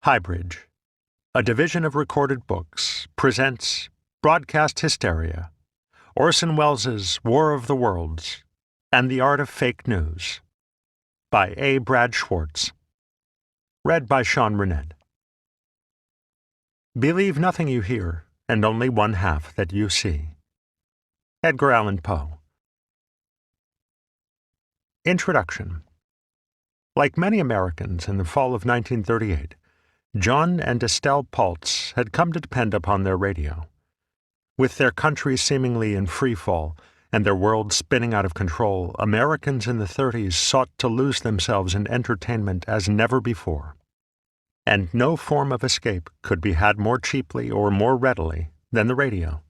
Highbridge, a division of Recorded Books, presents Broadcast Hysteria, Orson Welles' War of the Worlds, and the Art of Fake News, by A. Brad Schwartz. Read by Sean Renette. Believe nothing you hear, and only one half that you see. Edgar Allan Poe. Introduction. Like many Americans in the fall of 1938, John and Estelle Paltz had come to depend upon their radio. With their country seemingly in free fall and their world spinning out of control, Americans in the 30s sought to lose themselves in entertainment as never before. And no form of escape could be had more cheaply or more readily than the radio.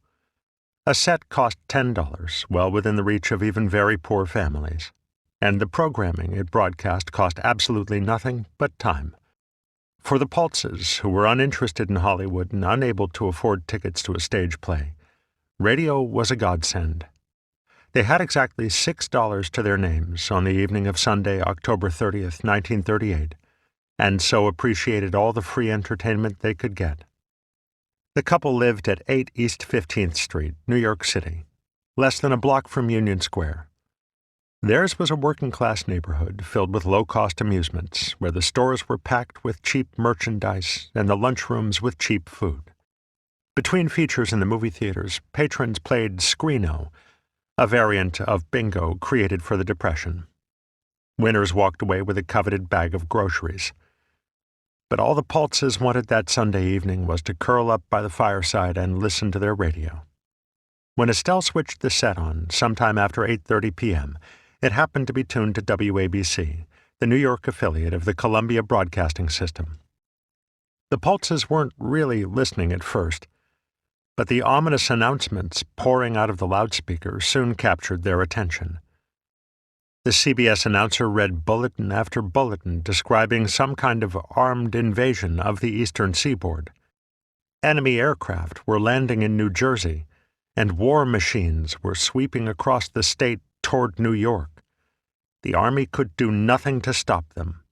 A set cost $10, well within the reach of even very poor families, and the programming it broadcast cost absolutely nothing but time. For the Paltzes, who were uninterested in Hollywood and unable to afford tickets to a stage play, radio was a godsend. They had exactly $6 to their names on the evening of Sunday, October 30th, 1938, and so appreciated all the free entertainment they could get. The couple lived at 8 East 15th Street, New York City, less than a block from Union Square. Theirs was a working-class neighborhood filled with low-cost amusements, where the stores were packed with cheap merchandise and the lunchrooms with cheap food. Between features in the movie theaters, patrons played Screeno, a variant of bingo created for the Depression. Winners walked away with a coveted bag of groceries. But all the Paltzes wanted that Sunday evening was to curl up by the fireside and listen to their radio. When Estelle switched the set on, sometime after 8:30 p.m., it happened to be tuned to WABC, the New York affiliate of the Columbia Broadcasting System. The Paltzes weren't really listening at first, but the ominous announcements pouring out of the loudspeaker soon captured their attention. The CBS announcer read bulletin after bulletin describing some kind of armed invasion of the eastern seaboard. Enemy aircraft were landing in New Jersey, and war machines were sweeping across the state toward New York. The Army could do nothing to stop them,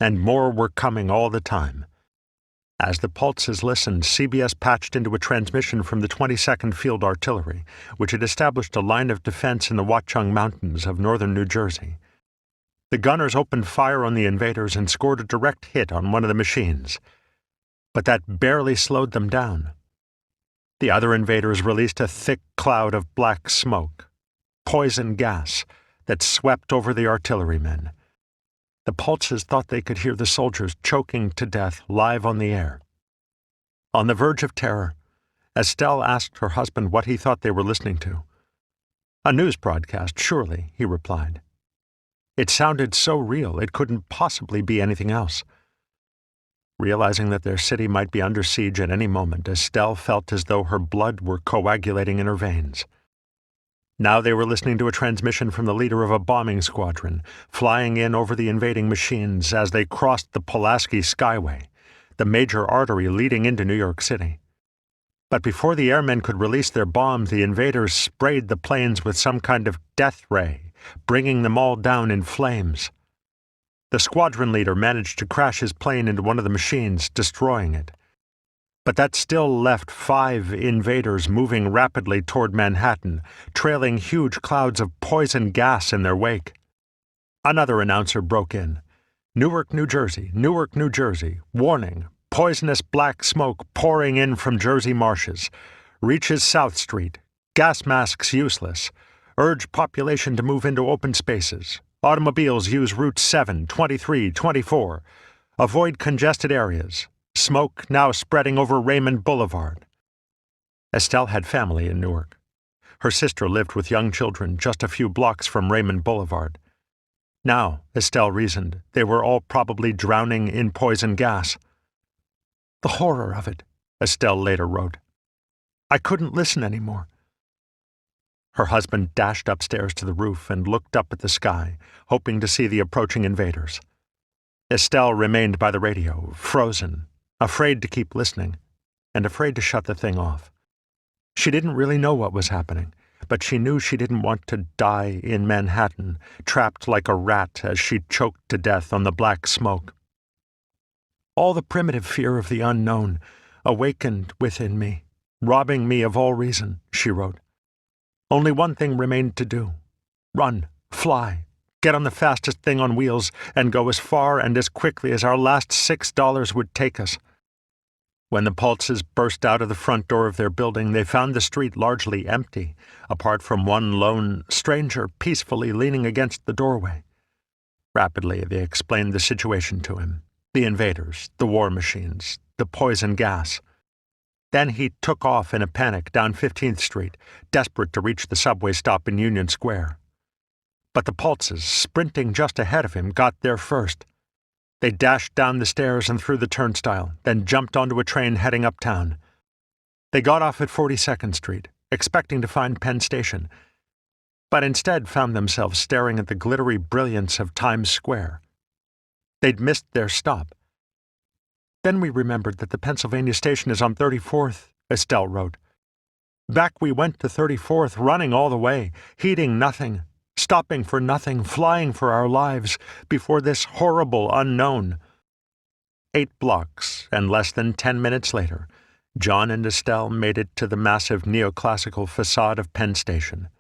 and more were coming all the time. As the Paltzes listened, CBS patched into a transmission from the 22nd Field Artillery, which had established a line of defense in the Watchung Mountains of northern New Jersey. The gunners opened fire on the invaders and scored a direct hit on one of the machines, but that barely slowed them down. The other invaders released a thick cloud of black smoke, poison gas, that swept over the artillerymen. The Paltzes thought they could hear the soldiers choking to death live on the air. On the verge of terror, Estelle asked her husband what he thought they were listening to. "A news broadcast, surely," he replied. It sounded so real it couldn't possibly be anything else. Realizing that their city might be under siege at any moment, Estelle felt as though her blood were coagulating in her veins. Now they were listening to a transmission from the leader of a bombing squadron, flying in over the invading machines as they crossed the Pulaski Skyway, the major artery leading into New York City. But before the airmen could release their bombs, the invaders sprayed the planes with some kind of death ray, bringing them all down in flames. The squadron leader managed to crash his plane into one of the machines, destroying it. But that still left 5 invaders moving rapidly toward Manhattan, trailing huge clouds of poison gas in their wake. Another announcer broke in. "Newark, New Jersey, Newark, New Jersey. Warning, poisonous black smoke pouring in from Jersey marshes. Reaches South Street. Gas masks useless. Urge population to move into open spaces. Automobiles use routes 7, 23, 24. Avoid congested areas. Smoke now spreading over Raymond Boulevard." Estelle had family in Newark. Her sister lived with young children just a few blocks from Raymond Boulevard. Now, Estelle reasoned, they were all probably drowning in poison gas. "The horror of it," Estelle later wrote. "I couldn't listen anymore." Her husband dashed upstairs to the roof and looked up at the sky, hoping to see the approaching invaders. Estelle remained by the radio, frozen, afraid to keep listening, and afraid to shut the thing off. She didn't really know what was happening, but she knew she didn't want to die in Manhattan, trapped like a rat as she choked to death on the black smoke. All the primitive fear of the unknown awakened within me, robbing me of all reason, she wrote. Only one thing remained to do. Run, fly, get on the fastest thing on wheels, and go as far and as quickly as our last $6 would take us. When the Pultzes burst out of the front door of their building, they found the street largely empty, apart from one lone stranger peacefully leaning against the doorway. Rapidly, they explained the situation to him. The invaders, the war machines, the poison gas. Then he took off in a panic down 15th Street, desperate to reach the subway stop in Union Square. But the Pultzes, sprinting just ahead of him, got there first. They dashed down the stairs and through the turnstile, then jumped onto a train heading uptown. They got off at 42nd Street, expecting to find Penn Station, but instead found themselves staring at the glittery brilliance of Times Square. They'd missed their stop. Then we remembered that the Pennsylvania station is on 34th, Estelle wrote. Back we went to 34th, running all the way, heeding nothing, stopping for nothing, flying for our lives, before this horrible unknown. 8 blocks, and less than 10 minutes later, John and Estelle made it to the massive neoclassical facade of Penn Station.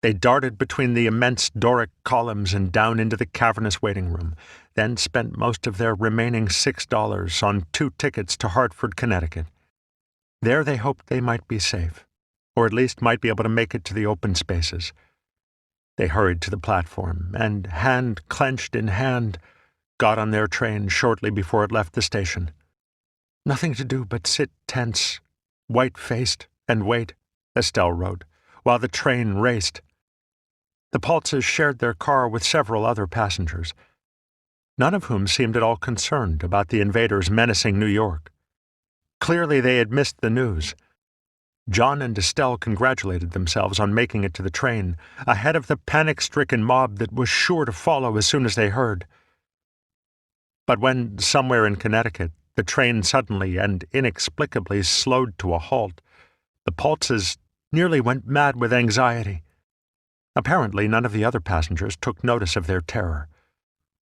They darted between the immense Doric columns and down into the cavernous waiting room, then spent most of their remaining $6 on 2 tickets to Hartford, Connecticut. There they hoped they might be safe, or at least might be able to make it to the open spaces. They hurried to the platform, and, hand clenched in hand, got on their train shortly before it left the station. Nothing to do but sit tense, white-faced, and wait, Estelle wrote, while the train raced. The Pultzes shared their car with several other passengers, none of whom seemed at all concerned about the invaders menacing New York. Clearly they had missed the news. John and Estelle congratulated themselves on making it to the train, ahead of the panic-stricken mob that was sure to follow as soon as they heard. But when, somewhere in Connecticut, the train suddenly and inexplicably slowed to a halt, the Pultzes nearly went mad with anxiety. Apparently none of the other passengers took notice of their terror.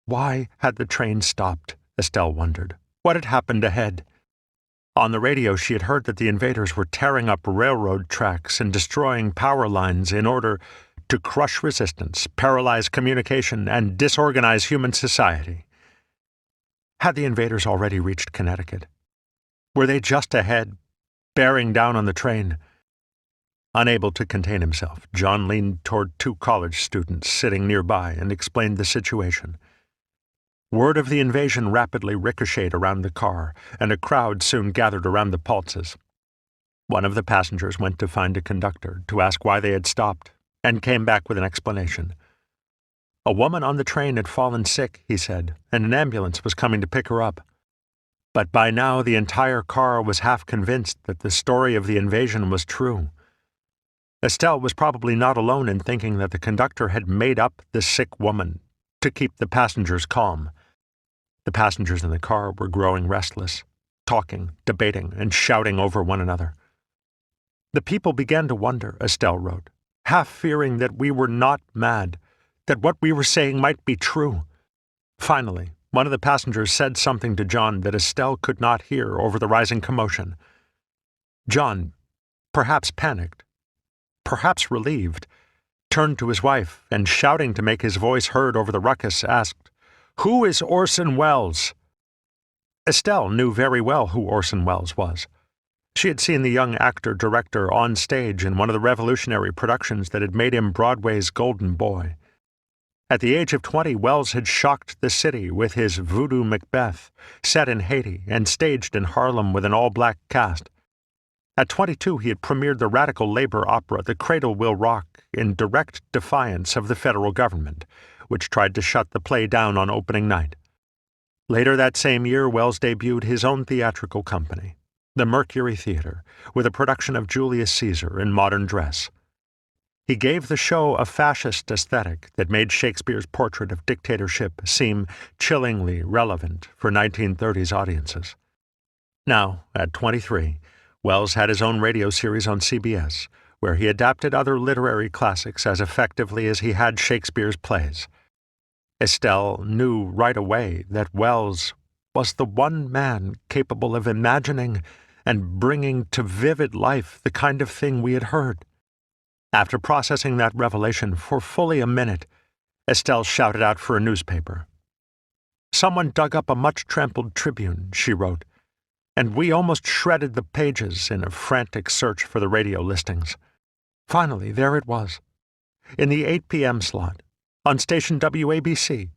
Why had the train stopped? Estelle wondered. What had happened ahead? On the radio she had heard that the invaders were tearing up railroad tracks and destroying power lines in order to crush resistance, paralyze communication, and disorganize human society. Had the invaders already reached Connecticut? Were they just ahead, bearing down on the train? Unable to contain himself, John leaned toward 2 college students sitting nearby and explained the situation. Word of the invasion rapidly ricocheted around the car, and a crowd soon gathered around the Pultzes. One of the passengers went to find a conductor to ask why they had stopped, and came back with an explanation. A woman on the train had fallen sick, he said, and an ambulance was coming to pick her up. But by now the entire car was half convinced that the story of the invasion was true. Estelle was probably not alone in thinking that the conductor had made up the sick woman to keep the passengers calm. The passengers in the car were growing restless, talking, debating, and shouting over one another. The people began to wonder, Estelle wrote, half fearing that we were not mad, that what we were saying might be true. Finally, one of the passengers said something to John that Estelle could not hear over the rising commotion. John, perhaps panicked, perhaps relieved, turned to his wife and, shouting to make his voice heard over the ruckus, asked, "Who is Orson Welles?" Estelle knew very well who Orson Welles was. She had seen the young actor-director on stage in one of the revolutionary productions that had made him Broadway's golden boy. At the age of 20, Welles had shocked the city with his Voodoo Macbeth, set in Haiti and staged in Harlem with an all-black cast. At 22, he had premiered the radical labor opera The Cradle Will Rock in direct defiance of the federal government, which tried to shut the play down on opening night. Later that same year, Welles debuted his own theatrical company, the Mercury Theatre, with a production of Julius Caesar in modern dress. He gave the show a fascist aesthetic that made Shakespeare's portrait of dictatorship seem chillingly relevant for 1930s audiences. Now, at 23, Welles had his own radio series on CBS, where he adapted other literary classics as effectively as he had Shakespeare's plays. Estelle knew right away that Welles was the one man capable of imagining and bringing to vivid life the kind of thing we had heard. After processing that revelation for fully a minute, Estelle shouted out for a newspaper. "Someone dug up a much-trampled Tribune," she wrote, "and we almost shredded the pages in a frantic search for the radio listings. Finally, there it was, in the 8 p.m. slot, on station WABC,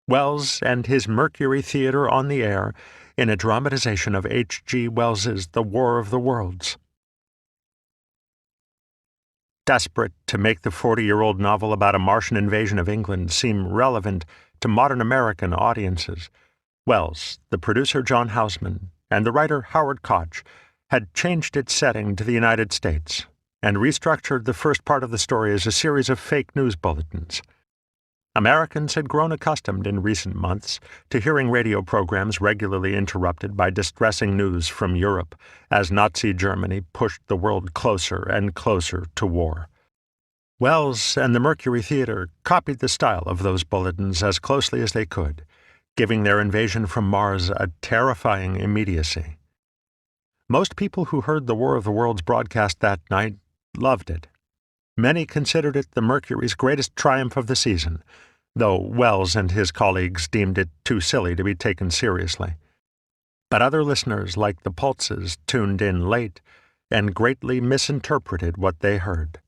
Welles and his Mercury Theatre on the air in a dramatization of H.G. Wells's The War of the Worlds." Desperate to make the 40-year-old novel about a Martian invasion of England seem relevant to modern American audiences, Welles, the producer John Houseman, and the writer Howard Koch had changed its setting to the United States and restructured the first part of the story as a series of fake news bulletins. Americans had grown accustomed in recent months to hearing radio programs regularly interrupted by distressing news from Europe as Nazi Germany pushed the world closer and closer to war. Welles and the Mercury Theatre copied the style of those bulletins as closely as they could, giving their invasion from Mars a terrifying immediacy. Most people who heard the War of the Worlds broadcast that night loved it. Many considered it the Mercury's greatest triumph of the season, though Welles and his colleagues deemed it too silly to be taken seriously. But other listeners, like the Pulses, tuned in late and greatly misinterpreted what they heard.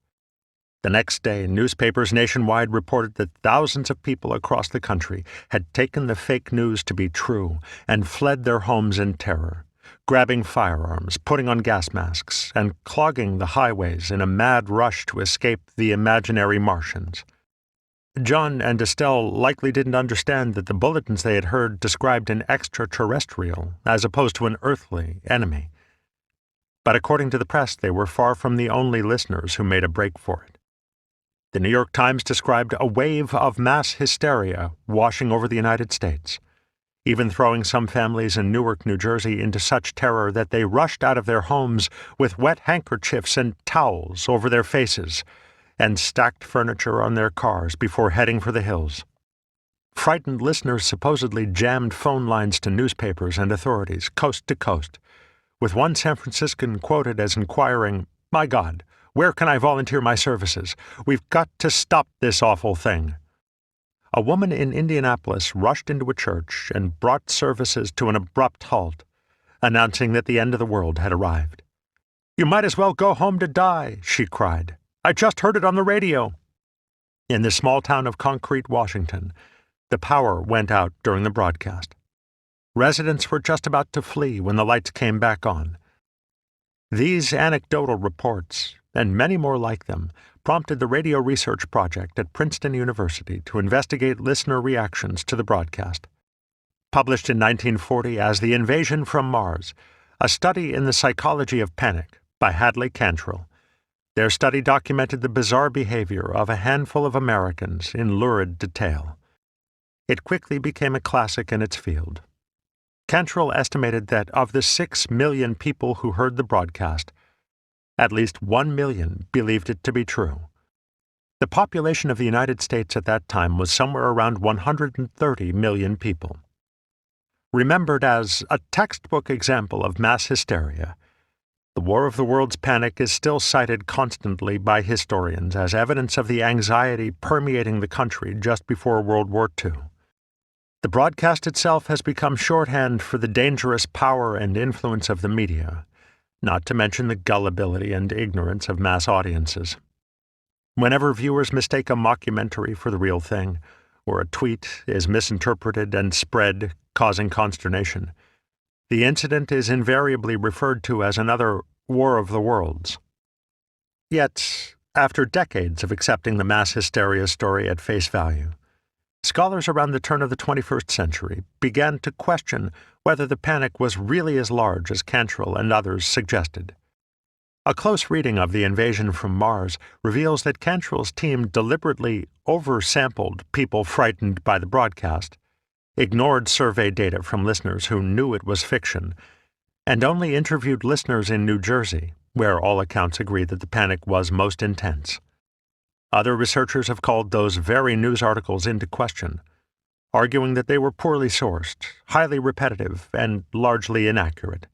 The next day, newspapers nationwide reported that thousands of people across the country had taken the fake news to be true and fled their homes in terror, grabbing firearms, putting on gas masks, and clogging the highways in a mad rush to escape the imaginary Martians. John and Estelle likely didn't understand that the bulletins they had heard described an extraterrestrial, as opposed to an earthly, enemy. But according to the press, they were far from the only listeners who made a break for it. The New York Times described a wave of mass hysteria washing over the United States, even throwing some families in Newark, New Jersey, into such terror that they rushed out of their homes with wet handkerchiefs and towels over their faces and stacked furniture on their cars before heading for the hills. Frightened listeners supposedly jammed phone lines to newspapers and authorities coast to coast, with one San Franciscan quoted as inquiring, "My God, where can I volunteer my services? We've got to stop this awful thing." A woman in Indianapolis rushed into a church and brought services to an abrupt halt, announcing that the end of the world had arrived. "You might as well go home to die," she cried. "I just heard it on the radio." In the small town of Concrete, Washington, the power went out during the broadcast. Residents were just about to flee when the lights came back on. These anecdotal reports, and many more like them, prompted the Radio Research Project at Princeton University to investigate listener reactions to the broadcast. Published in 1940 as The Invasion from Mars, a study in the psychology of panic by Hadley Cantrell, their study documented the bizarre behavior of a handful of Americans in lurid detail. It quickly became a classic in its field. Cantrell estimated that of the 6 million people who heard the broadcast, at least 1 million believed it to be true. The population of the United States at that time was somewhere around 130 million people. Remembered as a textbook example of mass hysteria, the War of the Worlds panic is still cited constantly by historians as evidence of the anxiety permeating the country just before World War II. The broadcast itself has become shorthand for the dangerous power and influence of the media, not to mention the gullibility and ignorance of mass audiences. Whenever viewers mistake a mockumentary for the real thing, or a tweet is misinterpreted and spread, causing consternation, the incident is invariably referred to as another War of the Worlds. Yet, after decades of accepting the mass hysteria story at face value, scholars around the turn of the 21st century began to question whether the panic was really as large as Cantrell and others suggested. A close reading of The Invasion from Mars reveals that Cantrell's team deliberately oversampled people frightened by the broadcast, ignored survey data from listeners who knew it was fiction, and only interviewed listeners in New Jersey, where all accounts agree that the panic was most intense. Other researchers have called those very news articles into question, arguing that they were poorly sourced, highly repetitive, and largely inaccurate.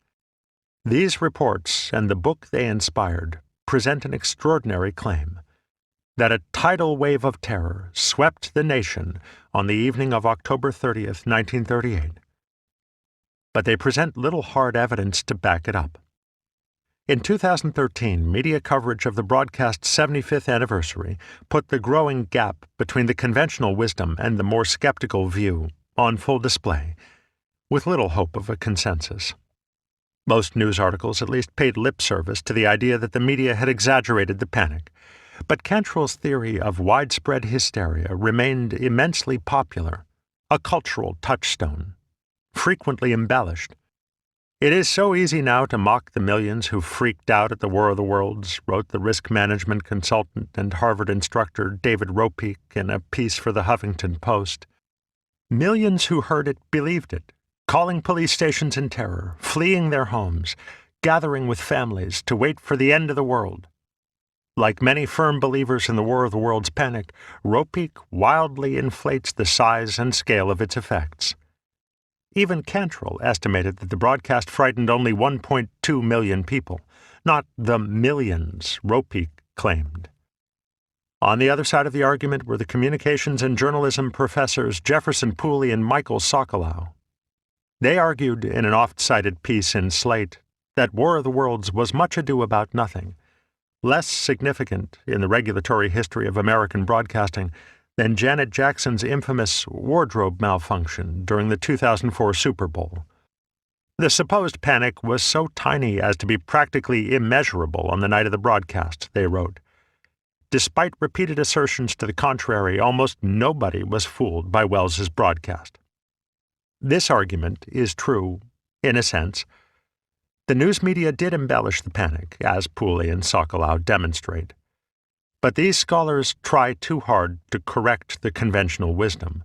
These reports and the book they inspired present an extraordinary claim that a tidal wave of terror swept the nation on the evening of October 30th, 1938. But they present little hard evidence to back it up. In 2013, media coverage of the broadcast's 75th anniversary put the growing gap between the conventional wisdom and the more skeptical view on full display, with little hope of a consensus. Most news articles at least paid lip service to the idea that the media had exaggerated the panic, but Cantrell's theory of widespread hysteria remained immensely popular, a cultural touchstone, frequently embellished. "It is so easy now to mock the millions who freaked out at the War of the Worlds," wrote the risk management consultant and Harvard instructor David Ropeek in a piece for the Huffington Post. "Millions who heard it believed it, calling police stations in terror, fleeing their homes, gathering with families to wait for the end of the world." Like many firm believers in the War of the Worlds panic, Ropeek wildly inflates the size and scale of its effects. Even Cantrell estimated that the broadcast frightened only 1.2 million people, not the millions Ropeek claimed. On the other side of the argument were the communications and journalism professors Jefferson Pooley and Michael Sokolow. They argued in an oft-cited piece in Slate that War of the Worlds was much ado about nothing, less significant in the regulatory history of American broadcasting than Janet Jackson's infamous wardrobe malfunction during the 2004 Super Bowl. The supposed panic was so tiny as to be practically immeasurable on the night of the broadcast, they wrote. Despite repeated assertions to the contrary, almost nobody was fooled by Welles's broadcast. This argument is true, in a sense. The news media did embellish the panic, as Pooley and Sokolow demonstrate. But these scholars try too hard to correct the conventional wisdom.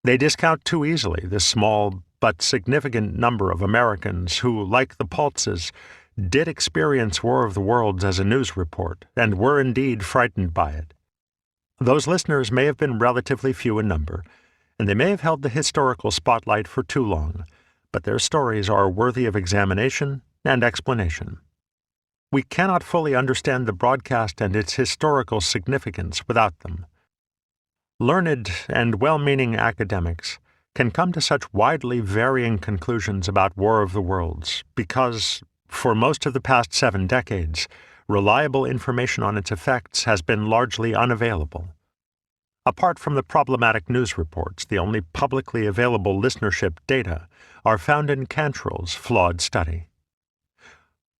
They discount too easily the small but significant number of Americans who, like the Paltzes, did experience War of the Worlds as a news report and were indeed frightened by it. Those listeners may have been relatively few in number, and they may have held the historical spotlight for too long, but their stories are worthy of examination and explanation. We cannot fully understand the broadcast and its historical significance without them. Learned and well-meaning academics can come to such widely varying conclusions about War of the Worlds because, for most of the past 7 decades, reliable information on its effects has been largely unavailable. Apart from the problematic news reports, the only publicly available listenership data are found in Cantrell's flawed study.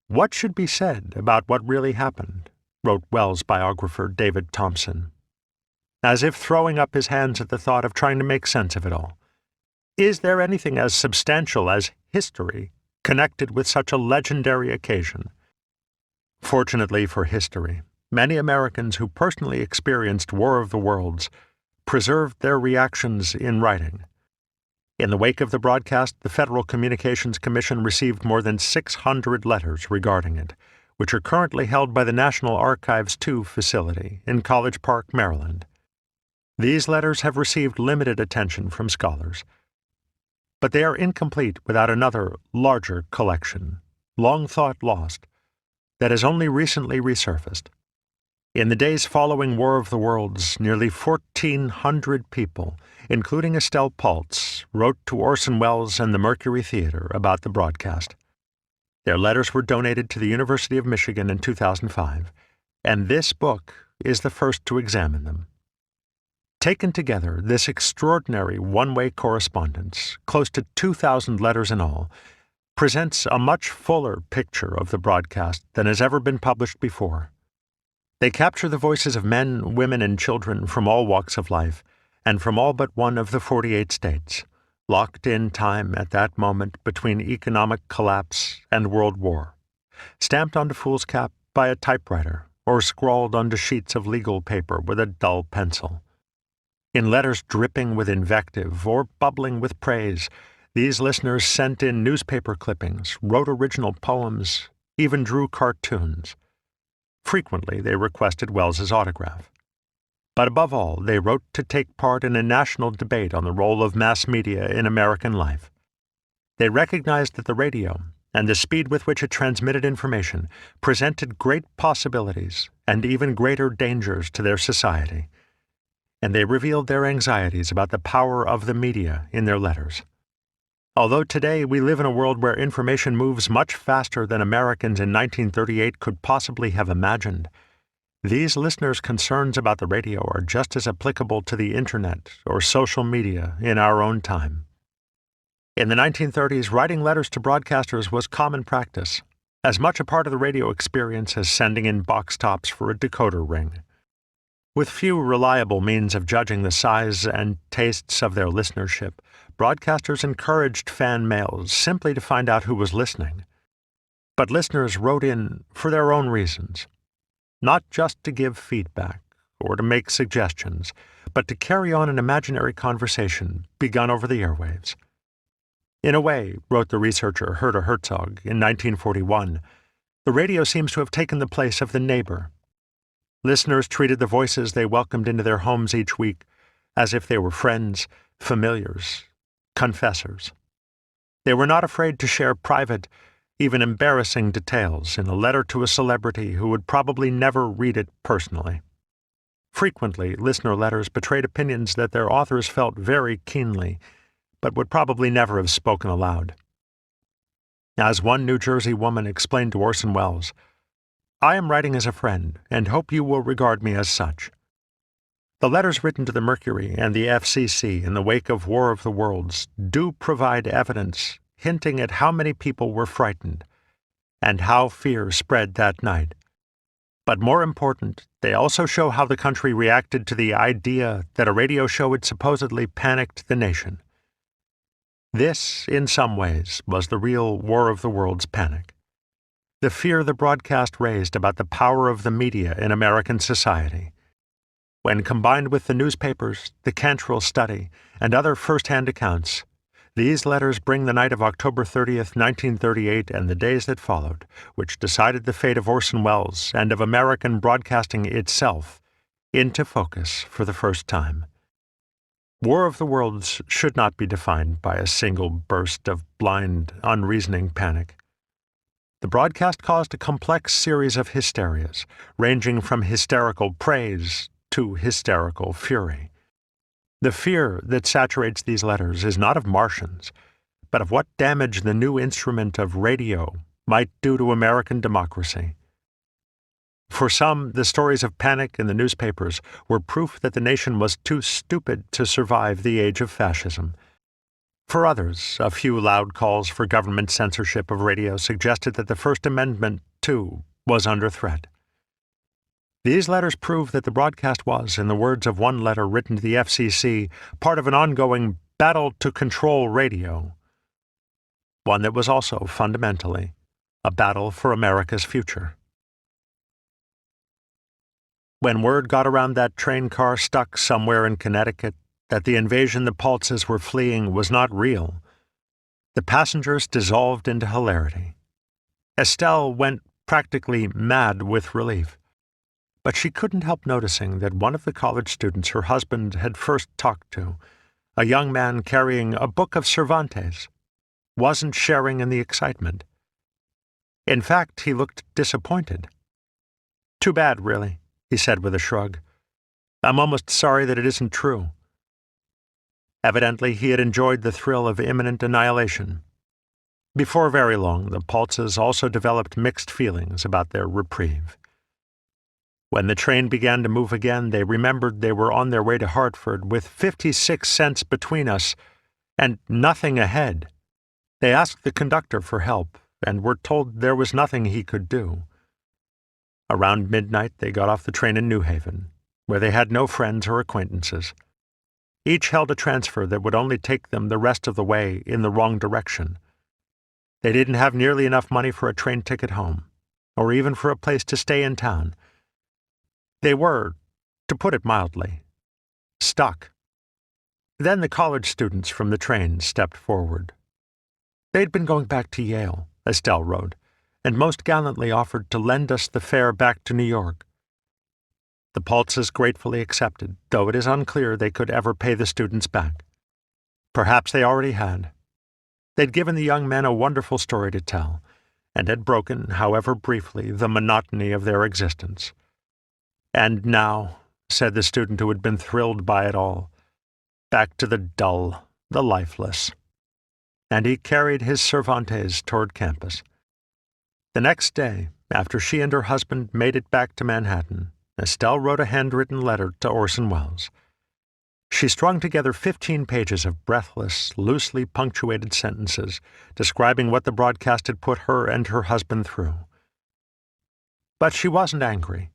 "What should be said about what really happened?" wrote Welles' biographer David Thompson, as if throwing up his hands at the thought of trying to make sense of it all. Is there anything as substantial as history connected with such a legendary occasion? Fortunately for history, many Americans who personally experienced War of the Worlds preserved their reactions in writing. In the wake of the broadcast, the Federal Communications Commission received more than 600 letters regarding it, which are currently held by the National Archives II facility in College Park, Maryland. These letters have received limited attention from scholars, but they are incomplete without another, larger collection, long thought lost, that has only recently resurfaced. In the days following War of the Worlds, nearly 1,400 people, including Estelle Paltz, wrote to Orson Welles and the Mercury Theatre about the broadcast. Their letters were donated to the University of Michigan in 2005, and this book is the first to examine them. Taken together, this extraordinary one-way correspondence, close to 2,000 letters in all, presents a much fuller picture of the broadcast than has ever been published before. They capture the voices of men, women, and children from all walks of life, and from all but one of the 48 states, locked in time at that moment between economic collapse and World War, stamped onto foolscap by a typewriter or scrawled onto sheets of legal paper with a dull pencil. In letters dripping with invective or bubbling with praise, these listeners sent in newspaper clippings, wrote original poems, even drew cartoons. Frequently, they requested Welles's autograph. But above all, they wrote to take part in a national debate on the role of mass media in American life. They recognized that the radio, and the speed with which it transmitted information, presented great possibilities and even greater dangers to their society, and they revealed their anxieties about the power of the media in their letters. Although today we live in a world where information moves much faster than Americans in 1938 could possibly have imagined, these listeners' concerns about the radio are just as applicable to the Internet or social media in our own time. In the 1930s, writing letters to broadcasters was common practice, as much a part of the radio experience as sending in box tops for a decoder ring. With few reliable means of judging the size and tastes of their listenership, broadcasters encouraged fan mails simply to find out who was listening. But listeners wrote in for their own reasons, not just to give feedback or to make suggestions, but to carry on an imaginary conversation begun over the airwaves. In a way, wrote the researcher Herta Herzog in 1941, the radio seems to have taken the place of the neighbor. Listeners treated the voices they welcomed into their homes each week as if they were friends, familiars, confessors. They were not afraid to share private, even embarrassing details in a letter to a celebrity who would probably never read it personally. Frequently, listener letters betrayed opinions that their authors felt very keenly, but would probably never have spoken aloud. As one New Jersey woman explained to Orson Welles, "I am writing as a friend, and hope you will regard me as such." The letters written to the Mercury and the FCC in the wake of War of the Worlds do provide evidence hinting at how many people were frightened, and how fear spread that night. But more important, they also show how the country reacted to the idea that a radio show had supposedly panicked the nation. This, in some ways, was the real War of the Worlds panic. The fear the broadcast raised about the power of the media in American society. When combined with the newspapers, the Cantrell study, and other first-hand accounts, these letters bring the night of October 30th, 1938, and the days that followed, which decided the fate of Orson Welles and of American broadcasting itself, into focus for the first time. War of the Worlds should not be defined by a single burst of blind, unreasoning panic. The broadcast caused a complex series of hysterias, ranging from hysterical praise to hysterical fury. The fear that saturates these letters is not of Martians, but of what damage the new instrument of radio might do to American democracy. For some, the stories of panic in the newspapers were proof that the nation was too stupid to survive the age of fascism. For others, a few loud calls for government censorship of radio suggested that the First Amendment, too, was under threat. These letters prove that the broadcast was, in the words of one letter written to the FCC, part of an ongoing battle to control radio, one that was also, fundamentally, a battle for America's future. When word got around that train car stuck somewhere in Connecticut that the invasion the Paltzes were fleeing was not real, the passengers dissolved into hilarity. Estelle went practically mad with relief. But she couldn't help noticing that one of the college students her husband had first talked to, a young man carrying a book of Cervantes, wasn't sharing in the excitement. In fact, he looked disappointed. "Too bad, really," he said with a shrug. "I'm almost sorry that it isn't true." Evidently, he had enjoyed the thrill of imminent annihilation. Before very long, the Paltzes also developed mixed feelings about their reprieve. When the train began to move again, they remembered they were on their way to Hartford with 56 cents between us and nothing ahead. They asked the conductor for help and were told there was nothing he could do. Around midnight, they got off the train in New Haven, where they had no friends or acquaintances. Each held a transfer that would only take them the rest of the way in the wrong direction. They didn't have nearly enough money for a train ticket home, or even for a place to stay in town. They were, to put it mildly, stuck. Then the college students from the train stepped forward. They'd been going back to Yale, Estelle wrote, and most gallantly offered to lend us the fare back to New York. The Paltzes gratefully accepted, though it is unclear they could ever pay the students back. Perhaps they already had. They'd given the young men a wonderful story to tell, and had broken, however briefly, the monotony of their existence. And now, said the student who had been thrilled by it all, back to the dull, the lifeless. And he carried his Cervantes toward campus. The next day, after she and her husband made it back to Manhattan, Estelle wrote a handwritten letter to Orson Welles. She strung together 15 pages of breathless, loosely punctuated sentences describing what the broadcast had put her and her husband through. But she wasn't angry.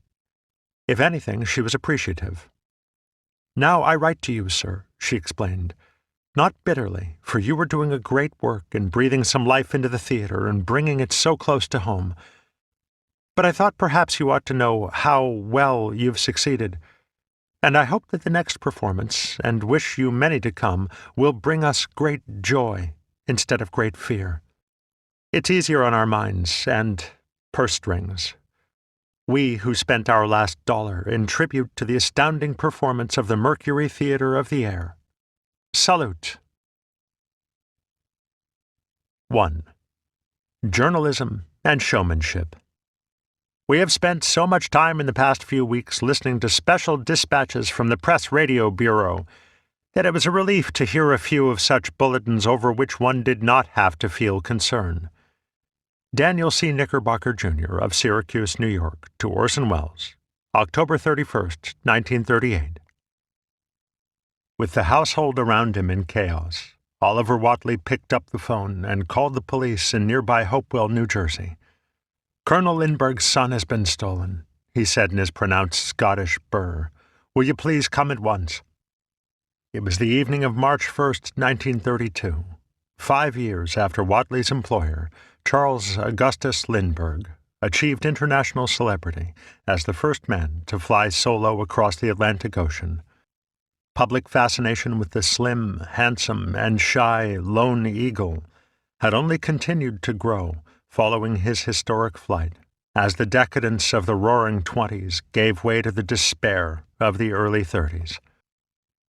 If anything, she was appreciative. "Now I write to you, sir," she explained, "not bitterly, for you are doing a great work in breathing some life into the theater and bringing it so close to home. But I thought perhaps you ought to know how well you've succeeded, and I hope that the next performance, and wish you many to come, will bring us great joy instead of great fear. It's easier on our minds and purse strings. We who spent our last dollar in tribute to the astounding performance of the Mercury Theatre of the Air. Salute." 1. Journalism and Showmanship. We have spent so much time in the past few weeks listening to special dispatches from the Press Radio Bureau that it was a relief to hear a few of such bulletins over which one did not have to feel concern. Daniel C. Knickerbocker, Jr. of Syracuse, New York, to Orson Welles, October 31st, 1938. With the household around him in chaos, Oliver Whatley picked up the phone and called the police in nearby Hopewell, New Jersey. "Colonel Lindbergh's son has been stolen," he said in his pronounced Scottish burr. "Will you please come at once?" It was the evening of March 1st, 1932, 5 years after Whatley's employer, Charles Augustus Lindbergh, achieved international celebrity as the first man to fly solo across the Atlantic Ocean. Public fascination with the slim, handsome, and shy lone eagle had only continued to grow following his historic flight, as the decadence of the Roaring Twenties gave way to the despair of the early 30s.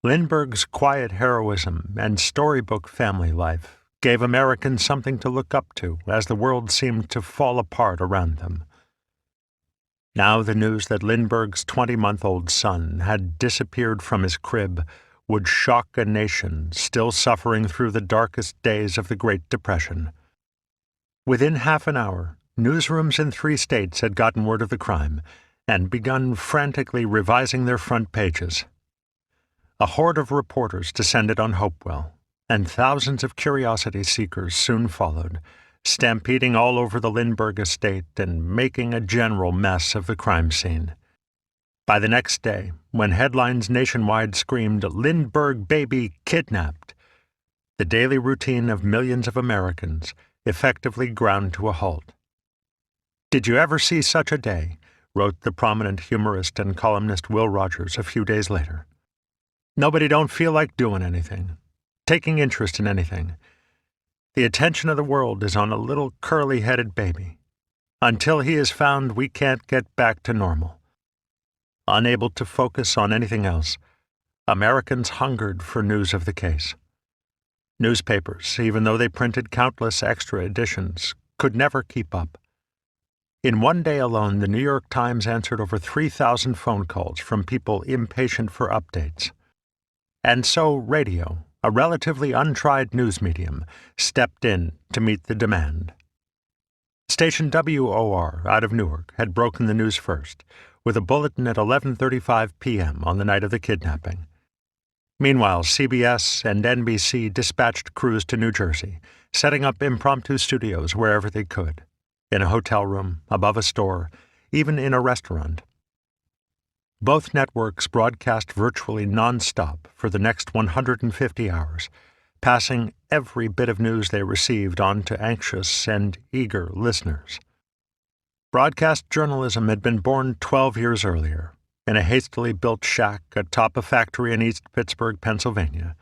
Lindbergh's quiet heroism and storybook family life gave Americans something to look up to as the world seemed to fall apart around them. Now the news that Lindbergh's 20-month-old son had disappeared from his crib would shock a nation still suffering through the darkest days of the Great Depression. Within half an hour, newsrooms in 3 states had gotten word of the crime and begun frantically revising their front pages. A horde of reporters descended on Hopewell, and thousands of curiosity seekers soon followed, stampeding all over the Lindbergh estate and making a general mess of the crime scene. By the next day, when headlines nationwide screamed, "Lindbergh baby kidnapped," the daily routine of millions of Americans effectively ground to a halt. "Did you ever see such a day?" wrote the prominent humorist and columnist Will Rogers a few days later. "Nobody don't feel like doing anything, taking interest in anything. The attention of the world is on a little curly-headed baby. Until he is found, we can't get back to normal." Unable to focus on anything else, Americans hungered for news of the case. Newspapers, even though they printed countless extra editions, could never keep up. In one day alone, the New York Times answered over 3,000 phone calls from people impatient for updates. And so radio, a relatively untried news medium, stepped in to meet the demand. Station WOR out of Newark had broken the news first, with a bulletin at 11:35 p.m. on the night of the kidnapping. Meanwhile, CBS and NBC dispatched crews to New Jersey, setting up impromptu studios wherever they could, in a hotel room, above a store, even in a restaurant. Both networks broadcast virtually non-stop for the next 150 hours, passing every bit of news they received on to anxious and eager listeners. Broadcast journalism had been born 12 years earlier, in a hastily built shack atop a factory in East Pittsburgh, Pennsylvania.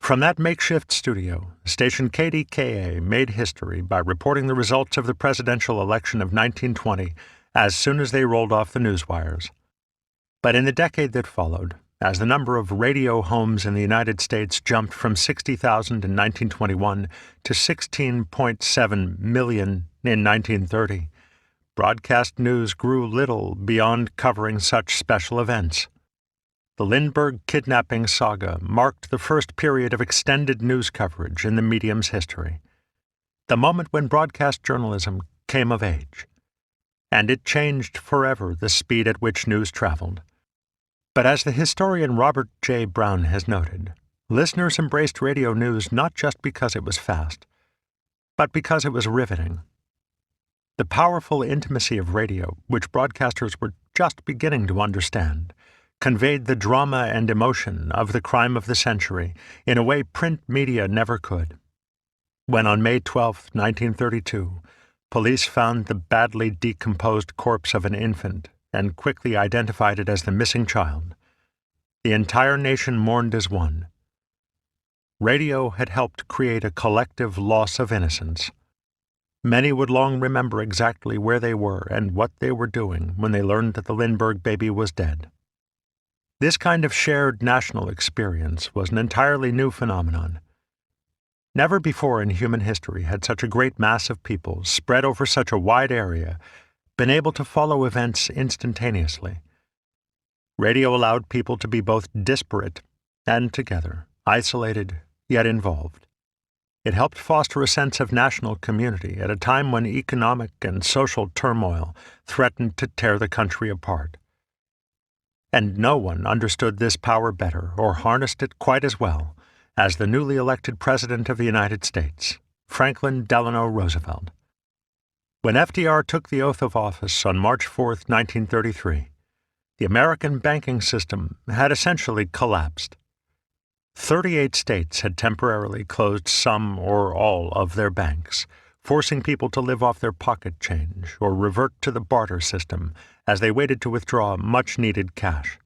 From that makeshift studio, station KDKA made history by reporting the results of the presidential election of 1920 as soon as they rolled off the newswires. But in the decade that followed, as the number of radio homes in the United States jumped from 60,000 in 1921 to 16.7 million in 1930, broadcast news grew little beyond covering such special events. The Lindbergh kidnapping saga marked the first period of extended news coverage in the medium's history, the moment when broadcast journalism came of age. And it changed forever the speed at which news traveled. But as the historian Robert J. Brown has noted, listeners embraced radio news not just because it was fast, but because it was riveting. The powerful intimacy of radio, which broadcasters were just beginning to understand, conveyed the drama and emotion of the crime of the century in a way print media never could. When on May 12, 1932, police found the badly decomposed corpse of an infant and quickly identified it as the missing child, the entire nation mourned as one. Radio had helped create a collective loss of innocence. Many would long remember exactly where they were and what they were doing when they learned that the Lindbergh baby was dead. This kind of shared national experience was an entirely new phenomenon. Never before in human history had such a great mass of people, spread over such a wide area, been able to follow events instantaneously. Radio allowed people to be both disparate and together, isolated yet involved. It helped foster a sense of national community at a time when economic and social turmoil threatened to tear the country apart. And no one understood this power better or harnessed it quite as well as the newly elected President of the United States, Franklin Delano Roosevelt. When FDR took the oath of office on March 4, 1933, the American banking system had essentially collapsed. 38 states had temporarily closed some or all of their banks, forcing people to live off their pocket change or revert to the barter system as they waited to withdraw much-needed cash.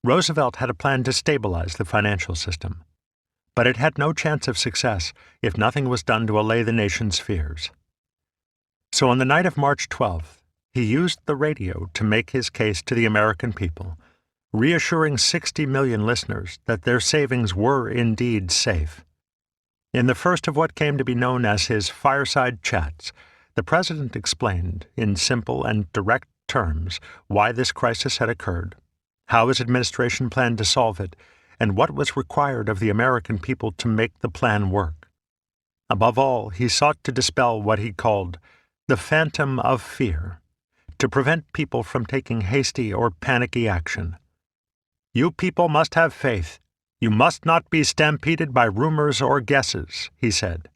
Roosevelt had a plan to stabilize the financial system, but it had no chance of success if nothing was done to allay the nation's fears. So on the night of March 12th, he used the radio to make his case to the American people, reassuring 60 million listeners that their savings were indeed safe. In the first of what came to be known as his fireside chats, the president explained, in simple and direct terms, why this crisis had occurred, how his administration planned to solve it, and what was required of the American people to make the plan work. Above all, he sought to dispel what he called the phantom of fear, to prevent people from taking hasty or panicky action. "You people must have faith. You must not be stampeded by rumors or guesses," he said.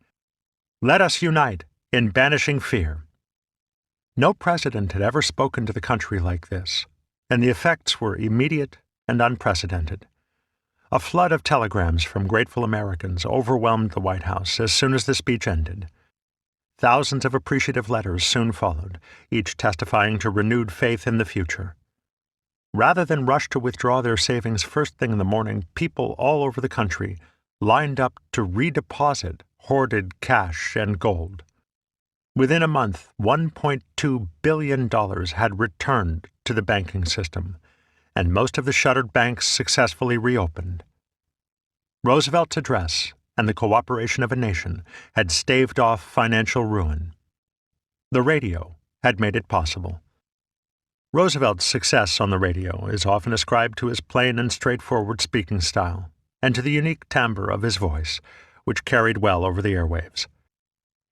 "Let us unite in banishing fear." No president had ever spoken to the country like this, and the effects were immediate and unprecedented. A flood of telegrams from grateful Americans overwhelmed the White House as soon as the speech ended. Thousands of appreciative letters soon followed, each testifying to renewed faith in the future. Rather than rush to withdraw their savings first thing in the morning, people all over the country lined up to redeposit hoarded cash and gold. Within a month, $1.2 billion had returned to the banking system, and most of the shuttered banks successfully reopened. Roosevelt's address and the cooperation of a nation had staved off financial ruin. The radio had made it possible. Roosevelt's success on the radio is often ascribed to his plain and straightforward speaking style, and to the unique timbre of his voice, which carried well over the airwaves.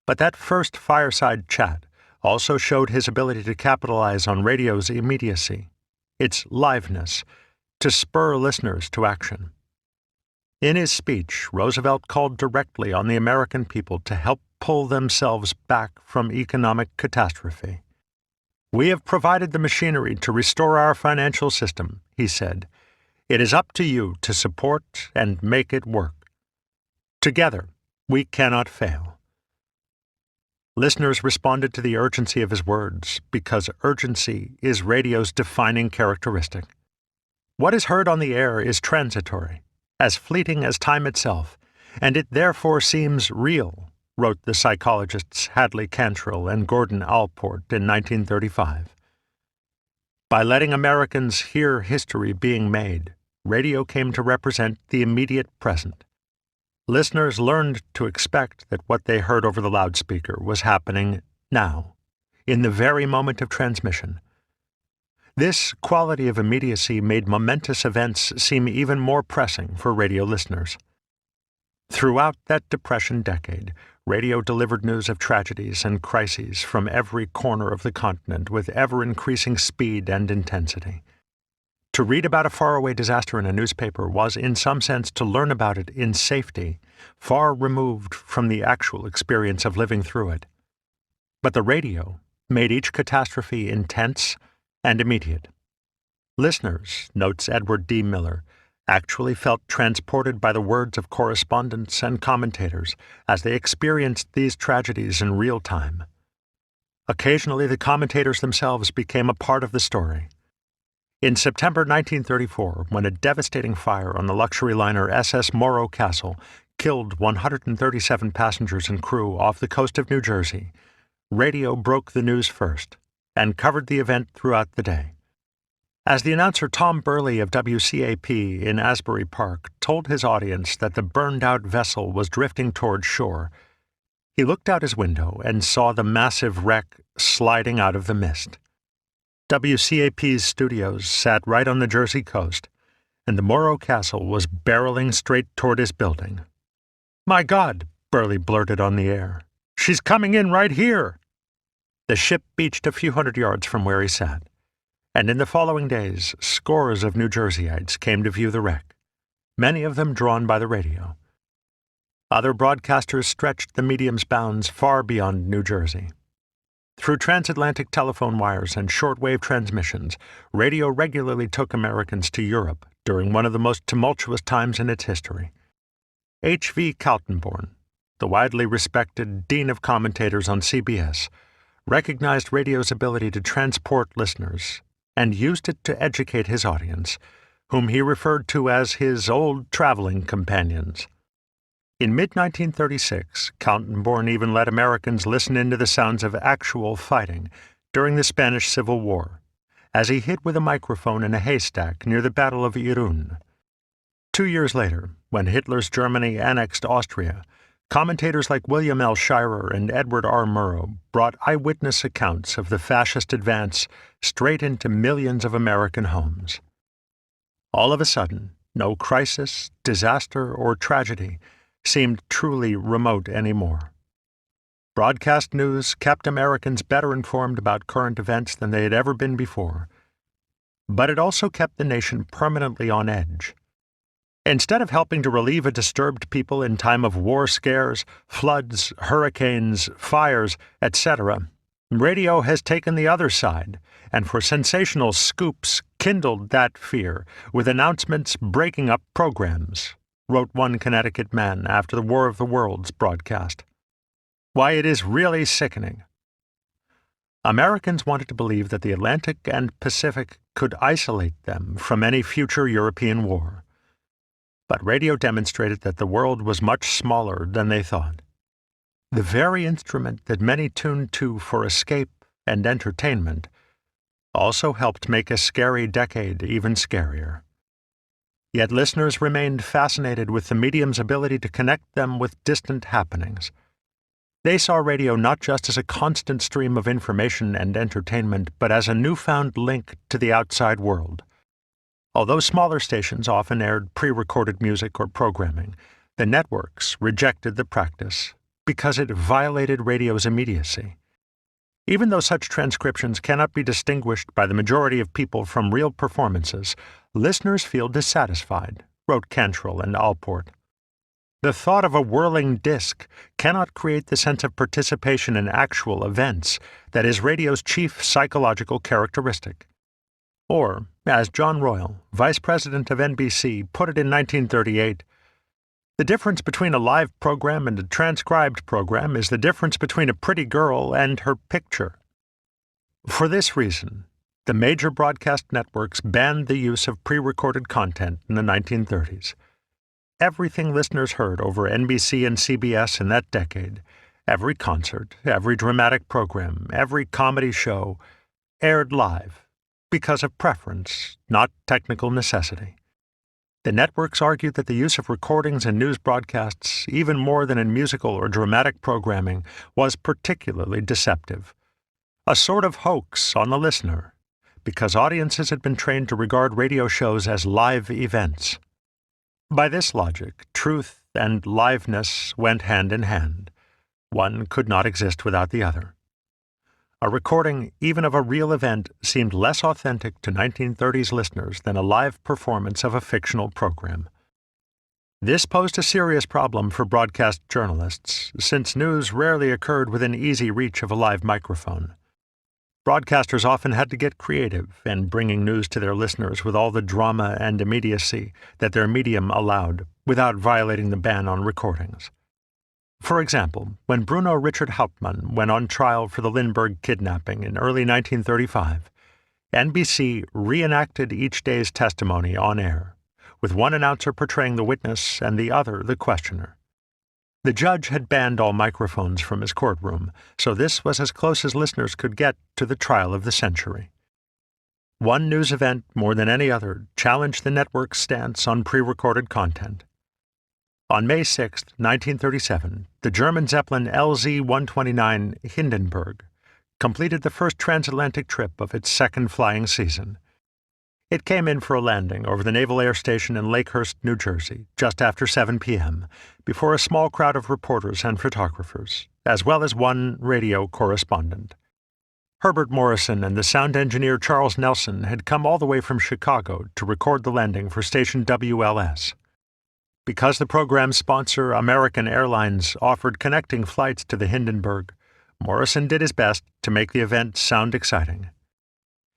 But that first fireside chat also showed his ability to capitalize on radio's immediacy, its liveness, to spur listeners to action. In his speech, Roosevelt called directly on the American people to help pull themselves back from economic catastrophe. "We have provided the machinery to restore our financial system," he said. "It is up to you to support and make it work. Together, we cannot fail." Listeners responded to the urgency of his words because urgency is radio's defining characteristic. What is heard on the air is transitory, as fleeting as time itself, and it therefore seems real, wrote the psychologists Hadley Cantrell and Gordon Allport in 1935. By letting Americans hear history being made, radio came to represent the immediate present. Listeners learned to expect that what they heard over the loudspeaker was happening now, in the very moment of transmission. This quality of immediacy made momentous events seem even more pressing for radio listeners. Throughout that Depression decade, radio delivered news of tragedies and crises from every corner of the continent with ever-increasing speed and intensity. To read about a faraway disaster in a newspaper was, in some sense, to learn about it in safety, far removed from the actual experience of living through it. But the radio made each catastrophe intense and immediate. Listeners, notes Edward D. Miller, actually felt transported by the words of correspondents and commentators as they experienced these tragedies in real time. Occasionally, the commentators themselves became a part of the story. In September 1934, when a devastating fire on the luxury liner SS Morro Castle killed 137 passengers and crew off the coast of New Jersey, radio broke the news first and covered the event throughout the day. As the announcer Tom Burley of WCAP in Asbury Park told his audience that the burned-out vessel was drifting toward shore, he looked out his window and saw the massive wreck sliding out of the mist. WCAP's studios sat right on the Jersey coast, and the Morro Castle was barreling straight toward his building. "My God," Burley blurted on the air, "she's coming in right here!" The ship beached a few hundred yards from where he sat, and in the following days, scores of New Jerseyites came to view the wreck, many of them drawn by the radio. Other broadcasters stretched the medium's bounds far beyond New Jersey. Through transatlantic telephone wires and shortwave transmissions, radio regularly took Americans to Europe during one of the most tumultuous times in its history. H.V. Kaltenborn, the widely respected dean of commentators on CBS, recognized radio's ability to transport listeners and used it to educate his audience, whom he referred to as his old traveling companions. In mid-1936, Kaltenborn even let Americans listen into the sounds of actual fighting during the Spanish Civil War, as he hid with a microphone in a haystack near the Battle of Irun. 2 years later, when Hitler's Germany annexed Austria, commentators like William L. Shirer and Edward R. Murrow brought eyewitness accounts of the fascist advance straight into millions of American homes. All of a sudden, no crisis, disaster, or tragedy seemed truly remote anymore. Broadcast news kept Americans better informed about current events than they had ever been before, but it also kept the nation permanently on edge. Instead of helping to relieve a disturbed people in time of war scares, floods, hurricanes, fires, etc., radio has taken the other side, and for sensational scoops kindled that fear with announcements breaking up programs, wrote one Connecticut man after the War of the Worlds broadcast. Why, it is really sickening. Americans wanted to believe that the Atlantic and Pacific could isolate them from any future European war. But radio demonstrated that the world was much smaller than they thought. The very instrument that many tuned to for escape and entertainment also helped make a scary decade even scarier. Yet listeners remained fascinated with the medium's ability to connect them with distant happenings. They saw radio not just as a constant stream of information and entertainment, but as a newfound link to the outside world. Although smaller stations often aired pre-recorded music or programming, the networks rejected the practice because it violated radio's immediacy. Even though such transcriptions cannot be distinguished by the majority of people from real performances, listeners feel dissatisfied, wrote Cantrell and Allport. The thought of a whirling disc cannot create the sense of participation in actual events that is radio's chief psychological characteristic. Or, as John Royle, vice president of NBC, put it in 1938, the difference between a live program and a transcribed program is the difference between a pretty girl and her picture. For this reason, the major broadcast networks banned the use of pre-recorded content in the 1930s. Everything listeners heard over NBC and CBS in that decade, every concert, every dramatic program, every comedy show, aired live, because of preference, not technical necessity. The networks argued that the use of recordings in news broadcasts, even more than in musical or dramatic programming, was particularly deceptive. A sort of hoax on the listener, because audiences had been trained to regard radio shows as live events. By this logic, truth and liveness went hand in hand. One could not exist without the other. A recording, even of a real event, seemed less authentic to 1930s listeners than a live performance of a fictional program. This posed a serious problem for broadcast journalists, since news rarely occurred within easy reach of a live microphone. Broadcasters often had to get creative in bringing news to their listeners with all the drama and immediacy that their medium allowed, without violating the ban on recordings. For example, when Bruno Richard Hauptmann went on trial for the Lindbergh kidnapping in early 1935, NBC reenacted each day's testimony on air, with one announcer portraying the witness and the other the questioner. The judge had banned all microphones from his courtroom, so this was as close as listeners could get to the trial of the century. One news event, more than any other, challenged the network's stance on pre-recorded content. On May 6, 1937, the German Zeppelin LZ-129 Hindenburg completed the first transatlantic trip of its second flying season. It came in for a landing over the Naval Air Station in Lakehurst, New Jersey, just after 7 p.m., before a small crowd of reporters and photographers, as well as one radio correspondent. Herbert Morrison and the sound engineer Charles Nelson had come all the way from Chicago to record the landing for station WLS. Because the program's sponsor, American Airlines, offered connecting flights to the Hindenburg, Morrison did his best to make the event sound exciting.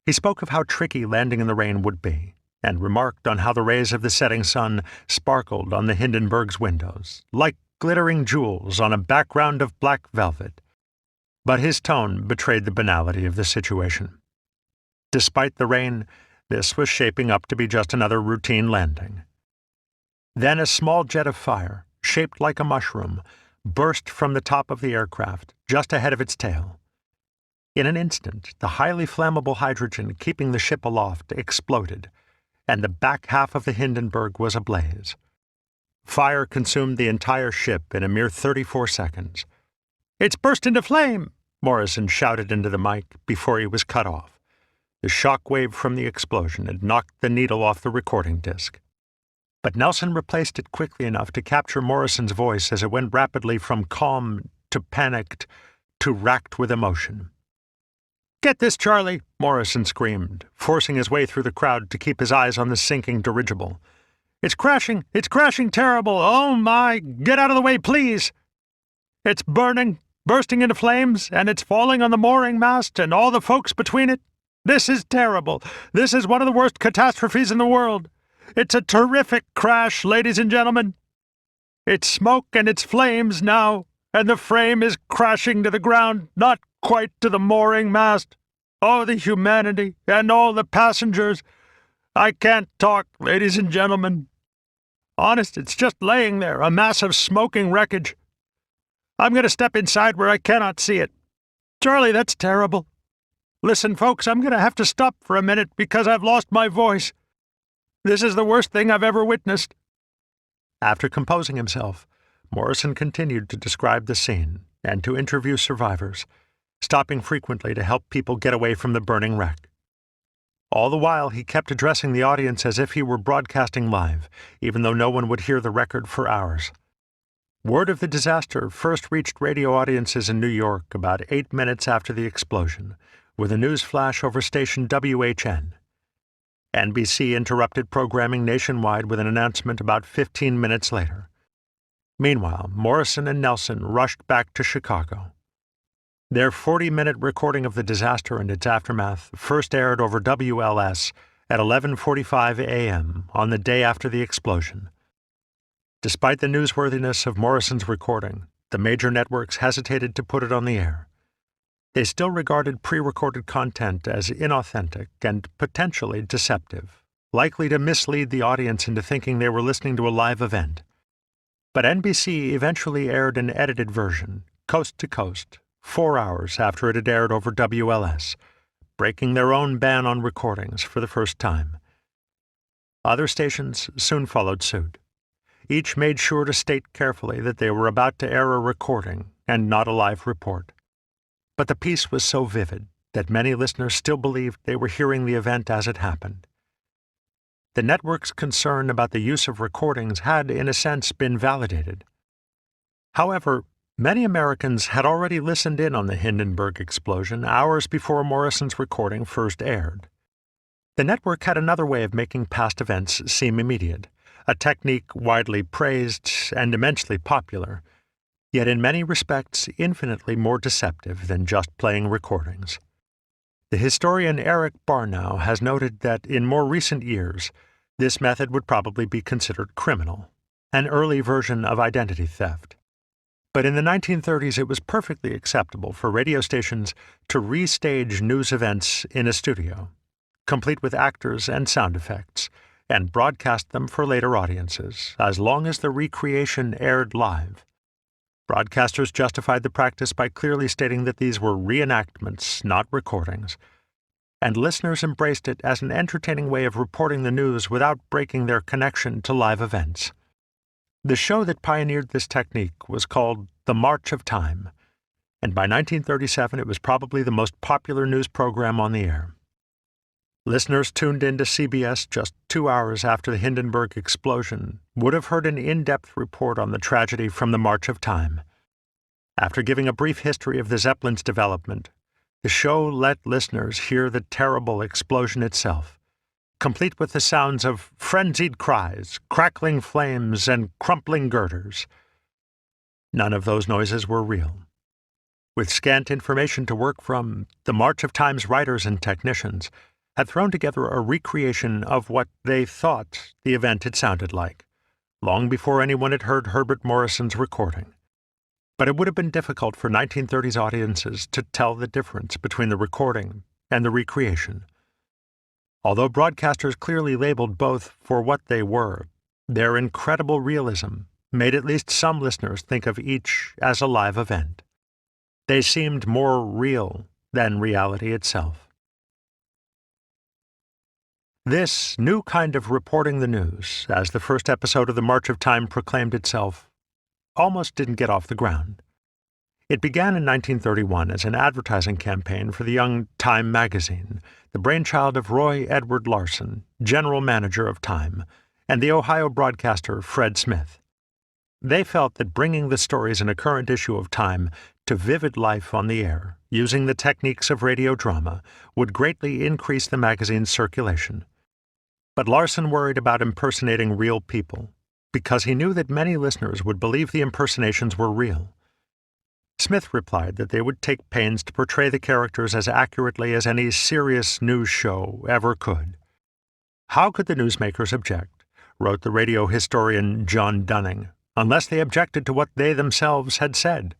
He spoke of how tricky landing in the rain would be, and remarked on how the rays of the setting sun sparkled on the Hindenburg's windows, like glittering jewels on a background of black velvet. But his tone betrayed the banality of the situation. Despite the rain, this was shaping up to be just another routine landing. Then a small jet of fire, shaped like a mushroom, burst from the top of the aircraft, just ahead of its tail. In an instant, the highly flammable hydrogen keeping the ship aloft exploded, and the back half of the Hindenburg was ablaze. Fire consumed the entire ship in a mere 34 seconds. "It's burst into flame!" Morrison shouted into the mic before he was cut off. The shock wave from the explosion had knocked the needle off the recording disc. But Nelson replaced it quickly enough to capture Morrison's voice as it went rapidly from calm to panicked to racked with emotion. "Get this, Charlie!" Morrison screamed, forcing his way through the crowd to keep his eyes on the sinking dirigible. It's crashing terrible! Oh my! Get out of the way, please! It's burning, bursting into flames, and it's falling on the mooring mast and all the folks between it. This is terrible! This is one of the worst catastrophes in the world! It's a terrific crash, ladies and gentlemen. It's smoke and it's flames now, and the frame is crashing to the ground, not quite to the mooring mast. Oh, the humanity and all the passengers. I can't talk, ladies and gentlemen. Honest, it's just laying there, a mass of smoking wreckage. I'm going to step inside where I cannot see it. Charlie, that's terrible. Listen, folks, I'm going to have to stop for a minute because I've lost my voice. This is the worst thing I've ever witnessed." After composing himself, Morrison continued to describe the scene and to interview survivors, stopping frequently to help people get away from the burning wreck. All the while, he kept addressing the audience as if he were broadcasting live, even though no one would hear the record for hours. Word of the disaster first reached radio audiences in New York about 8 minutes after the explosion, with a news flash over station WHN. NBC interrupted programming nationwide with an announcement about 15 minutes later. Meanwhile, Morrison and Nelson rushed back to Chicago. Their 40-minute recording of the disaster and its aftermath first aired over WLS at 11:45 a.m. on the day after the explosion. Despite the newsworthiness of Morrison's recording, the major networks hesitated to put it on the air. They still regarded pre-recorded content as inauthentic and potentially deceptive, likely to mislead the audience into thinking they were listening to a live event. But NBC eventually aired an edited version, coast to coast, 4 hours after it had aired over WLS, breaking their own ban on recordings for the first time. Other stations soon followed suit. Each made sure to state carefully that they were about to air a recording and not a live report. But the piece was so vivid that many listeners still believed they were hearing the event as it happened. The network's concern about the use of recordings had, in a sense, been validated. However, many Americans had already listened in on the Hindenburg explosion hours before Morrison's recording first aired. The network had another way of making past events seem immediate, a technique widely praised and immensely popular, yet in many respects infinitely more deceptive than just playing recordings. The historian Eric Barnow has noted that in more recent years, this method would probably be considered criminal, an early version of identity theft. But in the 1930s, it was perfectly acceptable for radio stations to restage news events in a studio, complete with actors and sound effects, and broadcast them for later audiences, as long as the recreation aired live. Broadcasters justified the practice by clearly stating that these were reenactments, not recordings, and listeners embraced it as an entertaining way of reporting the news without breaking their connection to live events. The show that pioneered this technique was called The March of Time, and by 1937 it was probably the most popular news program on the air. Listeners tuned into CBS just 2 hours after the Hindenburg explosion would have heard an in-depth report on the tragedy from The March of Time. After giving a brief history of the Zeppelin's development, the show let listeners hear the terrible explosion itself, complete with the sounds of frenzied cries, crackling flames, and crumpling girders. None of those noises were real. With scant information to work from, the March of Time's writers and technicians had thrown together a recreation of what they thought the event had sounded like, long before anyone had heard Herbert Morrison's recording. But it would have been difficult for 1930s audiences to tell the difference between the recording and the recreation. Although broadcasters clearly labeled both for what they were, their incredible realism made at least some listeners think of each as a live event. They seemed more real than reality itself. This new kind of reporting the news, as the first episode of The March of Time proclaimed itself, almost didn't get off the ground. It began in 1931 as an advertising campaign for the young Time magazine, the brainchild of Roy Edward Larson, general manager of Time, and the Ohio broadcaster Fred Smith. They felt that bringing the stories in a current issue of Time to vivid life on the air, using the techniques of radio drama, would greatly increase the magazine's circulation. But Larson worried about impersonating real people, because he knew that many listeners would believe the impersonations were real. Smith replied that they would take pains to portray the characters as accurately as any serious news show ever could. How could the newsmakers object, wrote the radio historian John Dunning, unless they objected to what they themselves had said?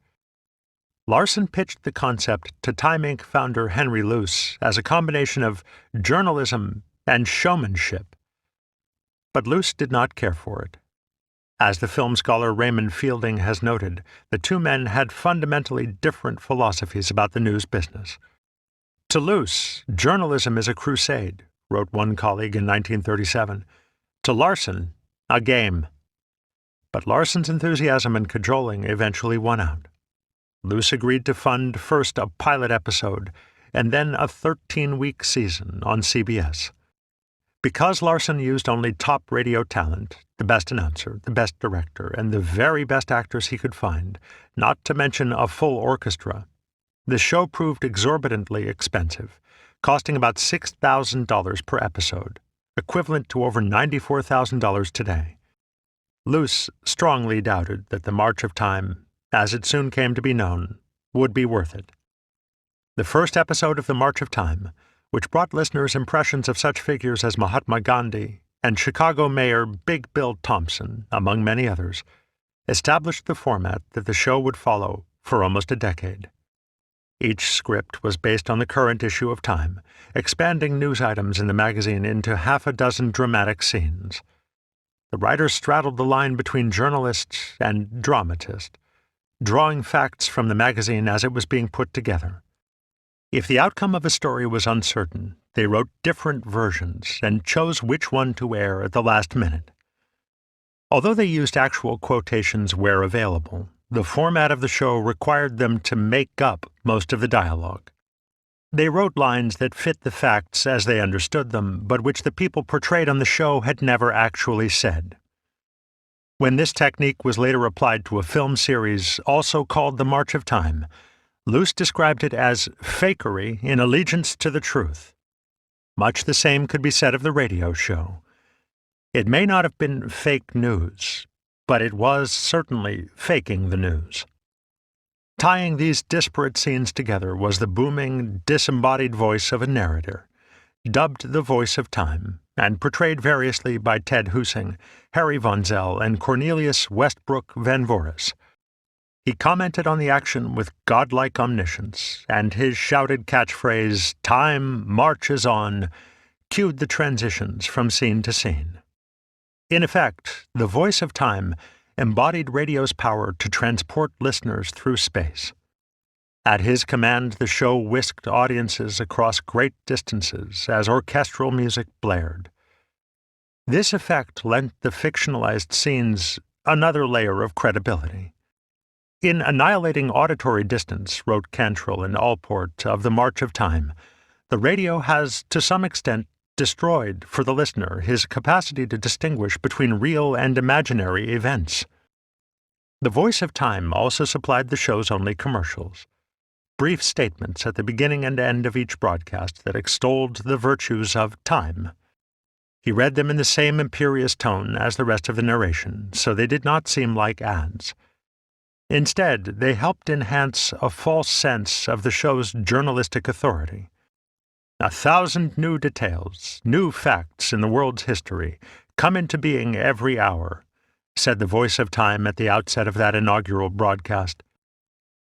Larson pitched the concept to Time Inc. founder Henry Luce as a combination of journalism and showmanship. But Luce did not care for it. As the film scholar Raymond Fielding has noted, the two men had fundamentally different philosophies about the news business. To Luce, journalism is a crusade, wrote one colleague in 1937. To Larson, a game. But Larson's enthusiasm and cajoling eventually won out. Luce agreed to fund first a pilot episode and then a 13-week season on CBS. Because Larson used only top radio talent, the best announcer, the best director, and the very best actors he could find, not to mention a full orchestra, the show proved exorbitantly expensive, costing about $6,000 per episode, equivalent to over $94,000 today. Luce strongly doubted that The March of Time, as it soon came to be known, would be worth it. The first episode of The March of Time, which brought listeners impressions of such figures as Mahatma Gandhi and Chicago Mayor Big Bill Thompson, among many others, established the format that the show would follow for almost a decade. Each script was based on the current issue of Time, expanding news items in the magazine into half a dozen dramatic scenes. The writers straddled the line between journalist and dramatist, drawing facts from the magazine as it was being put together. If the outcome of a story was uncertain, they wrote different versions and chose which one to air at the last minute. Although they used actual quotations where available, the format of the show required them to make up most of the dialogue. They wrote lines that fit the facts as they understood them, but which the people portrayed on the show had never actually said. When this technique was later applied to a film series, also called The March of Time, Luce described it as fakery in allegiance to the truth. Much the same could be said of the radio show. It may not have been fake news, but it was certainly faking the news. Tying these disparate scenes together was the booming, disembodied voice of a narrator, dubbed the voice of time, and portrayed variously by Ted Husing, Harry Von Zell, and Cornelius Westbrook Van Voris. He commented on the action with godlike omniscience, and his shouted catchphrase, "Time marches on," cued the transitions from scene to scene. In effect, the voice of time embodied radio's power to transport listeners through space. At his command, the show whisked audiences across great distances as orchestral music blared. This effect lent the fictionalized scenes another layer of credibility. In annihilating auditory distance, wrote Cantrell and Allport of The March of Time, the radio has, to some extent, destroyed for the listener his capacity to distinguish between real and imaginary events. The voice of time also supplied the show's only commercials, brief statements at the beginning and end of each broadcast that extolled the virtues of time. He read them in the same imperious tone as the rest of the narration, so they did not seem like ads. Instead, they helped enhance a false sense of the show's journalistic authority. 1,000 new details, new facts in the world's history, come into being every hour, said the voice of time at the outset of that inaugural broadcast.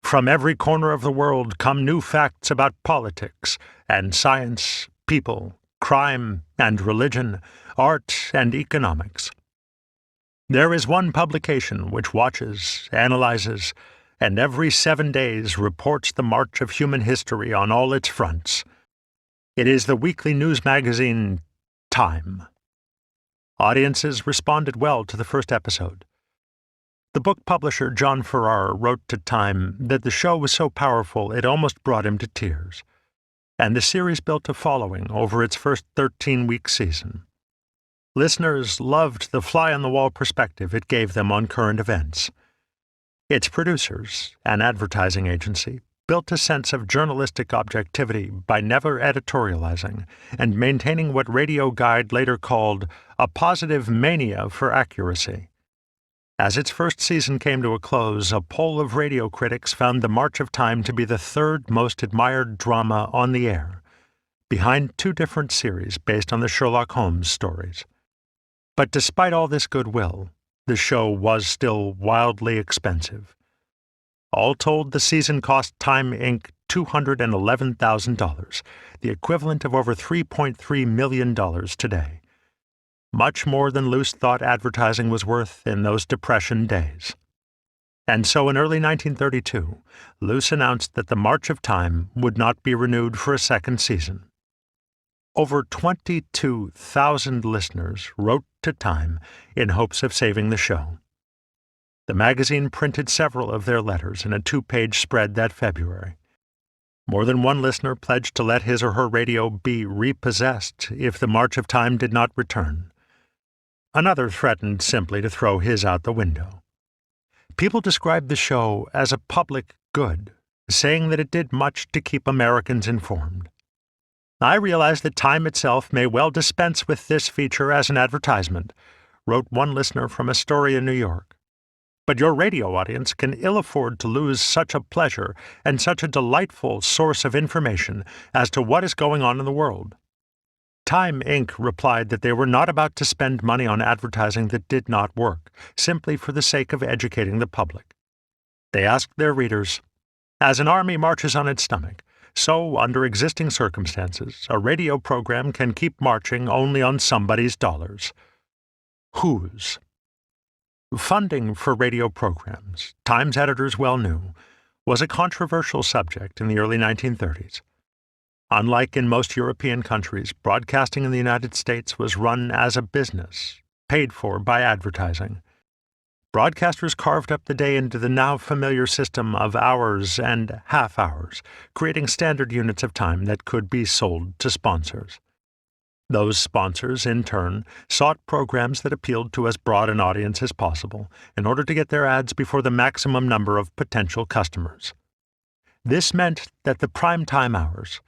From every corner of the world come new facts about politics and science, people, crime and religion, art and economics. There is one publication which watches, analyzes, and every 7 days reports the march of human history on all its fronts. It is the weekly news magazine Time. Audiences responded well to the first episode. The book publisher John Farrar wrote to Time that the show was so powerful it almost brought him to tears, and the series built a following over its first 13-week season. Listeners loved the fly-on-the-wall perspective it gave them on current events. Its producers, an advertising agency, built a sense of journalistic objectivity by never editorializing and maintaining what Radio Guide later called a positive mania for accuracy. As its first season came to a close, a poll of radio critics found The March of Time to be the third most admired drama on the air, behind two different series based on the Sherlock Holmes stories. But despite all this goodwill, the show was still wildly expensive. All told, the season cost Time Inc. $211,000, the equivalent of over $3.3 million today. Much more than Luce thought advertising was worth in those Depression days. And so in early 1932, Luce announced that The March of Time would not be renewed for a second season. Over 22,000 listeners wrote to Time in hopes of saving the show. The magazine printed several of their letters in a 2-page spread that February. More than one listener pledged to let his or her radio be repossessed if The March of Time did not return. Another threatened simply to throw his out the window. People described the show as a public good, saying that it did much to keep Americans informed. I realize that Time itself may well dispense with this feature as an advertisement, wrote one listener from Astoria, New York. But your radio audience can ill afford to lose such a pleasure and such a delightful source of information as to what is going on in the world. Time Inc. replied that they were not about to spend money on advertising that did not work, simply for the sake of educating the public. They asked their readers, "As an army marches on its stomach, so, under existing circumstances, a radio program can keep marching only on somebody's dollars. Whose?" Funding for radio programs, Time's editors well knew, was a controversial subject in the early 1930s. Unlike in most European countries, broadcasting in the United States was run as a business, paid for by advertising. Broadcasters carved up the day into the now familiar system of hours and half hours, creating standard units of time that could be sold to sponsors. Those sponsors, in turn, sought programs that appealed to as broad an audience as possible in order to get their ads before the maximum number of potential customers. This meant that the prime time hours,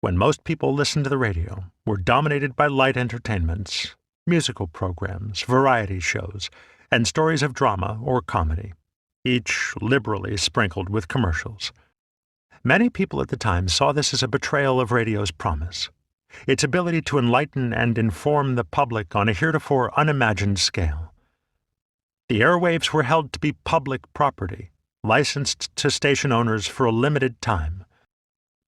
when most people listened to the radio, were dominated by light entertainments, musical programs, variety shows, and stories of drama or comedy, each liberally sprinkled with commercials. Many people at the time saw this as a betrayal of radio's promise, its ability to enlighten and inform the public on a heretofore unimagined scale. The airwaves were held to be public property, licensed to station owners for a limited time.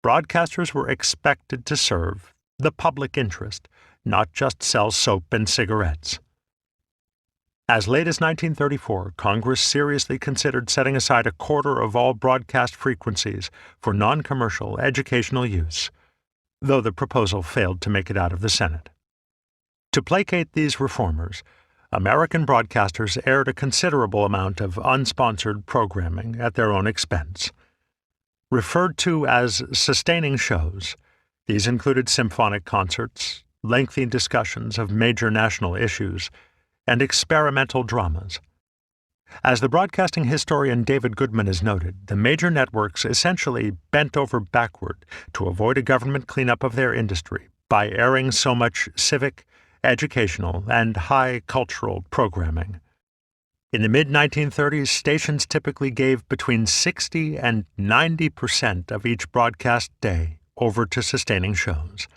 Broadcasters were expected to serve the public interest, not just sell soap and cigarettes. As late as 1934, Congress seriously considered setting aside a quarter of all broadcast frequencies for non-commercial educational use, though the proposal failed to make it out of the Senate. To placate these reformers, American broadcasters aired a considerable amount of unsponsored programming at their own expense. Referred to as sustaining shows, these included symphonic concerts, lengthy discussions of major national issues, and experimental dramas. As the broadcasting historian David Goodman has noted, the major networks essentially bent over backward to avoid a government cleanup of their industry by airing so much civic, educational, and high cultural programming. In the mid-1930s, stations typically gave between 60 and 90% of each broadcast day over to sustaining shows.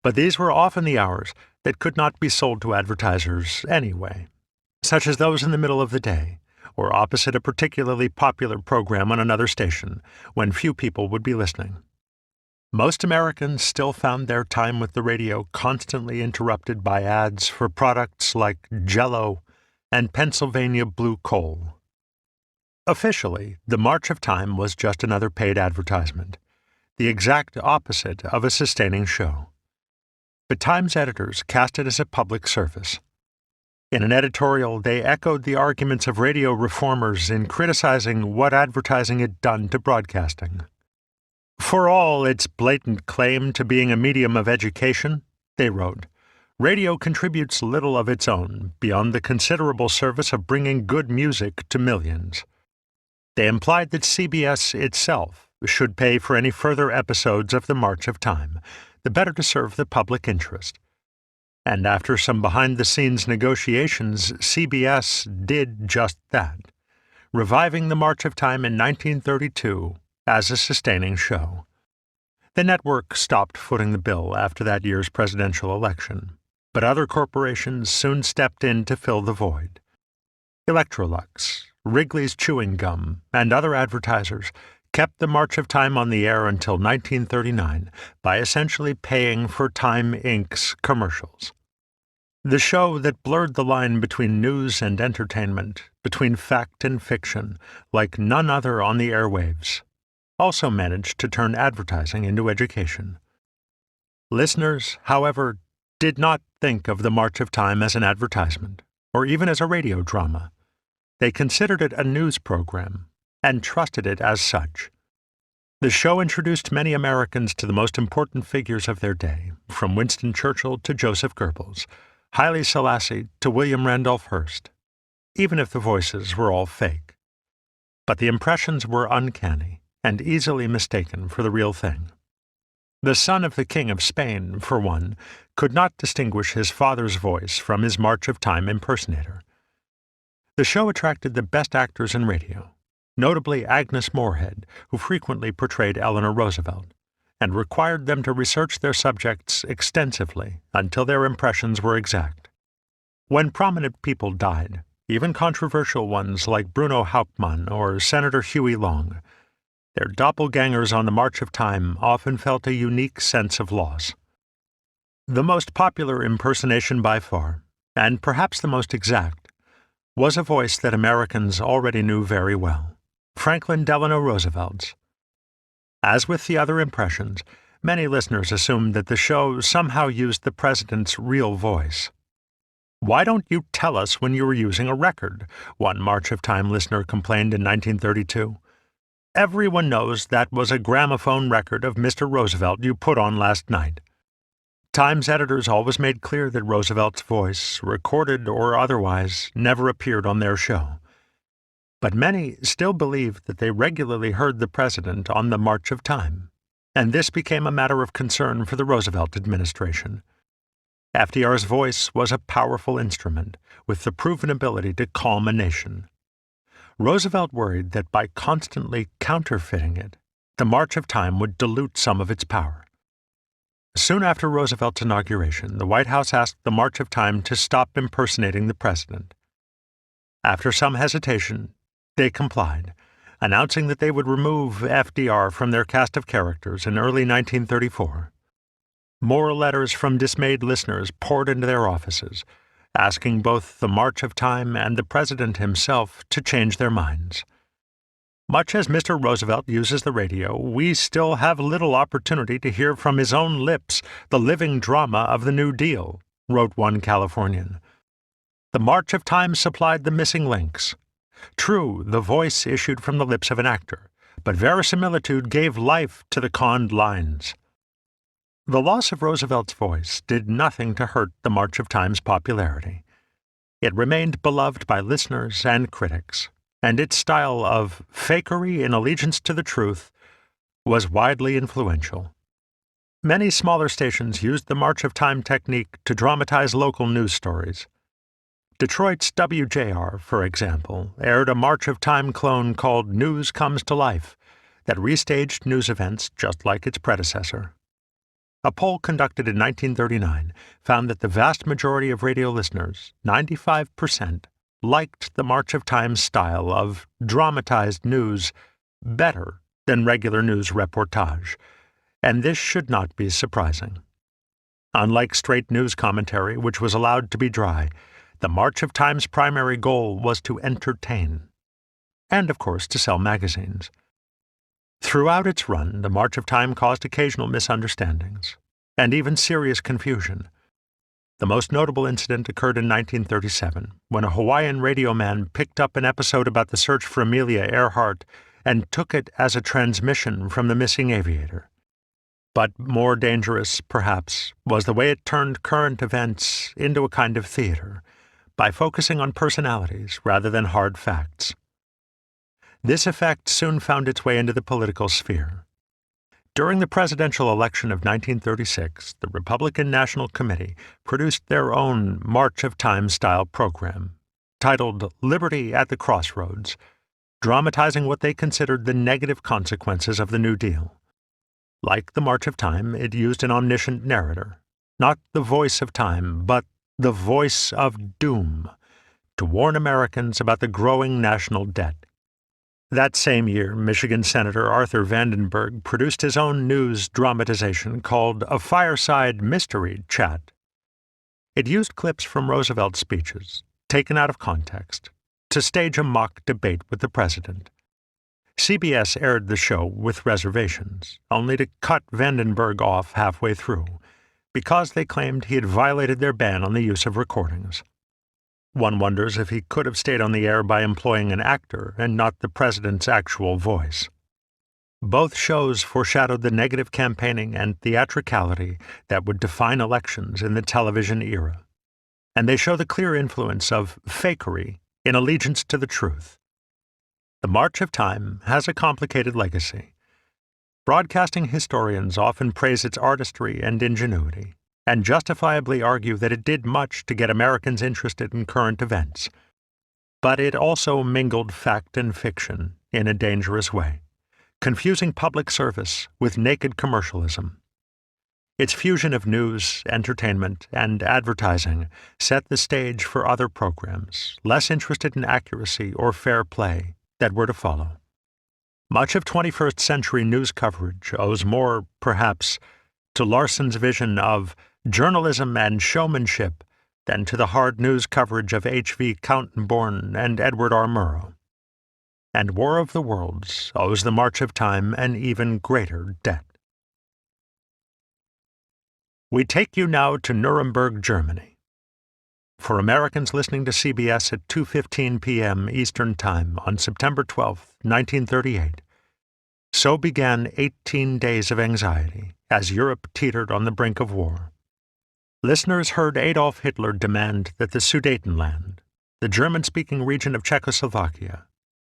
But these were often the hours that could not be sold to advertisers anyway, such as those in the middle of the day, or opposite a particularly popular program on another station, when few people would be listening. Most Americans still found their time with the radio constantly interrupted by ads for products like Jell-O and Pennsylvania Blue Coal. Officially, the March of Time was just another paid advertisement, the exact opposite of a sustaining show. But Time's editors cast it as a public service. In an editorial, they echoed the arguments of radio reformers in criticizing what advertising had done to broadcasting. For all its blatant claim to being a medium of education, they wrote, radio contributes little of its own beyond the considerable service of bringing good music to millions. They implied that CBS itself should pay for any further episodes of the March of Time, the better to serve the public interest. And after some behind-the-scenes negotiations, CBS did just that, reviving the March of Time in 1932 as a sustaining show. The network stopped footing the bill after that year's presidential election, but other corporations soon stepped in to fill the void. Electrolux, Wrigley's Chewing Gum, and other advertisers kept the March of Time on the air until 1939 by essentially paying for Time Inc.'s commercials. The show that blurred the line between news and entertainment, between fact and fiction, like none other on the airwaves, also managed to turn advertising into education. Listeners, however, did not think of the March of Time as an advertisement, or even as a radio drama. They considered it a news program, and trusted it as such. The show introduced many Americans to the most important figures of their day, from Winston Churchill to Joseph Goebbels, Haile Selassie to William Randolph Hearst, even if the voices were all fake. But the impressions were uncanny and easily mistaken for the real thing. The son of the King of Spain, for one, could not distinguish his father's voice from his March of Time impersonator. The show attracted the best actors in radio, notably Agnes Moorehead, who frequently portrayed Eleanor Roosevelt, and required them to research their subjects extensively until their impressions were exact. When prominent people died, even controversial ones like Bruno Hauptmann or Senator Huey Long, their doppelgangers on the March of Time often felt a unique sense of loss. The most popular impersonation by far, and perhaps the most exact, was a voice that Americans already knew very well, Franklin Delano Roosevelt's. As with the other impressions, Many listeners assumed that the show somehow used the president's real voice. "Why don't you tell us when you were using a record?" one March of Time listener complained in 1932. "Everyone knows that was a gramophone record of Mr. Roosevelt you put on last night." Time's editors always made clear that Roosevelt's voice, recorded or otherwise, never appeared on their show. But many still believed that they regularly heard the president on the March of Time, and this became a matter of concern for the Roosevelt administration. FDR's voice was a powerful instrument, with the proven ability to calm a nation. Roosevelt worried that by constantly counterfeiting it, the March of Time would dilute some of its power. Soon after Roosevelt's inauguration, the White House asked the March of Time to stop impersonating the president. After some hesitation, they complied, announcing that they would remove FDR from their cast of characters in early 1934. More letters from dismayed listeners poured into their offices, asking both the March of Time and the president himself to change their minds. "Much as Mr. Roosevelt uses the radio, we still have little opportunity to hear from his own lips the living drama of the New Deal," wrote one Californian. "The March of Time supplied the missing links. True, the voice issued from the lips of an actor, but verisimilitude gave life to the conned lines." The loss of Roosevelt's voice did nothing to hurt the March of Time's popularity. It remained beloved by listeners and critics, and its style of fakery in allegiance to the truth was widely influential. Many smaller stations used the March of Time technique to dramatize local news stories. Detroit's WJR, for example, aired a March of Time clone called News Comes to Life that restaged news events just like its predecessor. A poll conducted in 1939 found that the vast majority of radio listeners, 95%, liked the March of Time style of dramatized news better than regular news reportage, and this should not be surprising. Unlike straight news commentary, which was allowed to be dry, the March of Time's primary goal was to entertain, and of course to sell magazines. Throughout its run, the March of Time caused occasional misunderstandings, and even serious confusion. The most notable incident occurred in 1937, when a Hawaiian radio man picked up an episode about the search for Amelia Earhart and took it as a transmission from the missing aviator. But more dangerous, perhaps, was the way it turned current events into a kind of theater, by focusing on personalities rather than hard facts. This effect soon found its way into the political sphere. During the presidential election of 1936, the Republican National Committee produced their own March of Time-style program, titled Liberty at the Crossroads, dramatizing what they considered the negative consequences of the New Deal. Like the March of Time, it used an omniscient narrator, not the voice of time, but the voice of doom, to warn Americans about the growing national debt. That same year, Michigan Senator Arthur Vandenberg produced his own news dramatization called A Fireside Mystery Chat. It used clips from Roosevelt's speeches, taken out of context, to stage a mock debate with the president. CBS aired the show with reservations, only to cut Vandenberg off halfway through, because they claimed he had violated their ban on the use of recordings. One wonders if he could have stayed on the air by employing an actor and not the president's actual voice. Both shows foreshadowed the negative campaigning and theatricality that would define elections in the television era, and they show the clear influence of fakery in allegiance to the truth. The March of Time has a complicated legacy. Broadcasting historians often praise its artistry and ingenuity, and justifiably argue that it did much to get Americans interested in current events. But it also mingled fact and fiction in a dangerous way, confusing public service with naked commercialism. Its fusion of news, entertainment, and advertising set the stage for other programs, less interested in accuracy or fair play, that were to follow. Much of 21st century news coverage owes more, perhaps, to Larson's vision of journalism and showmanship than to the hard news coverage of H.V. Kaltenborn and Edward R. Murrow. And War of the Worlds owes the March of Time an even greater debt. We take you now to Nuremberg, Germany. For Americans listening to CBS at 2:15 p.m. Eastern Time on September 12, 1938, so began 18 days of anxiety as Europe teetered on the brink of war. Listeners heard Adolf Hitler demand that the Sudetenland, the German-speaking region of Czechoslovakia,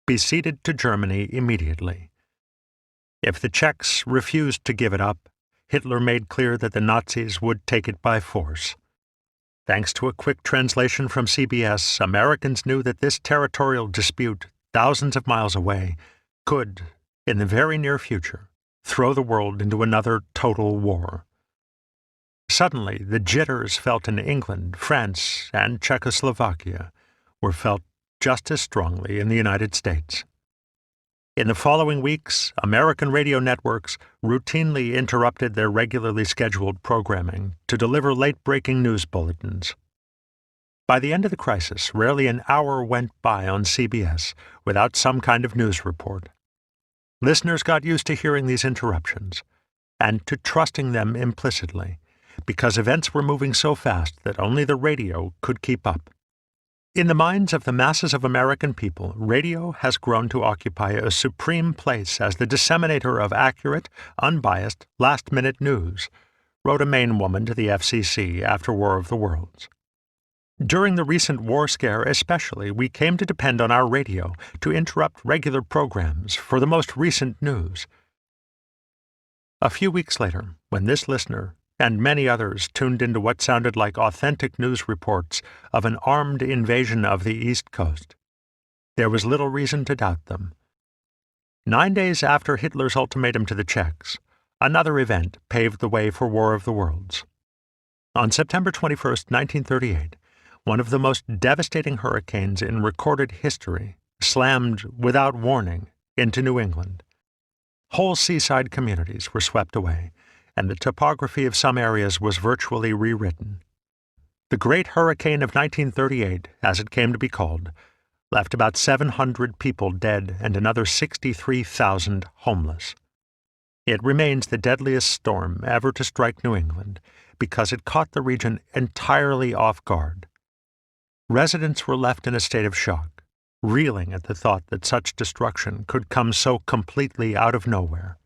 be ceded to Germany immediately. If the Czechs refused to give it up, Hitler made clear that the Nazis would take it by force. Thanks to a quick translation from CBS, Americans knew that this territorial dispute, thousands of miles away, could, in the very near future, throw the world into another total war. Suddenly, the jitters felt in England, France, and Czechoslovakia were felt just as strongly in the United States. In the following weeks, American radio networks routinely interrupted their regularly scheduled programming to deliver late-breaking news bulletins. By the end of the crisis, rarely an hour went by on CBS without some kind of news report. Listeners got used to hearing these interruptions, and to trusting them implicitly, because events were moving so fast that only the radio could keep up. In the minds of the masses of American people, radio has grown to occupy a supreme place as the disseminator of accurate, unbiased, last-minute news, wrote a Maine woman to the FCC after War of the Worlds. During the recent war scare especially, we came to depend on our radio to interrupt regular programs for the most recent news. A few weeks later, when this listener and many others tuned into what sounded like authentic news reports of an armed invasion of the East Coast, there was little reason to doubt them. 9 days after Hitler's ultimatum to the Czechs, another event paved the way for War of the Worlds. On September 21, 1938, one of the most devastating hurricanes in recorded history slammed without warning into New England. Whole seaside communities were swept away, and the topography of some areas was virtually rewritten. The Great Hurricane of 1938, as it came to be called, left about 700 people dead and another 63,000 homeless. It remains the deadliest storm ever to strike New England because it caught the region entirely off guard. Residents were left in a state of shock, reeling at the thought that such destruction could come so completely out of nowhere.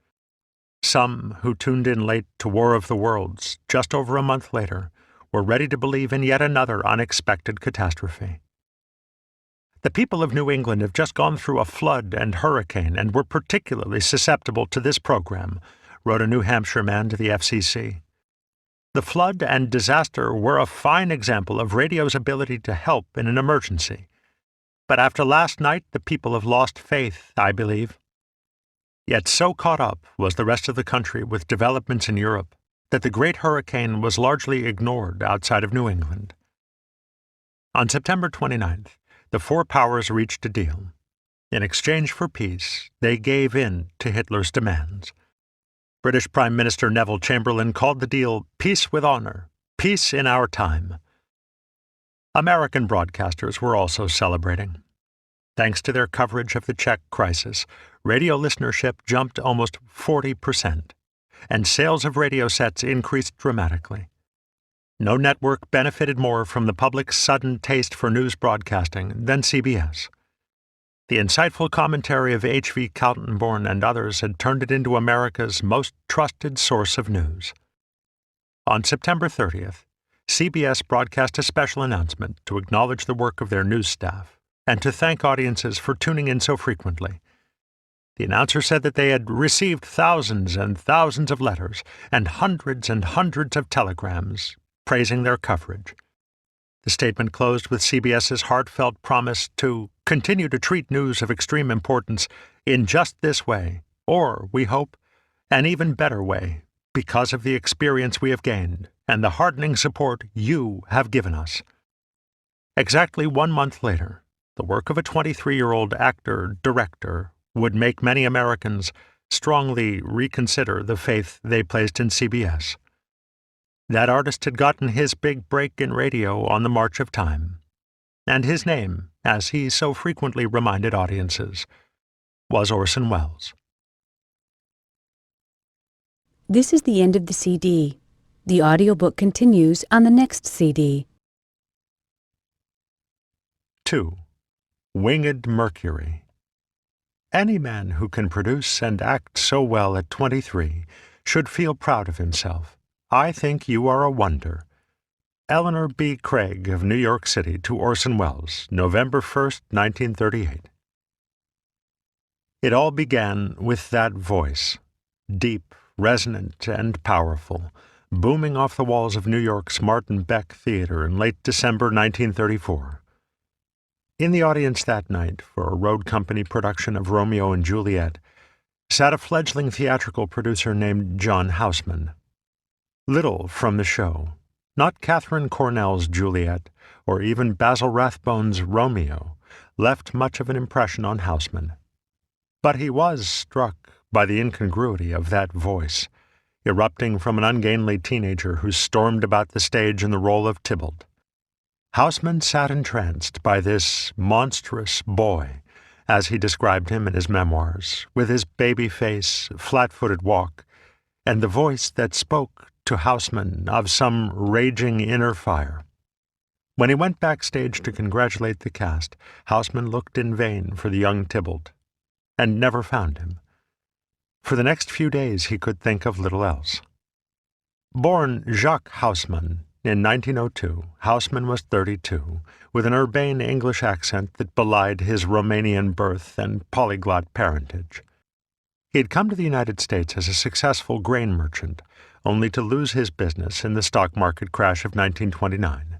Some who tuned in late to War of the Worlds, just over a month later, were ready to believe in yet another unexpected catastrophe. The people of New England have just gone through a flood and hurricane and were particularly susceptible to this program, wrote a New Hampshire man to the FCC. The flood and disaster were a fine example of radio's ability to help in an emergency. But after last night, the people have lost faith, I believe. Yet so caught up was the rest of the country with developments in Europe that the Great Hurricane was largely ignored outside of New England. On September 29th, the four powers reached a deal. In exchange for peace, they gave in to Hitler's demands. British Prime Minister Neville Chamberlain called the deal "peace with honor, peace in our time." American broadcasters were also celebrating. Thanks to their coverage of the Czech crisis, radio listenership jumped almost 40%, and sales of radio sets increased dramatically. No network benefited more from the public's sudden taste for news broadcasting than CBS. The insightful commentary of H.V. Kaltenborn and others had turned it into America's most trusted source of news. On September 30th, CBS broadcast a special announcement to acknowledge the work of their news staff and to thank audiences for tuning in so frequently. The announcer said that they had received thousands and thousands of letters and hundreds of telegrams praising their coverage. The statement closed with CBS's heartfelt promise to continue to treat news of extreme importance in just this way, or, we hope, an even better way, because of the experience we have gained and the heartening support you have given us. Exactly 1 month later, the work of a 23-year-old actor-director would make many Americans strongly reconsider the faith they placed in CBS. That artist had gotten his big break in radio on the march of time, and his name, as he so frequently reminded audiences, was Orson Welles. This is the end of the CD. The audiobook continues on the next CD. 2. Winged Mercury. Any man who can produce and act so well at 23 should feel proud of himself. I think you are a wonder. Eleanor B. Craig of New York City to Orson Welles, November 1st, 1938. It all began with that voice, deep, resonant, and powerful, booming off the walls of New York's Martin Beck Theatre in late December 1934. In the audience that night for a road company production of Romeo and Juliet sat a fledgling theatrical producer named John Houseman. Little from the show, not Katharine Cornell's Juliet or even Basil Rathbone's Romeo, left much of an impression on Houseman. But he was struck by the incongruity of that voice, erupting from an ungainly teenager who stormed about the stage in the role of Tybalt. Houseman sat entranced by this monstrous boy, as he described him in his memoirs, with his baby face, flat-footed walk, and the voice that spoke to Houseman of some raging inner fire. When he went backstage to congratulate the cast, Houseman looked in vain for the young Tybalt, and never found him. For the next few days he could think of little else. Born Jacques Houseman in 1902, Houseman was 32, with an urbane English accent that belied his Romanian birth and polyglot parentage. He had come to the United States as a successful grain merchant, only to lose his business in the stock market crash of 1929.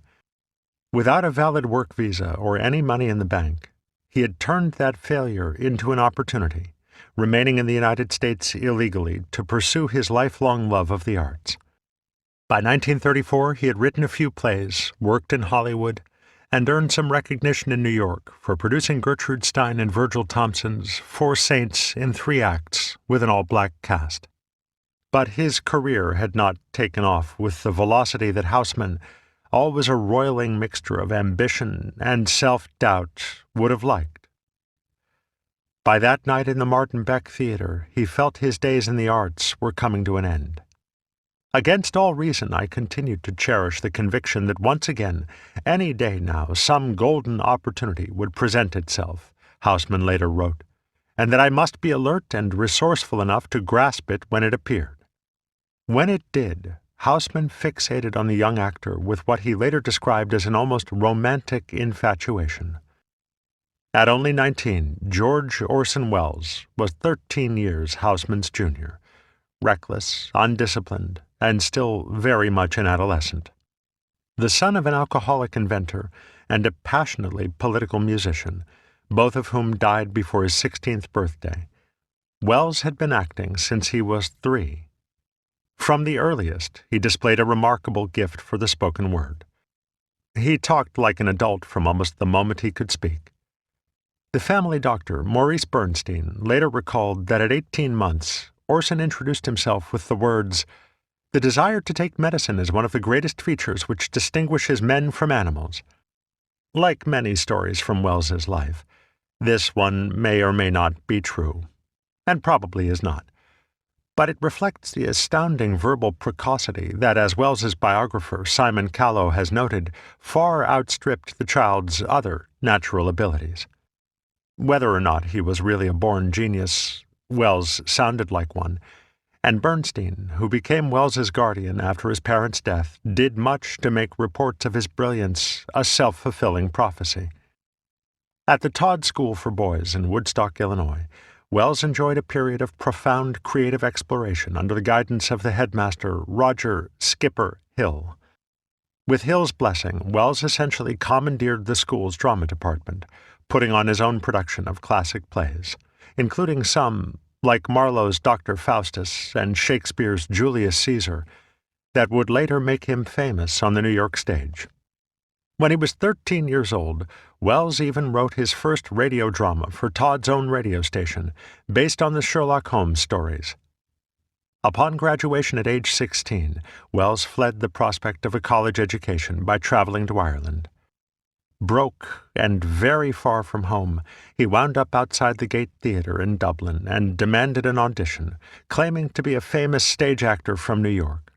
Without a valid work visa or any money in the bank, he had turned that failure into an opportunity, remaining in the United States illegally to pursue his lifelong love of the arts. By 1934, he had written a few plays, worked in Hollywood, and earned some recognition in New York for producing Gertrude Stein and Virgil Thompson's Four Saints in 3 acts with an all-black cast. But his career had not taken off with the velocity that Houseman, always a roiling mixture of ambition and self-doubt, would have liked. By that night in the Martin Beck Theatre, he felt his days in the arts were coming to an end. Against all reason, I continued to cherish the conviction that once again, any day now, some golden opportunity would present itself, Houseman later wrote, and that I must be alert and resourceful enough to grasp it when it appeared. When it did, Houseman fixated on the young actor with what he later described as an almost romantic infatuation. At only 19, George Orson Welles was 13 years Houseman's junior, reckless, undisciplined, and still very much an adolescent. The son of an alcoholic inventor and a passionately political musician, both of whom died before his 16th birthday, Welles had been acting since he was 3. From the earliest, he displayed a remarkable gift for the spoken word. He talked like an adult from almost the moment he could speak. The family doctor, Maurice Bernstein, later recalled that at 18 months, Orson introduced himself with the words, "The desire to take medicine is one of the greatest features which distinguishes men from animals." Like many stories from Welles's life, this one may or may not be true, and probably is not. But it reflects the astounding verbal precocity that, as Welles's biographer Simon Callow has noted, far outstripped the child's other natural abilities. Whether or not he was really a born genius, Welles sounded like one, and Bernstein, who became Welles's guardian after his parents' death, did much to make reports of his brilliance a self-fulfilling prophecy. At the Todd School for Boys in Woodstock, Illinois, Welles enjoyed a period of profound creative exploration under the guidance of the headmaster Roger "Skipper" Hill. With Hill's blessing, Welles essentially commandeered the school's drama department, putting on his own production of classic plays, including some, like Marlowe's Dr. Faustus and Shakespeare's Julius Caesar, that would later make him famous on the New York stage. When he was 13 years old, Welles even wrote his first radio drama for Todd's own radio station, based on the Sherlock Holmes stories. Upon graduation at age 16, Welles fled the prospect of a college education by traveling to Ireland. Broke and very far from home, he wound up outside the Gate Theatre in Dublin and demanded an audition, claiming to be a famous stage actor from New York.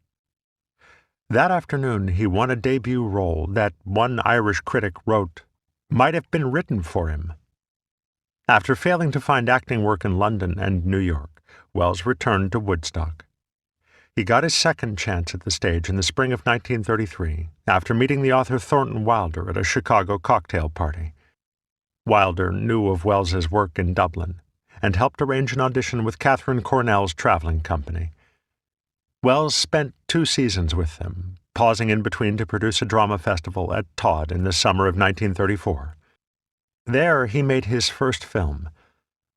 That afternoon he won a debut role that one Irish critic wrote might have been written for him. After failing to find acting work in London and New York, Welles returned to Woodstock. He got his second chance at the stage in the spring of 1933, after meeting the author Thornton Wilder at a Chicago cocktail party. Wilder knew of Welles's work in Dublin, and helped arrange an audition with Catherine Cornell's traveling company. Welles spent 2 seasons with them, pausing in between to produce a drama festival at Todd in the summer of 1934. There he made his first film,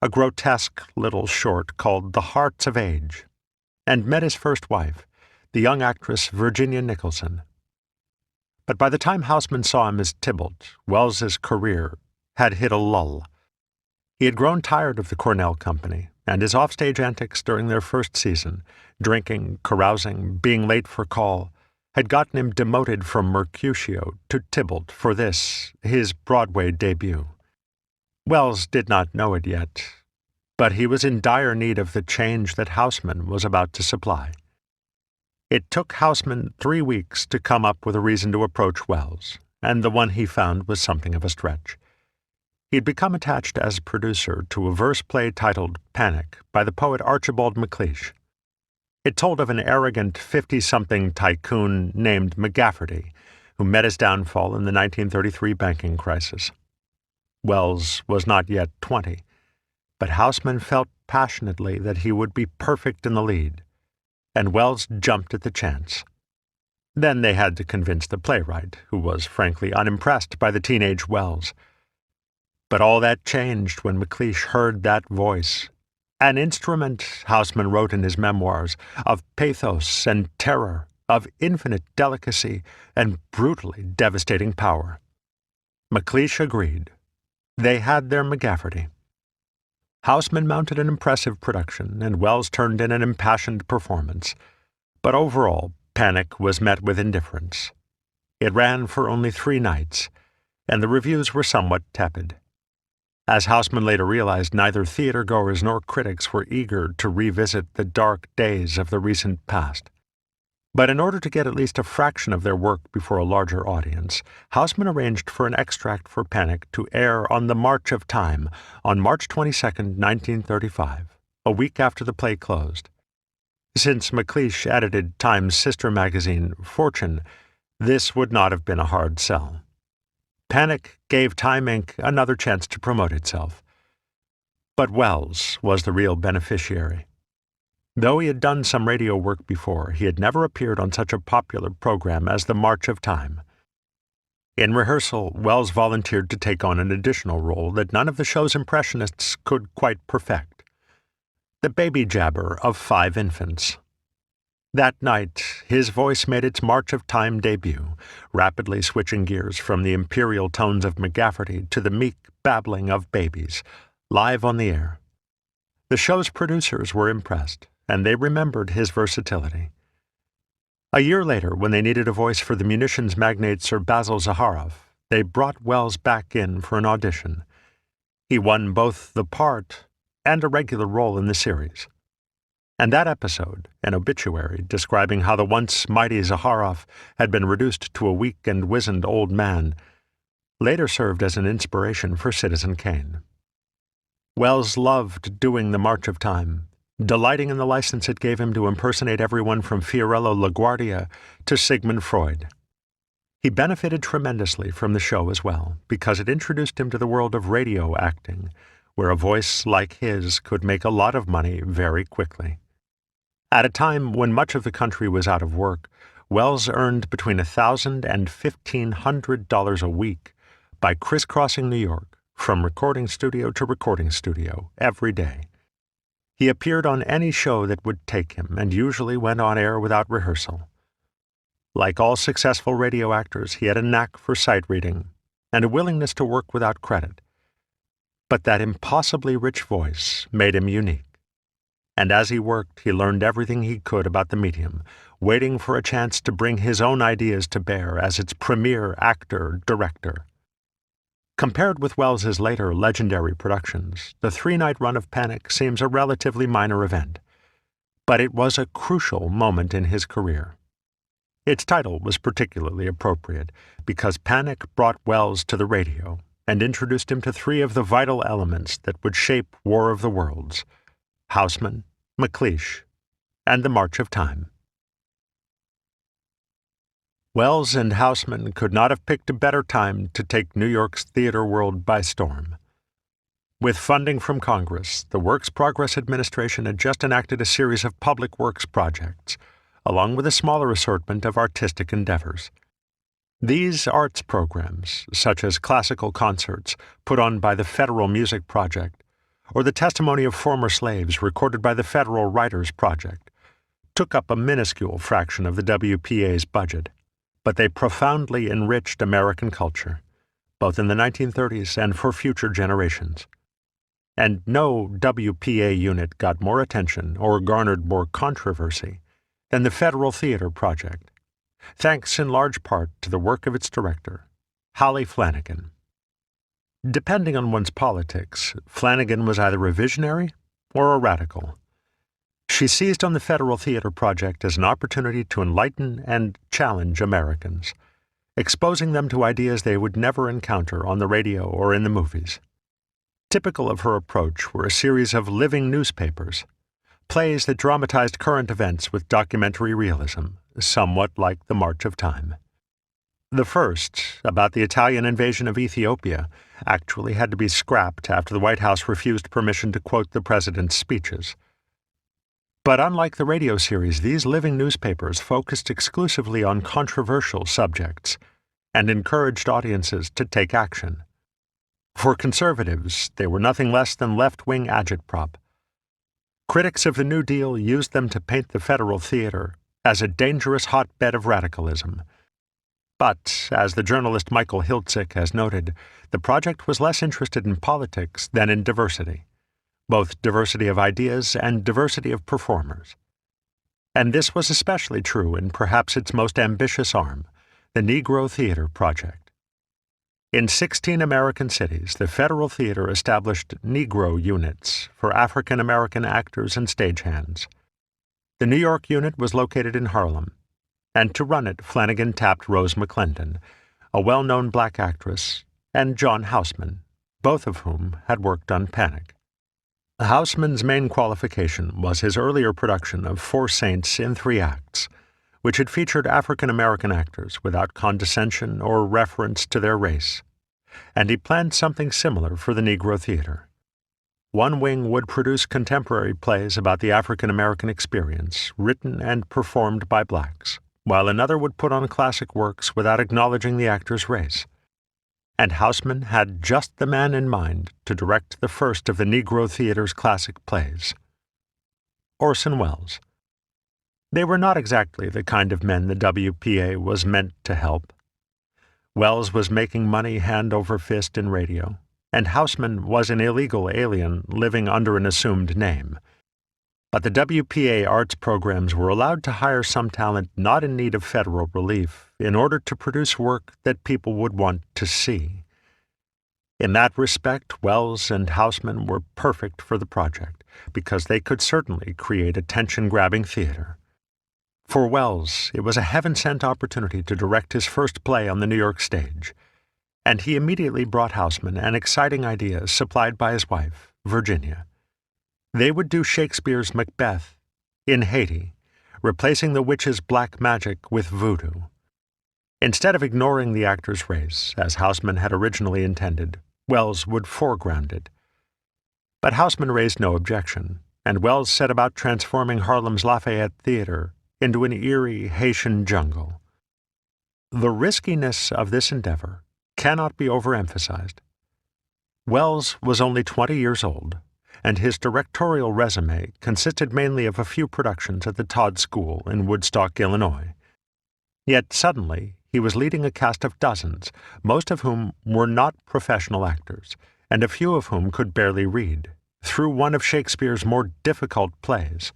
a grotesque little short called The Hearts of Age, and met his first wife, the young actress Virginia Nicholson. But by the time Houseman saw him as Tybalt, Welles's career had hit a lull. He had grown tired of the Cornell Company and his offstage antics during their first season, drinking, carousing, being late for call, had gotten him demoted from Mercutio to Tybalt for this, his Broadway debut. Welles did not know it yet, but he was in dire need of the change that Houseman was about to supply. It took Houseman 3 weeks to come up with a reason to approach Welles, and the one he found was something of a stretch. He had become attached as producer to a verse play titled Panic by the poet Archibald MacLeish. It told of an arrogant 50-something tycoon named McGafferty, who met his downfall in the 1933 banking crisis. Welles was not yet 20, but Houseman felt passionately that he would be perfect in the lead, and Welles jumped at the chance. Then they had to convince the playwright, who was frankly unimpressed by the teenage Welles. But all that changed when MacLeish heard that voice, an instrument, Houseman wrote in his memoirs, of pathos and terror, of infinite delicacy and brutally devastating power. MacLeish agreed. They had their McGafferty. Houseman mounted an impressive production, and Welles turned in an impassioned performance. But overall, Panic was met with indifference. It ran for only 3 nights, and the reviews were somewhat tepid. As Houseman later realized, neither theatergoers nor critics were eager to revisit the dark days of the recent past. But in order to get at least a fraction of their work before a larger audience, Houseman arranged for an extract for Panic to air on the March of Time on March 22, 1935, a week after the play closed. Since MacLeish edited Time's sister magazine, Fortune, this would not have been a hard sell. Panic gave Time Inc. another chance to promote itself. But Welles was the real beneficiary. Though he had done some radio work before, he had never appeared on such a popular program as the March of Time. In rehearsal, Welles volunteered to take on an additional role that none of the show's impressionists could quite perfect: the baby jabber of 5 infants. That night, his voice made its March of Time debut, rapidly switching gears from the imperial tones of McGafferty to the meek babbling of babies, live on the air. The show's producers were impressed, and they remembered his versatility. A year later, when they needed a voice for the munitions magnate Sir Basil Zaharoff, they brought Welles back in for an audition. He won both the part and a regular role in the series. And that episode, an obituary describing how the once mighty Zaharoff had been reduced to a weak and wizened old man, later served as an inspiration for Citizen Kane. Welles loved doing the March of Time, delighting in the license it gave him to impersonate everyone from Fiorello LaGuardia to Sigmund Freud. He benefited tremendously from the show as well, because it introduced him to the world of radio acting, where a voice like his could make a lot of money very quickly. At a time when much of the country was out of work, Welles earned between $1,000 and $1,500 a week by crisscrossing New York, from recording studio to recording studio, every day. He appeared on any show that would take him, and usually went on air without rehearsal. Like all successful radio actors, he had a knack for sight reading, and a willingness to work without credit. But that impossibly rich voice made him unique. And as he worked, he learned everything he could about the medium, waiting for a chance to bring his own ideas to bear as its premier actor-director. Compared with Welles's later legendary productions, the 3-night run of Panic seems a relatively minor event. But it was a crucial moment in his career. Its title was particularly appropriate because panic brought Welles to the radio and introduced him to three of the vital elements that would shape War of the Worlds: Houseman, McLeish, and the March of Time. Welles and Houseman could not have picked a better time to take New York's theater world by storm. With funding from Congress, the Works Progress Administration had just enacted a series of public works projects, along with a smaller assortment of artistic endeavors. These arts programs, such as classical concerts put on by the Federal Music Project, or the testimony of former slaves recorded by the Federal Writers Project, took up a minuscule fraction of the WPA's budget, but they profoundly enriched American culture, both in the 1930s and for future generations. And no WPA unit got more attention or garnered more controversy than the Federal Theatre Project, thanks in large part to the work of its director, Holly Flanagan. Depending on one's politics, Flanagan was either a visionary or a radical. She seized on the Federal Theatre Project as an opportunity to enlighten and challenge Americans, exposing them to ideas they would never encounter on the radio or in the movies. Typical of her approach were a series of living newspapers, plays that dramatized current events with documentary realism, somewhat like The March of Time. The first, about the Italian invasion of Ethiopia, actually had to be scrapped after the White House refused permission to quote the president's speeches. But unlike the radio series, these living newspapers focused exclusively on controversial subjects and encouraged audiences to take action. For conservatives, they were nothing less than left-wing agitprop. Critics of the New Deal used them to paint the Federal Theatre as a dangerous hotbed of radicalism. But, as the journalist Michael Hiltzik has noted, the project was less interested in politics than in diversity, both diversity of ideas and diversity of performers. And this was especially true in perhaps its most ambitious arm, the Negro Theatre Project. In 16 American cities, the Federal Theatre established Negro units for African American actors and stagehands. The New York unit was located in Harlem, and to run it, Flanagan tapped Rose McClendon, a well-known black actress, and John Houseman, both of whom had worked on Panic. Houseman's main qualification was his earlier production of Four Saints in 3 acts, which had featured African American actors without condescension or reference to their race, and he planned something similar for the Negro Theatre. One wing would produce contemporary plays about the African American experience, written and performed by blacks, while another would put on classic works without acknowledging the actor's race. And Houseman had just the man in mind to direct the first of the Negro Theatre's classic plays, Orson Welles. They were not exactly the kind of men the WPA was meant to help. Welles was making money hand over fist in radio, and Houseman was an illegal alien living under an assumed name. But the WPA arts programs were allowed to hire some talent not in need of federal relief in order to produce work that people would want to see. In that respect, Welles and Houseman were perfect for the project, because they could certainly create attention-grabbing theater. For Welles, it was a heaven-sent opportunity to direct his first play on the New York stage, and he immediately brought Houseman an exciting idea supplied by his wife, Virginia. They would do Shakespeare's Macbeth in Haiti, replacing the witch's black magic with voodoo. Instead of ignoring the actor's race, as Houseman had originally intended, Welles would foreground it. But Houseman raised no objection, and Welles set about transforming Harlem's Lafayette Theatre into an eerie Haitian jungle. The riskiness of this endeavor cannot be overemphasized. Welles was only 20 years old, and his directorial resume consisted mainly of a few productions at the Todd School in Woodstock, Illinois. Yet suddenly, he was leading a cast of dozens, most of whom were not professional actors, and a few of whom could barely read, through one of Shakespeare's more difficult plays.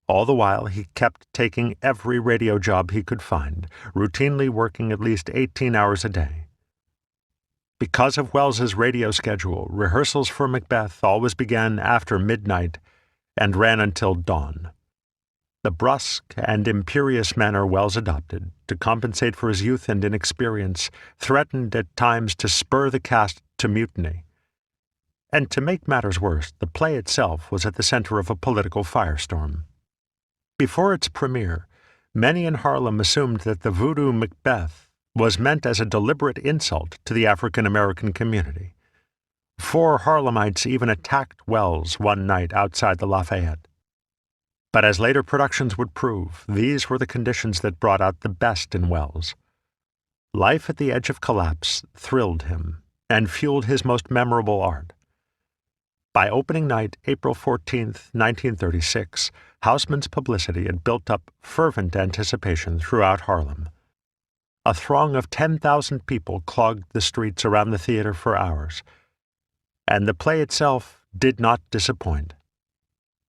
All the while, he kept taking every radio job he could find, routinely working at least 18 hours a day. Because of Welles's radio schedule, rehearsals for Macbeth always began after midnight and ran until dawn. The brusque and imperious manner Welles adopted, to compensate for his youth and inexperience, threatened at times to spur the cast to mutiny. And to make matters worse, the play itself was at the center of a political firestorm. Before its premiere, many in Harlem assumed that the voodoo Macbeth was meant as a deliberate insult to the African American community. 4 Harlemites even attacked Welles one night outside the Lafayette. But as later productions would prove, these were the conditions that brought out the best in Welles. Life at the edge of collapse thrilled him and fueled his most memorable art. By opening night, April 14, 1936, Houseman's publicity had built up fervent anticipation throughout Harlem. A throng of 10,000 people clogged the streets around the theater for hours. And the play itself did not disappoint.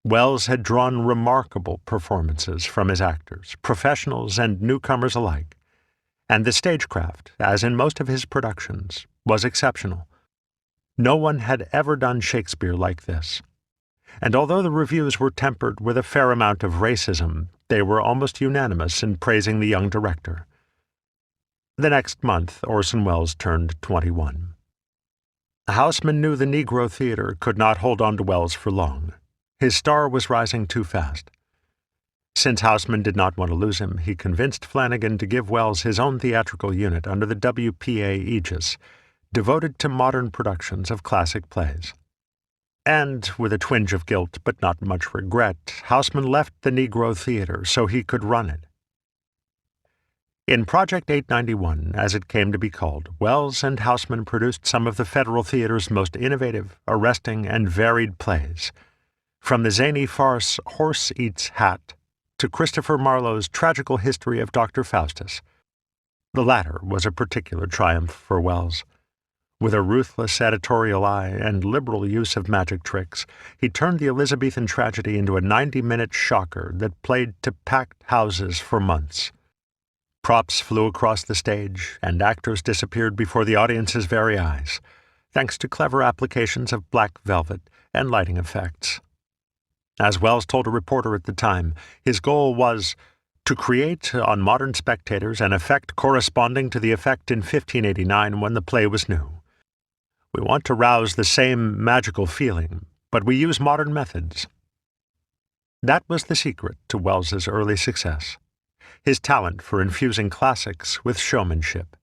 Welles had drawn remarkable performances from his actors, professionals and newcomers alike, and the stagecraft, as in most of his productions, was exceptional. No one had ever done Shakespeare like this. And although the reviews were tempered with a fair amount of racism, they were almost unanimous in praising the young director. The next month, Orson Welles turned 21. Houseman knew the Negro Theatre could not hold on to Welles for long. His star was rising too fast. Since Houseman did not want to lose him, he convinced Flanagan to give Welles his own theatrical unit under the WPA aegis, devoted to modern productions of classic plays. And, with a twinge of guilt but not much regret, Houseman left the Negro Theatre so he could run it. In Project 891, as it came to be called, Welles and Houseman produced some of the Federal Theater's most innovative, arresting, and varied plays. From the zany farce Horse Eats Hat to Christopher Marlowe's tragical history of Dr. Faustus. The latter was a particular triumph for Welles. With a ruthless editorial eye and liberal use of magic tricks, he turned the Elizabethan tragedy into a 90-minute shocker that played to packed houses for months. Props flew across the stage, and actors disappeared before the audience's very eyes, thanks to clever applications of black velvet and lighting effects. As Welles told a reporter at the time, his goal was to create on modern spectators an effect corresponding to the effect in 1589 when the play was new. We want to rouse the same magical feeling, but we use modern methods. That was the secret to Welles's early success. His talent for infusing classics with showmanship,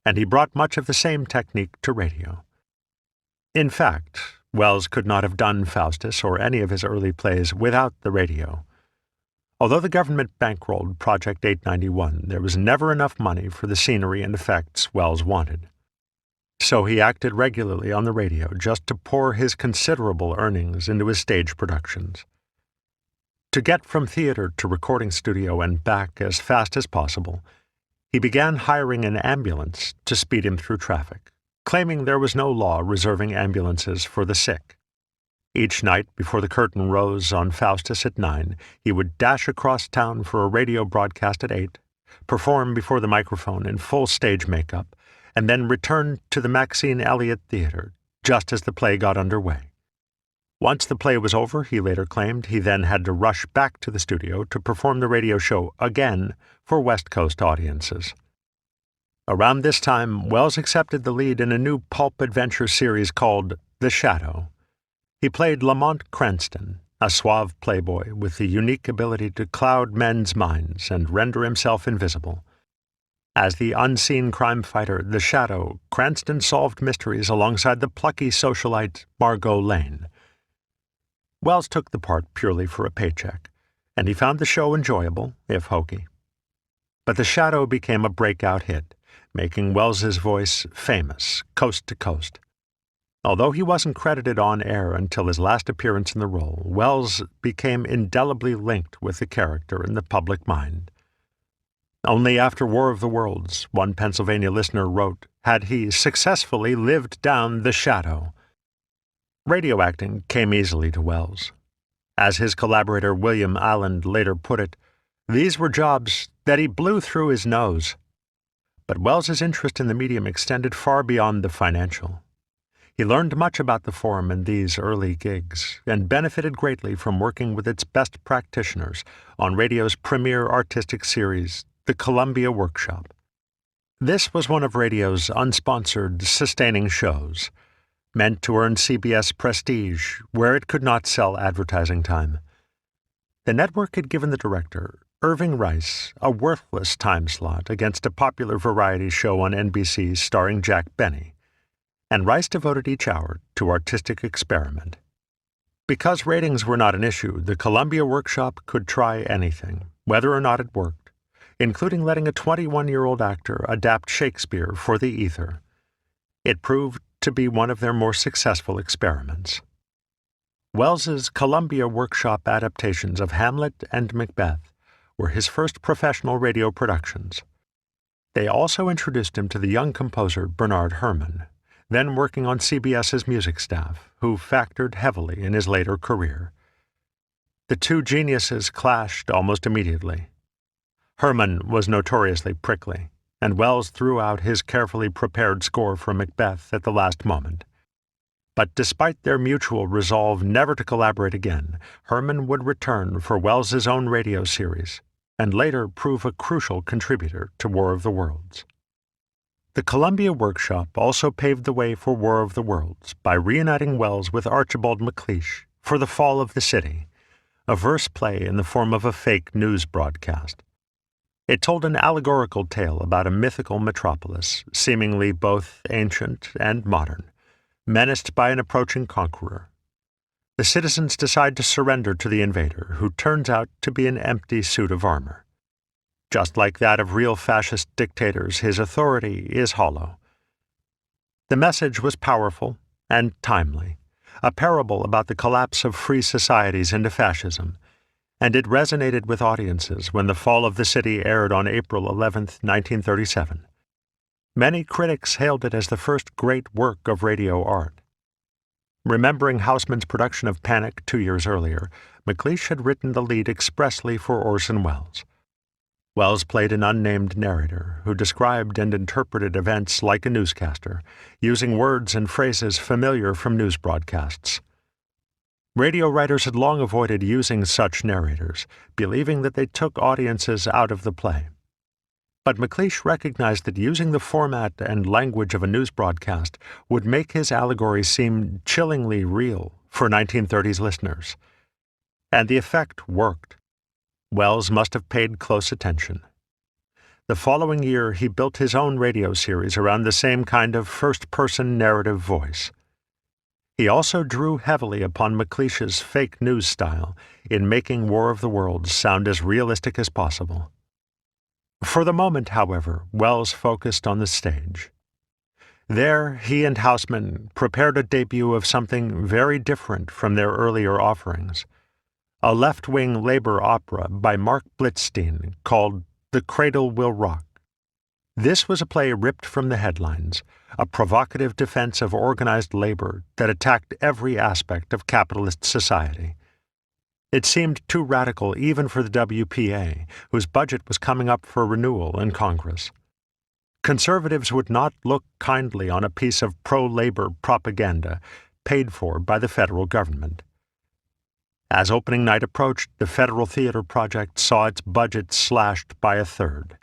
and he brought much of the same technique to radio. In fact, Welles could not have done Faustus or any of his early plays without the radio. Although the government bankrolled Project 891, there was never enough money for the scenery and effects Welles wanted. So he acted regularly on the radio just to pour his considerable earnings into his stage productions. To get from theater to recording studio and back as fast as possible, he began hiring an ambulance to speed him through traffic, claiming there was no law reserving ambulances for the sick. Each night before the curtain rose on Faustus at 9, he would dash across town for a radio broadcast at 8, perform before the microphone in full stage makeup, and then return to the Maxine Elliott Theatre just as the play got underway. Once the play was over, he later claimed, he then had to rush back to the studio to perform the radio show again for West Coast audiences. Around this time, Welles accepted the lead in a new pulp adventure series called The Shadow. He played Lamont Cranston, a suave playboy with the unique ability to cloud men's minds and render himself invisible. As the unseen crime fighter, The Shadow, Cranston solved mysteries alongside the plucky socialite Margot Lane. Welles took the part purely for a paycheck, and he found the show enjoyable, if hokey. But The Shadow became a breakout hit, making Welles's voice famous, coast to coast. Although he wasn't credited on air until his last appearance in the role, Welles became indelibly linked with the character in the public mind. Only after War of the Worlds, one Pennsylvania listener wrote, had he successfully lived down The Shadow. Radio acting came easily to Welles. As his collaborator William Allen later put it, these were jobs that he blew through his nose. But Welles's interest in the medium extended far beyond the financial. He learned much about the form in these early gigs and benefited greatly from working with its best practitioners on radio's premier artistic series, The Columbia Workshop. This was one of radio's unsponsored, sustaining shows, meant to earn CBS prestige where it could not sell advertising time. The network had given the director, Irving Rice, a worthless time slot against a popular variety show on NBC starring Jack Benny, and Rice devoted each hour to artistic experiment. Because ratings were not an issue, the Columbia Workshop could try anything, whether or not it worked, including letting a 21-year-old actor adapt Shakespeare for the ether. It proved to be one of their more successful experiments. Welles's Columbia Workshop adaptations of Hamlet and Macbeth were his first professional radio productions. They also introduced him to the young composer Bernard Herrmann, then working on CBS's music staff, who factored heavily in his later career. The two geniuses clashed almost immediately. Herrmann was notoriously prickly, and Welles threw out his carefully prepared score for Macbeth at the last moment. But despite their mutual resolve never to collaborate again, Herrmann would return for Welles's own radio series, and later prove a crucial contributor to War of the Worlds. The Columbia Workshop also paved the way for War of the Worlds by reuniting Welles with Archibald MacLeish for The Fall of the City, a verse play in the form of a fake news broadcast. It told an allegorical tale about a mythical metropolis, seemingly both ancient and modern, menaced by an approaching conqueror. The citizens decide to surrender to the invader, who turns out to be an empty suit of armor. Just like that of real fascist dictators, his authority is hollow. The message was powerful and timely, a parable about the collapse of free societies into fascism, and it resonated with audiences when The Fall of the City aired on April 11, 1937. Many critics hailed it as the first great work of radio art. Remembering Houseman's production of Panic 2 years earlier, MacLeish had written the lead expressly for Orson Welles. Welles played an unnamed narrator who described and interpreted events like a newscaster, using words and phrases familiar from news broadcasts. Radio writers had long avoided using such narrators, believing that they took audiences out of the play. But MacLeish recognized that using the format and language of a news broadcast would make his allegory seem chillingly real for 1930s listeners. And the effect worked. Welles must have paid close attention. The following year, he built his own radio series around the same kind of first-person narrative voice. He also drew heavily upon MacLeish's fake news style in making War of the Worlds sound as realistic as possible. For the moment, however, Welles focused on the stage. There, he and Houseman prepared a debut of something very different from their earlier offerings, a left-wing labor opera by Mark Blitzstein called The Cradle Will Rock. This was a play ripped from the headlines, a provocative defense of organized labor that attacked every aspect of capitalist society. It seemed too radical even for the WPA, whose budget was coming up for renewal in Congress. Conservatives would not look kindly on a piece of pro-labor propaganda paid for by the federal government. As opening night approached, the Federal Theatre project saw its budget slashed by a third.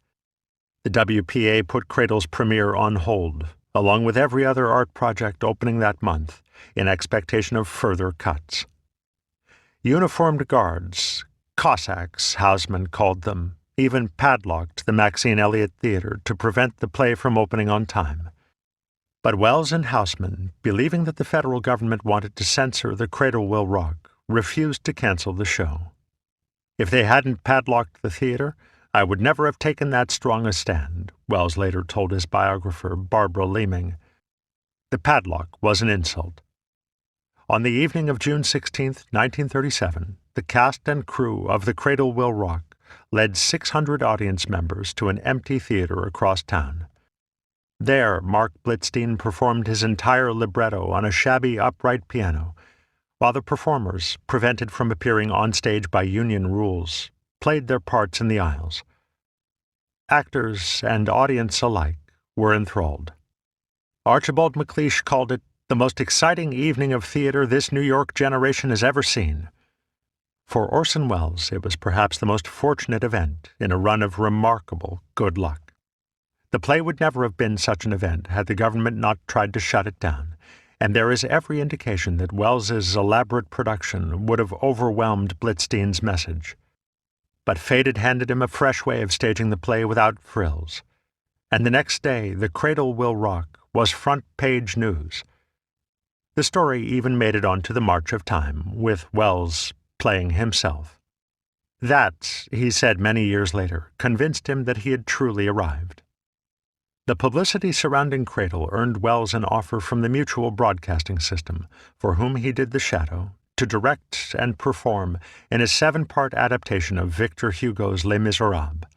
The WPA put Cradle's premiere on hold, along with every other art project opening that month, in expectation of further cuts. Uniformed guards, Cossacks, Houseman called them, even padlocked the Maxine Elliott Theatre to prevent the play from opening on time. But Welles and Houseman, believing that the federal government wanted to censor The Cradle Will Rock, refused to cancel the show. If they hadn't padlocked the theater, I would never have taken that strong a stand, Welles later told his biographer Barbara Leeming. The padlock was an insult. On the evening of June 16, 1937, the cast and crew of The Cradle Will Rock led 600 audience members to an empty theater across town. There, Mark Blitzstein performed his entire libretto on a shabby upright piano, while the performers, prevented from appearing on stage by union rules, played their parts in the aisles. Actors and audience alike were enthralled. Archibald MacLeish called it the the most exciting evening of theater this New York generation has ever seen. For Orson Welles, it was perhaps the most fortunate event in a run of remarkable good luck. The play would never have been such an event had the government not tried to shut it down, and there is every indication that Welles's elaborate production would have overwhelmed Blitzstein's message. But fate had handed him a fresh way of staging the play without frills, and the next day The Cradle Will Rock was front-page news. The story even made it onto the March of Time, with Welles playing himself. That, he said many years later, convinced him that he had truly arrived. The publicity surrounding Cradle earned Welles an offer from the Mutual Broadcasting System, for whom he did the shadow, to direct and perform in a 7-part adaptation of Victor Hugo's Les Miserables.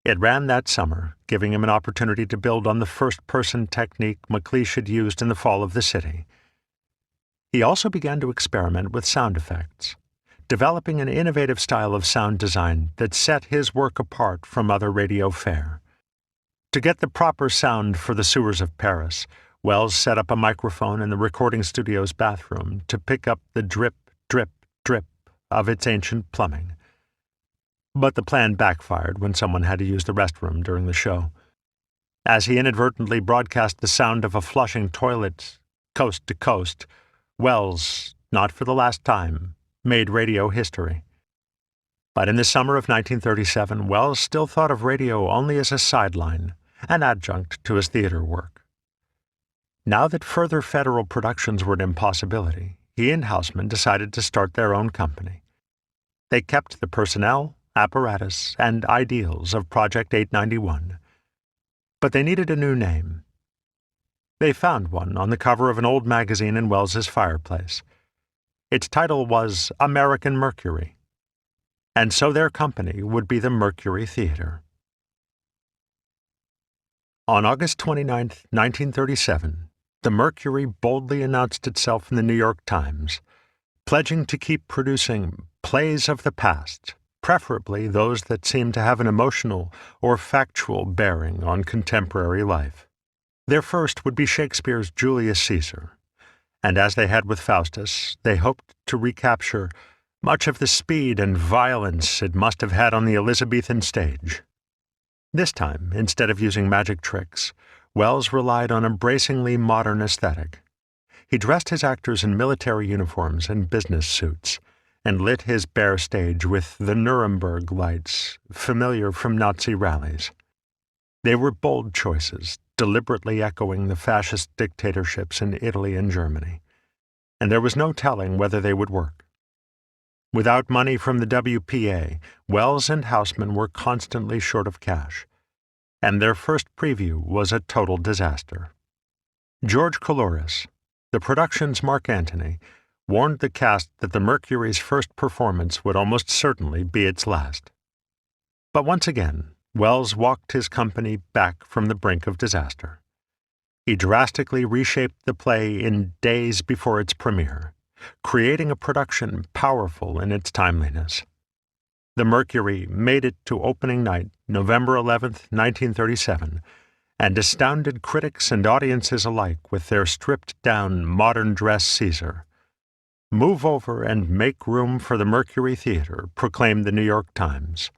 It ran that summer, giving him an opportunity to build on the first-person technique McLeish had used in The Fall of the City. He also began to experiment with sound effects, developing an innovative style of sound design that set his work apart from other radio fare. To get the proper sound for The Sewers of Paris, Welles set up a microphone in the recording studio's bathroom to pick up the drip, drip, drip of its ancient plumbing. But the plan backfired when someone had to use the restroom during the show. As he inadvertently broadcast the sound of a flushing toilet coast to coast, Welles, not for the last time, made radio history. But in the summer of 1937, Welles still thought of radio only as a sideline, an adjunct to his theater work. Now that further federal productions were an impossibility, he and Houseman decided to start their own company. They kept the personnel, apparatus, and ideals of Project 891, but they needed a new name. They found one on the cover of an old magazine in Welles's fireplace. Its title was American Mercury, and so their company would be the Mercury Theatre. On August 29, 1937, the Mercury boldly announced itself in the New York Times, pledging to keep producing plays of the past, preferably those that seemed to have an emotional or factual bearing on contemporary life. Their first would be Shakespeare's Julius Caesar, and as they had with Faustus, they hoped to recapture much of the speed and violence it must have had on the Elizabethan stage. This time, instead of using magic tricks, Welles relied on a bracingly modern aesthetic. He dressed his actors in military uniforms and business suits, and lit his bare stage with the Nuremberg lights, familiar from Nazi rallies. They were bold choices, deliberately echoing the fascist dictatorships in Italy and Germany, and there was no telling whether they would work. Without money from the WPA, Welles and Houseman were constantly short of cash, and their first preview was a total disaster. George Coulouris, the production's Mark Antony, warned the cast that the Mercury's first performance would almost certainly be its last. But once again, Welles walked his company back from the brink of disaster. He drastically reshaped the play in days before its premiere, creating a production powerful in its timeliness. The Mercury made it to opening night, November 11th, 1937, and astounded critics and audiences alike with their stripped-down, modern-dress Caesar. "Move over and make room for the Mercury Theatre," proclaimed the New York Times.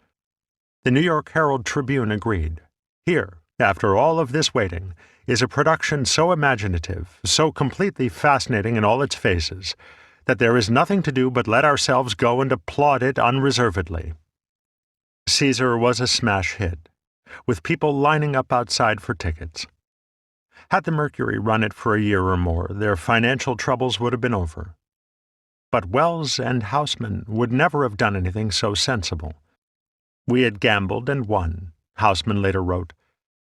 The New York Herald Tribune agreed. Here, after all of this waiting, is a production so imaginative, so completely fascinating in all its phases, that there is nothing to do but let ourselves go and applaud it unreservedly. Caesar was a smash hit, with people lining up outside for tickets. Had the Mercury run it for a year or more, their financial troubles would have been over. But Welles and Houseman would never have done anything so sensible. "We had gambled and won," Houseman later wrote.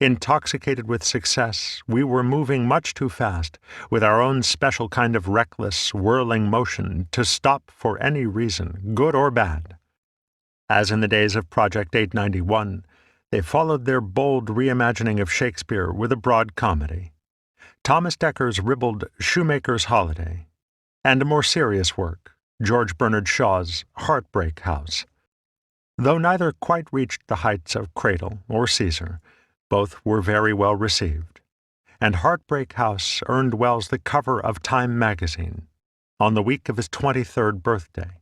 "Intoxicated with success, we were moving much too fast, with our own special kind of reckless, whirling motion, to stop for any reason, good or bad." As in the days of Project 891, they followed their bold reimagining of Shakespeare with a broad comedy. Thomas Decker's ribald Shoemaker's Holiday, and a more serious work, George Bernard Shaw's Heartbreak House. Though neither quite reached the heights of Cradle or Caesar, both were very well received. and Heartbreak House earned Welles the cover of Time magazine on the week of his 23rd birthday.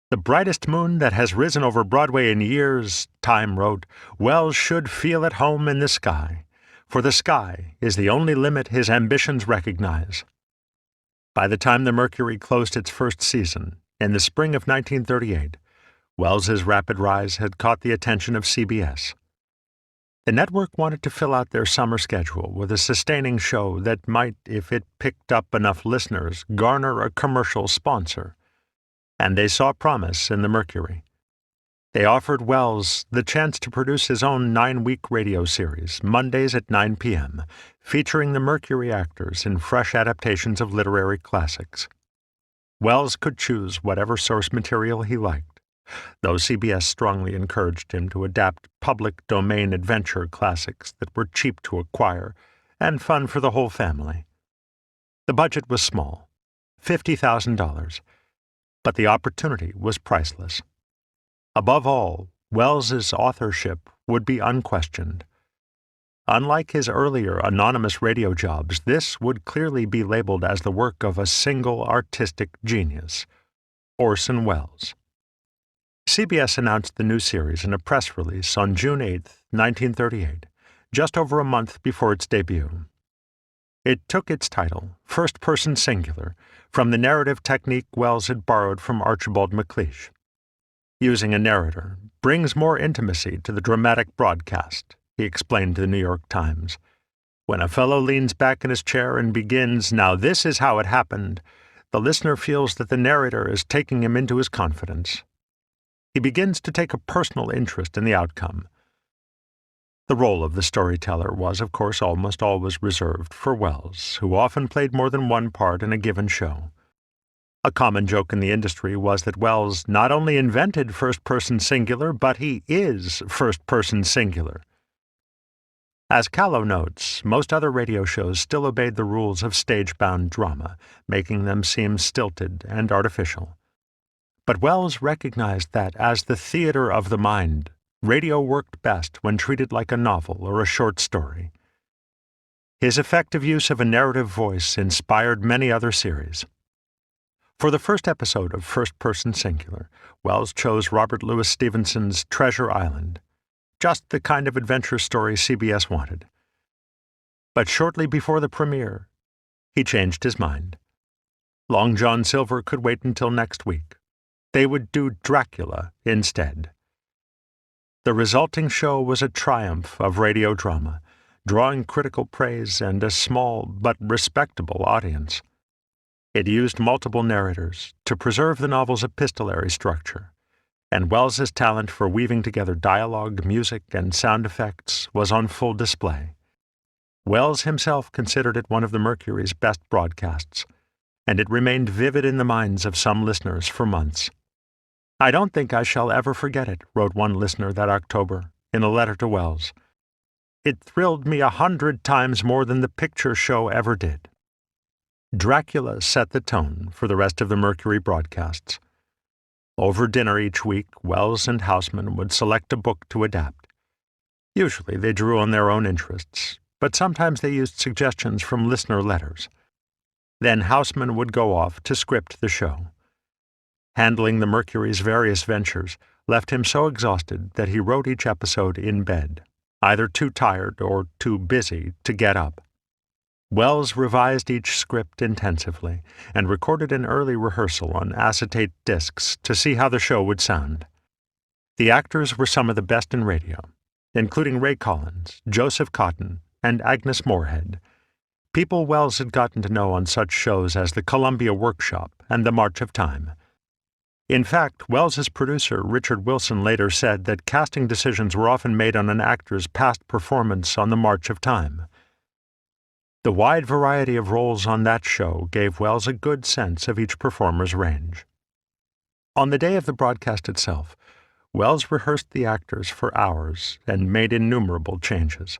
"The brightest moon that has risen over Broadway in years," Time wrote, "Welles should feel at home in the sky, for the sky is the only limit his ambitions recognize." By the time the Mercury closed its first season, in the spring of 1938, Welles's rapid rise had caught the attention of CBS. The network wanted to fill out their summer schedule with a sustaining show that might, if it picked up enough listeners, garner a commercial sponsor. And they saw promise in the Mercury. They offered Welles the chance to produce his own 9-week radio series, Mondays at 9 p.m., featuring the Mercury actors in fresh adaptations of literary classics. Welles could choose whatever source material he liked, though CBS strongly encouraged him to adapt public domain adventure classics that were cheap to acquire and fun for the whole family. The budget was small, $50,000, but the opportunity was priceless. Above all, Welles's authorship would be unquestioned. Unlike his earlier anonymous radio jobs, this would clearly be labeled as the work of a single artistic genius, Orson Welles. CBS announced the new series in a press release on June 8, 1938, just over a month before its debut. It took its title, first-person singular, from the narrative technique Welles had borrowed from Archibald MacLeish. "Using a narrator brings more intimacy to the dramatic broadcast," he explained to the New York Times. "When a fellow leans back in his chair and begins, 'Now this is how it happened,' the listener feels that the narrator is taking him into his confidence. He begins to take a personal interest in the outcome." The role of the storyteller was, of course, almost always reserved for Welles, who often played more than one part in a given show. A common joke in the industry was that Welles not only invented first-person singular, but he is first-person singular. As Callow notes, most other radio shows still obeyed the rules of stage-bound drama, making them seem stilted and artificial. But Welles recognized that, as the theater of the mind, radio worked best when treated like a novel or a short story. His effective use of a narrative voice inspired many other series. For the first episode of First Person Singular, Welles chose Robert Louis Stevenson's Treasure Island, just the kind of adventure story CBS wanted. But shortly before the premiere, he changed his mind. Long John Silver could wait until next week. They would do Dracula instead. The resulting show was a triumph of radio drama, drawing critical praise and a small but respectable audience. It used multiple narrators to preserve the novel's epistolary structure, and Welles's talent for weaving together dialogue, music, and sound effects was on full display. Welles himself considered it one of the Mercury's best broadcasts, and it remained vivid in the minds of some listeners for months. "I don't think I shall ever forget it," wrote one listener that October in a letter to Welles. "It thrilled me 100 times more than the picture show ever did." Dracula set the tone for the rest of the Mercury broadcasts. Over dinner each week, Welles and Houseman would select a book to adapt. Usually they drew on their own interests, but sometimes they used suggestions from listener letters. Then Houseman would go off to script the show. Handling the Mercury's various ventures left him so exhausted that he wrote each episode in bed, either too tired or too busy to get up. Welles revised each script intensively and recorded an early rehearsal on acetate discs to see how the show would sound. The actors were some of the best in radio, including Ray Collins, Joseph Cotton, and Agnes Moorehead, people Welles had gotten to know on such shows as the Columbia Workshop and the March of Time. In fact, Welles's producer, Richard Wilson, later said that casting decisions were often made on an actor's past performance on the March of Time. The wide variety of roles on that show gave Welles a good sense of each performer's range. On the day of the broadcast itself, Welles rehearsed the actors for hours and made innumerable changes.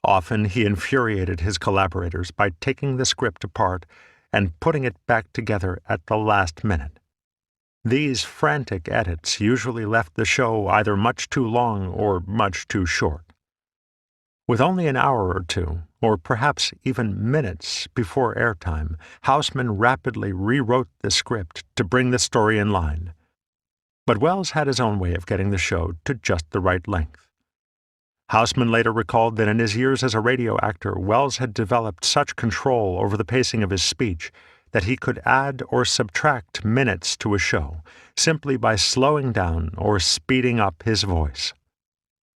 Often he infuriated his collaborators by taking the script apart and putting it back together at the last minute. These frantic edits usually left the show either much too long or much too short. With only an hour or two, or perhaps even minutes before airtime, Houseman rapidly rewrote the script to bring the story in line. But Welles had his own way of getting the show to just the right length. Houseman later recalled that in his years as a radio actor, Welles had developed such control over the pacing of his speech that he could add or subtract minutes to a show simply by slowing down or speeding up his voice.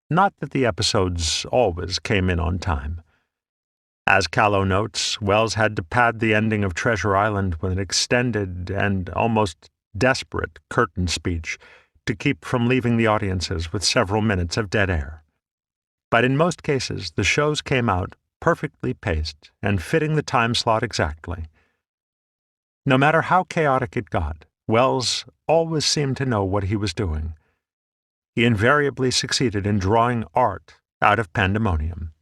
Not that the episodes always came in on time. As Callow notes, Welles had to pad the ending of Treasure Island with an extended and almost desperate curtain speech to keep from leaving the audiences with several minutes of dead air. But in most cases, the shows came out perfectly paced and fitting the time slot exactly. No matter how chaotic it got, Welles always seemed to know what he was doing. He invariably succeeded in drawing art out of pandemonium.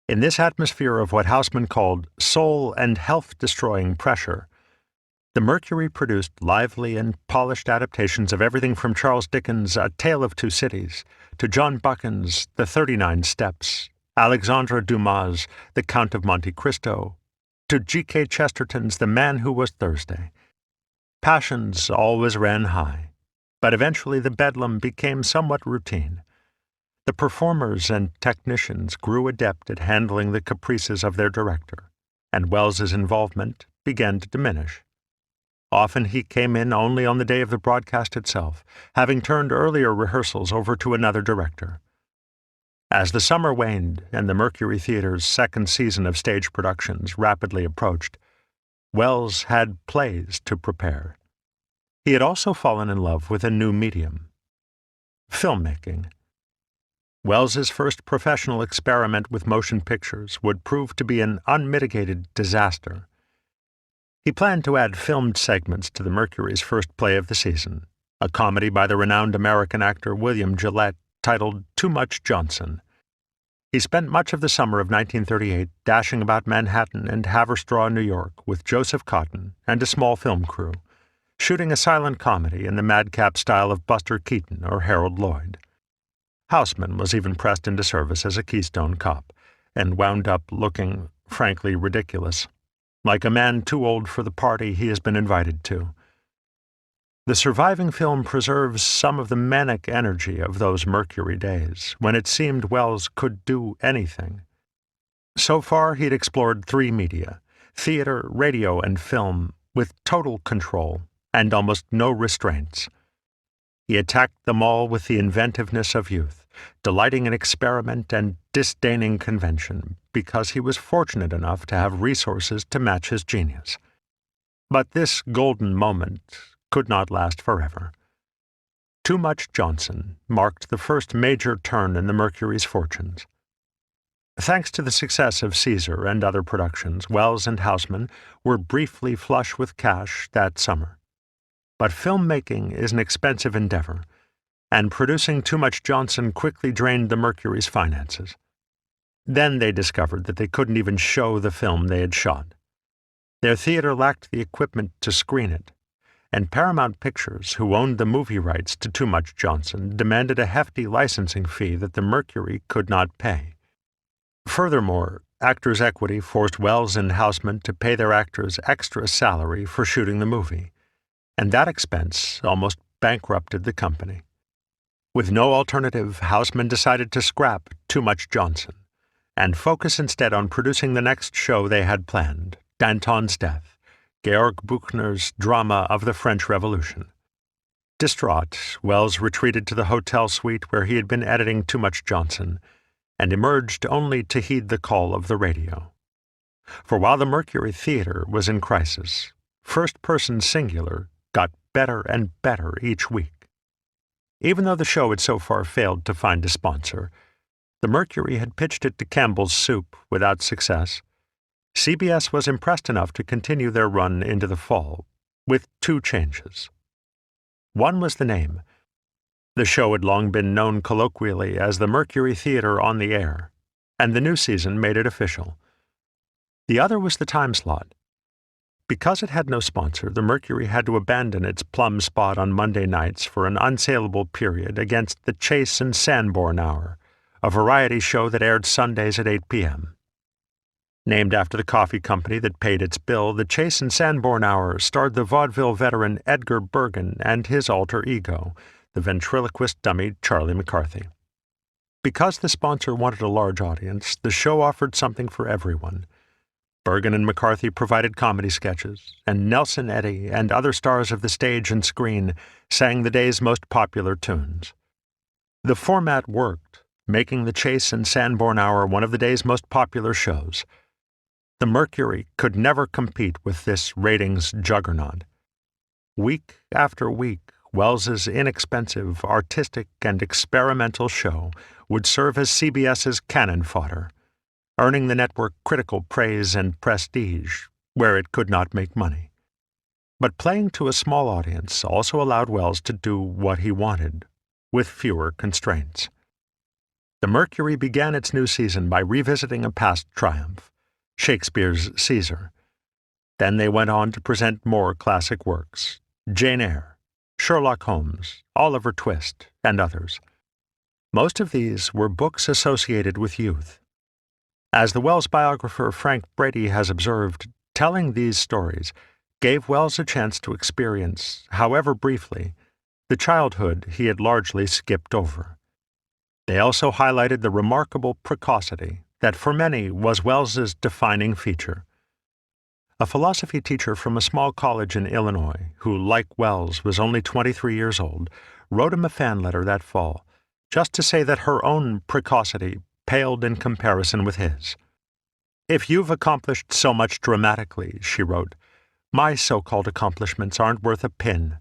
In this atmosphere of what Houseman called soul and health-destroying pressure, the Mercury produced lively and polished adaptations of everything from Charles Dickens' A Tale of Two Cities to John Buchan's The 39 Steps, Alexandre Dumas' The Count of Monte Cristo, to G.K. Chesterton's The Man Who Was Thursday. Passions always ran high, but eventually the bedlam became somewhat routine. The performers and technicians grew adept at handling the caprices of their director, and Welles's involvement began to diminish. Often he came in only on the day of the broadcast itself, having turned earlier rehearsals over to another director. As the summer waned and the Mercury Theatre's second season of stage productions rapidly approached, Welles had plays to prepare. He had also fallen in love with a new medium: filmmaking. Welles's first professional experiment with motion pictures would prove to be an unmitigated disaster. He planned to add filmed segments to the Mercury's first play of the season, a comedy by the renowned American actor William Gillette titled Too Much Johnson. He spent much of the summer of 1938 dashing about Manhattan and Haverstraw, New York, with Joseph Cotten and a small film crew, shooting a silent comedy in the madcap style of Buster Keaton or Harold Lloyd. Houseman was even pressed into service as a Keystone cop, and wound up looking, frankly, ridiculous, like a man too old for the party he has been invited to. The surviving film preserves some of the manic energy of those Mercury days, when it seemed Welles could do anything. So far he'd explored three media: theater, radio, and film, with total control and almost no restraints. He attacked them all with the inventiveness of youth, delighting in experiment and disdaining convention, because he was fortunate enough to have resources to match his genius. But this golden moment could not last forever. Too Much Johnson marked the first major turn in the Mercury's fortunes. Thanks to the success of Caesar and other productions, Welles and Houseman were briefly flush with cash that summer. But filmmaking is an expensive endeavor, and producing Too Much Johnson quickly drained the Mercury's finances. Then they discovered that they couldn't even show the film they had shot. Their theater lacked the equipment to screen it, and Paramount Pictures, who owned the movie rights to Too Much Johnson, demanded a hefty licensing fee that the Mercury could not pay. Furthermore, Actors' Equity forced Welles and Houseman to pay their actors extra salary for shooting the movie, and that expense almost bankrupted the company. With no alternative, Houseman decided to scrap Too Much Johnson and focus instead on producing the next show they had planned, Danton's Death, Georg Büchner's drama of the French Revolution. Distraught, Welles retreated to the hotel suite where he had been editing Too Much Johnson, and emerged only to heed the call of the radio. For while the Mercury Theatre was in crisis, first-person singular got better and better each week. Even though the show had so far failed to find a sponsor, the Mercury had pitched it to Campbell's Soup without success. CBS was impressed enough to continue their run into the fall, with two changes. One was the name. The show had long been known colloquially as the Mercury Theatre on the Air, and the new season made it official. The other was the time slot. Because it had no sponsor, the Mercury had to abandon its plum spot on Monday nights for an unsaleable period against the Chase and Sanborn Hour, a variety show that aired Sundays at 8 p.m. Named after the coffee company that paid its bill, the Chase and Sanborn Hour starred the vaudeville veteran Edgar Bergen and his alter ego, the ventriloquist dummy Charlie McCarthy. Because the sponsor wanted a large audience, the show offered something for everyone. Bergen and McCarthy provided comedy sketches, and Nelson Eddy and other stars of the stage and screen sang the day's most popular tunes. The format worked, making the Chase and Sanborn Hour one of the day's most popular shows. The Mercury could never compete with this ratings juggernaut. Week after week, Welles's inexpensive, artistic, and experimental show would serve as CBS's cannon fodder, earning the network critical praise and prestige where it could not make money. But playing to a small audience also allowed Welles to do what he wanted, with fewer constraints. The Mercury began its new season by revisiting a past triumph, Shakespeare's Caesar. Then they went on to present more classic works, Jane Eyre, Sherlock Holmes, Oliver Twist, and others. Most of these were books associated with youth. As the Welles biographer Frank Brady has observed, telling these stories gave Welles a chance to experience, however briefly, the childhood he had largely skipped over. They also highlighted the remarkable precocity that for many was Welles's defining feature. A philosophy teacher from a small college in Illinois, who, like Welles, was only 23 years old, wrote him a fan letter that fall, just to say that her own precocity paled in comparison with his. "If you've accomplished so much dramatically," she wrote, "my so-called accomplishments aren't worth a pin."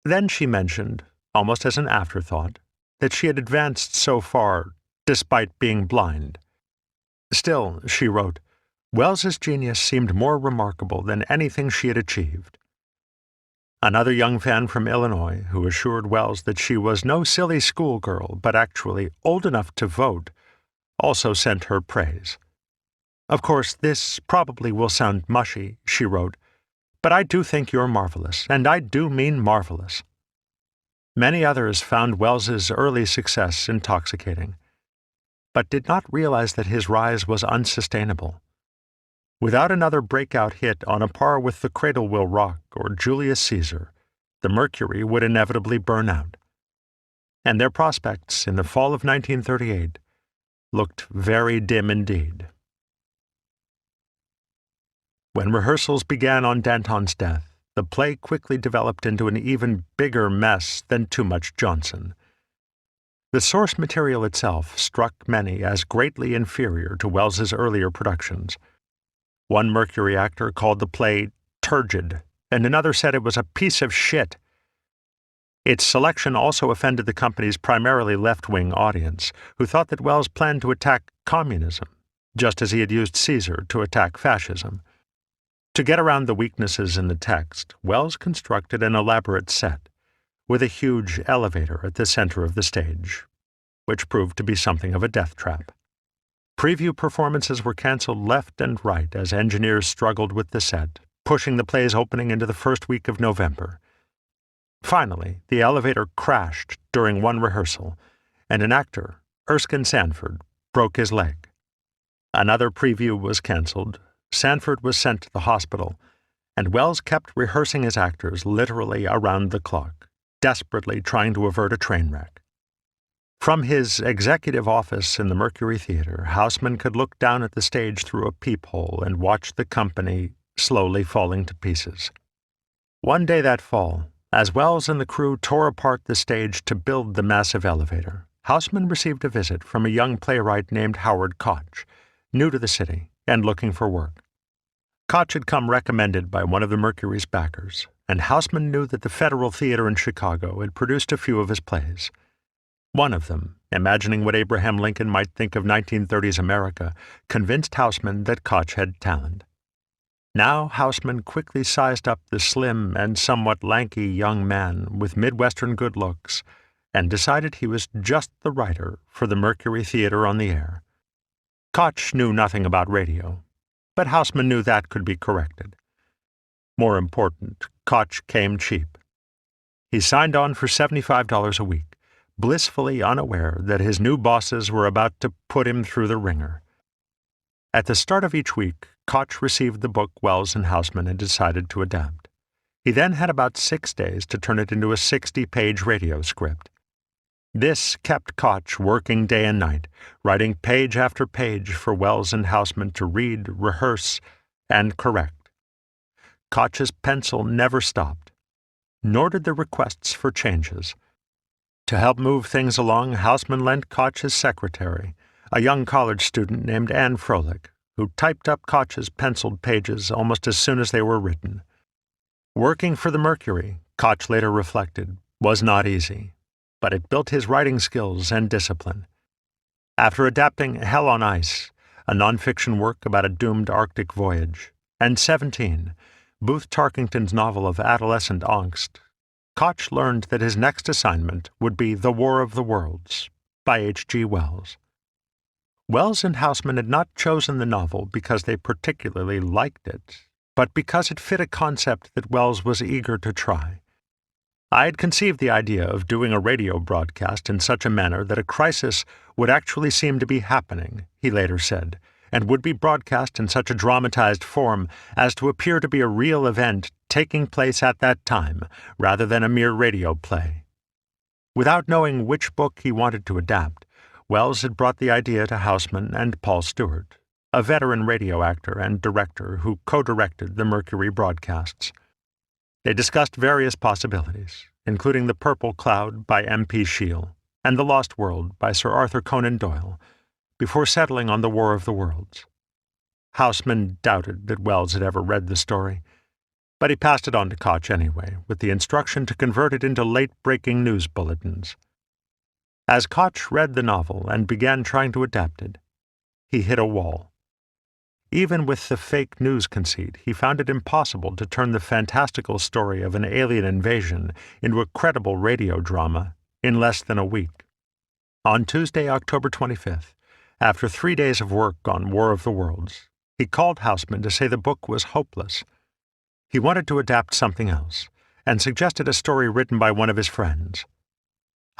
Then she mentioned, almost as an afterthought, that she had advanced so far despite being blind. Still, she wrote, Welles's genius seemed more remarkable than anything she had achieved. Another young fan from Illinois, who assured Welles that she was no silly schoolgirl but actually old enough to vote, also sent her praise. "Of course, this probably will sound mushy," she wrote, "but I do think you're marvelous, and I do mean marvelous." Many others found Welles's early success intoxicating, but did not realize that his rise was unsustainable. Without another breakout hit on a par with The Cradle Will Rock or Julius Caesar, the Mercury would inevitably burn out. And their prospects in the fall of 1938 looked very dim indeed. When rehearsals began on Danton's death, the play quickly developed into an even bigger mess than Too Much Johnson. The source material itself struck many as greatly inferior to Welles's earlier productions. One Mercury actor called the play turgid, and another said it was a piece of shit. Its selection also offended the company's primarily left-wing audience, who thought that Welles planned to attack communism, just as he had used Caesar to attack fascism. To get around the weaknesses in the text, Welles constructed an elaborate set, with a huge elevator at the center of the stage, which proved to be something of a death trap. Preview performances were canceled left and right as engineers struggled with the set, pushing the play's opening into the first week of November. Finally, the elevator crashed during one rehearsal, and an actor, Erskine Sanford, broke his leg. Another preview was canceled, Sanford was sent to the hospital, and Welles kept rehearsing his actors literally around the clock, desperately trying to avert a train wreck. From his executive office in the Mercury Theatre, Houseman could look down at the stage through a peephole and watch the company slowly falling to pieces. One day that fall, as Welles and the crew tore apart the stage to build the massive elevator, Houseman received a visit from a young playwright named Howard Koch, new to the city and looking for work. Koch had come recommended by one of the Mercury's backers, and Houseman knew that the Federal Theatre in Chicago had produced a few of his plays. One of them, imagining what Abraham Lincoln might think of 1930s America, convinced Houseman that Koch had talent. Now Houseman quickly sized up the slim and somewhat lanky young man with Midwestern good looks and decided he was just the writer for the Mercury Theatre on the air. Koch knew nothing about radio, but Houseman knew that could be corrected. More important, Koch came cheap. He signed on for $75 a week, blissfully unaware that his new bosses were about to put him through the ringer. At the start of each week, Koch received the book Welles and Houseman had decided to adapt. He then had about 6 days to turn it into a 60-page radio script. This kept Koch working day and night, writing page after page for Welles and Houseman to read, rehearse, and correct. Koch's pencil never stopped, nor did the requests for changes. To help move things along, Houseman lent Koch his secretary, a young college student named Anne Froelich, who typed up Koch's penciled pages almost as soon as they were written. Working for the Mercury, Koch later reflected, was not easy, but it built his writing skills and discipline. After adapting Hell on Ice, a nonfiction work about a doomed Arctic voyage, and 17, Booth Tarkington's novel of adolescent angst, Koch learned that his next assignment would be The War of the Worlds by H.G. Wells. Welles and Houseman had not chosen the novel because they particularly liked it, but because it fit a concept that Wells was eager to try. I had conceived the idea of doing a radio broadcast in such a manner that a crisis would actually seem to be happening, he later said, and would be broadcast in such a dramatized form as to appear to be a real event taking place at that time, rather than a mere radio play. Without knowing which book he wanted to adapt, Wells had brought the idea to Houseman and Paul Stewart, a veteran radio actor and director who co-directed the Mercury broadcasts. They discussed various possibilities, including The Purple Cloud by M.P. Shiel and The Lost World by Sir Arthur Conan Doyle, before settling on The War of the Worlds. Houseman doubted that Wells had ever read the story, but he passed it on to Koch anyway, with the instruction to convert it into late-breaking news bulletins. As Koch read the novel and began trying to adapt it, he hit a wall. Even with the fake news conceit, he found it impossible to turn the fantastical story of an alien invasion into a credible radio drama in less than a week. On Tuesday, October 25th, after 3 days of work on War of the Worlds, he called Houseman to say the book was hopeless. He wanted to adapt something else, and suggested a story written by one of his friends.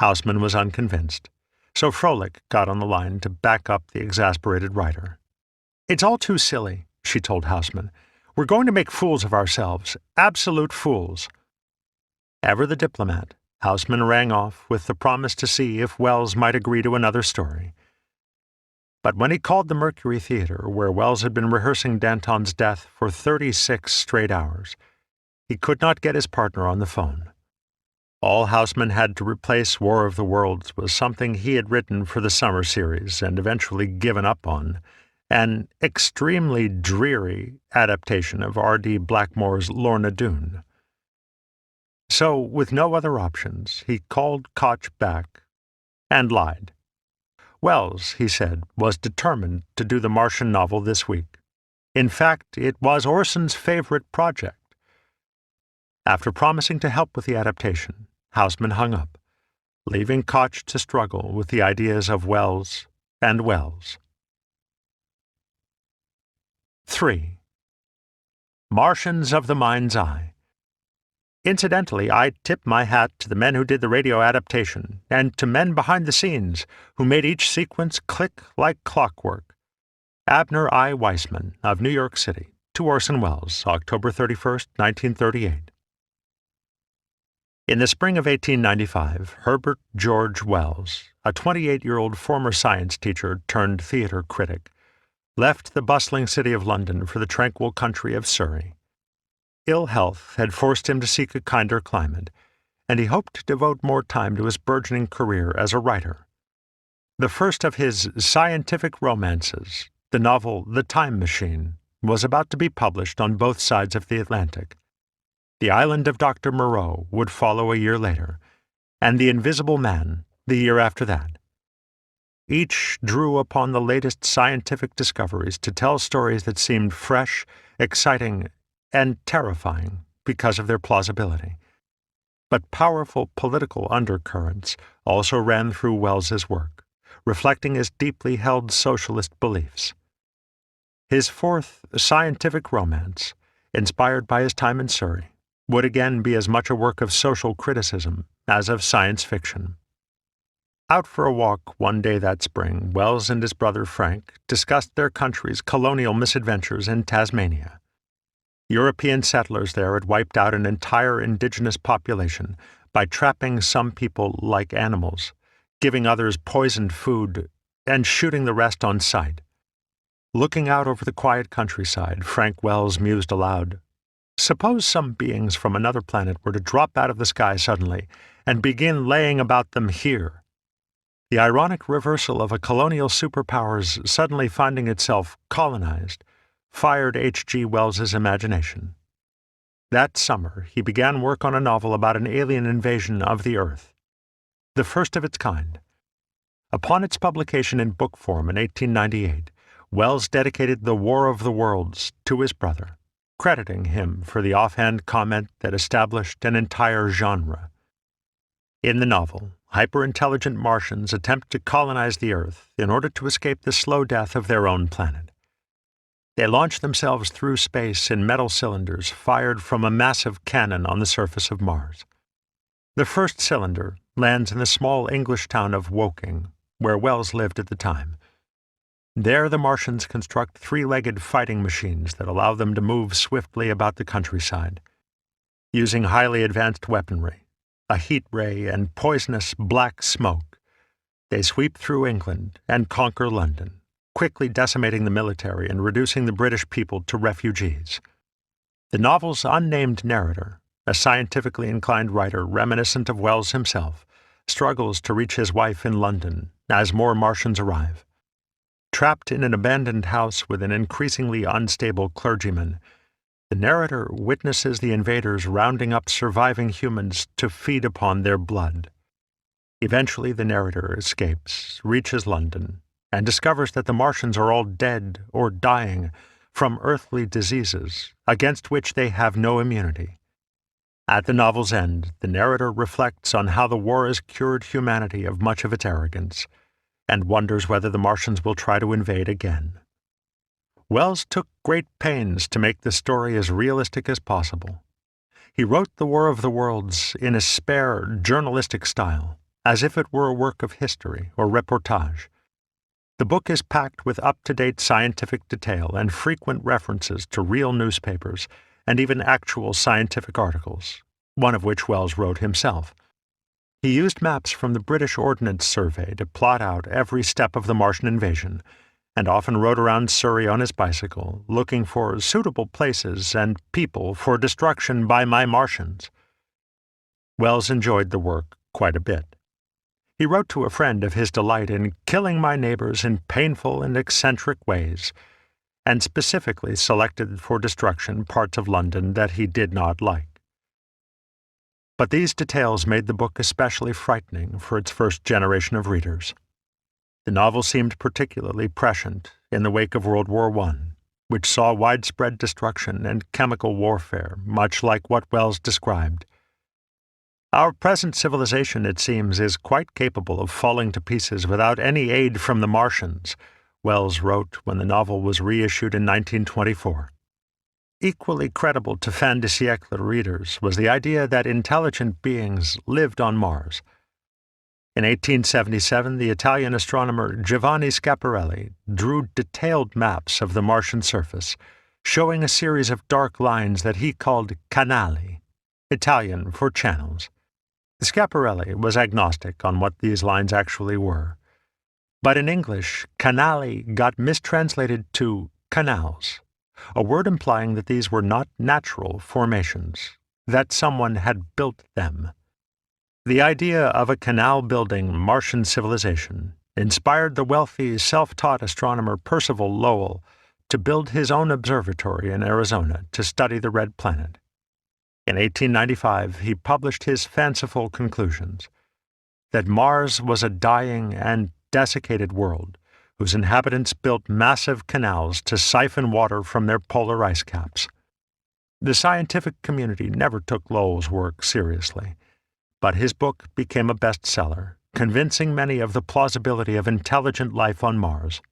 Houseman was unconvinced, so Froelich got on the line to back up the exasperated writer. "It's all too silly," she told Houseman. "We're going to make fools of ourselves, absolute fools." Ever the diplomat, Houseman rang off with the promise to see if Wells might agree to another story. But when he called the Mercury Theatre, where Wells had been rehearsing Danton's death for 36 straight hours, he could not get his partner on the phone. All Houseman had to replace War of the Worlds was something he had written for the summer series and eventually given up on, an extremely dreary adaptation of R.D. Blackmore's Lorna Doone. So, with no other options, he called Koch back and lied. Wells, he said, was determined to do the Martian novel this week. In fact, it was Orson's favorite project. After promising to help with the adaptation, Houseman hung up, leaving Koch to struggle with the ideas of Wells and Wells. 3. Martians of the Mind's Eye. Incidentally, I tip my hat to the men who did the radio adaptation, and to men behind the scenes who made each sequence click like clockwork. Abner I. Weissman, of New York City, to Orson Welles, October 31st, 1938. In the spring of 1895, Herbert George Wells, a 28-year-old former science teacher turned theater critic, left the bustling city of London for the tranquil country of Surrey. Ill health had forced him to seek a kinder climate, and he hoped to devote more time to his burgeoning career as a writer. The first of his scientific romances, the novel The Time Machine, was about to be published on both sides of the Atlantic. The Island of Dr. Moreau would follow a year later, and The Invisible Man the year after that. Each drew upon the latest scientific discoveries to tell stories that seemed fresh, exciting, and terrifying because of their plausibility. But powerful political undercurrents also ran through Wells's work, reflecting his deeply held socialist beliefs. His fourth scientific romance, inspired by his time in Surrey, would again be as much a work of social criticism as of science fiction. Out for a walk one day that spring, Welles and his brother Frank discussed their country's colonial misadventures in Tasmania. European settlers there had wiped out an entire indigenous population by trapping some people like animals, giving others poisoned food, and shooting the rest on sight. Looking out over the quiet countryside, Frank Welles mused aloud. Suppose some beings from another planet were to drop out of the sky suddenly and begin laying about them here. The ironic reversal of a colonial superpower's suddenly finding itself colonized fired H.G. Wells's imagination. That summer, he began work on a novel about an alien invasion of the Earth, the first of its kind. Upon its publication in book form in 1898, Welles dedicated The War of the Worlds to his brother, crediting him for the offhand comment that established an entire genre. In the novel, hyper-intelligent Martians attempt to colonize the Earth in order to escape the slow death of their own planet. They launch themselves through space in metal cylinders fired from a massive cannon on the surface of Mars. The first cylinder lands in the small English town of Woking, where Welles lived at the time. There the Martians construct three-legged fighting machines that allow them to move swiftly about the countryside. Using highly advanced weaponry, a heat ray and poisonous black smoke, they sweep through England and conquer London, quickly decimating the military and reducing the British people to refugees. The novel's unnamed narrator, a scientifically inclined writer reminiscent of Welles himself, struggles to reach his wife in London as more Martians arrive. Trapped in an abandoned house with an increasingly unstable clergyman, the narrator witnesses the invaders rounding up surviving humans to feed upon their blood. Eventually, the narrator escapes, reaches London, and discovers that the Martians are all dead or dying from earthly diseases against which they have no immunity. At the novel's end, the narrator reflects on how the war has cured humanity of much of its arrogance, and wonders whether the Martians will try to invade again. Welles took great pains to make the story as realistic as possible. He wrote The War of the Worlds in a spare, journalistic style, as if it were a work of history or reportage. The book is packed with up-to-date scientific detail and frequent references to real newspapers and even actual scientific articles, one of which Welles wrote himself. He used maps from the British Ordnance Survey to plot out every step of the Martian invasion, and often rode around Surrey on his bicycle, looking for suitable places and people for destruction by my Martians. Welles enjoyed the work quite a bit. He wrote to a friend of his delight in killing my neighbors in painful and eccentric ways, and specifically selected for destruction parts of London that he did not like. But these details made the book especially frightening for its first generation of readers. The novel seemed particularly prescient in the wake of World War I, which saw widespread destruction and chemical warfare, much like what Welles described. Our present civilization, it seems, is quite capable of falling to pieces without any aid from the Martians, Welles wrote when the novel was reissued in 1924. Equally credible to fin de siècle readers was the idea that intelligent beings lived on Mars. In 1877, the Italian astronomer Giovanni Schiaparelli drew detailed maps of the Martian surface, showing a series of dark lines that he called canali, Italian for channels. Schiaparelli was agnostic on what these lines actually were. But in English, canali got mistranslated to canals, a word implying that these were not natural formations, that someone had built them. The idea of a canal-building Martian civilization inspired the wealthy, self-taught astronomer Percival Lowell to build his own observatory in Arizona to study the red planet. In 1895, he published his fanciful conclusions that Mars was a dying and desiccated world whose inhabitants built massive canals to siphon water from their polar ice caps. The scientific community never took Lowell's work seriously, but his book became a bestseller, convincing many of the plausibility of intelligent life on Mars.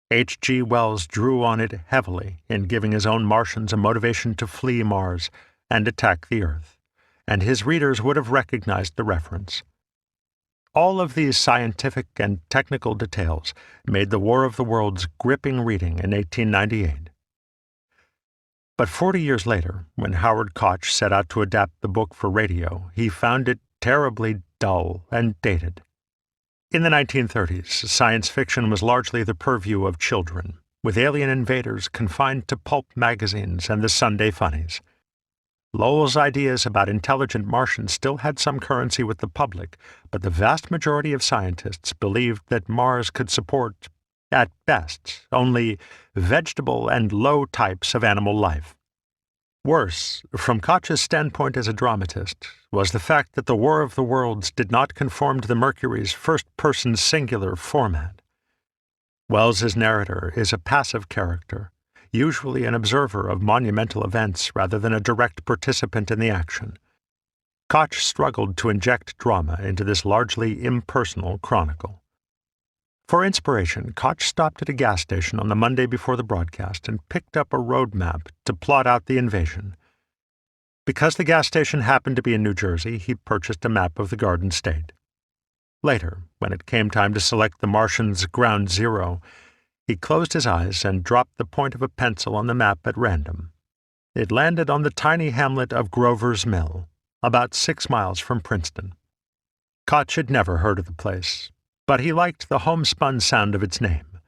H.G. Wells drew on it heavily in giving his own Martians a motivation to flee Mars and attack the Earth, and his readers would have recognized the reference. All of these scientific and technical details made The War of the Worlds gripping reading in 1898. But 40 years later, when Howard Koch set out to adapt the book for radio, he found it terribly dull and dated. In the 1930s, science fiction was largely the purview of children, with alien invaders confined to pulp magazines and the Sunday funnies. Lowell's ideas about intelligent Martians still had some currency with the public, but the vast majority of scientists believed that Mars could support, at best, only vegetable and low types of animal life. Worse, from Koch's standpoint as a dramatist, was the fact that The War of the Worlds did not conform to the Mercury's first-person singular format. Welles's narrator is a passive character, usually an observer of monumental events rather than a direct participant in the action. Koch struggled to inject drama into this largely impersonal chronicle. For inspiration, Koch stopped at a gas station on the Monday before the broadcast and picked up a road map to plot out the invasion. Because the gas station happened to be in New Jersey, he purchased a map of the Garden State. Later, when it came time to select the Martians' ground zero, he closed his eyes and dropped the point of a pencil on the map at random. It landed on the tiny hamlet of Grover's Mill, about 6 miles from Princeton. Koch had never heard of the place, but he liked the homespun sound of its name.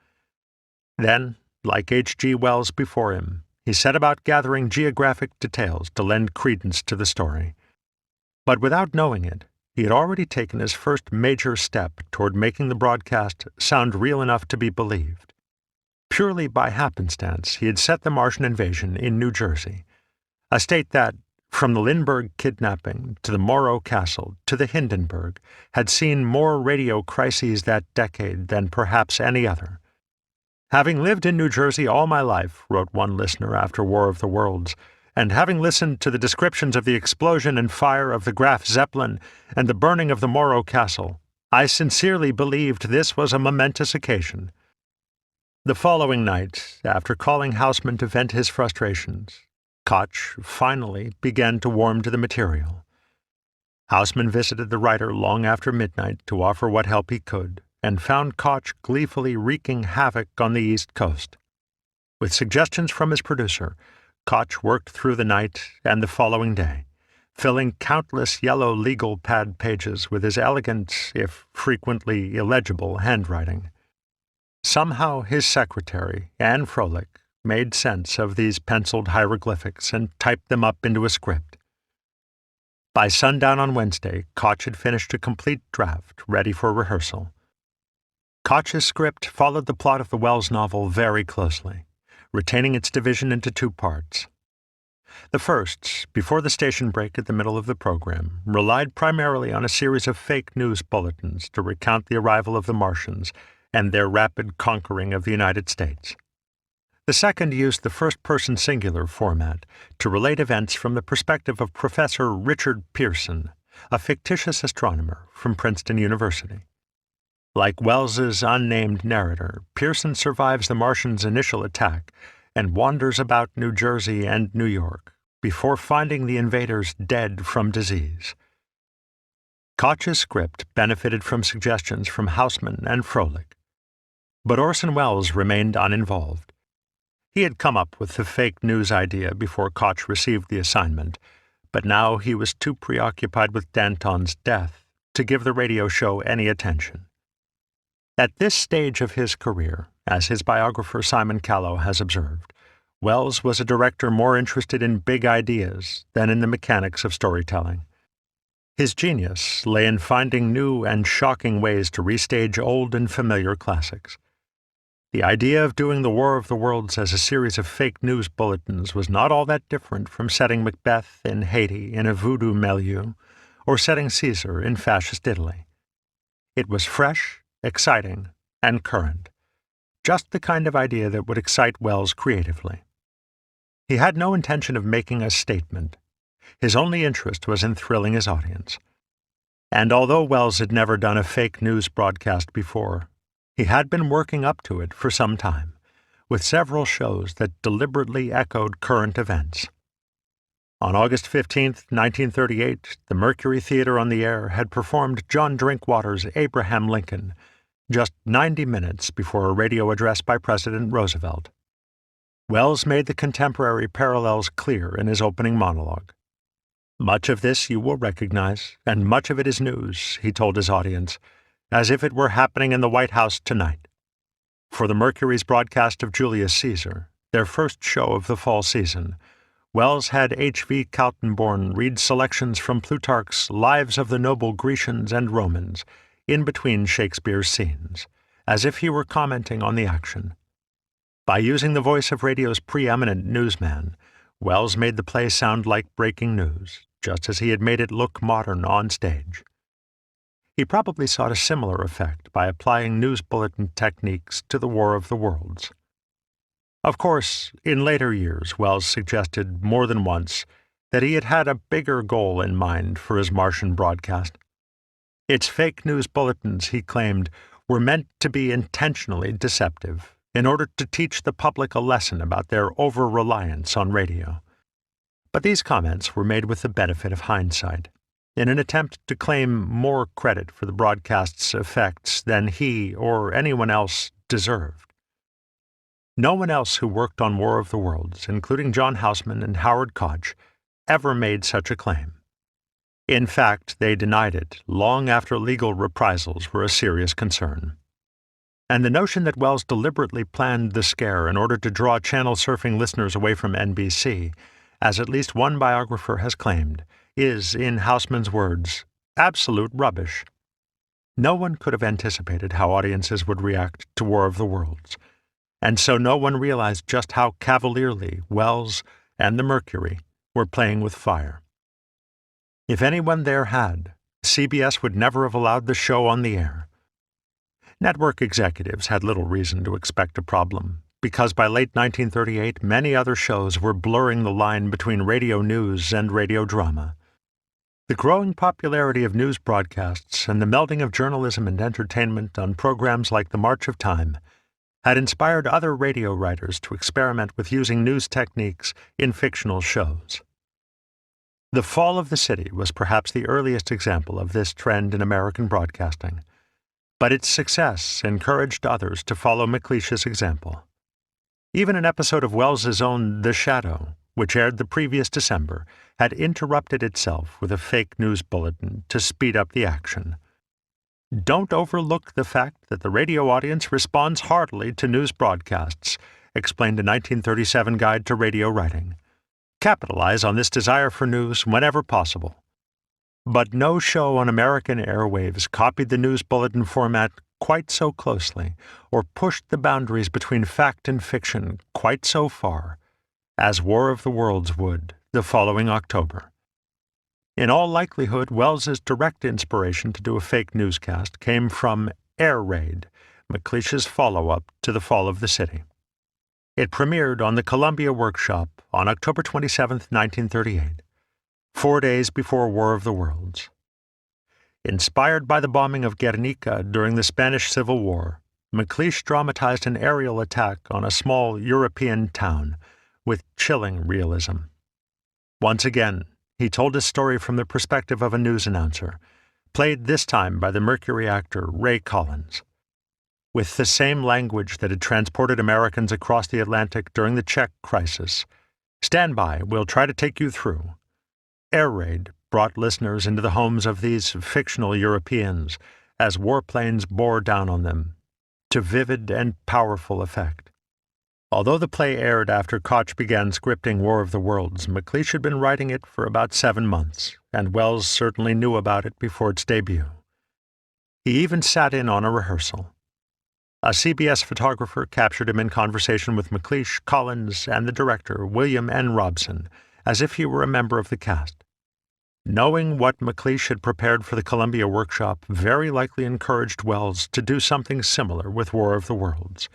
Then, like H.G. Wells before him, he set about gathering geographic details to lend credence to the story. But without knowing it, he had already taken his first major step toward making the broadcast sound real enough to be believed. Purely by happenstance, he had set the Martian invasion in New Jersey, a state that, from the Lindbergh kidnapping to the Morro Castle to the Hindenburg, had seen more radio crises that decade than perhaps any other. "Having lived in New Jersey all my life," wrote one listener after War of the Worlds, "and having listened to the descriptions of the explosion and fire of the Graf Zeppelin and the burning of the Morro Castle, I sincerely believed this was a momentous occasion." The following night, after calling Houseman to vent his frustrations, Koch finally began to warm to the material. Houseman visited the writer long after midnight to offer what help he could, and found Koch gleefully wreaking havoc on the East Coast. With suggestions from his producer, Koch worked through the night and the following day, filling countless yellow legal pad pages with his elegant, if frequently illegible, handwriting. Somehow his secretary, Anne Froelich, made sense of these penciled hieroglyphics and typed them up into a script. By sundown on Wednesday, Koch had finished a complete draft, ready for rehearsal. Koch's script followed the plot of the Welles novel very closely, retaining its division into 2 parts. The first, before the station break at the middle of the program, relied primarily on a series of fake news bulletins to recount the arrival of the Martians and their rapid conquering of the United States. The second used the first-person singular format to relate events from the perspective of Professor Richard Pearson, a fictitious astronomer from Princeton University. Like Welles's unnamed narrator, Pearson survives the Martians' initial attack and wanders about New Jersey and New York before finding the invaders dead from disease. Koch's script benefited from suggestions from Houseman and Froelich, but Orson Welles remained uninvolved. He had come up with the fake news idea before Koch received the assignment, but now he was too preoccupied with Danton's death to give the radio show any attention. At this stage of his career, as his biographer Simon Callow has observed, Welles was a director more interested in big ideas than in the mechanics of storytelling. His genius lay in finding new and shocking ways to restage old and familiar classics. The idea of doing The War of the Worlds as a series of fake news bulletins was not all that different from setting Macbeth in Haiti in a voodoo milieu, or setting Caesar in fascist Italy. It was fresh, exciting, and current, just the kind of idea that would excite Welles creatively. He had no intention of making a statement. His only interest was in thrilling his audience. And although Welles had never done a fake news broadcast before, he had been working up to it for some time, with several shows that deliberately echoed current events. On August 15, 1938, the Mercury Theatre on the Air had performed John Drinkwater's Abraham Lincoln, just 90 minutes before a radio address by President Roosevelt. Welles made the contemporary parallels clear in his opening monologue. "Much of this you will recognize, and much of it is news," he told his audience, "as if it were happening in the White House tonight." For the Mercury's broadcast of Julius Caesar, their first show of the fall season, Welles had H.V. Kaltenborn read selections from Plutarch's Lives of the Noble Grecians and Romans in between Shakespeare's scenes, as if he were commenting on the action. By using the voice of radio's preeminent newsman, Welles made the play sound like breaking news, just as he had made it look modern on stage. He probably sought a similar effect by applying news bulletin techniques to the War of the Worlds. Of course, in later years, Welles suggested more than once that he had had a bigger goal in mind for his Martian broadcast. Its fake news bulletins, he claimed, were meant to be intentionally deceptive in order to teach the public a lesson about their over-reliance on radio. But these comments were made with the benefit of hindsight, in an attempt to claim more credit for the broadcast's effects than he or anyone else deserved. No one else who worked on War of the Worlds, including John Houseman and Howard Koch, ever made such a claim. In fact, they denied it long after legal reprisals were a serious concern. And the notion that Welles deliberately planned the scare in order to draw channel-surfing listeners away from NBC, as at least one biographer has claimed, is, in Houseman's words, absolute rubbish. No one could have anticipated how audiences would react to War of the Worlds, and so no one realized just how cavalierly Welles and the Mercury were playing with fire. If anyone there had, CBS would never have allowed the show on the air. Network executives had little reason to expect a problem, because by late 1938 many other shows were blurring the line between radio news and radio drama. The growing popularity of news broadcasts and the melding of journalism and entertainment on programs like The March of Time had inspired other radio writers to experiment with using news techniques in fictional shows. The Fall of the City was perhaps the earliest example of this trend in American broadcasting, but its success encouraged others to follow McLeish's example. Even an episode of Welles's own The Shadow, which aired the previous December, had interrupted itself with a fake news bulletin to speed up the action. "Don't overlook the fact that the radio audience responds heartily to news broadcasts," explained a 1937 guide to radio writing. "Capitalize on this desire for news whenever possible." But no show on American airwaves copied the news bulletin format quite so closely, or pushed the boundaries between fact and fiction quite so far, as War of the Worlds would the following October. In all likelihood, Welles's direct inspiration to do a fake newscast came from Air Raid, McLeish's follow-up to The Fall of the City. It premiered on the Columbia Workshop on October 27, 1938, 4 days before War of the Worlds. Inspired by the bombing of Guernica during the Spanish Civil War, McLeish dramatized an aerial attack on a small European town with chilling realism. Once again, he told his story from the perspective of a news announcer, played this time by the Mercury actor Ray Collins. With the same language that had transported Americans across the Atlantic during the Czech crisis. "Stand by, we'll try to take you through." Air Raid brought listeners into the homes of these fictional Europeans as warplanes bore down on them, to vivid and powerful effect. Although the play aired after Koch began scripting War of the Worlds, McLeish had been writing it for about 7 months, and Welles certainly knew about it before its debut. He even sat in on a rehearsal. A CBS photographer captured him in conversation with McLeish, Collins, and the director, William N. Robson, as if he were a member of the cast. Knowing what McLeish had prepared for the Columbia Workshop very likely encouraged Welles to do something similar with War of the Worlds,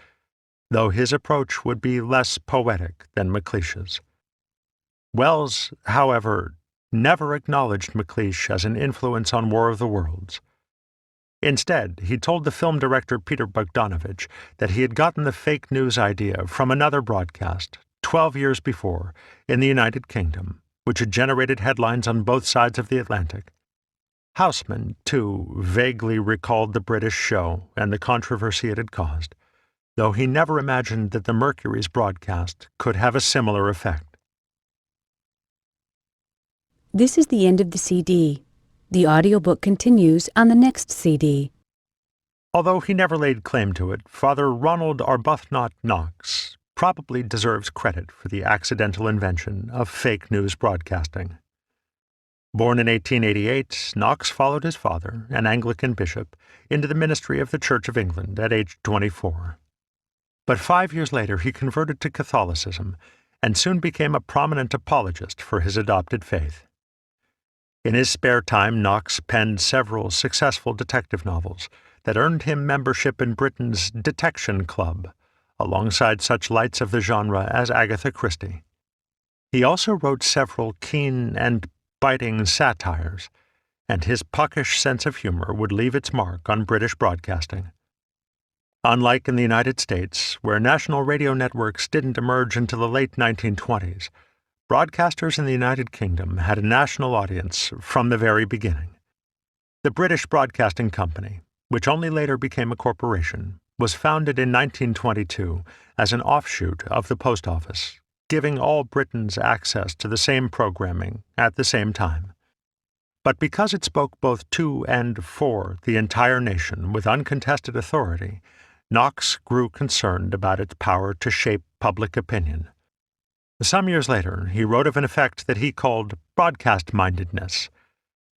though his approach would be less poetic than McLeish's. Welles, however, never acknowledged McLeish as an influence on War of the Worlds. Instead, he told the film director Peter Bogdanovich that he had gotten the fake news idea from another broadcast, 12 years before, in the United Kingdom, which had generated headlines on both sides of the Atlantic. Houseman, too, vaguely recalled the British show and the controversy it had caused, though he never imagined that the Mercury's broadcast could have a similar effect. This is the end of the CD. The audiobook continues on the next CD. Although he never laid claim to it, Father Ronald Arbuthnot Knox probably deserves credit for the accidental invention of fake news broadcasting. Born in 1888, Knox followed his father, an Anglican bishop, into the ministry of the Church of England at age 24. But 5 years later he converted to Catholicism and soon became a prominent apologist for his adopted faith. In his spare time, Knox penned several successful detective novels that earned him membership in Britain's Detection Club, alongside such lights of the genre as Agatha Christie. He also wrote several keen and biting satires, and his puckish sense of humor would leave its mark on British broadcasting. Unlike in the United States, where national radio networks didn't emerge until the late 1920s, broadcasters in the United Kingdom had a national audience from the very beginning. The British Broadcasting Company, which only later became a corporation, was founded in 1922 as an offshoot of the Post Office, giving all Britons access to the same programming at the same time. But because it spoke both to and for the entire nation with uncontested authority, Knox grew concerned about its power to shape public opinion. Some years later, he wrote of an effect that he called broadcast-mindedness,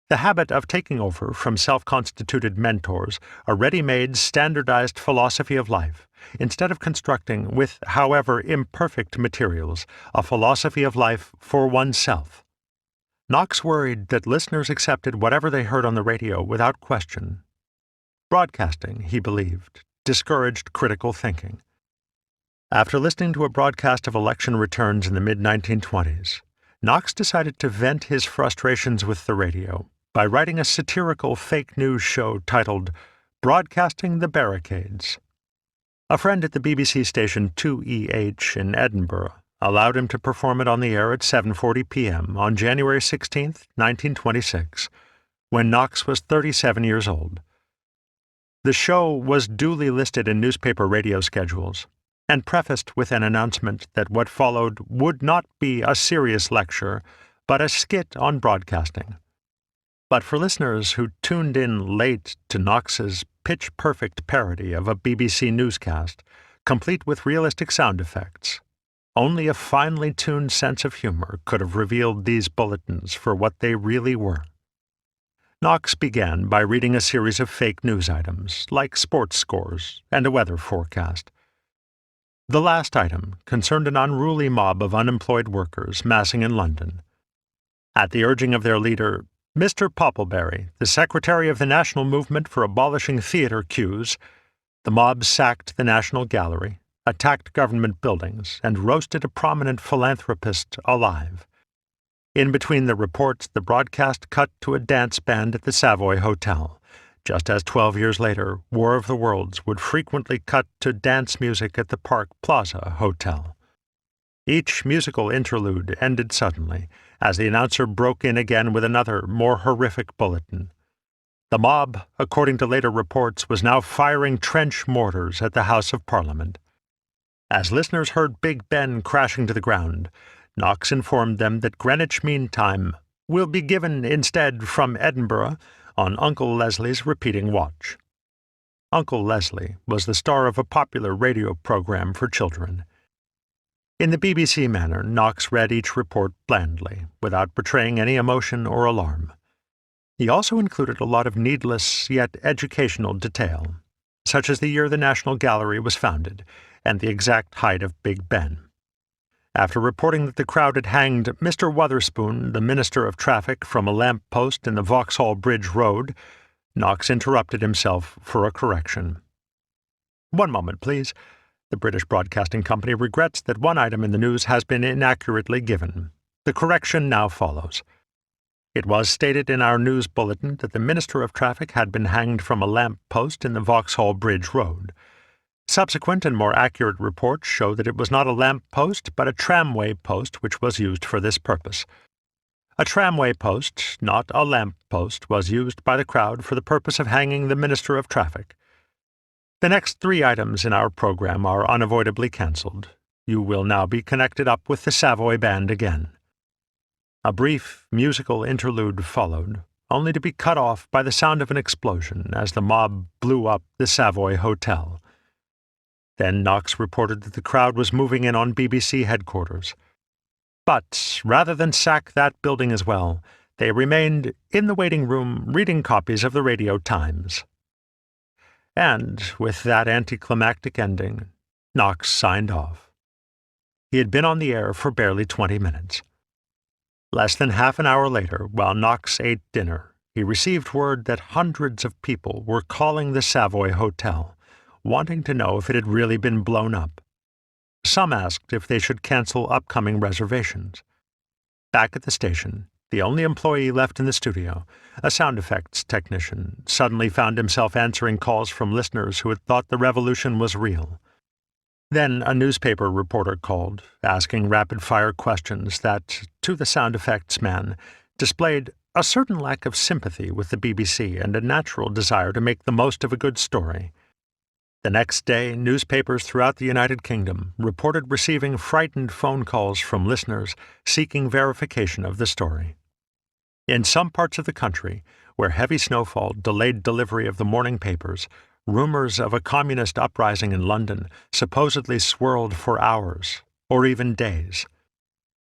the habit of taking over from self-constituted mentors a ready-made, standardized philosophy of life, instead of constructing, with however imperfect materials, a philosophy of life for oneself. Knox worried that listeners accepted whatever they heard on the radio without question. Broadcasting, he believed, discouraged critical thinking. After listening to a broadcast of election returns in the mid-1920s, Knox decided to vent his frustrations with the radio by writing a satirical fake news show titled Broadcasting the Barricades. A friend at the BBC station 2EH in Edinburgh allowed him to perform it on the air at 7:40 p.m. on January 16, 1926, when Knox was 37 years old. The show was duly listed in newspaper radio schedules, and prefaced with an announcement that what followed would not be a serious lecture, but a skit on broadcasting. But for listeners who tuned in late to Knox's pitch-perfect parody of a BBC newscast, complete with realistic sound effects, only a finely tuned sense of humor could have revealed these bulletins for what they really were. Knox began by reading a series of fake news items, like sports scores and a weather forecast. The last item concerned an unruly mob of unemployed workers massing in London. At the urging of their leader, Mr. Poppleberry, the secretary of the National Movement for Abolishing Theatre Queues, the mob sacked the National Gallery, attacked government buildings, and roasted a prominent philanthropist alive. In between the reports, the broadcast cut to a dance band at the Savoy Hotel, just as 12 years later, War of the Worlds would frequently cut to dance music at the Park Plaza Hotel. Each musical interlude ended suddenly, as the announcer broke in again with another, more horrific bulletin. The mob, according to later reports, was now firing trench mortars at the House of Parliament. As listeners heard Big Ben crashing to the ground, Knox informed them that Greenwich Mean Time will be given instead from Edinburgh on Uncle Leslie's repeating watch. Uncle Leslie was the star of a popular radio program for children. In the BBC manner, Knox read each report blandly, without betraying any emotion or alarm. He also included a lot of needless yet educational detail, such as the year the National Gallery was founded and the exact height of Big Ben. After reporting that the crowd had hanged Mr. Wotherspoon, the Minister of Traffic, from a lamp post in the Vauxhall Bridge Road, Knox interrupted himself for a correction. "One moment, please. The British Broadcasting Company regrets that one item in the news has been inaccurately given. The correction now follows. It was stated in our news bulletin that the Minister of Traffic had been hanged from a lamp post in the Vauxhall Bridge Road. Subsequent and more accurate reports show that it was not a lamp post, but a tramway post which was used for this purpose. A tramway post, not a lamp post, was used by the crowd for the purpose of hanging the Minister of Traffic. The next 3 items in our program are unavoidably cancelled. You will now be connected up with the Savoy Band again. A brief musical interlude followed, only to be cut off by the sound of an explosion as the mob blew up the Savoy Hotel. Then Knox reported that the crowd was moving in on BBC headquarters. But rather than sack that building as well, they remained in the waiting room reading copies of the Radio Times. And with that anticlimactic ending, Knox signed off. He had been on the air for barely 20 minutes. Less than half an hour later, while Knox ate dinner, he received word that hundreds of people were calling the Savoy Hotel, wanting to know if it had really been blown up. Some asked if they should cancel upcoming reservations. Back at the station, the only employee left in the studio, a sound effects technician, suddenly found himself answering calls from listeners who had thought the revolution was real. Then a newspaper reporter called, asking rapid-fire questions that, to the sound effects man, displayed a certain lack of sympathy with the BBC and a natural desire to make the most of a good story. The next day, newspapers throughout the United Kingdom reported receiving frightened phone calls from listeners seeking verification of the story. In some parts of the country, where heavy snowfall delayed delivery of the morning papers, rumors of a communist uprising in London supposedly swirled for hours, or even days.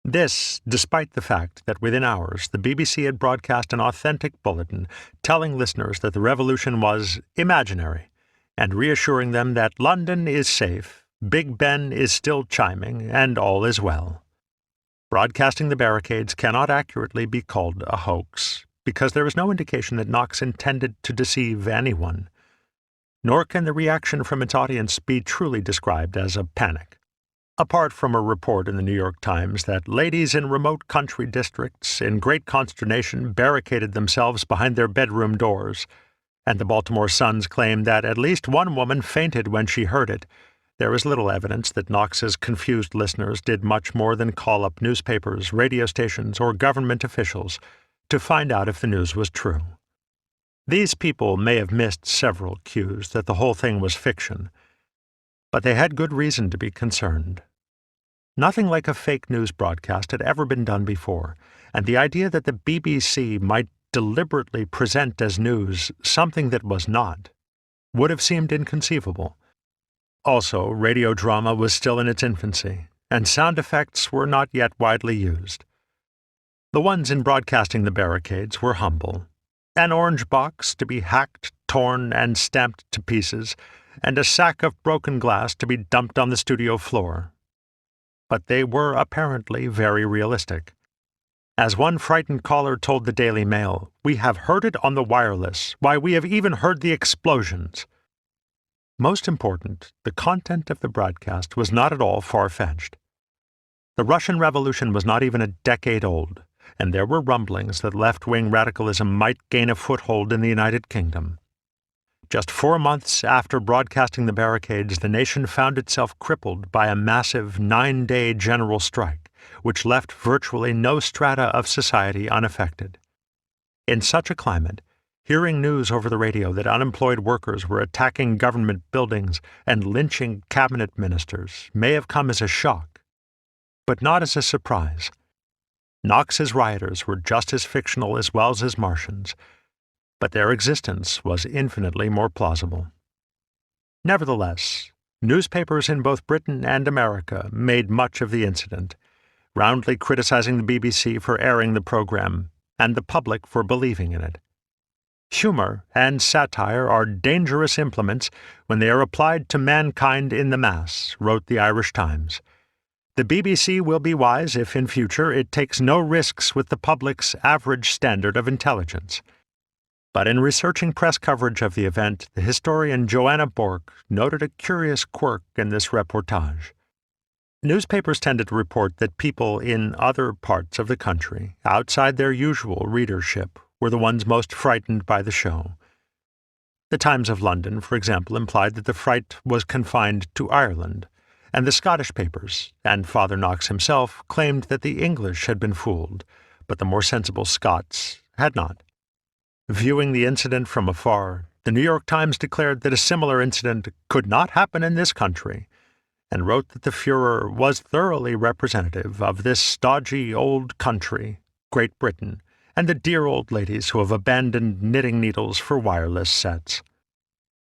This, despite the fact that within hours the BBC had broadcast an authentic bulletin telling listeners that the revolution was imaginary, and reassuring them that London is safe, Big Ben is still chiming, and all is well. Broadcasting the barricades cannot accurately be called a hoax, because there is no indication that Knox intended to deceive anyone. Nor can the reaction from its audience be truly described as a panic. Apart from a report in the New York Times that ladies in remote country districts in great consternation barricaded themselves behind their bedroom doors, and the Baltimore Sun's claim that at least one woman fainted when she heard it, there is little evidence that Knox's confused listeners did much more than call up newspapers, radio stations, or government officials to find out if the news was true. These people may have missed several cues that the whole thing was fiction, but they had good reason to be concerned. Nothing like a fake news broadcast had ever been done before, and the idea that the BBC might deliberately present as news something that was not would have seemed inconceivable. Also, radio drama was still in its infancy, and sound effects were not yet widely used. The ones in broadcasting the barricades were humble. An orange box to be hacked, torn, and stamped to pieces, and a sack of broken glass to be dumped on the studio floor. But they were apparently very realistic. As one frightened caller told the Daily Mail, "We have heard it on the wireless. Why, we have even heard the explosions." Most important, the content of the broadcast was not at all far-fetched. The Russian Revolution was not even a decade old, and there were rumblings that left-wing radicalism might gain a foothold in the United Kingdom. Just 4 months after broadcasting the barricades, the nation found itself crippled by a massive 9-day general strike, which left virtually no strata of society unaffected. In such a climate, hearing news over the radio that unemployed workers were attacking government buildings and lynching cabinet ministers may have come as a shock, but not as a surprise. Knox's rioters were just as fictional as Welles's Martians, but their existence was infinitely more plausible. Nevertheless, newspapers in both Britain and America made much of the incident, roundly criticizing the BBC for airing the program and the public for believing in it. Humor and satire are dangerous implements when they are applied to mankind in the mass, wrote the Irish Times. The BBC will be wise if in future it takes no risks with the public's average standard of intelligence. But in researching press coverage of the event, the historian Joanna Bork noted a curious quirk in this reportage. Newspapers tended to report that people in other parts of the country, outside their usual readership, were the ones most frightened by the show. The Times of London, for example, implied that the fright was confined to Ireland, and the Scottish papers, and Father Knox himself, claimed that the English had been fooled, but the more sensible Scots had not. Viewing the incident from afar, the New York Times declared that a similar incident could not happen in this country, and wrote that the Führer was thoroughly representative of this stodgy old country, Great Britain, and the dear old ladies who have abandoned knitting needles for wireless sets.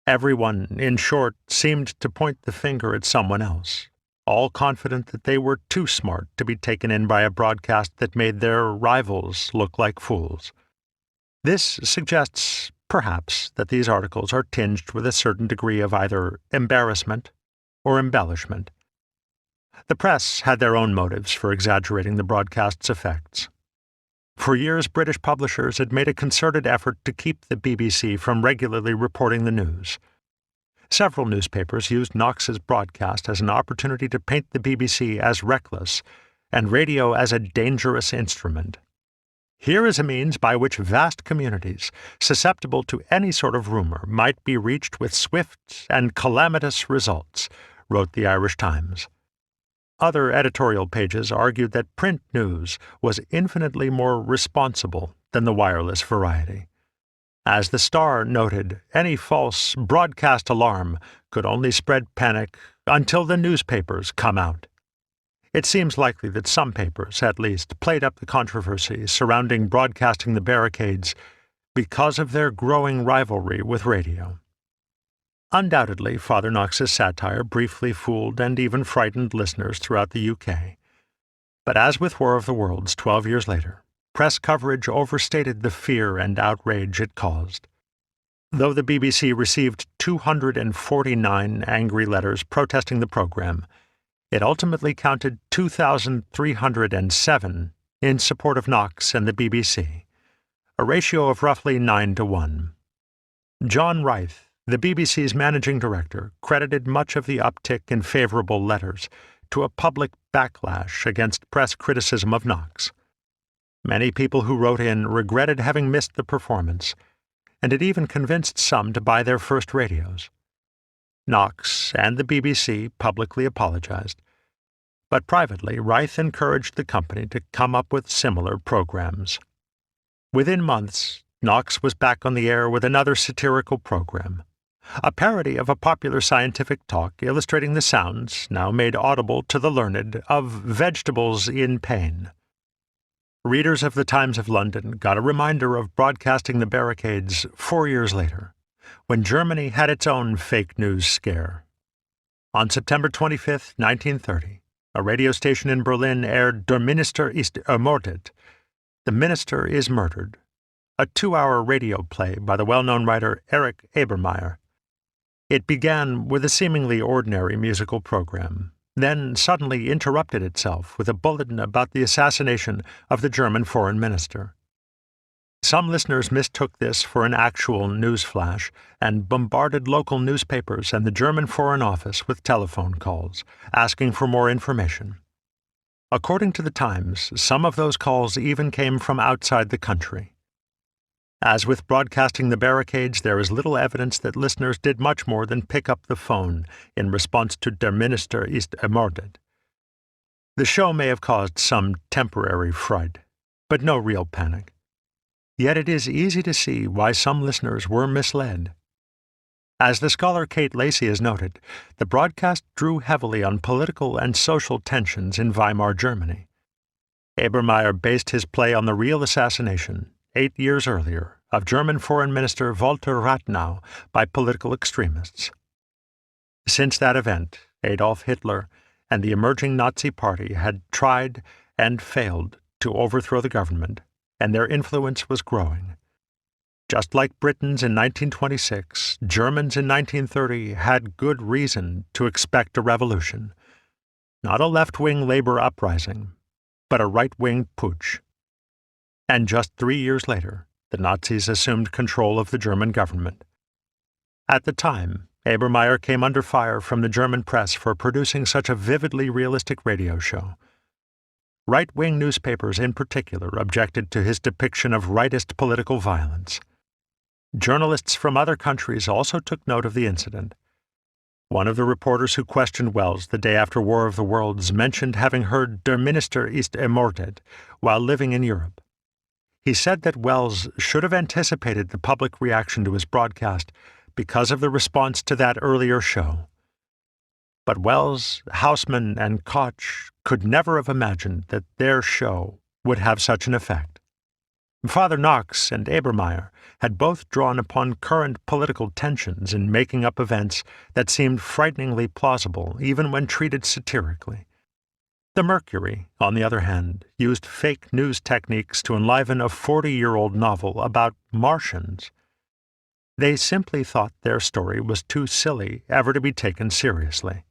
Everyone, in short, seemed to point the finger at someone else, all confident that they were too smart to be taken in by a broadcast that made their rivals look like fools. This suggests, perhaps, that these articles are tinged with a certain degree of either embarrassment or embellishment. The press had their own motives for exaggerating the broadcast's effects. For years, British publishers had made a concerted effort to keep the BBC from regularly reporting the news. Several newspapers used Knox's broadcast as an opportunity to paint the BBC as reckless and radio as a dangerous instrument. Here is a means by which vast communities, susceptible to any sort of rumor, might be reached with swift and calamitous results, wrote the Irish Times. Other editorial pages argued that print news was infinitely more responsible than the wireless variety. As the Star noted, any false broadcast alarm could only spread panic until the newspapers come out. It seems likely that some papers, at least, played up the controversy surrounding broadcasting the barricades because of their growing rivalry with radio. Undoubtedly, Father Knox's satire briefly fooled and even frightened listeners throughout the UK. But as with War of the Worlds 12 years later, press coverage overstated the fear and outrage it caused. Though the BBC received 249 angry letters protesting the program, it ultimately counted 2,307 in support of Knox and the BBC, a ratio of roughly 9-1. John Reith, the BBC's managing director, credited much of the uptick in favorable letters to a public backlash against press criticism of Knox. Many people who wrote in regretted having missed the performance, and it even convinced some to buy their first radios. Knox and the BBC publicly apologized, but privately Reith encouraged the company to come up with similar programs. Within months, Knox was back on the air with another satirical program, a parody of a popular scientific talk illustrating the sounds, now made audible to the learned, of vegetables in pain. Readers of the Times of London got a reminder of broadcasting the barricades 4 years later, when Germany had its own fake news scare. On September 25, 1930, a radio station in Berlin aired Der Minister ist ermordet, The Minister is Murdered, a 2-hour radio play by the well-known writer Erich Ebermeier. It began with a seemingly ordinary musical program, then suddenly interrupted itself with a bulletin about the assassination of the German foreign minister. Some listeners mistook this for an actual news flash and bombarded local newspapers and the German Foreign Office with telephone calls, asking for more information. According to the Times, some of those calls even came from outside the country. As with broadcasting the barricades, there is little evidence that listeners did much more than pick up the phone in response to Der Minister ist ermordet. The show may have caused some temporary fright, but no real panic. Yet it is easy to see why some listeners were misled. As the scholar Kate Lacey has noted, the broadcast drew heavily on political and social tensions in Weimar Germany. Ebermeier based his play on the real assassination, 8 years earlier, of German Foreign Minister Walter Rathenau by political extremists. Since that event, Adolf Hitler and the emerging Nazi Party had tried and failed to overthrow the government, and their influence was growing. Just like Britons in 1926, Germans in 1930 had good reason to expect a revolution. Not a left-wing labor uprising, but a right-wing putsch. And just 3 years later, the Nazis assumed control of the German government. At the time, Ebermeier came under fire from the German press for producing such a vividly realistic radio show. Right-wing newspapers in particular objected to his depiction of rightist political violence. Journalists from other countries also took note of the incident. One of the reporters who questioned Welles the day after War of the Worlds mentioned having heard Der Minister ist ermordet while living in Europe. He said that Welles should have anticipated the public reaction to his broadcast because of the response to that earlier show. But Welles, Houseman, and Koch could never have imagined that their show would have such an effect. Father Knox and Abermeyer had both drawn upon current political tensions in making up events that seemed frighteningly plausible even when treated satirically. The Mercury, on the other hand, used fake news techniques to enliven a 40-year-old novel about Martians. They simply thought their story was too silly ever to be taken seriously.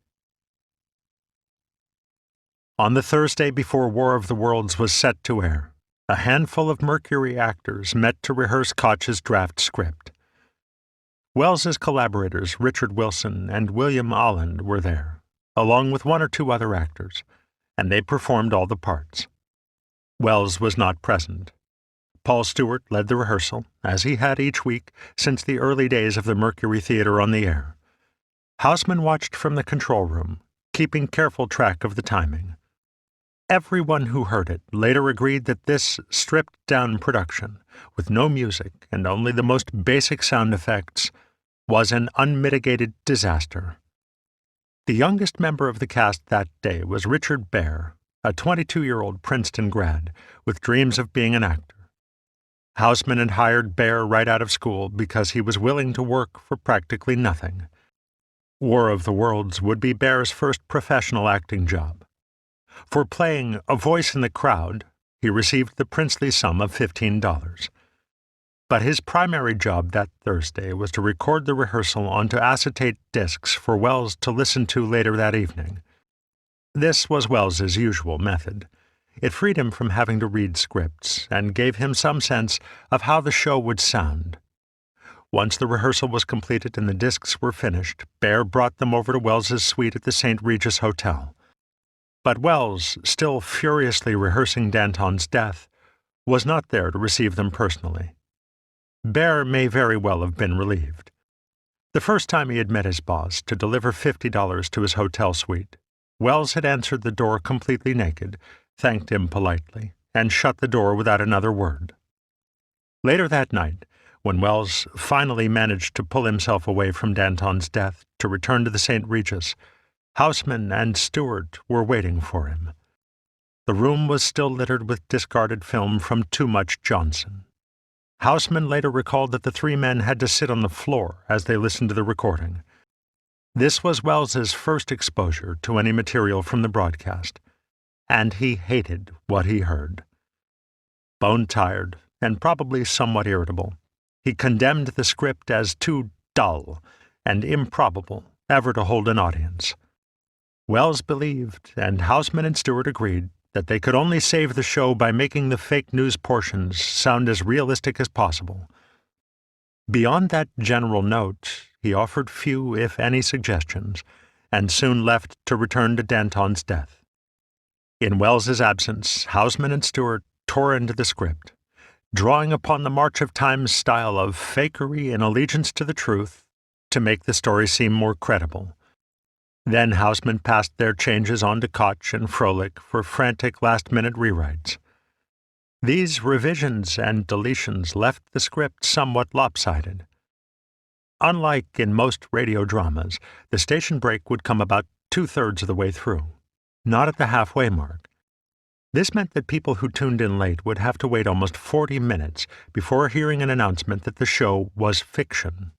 On the Thursday before War of the Worlds was set to air, a handful of Mercury actors met to rehearse Koch's draft script. Welles's collaborators Richard Wilson and William Olland were there, along with one or two other actors, and they performed all the parts. Welles was not present. Paul Stewart led the rehearsal, as he had each week since the early days of the Mercury Theatre on the air. Houseman watched from the control room, keeping careful track of the timing. Everyone who heard it later agreed that this stripped-down production, with no music and only the most basic sound effects, was an unmitigated disaster. The youngest member of the cast that day was Richard Baer, a 22-year-old Princeton grad with dreams of being an actor. Houseman had hired Baer right out of school because he was willing to work for practically nothing. War of the Worlds would be Baer's first professional acting job. For playing a voice in the crowd, he received the princely sum of $15. But his primary job that Thursday was to record the rehearsal onto acetate discs for Welles to listen to later that evening. This was Welles's usual method. It freed him from having to read scripts and gave him some sense of how the show would sound. Once the rehearsal was completed and the discs were finished, Baer brought them over to Welles's suite at the St. Regis Hotel. But Welles, still furiously rehearsing Danton's death, was not there to receive them personally. Baer may very well have been relieved. The first time he had met his boss to deliver $50 to his hotel suite, Welles had answered the door completely naked, thanked him politely, and shut the door without another word. Later that night, when Welles finally managed to pull himself away from Danton's death to return to the St. Regis, Houseman and Stewart were waiting for him. The room was still littered with discarded film from Too Much Johnson. Houseman later recalled that the three men had to sit on the floor as they listened to the recording. This was Welles's first exposure to any material from the broadcast, and he hated what he heard. Bone-tired and probably somewhat irritable, he condemned the script as too dull and improbable ever to hold an audience. Welles believed, and Houseman and Stewart agreed, that they could only save the show by making the fake news portions sound as realistic as possible. Beyond that general note, he offered few, if any, suggestions, and soon left to return to Danton's death. In Welles's absence, Houseman and Stewart tore into the script, drawing upon the March of Time's style of fakery and allegiance to the truth to make the story seem more credible. Then Houseman passed their changes on to Koch and Froelich for frantic last-minute rewrites. These revisions and deletions left the script somewhat lopsided. Unlike in most radio dramas, the station break would come about two-thirds of the way through, not at the halfway mark. This meant that people who tuned in late would have to wait almost 40 minutes before hearing an announcement that the show was fiction.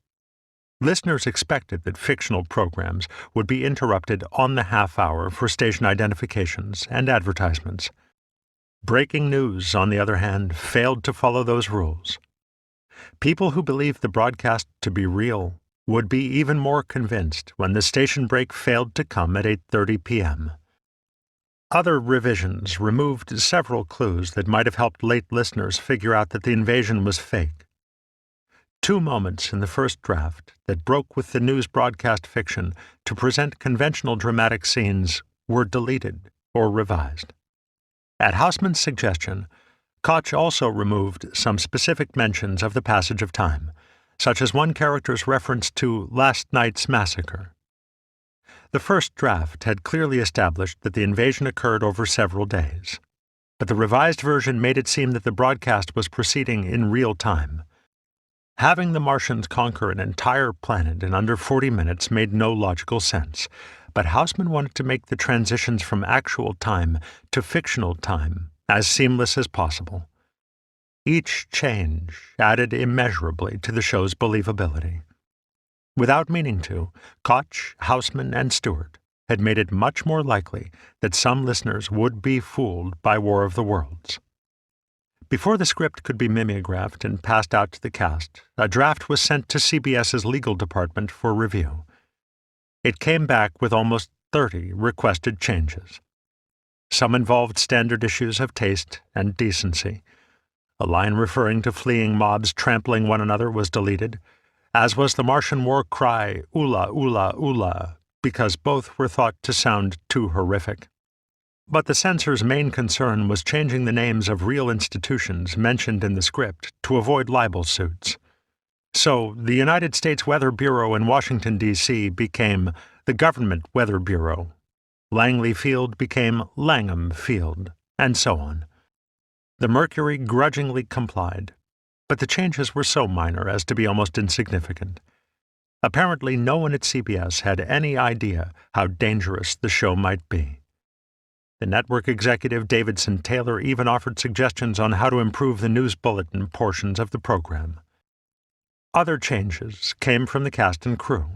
Listeners expected that fictional programs would be interrupted on the half hour for station identifications and advertisements. Breaking news, on the other hand, failed to follow those rules. People who believed the broadcast to be real would be even more convinced when the station break failed to come at 8:30 p.m. Other revisions removed several clues that might have helped late listeners figure out that the invasion was fake. Two moments in the first draft that broke with the news broadcast fiction to present conventional dramatic scenes were deleted or revised. At Houseman's suggestion, Koch also removed some specific mentions of the passage of time, such as one character's reference to last night's massacre. The first draft had clearly established that the invasion occurred over several days, but the revised version made it seem that the broadcast was proceeding in real time. Having the Martians conquer an entire planet in under 40 minutes made no logical sense, but Houseman wanted to make the transitions from actual time to fictional time as seamless as possible. Each change added immeasurably to the show's believability. Without meaning to, Koch, Houseman, and Stewart had made it much more likely that some listeners would be fooled by War of the Worlds. Before the script could be mimeographed and passed out to the cast, a draft was sent to CBS's legal department for review. It came back with almost 30 requested changes. Some involved standard issues of taste and decency. A line referring to fleeing mobs trampling one another was deleted, as was the Martian war cry, "Ula, ula, ula," because both were thought to sound too horrific. But the censor's main concern was changing the names of real institutions mentioned in the script to avoid libel suits. So, the United States Weather Bureau in Washington, D.C. became the Government Weather Bureau. Langley Field became Langham Field, and so on. The Mercury grudgingly complied, but the changes were so minor as to be almost insignificant. Apparently, no one at CBS had any idea how dangerous the show might be. The network executive Davidson Taylor even offered suggestions on how to improve the news bulletin portions of the program. Other changes came from the cast and crew.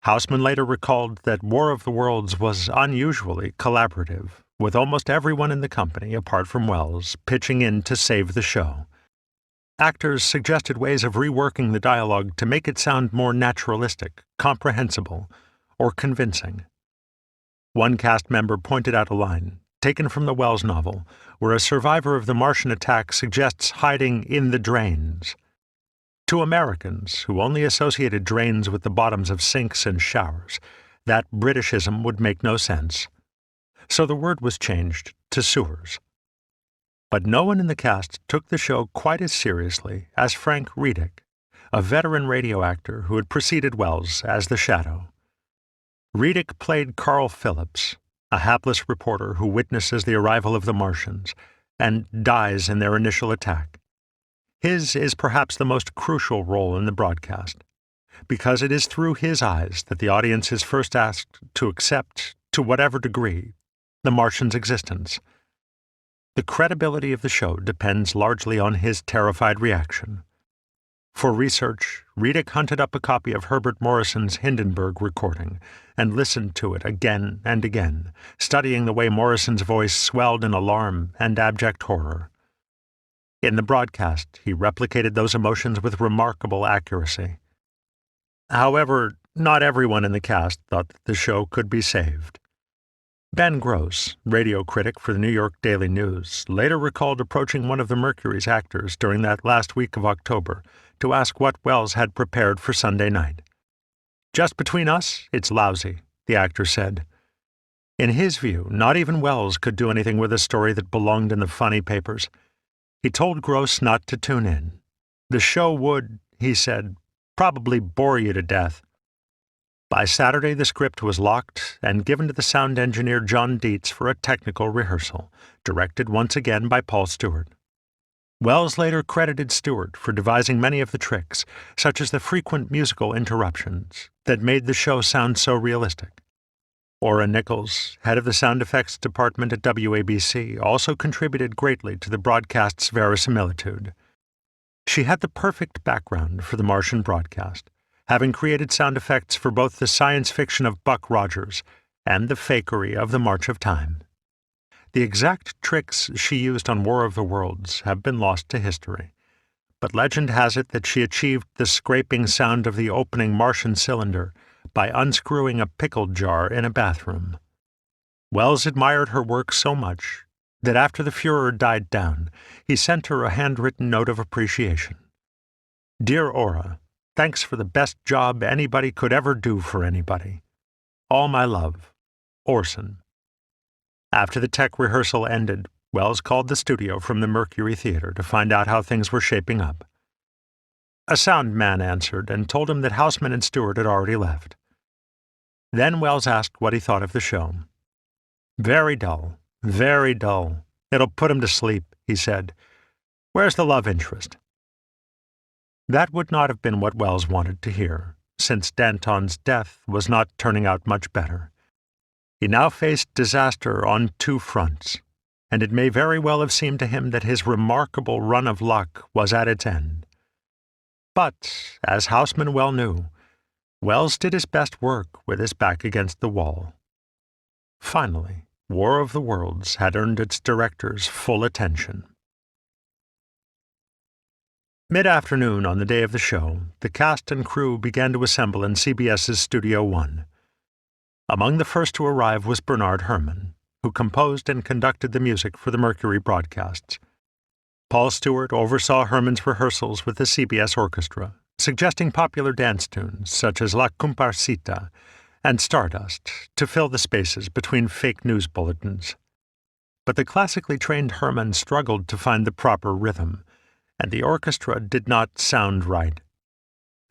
Houseman later recalled that War of the Worlds was unusually collaborative, with almost everyone in the company, apart from Welles, pitching in to save the show. Actors suggested ways of reworking the dialogue to make it sound more naturalistic, comprehensible, or convincing. One cast member pointed out a line, taken from the Welles novel, where a survivor of the Martian attack suggests hiding in the drains. To Americans, who only associated drains with the bottoms of sinks and showers, that Britishism would make no sense. So the word was changed to sewers. But no one in the cast took the show quite as seriously as Frank Readick, a veteran radio actor who had preceded Welles as the Shadow. Readick played Carl Phillips, a hapless reporter who witnesses the arrival of the Martians and dies in their initial attack. His is perhaps the most crucial role in the broadcast, because it is through his eyes that the audience is first asked to accept, to whatever degree, the Martian's existence. The credibility of the show depends largely on his terrified reaction. For research, Readick hunted up a copy of Herbert Morrison's Hindenburg recording and listened to it again and again, studying the way Morrison's voice swelled in alarm and abject horror. In the broadcast, he replicated those emotions with remarkable accuracy. However, not everyone in the cast thought that the show could be saved. Ben Gross, radio critic for the New York Daily News, later recalled approaching one of the Mercury's actors during that last week of October to ask what Welles had prepared for Sunday night. "Just between us, it's lousy," the actor said. In his view, not even Welles could do anything with a story that belonged in the funny papers. He told Gross not to tune in. The show would, he said, probably bore you to death. By Saturday, the script was locked and given to the sound engineer John Dietz for a technical rehearsal, directed once again by Paul Stewart. Welles later credited Stewart for devising many of the tricks, such as the frequent musical interruptions, that made the show sound so realistic. Ora Nichols, head of the sound effects department at WABC, also contributed greatly to the broadcast's verisimilitude. She had the perfect background for the Martian broadcast, having created sound effects for both the science fiction of Buck Rogers and the fakery of the March of Time. The exact tricks she used on War of the Worlds have been lost to history, but legend has it that she achieved the scraping sound of the opening Martian cylinder by unscrewing a pickle jar in a bathroom. Welles admired her work so much that after the furor died down, he sent her a handwritten note of appreciation. "Dear Ora, thanks for the best job anybody could ever do for anybody. All my love, Orson." After the tech rehearsal ended, Welles called the studio from the Mercury Theatre to find out how things were shaping up. A sound man answered and told him that Houseman and Stewart had already left. Then Welles asked what he thought of the show. Very dull, It'll put him to sleep," he said. "Where's the love interest?" That would not have been what Welles wanted to hear, since Danton's death was not turning out much better. He now faced disaster on two fronts, and it may very well have seemed to him that his remarkable run of luck was at its end. But, as Houseman well knew, Welles did his best work with his back against the wall. Finally, War of the Worlds had earned its director's full attention. Mid-afternoon on the day of the show, the cast and crew began to assemble in CBS's Studio One. Among the first to arrive was Bernard Herrmann, who composed and conducted the music for the Mercury broadcasts. Paul Stewart oversaw Herrmann's rehearsals with the CBS orchestra, suggesting popular dance tunes such as La Comparsita and Stardust to fill the spaces between fake news bulletins. But the classically trained Herrmann struggled to find the proper rhythm, and the orchestra did not sound right.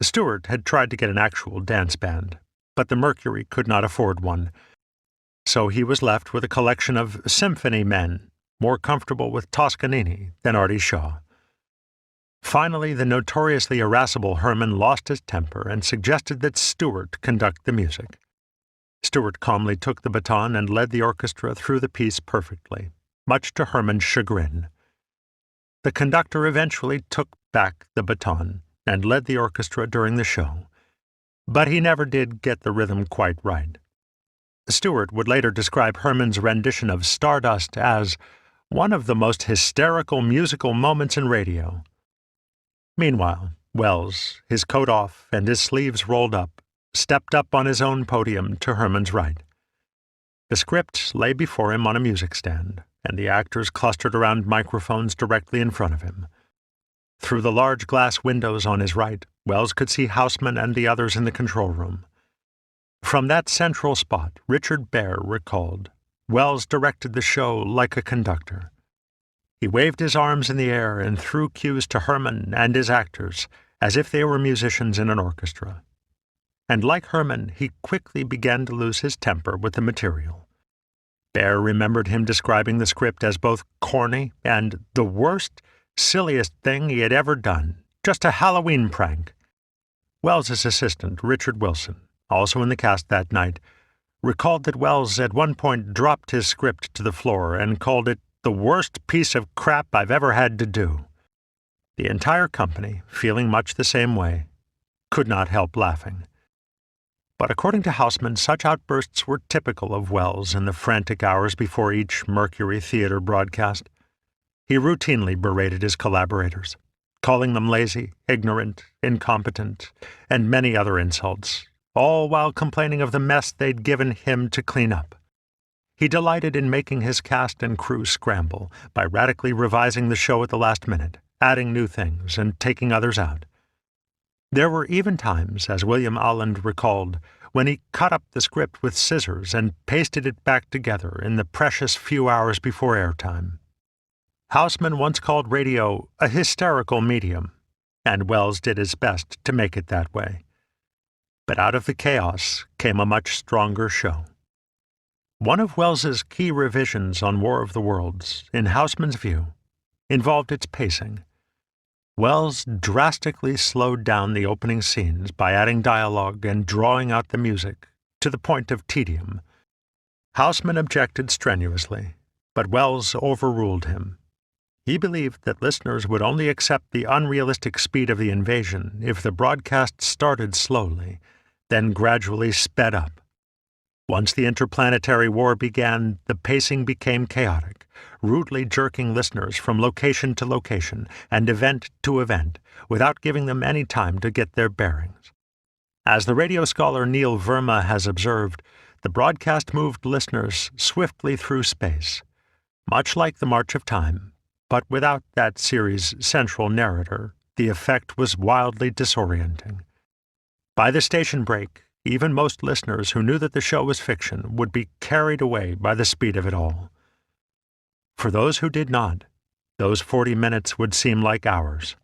Stewart had tried to get an actual dance band, but the Mercury could not afford one, so he was left with a collection of symphony men, more comfortable with Toscanini than Artie Shaw. Finally, the notoriously irascible Herrmann lost his temper and suggested that Stewart conduct the music. Stewart calmly took the baton and led the orchestra through the piece perfectly, much to Herrmann's chagrin. The conductor eventually took back the baton and led the orchestra during the show, but he never did get the rhythm quite right. Stewart would later describe Herrmann's rendition of Stardust as one of the most hysterical musical moments in radio. Meanwhile, Welles, his coat off and his sleeves rolled up, stepped up on his own podium to Herrmann's right. The script lay before him on a music stand, and the actors clustered around microphones directly in front of him. Through the large glass windows on his right, Welles could see Houseman and the others in the control room. From that central spot, Richard Baer recalled, Welles directed the show like a conductor. He waved his arms in the air and threw cues to Herrmann and his actors as if they were musicians in an orchestra. And like Herrmann, he quickly began to lose his temper with the material. Baer remembered him describing the script as both corny and the worst, silliest thing he had ever done, just a Halloween prank. Welles's assistant, Richard Wilson, also in the cast that night, recalled that Welles at one point dropped his script to the floor and called it the worst piece of crap I've ever had to do. The entire company, feeling much the same way, could not help laughing. But according to Houseman, such outbursts were typical of Welles in the frantic hours before each Mercury Theatre broadcast. He routinely berated his collaborators, calling them lazy, ignorant, incompetent, and many other insults, all while complaining of the mess they'd given him to clean up. He delighted in making his cast and crew scramble by radically revising the show at the last minute, adding new things and taking others out. There were even times, as William Alland recalled, when he cut up the script with scissors and pasted it back together in the precious few hours before airtime. Houseman once called radio a hysterical medium, and Welles did his best to make it that way. But out of the chaos came a much stronger show. One of Welles's key revisions on War of the Worlds, in Houseman's view, involved its pacing. Welles drastically slowed down the opening scenes by adding dialogue and drawing out the music to the point of tedium. Houseman objected strenuously, but Welles overruled him. He believed that listeners would only accept the unrealistic speed of the invasion if the broadcast started slowly, then gradually sped up. Once the interplanetary war began, the pacing became chaotic, rudely jerking listeners from location to location and event to event, without giving them any time to get their bearings. As the radio scholar Neil Verma has observed, the broadcast moved listeners swiftly through space, much like the March of Time, but without that series' central narrator. The effect was wildly disorienting. By the station break, even most listeners who knew that the show was fiction would be carried away by the speed of it all. For those who did not, those 40 minutes would seem like hours.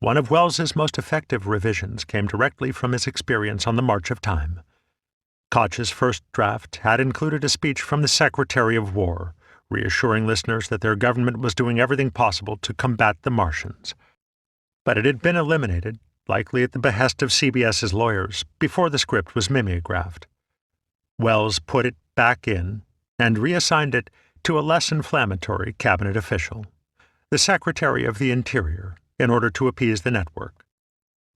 One of Welles's most effective revisions came directly from his experience on the March of Time. Koch's first draft had included a speech from the Secretary of War, reassuring listeners that their government was doing everything possible to combat the Martians. But it had been eliminated, likely at the behest of CBS's lawyers, before the script was mimeographed. Welles put it back in and reassigned it to a less inflammatory cabinet official, the Secretary of the Interior, in order to appease the network.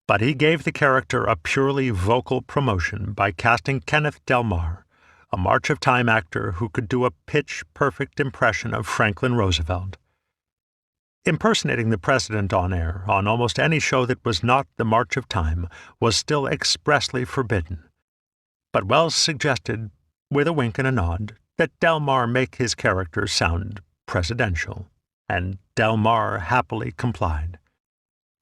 But he gave the character a purely vocal promotion by casting Kenneth Delmar, a March of Time actor who could do a pitch-perfect impression of Franklin Roosevelt. Impersonating the president on air on almost any show that was not the March of Time was still expressly forbidden. But Welles suggested, with a wink and a nod, that Delmar make his character sound presidential, and Delmar happily complied.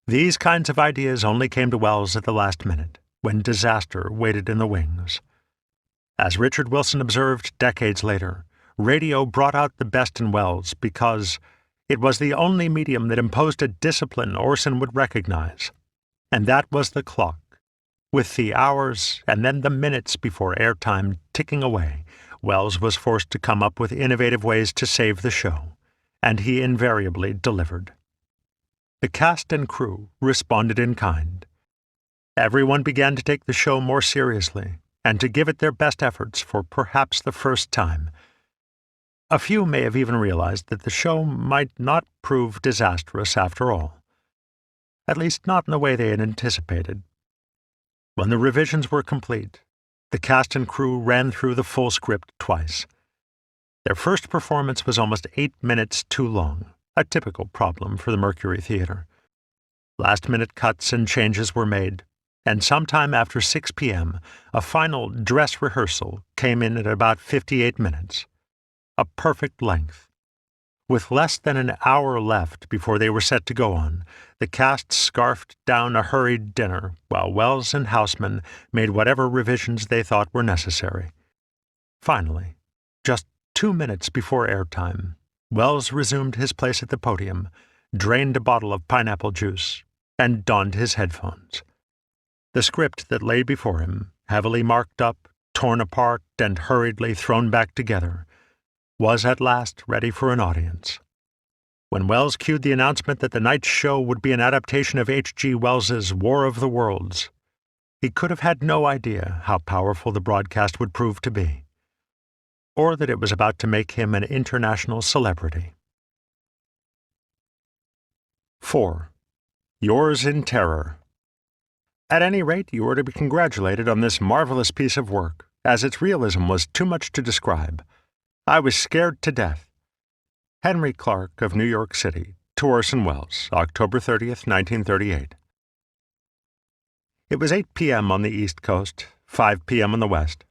These kinds of ideas only came to Welles at the last minute, when disaster waited in the wings. As Richard Wilson observed decades later, radio brought out the best in Welles because it was the only medium that imposed a discipline Orson would recognize, and that was the clock. With the hours and then the minutes before airtime ticking away, Welles was forced to come up with innovative ways to save the show, and he invariably delivered. The cast and crew responded in kind. Everyone began to take the show more seriously and to give it their best efforts for perhaps the first time. A few may have even realized that the show might not prove disastrous after all, at least not in the way they had anticipated. When the revisions were complete, the cast and crew ran through the full script twice. Their first performance was almost 8 minutes too long, a typical problem for the Mercury Theatre. Last-minute cuts and changes were made, and sometime after 6 p.m., a final dress rehearsal came in at about 58 minutes. A perfect length. With less than an hour left before they were set to go on, the cast scarfed down a hurried dinner while Welles and Houseman made whatever revisions they thought were necessary. Finally, just 2 minutes before airtime, Welles resumed his place at the podium, drained a bottle of pineapple juice, and donned his headphones. The script that lay before him, heavily marked up, torn apart, and hurriedly thrown back together, was at last ready for an audience. When Welles cued the announcement that the night's show would be an adaptation of H.G. Wells's War of the Worlds, he could have had no idea how powerful the broadcast would prove to be, or that it was about to make him an international celebrity. 4. Yours in Terror. At any rate, you are to be congratulated on this marvelous piece of work, as its realism was too much to describe. I was scared to death. Henry Clark of New York City, to Orson Welles, October 30th, 1938. It was 8 p.m. on the East Coast, 5 p.m. on the West.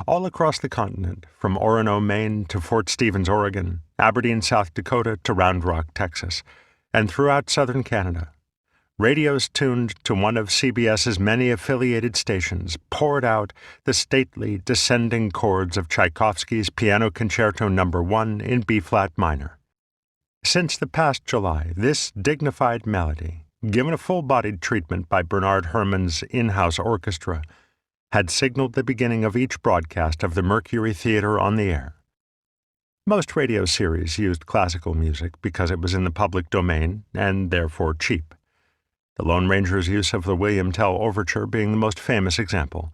All across the continent, from Orono, Maine to Fort Stevens, Oregon, Aberdeen, South Dakota to Round Rock, Texas, and throughout southern Canada, radios tuned to one of CBS's many affiliated stations poured out the stately descending chords of Tchaikovsky's Piano Concerto No. 1 in B-flat minor. Since the past July, this dignified melody, given a full-bodied treatment by Bernard Herrmann's in-house orchestra, had signaled the beginning of each broadcast of the Mercury Theatre on the air. Most radio series used classical music because it was in the public domain and therefore cheap. The Lone Ranger's use of the William Tell Overture being the most famous example.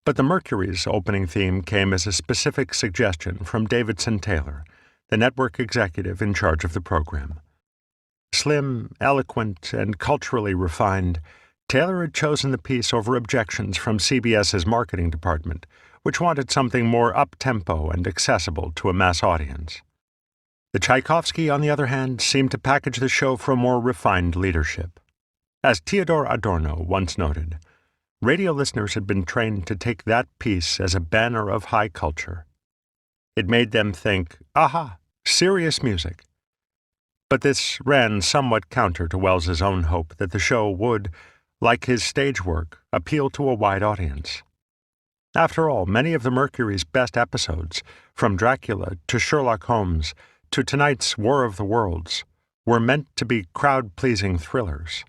But the Mercury's opening theme came as a specific suggestion from Davidson Taylor, the network executive in charge of the program. Slim, eloquent, and culturally refined, Taylor had chosen the piece over objections from CBS's marketing department, which wanted something more up-tempo and accessible to a mass audience. The Tchaikovsky, on the other hand, seemed to package the show for a more refined leadership. As Theodore Adorno once noted, radio listeners had been trained to take that piece as a banner of high culture. It made them think, aha, serious music. But this ran somewhat counter to Wells's own hope that the show would, like his stage work, appeal to a wide audience. After all, many of the Mercury's best episodes, from Dracula to Sherlock Holmes to tonight's War of the Worlds, were meant to be crowd-pleasing thrillers.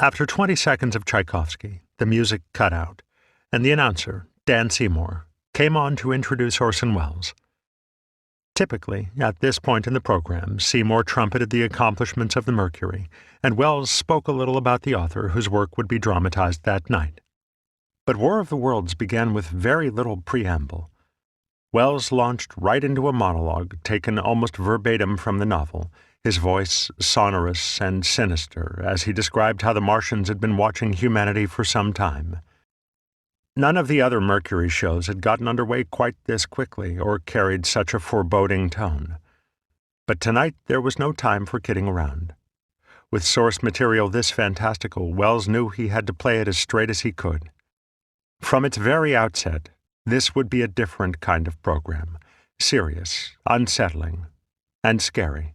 After 20 seconds of Tchaikovsky, the music cut out, and the announcer, Dan Seymour, came on to introduce Orson Welles. Typically, at this point in the program, Seymour trumpeted the accomplishments of the Mercury, and Welles spoke a little about the author whose work would be dramatized that night. But War of the Worlds began with very little preamble. Welles launched right into a monologue taken almost verbatim from the novel, his voice sonorous and sinister as he described how the Martians had been watching humanity for some time. None of the other Mercury shows had gotten underway quite this quickly or carried such a foreboding tone. But tonight there was no time for kidding around. With source material this fantastical, Welles knew he had to play it as straight as he could. From its very outset, this would be a different kind of program, serious, unsettling, and scary.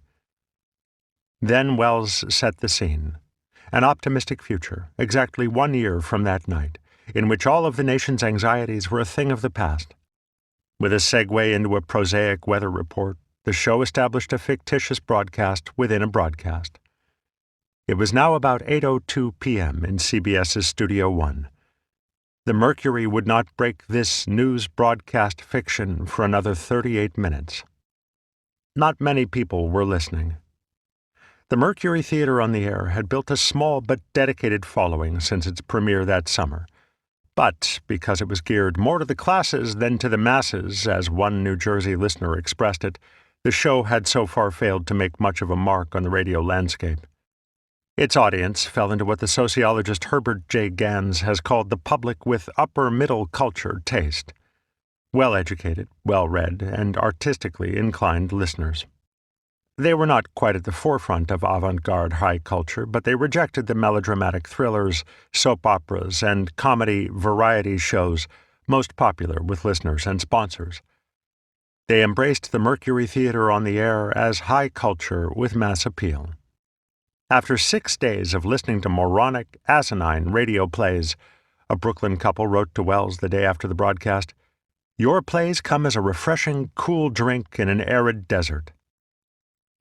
Then Welles set the scene, an optimistic future, exactly 1 year from that night, in which all of the nation's anxieties were a thing of the past. With a segue into a prosaic weather report, the show established a fictitious broadcast within a broadcast. It was now about 8:02 p.m. in CBS's Studio One. The Mercury would not break this news broadcast fiction for another 38 minutes. Not many people were listening. The Mercury Theatre on the Air had built a small but dedicated following since its premiere that summer. But because it was geared more to the classes than to the masses, as one New Jersey listener expressed it, the show had so far failed to make much of a mark on the radio landscape. Its audience fell into what the sociologist Herbert J. Gans has called the public with upper-middle culture taste. Well-educated, well-read, and artistically inclined listeners. They were not quite at the forefront of avant-garde high culture, but they rejected the melodramatic thrillers, soap operas, and comedy variety shows most popular with listeners and sponsors. They embraced the Mercury Theatre on the Air as high culture with mass appeal. After 6 days of listening to moronic, asinine radio plays, a Brooklyn couple wrote to Welles the day after the broadcast, "Your plays come as a refreshing, cool drink in an arid desert."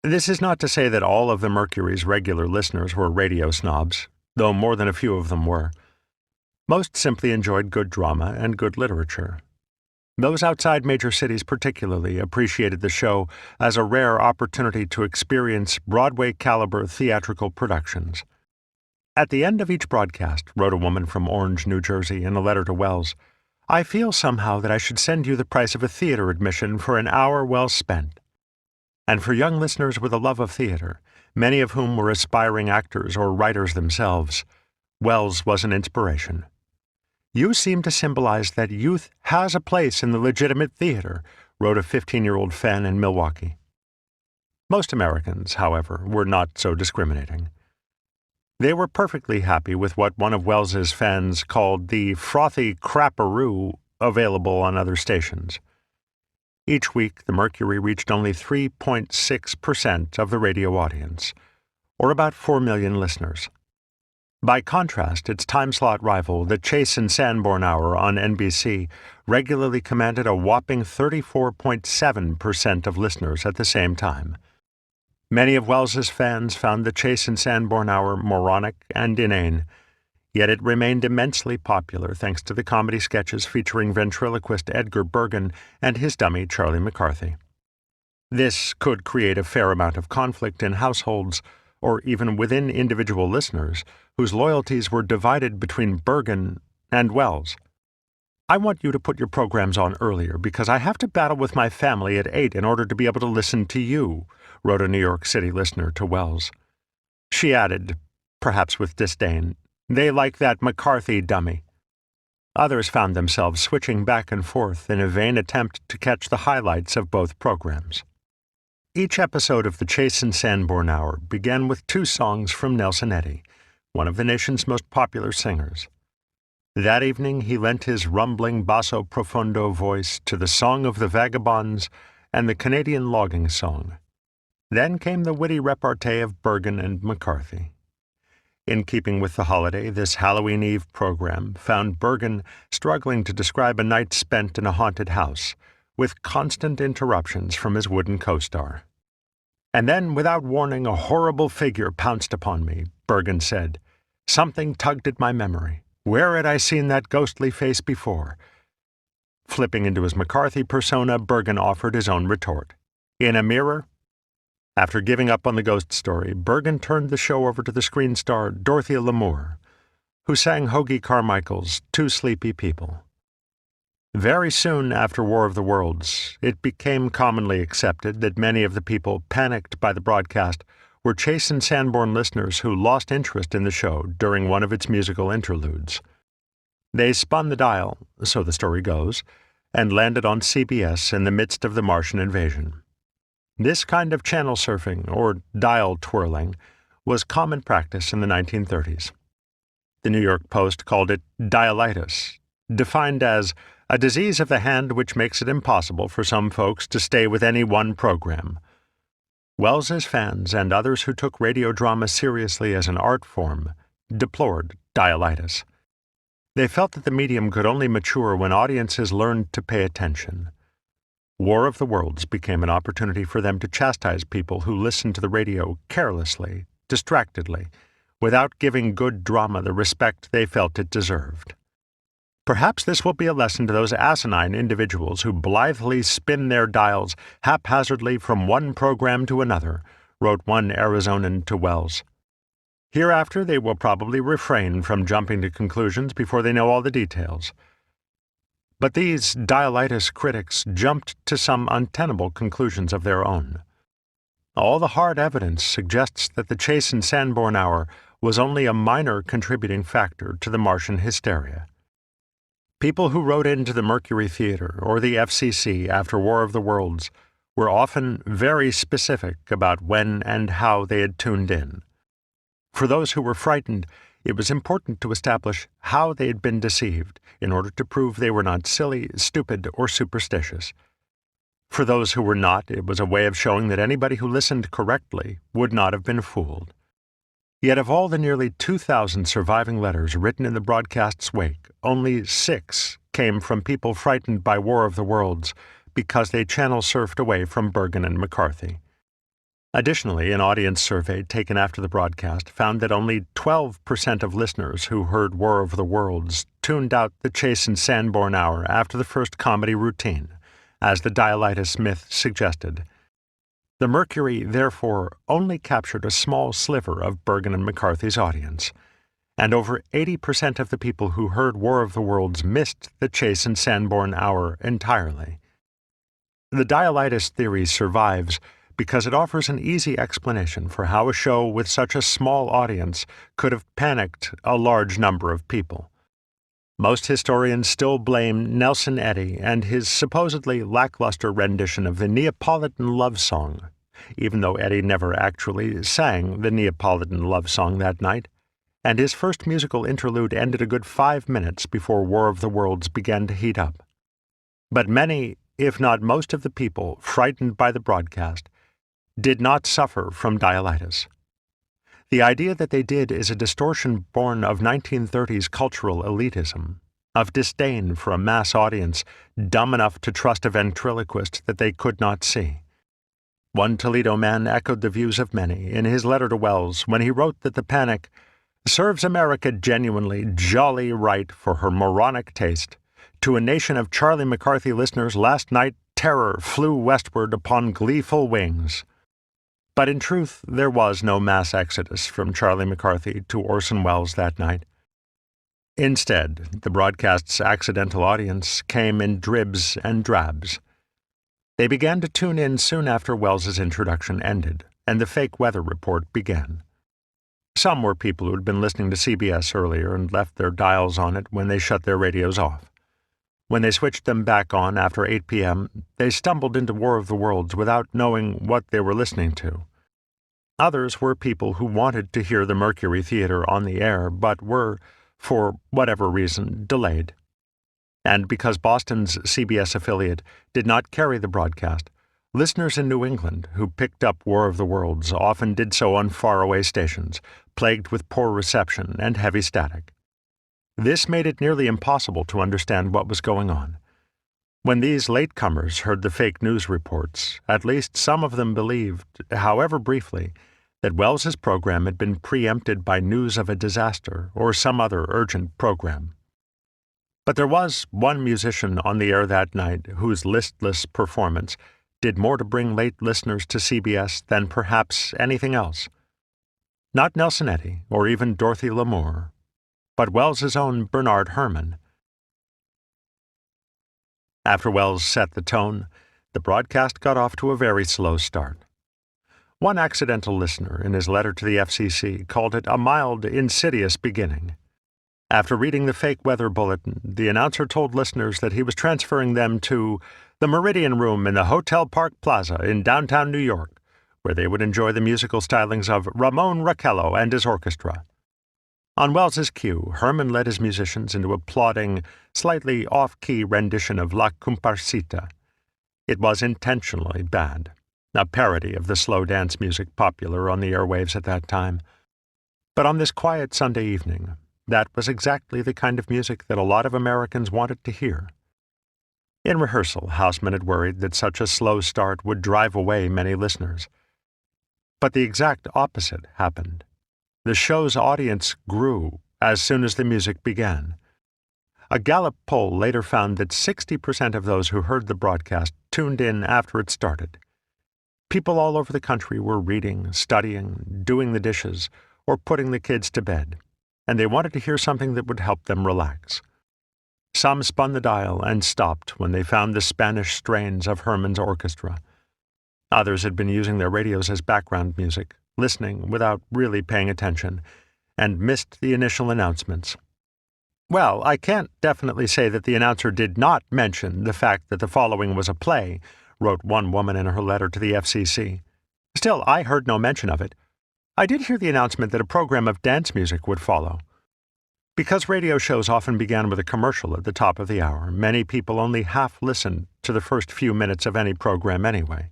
This is not to say that all of the Mercury's regular listeners were radio snobs, though more than a few of them were. Most simply enjoyed good drama and good literature. Those outside major cities particularly appreciated the show as a rare opportunity to experience Broadway-caliber theatrical productions. At the end of each broadcast, wrote a woman from Orange, New Jersey, in a letter to Welles, "I feel somehow that I should send you the price of a theater admission for an hour well spent." And for young listeners with a love of theater, many of whom were aspiring actors or writers themselves, Welles was an inspiration. "You seem to symbolize that youth has a place in the legitimate theater," wrote a 15-year-old fan in Milwaukee. Most Americans, however, were not so discriminating. They were perfectly happy with what one of Welles's fans called the frothy crapperoo available on other stations. Each week, the Mercury reached only 3.6% of the radio audience, or about 4 million listeners. By contrast, its time-slot rival, the Chase and Sanborn Hour on NBC, regularly commanded a whopping 34.7% of listeners at the same time. Many of Welles's fans found the Chase and Sanborn Hour moronic and inane, yet it remained immensely popular thanks to the comedy sketches featuring ventriloquist Edgar Bergen and his dummy Charlie McCarthy. This could create a fair amount of conflict in households, or even within individual listeners, whose loyalties were divided between Bergen and Welles. "I want you to put your programs on earlier because I have to battle with my family at 8 in order to be able to listen to you," wrote a New York City listener to Welles. She added, perhaps with disdain, "They like that McCarthy dummy." Others found themselves switching back and forth in a vain attempt to catch the highlights of both programs. Each episode of the Chase and Sanborn Hour began with 2 songs from Nelson Eddy, one of the nation's most popular singers. That evening he lent his rumbling basso profundo voice to the Song of the Vagabonds and the Canadian Logging Song. Then came the witty repartee of Bergen and McCarthy. In keeping with the holiday, this Halloween Eve program found Bergen struggling to describe a night spent in a haunted house, with constant interruptions from his wooden co-star. "And then, without warning, a horrible figure pounced upon me," Bergen said. "Something tugged at my memory. Where had I seen that ghostly face before?" Flipping into his McCarthy persona, Bergen offered his own retort. In a mirror? After giving up on the ghost story, Bergen turned the show over to the screen star Dorothea Lamour, who sang Hoagy Carmichael's Two Sleepy People. Very soon after War of the Worlds, it became commonly accepted that many of the people panicked by the broadcast were Chase and Sanborn listeners who lost interest in the show during one of its musical interludes. They spun the dial, so the story goes, and landed on CBS in the midst of the Martian invasion. This kind of channel surfing, or dial twirling, was common practice in the 1930s. The New York Post called it dialitis, defined as a disease of the hand which makes it impossible for some folks to stay with any one program. Welles's fans and others who took radio drama seriously as an art form deplored dialitis. They felt that the medium could only mature when audiences learned to pay attention. War of the Worlds became an opportunity for them to chastise people who listened to the radio carelessly, distractedly, without giving good drama the respect they felt it deserved. Perhaps this will be a lesson to those asinine individuals who blithely spin their dials haphazardly from one program to another, wrote one Arizonan to Welles. Hereafter they will probably refrain from jumping to conclusions before they know all the details. But these dialitis critics jumped to some untenable conclusions of their own. All the hard evidence suggests that the Chase and Sanborn hour was only a minor contributing factor to the Martian hysteria. People who wrote into the Mercury Theatre or the FCC after War of the Worlds were often very specific about when and how they had tuned in. For those who were frightened, it was important to establish how they had been deceived in order to prove they were not silly, stupid, or superstitious. For those who were not, it was a way of showing that anybody who listened correctly would not have been fooled. Yet of all the nearly 2,000 surviving letters written in the broadcast's wake, only 6 came from people frightened by War of the Worlds because they channel surfed away from Bergen and McCarthy. Additionally, an audience survey taken after the broadcast found that only 12% of listeners who heard War of the Worlds tuned out the Chase and Sanborn hour after the first comedy routine, as the dialitis myth suggested. The Mercury, therefore, only captured a small sliver of Bergen and McCarthy's audience, and over 80% of the people who heard War of the Worlds missed the Chase and Sanborn hour entirely. The dialitis theory survives because it offers an easy explanation for how a show with such a small audience could have panicked a large number of people. Most historians still blame Nelson Eddy and his supposedly lackluster rendition of the Neapolitan love song, even though Eddy never actually sang the Neapolitan love song that night, and his first musical interlude ended a good 5 minutes before War of the Worlds began to heat up. But many, if not most of the people frightened by the broadcast, did not suffer from dialitis. The idea that they did is a distortion born of 1930s cultural elitism, of disdain for a mass audience dumb enough to trust a ventriloquist that they could not see. One Toledo man echoed the views of many in his letter to Welles when he wrote that the panic serves America genuinely jolly right for her moronic taste. To a nation of Charlie McCarthy listeners last night terror flew westward upon gleeful wings. But in truth, there was no mass exodus from Charlie McCarthy to Orson Welles that night. Instead, the broadcast's accidental audience came in dribs and drabs. They began to tune in soon after Welles's introduction ended, and the fake weather report began. Some were people who had been listening to CBS earlier and left their dials on it when they shut their radios off. When they switched them back on after 8 p.m., they stumbled into War of the Worlds without knowing what they were listening to. Others were people who wanted to hear the Mercury Theatre on the air, but were, for whatever reason, delayed. And because Boston's CBS affiliate did not carry the broadcast, listeners in New England who picked up War of the Worlds often did so on faraway stations, plagued with poor reception and heavy static. This made it nearly impossible to understand what was going on. When these latecomers heard the fake news reports, at least some of them believed, however briefly, that Welles's program had been preempted by news of a disaster or some other urgent program. But there was one musician on the air that night whose listless performance did more to bring late listeners to CBS than perhaps anything else. Not Nelson Eddy or even Dorothy Lamour, but Welles's own Bernard Herrmann. After Welles set the tone, the broadcast got off to a very slow start. One accidental listener, in his letter to the FCC, called it a mild, insidious beginning. After reading the fake weather bulletin, the announcer told listeners that he was transferring them to the Meridian Room in the Hotel Park Plaza in downtown New York, where they would enjoy the musical stylings of Ramon Raquello and his orchestra. On Welles's cue, Herrmann led his musicians into a plodding, slightly off-key rendition of La Comparsita. It was intentionally bad, a parody of the slow dance music popular on the airwaves at that time. But on this quiet Sunday evening, that was exactly the kind of music that a lot of Americans wanted to hear. In rehearsal, Houseman had worried that such a slow start would drive away many listeners. But the exact opposite happened. The show's audience grew as soon as the music began. A Gallup poll later found that 60% of those who heard the broadcast tuned in after it started. People all over the country were reading, studying, doing the dishes, or putting the kids to bed, and they wanted to hear something that would help them relax. Some spun the dial and stopped when they found the Spanish strains of Herrmann's orchestra. Others had been using their radios as background music, listening without really paying attention, and missed the initial announcements. Well, I can't definitely say that the announcer did not mention the fact that the following was a play, wrote one woman in her letter to the FCC. Still, I heard no mention of it. I did hear the announcement that a program of dance music would follow. Because radio shows often began with a commercial at the top of the hour, many people only half listened to the first few minutes of any program anyway.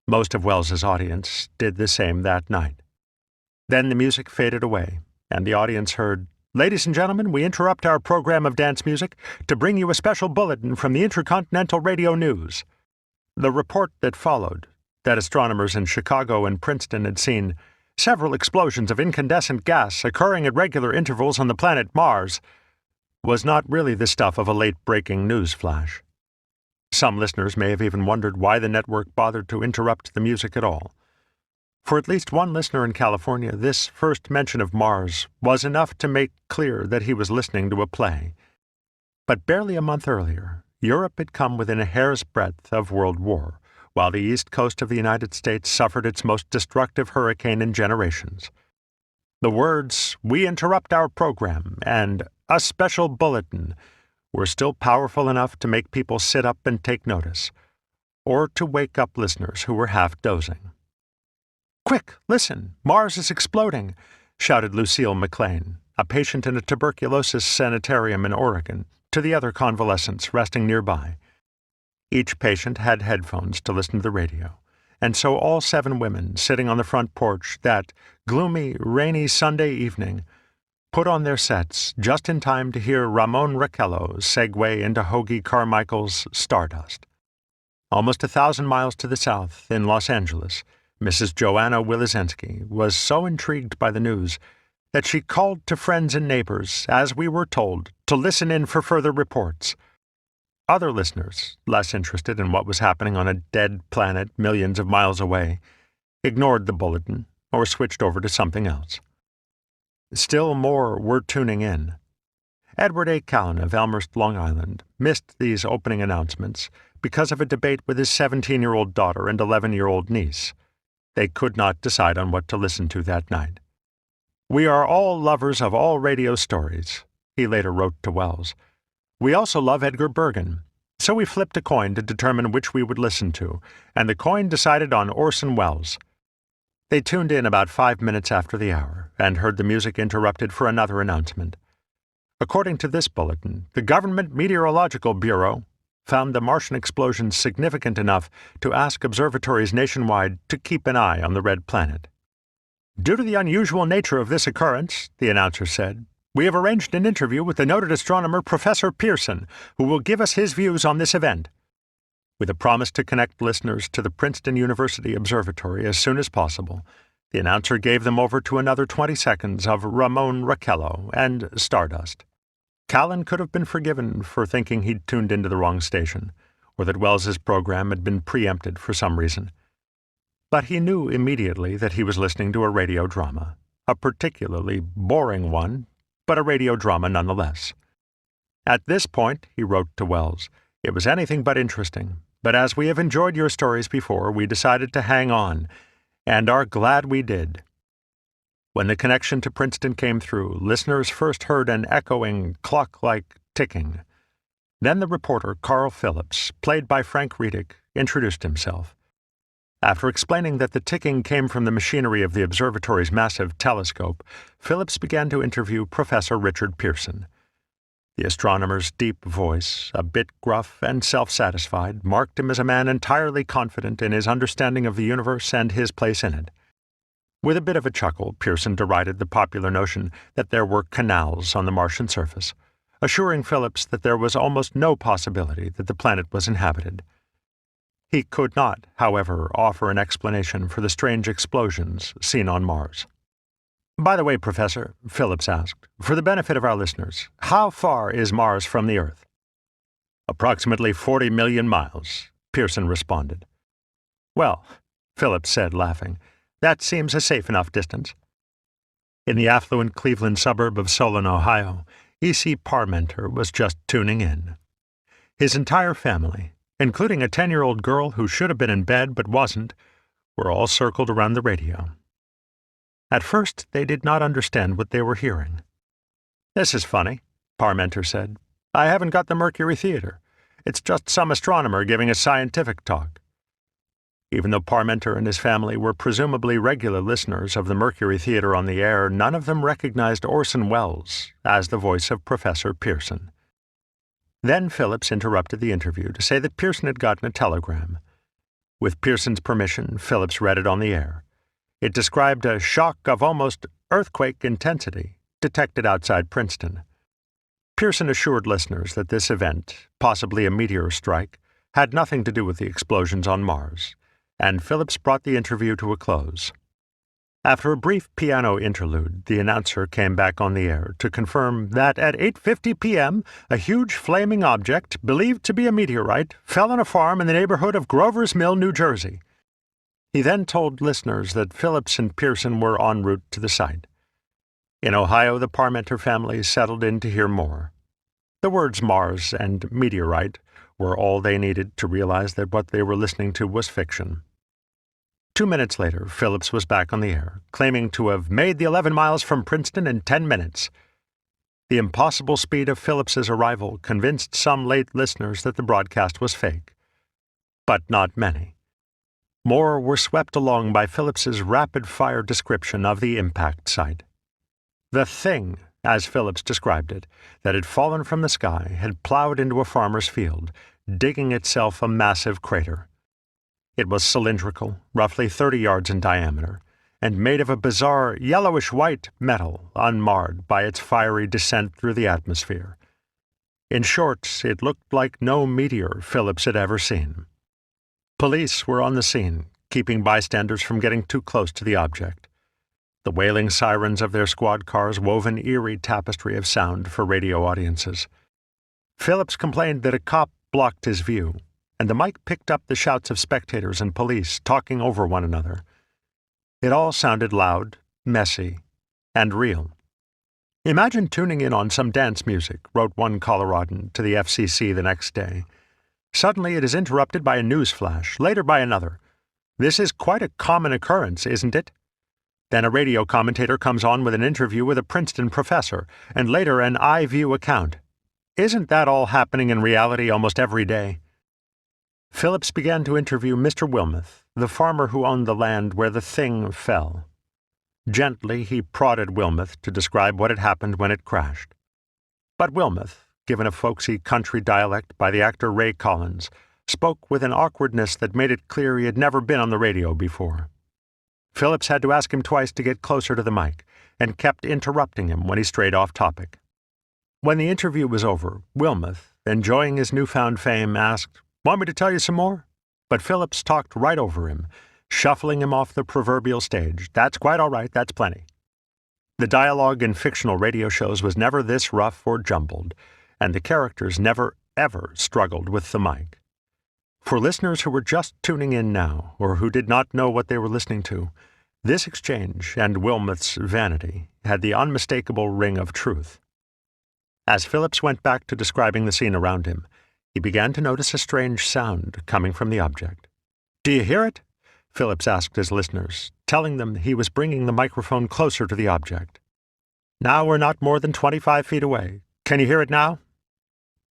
Most of Welles's audience did the same that night. Then the music faded away, and the audience heard, "Ladies and gentlemen, we interrupt our program of dance music to bring you a special bulletin from the Intercontinental Radio News." The report that followed, that astronomers in Chicago and Princeton had seen several explosions of incandescent gas occurring at regular intervals on the planet Mars, was not really the stuff of a late-breaking news flash. Some listeners may have even wondered why the network bothered to interrupt the music at all. For at least one listener in California, this first mention of Mars was enough to make clear that he was listening to a play. But barely a month earlier, Europe had come within a hair's breadth of World War, while the east coast of the United States suffered its most destructive hurricane in generations. The words, "We interrupt our program," and "a special bulletin," were still powerful enough to make people sit up and take notice, or to wake up listeners who were half dozing. "Quick, listen, Mars is exploding," shouted Lucille McLean, a patient in a tuberculosis sanitarium in Oregon, to the other convalescents resting nearby. Each patient had headphones to listen to the radio, and so all 7 women sitting on the front porch that gloomy, rainy Sunday evening put on their sets just in time to hear Ramon Raquello segue into Hoagie Carmichael's Stardust. Almost 1,000 miles to the south, in Los Angeles, Mrs. Joanna Wilizensky was so intrigued by the news that she called to friends and neighbors, as we were told, to listen in for further reports. Other listeners, less interested in what was happening on a dead planet millions of miles away, ignored the bulletin or switched over to something else. Still more were tuning in. Edward A. Callan of Elmhurst, Long Island, missed these opening announcements because of a debate with his 17-year-old daughter and 11-year-old niece. They could not decide on what to listen to that night. "We are all lovers of all radio stories," he later wrote to Welles. "We also love Edgar Bergen, so we flipped a coin to determine which we would listen to, and the coin decided on Orson Welles." They tuned in about 5 minutes after the hour and heard the music interrupted for another announcement. According to this bulletin, the Government Meteorological Bureau found the Martian explosion significant enough to ask observatories nationwide to keep an eye on the red planet. "Due to the unusual nature of this occurrence," the announcer said, "we have arranged an interview with the noted astronomer Professor Pearson, who will give us his views on this event." With a promise to connect listeners to the Princeton University Observatory as soon as possible, the announcer gave them over to another 20 seconds of Ramon Raquello and Stardust. Callan could have been forgiven for thinking he'd tuned into the wrong station, or that Welles's program had been preempted for some reason. But he knew immediately that he was listening to a radio drama, a particularly boring one, but a radio drama nonetheless. At this point, he wrote to Welles, it was anything but interesting, but as we have enjoyed your stories before, we decided to hang on, and are glad we did. When the connection to Princeton came through, listeners first heard an echoing, clock-like ticking. Then the reporter, Carl Phillips, played by Frank Readick, introduced himself. After explaining that the ticking came from the machinery of the observatory's massive telescope, Phillips began to interview Professor Richard Pearson. The astronomer's deep voice, a bit gruff and self-satisfied, marked him as a man entirely confident in his understanding of the universe and his place in it. With a bit of a chuckle, Pearson derided the popular notion that there were canals on the Martian surface, assuring Phillips that there was almost no possibility that the planet was inhabited. He could not, however, offer an explanation for the strange explosions seen on Mars. By the way, Professor, Phillips asked, for the benefit of our listeners, how far is Mars from the Earth? Approximately 40 million miles, Pearson responded. Well, Phillips said, laughing, that seems a safe enough distance. In the affluent Cleveland suburb of Solon, Ohio, E.C. Parmenter was just tuning in. His entire family, including a 10-year-old girl who should have been in bed but wasn't, were all circled around the radio. At first, they did not understand what they were hearing. This is funny, Parmenter said. I haven't got the Mercury Theatre. It's just some astronomer giving a scientific talk. Even though Parmenter and his family were presumably regular listeners of the Mercury Theatre on the air, none of them recognized Orson Welles as the voice of Professor Pearson. Then Phillips interrupted the interview to say that Pearson had gotten a telegram. With Pearson's permission, Phillips read it on the air. It described a shock of almost earthquake intensity detected outside Princeton. Pearson assured listeners that this event, possibly a meteor strike, had nothing to do with the explosions on Mars, and Phillips brought the interview to a close. After a brief piano interlude, the announcer came back on the air to confirm that at 8:50 p.m., a huge flaming object, believed to be a meteorite, fell on a farm in the neighborhood of Grover's Mill, New Jersey. He then told listeners that Phillips and Pearson were en route to the site. In Ohio, the Parmenter family settled in to hear more. The words Mars and meteorite were all they needed to realize that what they were listening to was fiction. 2 minutes later, Phillips was back on the air, claiming to have made the 11 miles from Princeton in 10 minutes. The impossible speed of Phillips's arrival convinced some late listeners that the broadcast was fake. But not many. More were swept along by Phillips's rapid-fire description of the impact site. The thing, as Phillips described it, that had fallen from the sky had plowed into a farmer's field, digging itself a massive crater. It was cylindrical, roughly 30 yards in diameter, and made of a bizarre yellowish-white metal unmarred by its fiery descent through the atmosphere. In short, it looked like no meteor Phillips had ever seen. Police were on the scene, keeping bystanders from getting too close to the object. The wailing sirens of their squad cars wove an eerie tapestry of sound for radio audiences. Phillips complained that a cop blocked his view, and the mic picked up the shouts of spectators and police talking over one another. It all sounded loud, messy, and real. Imagine tuning in on some dance music, wrote one Coloradan to the FCC the next day. Suddenly it is interrupted by a news flash, later by another. This is quite a common occurrence, isn't it? Then a radio commentator comes on with an interview with a Princeton professor, and later an iView account. Isn't that all happening in reality almost every day? Phillips began to interview Mr. Wilmoth, the farmer who owned the land where the thing fell. Gently he prodded Wilmoth to describe what had happened when it crashed. But Wilmoth, given a folksy country dialect by the actor Ray Collins, spoke with an awkwardness that made it clear he had never been on the radio before. Phillips had to ask him twice to get closer to the mic, and kept interrupting him when he strayed off topic. When the interview was over, Wilmoth, enjoying his newfound fame, asked, "Want me to tell you some more?" But Phillips talked right over him, shuffling him off the proverbial stage. "That's quite all right, that's plenty." The dialogue in fictional radio shows was never this rough or jumbled, and the characters never, ever struggled with the mic. For listeners who were just tuning in now, or who did not know what they were listening to, this exchange and Wilmoth's vanity had the unmistakable ring of truth. As Phillips went back to describing the scene around him, he began to notice a strange sound coming from the object. "Do you hear it?" Phillips asked his listeners, telling them he was bringing the microphone closer to the object. "Now we're not more than 25 feet away. Can you hear it now?"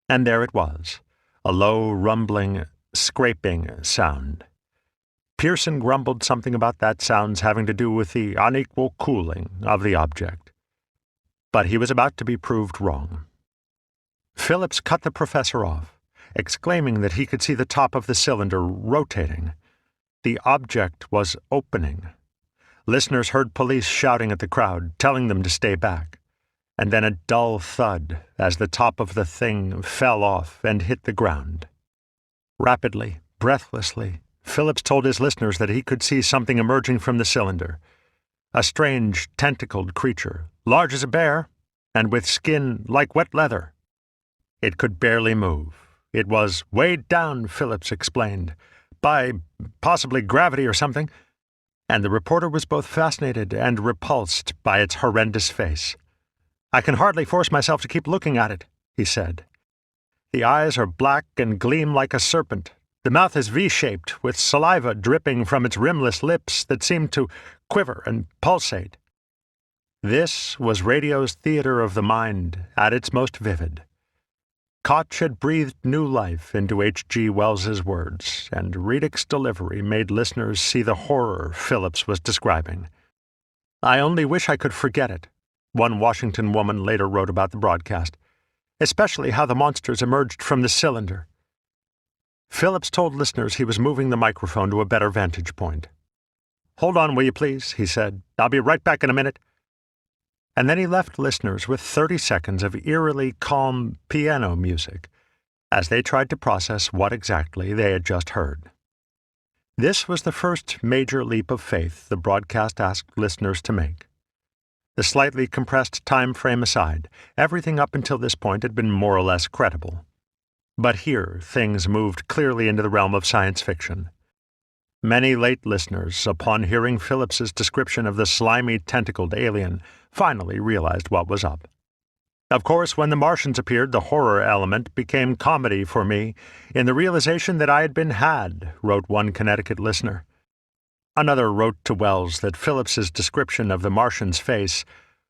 And there it was, a low, rumbling, scraping sound. Pearson grumbled something about that sound's having to do with the unequal cooling of the object. But he was about to be proved wrong. Phillips cut the professor off, exclaiming that he could see the top of the cylinder rotating. The object was opening. Listeners heard police shouting at the crowd, telling them to stay back, and then a dull thud as the top of the thing fell off and hit the ground. Rapidly, breathlessly, Phillips told his listeners that he could see something emerging from the cylinder, a strange, tentacled creature, large as a bear, and with skin like wet leather. It could barely move. It was weighed down, Phillips explained, by possibly gravity or something, and the reporter was both fascinated and repulsed by its horrendous face. "I can hardly force myself to keep looking at it," he said. "The eyes are black and gleam like a serpent. The mouth is V-shaped, with saliva dripping from its rimless lips that seem to quiver and pulsate." This was radio's theater of the mind at its most vivid. Koch had breathed new life into H.G. Wells's words, and Reidick's delivery made listeners see the horror Phillips was describing. "I only wish I could forget it," one Washington woman later wrote about the broadcast, "especially how the monsters emerged from the cylinder." Phillips told listeners he was moving the microphone to a better vantage point. "Hold on, will you please?" he said. "I'll be right back in a minute." And then he left listeners with 30 seconds of eerily calm piano music as they tried to process what exactly they had just heard. This was the first major leap of faith the broadcast asked listeners to make. The slightly compressed time frame aside, everything up until this point had been more or less credible. But here things moved clearly into the realm of science fiction. Many late listeners, upon hearing Phillips's description of the slimy, tentacled alien, finally realized what was up. "Of course, when the Martians appeared, the horror element became comedy for me, in the realization that I had been had," wrote one Connecticut listener. Another wrote to Welles that Phillips's description of the Martian's face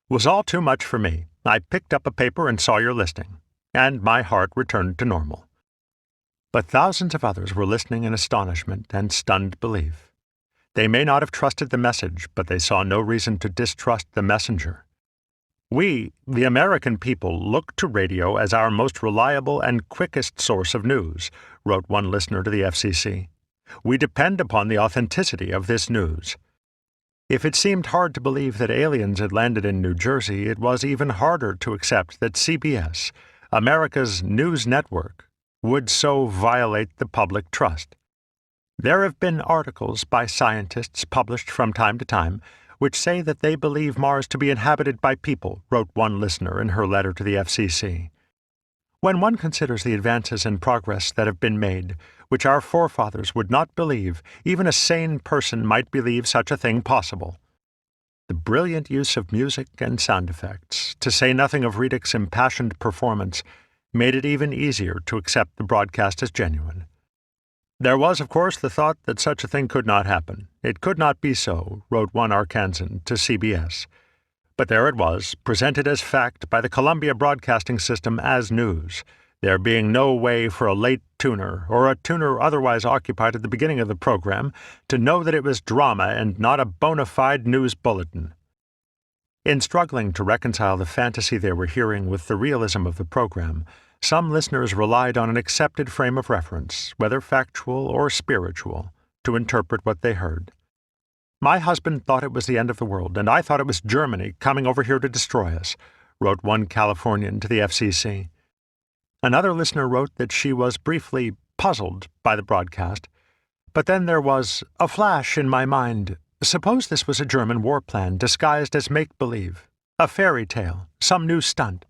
was all too much for me. "I picked up a paper and saw your listing, and my heart returned to normal." But thousands of others were listening in astonishment and stunned belief. They may not have trusted the message, but they saw no reason to distrust the messenger. "We, the American people, look to radio as our most reliable and quickest source of news," wrote one listener to the FCC. "We depend upon the authenticity of this news." If it seemed hard to believe that aliens had landed in New Jersey, it was even harder to accept that CBS, America's news network, would so violate the public trust. There have been articles by scientists published from time to time which say that they believe Mars to be inhabited by people, wrote one listener in her letter to the FCC. When one considers the advances and progress that have been made, which our forefathers would not believe, even a sane person might believe such a thing possible. The brilliant use of music and sound effects, to say nothing of Reidick's impassioned performance, made it even easier to accept the broadcast as genuine. There was, of course, the thought that such a thing could not happen. It could not be so, wrote one Arkansan to CBS. But there it was, presented as fact by the Columbia Broadcasting System as news, there being no way for a late tuner, or a tuner otherwise occupied at the beginning of the program, to know that it was drama and not a bona fide news bulletin. In struggling to reconcile the fantasy they were hearing with the realism of the program, some listeners relied on an accepted frame of reference, whether factual or spiritual, to interpret what they heard. "My husband thought it was the end of the world, and I thought it was Germany coming over here to destroy us," wrote one Californian to the FCC. Another listener wrote that she was briefly puzzled by the broadcast, but then there was a flash in my mind. Suppose this was a German war plan disguised as make-believe, a fairy tale, some new stunt.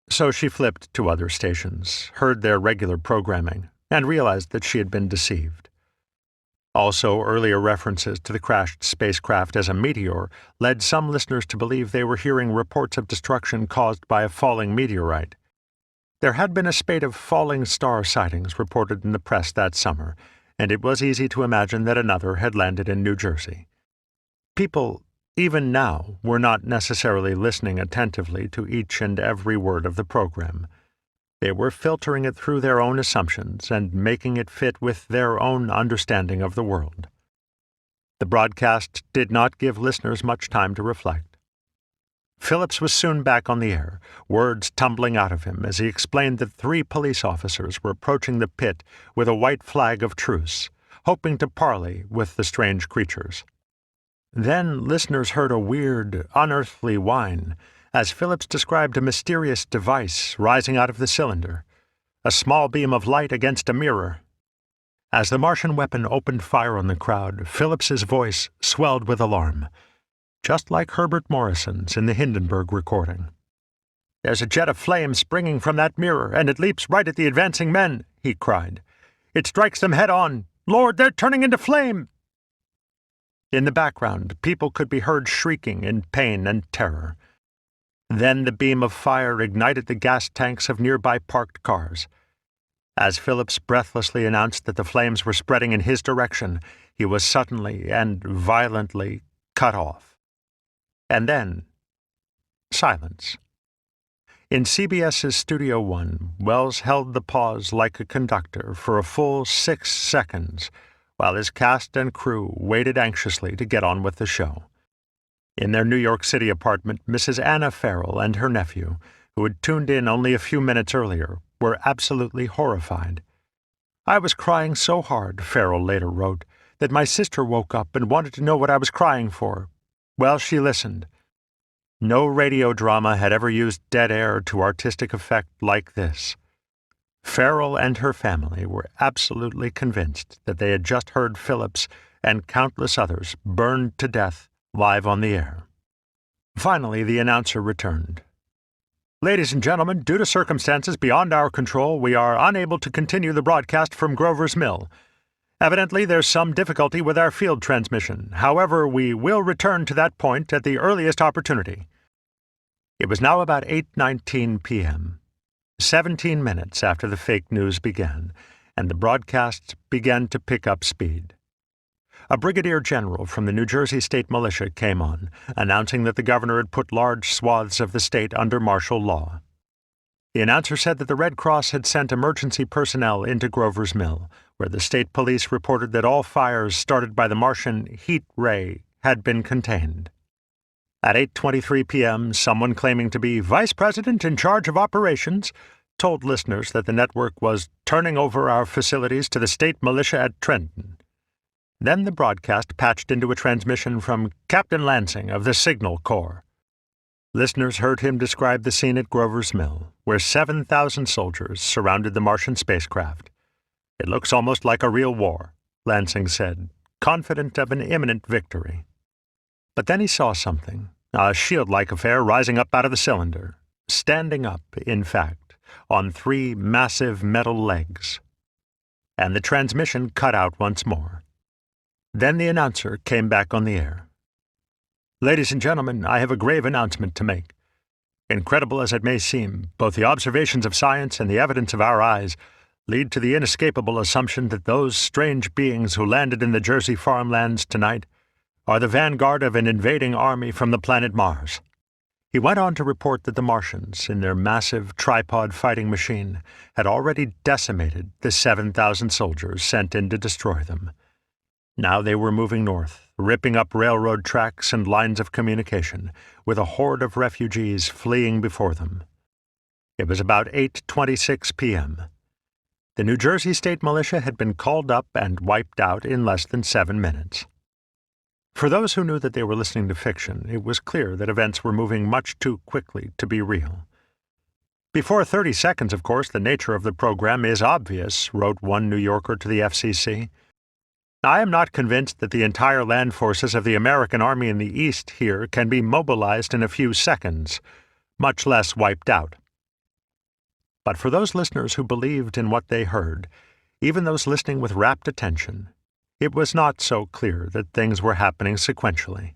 So she flipped to other stations, heard their regular programming, and realized that she had been deceived. Also, earlier references to the crashed spacecraft as a meteor led some listeners to believe they were hearing reports of destruction caused by a falling meteorite. There had been a spate of falling star sightings reported in the press that summer, and it was easy to imagine that another had landed in New Jersey. People, even now, were not necessarily listening attentively to each and every word of the program. They were filtering it through their own assumptions and making it fit with their own understanding of the world. The broadcast did not give listeners much time to reflect. Phillips was soon back on the air, words tumbling out of him as he explained that 3 police officers were approaching the pit with a white flag of truce, hoping to parley with the strange creatures. Then listeners heard a weird, unearthly whine as Phillips described a mysterious device rising out of the cylinder, a small beam of light against a mirror. As the Martian weapon opened fire on the crowd, Phillips's voice swelled with alarm, just like Herbert Morrison's in the Hindenburg recording. "There's a jet of flame springing from that mirror, and it leaps right at the advancing men," he cried. "It strikes them head-on. Lord, they're turning into flame!" In the background, people could be heard shrieking in pain and terror. Then the beam of fire ignited the gas tanks of nearby parked cars. As Phillips breathlessly announced that the flames were spreading in his direction, he was suddenly and violently cut off. And then, silence. In CBS's Studio One, Welles held the pause like a conductor for a full 6 seconds, while his cast and crew waited anxiously to get on with the show. In their New York City apartment, Mrs. Anna Farrell and her nephew, who had tuned in only a few minutes earlier, were absolutely horrified. "I was crying so hard," Farrell later wrote, "that my sister woke up and wanted to know what I was crying for. Well, she listened." No radio drama had ever used dead air to artistic effect like this. Farrell and her family were absolutely convinced that they had just heard Phillips and countless others burned to death live on the air. Finally, the announcer returned. "Ladies and gentlemen, due to circumstances beyond our control, we are unable to continue the broadcast from Grover's Mill. Evidently, there's some difficulty with our field transmission. However, we will return to that point at the earliest opportunity." It was now about 8:19 p.m., 17 minutes after the fake news began, and the broadcasts began to pick up speed. A brigadier general from the New Jersey State Militia came on, announcing that the governor had put large swaths of the state under martial law. The announcer said that the Red Cross had sent emergency personnel into Grover's Mill, where the state police reported that all fires started by the Martian heat ray had been contained. At 8:23 p.m., someone claiming to be vice president in charge of operations told listeners that the network was turning over our facilities to the state militia at Trenton. Then the broadcast patched into a transmission from Captain Lansing of the Signal Corps. Listeners heard him describe the scene at Grover's Mill, where 7,000 soldiers surrounded the Martian spacecraft. "It looks almost like a real war," Lansing said, confident of an imminent victory. But then he saw something, a shield-like affair rising up out of the cylinder, standing up, in fact, on 3 massive metal legs. And the transmission cut out once more. Then the announcer came back on the air. "Ladies and gentlemen, I have a grave announcement to make. Incredible as it may seem, both the observations of science and the evidence of our eyes lead to the inescapable assumption that those strange beings who landed in the Jersey farmlands tonight are the vanguard of an invading army from the planet Mars." He went on to report that the Martians, in their massive tripod fighting machine, had already decimated the 7,000 soldiers sent in to destroy them. Now they were moving north, ripping up railroad tracks and lines of communication, with a horde of refugees fleeing before them. It was about 8:26 p.m. The New Jersey State Militia had been called up and wiped out in less than 7 minutes. For those who knew that they were listening to fiction, it was clear that events were moving much too quickly to be real. "Before 30 seconds, of course, the nature of the program is obvious," wrote one New Yorker to the FCC. "I am not convinced that the entire land forces of the American Army in the East here can be mobilized in a few seconds, much less wiped out." But for those listeners who believed in what they heard, even those listening with rapt attention, it was not so clear that things were happening sequentially.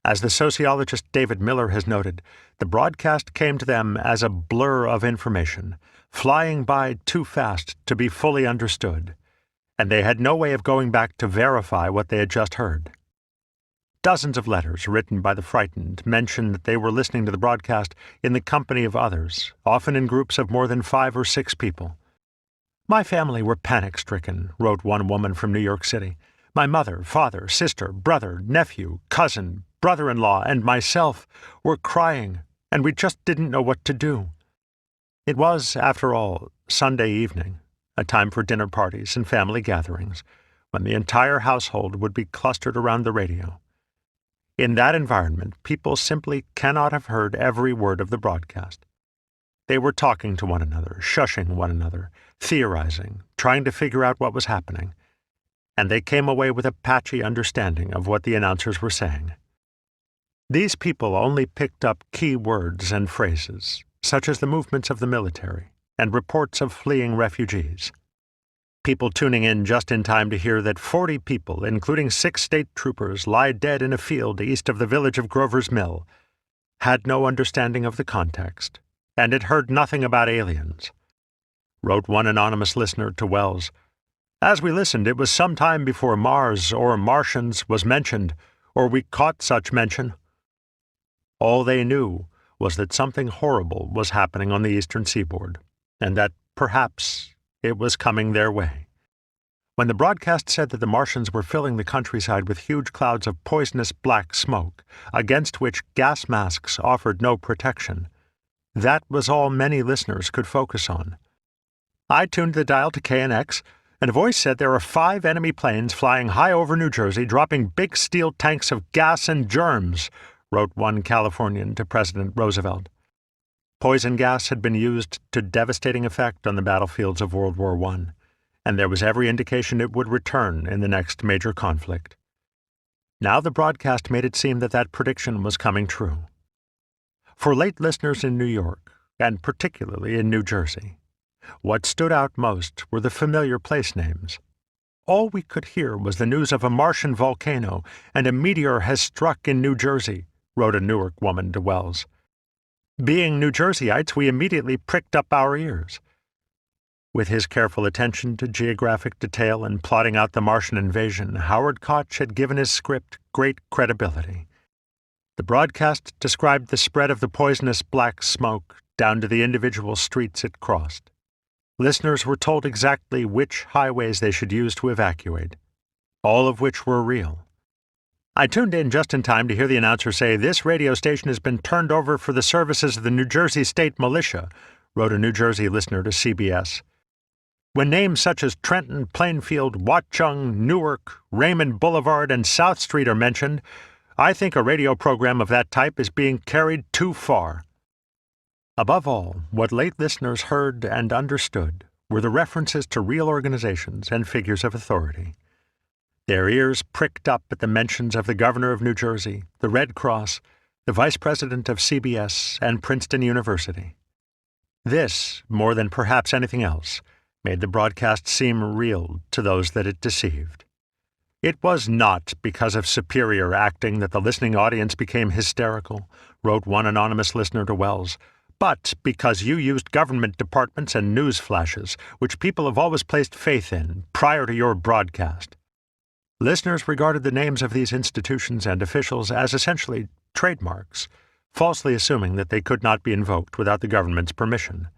As the sociologist David Miller has noted, the broadcast came to them as a blur of information, flying by too fast to be fully understood, and they had no way of going back to verify what they had just heard. Dozens of letters written by the frightened mention that they were listening to the broadcast in the company of others, often in groups of more than 5 or 6 people. "My family were panic-stricken," wrote one woman from New York City. "My mother, father, sister, brother, nephew, cousin, brother-in-law, and myself were crying, and we just didn't know what to do." It was, after all, Sunday evening, a time for dinner parties and family gatherings, when the entire household would be clustered around the radio. In that environment, people simply cannot have heard every word of the broadcast. They were talking to one another, shushing one another, theorizing, trying to figure out what was happening, and they came away with a patchy understanding of what the announcers were saying. These people only picked up key words and phrases, such as the movements of the military and reports of fleeing refugees. People tuning in just in time to hear that 40 people, including 6 state troopers, lie dead in a field east of the village of Grover's Mill, had no understanding of the context, and had heard nothing about aliens. Wrote one anonymous listener to Welles, "As we listened, it was some time before Mars or Martians was mentioned, or we caught such mention." All they knew was that something horrible was happening on the eastern seaboard, and that, perhaps, it was coming their way. When the broadcast said that the Martians were filling the countryside with huge clouds of poisonous black smoke, against which gas masks offered no protection, that was all many listeners could focus on. "I tuned the dial to KNX, and a voice said there are 5 enemy planes flying high over New Jersey, dropping big steel tanks of gas and germs," wrote one Californian to President Roosevelt. Poison gas had been used to devastating effect on the battlefields of World War I, and there was every indication it would return in the next major conflict. Now the broadcast made it seem that that prediction was coming true. For late listeners in New York, and particularly in New Jersey, what stood out most were the familiar place names. All we could hear was the news of a Martian volcano, and a meteor has struck in New Jersey, wrote a Newark woman to Welles. Being New Jerseyites, we immediately pricked up our ears. With his careful attention to geographic detail and plotting out the Martian invasion, Howard Koch had given his script great credibility. The broadcast described the spread of the poisonous black smoke down to the individual streets it crossed. Listeners were told exactly which highways they should use to evacuate, all of which were real. "I tuned in just in time to hear the announcer say, 'This radio station has been turned over for the services of the New Jersey State Militia,'" wrote a New Jersey listener to CBS. "When names such as Trenton, Plainfield, Watchung, Newark, Raymond Boulevard, and South Street are mentioned, I think a radio program of that type is being carried too far." Above all, what late listeners heard and understood were the references to real organizations and figures of authority. Their ears pricked up at the mentions of the governor of New Jersey, the Red Cross, the vice president of CBS, and Princeton University. This, more than perhaps anything else, made the broadcast seem real to those that it deceived. It was not because of superior acting that the listening audience became hysterical, wrote one anonymous listener to Welles, but because you used government departments and news flashes, which people have always placed faith in, prior to your broadcast. Listeners regarded the names of these institutions and officials as essentially trademarks, falsely assuming that they could not be invoked without the government's permission.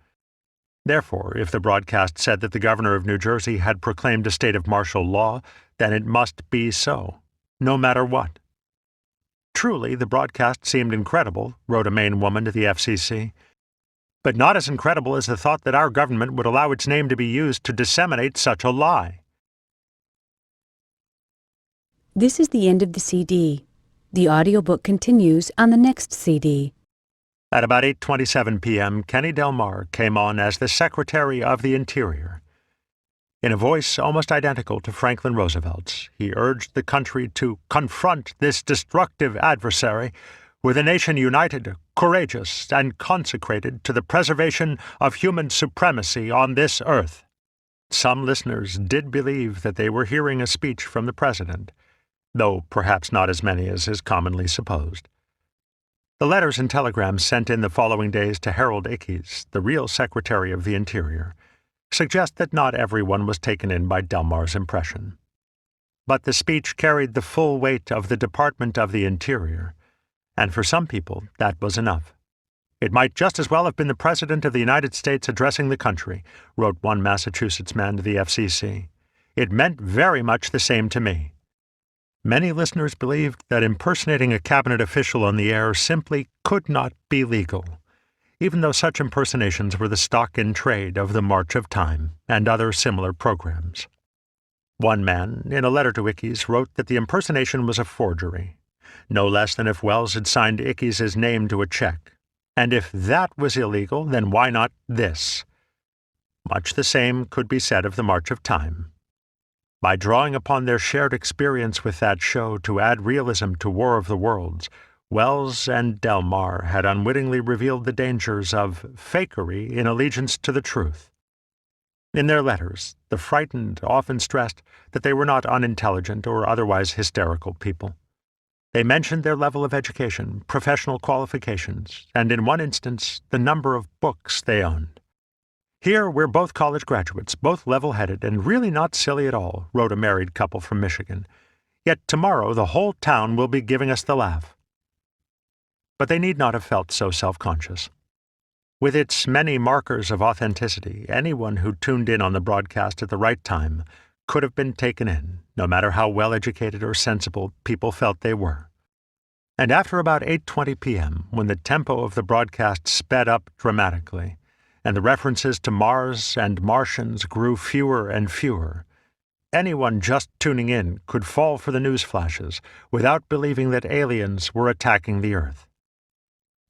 Therefore, if the broadcast said that the governor of New Jersey had proclaimed a state of martial law, then it must be so, no matter what. Truly, the broadcast seemed incredible, wrote a Maine woman to the FCC, but not as incredible as the thought that our government would allow its name to be used to disseminate such a lie. This is the end of the CD. The audiobook continues on the next CD. At about 8:27 p.m., Kenny Del Mar came on as the Secretary of the Interior. In a voice almost identical to Franklin Roosevelt's, he urged the country to confront this destructive adversary with a nation united, courageous, and consecrated to the preservation of human supremacy on this earth. some listeners did believe that they were hearing a speech from the president, though perhaps not as many as is commonly supposed. The letters and telegrams sent in the following days to Harold Ickes, the real Secretary of the Interior, suggest that not everyone was taken in by Delmar's impression. But the speech carried the full weight of the Department of the Interior, and for some people that was enough. "It might just as well have been the President of the United States addressing the country," wrote one Massachusetts man to the FCC. "It meant very much the same to me." Many listeners believed that impersonating a cabinet official on the air simply could not be legal, even though such impersonations were the stock in trade of the March of Time and other similar programs. One man, in a letter to Ickes, wrote that the impersonation was a forgery, no less than if Welles had signed Ickes' name to a check. And if that was illegal, then why not this? Much the same could be said of the March of Time. By drawing upon their shared experience with that show to add realism to War of the Worlds, Welles and Delmar had unwittingly revealed the dangers of fakery in allegiance to the truth. In their letters, the frightened often stressed that they were not unintelligent or otherwise hysterical people. They mentioned their level of education, professional qualifications, and in one instance, the number of books they owned. "Here we're both college graduates, both level-headed, and really not silly at all," wrote a married couple from Michigan. "Yet tomorrow the whole town will be giving us the laugh." But they need not have felt so self-conscious. With its many markers of authenticity, anyone who tuned in on the broadcast at the right time could have been taken in, no matter how well-educated or sensible people felt they were. And after about 8:20 p.m., when the tempo of the broadcast sped up dramatically, and the references to Mars and Martians grew fewer and fewer, anyone just tuning in could fall for the news flashes without believing that aliens were attacking the Earth.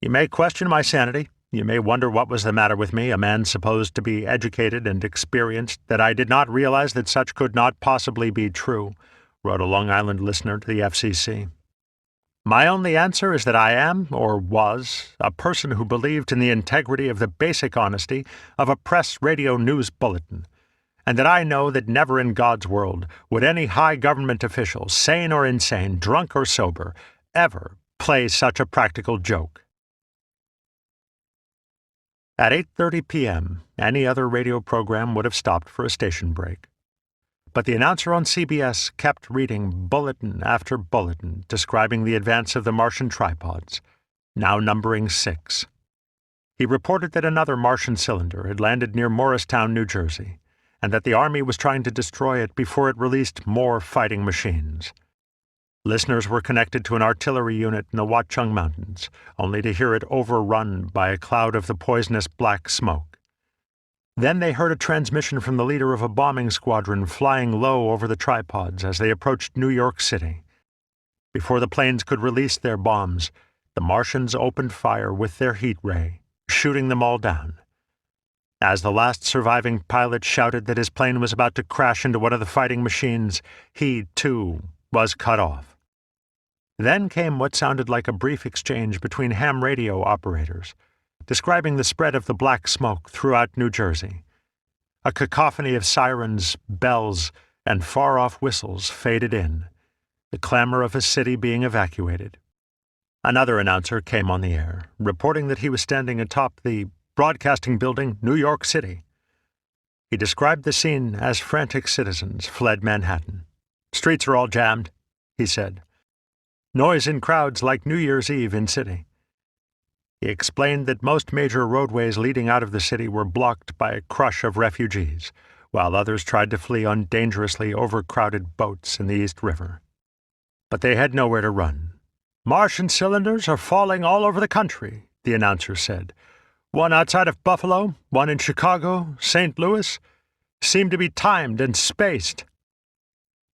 You may question my sanity. You may wonder what was the matter with me, a man supposed to be educated and experienced, that I did not realize that such could not possibly be true, wrote a Long Island listener to the FCC. My only answer is that I am, or was, a person who believed in the integrity of the basic honesty of a press radio news bulletin, and that I know that never in God's world would any high government official, sane or insane, drunk or sober, ever play such a practical joke. At 8:30 p.m., any other radio program would have stopped for a station break. But the announcer on CBS kept reading bulletin after bulletin describing the advance of the Martian tripods, now numbering 6. He reported that another Martian cylinder had landed near Morristown, New Jersey, and that the Army was trying to destroy it before it released more fighting machines. Listeners were connected to an artillery unit in the Watchung Mountains, only to hear it overrun by a cloud of the poisonous black smoke. Then they heard a transmission from the leader of a bombing squadron flying low over the tripods as they approached New York City. Before the planes could release their bombs, the Martians opened fire with their heat ray, shooting them all down. As the last surviving pilot shouted that his plane was about to crash into one of the fighting machines, he, too, was cut off. Then came what sounded like a brief exchange between ham radio operators, describing the spread of the black smoke throughout New Jersey. A cacophony of sirens, bells, and far-off whistles faded in, the clamor of a city being evacuated. Another announcer came on the air, reporting that he was standing atop the Broadcasting Building, New York City. He described the scene as frantic citizens fled Manhattan. "Streets are all jammed," he said. "Noise in crowds like New Year's Eve in city." He explained that most major roadways leading out of the city were blocked by a crush of refugees, while others tried to flee on dangerously overcrowded boats in the East River. But they had nowhere to run. "Martian cylinders are falling all over the country," the announcer said. "One outside of Buffalo, one in Chicago, St. Louis, seem to be timed and spaced."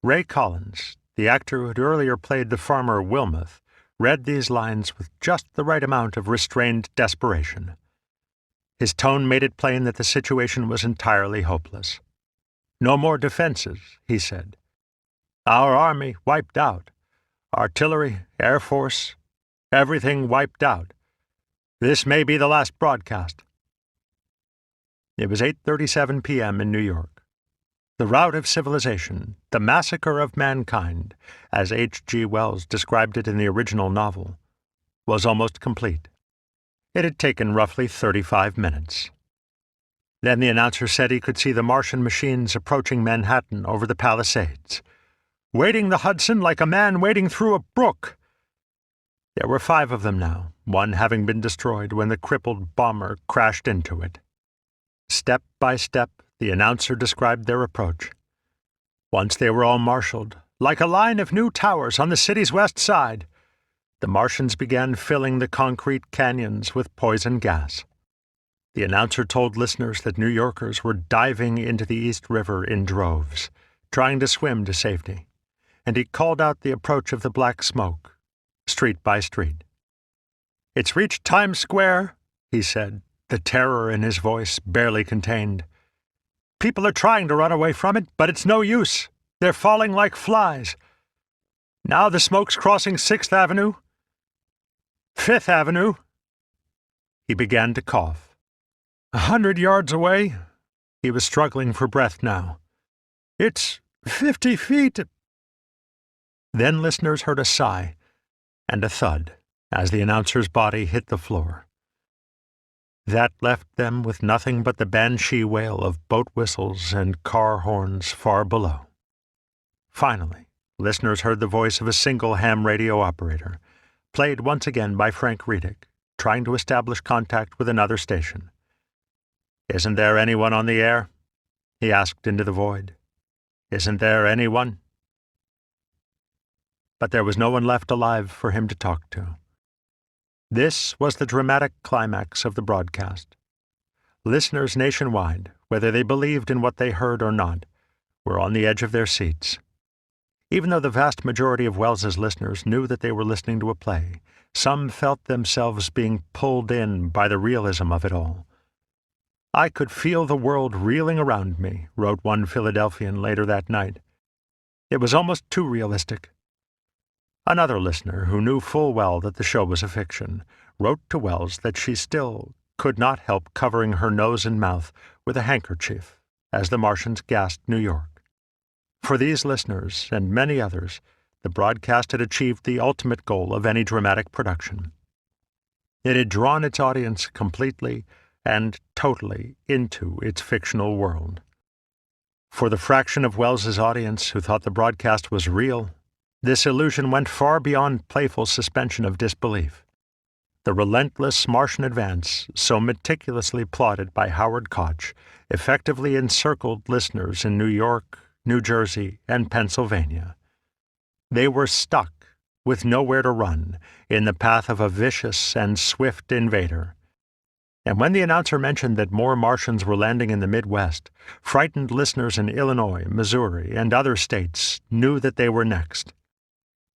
Ray Collins, the actor who had earlier played the farmer Wilmoth, read these lines with just the right amount of restrained desperation. His tone made it plain that the situation was entirely hopeless. "No more defenses," he said. "Our army wiped out. Artillery, Air Force, everything wiped out. This may be the last broadcast." It was 8:37 p.m. in New York. The rout of civilization, the massacre of mankind, as H.G. Wells described it in the original novel, was almost complete. It had taken roughly 35 minutes. Then the announcer said he could see the Martian machines approaching Manhattan over the Palisades, wading the Hudson like a man wading through a brook. There were 5 of them now, one having been destroyed when the crippled bomber crashed into it. Step by step, the announcer described their approach. Once they were all marshaled, like a line of new towers on the city's west side, the Martians began filling the concrete canyons with poison gas. The announcer told listeners that New Yorkers were diving into the East River in droves, trying to swim to safety, and he called out the approach of the black smoke, street by street. "It's reached Times Square," he said, the terror in his voice barely contained. "People are trying to run away from it, but it's no use. They're falling like flies. Now the smoke's crossing 6th Avenue, 5th Avenue." He began to cough. 100 yards away. He was struggling for breath now. "It's 50 feet. Then listeners heard a sigh and a thud as the announcer's body hit the floor. That left them with nothing but the banshee wail of boat whistles and car horns far below. Finally, listeners heard the voice of a single ham radio operator, played once again by Frank Reedick, trying to establish contact with another station. "Isn't there anyone on the air?" he asked into the void. "Isn't there anyone?" But there was no one left alive for him to talk to. This was the dramatic climax of the broadcast. Listeners nationwide, whether they believed in what they heard or not, were on the edge of their seats. Even though the vast majority of Wells's listeners knew that they were listening to a play, some felt themselves being pulled in by the realism of it all. "I could feel the world reeling around me," wrote one Philadelphian later that night. "It was almost too realistic." Another listener, who knew full well that the show was a fiction, wrote to Wells that she still could not help covering her nose and mouth with a handkerchief as the Martians gassed New York. For these listeners, and many others, the broadcast had achieved the ultimate goal of any dramatic production. It had drawn its audience completely and totally into its fictional world. For the fraction of Wells's audience who thought the broadcast was real, this illusion went far beyond playful suspension of disbelief. The relentless Martian advance, so meticulously plotted by Howard Koch, effectively encircled listeners in New York, New Jersey, and Pennsylvania. They were stuck, with nowhere to run, in the path of a vicious and swift invader. And when the announcer mentioned that more Martians were landing in the Midwest, frightened listeners in Illinois, Missouri, and other states knew that they were next.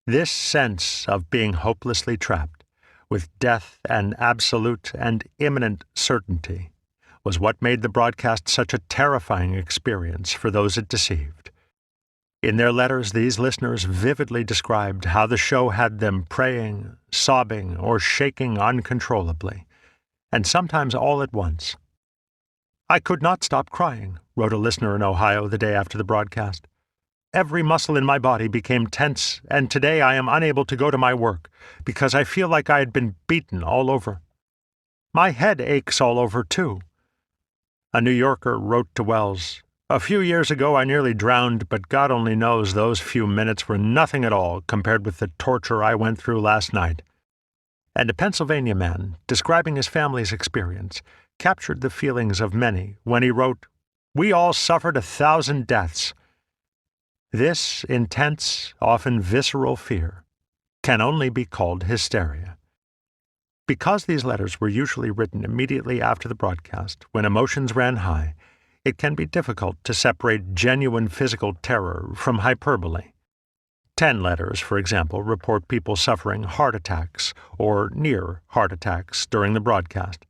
This sense of being hopelessly trapped, with death an absolute and imminent certainty, was what made the broadcast such a terrifying experience for those it deceived. In their letters, these listeners vividly described how the show had them praying, sobbing, or shaking uncontrollably, and sometimes all at once. "I could not stop crying," wrote a listener in Ohio the day after the broadcast. "Every muscle in my body became tense, and today I am unable to go to my work because I feel like I had been beaten all over. My head aches all over, too." A New Yorker wrote to Wells, "A few years ago I nearly drowned, but God only knows those few minutes were nothing at all compared with the torture I went through last night." And a Pennsylvania man, describing his family's experience, captured the feelings of many when he wrote, "We all suffered 1,000 deaths. This intense, often visceral fear can only be called hysteria." Because these letters were usually written immediately after the broadcast, when emotions ran high, it can be difficult to separate genuine physical terror from hyperbole. 10 letters, for example, report people suffering heart attacks or near heart attacks during the broadcast,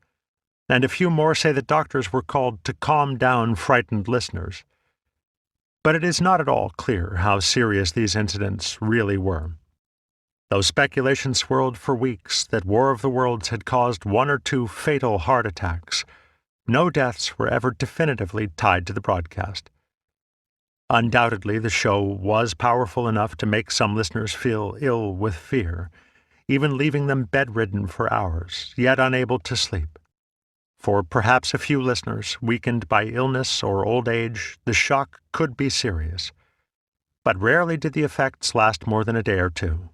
and a few more say that doctors were called to calm down frightened listeners. But it is not at all clear how serious these incidents really were. Though speculation swirled for weeks that War of the Worlds had caused 1 or 2 fatal heart attacks, no deaths were ever definitively tied to the broadcast. Undoubtedly, the show was powerful enough to make some listeners feel ill with fear, even leaving them bedridden for hours, yet unable to sleep. For perhaps a few listeners, weakened by illness or old age, the shock could be serious. But rarely did the effects last more than a day or two.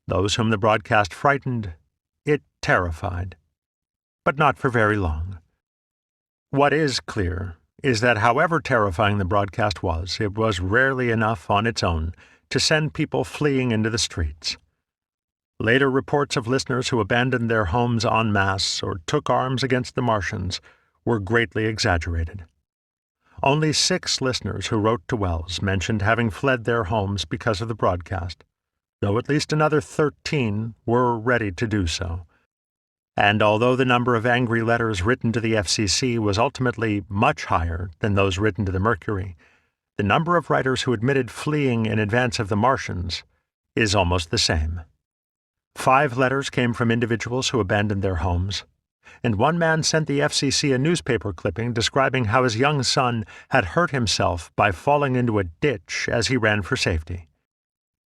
Those whom the broadcast frightened, it terrified. But not for very long. What is clear is that however terrifying the broadcast was, it was rarely enough on its own to send people fleeing into the streets. Later reports of listeners who abandoned their homes en masse or took arms against the Martians were greatly exaggerated. Only 6 listeners who wrote to Welles mentioned having fled their homes because of the broadcast, though at least another 13 were ready to do so. And although the number of angry letters written to the FCC was ultimately much higher than those written to the Mercury, the number of writers who admitted fleeing in advance of the Martians is almost the same. 5 letters came from individuals who abandoned their homes, and one man sent the FCC a newspaper clipping describing how his young son had hurt himself by falling into a ditch as he ran for safety.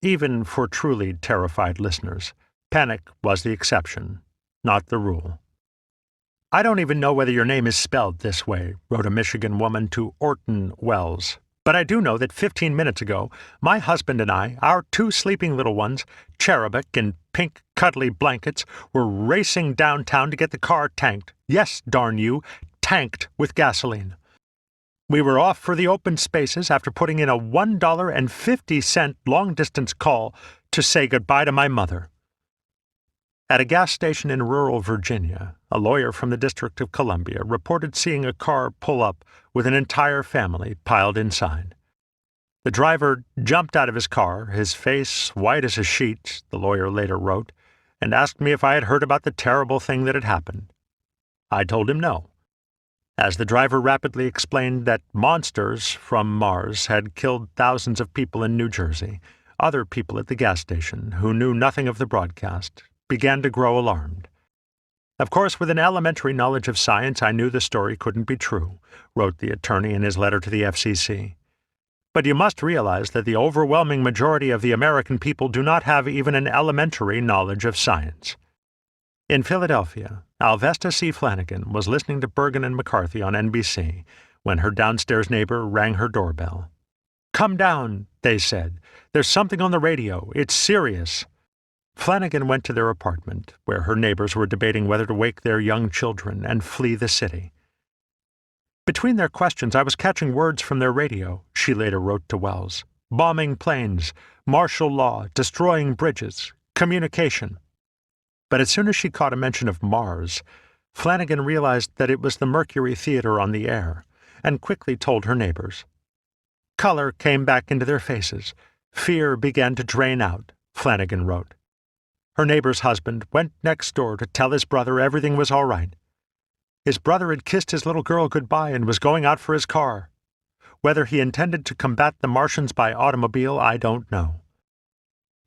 Even for truly terrified listeners, panic was the exception, not the rule. "I don't even know whether your name is spelled this way," wrote a Michigan woman to Orson Welles. "But I do know that 15 minutes ago, my husband and I, our 2 sleeping little ones, cherubic in pink cuddly blankets, were racing downtown to get the car tanked. Yes, darn you, tanked with gasoline. We were off for the open spaces after putting in a $1.50 long-distance call to say goodbye to my mother." At a gas station in rural Virginia, a lawyer from the District of Columbia reported seeing a car pull up with an entire family piled inside. The driver jumped out of his car, his face white as a sheet, the lawyer later wrote, and asked me if I had heard about the terrible thing that had happened. I told him no, as the driver rapidly explained that monsters from Mars had killed thousands of people in New Jersey. Other people at the gas station, who knew nothing of the broadcast, began to grow alarmed. "Of course, with an elementary knowledge of science, I knew the story couldn't be true," wrote the attorney in his letter to the FCC. "But you must realize that the overwhelming majority of the American people do not have even an elementary knowledge of science." In Philadelphia, Alvesta C. Flanagan was listening to Bergen and McCarthy on NBC when her downstairs neighbor rang her doorbell. "Come down," they said. "There's something on the radio. It's serious." Flanagan went to their apartment, where her neighbors were debating whether to wake their young children and flee the city. "Between their questions, I was catching words from their radio," she later wrote to Welles. "Bombing planes, martial law, destroying bridges, communication." But as soon as she caught a mention of Mars, Flanagan realized that it was the Mercury Theatre on the air, and quickly told her neighbors. Color came back into their faces. Fear began to drain out, Flanagan wrote. Her neighbor's husband went next door to tell his brother everything was all right. His brother had kissed his little girl goodbye and was going out for his car. Whether he intended to combat the Martians by automobile, I don't know.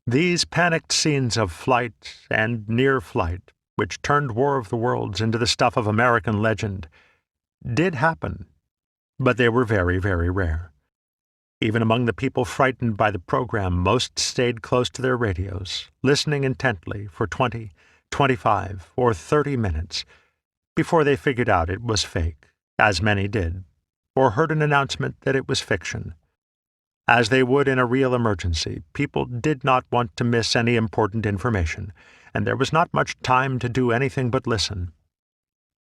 These panicked scenes of flight and near flight, which turned War of the Worlds into the stuff of American legend, did happen, but they were very, very rare. Even among the people frightened by the program, most stayed close to their radios, listening intently for 20, 25, or 30 minutes before they figured out it was fake, as many did, or heard an announcement that it was fiction. As they would in a real emergency, people did not want to miss any important information, and there was not much time to do anything but listen.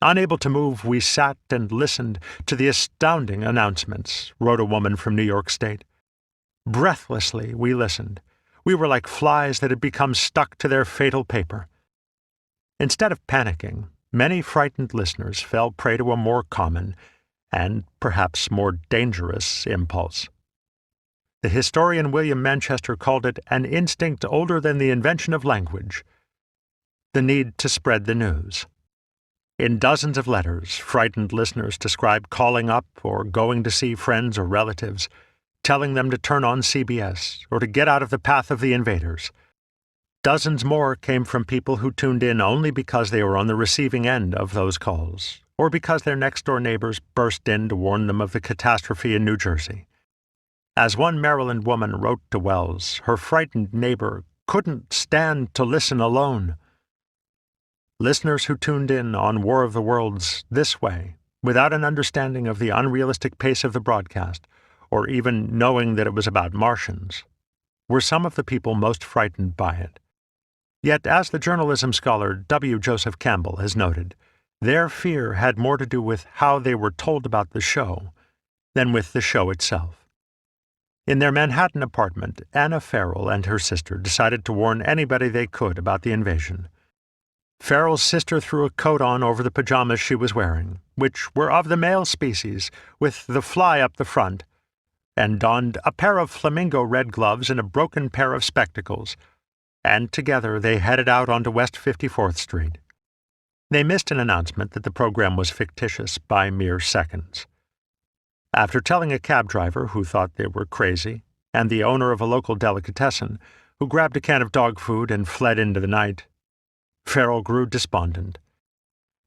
Unable to move, we sat and listened to the astounding announcements, wrote a woman from New York State. Breathlessly, we listened. We were like flies that had become stuck to their fatal paper. Instead of panicking, many frightened listeners fell prey to a more common, and perhaps more dangerous, impulse. The historian William Manchester called it an instinct older than the invention of language, the need to spread the news. In dozens of letters, frightened listeners described calling up or going to see friends or relatives, telling them to turn on CBS or to get out of the path of the invaders. Dozens more came from people who tuned in only because they were on the receiving end of those calls, or because their next-door neighbors burst in to warn them of the catastrophe in New Jersey. As one Maryland woman wrote to Welles, her frightened neighbor couldn't stand to listen alone. Listeners who tuned in on War of the Worlds this way, without an understanding of the unrealistic pace of the broadcast, or even knowing that it was about Martians, were some of the people most frightened by it. Yet, as the journalism scholar W. Joseph Campbell has noted, their fear had more to do with how they were told about the show than with the show itself. In their Manhattan apartment, Anna Farrell and her sister decided to warn anybody they could about the invasion. Farrell's sister threw a coat on over the pajamas she was wearing, which were of the male species, with the fly up the front, and donned a pair of flamingo red gloves and a broken pair of spectacles, and together they headed out onto West 54th Street. They missed an announcement that the program was fictitious by mere seconds. After telling a cab driver who thought they were crazy, and the owner of a local delicatessen who grabbed a can of dog food and fled into the night, Farrell grew despondent.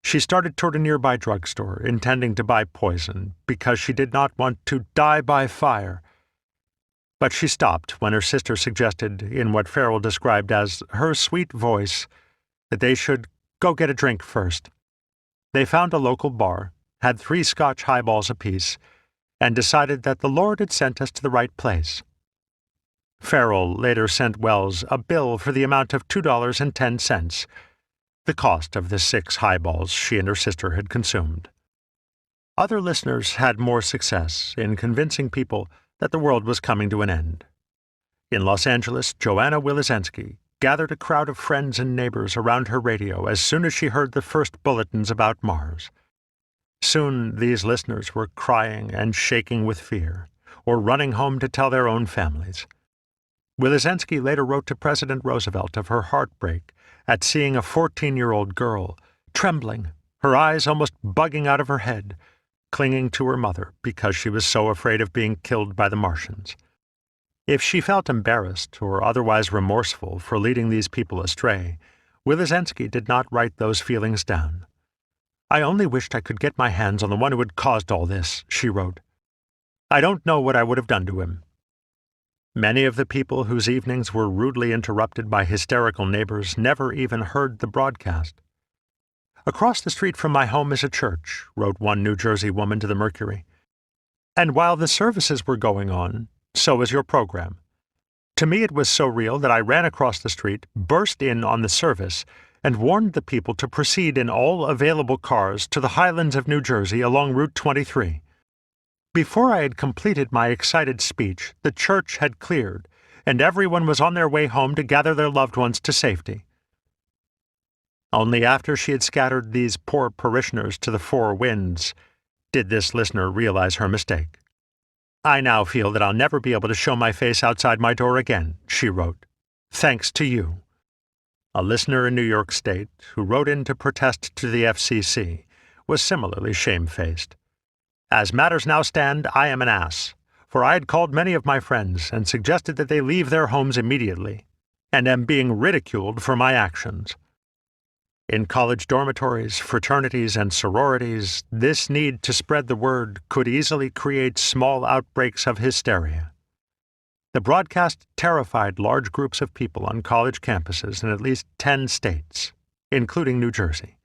She started toward a nearby drugstore, intending to buy poison because she did not want to die by fire. But she stopped when her sister suggested, in what Farrell described as her sweet voice, that they should go get a drink first. They found a local bar, had 3 Scotch highballs apiece, and decided that the Lord had sent us to the right place. Farrell later sent Welles a bill for the amount of $2.10, the cost of the 6 highballs she and her sister had consumed. Other listeners had more success in convincing people that the world was coming to an end. In Los Angeles, Joanna Wilizensky gathered a crowd of friends and neighbors around her radio as soon as she heard the first bulletins about Mars. Soon these listeners were crying and shaking with fear, or running home to tell their own families. Wilizensky later wrote to President Roosevelt of her heartbreak at seeing a 14-year-old girl, trembling, her eyes almost bugging out of her head, clinging to her mother because she was so afraid of being killed by the Martians. If she felt embarrassed or otherwise remorseful for leading these people astray, Wilizensky did not write those feelings down. "I only wished I could get my hands on the one who had caused all this," she wrote. "I don't know what I would have done to him." Many of the people whose evenings were rudely interrupted by hysterical neighbors never even heard the broadcast. "Across the street from my home is a church," wrote one New Jersey woman to the Mercury. "And while the services were going on, so was your program. To me it was so real that I ran across the street, burst in on the service, and warned the people to proceed in all available cars to the highlands of New Jersey along Route 23. Before I had completed my excited speech, the church had cleared, and everyone was on their way home to gather their loved ones to safety." Only after she had scattered these poor parishioners to the 4 winds did this listener realize her mistake. "I now feel that I'll never be able to show my face outside my door again," she wrote, "thanks to you." A listener in New York State, who wrote in to protest to the FCC, was similarly shamefaced. "As matters now stand, I am an ass, for I had called many of my friends and suggested that they leave their homes immediately, and am being ridiculed for my actions." In college dormitories, fraternities, and sororities, this need to spread the word could easily create small outbreaks of hysteria. The broadcast terrified large groups of people on college campuses in at least 10 states, including New Jersey.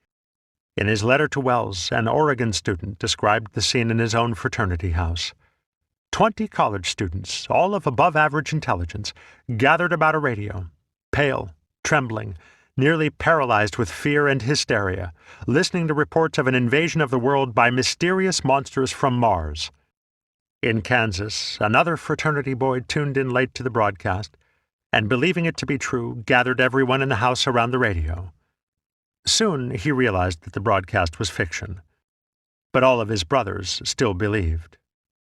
In his letter to Welles, an Oregon student described the scene in his own fraternity house. 20 college students, all of above-average intelligence, gathered about a radio, pale, trembling, nearly paralyzed with fear and hysteria, listening to reports of an invasion of the world by mysterious monsters from Mars. In Kansas, another fraternity boy tuned in late to the broadcast, and believing it to be true, gathered everyone in the house around the radio. Soon he realized that the broadcast was fiction. But all of his brothers still believed,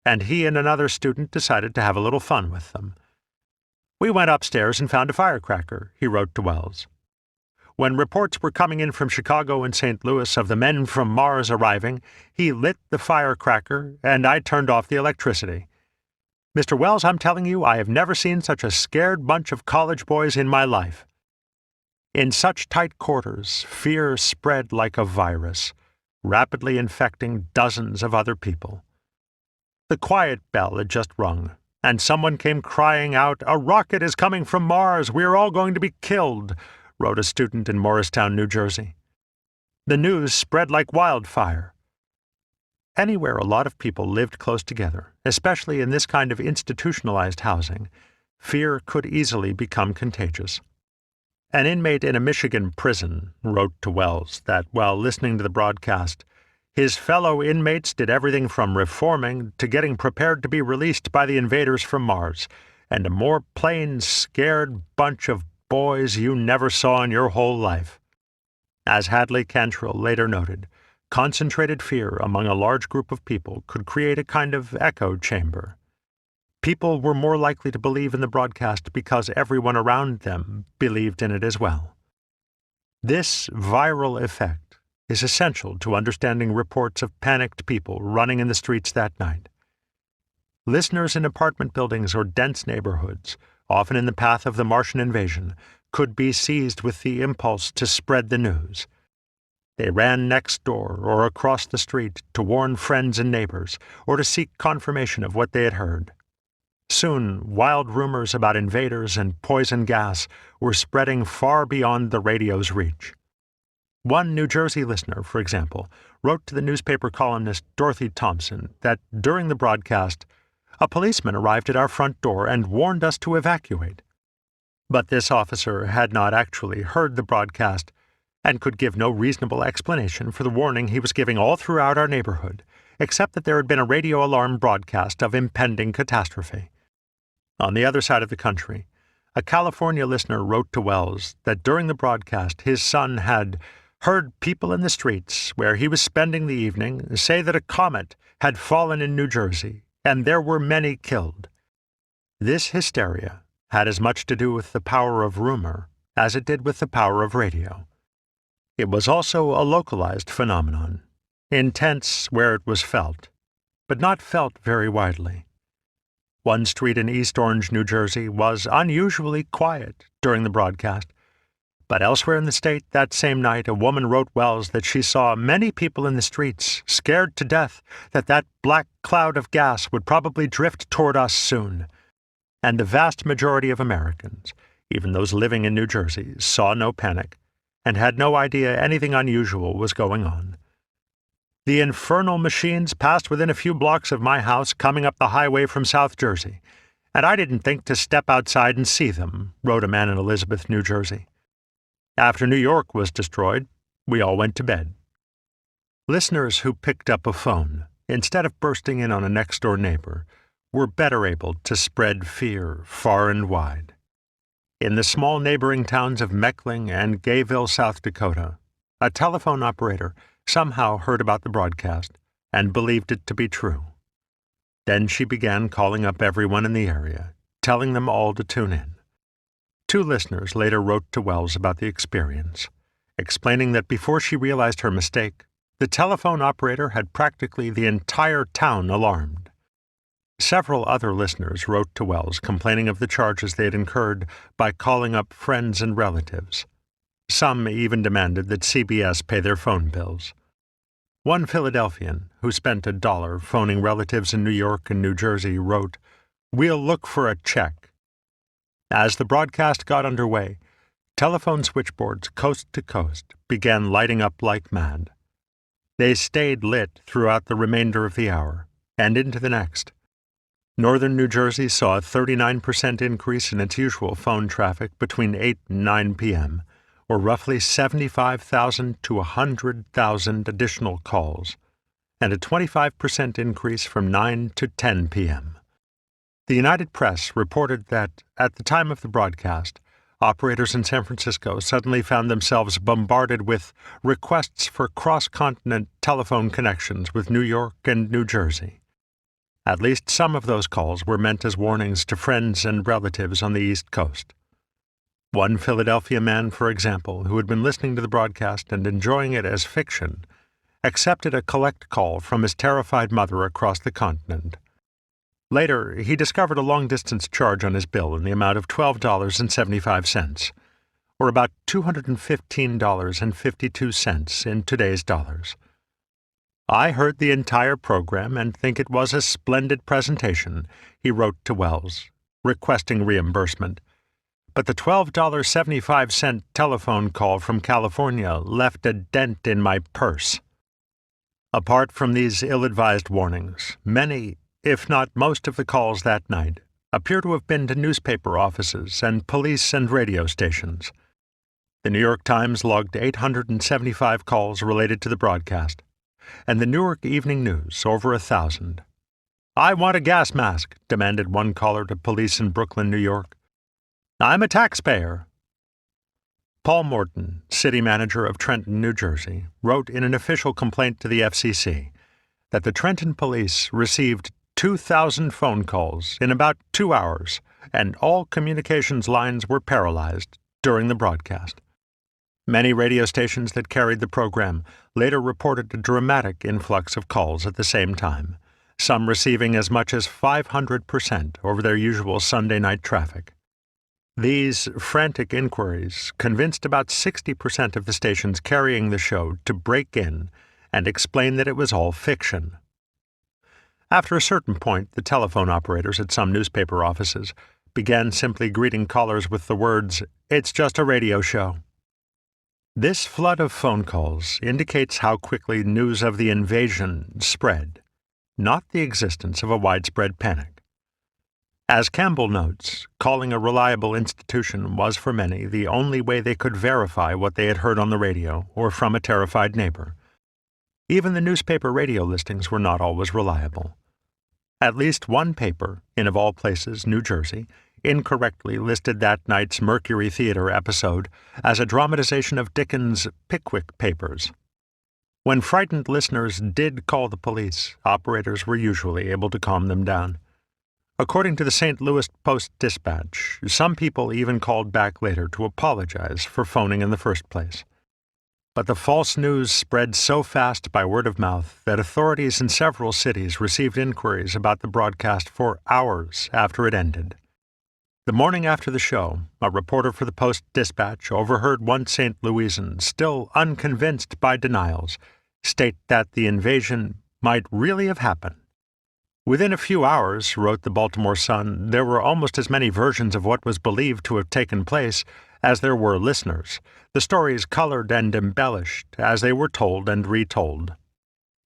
and he and another student decided to have a little fun with them. "We went upstairs and found a firecracker," he wrote to Welles. When reports were coming in from Chicago and St. Louis of the men from Mars arriving, he lit the firecracker, and I turned off the electricity. Mr. Welles, I'm telling you, I have never seen such a scared bunch of college boys in my life. In such tight quarters, fear spread like a virus, rapidly infecting dozens of other people. The quiet bell had just rung, and someone came crying out, "A rocket is coming from Mars! We are all going to be killed," wrote a student in Morristown, New Jersey. The news spread like wildfire. Anywhere a lot of people lived close together, especially in this kind of institutionalized housing, fear could easily become contagious. An inmate in a Michigan prison wrote to Welles that while listening to the broadcast, his fellow inmates did everything from reforming to getting prepared to be released by the invaders from Mars, and a more plain, scared bunch of boys you never saw in your whole life. As Hadley Cantrell later noted, concentrated fear among a large group of people could create a kind of echo chamber. People were more likely to believe in the broadcast because everyone around them believed in it as well. This viral effect is essential to understanding reports of panicked people running in the streets that night. Listeners in apartment buildings or dense neighborhoods, often in the path of the Martian invasion, could be seized with the impulse to spread the news. They ran next door or across the street to warn friends and neighbors, or to seek confirmation of what they had heard. Soon, wild rumors about invaders and poison gas were spreading far beyond the radio's reach. One New Jersey listener, for example, wrote to the newspaper columnist Dorothy Thompson that during the broadcast, "A policeman arrived at our front door and warned us to evacuate." But this officer had not actually heard the broadcast and could give no reasonable explanation for the warning he was giving all throughout our neighborhood, except that there had been a radio alarm broadcast of impending catastrophe. On the other side of the country, a California listener wrote to Welles that during the broadcast his son had heard people in the streets where he was spending the evening say that a comet had fallen in New Jersey and there were many killed. This hysteria had as much to do with the power of rumor as it did with the power of radio. It was also a localized phenomenon, intense where it was felt, but not felt very widely. One street in East Orange, New Jersey, was unusually quiet during the broadcast, but elsewhere in the state that same night a woman wrote Welles that she saw many people in the streets, scared to death that black cloud of gas would probably drift toward us soon. And the vast majority of Americans, even those living in New Jersey, saw no panic and had no idea anything unusual was going on. "The infernal machines passed within a few blocks of my house coming up the highway from South Jersey, and I didn't think to step outside and see them," wrote a man in Elizabeth, New Jersey. "After New York was destroyed, we all went to bed." Listeners who picked up a phone, instead of bursting in on a next-door neighbor, were better able to spread fear far and wide. In the small neighboring towns of Meckling and Gayville, South Dakota, a telephone operator somehow heard about the broadcast and believed it to be true. Then she began calling up everyone in the area, telling them all to tune in. Two listeners later wrote to Welles about the experience, explaining that before she realized her mistake, the telephone operator had practically the entire town alarmed. Several other listeners wrote to Welles complaining of the charges they had incurred by calling up friends and relatives. Some even demanded that CBS pay their phone bills. One Philadelphian, who spent $1 phoning relatives in New York and New Jersey, wrote, "We'll look for a check." As the broadcast got underway, telephone switchboards coast to coast began lighting up like mad. They stayed lit throughout the remainder of the hour and into the next. Northern New Jersey saw a 39% increase in its usual phone traffic between 8 and 9 p.m., or roughly 75,000 to 100,000 additional calls, and a 25% increase from 9 to 10 p.m. The United Press reported that, at the time of the broadcast, operators in San Francisco suddenly found themselves bombarded with requests for cross-continent telephone connections with New York and New Jersey. At least some of those calls were meant as warnings to friends and relatives on the East Coast. One Philadelphia man, for example, who had been listening to the broadcast and enjoying it as fiction, accepted a collect call from his terrified mother across the continent. Later, he discovered a long-distance charge on his bill in the amount of $12.75, or about $215.52 in today's dollars. I heard the entire program and think it was a splendid presentation, he wrote to Welles, requesting reimbursement. But the $12.75 telephone call from California left a dent in my purse. Apart from these ill-advised warnings, many, if not most of the calls that night appear to have been to newspaper offices and police and radio stations. The New York Times logged 875 calls related to the broadcast, and the Newark Evening News over 1,000. "I want a gas mask," demanded one caller to police in Brooklyn, New York. "I'm a taxpayer." Paul Morton, city manager of Trenton, New Jersey, wrote in an official complaint to the FCC that the Trenton police received 2,000 phone calls in about 2 hours, and all communications lines were paralyzed during the broadcast. Many radio stations that carried the program later reported a dramatic influx of calls at the same time, some receiving as much as 500% over their usual Sunday night traffic. These frantic inquiries convinced about 60% of the stations carrying the show to break in and explain that it was all fiction. After a certain point, the telephone operators at some newspaper offices began simply greeting callers with the words, "It's just a radio show." This flood of phone calls indicates how quickly news of the invasion spread, not the existence of a widespread panic. As Campbell notes, calling a reliable institution was for many the only way they could verify what they had heard on the radio or from a terrified neighbor. Even the newspaper radio listings were not always reliable. At least one paper, in of all places, New Jersey, incorrectly listed that night's Mercury Theatre episode as a dramatization of Dickens' Pickwick Papers. When frightened listeners did call the police, operators were usually able to calm them down. According to the St. Louis Post-Dispatch, some people even called back later to apologize for phoning in the first place. But the false news spread so fast by word of mouth that authorities in several cities received inquiries about the broadcast for hours after it ended. The morning after the show, a reporter for the Post-Dispatch overheard one St. Louisan, still unconvinced by denials, state that the invasion might really have happened. Within a few hours, wrote the Baltimore Sun, there were almost as many versions of what was believed to have taken place as there were listeners, the stories colored and embellished as they were told and retold.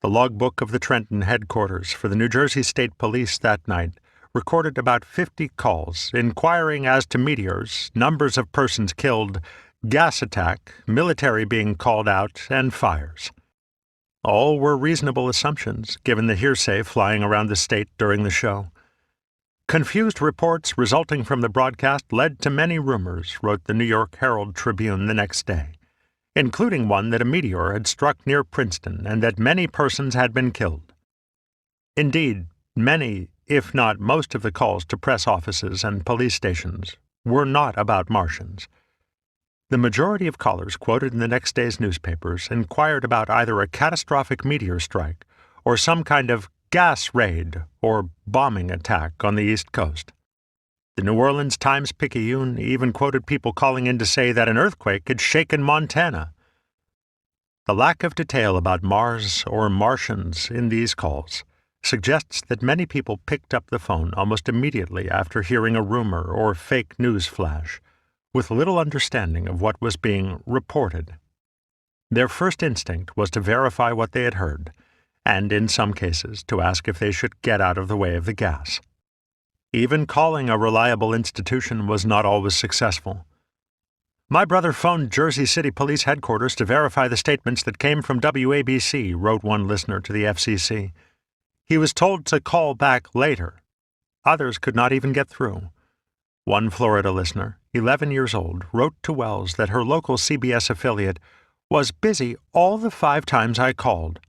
The logbook of the Trenton headquarters for the New Jersey State Police that night recorded about 50 calls inquiring as to meteors, numbers of persons killed, gas attack, military being called out, and fires. All were reasonable assumptions, given the hearsay flying around the state during the show. Confused reports resulting from the broadcast led to many rumors, wrote the New York Herald Tribune the next day, including one that a meteor had struck near Princeton and that many persons had been killed. Indeed, many, if not most of the calls to press offices and police stations were not about Martians. The majority of callers quoted in the next day's newspapers inquired about either a catastrophic meteor strike or some kind of gas raid or bombing attack on the East Coast. The New Orleans Times-Picayune even quoted people calling in to say that an earthquake had shaken Montana. The lack of detail about Mars or Martians in these calls suggests that many people picked up the phone almost immediately after hearing a rumor or fake news flash, with little understanding of what was being reported. Their first instinct was to verify what they had heard, and in some cases to ask if they should get out of the way of the gas. Even calling a reliable institution was not always successful. "My brother phoned Jersey City Police Headquarters to verify the statements that came from WABC," wrote one listener to the FCC. "He was told to call back later. Others could not even get through." One Florida listener, 11 years old, wrote to Welles that her local CBS affiliate was busy all the 5 times I called.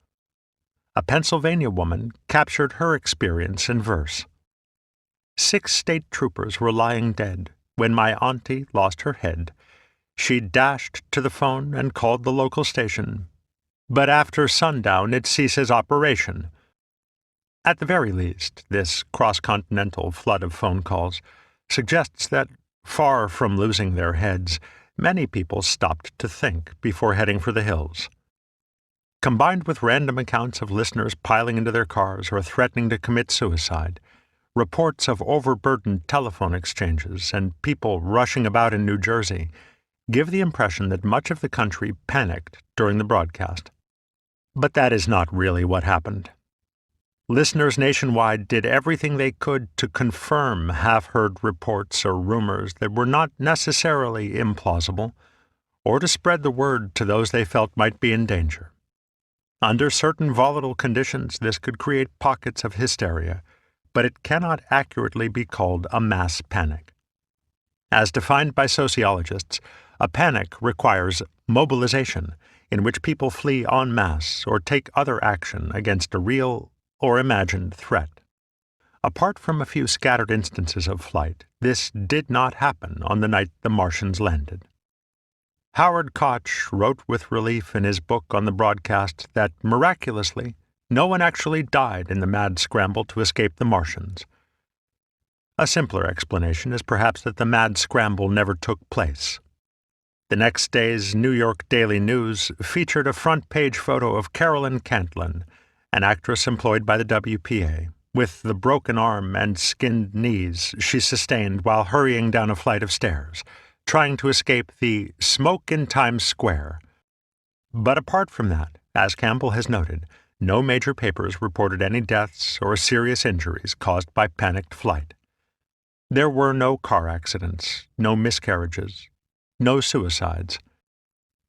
A Pennsylvania woman captured her experience in verse. 6 state troopers were lying dead when my auntie lost her head. She dashed to the phone and called the local station. But after sundown it ceases operation. At the very least, this cross-continental flood of phone calls suggests that, far from losing their heads, many people stopped to think before heading for the hills. Combined with random accounts of listeners piling into their cars or threatening to commit suicide, reports of overburdened telephone exchanges and people rushing about in New Jersey give the impression that much of the country panicked during the broadcast. But that is not really what happened. Listeners nationwide did everything they could to confirm half-heard reports or rumors that were not necessarily implausible, or to spread the word to those they felt might be in danger. Under certain volatile conditions, this could create pockets of hysteria, but it cannot accurately be called a mass panic. As defined by sociologists, a panic requires mobilization, in which people flee en masse or take other action against a real or imagined threat. Apart from a few scattered instances of flight, this did not happen on the night the Martians landed. Howard Koch wrote with relief in his book on the broadcast that, miraculously, no one actually died in the mad scramble to escape the Martians. A simpler explanation is perhaps that the mad scramble never took place. The next day's New York Daily News featured a front-page photo of Carolyn Cantlin, an actress employed by the WPA, with the broken arm and skinned knees she sustained while hurrying down a flight of stairs, trying to escape the smoke in Times Square. But apart from that, as Campbell has noted, no major papers reported any deaths or serious injuries caused by panicked flight. There were no car accidents, no miscarriages, no suicides.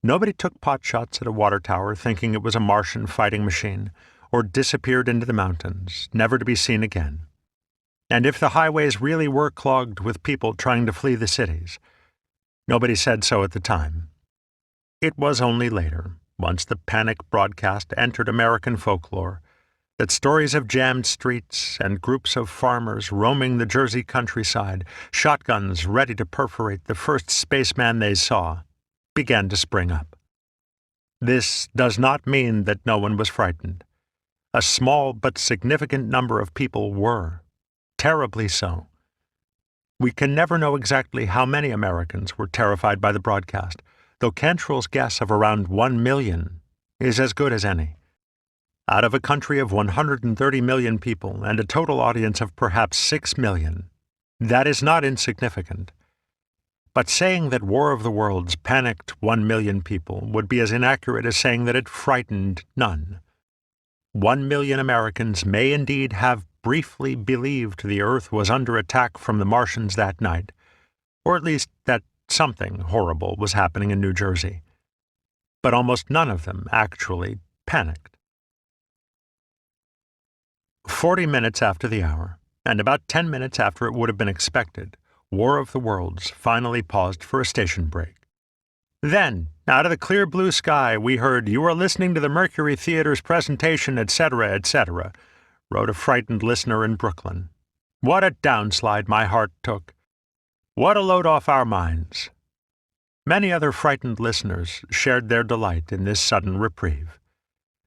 Nobody took pot shots at a water tower thinking it was a Martian fighting machine, or disappeared into the mountains, never to be seen again. And if the highways really were clogged with people trying to flee the cities, nobody said so at the time. It was only later, once the panic broadcast entered American folklore, that stories of jammed streets and groups of farmers roaming the Jersey countryside, shotguns ready to perforate the first spaceman they saw, began to spring up. This does not mean that no one was frightened. A small but significant number of people were, terribly so. We can never know exactly how many Americans were terrified by the broadcast, though Cantrell's guess of around 1 million is as good as any. Out of a country of 130 million people and a total audience of perhaps 6 million, that is not insignificant. But saying that War of the Worlds panicked 1 million people would be as inaccurate as saying that it frightened none. 1 million Americans may indeed have briefly believed the Earth was under attack from the Martians that night, or at least that something horrible was happening in New Jersey. But almost none of them actually panicked. 40 minutes after the hour, and about 10 minutes after it would have been expected, War of the Worlds finally paused for a station break. Then, out of the clear blue sky, we heard, "You are listening to the Mercury Theatre's presentation, etc., etc.," wrote a frightened listener in Brooklyn. What a downslide my heart took. What a load off our minds. Many other frightened listeners shared their delight in this sudden reprieve.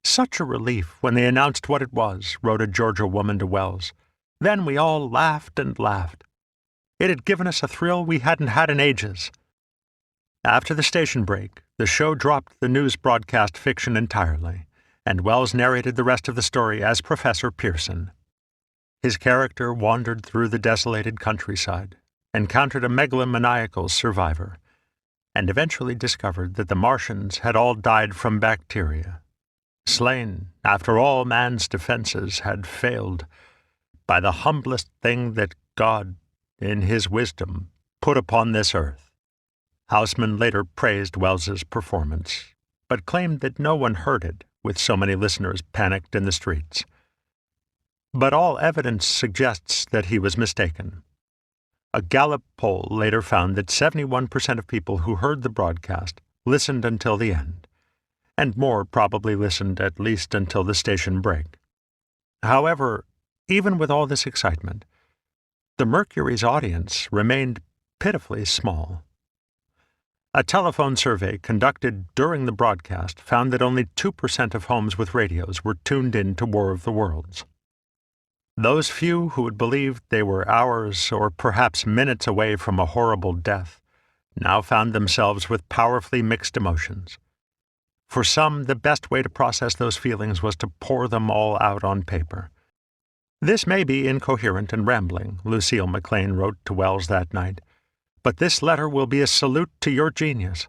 Such a relief when they announced what it was, wrote a Georgia woman to Welles. Then we all laughed and laughed. It had given us a thrill we hadn't had in ages. After the station break, the show dropped the news broadcast fiction entirely, and Welles narrated the rest of the story as Professor Pearson. His character wandered through the desolated countryside, encountered a megalomaniacal survivor, and eventually discovered that the Martians had all died from bacteria, slain after all man's defenses had failed, by the humblest thing that God, in his wisdom, put upon this earth. Houseman later praised Welles's performance, but claimed that no one heard it, with so many listeners panicked in the streets. But all evidence suggests that he was mistaken. A Gallup poll later found that 71% of people who heard the broadcast listened until the end, and more probably listened at least until the station break. However, even with all this excitement, the Mercury's audience remained pitifully small. A telephone survey conducted during the broadcast found that only 2% of homes with radios were tuned in to War of the Worlds. Those few who had believed they were hours or perhaps minutes away from a horrible death now found themselves with powerfully mixed emotions. For some, the best way to process those feelings was to pour them all out on paper. "This may be incoherent and rambling," Lucille MacLean wrote to Welles that night, "but this letter will be a salute to your genius."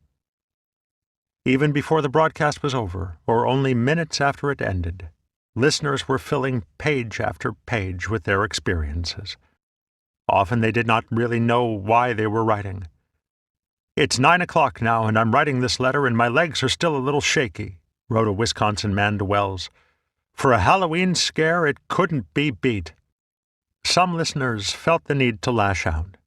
Even before the broadcast was over, or only minutes after it ended, listeners were filling page after page with their experiences. Often they did not really know why they were writing. "It's 9 o'clock now, and I'm writing this letter, and my legs are still a little shaky," wrote a Wisconsin man to Welles. "For a Halloween scare, it couldn't be beat." Some listeners felt the need to lash out.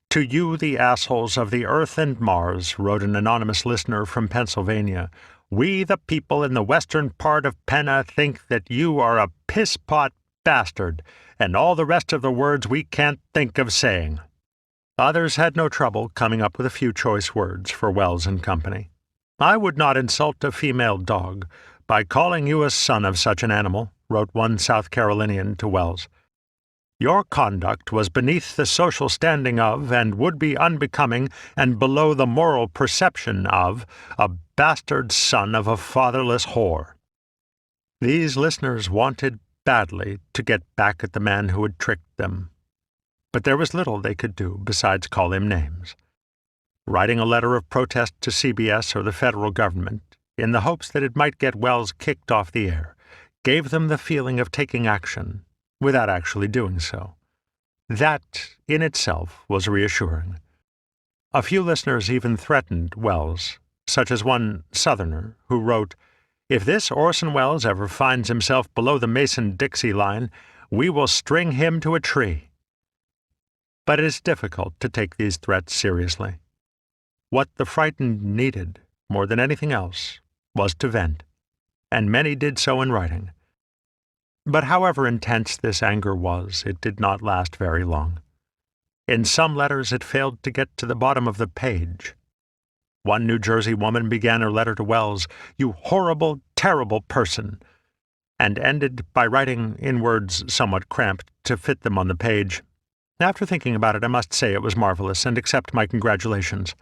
"To you, the assholes of the Earth and Mars," wrote an anonymous listener from Pennsylvania, "we, the people in the western part of Penna, think that you are a piss-pot bastard, and all the rest of the words we can't think of saying." Others had no trouble coming up with a few choice words for Welles and company. "I would not insult a female dog by calling you a son of such an animal," wrote one South Carolinian to Welles. "Your conduct was beneath the social standing of, and would be unbecoming and below the moral perception of, a bastard son of a fatherless whore." These listeners wanted badly to get back at the man who had tricked them. But there was little they could do besides call him names. Writing a letter of protest to CBS or the federal government, in the hopes that it might get Welles kicked off the air, gave them the feeling of taking action, without actually doing so. That, in itself, was reassuring. A few listeners even threatened Welles, such as one Southerner, who wrote, "If this Orson Welles ever finds himself below the Mason-Dixie line, we will string him to a tree." But it is difficult to take these threats seriously. What the frightened needed, more than anything else, was to vent, and many did so in writing. But however intense this anger was, it did not last very long. In some letters it failed to get to the bottom of the page. One New Jersey woman began her letter to Welles, "You horrible, terrible person," and ended by writing in words somewhat cramped to fit them on the page, "After thinking about it, I must say it was marvelous, and accept my congratulations."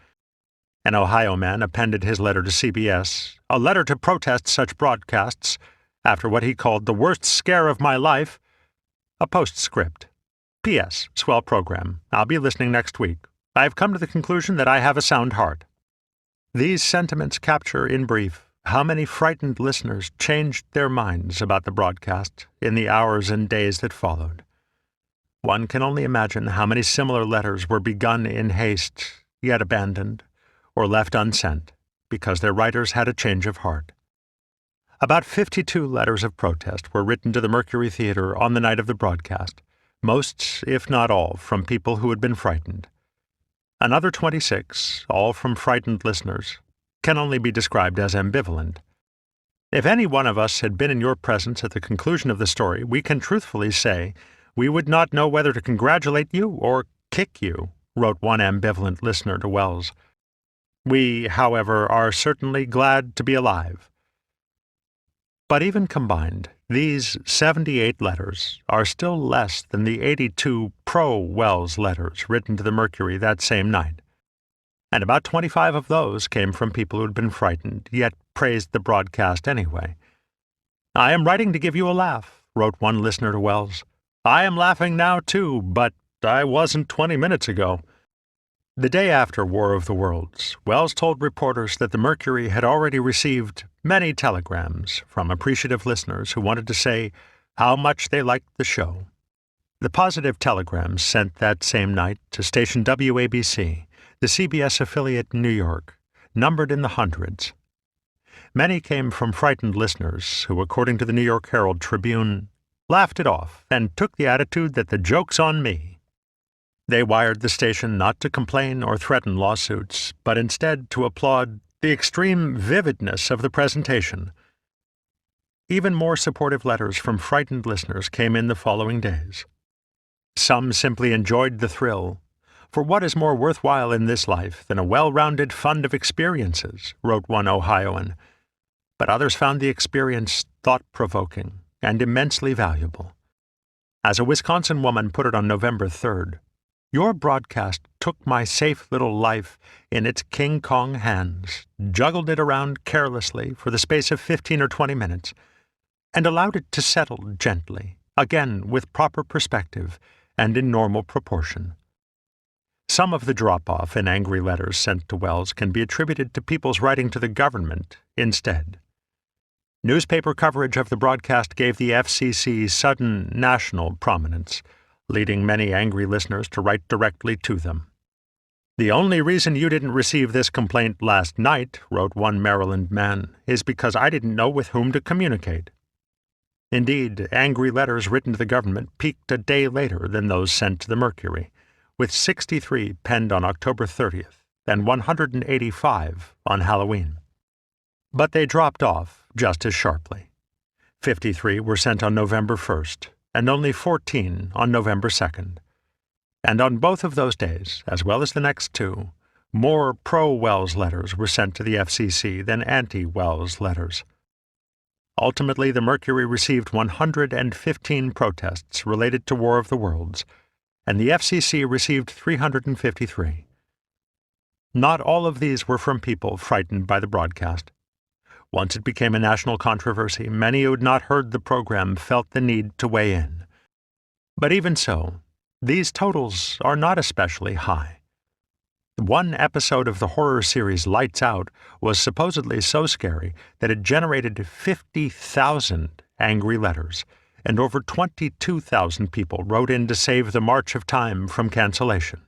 An Ohio man appended his letter to CBS, a letter to protest such broadcasts, after what he called the worst scare of my life, a postscript. "P.S. Swell program. I'll be listening next week. I have come to the conclusion that I have a sound heart." These sentiments capture, in brief, how many frightened listeners changed their minds about the broadcast in the hours and days that followed. One can only imagine how many similar letters were begun in haste, yet abandoned, or left unsent, because their writers had a change of heart. About 52 letters of protest were written to the Mercury Theatre on the night of the broadcast, most, if not all, from people who had been frightened. Another 26, all from frightened listeners, can only be described as ambivalent. If any one of us had been in your presence at the conclusion of the story, we can truthfully say we would not know whether to congratulate you or kick you, wrote one ambivalent listener to Welles. We, however, are certainly glad to be alive. But even combined, these 78 letters are still less than the 82 pro-Welles letters written to the Mercury that same night. And about 25 of those came from people who had been frightened, yet praised the broadcast anyway. "I am writing to give you a laugh," wrote one listener to Welles. "I am laughing now, too, but I wasn't 20 minutes ago." The day after War of the Worlds, Welles told reporters that the Mercury had already received many telegrams from appreciative listeners who wanted to say how much they liked the show. The positive telegrams sent that same night to station WABC, the CBS affiliate in New York, numbered in the hundreds. Many came from frightened listeners who, according to the New York Herald Tribune, laughed it off and took the attitude that the joke's on me. They wired the station not to complain or threaten lawsuits, but instead to applaud the extreme vividness of the presentation. Even more supportive letters from frightened listeners came in the following days. Some simply enjoyed the thrill, for what is more worthwhile in this life than a well-rounded fund of experiences, wrote one Ohioan. But others found the experience thought-provoking and immensely valuable. As a Wisconsin woman put it on November 3rd, Your broadcast took my safe little life in its King Kong hands, juggled it around carelessly for the space of 15 or 20 minutes, and allowed it to settle gently, again with proper perspective and in normal proportion. Some of the drop-off in angry letters sent to Welles can be attributed to people's writing to the government instead. Newspaper coverage of the broadcast gave the FCC sudden national prominence, leading many angry listeners to write directly to them. "The only reason you didn't receive this complaint last night," wrote one Maryland man, "is because I didn't know with whom to communicate." Indeed, angry letters written to the government peaked a day later than those sent to the Mercury, with 63 penned on October 30th and 185 on Halloween. But they dropped off just as sharply. 53 were sent on November 1st, and only 14 on November 2nd. And on both of those days, as well as the next two, more pro-Welles letters were sent to the FCC than anti-Welles letters. Ultimately, the Mercury received 115 protests related to War of the Worlds, and the FCC received 353. Not all of these were from people frightened by the broadcast. Once it became a national controversy, many who had not heard the program felt the need to weigh in. But even so, these totals are not especially high. One episode of the horror series Lights Out was supposedly so scary that it generated 50,000 angry letters, and over 22,000 people wrote in to save the march of time from cancellation.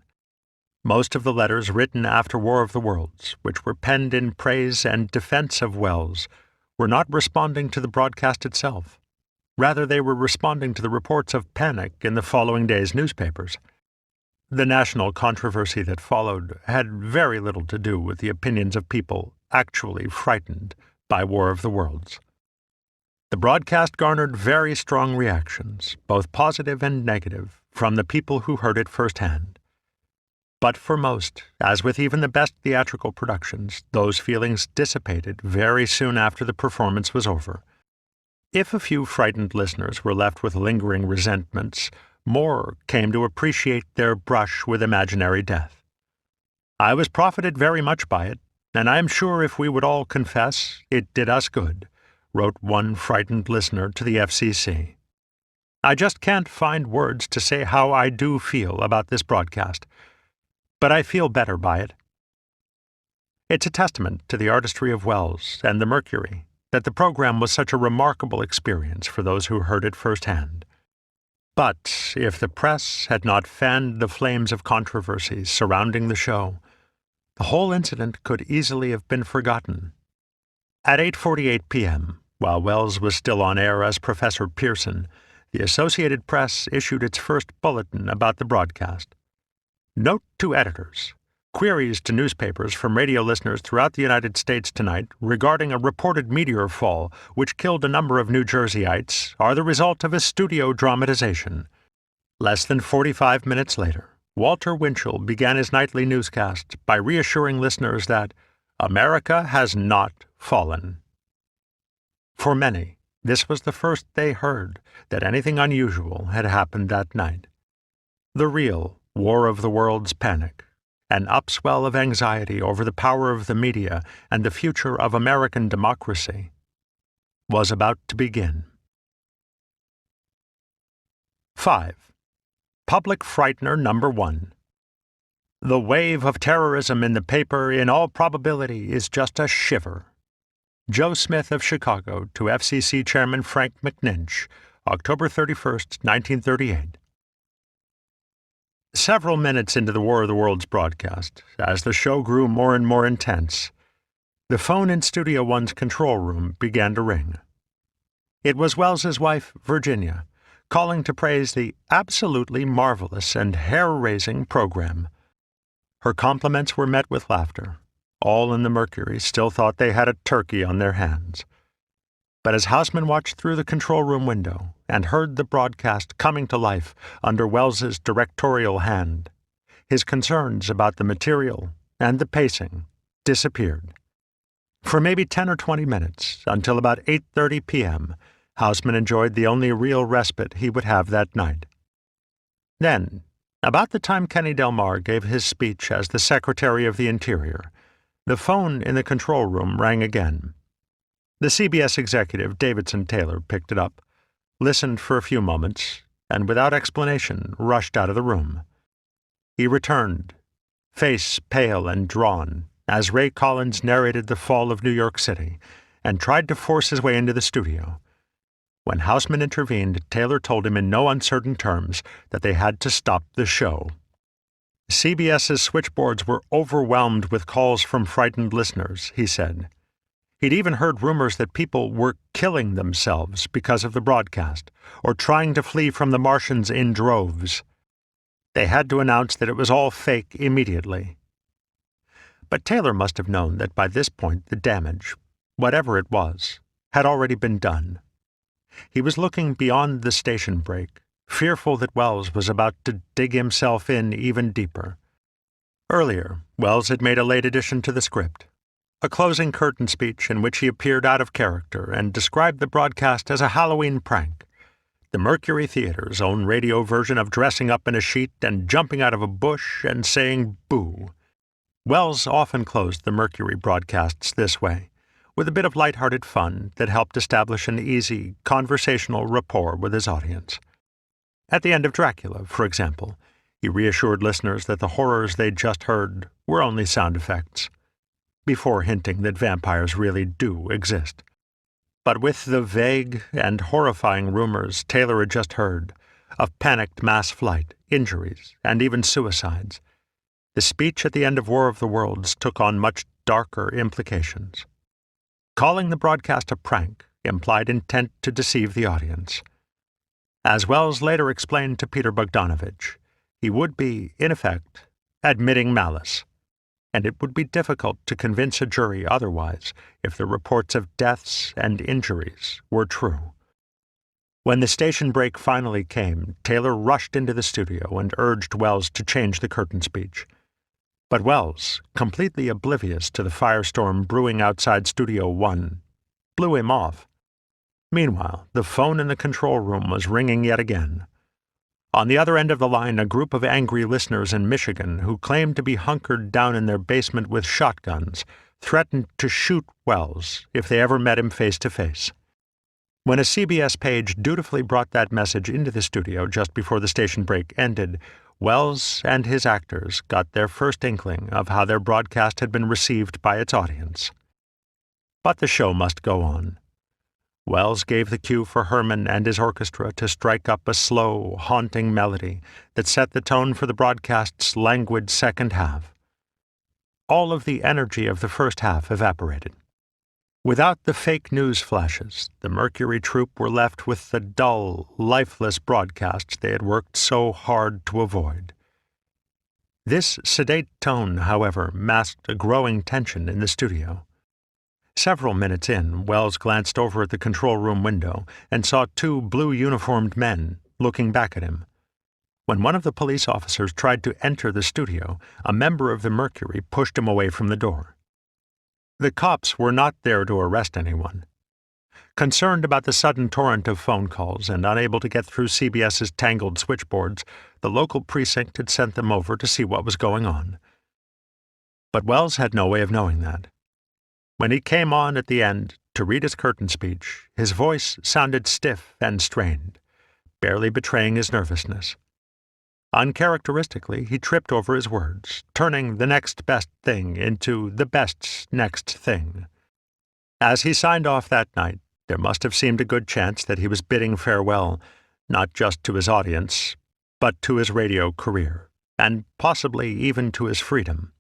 Most of the letters written after War of the Worlds, which were penned in praise and defense of Welles, were not responding to the broadcast itself. Rather, they were responding to the reports of panic in the following day's newspapers. The national controversy that followed had very little to do with the opinions of people actually frightened by War of the Worlds. The broadcast garnered very strong reactions, both positive and negative, from the people who heard it firsthand. But for most, as with even the best theatrical productions, those feelings dissipated very soon after the performance was over. If a few frightened listeners were left with lingering resentments, more came to appreciate their brush with imaginary death. "I was profited very much by it, and I am sure if we would all confess, it did us good," wrote one frightened listener to the FCC. "I just can't find words to say how I do feel about this broadcast, but I feel better by it." It's a testament to the artistry of Welles and the Mercury that the program was such a remarkable experience for those who heard it firsthand. But if the press had not fanned the flames of controversy surrounding the show, the whole incident could easily have been forgotten. At 8:48 p.m., while Welles was still on air as Professor Pearson, the Associated Press issued its first bulletin about the broadcast. Note to editors: queries to newspapers from radio listeners throughout the United States tonight regarding a reported meteor fall which killed a number of New Jerseyites are the result of a studio dramatization. Less than 45 minutes later, Walter Winchell began his nightly newscast by reassuring listeners that America has not fallen. For many, this was the first they heard that anything unusual had happened that night. The real War of the Worlds panic, an upswell of anxiety over the power of the media and the future of American democracy, was about to begin. 5. Public Frightener Number 1. The wave of terrorism in the paper, in all probability, is just a shiver. Joe Smith of Chicago to FCC Chairman Frank McNinch, October 31st, 1938. Several minutes into the War of the Worlds broadcast, as the show grew more and more intense, the phone in Studio One's control room began to ring. It was Welles's wife, Virginia, calling to praise the absolutely marvelous and hair-raising program. Her compliments were met with laughter. All in the Mercury still thought they had a turkey on their hands. But as Houseman watched through the control room window and heard the broadcast coming to life under Welles's directorial hand, his concerns about the material and the pacing disappeared. For maybe 10 or 20 minutes, until about 8:30 p.m., Houseman enjoyed the only real respite he would have that night. Then About the time Kenny Del Mar gave his speech as the Secretary of the Interior, the phone in the control room rang again. The CBS executive, Davidson Taylor, picked it up, listened for a few moments, and without explanation rushed out of the room. He returned, face pale and drawn, as Ray Collins narrated the fall of New York City, and tried to force his way into the studio. When Houseman intervened, Taylor told him in no uncertain terms that they had to stop the show. CBS's switchboards were overwhelmed with calls from frightened listeners, he said. He'd even heard rumors that people were killing themselves because of the broadcast, or trying to flee from the Martians in droves. They had to announce that it was all fake immediately. But Taylor must have known that by this point the damage, whatever it was, had already been done. He was looking beyond the station break, fearful that Welles was about to dig himself in even deeper. Earlier, Welles had made a late addition to the script, a closing curtain speech in which he appeared out of character and described the broadcast as a Halloween prank, the Mercury Theatre's own radio version of dressing up in a sheet and jumping out of a bush and saying boo. Welles often closed the Mercury broadcasts this way, with a bit of lighthearted fun that helped establish an easy, conversational rapport with his audience. At the end of Dracula, for example, he reassured listeners that the horrors they'd just heard were only sound effects, before hinting that vampires really do exist. But with the vague and horrifying rumors Taylor had just heard of panicked mass flight, injuries, and even suicides, the speech at the end of War of the Worlds took on much darker implications. Calling the broadcast a prank implied intent to deceive the audience. As Welles later explained to Peter Bogdanovich, he would be, in effect, admitting malice, and it would be difficult to convince a jury otherwise if the reports of deaths and injuries were true. When the station break finally came, Taylor rushed into the studio and urged Welles to change the curtain speech. But Welles, completely oblivious to the firestorm brewing outside Studio 1, blew him off. Meanwhile, the phone in the control room was ringing yet again. On the other end of the line, a group of angry listeners in Michigan who claimed to be hunkered down in their basement with shotguns threatened to shoot Welles if they ever met him face to face. When a CBS page dutifully brought that message into the studio just before the station break ended, Welles and his actors got their first inkling of how their broadcast had been received by its audience. But the show must go on. Welles gave the cue for Herman and his orchestra to strike up a slow, haunting melody that set the tone for the broadcast's languid second half. All of the energy of the first half evaporated. Without the fake news flashes, the Mercury troupe were left with the dull, lifeless broadcasts they had worked so hard to avoid. This sedate tone, however, masked a growing tension in the studio. Several minutes in, Welles glanced over at the control room window and saw two blue-uniformed men looking back at him. When one of the police officers tried to enter the studio, a member of the Mercury pushed him away from the door. The cops were not there to arrest anyone. Concerned about the sudden torrent of phone calls and unable to get through CBS's tangled switchboards, the local precinct had sent them over to see what was going on. But Welles had no way of knowing that. When he came on at the end to read his curtain speech, his voice sounded stiff and strained, barely betraying his nervousness. Uncharacteristically, he tripped over his words, turning the next best thing into the best next thing. As he signed off that night, there must have seemed a good chance that he was bidding farewell, not just to his audience, but to his radio career, and possibly even to his freedom.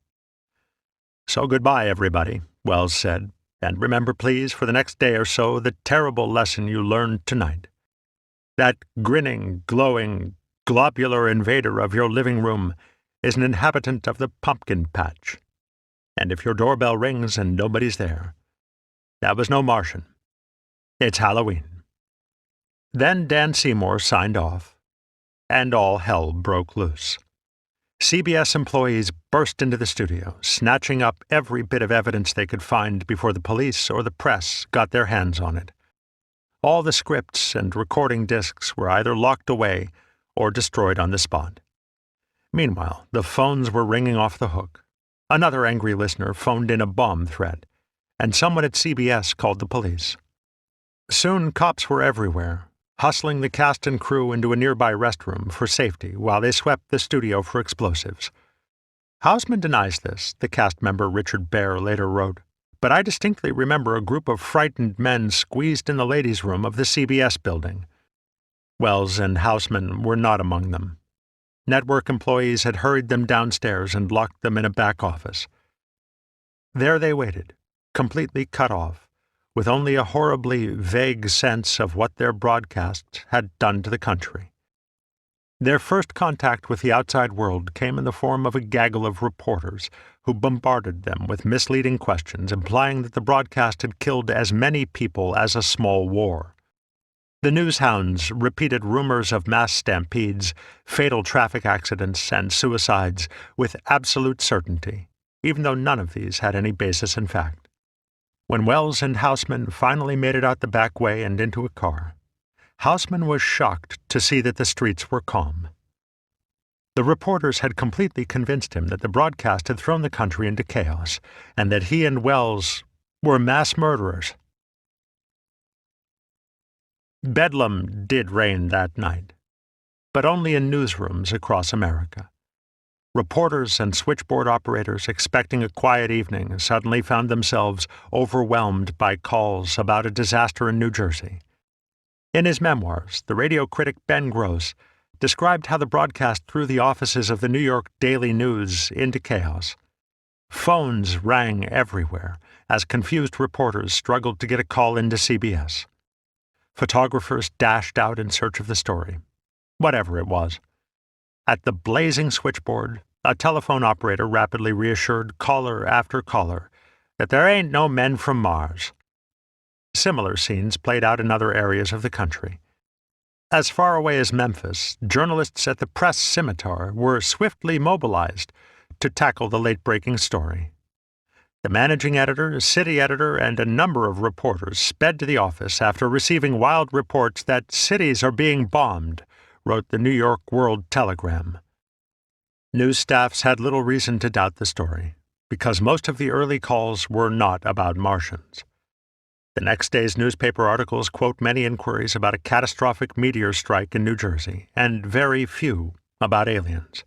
"So goodbye, everybody," Welles said, "and remember, please, for the next day or so, the terrible lesson you learned tonight. That grinning, glowing, globular invader of your living room is an inhabitant of the pumpkin patch. And if your doorbell rings and nobody's there, that was no Martian. It's Halloween." Then Dan Seymour signed off, and all hell broke loose. CBS employees burst into the studio, snatching up every bit of evidence they could find before the police or the press got their hands on it. All the scripts and recording discs were either locked away or destroyed on the spot. Meanwhile, the phones were ringing off the hook. Another angry listener phoned in a bomb threat, and someone at CBS called the police. Soon, cops were everywhere, hustling the cast and crew into a nearby restroom for safety while they swept the studio for explosives. Houseman denies this, the cast member Richard Baer later wrote, but I distinctly remember a group of frightened men squeezed in the ladies' room of the CBS building. Welles and Houseman were not among them. Network employees had hurried them downstairs and locked them in a back office. There they waited, completely cut off, with only a horribly vague sense of what their broadcast had done to the country. Their first contact with the outside world came in the form of a gaggle of reporters who bombarded them with misleading questions implying that the broadcast had killed as many people as a small war. The news hounds repeated rumors of mass stampedes, fatal traffic accidents, and suicides with absolute certainty, even though none of these had any basis in fact. When Welles and Houseman finally made it out the back way and into a car, Houseman was shocked to see that the streets were calm. The reporters had completely convinced him that the broadcast had thrown the country into chaos, and that he and Welles were mass murderers. Bedlam did reign that night, but only in newsrooms across America. Reporters and switchboard operators expecting a quiet evening suddenly found themselves overwhelmed by calls about a disaster in New Jersey. In his memoirs, the radio critic Ben Gross described how the broadcast threw the offices of the New York Daily News into chaos. Phones rang everywhere as confused reporters struggled to get a call into CBS. Photographers dashed out in search of the story, whatever it was. At the blazing switchboard, a telephone operator rapidly reassured caller after caller that there ain't no men from Mars. Similar scenes played out in other areas of the country. As far away as Memphis, journalists at the Press Scimitar were swiftly mobilized to tackle the late-breaking story. The managing editor, city editor, and a number of reporters sped to the office after receiving wild reports that cities are being bombed, wrote the New York World Telegram. News staffs had little reason to doubt the story, because most of the early calls were not about Martians. The next day's newspaper articles quote many inquiries about a catastrophic meteor strike in New Jersey, and very few about aliens.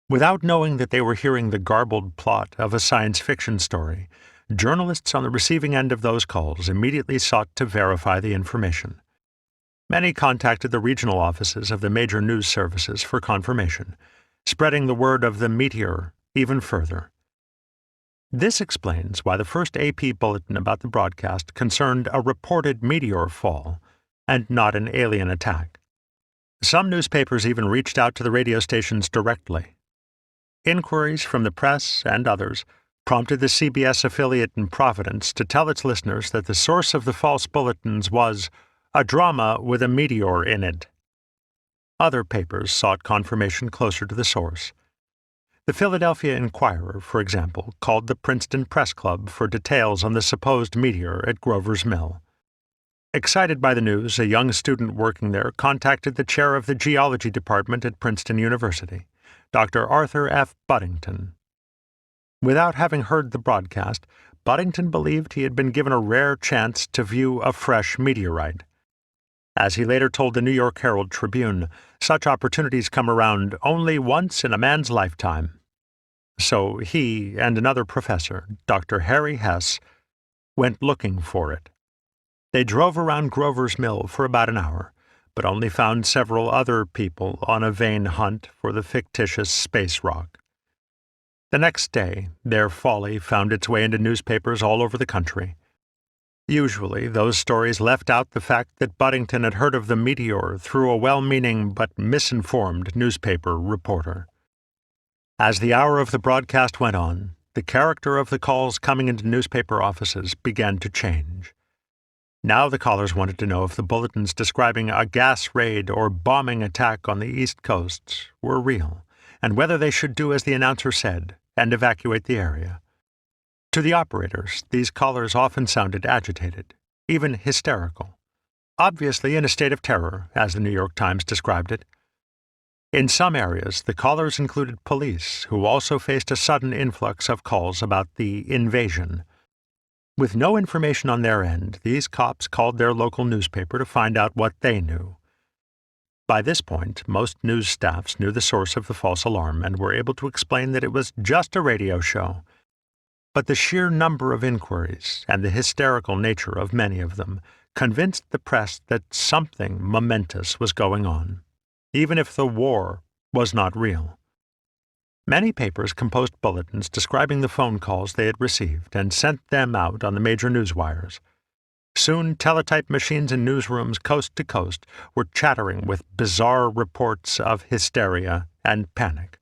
Without knowing that they were hearing the garbled plot of a science fiction story, journalists on the receiving end of those calls immediately sought to verify the information. Many contacted the regional offices of the major news services for confirmation, spreading the word of the meteor even further. This explains why the first AP bulletin about the broadcast concerned a reported meteor fall and not an alien attack. Some newspapers even reached out to the radio stations directly. Inquiries from the press and others prompted the CBS affiliate in Providence to tell its listeners that the source of the false bulletins was a drama with a meteor in it. Other papers sought confirmation closer to the source. The Philadelphia Inquirer, for example, called the Princeton Press Club for details on the supposed meteor at Grover's Mill. Excited by the news, a young student working there contacted the chair of the geology department at Princeton University, Dr. Arthur F. Buddington. Without having heard the broadcast, Buddington believed he had been given a rare chance to view a fresh meteorite. As he later told the New York Herald Tribune, such opportunities come around only once in a man's lifetime. So he and another professor, Dr. Harry Hess, went looking for it. They drove around Grover's Mill for about an hour, but only found several other people on a vain hunt for the fictitious space rock. The next day, their folly found its way into newspapers all over the country. Usually, those stories left out the fact that Buddington had heard of the meteor through a well-meaning but misinformed newspaper reporter. As the hour of the broadcast went on, the character of the calls coming into newspaper offices began to change. Now the callers wanted to know if the bulletins describing a gas raid or bombing attack on the East Coast were real, and whether they should do as the announcer said and evacuate the area. To the operators, these callers often sounded agitated, even hysterical, obviously in a state of terror, as the New York Times described it. In some areas, the callers included police, who also faced a sudden influx of calls about the invasion. With no information on their end, these cops called their local newspaper to find out what they knew. By this point, most news staffs knew the source of the false alarm and were able to explain that it was just a radio show. But the sheer number of inquiries and the hysterical nature of many of them convinced the press that something momentous was going on, even if the war was not real. Many papers composed bulletins describing the phone calls they had received and sent them out on the major news wires. Soon, teletype machines in newsrooms coast to coast were chattering with bizarre reports of hysteria and panic.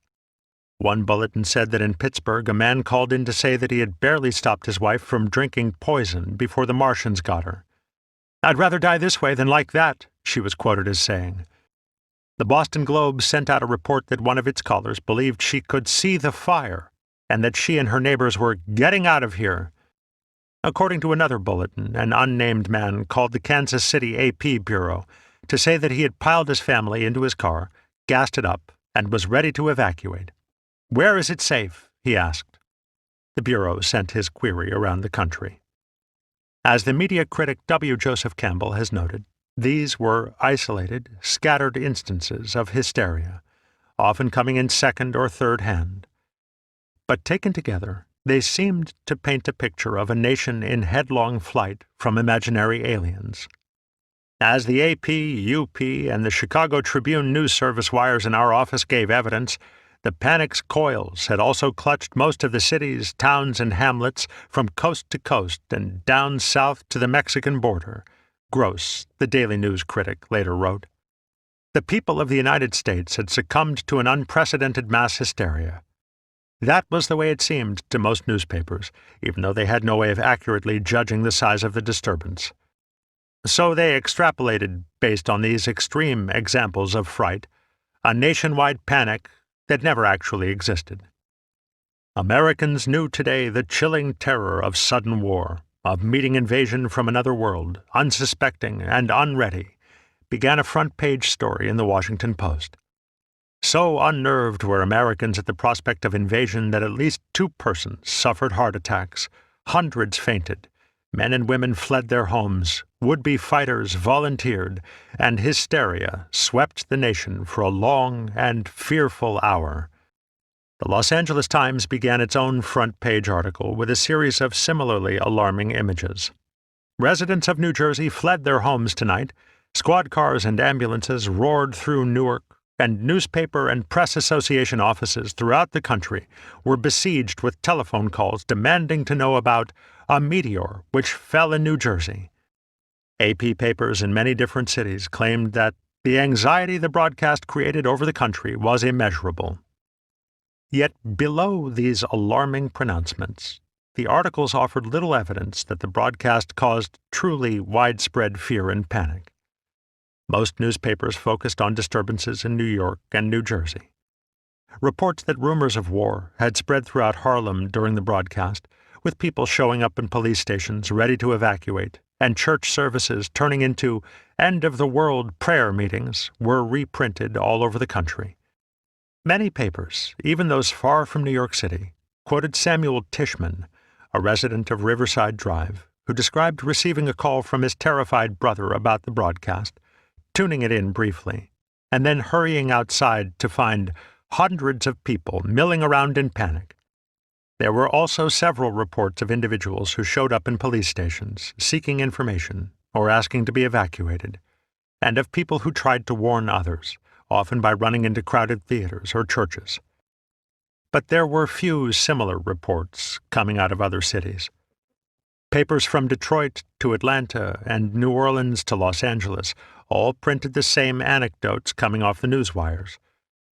One bulletin said that in Pittsburgh a man called in to say that he had barely stopped his wife from drinking poison before the Martians got her. "I'd rather die this way than like that," she was quoted as saying. The Boston Globe sent out a report that one of its callers believed she could see the fire and that she and her neighbors were getting out of here. According to another bulletin, an unnamed man called the Kansas City AP Bureau to say that he had piled his family into his car, gassed it up, and was ready to evacuate. "Where is it safe?" he asked. The Bureau sent his query around the country. As the media critic W. Joseph Campbell has noted, these were isolated, scattered instances of hysteria, often coming in second or third hand. But taken together, they seemed to paint a picture of a nation in headlong flight from imaginary aliens. As the AP, UP, and the Chicago Tribune news service wires in our office gave evidence, the panic's coils had also clutched most of the cities, towns, and hamlets from coast to coast and down south to the Mexican border. Gross, the Daily News critic, later wrote. The people of the United States had succumbed to an unprecedented mass hysteria. That was the way it seemed to most newspapers, even though they had no way of accurately judging the size of the disturbance. So they extrapolated, based on these extreme examples of fright, a nationwide panic that never actually existed. Americans knew today the chilling terror of sudden war, of meeting invasion from another world, unsuspecting and unready, began a front-page story in the Washington Post. So unnerved were Americans at the prospect of invasion that at least 2 persons suffered heart attacks, hundreds fainted, men and women fled their homes, would-be fighters volunteered, and hysteria swept the nation for a long and fearful hour. The Los Angeles Times began its own front-page article with a series of similarly alarming images. Residents of New Jersey fled their homes tonight. Squad cars and ambulances roared through Newark, and newspaper and press association offices throughout the country were besieged with telephone calls demanding to know about a meteor which fell in New Jersey. AP papers in many different cities claimed that the anxiety the broadcast created over the country was immeasurable. Yet below these alarming pronouncements, the articles offered little evidence that the broadcast caused truly widespread fear and panic. Most newspapers focused on disturbances in New York and New Jersey. Reports that rumors of war had spread throughout Harlem during the broadcast, with people showing up in police stations ready to evacuate, and church services turning into end-of-the-world prayer meetings, were reprinted all over the country. Many papers, even those far from New York City, quoted Samuel Tishman, a resident of Riverside Drive, who described receiving a call from his terrified brother about the broadcast, tuning it in briefly, and then hurrying outside to find hundreds of people milling around in panic. There were also several reports of individuals who showed up in police stations, seeking information or asking to be evacuated, and of people who tried to warn others, often by running into crowded theaters or churches. But there were few similar reports coming out of other cities. Papers from Detroit to Atlanta and New Orleans to Los Angeles all printed the same anecdotes coming off the newswires.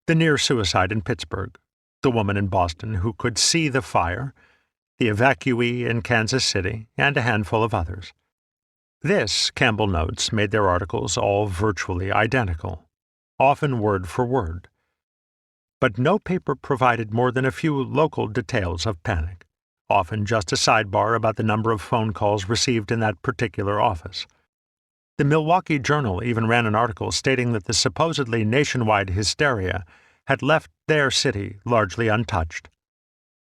The near suicide in Pittsburgh, the woman in Boston who could see the fire, the evacuee in Kansas City, and a handful of others. This, Campbell notes, made their articles all virtually identical, often word for word. But no paper provided more than a few local details of panic, often just a sidebar about the number of phone calls received in that particular office. The Milwaukee Journal even ran an article stating that the supposedly nationwide hysteria had left their city largely untouched.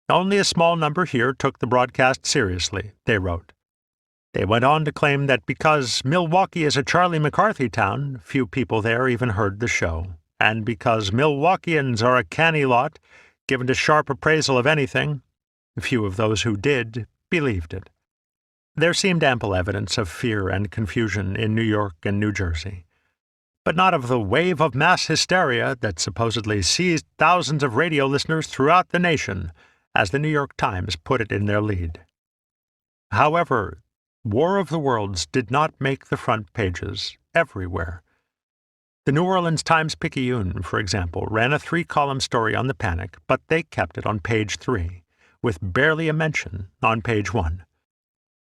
Only a small number here took the broadcast seriously, they wrote. They went on to claim that because Milwaukee is a Charlie McCarthy town, few people there even heard the show, and because Milwaukeeans are a canny lot, given to sharp appraisal of anything, few of those who did believed it. There seemed ample evidence of fear and confusion in New York and New Jersey, but not of the wave of mass hysteria that supposedly seized thousands of radio listeners throughout the nation, as the New York Times put it in their lead. However, War of the Worlds did not make the front pages everywhere. The New Orleans Times-Picayune, for example, ran a 3-column story on the panic, but they kept it on page 3, with barely a mention on page 1.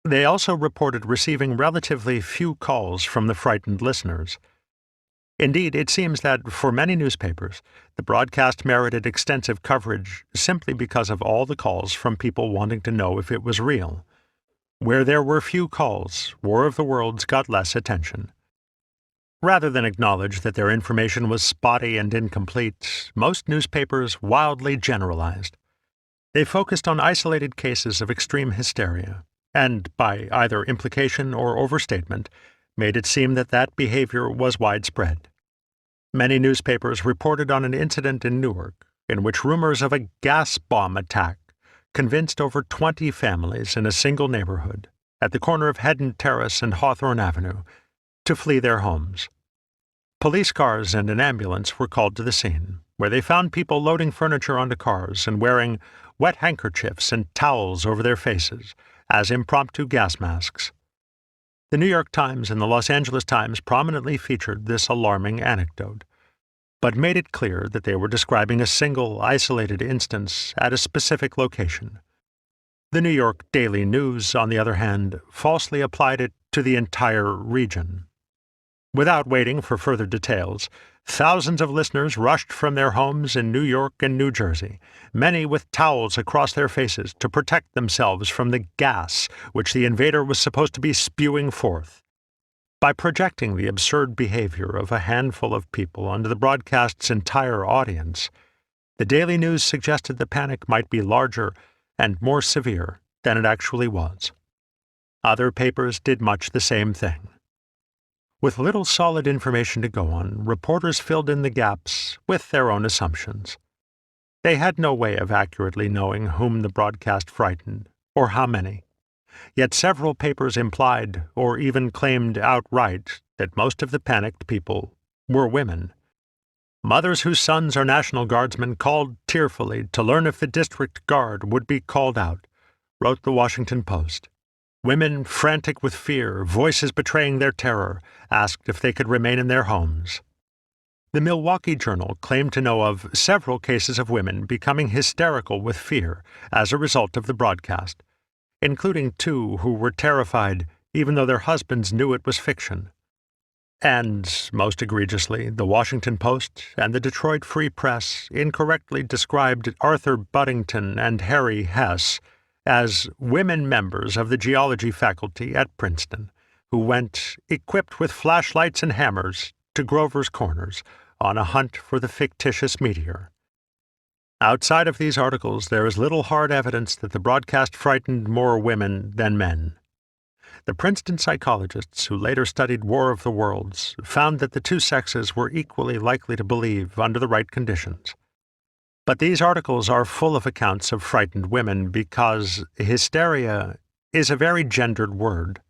They also reported receiving relatively few calls from the frightened listeners. Indeed, it seems that, for many newspapers, the broadcast merited extensive coverage simply because of all the calls from people wanting to know if it was real. Where there were few calls, War of the Worlds got less attention. Rather than acknowledge that their information was spotty and incomplete, most newspapers wildly generalized. They focused on isolated cases of extreme hysteria, and, by either implication or overstatement, made it seem that that behavior was widespread. Many newspapers reported on an incident in Newark in which rumors of a gas bomb attack convinced over 20 families in a single neighborhood, at the corner of Hedden Terrace and Hawthorne Avenue, to flee their homes. Police cars and an ambulance were called to the scene, where they found people loading furniture onto cars and wearing wet handkerchiefs and towels over their faces as impromptu gas masks. The New York Times and the Los Angeles Times prominently featured this alarming anecdote, but made it clear that they were describing a single, isolated instance at a specific location. The New York Daily News, on the other hand, falsely applied it to the entire region. Without waiting for further details, thousands of listeners rushed from their homes in New York and New Jersey, many with towels across their faces to protect themselves from the gas which the invader was supposed to be spewing forth. By projecting the absurd behavior of a handful of people onto the broadcast's entire audience, the Daily News suggested the panic might be larger and more severe than it actually was. Other papers did much the same thing. With little solid information to go on, reporters filled in the gaps with their own assumptions. They had no way of accurately knowing whom the broadcast frightened, or how many. Yet several papers implied, or even claimed outright, that most of the panicked people were women. Mothers whose sons are National Guardsmen called tearfully to learn if the district guard would be called out, wrote the Washington Post. Women, frantic with fear, voices betraying their terror, asked if they could remain in their homes. The Milwaukee Journal claimed to know of several cases of women becoming hysterical with fear as a result of the broadcast, including 2 who were terrified even though their husbands knew it was fiction. And, most egregiously, the Washington Post and the Detroit Free Press incorrectly described Arthur Buddington and Harry Hess as women members of the geology faculty at Princeton, who went, equipped with flashlights and hammers, to Grover's Corners on a hunt for the fictitious meteor. Outside of these articles, there is little hard evidence that the broadcast frightened more women than men. The Princeton psychologists who later studied War of the Worlds found that the 2 sexes were equally likely to believe under the right conditions. But these articles are full of accounts of frightened women because hysteria is a very gendered word.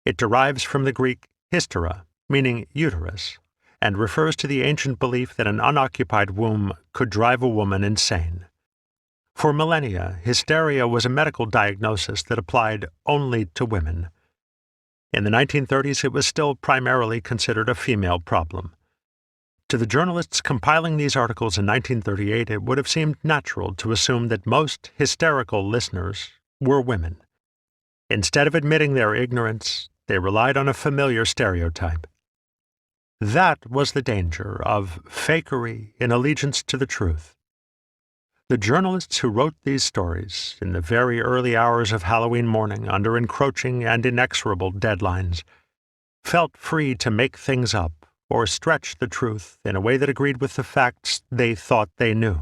It derives from the Greek hystera, meaning uterus, and refers to the ancient belief that an unoccupied womb could drive a woman insane. For millennia, hysteria was a medical diagnosis that applied only to women. In the 1930s, it was still primarily considered a female problem. To the journalists compiling these articles in 1938, it would have seemed natural to assume that most hysterical listeners were women. Instead of admitting their ignorance, they relied on a familiar stereotype. That was the danger of fakery in allegiance to the truth. The journalists who wrote these stories in the very early hours of Halloween morning under encroaching and inexorable deadlines felt free to make things up or stretch the truth in a way that agreed with the facts they thought they knew.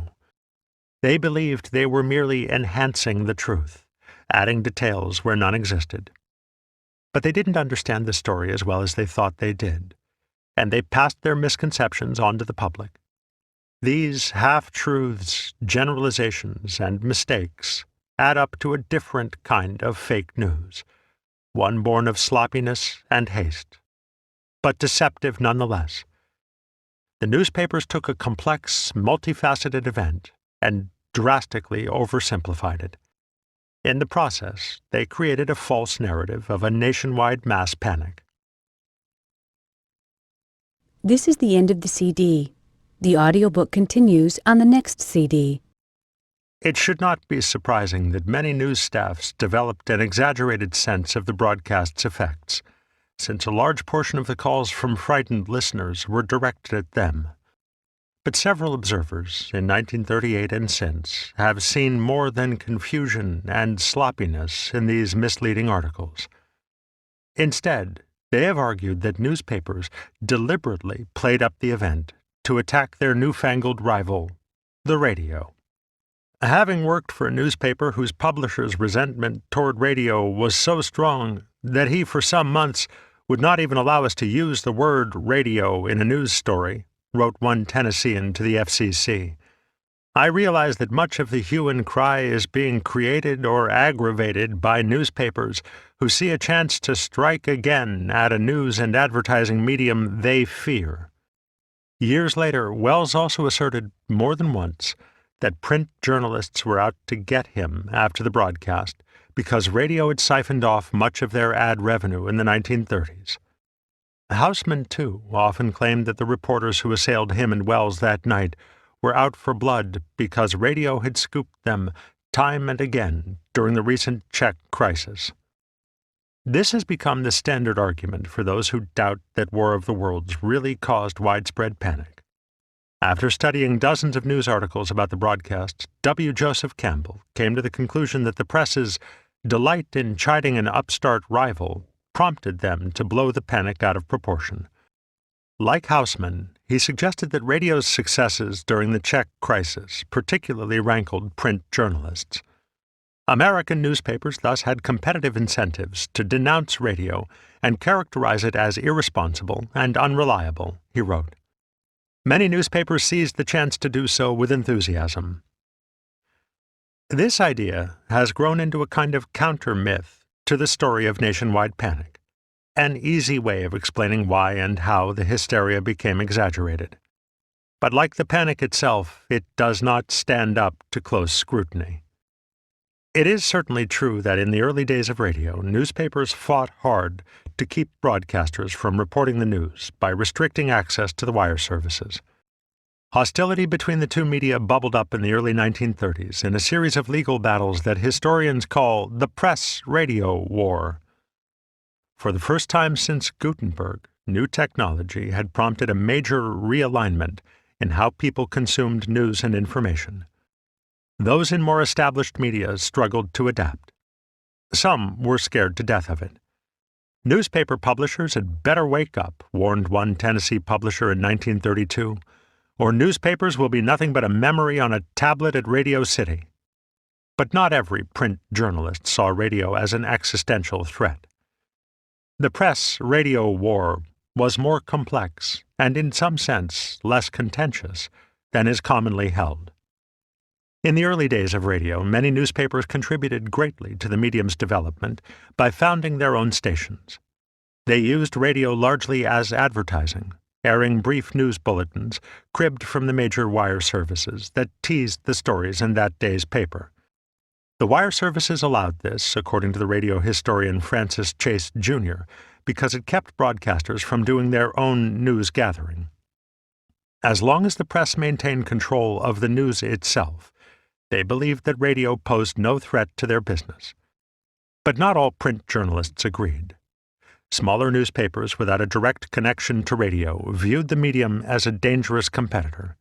They believed they were merely enhancing the truth, adding details where none existed. But they didn't understand the story as well as they thought they did, and they passed their misconceptions on to the public. These half-truths, generalizations, and mistakes add up to a different kind of fake news, one born of sloppiness and haste, but deceptive nonetheless. The newspapers took a complex, multifaceted event and drastically oversimplified it. In the process, they created a false narrative of a nationwide mass panic. This is the end of the CD. The audiobook continues on the next CD. It should not be surprising that many news staffs developed an exaggerated sense of the broadcast's effects, since a large portion of the calls from frightened listeners were directed at them. But several observers, in 1938 and since, have seen more than confusion and sloppiness in these misleading articles. Instead, they have argued that newspapers deliberately played up the event to attack their newfangled rival, the radio. Having worked for a newspaper whose publisher's resentment toward radio was so strong that he for some months would not even allow us to use the word radio in a news story, wrote one Tennessean to the FCC, I realize that much of the hue and cry is being created or aggravated by newspapers who see a chance to strike again at a news and advertising medium they fear. Years later, Welles also asserted more than once that print journalists were out to get him after the broadcast because radio had siphoned off much of their ad revenue in the 1930s. Houseman, too, often claimed that the reporters who assailed him and Welles that night were out for blood because radio had scooped them time and again during the recent Czech crisis. This has become the standard argument for those who doubt that War of the Worlds really caused widespread panic. After studying dozens of news articles about the broadcast, W. Joseph Campbell came to the conclusion that the press's delight in chiding an upstart rival prompted them to blow the panic out of proportion. Like Houseman, he suggested that radio's successes during the Czech crisis particularly rankled print journalists. American newspapers thus had competitive incentives to denounce radio and characterize it as irresponsible and unreliable, he wrote. Many newspapers seized the chance to do so with enthusiasm. This idea has grown into a kind of counter-myth to the story of nationwide panic, an easy way of explaining why and how the hysteria became exaggerated. But like the panic itself, it does not stand up to close scrutiny. It is certainly true that in the early days of radio, newspapers fought hard to keep broadcasters from reporting the news by restricting access to the wire services. Hostility between the two media bubbled up in the early 1930s in a series of legal battles that historians call the press-radio war. For the first time since Gutenberg, new technology had prompted a major realignment in how people consumed news and information. Those in more established media struggled to adapt. Some were scared to death of it. Newspaper publishers had better wake up, warned one Tennessee publisher in 1932, or newspapers will be nothing but a memory on a tablet at Radio City. But not every print journalist saw radio as an existential threat. The press-radio war was more complex and, in some sense, less contentious than is commonly held. In the early days of radio, many newspapers contributed greatly to the medium's development by founding their own stations. They used radio largely as advertising, airing brief news bulletins cribbed from the major wire services that teased the stories in that day's paper. The wire services allowed this, according to the radio historian Francis Chase, Jr., because it kept broadcasters from doing their own news gathering. As long as the press maintained control of the news itself, they believed that radio posed no threat to their business. But not all print journalists agreed. Smaller newspapers without a direct connection to radio viewed the medium as a dangerous competitor.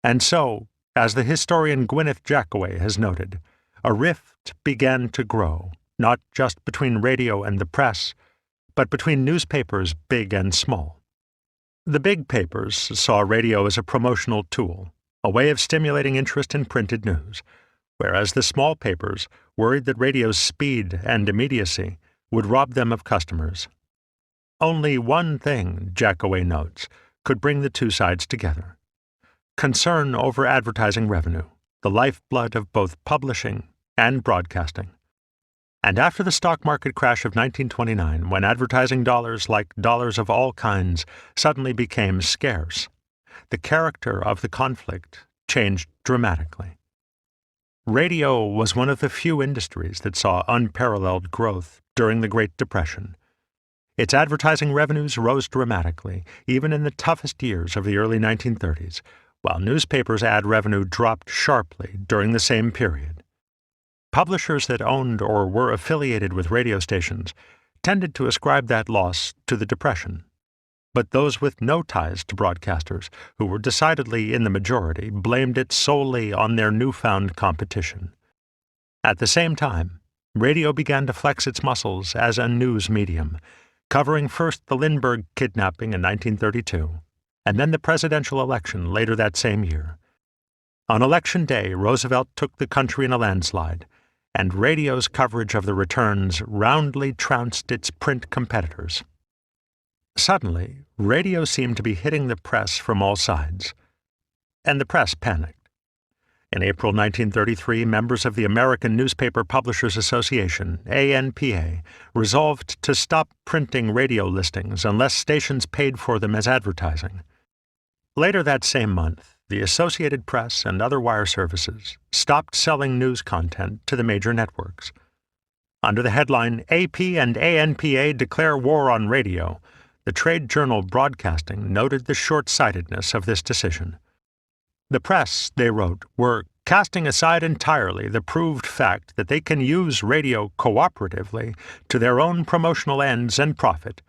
And so, as the historian Gwyneth Jackaway has noted, a rift began to grow, not just between radio and the press, but between newspapers big and small. The big papers saw radio as a promotional tool, a way of stimulating interest in printed news, whereas the small papers worried that radio's speed and immediacy would rob them of customers. Only one thing, Jackaway notes, could bring the two sides together: concern over advertising revenue, the lifeblood of both publishing and broadcasting. And after the stock market crash of 1929, when advertising dollars, like dollars of all kinds, suddenly became scarce, the character of the conflict changed dramatically. Radio was one of the few industries that saw unparalleled growth during the Great Depression. Its advertising revenues rose dramatically, even in the toughest years of the early 1930s, while newspapers' ad revenue dropped sharply during the same period. Publishers that owned or were affiliated with radio stations tended to ascribe that loss to the Depression. But those with no ties to broadcasters, who were decidedly in the majority, blamed it solely on their newfound competition. At the same time, radio began to flex its muscles as a news medium, covering first the Lindbergh kidnapping in 1932, and then the presidential election later that same year. On Election Day, Roosevelt took the country in a landslide, and radio's coverage of the returns roundly trounced its print competitors. Suddenly, radio seemed to be hitting the press from all sides, and the press panicked. In April 1933, members of the American Newspaper Publishers Association, ANPA, resolved to stop printing radio listings unless stations paid for them as advertising. Later that same month, the Associated Press and other wire services stopped selling news content to the major networks. Under the headline, AP and ANPA Declare War on Radio, the trade journal Broadcasting noted the short-sightedness of this decision. The press, they wrote, were casting aside entirely the proved fact that they can use radio cooperatively to their own promotional ends and profit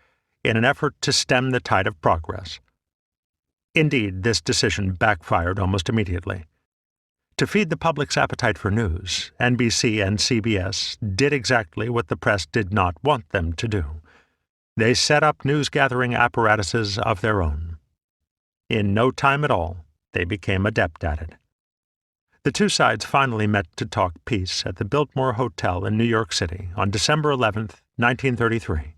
in an effort to stem the tide of progress. Indeed, this decision backfired almost immediately. To feed the public's appetite for news, NBC and CBS did exactly what the press did not want them to do. They set up news-gathering apparatuses of their own. In no time at all, they became adept at it. The two sides finally met to talk peace at the Biltmore Hotel in New York City on December 11, 1933.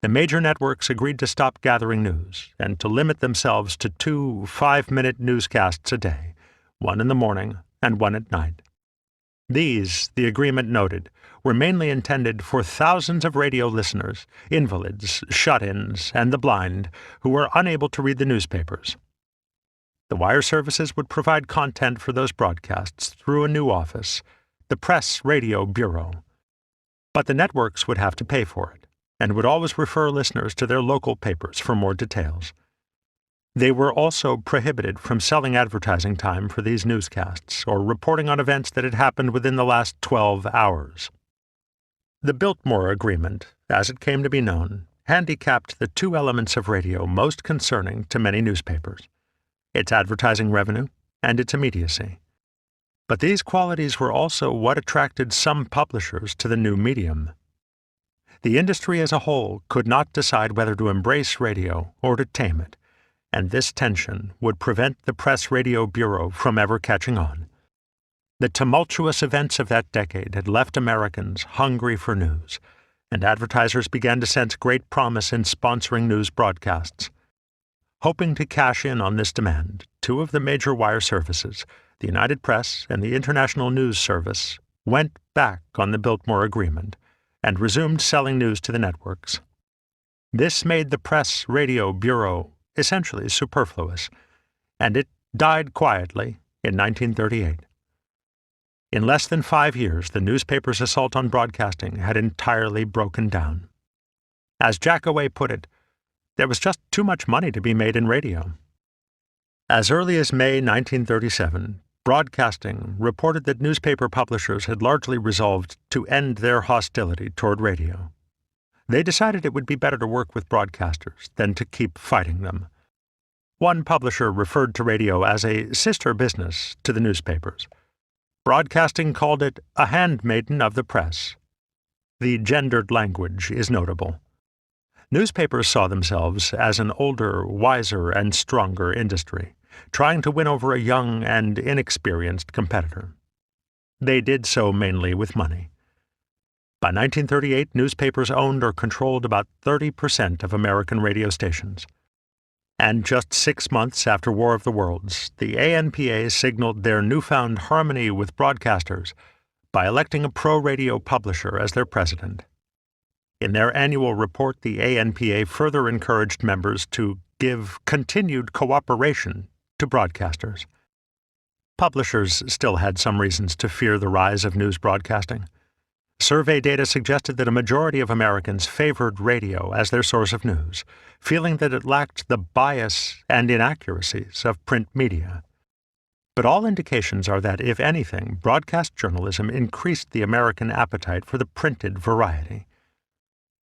The major networks agreed to stop gathering news and to limit themselves to 2 5-minute newscasts a day, one in the morning and one at night. These, the agreement noted, were mainly intended for thousands of radio listeners, invalids, shut-ins, and the blind, who were unable to read the newspapers. The wire services would provide content for those broadcasts through a new office, the Press Radio Bureau. But the networks would have to pay for it, and would always refer listeners to their local papers for more details. They were also prohibited from selling advertising time for these newscasts or reporting on events that had happened within the last 12 hours. The Biltmore Agreement, as it came to be known, handicapped the two elements of radio most concerning to many newspapers: its advertising revenue and its immediacy. But these qualities were also what attracted some publishers to the new medium. The industry as a whole could not decide whether to embrace radio or to tame it, and this tension would prevent the Press Radio Bureau from ever catching on. The tumultuous events of that decade had left Americans hungry for news, and advertisers began to sense great promise in sponsoring news broadcasts. Hoping to cash in on this demand, two of the major wire services, the United Press and the International News Service, went back on the Biltmore Agreement and resumed selling news to the networks. This made the Press Radio Bureau essentially superfluous, and it died quietly in 1938. In less than 5 years, the newspaper's assault on broadcasting had entirely broken down. As Jackaway put it, there was just too much money to be made in radio. As early as May 1937, Broadcasting reported that newspaper publishers had largely resolved to end their hostility toward radio. They decided it would be better to work with broadcasters than to keep fighting them. One publisher referred to radio as a sister business to the newspapers. Broadcasting called it a handmaiden of the press. The gendered language is notable. Newspapers saw themselves as an older, wiser, and stronger industry, trying to win over a young and inexperienced competitor. They did so mainly with money. By 1938, newspapers owned or controlled about 30% of American radio stations. And just 6 months after War of the Worlds, the ANPA signaled their newfound harmony with broadcasters by electing a pro-radio publisher as their president. In their annual report, the ANPA further encouraged members to give continued cooperation to broadcasters. Publishers still had some reasons to fear the rise of news broadcasting. Survey data suggested that a majority of Americans favored radio as their source of news, feeling that it lacked the bias and inaccuracies of print media. But all indications are that, if anything, broadcast journalism increased the American appetite for the printed variety.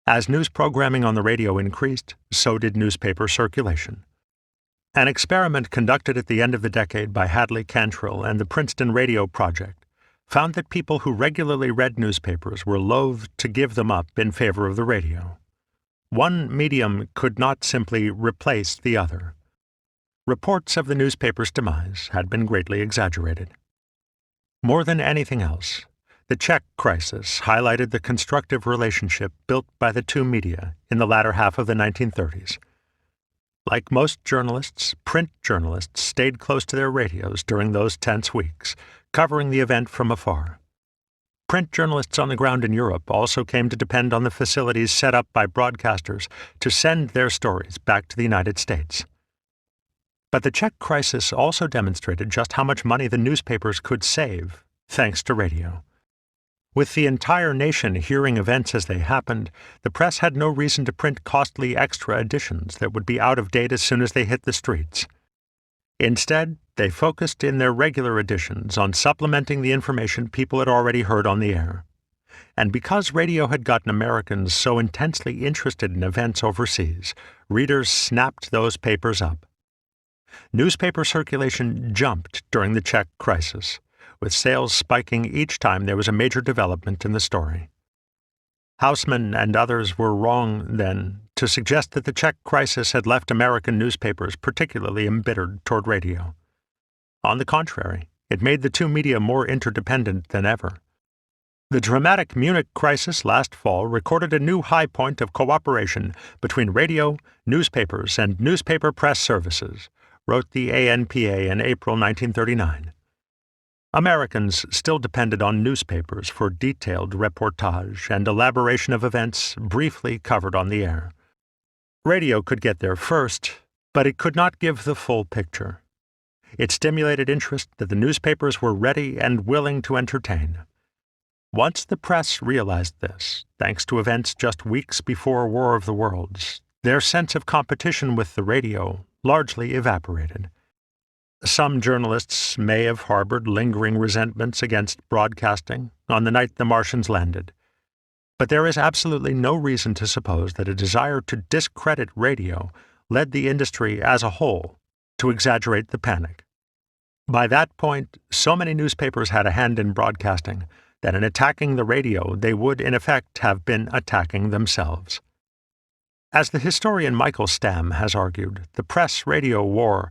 As news programming on the radio increased, so did newspaper circulation. An experiment conducted at the end of the decade by Hadley Cantrill and the Princeton Radio Project found that people who regularly read newspapers were loath to give them up in favor of the radio. One medium could not simply replace the other. Reports of the newspaper's demise had been greatly exaggerated. More than anything else, the Czech crisis highlighted the constructive relationship built by the two media in the latter half of the 1930s. Like most journalists, print journalists stayed close to their radios during those tense weeks, covering the event from afar. Print journalists on the ground in Europe also came to depend on the facilities set up by broadcasters to send their stories back to the United States. But the Czech crisis also demonstrated just how much money the newspapers could save, thanks to radio. With the entire nation hearing events as they happened, the press had no reason to print costly extra editions that would be out of date as soon as they hit the streets. Instead, they focused in their regular editions on supplementing the information people had already heard on the air. And because radio had gotten Americans so intensely interested in events overseas, readers snapped those papers up. Newspaper circulation jumped during the Czech crisis, with sales spiking each time there was a major development in the story. Houseman and others were wrong, then, to suggest that the Czech crisis had left American newspapers particularly embittered toward radio. On the contrary, it made the two media more interdependent than ever. The dramatic Munich crisis last fall recorded a new high point of cooperation between radio, newspapers, and newspaper press services, wrote the ANPA in April 1939. Americans still depended on newspapers for detailed reportage and elaboration of events briefly covered on the air. Radio could get there first, but it could not give the full picture. It stimulated interest that the newspapers were ready and willing to entertain. Once the press realized this, thanks to events just weeks before War of the Worlds, their sense of competition with the radio largely evaporated. Some journalists may have harbored lingering resentments against broadcasting on the night the Martians landed, but there is absolutely no reason to suppose that a desire to discredit radio led the industry as a whole to exaggerate the panic. By that point, so many newspapers had a hand in broadcasting that in attacking the radio they would in effect have been attacking themselves. As the historian Michael Stamm has argued, the press-radio war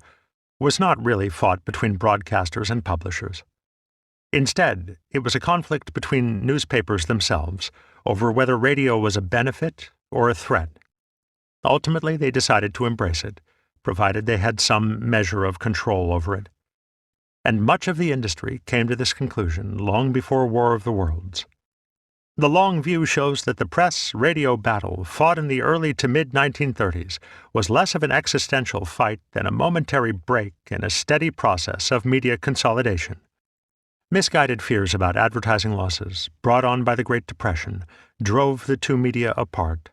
was not really fought between broadcasters and publishers. Instead, it was a conflict between newspapers themselves over whether radio was a benefit or a threat. Ultimately, they decided to embrace it, provided they had some measure of control over it. And much of the industry came to this conclusion long before War of the Worlds. The long view shows that the press-radio battle fought in the early to mid-1930s was less of an existential fight than a momentary break in a steady process of media consolidation. Misguided fears about advertising losses, brought on by the Great Depression, drove the two media apart.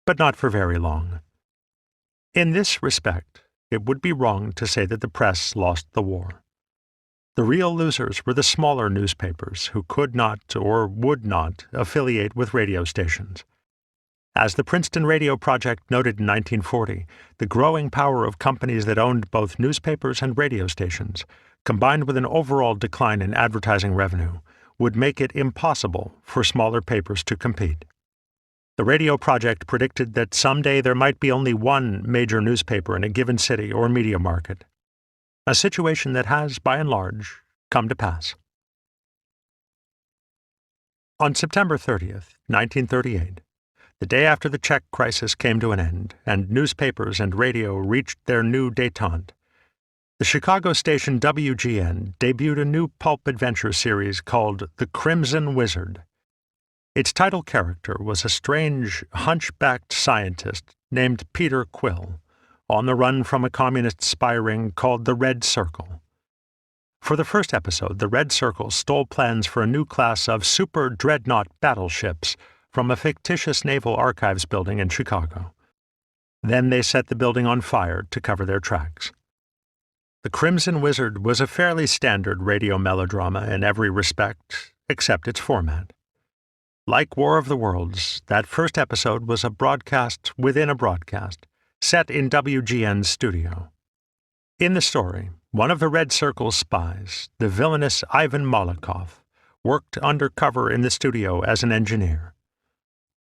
But not for very long. In this respect, it would be wrong to say that the press lost the war. The real losers were the smaller newspapers who could not or would not affiliate with radio stations. As the Princeton Radio Project noted in 1940, the growing power of companies that owned both newspapers and radio stations, combined with an overall decline in advertising revenue, would make it impossible for smaller papers to compete. The radio project predicted that someday there might be only one major newspaper in a given city or media market, a situation that has, by and large, come to pass. On September 30th, 1938, the day after the Czech crisis came to an end and newspapers and radio reached their new détente, the Chicago station WGN debuted a new pulp adventure series called The Crimson Wizard. Its title character was a strange, hunchbacked scientist named Peter Quill, on the run from a communist spy ring called the Red Circle. For the first episode, the Red Circle stole plans for a new class of super dreadnought battleships from a fictitious naval archives building in Chicago. Then they set the building on fire to cover their tracks. The Crimson Wizard was a fairly standard radio melodrama in every respect, except its format. Like War of the Worlds, that first episode was a broadcast within a broadcast, set in WGN's studio. In the story, one of the Red Circle's spies, the villainous Ivan Molotov, worked undercover in the studio as an engineer.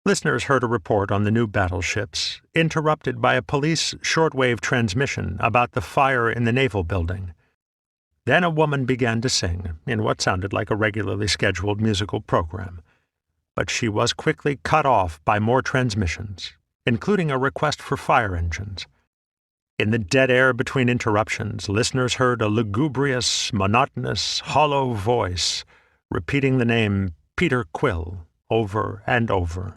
Listeners heard a report on the new battleships, interrupted by a police shortwave transmission about the fire in the naval building. Then a woman began to sing in what sounded like a regularly scheduled musical program. But she was quickly cut off by more transmissions, including a request for fire engines. In the dead air between interruptions, listeners heard a lugubrious, monotonous, hollow voice repeating the name Peter Quill over and over.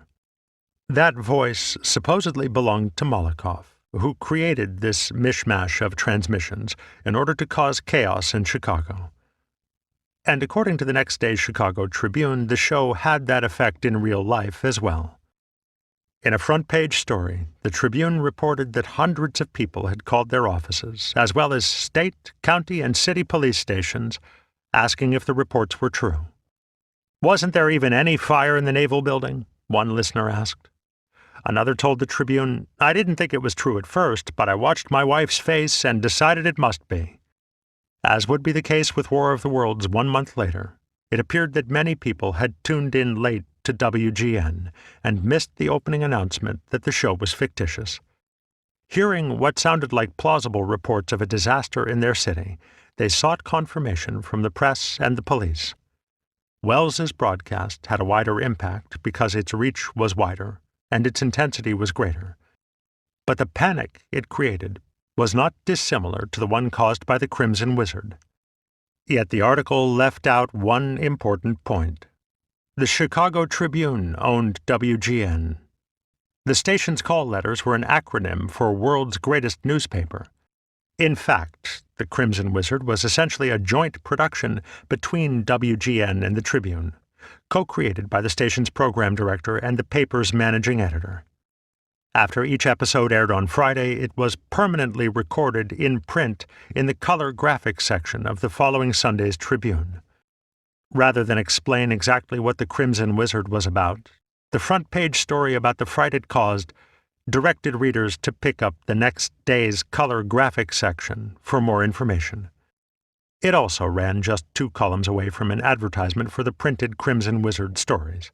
That voice supposedly belonged to Molotov, who created this mishmash of transmissions in order to cause chaos in Chicago. And according to the next day's Chicago Tribune, the show had that effect in real life as well. In a front-page story, the Tribune reported that hundreds of people had called their offices, as well as state, county, and city police stations, asking if the reports were true. "Wasn't there even any fire in the naval building?" one listener asked. Another told the Tribune, "I didn't think it was true at first, but I watched my wife's face and decided it must be." As would be the case with War of the Worlds 1 month later, it appeared that many people had tuned in late to WGN and missed the opening announcement that the show was fictitious. Hearing what sounded like plausible reports of a disaster in their city, they sought confirmation from the press and the police. Welles's broadcast had a wider impact because its reach was wider and its intensity was greater. But the panic it created was not dissimilar to the one caused by the Crimson Wizard. Yet the article left out one important point. The Chicago Tribune owned WGN. The station's call letters were an acronym for World's Greatest Newspaper. In fact, the Crimson Wizard was essentially a joint production between WGN and the Tribune, co-created by the station's program director and the paper's managing editor. After each episode aired on Friday, it was permanently recorded in print in the color graphics section of the following Sunday's Tribune. Rather than explain exactly what the Crimson Wizard was about, the front-page story about the fright it caused directed readers to pick up the next day's color graphics section for more information. It also ran just 2 columns away from an advertisement for the printed Crimson Wizard stories.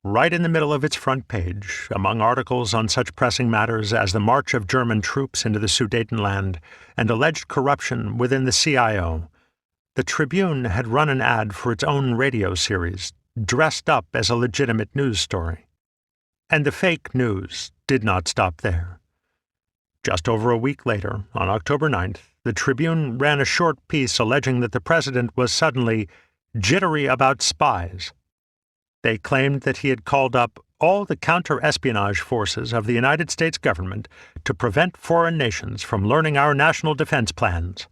Right in the middle of its front page, among articles on such pressing matters as the march of German troops into the Sudetenland and alleged corruption within the CIO, the Tribune had run an ad for its own radio series, dressed up as a legitimate news story. And the fake news did not stop there. Just over a week later, on October 9th, the Tribune ran a short piece alleging that the president was suddenly jittery about spies. They claimed that he had called up all the counter-espionage forces of the United States government to prevent foreign nations from learning our national defense plans.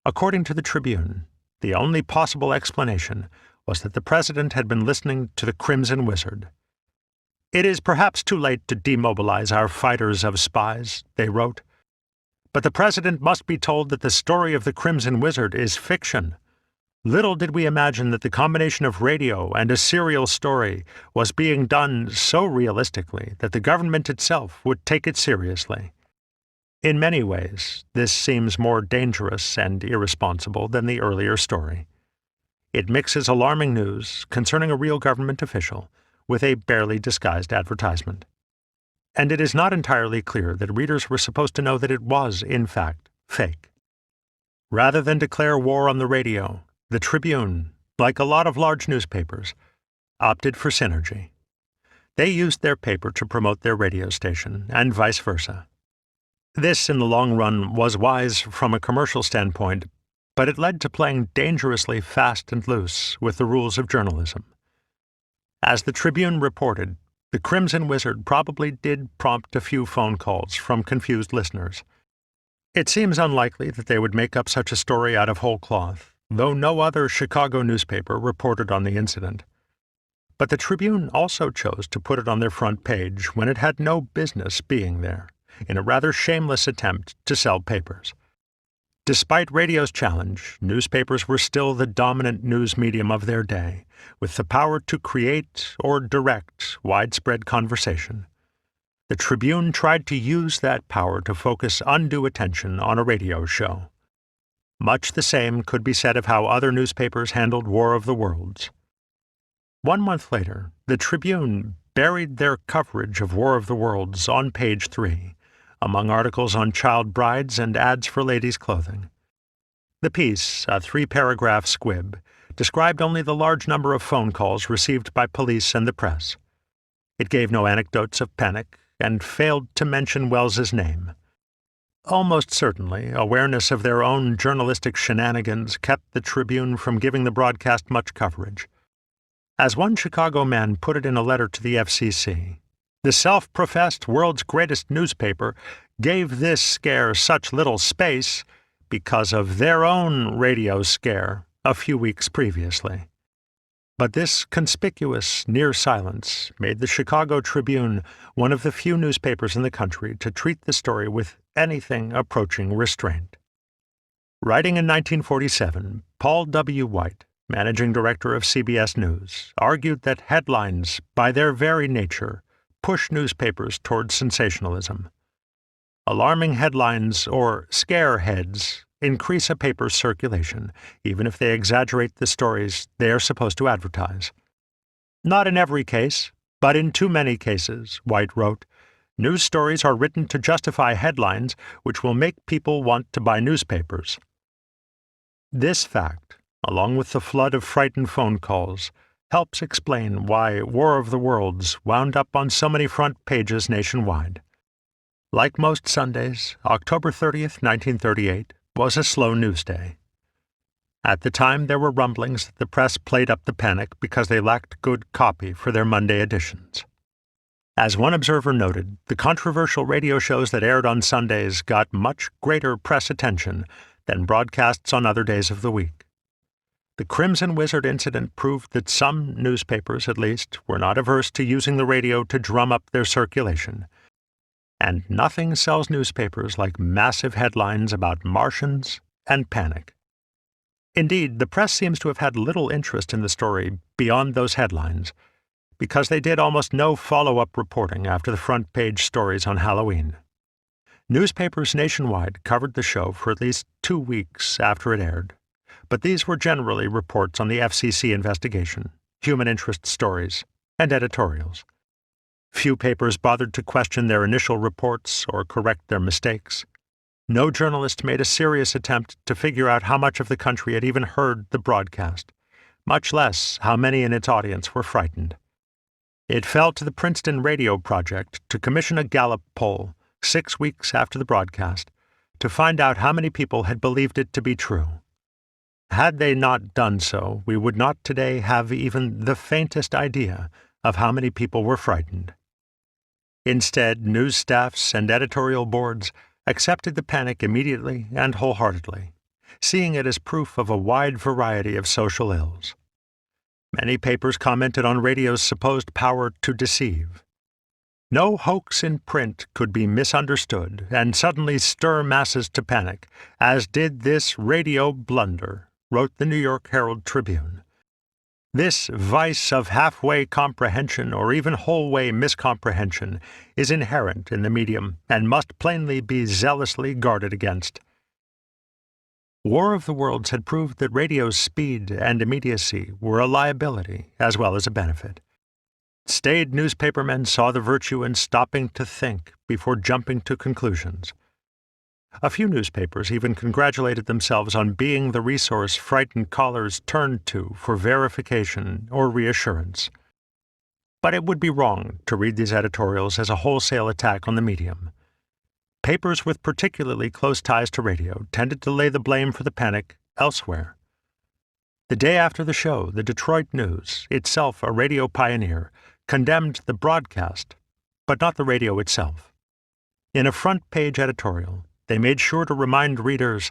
According to the Tribune, the only possible explanation was that the president had been listening to the Crimson Wizard. "It is perhaps too late to demobilize our fighters of spies," they wrote. "But the president must be told that the story of the Crimson Wizard is fiction. Little did we imagine that the combination of radio and a serial story was being done so realistically that the government itself would take it seriously." In many ways, this seems more dangerous and irresponsible than the earlier story. It mixes alarming news concerning a real government official with a barely disguised advertisement. And it is not entirely clear that readers were supposed to know that it was, in fact, fake. Rather than declare war on the radio, the Tribune, like a lot of large newspapers, opted for synergy. They used their paper to promote their radio station, and vice versa. This, in the long run, was wise from a commercial standpoint, but it led to playing dangerously fast and loose with the rules of journalism. As the Tribune reported, the Crimson Wizard probably did prompt a few phone calls from confused listeners. It seems unlikely that they would make up such a story out of whole cloth, though no other Chicago newspaper reported on the incident. But the Tribune also chose to put it on their front page when it had no business being there, in a rather shameless attempt to sell papers. Despite radio's challenge, newspapers were still the dominant news medium of their day, with the power to create or direct widespread conversation. The Tribune tried to use that power to focus undue attention on a radio show. Much the same could be said of how other newspapers handled War of the Worlds. 1 month later, the Tribune buried their coverage of War of the Worlds on page 3, among articles on child brides and ads for ladies' clothing. The piece, a 3-paragraph squib, described only the large number of phone calls received by police and the press. It gave no anecdotes of panic and failed to mention Welles's name. Almost certainly, awareness of their own journalistic shenanigans kept the Tribune from giving the broadcast much coverage. As one Chicago man put it in a letter to the FCC, the self-professed world's greatest newspaper gave this scare such little space because of their own radio scare a few weeks previously. But this conspicuous near silence made the Chicago Tribune one of the few newspapers in the country to treat the story with anything approaching restraint. Writing in 1947, Paul W. White, managing director of CBS News, argued that headlines, by their very nature, push newspapers toward sensationalism. Alarming headlines, or scare heads, increase a paper's circulation, even if they exaggerate the stories they are supposed to advertise. Not in every case, but in too many cases, White wrote, news stories are written to justify headlines which will make people want to buy newspapers. This fact, along with the flood of frightened phone calls, helps explain why War of the Worlds wound up on so many front pages nationwide. Like most Sundays, October 30th, 1938, was a slow news day. At the time, there were rumblings that the press played up the panic because they lacked good copy for their Monday editions. As one observer noted, the controversial radio shows that aired on Sundays got much greater press attention than broadcasts on other days of the week. The Crimson Wizard incident proved that some newspapers, at least, were not averse to using the radio to drum up their circulation. And nothing sells newspapers like massive headlines about Martians and panic. Indeed, the press seems to have had little interest in the story beyond those headlines, because they did almost no follow-up reporting after the front-page stories on Halloween. Newspapers nationwide covered the show for at least 2 weeks after it aired, but these were generally reports on the FCC investigation, human interest stories, and editorials. Few papers bothered to question their initial reports or correct their mistakes. No journalist made a serious attempt to figure out how much of the country had even heard the broadcast, much less how many in its audience were frightened. It fell to the Princeton Radio Project to commission a Gallup poll 6 weeks after the broadcast to find out how many people had believed it to be true. Had they not done so, we would not today have even the faintest idea of how many people were frightened. Instead, news staffs and editorial boards accepted the panic immediately and wholeheartedly, seeing it as proof of a wide variety of social ills. Many papers commented on radio's supposed power to deceive. No hoax in print could be misunderstood and suddenly stir masses to panic, as did this radio blunder, wrote the New York Herald Tribune. This vice of halfway comprehension or even whole-way miscomprehension is inherent in the medium and must plainly be zealously guarded against. War of the Worlds had proved that radio's speed and immediacy were a liability as well as a benefit. Staid newspapermen saw the virtue in stopping to think before jumping to conclusions. A few newspapers even congratulated themselves on being the resource frightened callers turned to for verification or reassurance. But it would be wrong to read these editorials as a wholesale attack on the medium. Papers with particularly close ties to radio tended to lay the blame for the panic elsewhere. The day after the show, the Detroit News, itself a radio pioneer, condemned the broadcast, but not the radio itself. In a front-page editorial, they made sure to remind readers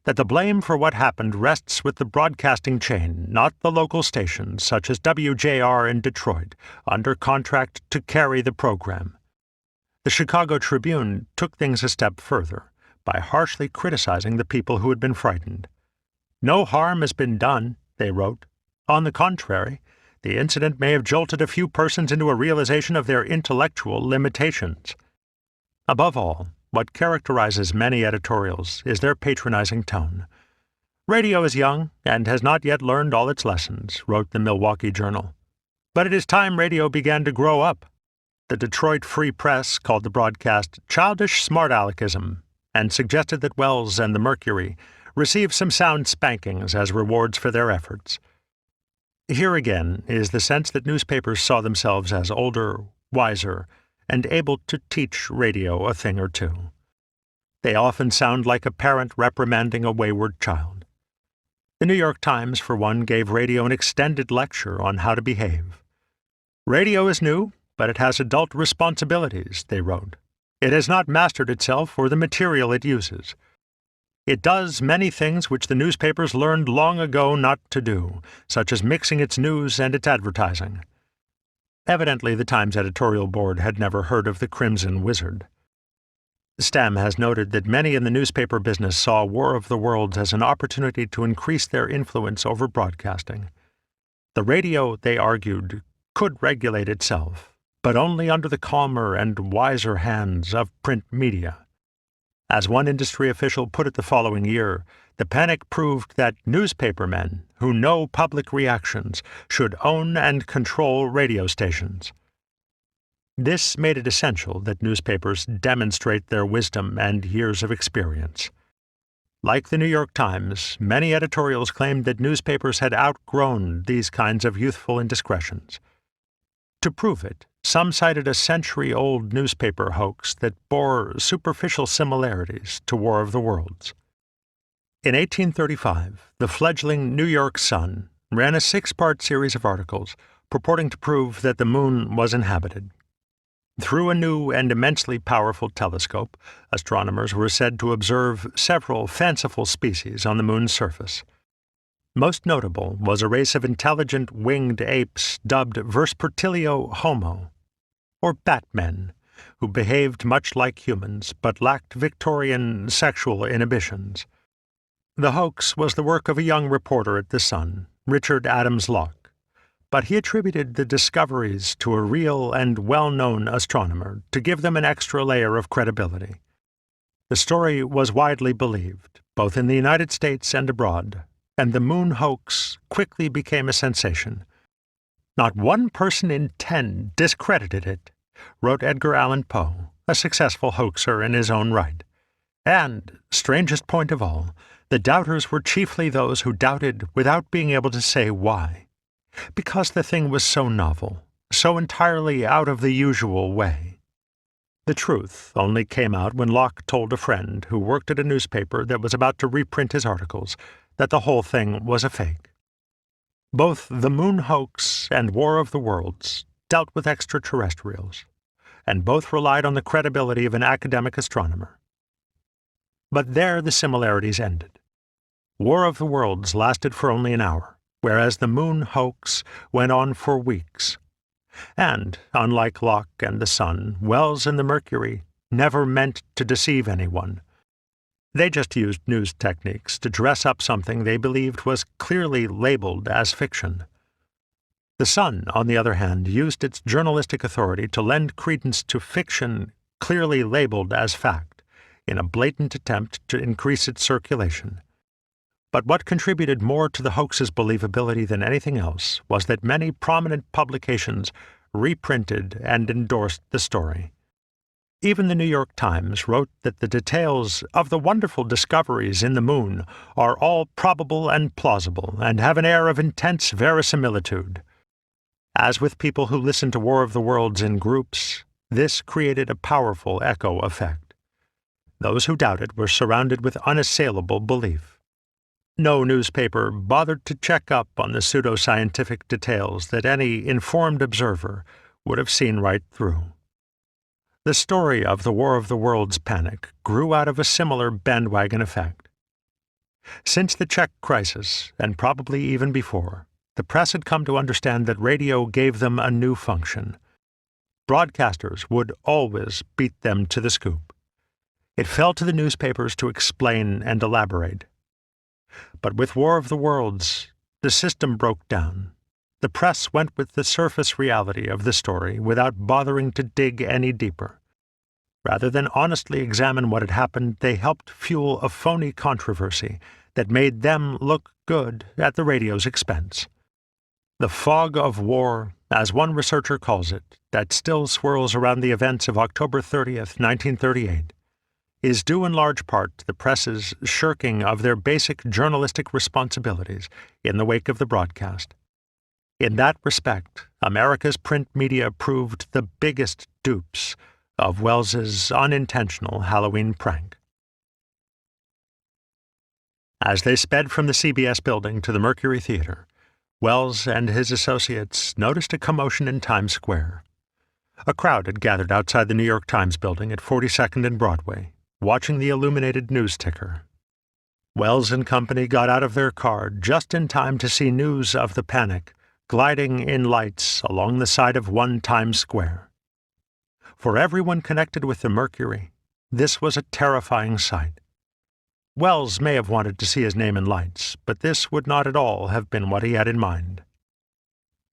that the blame for what happened rests with the broadcasting chain, not the local stations such as WJR in Detroit, under contract to carry the program. The Chicago Tribune took things a step further by harshly criticizing the people who had been frightened. "No harm has been done," they wrote. "On the contrary, the incident may have jolted a few persons into a realization of their intellectual limitations." Above all, what characterizes many editorials is their patronizing tone. "Radio is young and has not yet learned all its lessons," wrote the Milwaukee Journal. "But it is time radio began to grow up." The Detroit Free Press called the broadcast childish smart-aleckism and suggested that Welles and the Mercury receive some sound spankings as rewards for their efforts. Here again is the sense that newspapers saw themselves as older, wiser, and able to teach radio a thing or two. They often sound like a parent reprimanding a wayward child. The New York Times, for one, gave radio an extended lecture on how to behave. "Radio is new, but it has adult responsibilities," they wrote. "It has not mastered itself or the material it uses. It does many things which the newspapers learned long ago not to do, such as mixing its news and its advertising." Evidently, the Times editorial board had never heard of the Crimson Wizard. Stamm has noted that many in the newspaper business saw War of the Worlds as an opportunity to increase their influence over broadcasting. The radio, they argued, could regulate itself, but only under the calmer and wiser hands of print media. As one industry official put it the following year, the panic proved that newspapermen who know public reactions should own and control radio stations. This made it essential that newspapers demonstrate their wisdom and years of experience. Like the New York Times, many editorials claimed that newspapers had outgrown these kinds of youthful indiscretions. To prove it, some cited a century-old newspaper hoax that bore superficial similarities to War of the Worlds. In 1835, the fledgling New York Sun ran a 6-part series of articles purporting to prove that the moon was inhabited. Through a new and immensely powerful telescope, astronomers were said to observe several fanciful species on the moon's surface. Most notable was a race of intelligent winged apes dubbed Vespertilio Homo, or Batmen, who behaved much like humans but lacked Victorian sexual inhibitions. The hoax was the work of a young reporter at the Sun, Richard Adams Locke, but he attributed the discoveries to a real and well-known astronomer to give them an extra layer of credibility. The story was widely believed, both in the United States and abroad, and the moon hoax quickly became a sensation. "Not one person in 10 discredited it," wrote Edgar Allan Poe, a successful hoaxer in his own right. And, strangest point of all, the doubters were chiefly those who doubted without being able to say why, because the thing was so novel, so entirely out of the usual way. The truth only came out when Locke told a friend who worked at a newspaper that was about to reprint his articles that the whole thing was a fake. Both the moon hoax and War of the Worlds dealt with extraterrestrials, and both relied on the credibility of an academic astronomer. But there the similarities ended. War of the Worlds lasted for only an hour, whereas the moon hoax went on for weeks. And, unlike Locke and the Sun, Welles and the Mercury never meant to deceive anyone. They just used news techniques to dress up something they believed was clearly labeled as fiction. The Sun, on the other hand, used its journalistic authority to lend credence to fiction clearly labeled as fact, in a blatant attempt to increase its circulation. But what contributed more to the hoax's believability than anything else was that many prominent publications reprinted and endorsed the story. Even the New York Times wrote that the details of the wonderful discoveries in the moon are all probable and plausible and have an air of intense verisimilitude. As with people who listen to War of the Worlds in groups, this created a powerful echo effect. Those who doubted were surrounded with unassailable belief. No newspaper bothered to check up on the pseudoscientific details that any informed observer would have seen right through. The story of the War of the Worlds panic grew out of a similar bandwagon effect. Since the Czech crisis, and probably even before, the press had come to understand that radio gave them a new function. Broadcasters would always beat them to the scoop. It fell to the newspapers to explain and elaborate. But with War of the Worlds, the system broke down. The press went with the surface reality of the story without bothering to dig any deeper. Rather than honestly examine what had happened, they helped fuel a phony controversy that made them look good at the radio's expense. The fog of war, as one researcher calls it, that still swirls around the events of October 30th, 1938, is due in large part to the press's shirking of their basic journalistic responsibilities in the wake of the broadcast. In that respect, America's print media proved the biggest dupes of Welles's unintentional Halloween prank. As they sped from the CBS building to the Mercury Theatre, Welles and his associates noticed a commotion in Times Square. A crowd had gathered outside the New York Times building at 42nd and Broadway, watching the illuminated news ticker. Welles and company got out of their car just in time to see news of the panic gliding in lights along the side of One Times Square. For everyone connected with the Mercury, this was a terrifying sight. Welles may have wanted to see his name in lights, but this would not at all have been what he had in mind.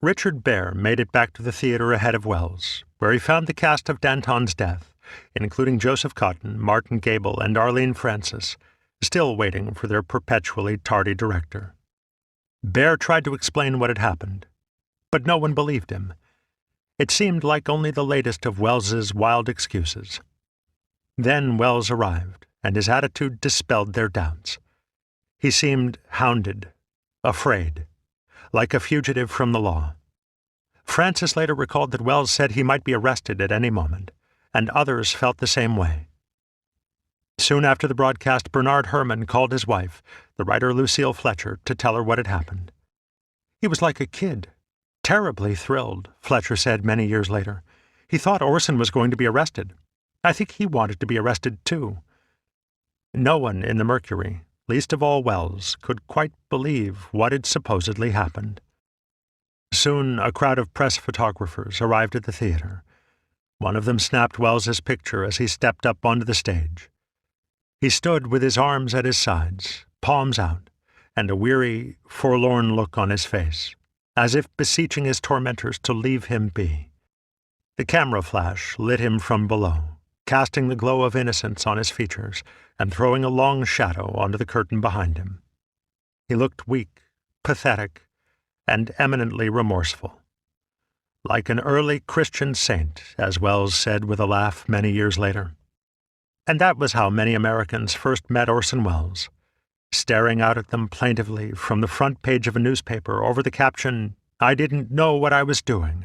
Richard Baer made it back to the theater ahead of Welles, where he found the cast of Danton's Death, including Joseph Cotten, Martin Gable, and Arlene Francis, still waiting for their perpetually tardy director. Baer tried to explain what had happened, but no one believed him. It seemed like only the latest of Welles's wild excuses. Then Welles arrived, and his attitude dispelled their doubts. He seemed hounded, afraid, like a fugitive from the law. Francis later recalled that Welles said he might be arrested at any moment, and others felt the same way. Soon after the broadcast, Bernard Herrmann called his wife, the writer Lucille Fletcher, to tell her what had happened. He was like a kid, terribly thrilled, Fletcher said many years later. He thought Orson was going to be arrested. I think he wanted to be arrested, too. No one in the Mercury, least of all Welles, could quite believe what had supposedly happened. Soon a crowd of press photographers arrived at the theater. One of them snapped Welles's picture as he stepped up onto the stage. He stood with his arms at his sides, palms out, and a weary, forlorn look on his face, as if beseeching his tormentors to leave him be. The camera flash lit him from below, casting the glow of innocence on his features and throwing a long shadow onto the curtain behind him. He looked weak, pathetic, and eminently remorseful. Like an early Christian saint, as Welles said with a laugh many years later. And that was how many Americans first met Orson Welles, staring out at them plaintively from the front page of a newspaper over the caption, "I didn't know what I was doing."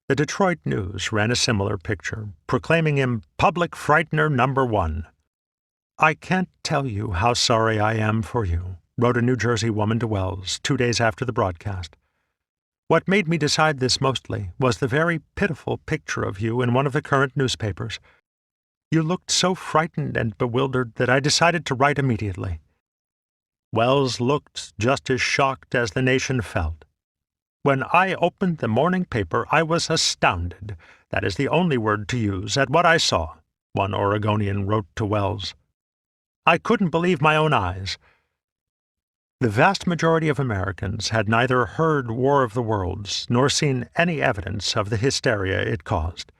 The Detroit News ran a similar picture, proclaiming him public frightener #1. "I can't tell you how sorry I am for you," wrote a New Jersey woman to Welles 2 days after the broadcast. "What made me decide this mostly was the very pitiful picture of you in one of the current newspapers. You looked so frightened and bewildered that I decided to write immediately." Welles looked just as shocked as the nation felt. "When I opened the morning paper, I was astounded, that is the only word to use, at what I saw," one Oregonian wrote to Welles. "I couldn't believe my own eyes." The vast majority of Americans had neither heard War of the Worlds nor seen any evidence of the hysteria it caused.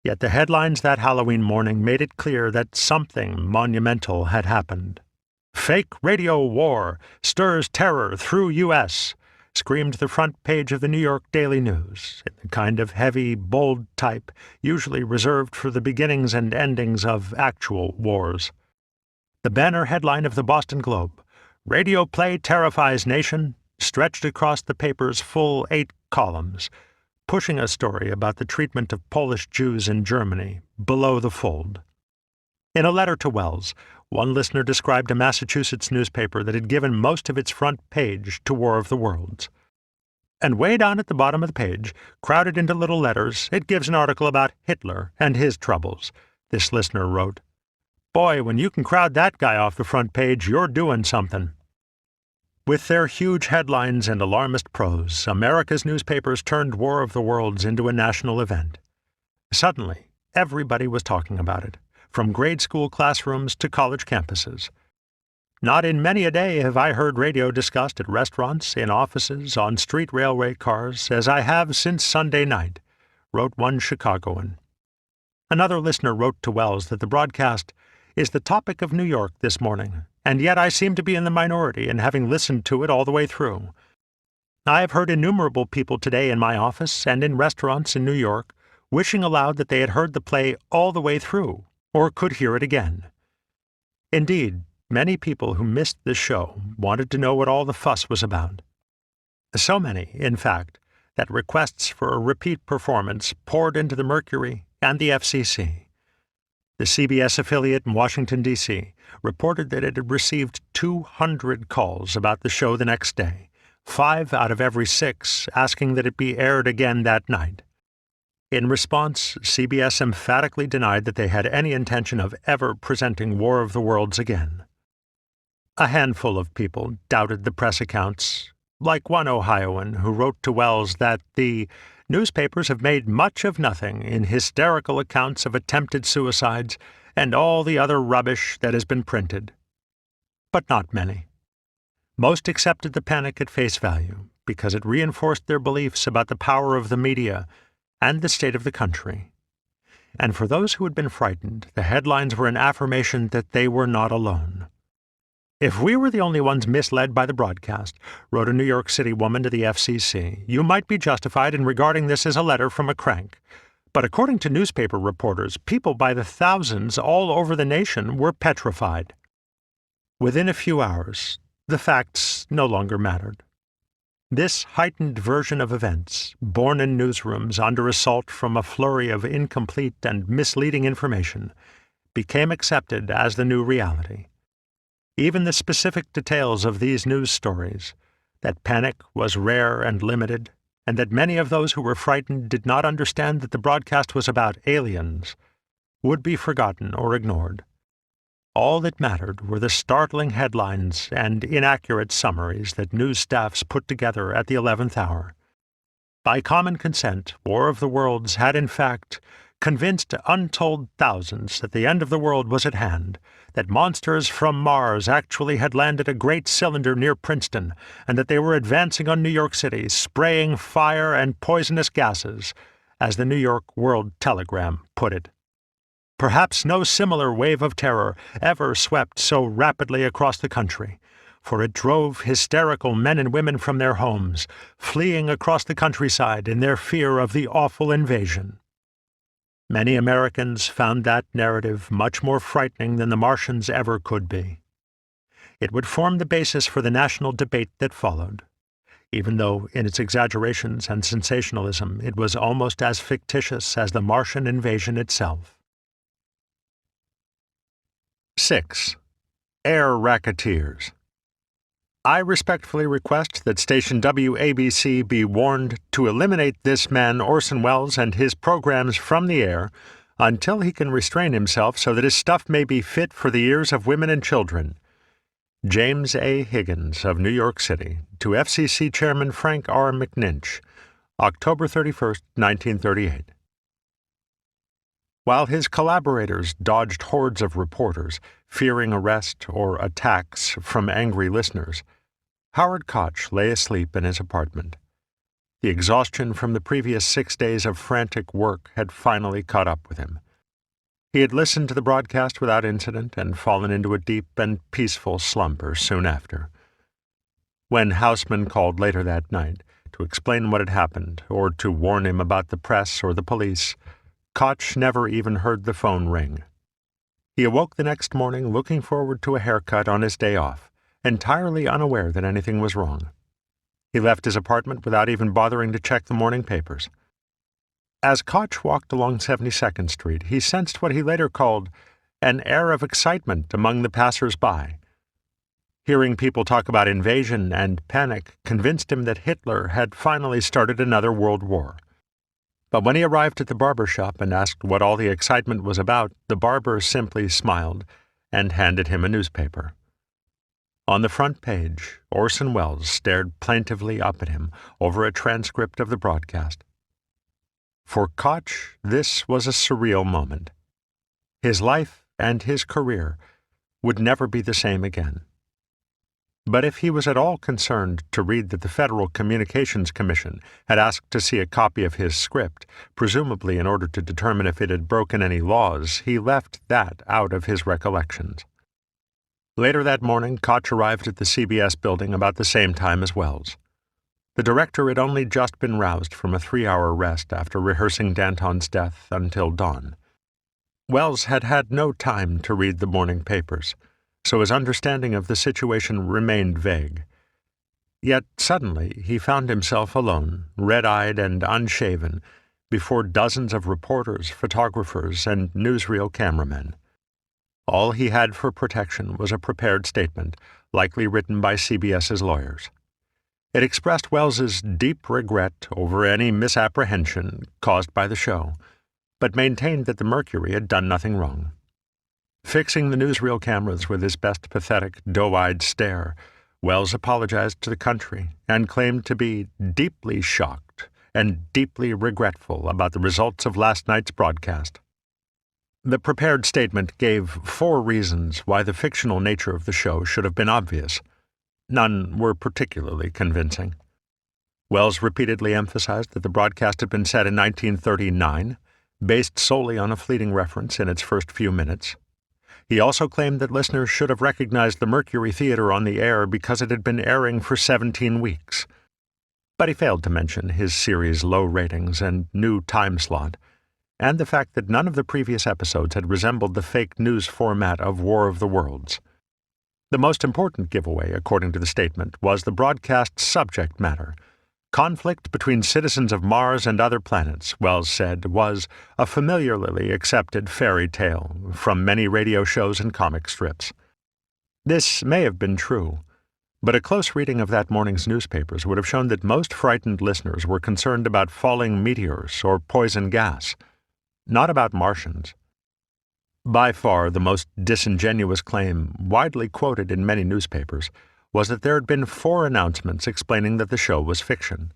Yet the headlines that Halloween morning made it clear that something monumental had happened. "Fake radio war stirs terror through U.S.," screamed the front page of the New York Daily News, in the kind of heavy, bold type usually reserved for the beginnings and endings of actual wars. The banner headline of the Boston Globe, "Radio Play Terrifies Nation," stretched across the paper's full 8 columns, pushing a story about the treatment of Polish Jews in Germany below the fold. In a letter to Welles, one listener described a Massachusetts newspaper that had given most of its front page to War of the Worlds. And way down at the bottom of the page, crowded into little letters, it gives an article about Hitler and his troubles, this listener wrote. Boy, when you can crowd that guy off the front page, you're doing something. With their huge headlines and alarmist prose, America's newspapers turned War of the Worlds into a national event. Suddenly, everybody was talking about it, from grade school classrooms to college campuses. Not in many a day have I heard radio discussed at restaurants, in offices, on street railway cars, as I have since Sunday night, wrote one Chicagoan. Another listener wrote to Welles that the broadcast is the topic of New York this morning, and yet I seem to be in the minority in having listened to it all the way through. I have heard innumerable people today in my office and in restaurants in New York wishing aloud that they had heard the play all the way through, or could hear it again. Indeed, many people who missed the show wanted to know what all the fuss was about. So many, in fact, that requests for a repeat performance poured into the Mercury and the FCC. The CBS affiliate in Washington, D.C., reported that it had received 200 calls about the show the next day, 5 out of every 6 asking that it be aired again that night. In response, CBS emphatically denied that they had any intention of ever presenting War of the Worlds again. A handful of people doubted the press accounts, like one Ohioan who wrote to Welles that the newspapers have made much of nothing in hysterical accounts of attempted suicides and all the other rubbish that has been printed. But not many. Most accepted the panic at face value because it reinforced their beliefs about the power of the media and the state of the country. And for those who had been frightened, the headlines were an affirmation that they were not alone. If we were the only ones misled by the broadcast, wrote a New York City woman to the FCC, you might be justified in regarding this as a letter from a crank. But according to newspaper reporters, people by the thousands all over the nation were petrified. Within a few hours, the facts no longer mattered. This heightened version of events, born in newsrooms under assault from a flurry of incomplete and misleading information, became accepted as the new reality. Even the specific details of these news stories, that panic was rare and limited, and that many of those who were frightened did not understand that the broadcast was about aliens, would be forgotten or ignored. All that mattered were the startling headlines and inaccurate summaries that news staffs put together at the 11th hour. By common consent, War of the Worlds had in fact convinced untold thousands that the end of the world was at hand, that monsters from Mars actually had landed a great cylinder near Princeton, and that they were advancing on New York City, spraying fire and poisonous gases, as the New York World Telegram put it. Perhaps no similar wave of terror ever swept so rapidly across the country, for it drove hysterical men and women from their homes, fleeing across the countryside in their fear of the awful invasion. Many Americans found that narrative much more frightening than the Martians ever could be. It would form the basis for the national debate that followed, even though in its exaggerations and sensationalism it was almost as fictitious as the Martian invasion itself. 6. Air Racketeers. I respectfully request that station WABC be warned to eliminate this man Orson Welles and his programs from the air until he can restrain himself so that his stuff may be fit for the ears of women and children. James A. Higgins of New York City to FCC Chairman Frank R. McNinch, October 31, 1938. While his collaborators dodged hordes of reporters, fearing arrest or attacks from angry listeners, Howard Koch lay asleep in his apartment. The exhaustion from the previous 6 days of frantic work had finally caught up with him. He had listened to the broadcast without incident and fallen into a deep and peaceful slumber soon after. When Houseman called later that night to explain what had happened or to warn him about the press or the police, Koch never even heard the phone ring. He awoke the next morning looking forward to a haircut on his day off, entirely unaware that anything was wrong. He left his apartment without even bothering to check the morning papers. As Koch walked along 72nd Street, he sensed what he later called an air of excitement among the passers-by. Hearing people talk about invasion and panic convinced him that Hitler had finally started another world war. But when he arrived at the barber shop and asked what all the excitement was about, the barber simply smiled and handed him a newspaper. On the front page, Orson Welles stared plaintively up at him over a transcript of the broadcast. For Koch, this was a surreal moment. His life and his career would never be the same again. But if he was at all concerned to read that the Federal Communications Commission had asked to see a copy of his script, presumably in order to determine if it had broken any laws, he left that out of his recollections. Later that morning, Koch arrived at the CBS building about the same time as Welles. The director had only just been roused from a 3-hour rest after rehearsing Danton's death until dawn. Welles had had no time to read the morning papers, so his understanding of the situation remained vague. Yet suddenly he found himself alone, red-eyed and unshaven, before dozens of reporters, photographers, and newsreel cameramen. All he had for protection was a prepared statement, likely written by CBS's lawyers. It expressed Welles's deep regret over any misapprehension caused by the show, but maintained that the Mercury had done nothing wrong. Fixing the newsreel cameras with his best pathetic, doe-eyed stare, Welles apologized to the country and claimed to be deeply shocked and deeply regretful about the results of last night's broadcast. The prepared statement gave 4 reasons why the fictional nature of the show should have been obvious. None were particularly convincing. Welles repeatedly emphasized that the broadcast had been set in 1939, based solely on a fleeting reference in its first few minutes. He also claimed that listeners should have recognized the Mercury Theatre on the air because it had been airing for 17 weeks. But he failed to mention his series' low ratings and new time slot, and the fact that none of the previous episodes had resembled the fake news format of War of the Worlds. The most important giveaway, according to the statement, was the broadcast's subject matter. Conflict between citizens of Mars and other planets, Welles said, was a familiarly accepted fairy tale from many radio shows and comic strips. This may have been true, but a close reading of that morning's newspapers would have shown that most frightened listeners were concerned about falling meteors or poison gas, not about Martians. By far the most disingenuous claim, widely quoted in many newspapers, was that there had been 4 announcements explaining that the show was fiction.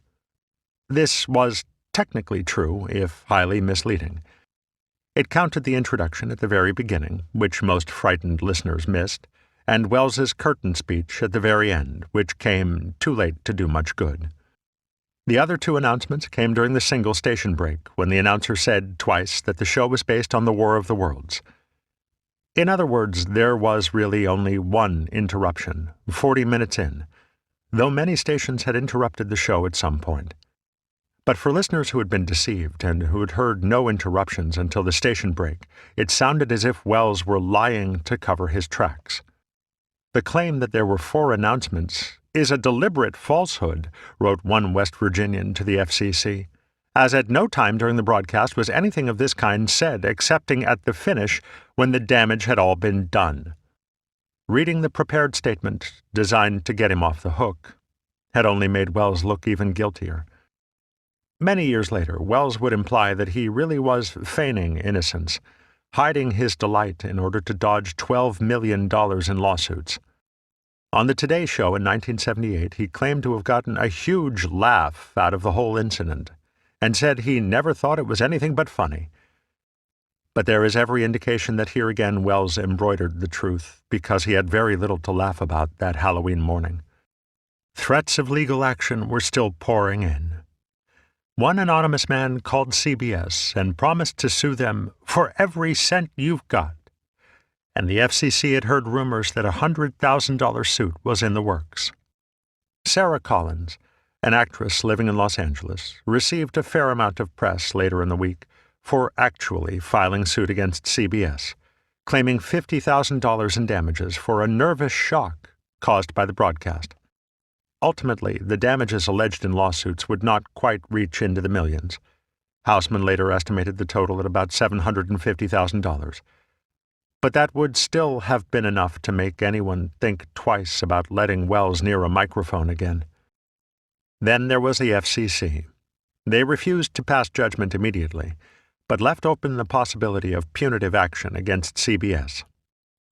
This was technically true, if highly misleading. It counted the introduction at the very beginning, which most frightened listeners missed, and Welles's curtain speech at the very end, which came too late to do much good. The other 2 announcements came during the single station break, when the announcer said twice that the show was based on the War of the Worlds. In other words, there was really only one interruption, 40 minutes in, though many stations had interrupted the show at some point. But for listeners who had been deceived and who had heard no interruptions until the station break, it sounded as if Welles were lying to cover his tracks. The claim that there were 4 announcements is a deliberate falsehood, wrote one West Virginian to the FCC, as at no time during the broadcast was anything of this kind said excepting at the finish when the damage had all been done. Reading the prepared statement, designed to get him off the hook, had only made Welles look even guiltier. Many years later, Welles would imply that he really was feigning innocence, hiding his delight in order to dodge $12 million in lawsuits. On the Today Show in 1978, he claimed to have gotten a huge laugh out of the whole incident, and said he never thought it was anything but funny. But there is every indication that here again Welles embroidered the truth, because he had very little to laugh about that Halloween morning. Threats of legal action were still pouring in. One anonymous man called CBS and promised to sue them for every cent you've got, and the FCC had heard rumors that a $100,000 suit was in the works. Sarah Collins, an actress living in Los Angeles, received a fair amount of press later in the week for actually filing suit against CBS, claiming $50,000 in damages for a nervous shock caused by the broadcast. Ultimately, the damages alleged in lawsuits would not quite reach into the millions. Houseman later estimated the total at about $750,000. But that would still have been enough to make anyone think twice about letting Welles near a microphone again. Then there was the FCC. They refused to pass judgment immediately, but left open the possibility of punitive action against CBS.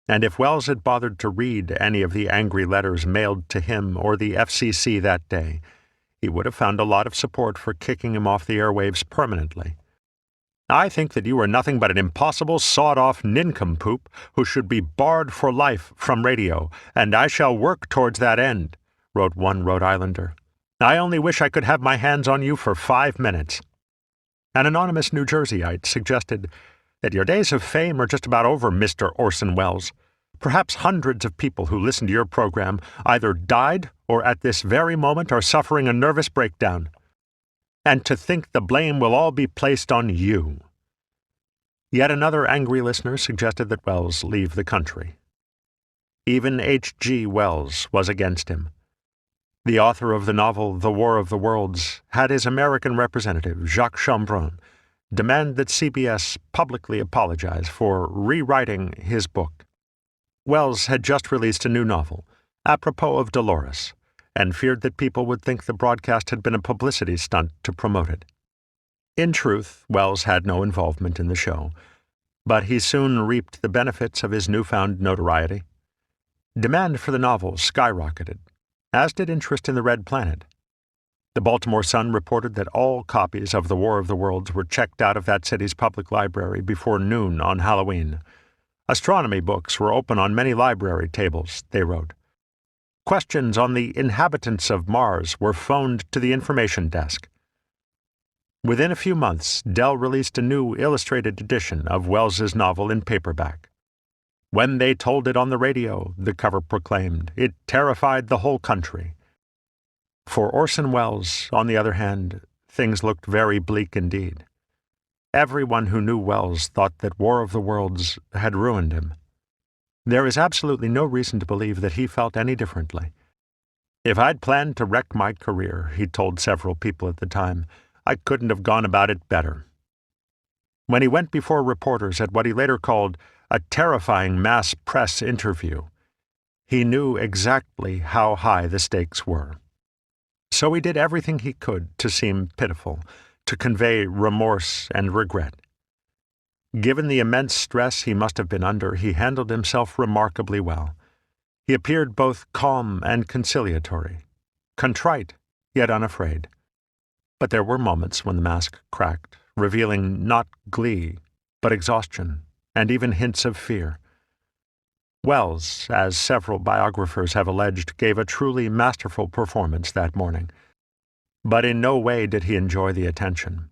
And if Welles had bothered to read any of the angry letters mailed to him or the FCC that day, he would have found a lot of support for kicking him off the airwaves permanently. "I think that you are nothing but an impossible, sawed-off nincompoop who should be barred for life from radio, and I shall work towards that end," wrote one Rhode Islander. "I only wish I could have my hands on you for 5 minutes." An anonymous New Jerseyite suggested that your days of fame are just about over, Mr. Orson Welles. Perhaps hundreds of people who listen to your program either died or at this very moment are suffering a nervous breakdown. And to think the blame will all be placed on you. Yet another angry listener suggested that Welles leave the country. Even H.G. Wells was against him. The author of the novel The War of the Worlds had his American representative, Jacques Chambrun, demand that CBS publicly apologize for rewriting his book. Wells had just released a new novel, apropos of Dolores, and feared that people would think the broadcast had been a publicity stunt to promote it. In truth, Welles had no involvement in the show, but he soon reaped the benefits of his newfound notoriety. Demand for the novel skyrocketed, as did interest in the Red Planet. The Baltimore Sun reported that all copies of The War of the Worlds were checked out of that city's public library before noon on Halloween. Astronomy books were open on many library tables, they wrote. Questions on the inhabitants of Mars were phoned to the information desk. Within a few months, Dell released a new illustrated edition of Wells's novel in paperback. "When they told it on the radio," the cover proclaimed, "it terrified the whole country." For Orson Welles, on the other hand, things looked very bleak indeed. Everyone who knew Welles thought that War of the Worlds had ruined him. There is absolutely no reason to believe that he felt any differently. "If I'd planned to wreck my career," he told several people at the time, "I couldn't have gone about it better." When he went before reporters at what he later called a terrifying mass press interview, he knew exactly how high the stakes were. So he did everything he could to seem pitiful, to convey remorse and regret. Given the immense stress he must have been under, he handled himself remarkably well. He appeared both calm and conciliatory, contrite yet unafraid. But there were moments when the mask cracked, revealing not glee, but exhaustion, and even hints of fear. Welles, as several biographers have alleged, gave a truly masterful performance that morning. But in no way did he enjoy the attention.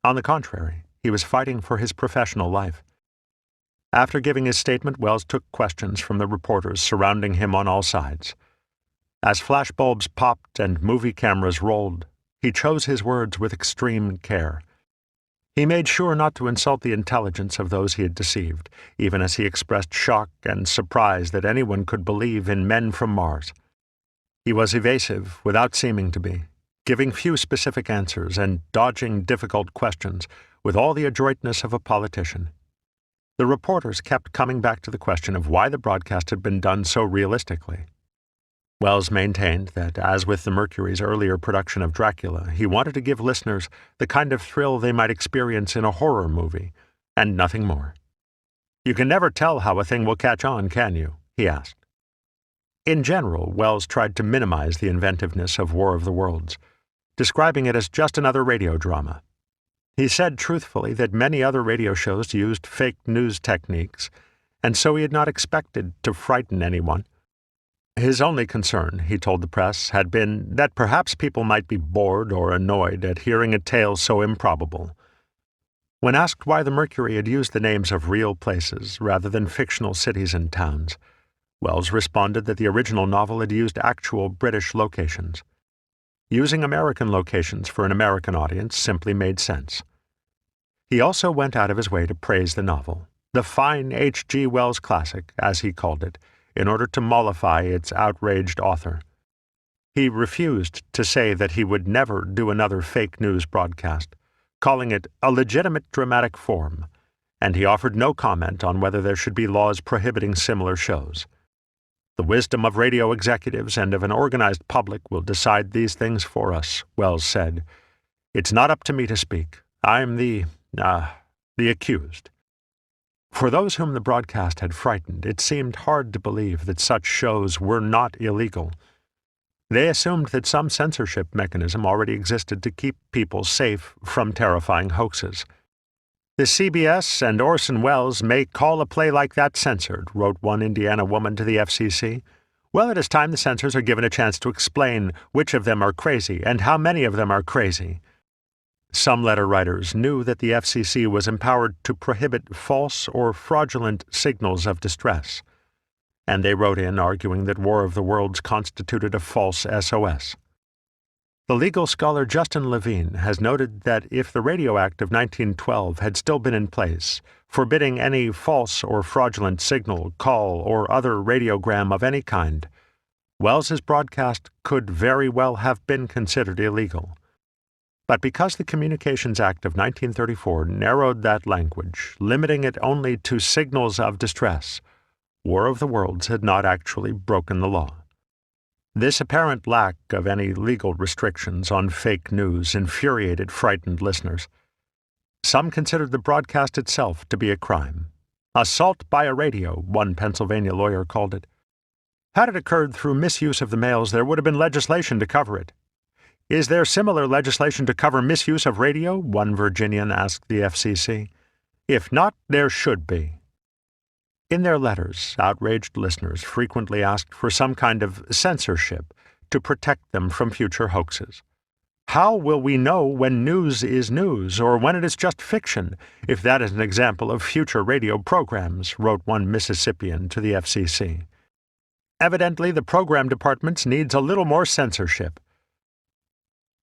On the contrary, he was fighting for his professional life. After giving his statement, Welles took questions from the reporters surrounding him on all sides. As flashbulbs popped and movie cameras rolled, he chose his words with extreme care. He made sure not to insult the intelligence of those he had deceived, even as he expressed shock and surprise that anyone could believe in men from Mars. He was evasive without seeming to be, giving few specific answers and dodging difficult questions with all the adroitness of a politician. The reporters kept coming back to the question of why the broadcast had been done so realistically. Welles maintained that, as with the Mercury's earlier production of Dracula, he wanted to give listeners the kind of thrill they might experience in a horror movie, and nothing more. "You can never tell how a thing will catch on, can you?" he asked. In general, Welles tried to minimize the inventiveness of War of the Worlds, describing it as just another radio drama. He said truthfully that many other radio shows used fake news techniques, and so he had not expected to frighten anyone. His only concern, he told the press, had been that perhaps people might be bored or annoyed at hearing a tale so improbable. When asked why the Mercury had used the names of real places rather than fictional cities and towns, Welles responded that the original novel had used actual British locations. Using American locations for an American audience simply made sense. He also went out of his way to praise the novel, the fine H.G. Wells classic, as he called it, in order to mollify its outraged author. He refused to say that he would never do another fake news broadcast, calling it a legitimate dramatic form, and he offered no comment on whether there should be laws prohibiting similar shows. The wisdom of radio executives and of an organized public will decide these things for us, Welles said. It's not up to me to speak. I'm the accused. For those whom the broadcast had frightened, it seemed hard to believe that such shows were not illegal. They assumed that some censorship mechanism already existed to keep people safe from terrifying hoaxes. The CBS and Orson Welles may call a play like that censored, wrote one Indiana woman to the FCC. Well, it is time the censors are given a chance to explain which of them are crazy and how many of them are crazy. Some letter writers knew that the FCC was empowered to prohibit false or fraudulent signals of distress, and they wrote in arguing that War of the Worlds constituted a false SOS. The legal scholar Justin Levine has noted that if the Radio Act of 1912 had still been in place, forbidding any false or fraudulent signal, call, or other radiogram of any kind, Welles's broadcast could very well have been considered illegal. But because the Communications Act of 1934 narrowed that language, limiting it only to signals of distress, War of the Worlds had not actually broken the law. This apparent lack of any legal restrictions on fake news infuriated frightened listeners. Some considered the broadcast itself to be a crime. Assault by a radio, one Pennsylvania lawyer called it. Had it occurred through misuse of the mails, there would have been legislation to cover it. Is there similar legislation to cover misuse of radio? One Virginian asked the FCC. If not, there should be. In their letters, outraged listeners frequently asked for some kind of censorship to protect them from future hoaxes. How will we know when news is news or when it is just fiction, if that is an example of future radio programs, wrote one Mississippian to the FCC. Evidently, the program department needs a little more censorship.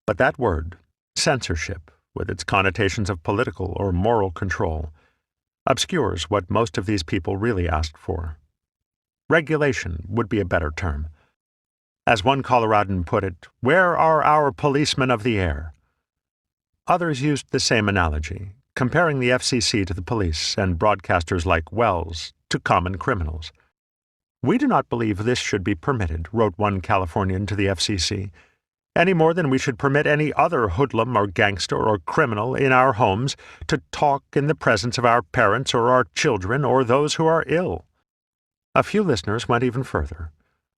But that word, censorship, with its connotations of political or moral control, obscures what most of these people really asked for. Regulation would be a better term. As one Coloradan put it, where are our policemen of the air? Others used the same analogy, comparing the FCC to the police and broadcasters like Welles to common criminals. We do not believe this should be permitted, wrote one Californian to the FCC, any more than we should permit any other hoodlum or gangster or criminal in our homes to talk in the presence of our parents or our children or those who are ill. A few listeners went even further,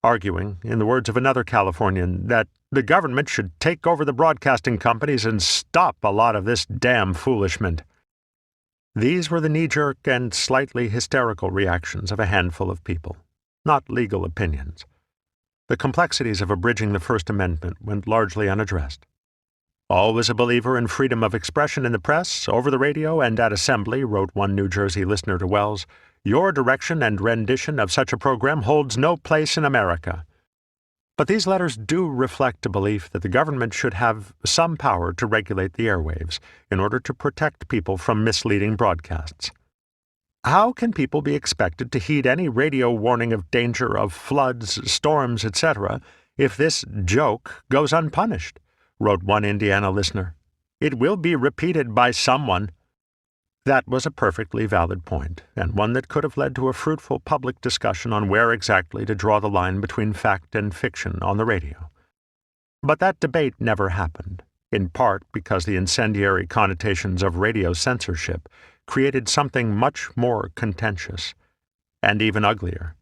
arguing, in the words of another Californian, that the government should take over the broadcasting companies and stop a lot of this damn foolishment. These were the knee-jerk and slightly hysterical reactions of a handful of people, not legal opinions. The complexities of abridging the First Amendment went largely unaddressed. Always a believer in freedom of expression in the press, over the radio, and at assembly, wrote one New Jersey listener to Welles, your direction and rendition of such a program holds no place in America. But these letters do reflect a belief that the government should have some power to regulate the airwaves in order to protect people from misleading broadcasts. How can people be expected to heed any radio warning of danger of floods, storms, etc., if this joke goes unpunished? Wrote one Indiana listener. It will be repeated by someone. That was a perfectly valid point, and one that could have led to a fruitful public discussion on where exactly to draw the line between fact and fiction on the radio. But that debate never happened, in part because the incendiary connotations of radio censorship created something much more contentious, and even uglier.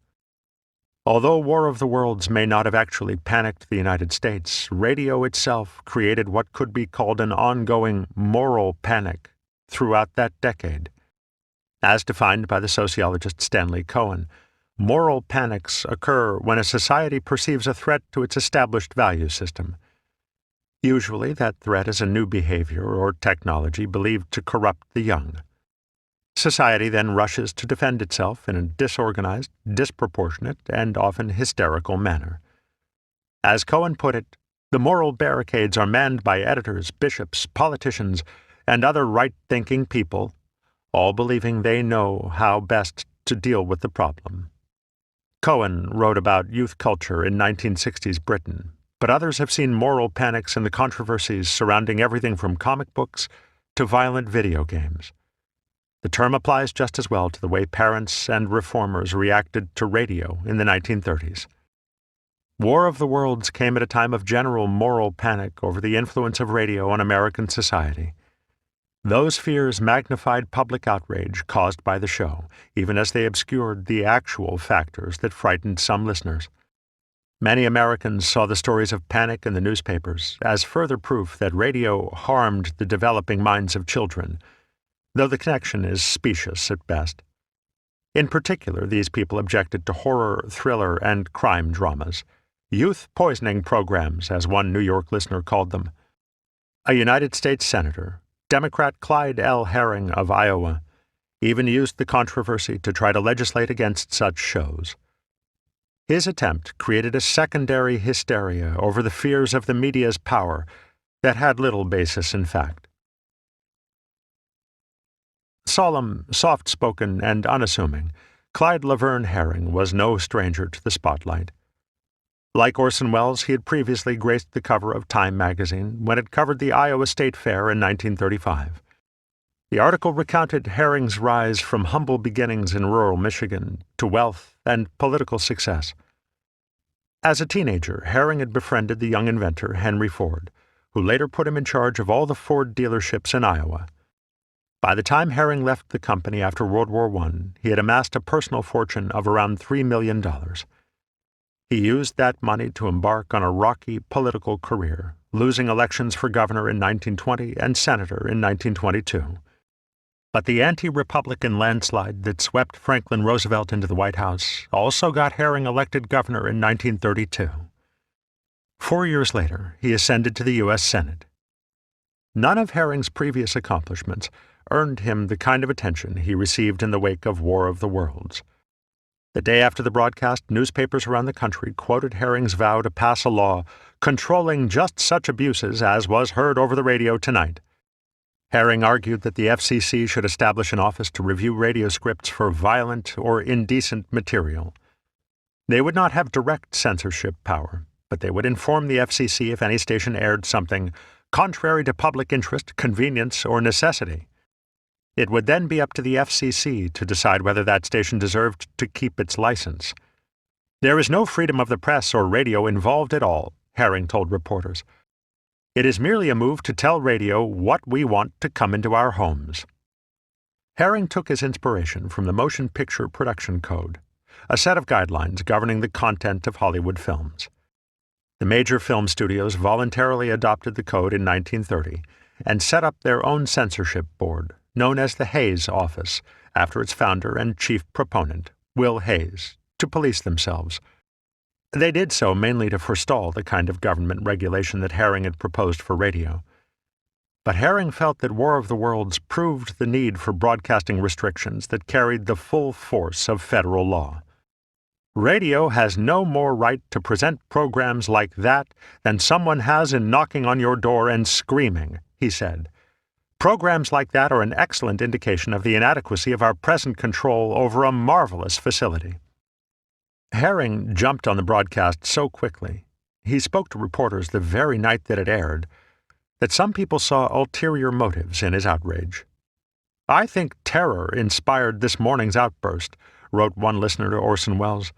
Although War of the Worlds may not have actually panicked the United States, radio itself created what could be called an ongoing moral panic throughout that decade. As defined by the sociologist Stanley Cohen, moral panics occur when a society perceives a threat to its established value system. Usually that threat is a new behavior or technology believed to corrupt the young. Society then rushes to defend itself in a disorganized, disproportionate, and often hysterical manner. As Cohen put it, the moral barricades are manned by editors, bishops, politicians, and other right-thinking people, all believing they know how best to deal with the problem. Cohen wrote about youth culture in 1960s Britain, but others have seen moral panics in the controversies surrounding everything from comic books to violent video games. The term applies just as well to the way parents and reformers reacted to radio in the 1930s. War of the Worlds came at a time of general moral panic over the influence of radio on American society. Those fears magnified public outrage caused by the show, even as they obscured the actual factors that frightened some listeners. Many Americans saw the stories of panic in the newspapers as further proof that radio harmed the developing minds of children, though the connection is specious at best. In particular, these people objected to horror, thriller, and crime dramas, youth poisoning programs, as one New York listener called them. A United States Senator, Democrat Clyde L. Herring of Iowa, even used the controversy to try to legislate against such shows. His attempt created a secondary hysteria over the fears of the media's power that had little basis in fact. Solemn, soft-spoken, and unassuming, Clyde Laverne Herring was no stranger to the spotlight. Like Orson Welles, he had previously graced the cover of Time magazine when it covered the Iowa State Fair in 1935. The article recounted Herring's rise from humble beginnings in rural Michigan to wealth and political success. As a teenager, Herring had befriended the young inventor Henry Ford, who later put him in charge of all the Ford dealerships in Iowa. By the time Herring left the company after World War I, he had amassed a personal fortune of around $3 million. He used that money to embark on a rocky political career, losing elections for governor in 1920 and senator in 1922. But the anti-Republican landslide that swept Franklin Roosevelt into the White House also got Herring elected governor in 1932. 4 years later, he ascended to the U.S. Senate. None of Herring's previous accomplishments earned him the kind of attention he received in the wake of War of the Worlds. The day after the broadcast, newspapers around the country quoted Herring's vow to pass a law controlling just such abuses as was heard over the radio tonight. Herring argued that the FCC should establish an office to review radio scripts for violent or indecent material. They would not have direct censorship power, but they would inform the FCC if any station aired something contrary to public interest, convenience, or necessity. It would then be up to the FCC to decide whether that station deserved to keep its license. There is no freedom of the press or radio involved at all, Herring told reporters. It is merely a move to tell radio what we want to come into our homes. Herring took his inspiration from the Motion Picture Production Code, a set of guidelines governing the content of Hollywood films. The major film studios voluntarily adopted the code in 1930 and set up their own censorship board, known as the Hayes Office, after its founder and chief proponent, Will Hayes, to police themselves. They did so mainly to forestall the kind of government regulation that Herring had proposed for radio. But Herring felt that War of the Worlds proved the need for broadcasting restrictions that carried the full force of federal law. Radio has no more right to present programs like that than someone has in knocking on your door and screaming, he said. Programs like that are an excellent indication of the inadequacy of our present control over a marvelous facility. Herring jumped on the broadcast so quickly, he spoke to reporters the very night that it aired, that some people saw ulterior motives in his outrage. "I think terror inspired this morning's outburst," wrote one listener to Orson Welles.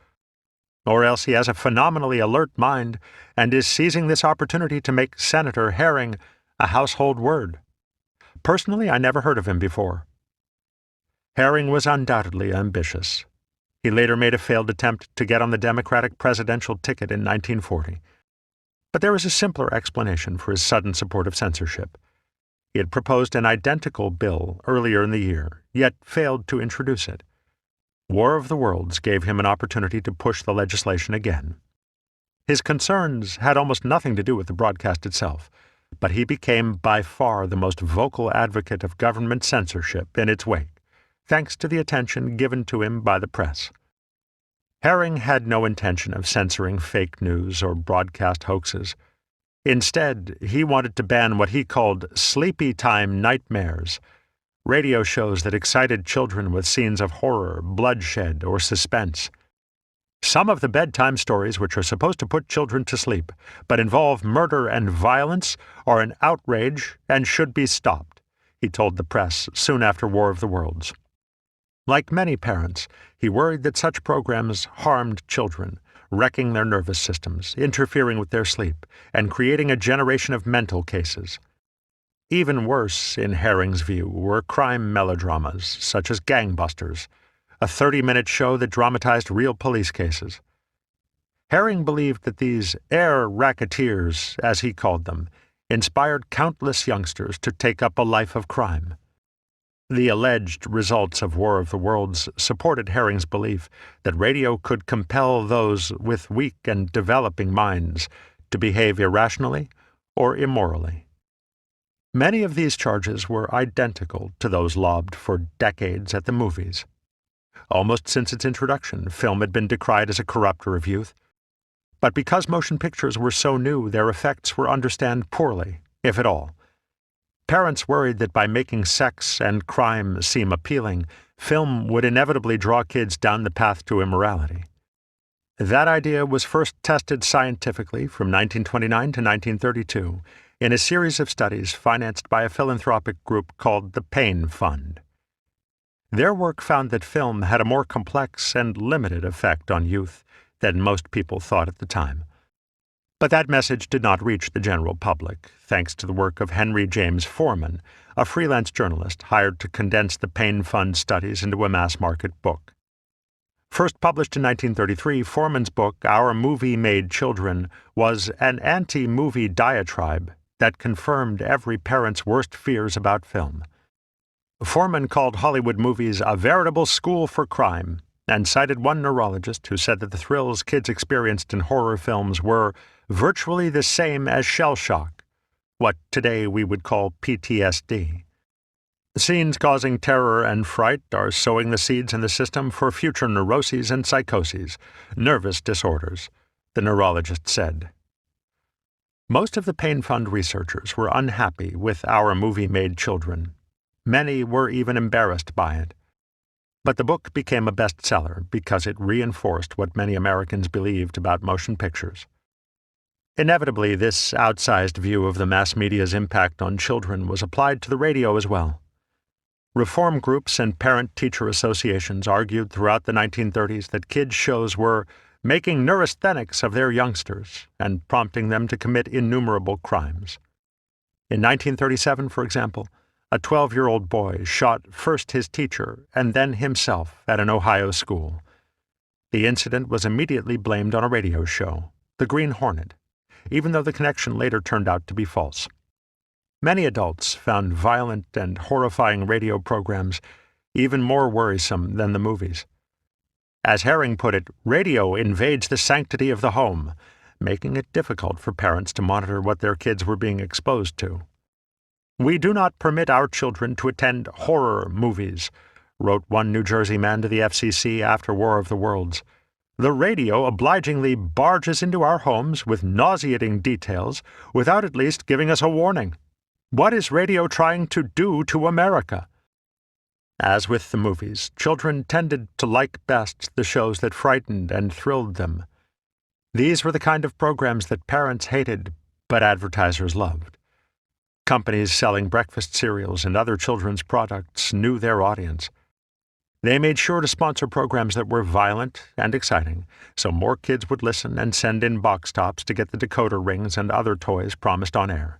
"Or else he has a phenomenally alert mind and is seizing this opportunity to make Senator Herring a household word. Personally, I never heard of him before." Herring was undoubtedly ambitious. He later made a failed attempt to get on the Democratic presidential ticket in 1940. But there was a simpler explanation for his sudden support of censorship. He had proposed an identical bill earlier in the year, yet failed to introduce it. War of the Worlds gave him an opportunity to push the legislation again. His concerns had almost nothing to do with the broadcast itself, but he became by far the most vocal advocate of government censorship in its wake, thanks to the attention given to him by the press. Herring had no intention of censoring fake news or broadcast hoaxes. Instead, he wanted to ban what he called sleepy time nightmares, radio shows that excited children with scenes of horror, bloodshed, or suspense. Some of the bedtime stories, which are supposed to put children to sleep, but involve murder and violence, are an outrage and should be stopped, he told the press soon after War of the Worlds. Like many parents, he worried that such programs harmed children, wrecking their nervous systems, interfering with their sleep, and creating a generation of mental cases. Even worse, in Herring's view, were crime melodramas, such as Gangbusters, a 30-minute show that dramatized real police cases. Herring believed that these air racketeers, as he called them, inspired countless youngsters to take up a life of crime. The alleged results of War of the Worlds supported Herring's belief that radio could compel those with weak and developing minds to behave irrationally or immorally. Many of these charges were identical to those lobbed for decades at the movies. Almost since its introduction, film had been decried as a corrupter of youth. But because motion pictures were so new, their effects were understood poorly, if at all. Parents worried that by making sex and crime seem appealing, film would inevitably draw kids down the path to immorality. That idea was first tested scientifically from 1929 to 1932 in a series of studies financed by a philanthropic group called the Pain Fund. Their work found that film had a more complex and limited effect on youth than most people thought at the time. But that message did not reach the general public, thanks to the work of Henry James Foreman, a freelance journalist hired to condense the Pain Fund studies into a mass-market book. First published in 1933, Foreman's book, Our Movie-Made Children, was an anti-movie diatribe that confirmed every parent's worst fears about film. Foreman called Hollywood movies a veritable school for crime, and cited one neurologist who said that the thrills kids experienced in horror films were virtually the same as shell shock, what today we would call PTSD. Scenes causing terror and fright are sowing the seeds in the system for future neuroses and psychoses, nervous disorders, the neurologist said. Most of the Pain Fund researchers were unhappy with Our Movie-Made Children. Many were even embarrassed by it. But the book became a bestseller because it reinforced what many Americans believed about motion pictures. Inevitably, this outsized view of the mass media's impact on children was applied to the radio as well. Reform groups and parent-teacher associations argued throughout the 1930s that kids' shows were making neurasthenics of their youngsters and prompting them to commit innumerable crimes. In 1937, for example, a 12-year-old boy shot first his teacher and then himself at an Ohio school. The incident was immediately blamed on a radio show, The Green Hornet, even though the connection later turned out to be false. Many adults found violent and horrifying radio programs even more worrisome than the movies. As Herring put it, radio invades the sanctity of the home, making it difficult for parents to monitor what their kids were being exposed to. "We do not permit our children to attend horror movies," wrote one New Jersey man to the FCC after War of the Worlds. "The radio obligingly barges into our homes with nauseating details without at least giving us a warning. What is radio trying to do to America?" As with the movies, children tended to like best the shows that frightened and thrilled them. These were the kind of programs that parents hated, but advertisers loved. Companies selling breakfast cereals and other children's products knew their audience. They made sure to sponsor programs that were violent and exciting, so more kids would listen and send in box tops to get the decoder rings and other toys promised on air.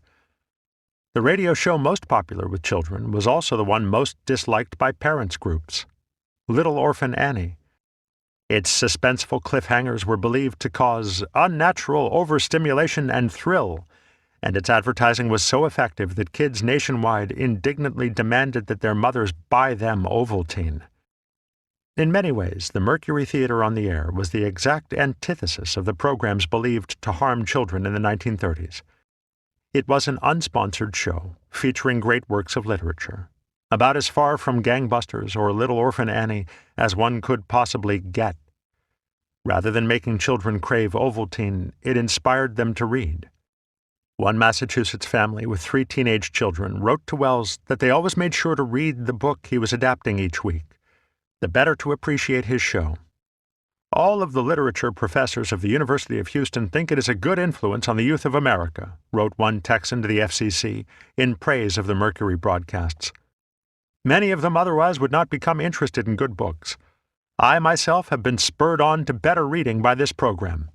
The radio show most popular with children was also the one most disliked by parents' groups, Little Orphan Annie. Its suspenseful cliffhangers were believed to cause unnatural overstimulation and thrill, and its advertising was so effective that kids nationwide indignantly demanded that their mothers buy them Ovaltine. In many ways, the Mercury Theatre on the air was the exact antithesis of the programs believed to harm children in the 1930s. It was an unsponsored show, featuring great works of literature, about as far from Gangbusters or Little Orphan Annie as one could possibly get. Rather than making children crave Ovaltine, it inspired them to read. One Massachusetts family with 3 teenage children wrote to Welles that they always made sure to read the book he was adapting each week, the better to appreciate his show. All of the literature professors of the University of Houston think it is a good influence on the youth of America, wrote one Texan to the FCC in praise of the Mercury broadcasts. Many of them otherwise would not become interested in good books. I myself have been spurred on to better reading by this program.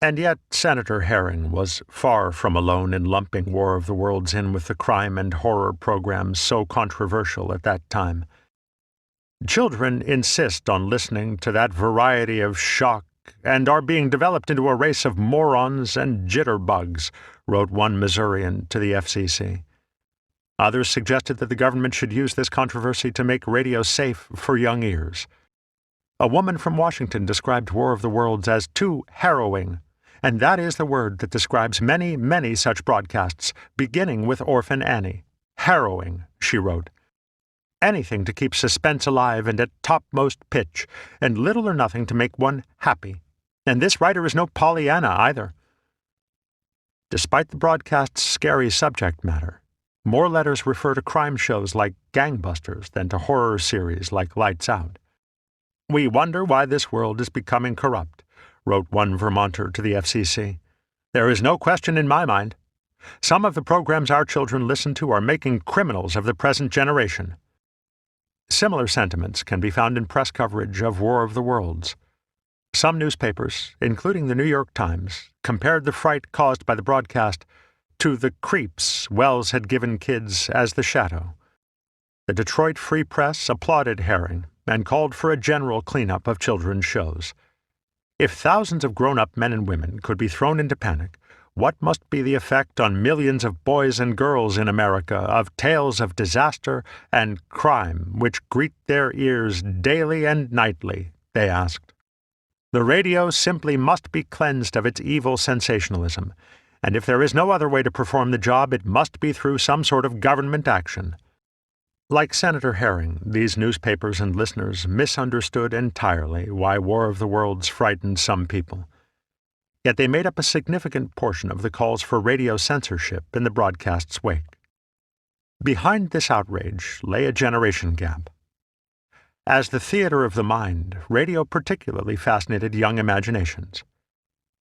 And yet Senator Herring was far from alone in lumping War of the Worlds in with the crime and horror programs so controversial at that time. Children insist on listening to that variety of shock and are being developed into a race of morons and jitterbugs, wrote one Missourian to the FCC. Others suggested that the government should use this controversy to make radio safe for young ears. A woman from Washington described War of the Worlds as too harrowing, and that is the word that describes many, many such broadcasts, beginning with Orphan Annie. Harrowing, she wrote. Anything to keep suspense alive and at topmost pitch, and little or nothing to make one happy. And this writer is no Pollyanna either. Despite the broadcast's scary subject matter, more letters refer to crime shows like Gangbusters than to horror series like Lights Out. We wonder why this world is becoming corrupt, wrote one Vermonter to the FCC. There is no question in my mind. Some of the programs our children listen to are making criminals of the present generation. Similar sentiments can be found in press coverage of War of the Worlds. Some newspapers, including the New York Times, compared the fright caused by the broadcast to the creeps Welles had given kids as the shadow. The Detroit Free Press applauded Herring and called for a general cleanup of children's shows. If thousands of grown-up men and women could be thrown into panic, what must be the effect on millions of boys and girls in America of tales of disaster and crime which greet their ears daily and nightly, they asked. The radio simply must be cleansed of its evil sensationalism, and if there is no other way to perform the job, it must be through some sort of government action. Like Senator Herring, these newspapers and listeners misunderstood entirely why War of the Worlds frightened some people. Yet they made up a significant portion of the calls for radio censorship in the broadcast's wake. Behind this outrage lay a generation gap. As the theater of the mind, radio particularly fascinated young imaginations.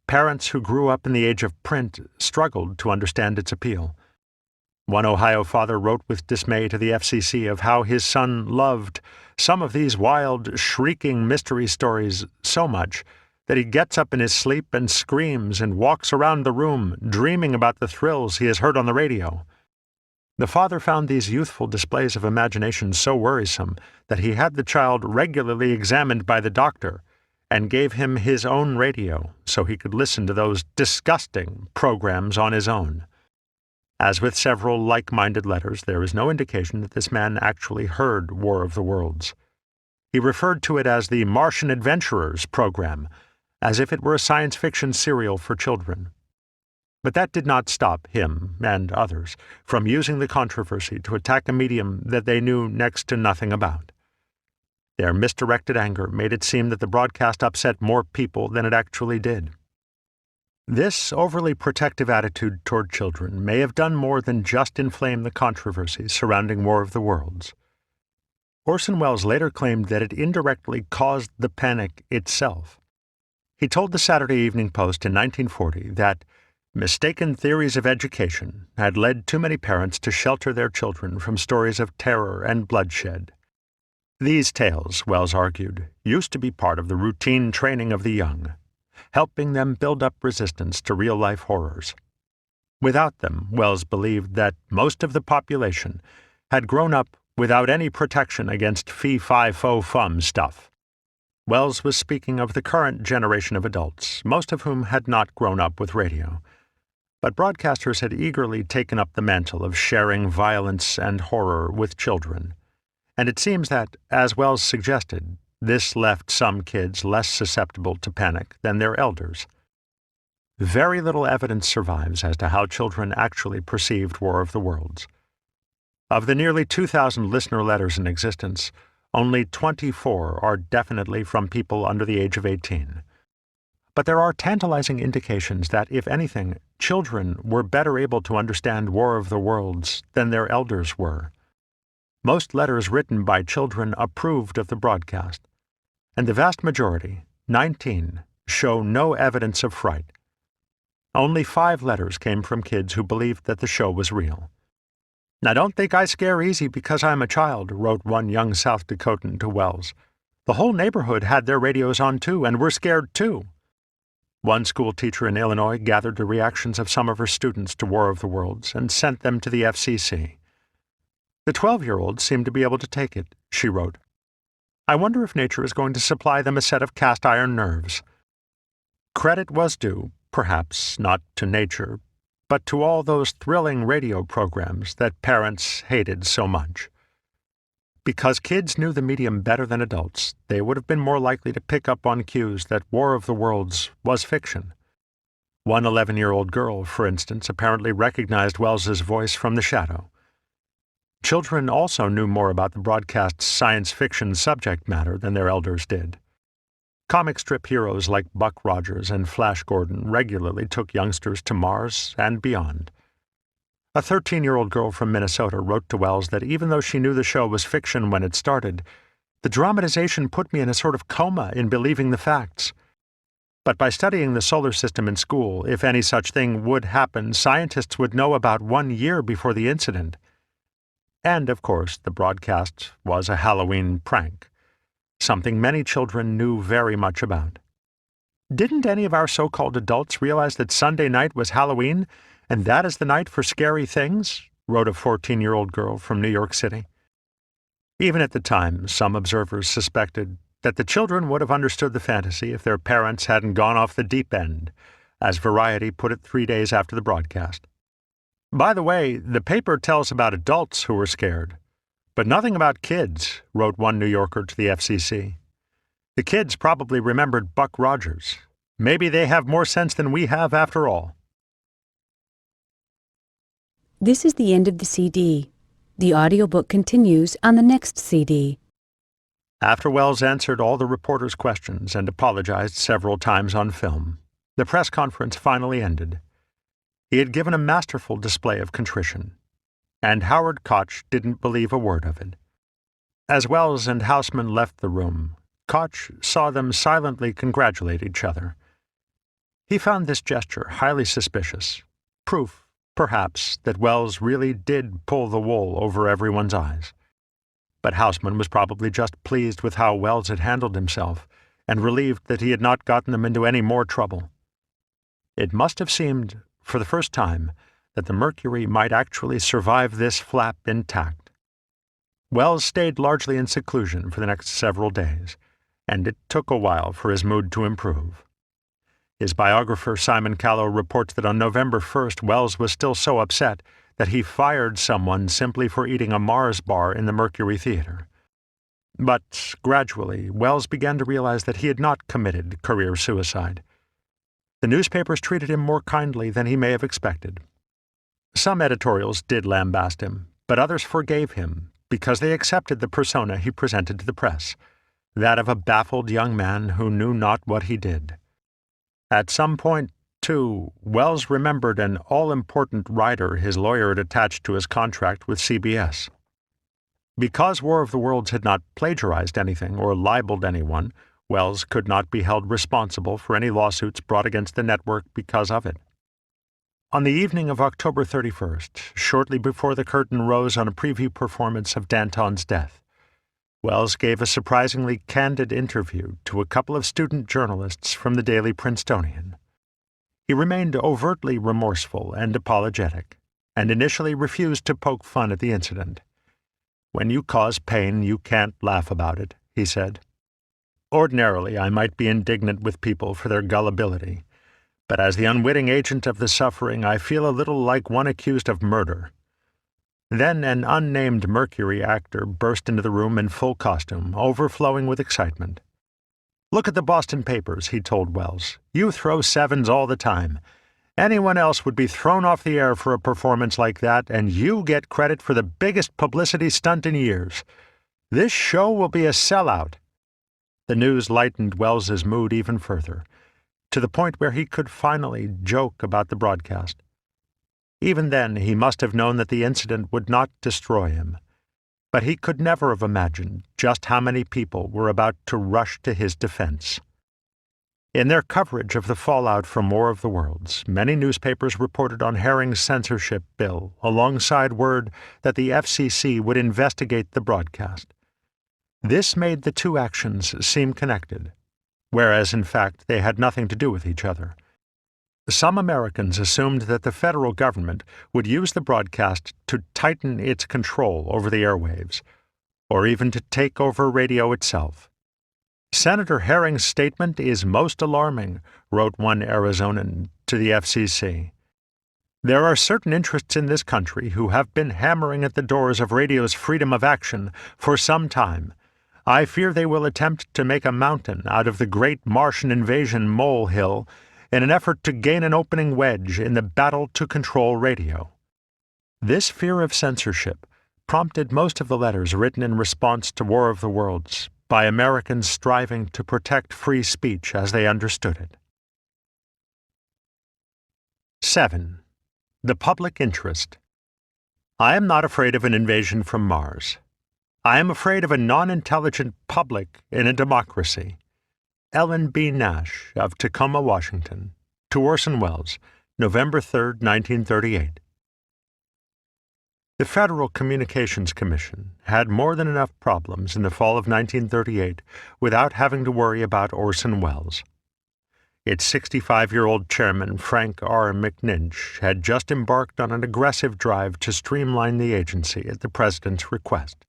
Parents who grew up in the age of print struggled to understand its appeal. One Ohio father wrote with dismay to the FCC of how his son loved some of these wild, shrieking mystery stories so much that he gets up in his sleep and screams and walks around the room, dreaming about the thrills he has heard on the radio. The father found these youthful displays of imagination so worrisome that he had the child regularly examined by the doctor and gave him his own radio so he could listen to those disgusting programs on his own. As with several like-minded letters, there is no indication that this man actually heard War of the Worlds. He referred to it as the Martian Adventurers program, as if it were a science fiction serial for children. But that did not stop him, and others, from using the controversy to attack a medium that they knew next to nothing about. Their misdirected anger made it seem that the broadcast upset more people than it actually did. This overly protective attitude toward children may have done more than just inflame the controversy surrounding War of the Worlds. Orson Welles later claimed that it indirectly caused the panic itself. He told the Saturday Evening Post in 1940 that mistaken theories of education had led too many parents to shelter their children from stories of terror and bloodshed. These tales, Welles argued, used to be part of the routine training of the young, helping them build up resistance to real-life horrors. Without them, Welles believed that most of the population had grown up without any protection against fee-fi-fo-fum stuff. Welles was speaking of the current generation of adults, most of whom had not grown up with radio. But broadcasters had eagerly taken up the mantle of sharing violence and horror with children. And it seems that, as Welles suggested, this left some kids less susceptible to panic than their elders. Very little evidence survives as to how children actually perceived War of the Worlds. Of the nearly 2,000 listener letters in existence, only 24 are definitely from people under the age of 18. But there are tantalizing indications that, if anything, children were better able to understand War of the Worlds than their elders were. Most letters written by children approved of the broadcast, and the vast majority, 19, show no evidence of fright. Only 5 letters came from kids who believed that the show was real. "Now don't think I scare easy because I'm a child," wrote one young South Dakotan to Welles. "The whole neighborhood had their radios on too, and were scared too." One school teacher in Illinois gathered the reactions of some of her students to War of the Worlds and sent them to the FCC. "The 12-year-olds seem to be able to take it," she wrote. "I wonder if nature is going to supply them a set of cast-iron nerves." Credit was due, perhaps not to nature, but to all those thrilling radio programs that parents hated so much. Because kids knew the medium better than adults, they would have been more likely to pick up on cues that War of the Worlds was fiction. One 11-year-old girl, for instance, apparently recognized Welles's voice from the shadow. Children also knew more about the broadcast's science fiction subject matter than their elders did. Comic strip heroes like Buck Rogers and Flash Gordon regularly took youngsters to Mars and beyond. A 13-year-old girl from Minnesota wrote to Welles that even though she knew the show was fiction when it started, the dramatization put me in a sort of coma in believing the facts. But by studying the solar system in school, if any such thing would happen, scientists would know about 1 year before the incident. And, of course, the broadcast was a Halloween prank, something many children knew very much about. "Didn't any of our so-called adults realize that Sunday night was Halloween, and that is the night for scary things?" wrote a 14-year-old girl from New York City. Even at the time, some observers suspected that the children would have understood the fantasy if their parents hadn't gone off the deep end, as Variety put it 3 days after the broadcast. "By the way, the paper tells about adults who were scared, but nothing about kids," wrote one New Yorker to the FCC. "The kids probably remembered Buck Rogers. Maybe they have more sense than we have after all." This is the end of the CD. The audiobook continues on the next CD. After Welles answered all the reporters' questions and apologized several times on film, the press conference finally ended. He had given a masterful display of contrition, and Howard Koch didn't believe a word of it. As Welles and Houseman left the room, Koch saw them silently congratulate each other. He found this gesture highly suspicious, proof, perhaps, that Welles really did pull the wool over everyone's eyes. But Houseman was probably just pleased with how Welles had handled himself, and relieved that he had not gotten them into any more trouble. It must have seemed, for the first time, that the Mercury might actually survive this flap intact. Welles stayed largely in seclusion for the next several days, and it took a while for his mood to improve. His biographer Simon Callow reports that on November 1st, Welles was still so upset that he fired someone simply for eating a Mars bar in the Mercury Theatre. But gradually, Welles began to realize that he had not committed career suicide. The newspapers treated him more kindly than he may have expected. Some editorials did lambast him, but others forgave him because they accepted the persona he presented to the press, that of a baffled young man who knew not what he did. At some point, too, Welles remembered an all-important rider his lawyer had attached to his contract with CBS. Because War of the Worlds had not plagiarized anything or libeled anyone, Welles could not be held responsible for any lawsuits brought against the network because of it. On the evening of October 31st, shortly before the curtain rose on a preview performance of Danton's death, Welles gave a surprisingly candid interview to a couple of student journalists from the Daily Princetonian. He remained overtly remorseful and apologetic, and initially refused to poke fun at the incident. "When you cause pain, you can't laugh about it," he said. "Ordinarily, I might be indignant with people for their gullibility, but as the unwitting agent of the suffering, I feel a little like one accused of murder." Then an unnamed Mercury actor burst into the room in full costume, overflowing with excitement. "Look at the Boston papers," he told Welles. "You throw sevens all the time. Anyone else would be thrown off the air for a performance like that, and you get credit for the biggest publicity stunt in years. This show will be a sellout." The news lightened Welles's mood even further, to the point where he could finally joke about the broadcast. Even then, he must have known that the incident would not destroy him. But he could never have imagined just how many people were about to rush to his defense. In their coverage of the fallout from War of the Worlds, many newspapers reported on Herring's censorship bill, alongside word that the FCC would investigate the broadcast. This made the two actions seem connected, whereas in fact they had nothing to do with each other. Some Americans assumed that the federal government would use the broadcast to tighten its control over the airwaves, or even to take over radio itself. "Senator Herring's statement is most alarming," wrote one Arizonan to the FCC. "There are certain interests in this country who have been hammering at the doors of radio's freedom of action for some time. I fear they will attempt to make a mountain out of the great Martian invasion molehill in an effort to gain an opening wedge in the battle to control radio." This fear of censorship prompted most of the letters written in response to War of the Worlds by Americans striving to protect free speech as they understood it. 7. The public interest. I am not afraid of an invasion from Mars. I am afraid of a non-intelligent public in a democracy. Ellen B. Nash of Tacoma, Washington, to Orson Welles, November 3, 1938. The Federal Communications Commission had more than enough problems in the fall of 1938 without having to worry about Orson Welles. Its 65-year-old chairman, Frank R. McNinch, had just embarked on an aggressive drive to streamline the agency at the president's request.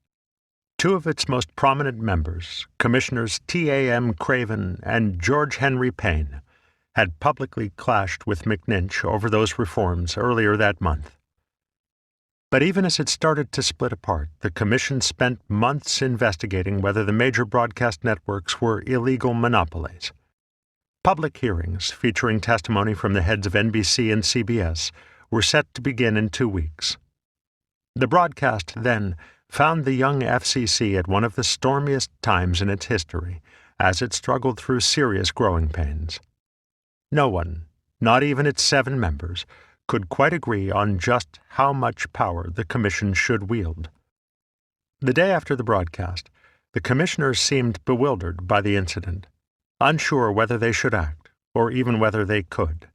Two of its most prominent members, Commissioners T.A.M. Craven and George Henry Payne, had publicly clashed with McNinch over those reforms earlier that month. But even as it started to split apart, the Commission spent months investigating whether the major broadcast networks were illegal monopolies. Public hearings, featuring testimony from the heads of NBC and CBS, were set to begin in 2 weeks. The broadcast, then, found the young FCC at one of the stormiest times in its history, as it struggled through serious growing pains. No one, not even its 7 members, could quite agree on just how much power the Commission should wield. The day after the broadcast, the commissioners seemed bewildered by the incident, unsure whether they should act, or even whether they could.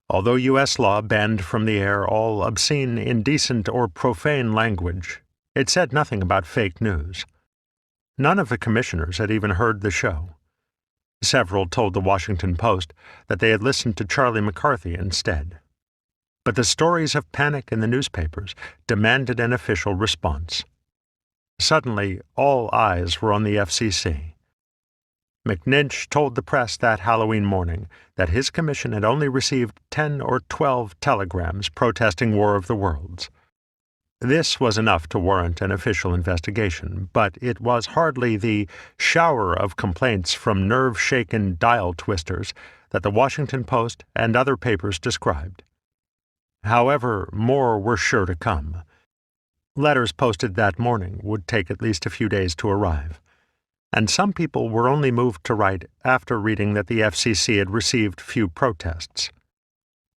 Although U.S. law banned from the air all obscene, indecent, or profane language, it said nothing about fake news. None of the commissioners had even heard the show. Several told the Washington Post that they had listened to Charlie McCarthy instead. But the stories of panic in the newspapers demanded an official response. Suddenly, all eyes were on the FCC. McNinch told the press that Halloween morning that his commission had only received 10 or 12 telegrams protesting War of the Worlds. This was enough to warrant an official investigation, but it was hardly the shower of complaints from nerve-shaken dial-twisters that the Washington Post and other papers described. However, more were sure to come. Letters posted that morning would take at least a few days to arrive, and some people were only moved to write after reading that the FCC had received few protests.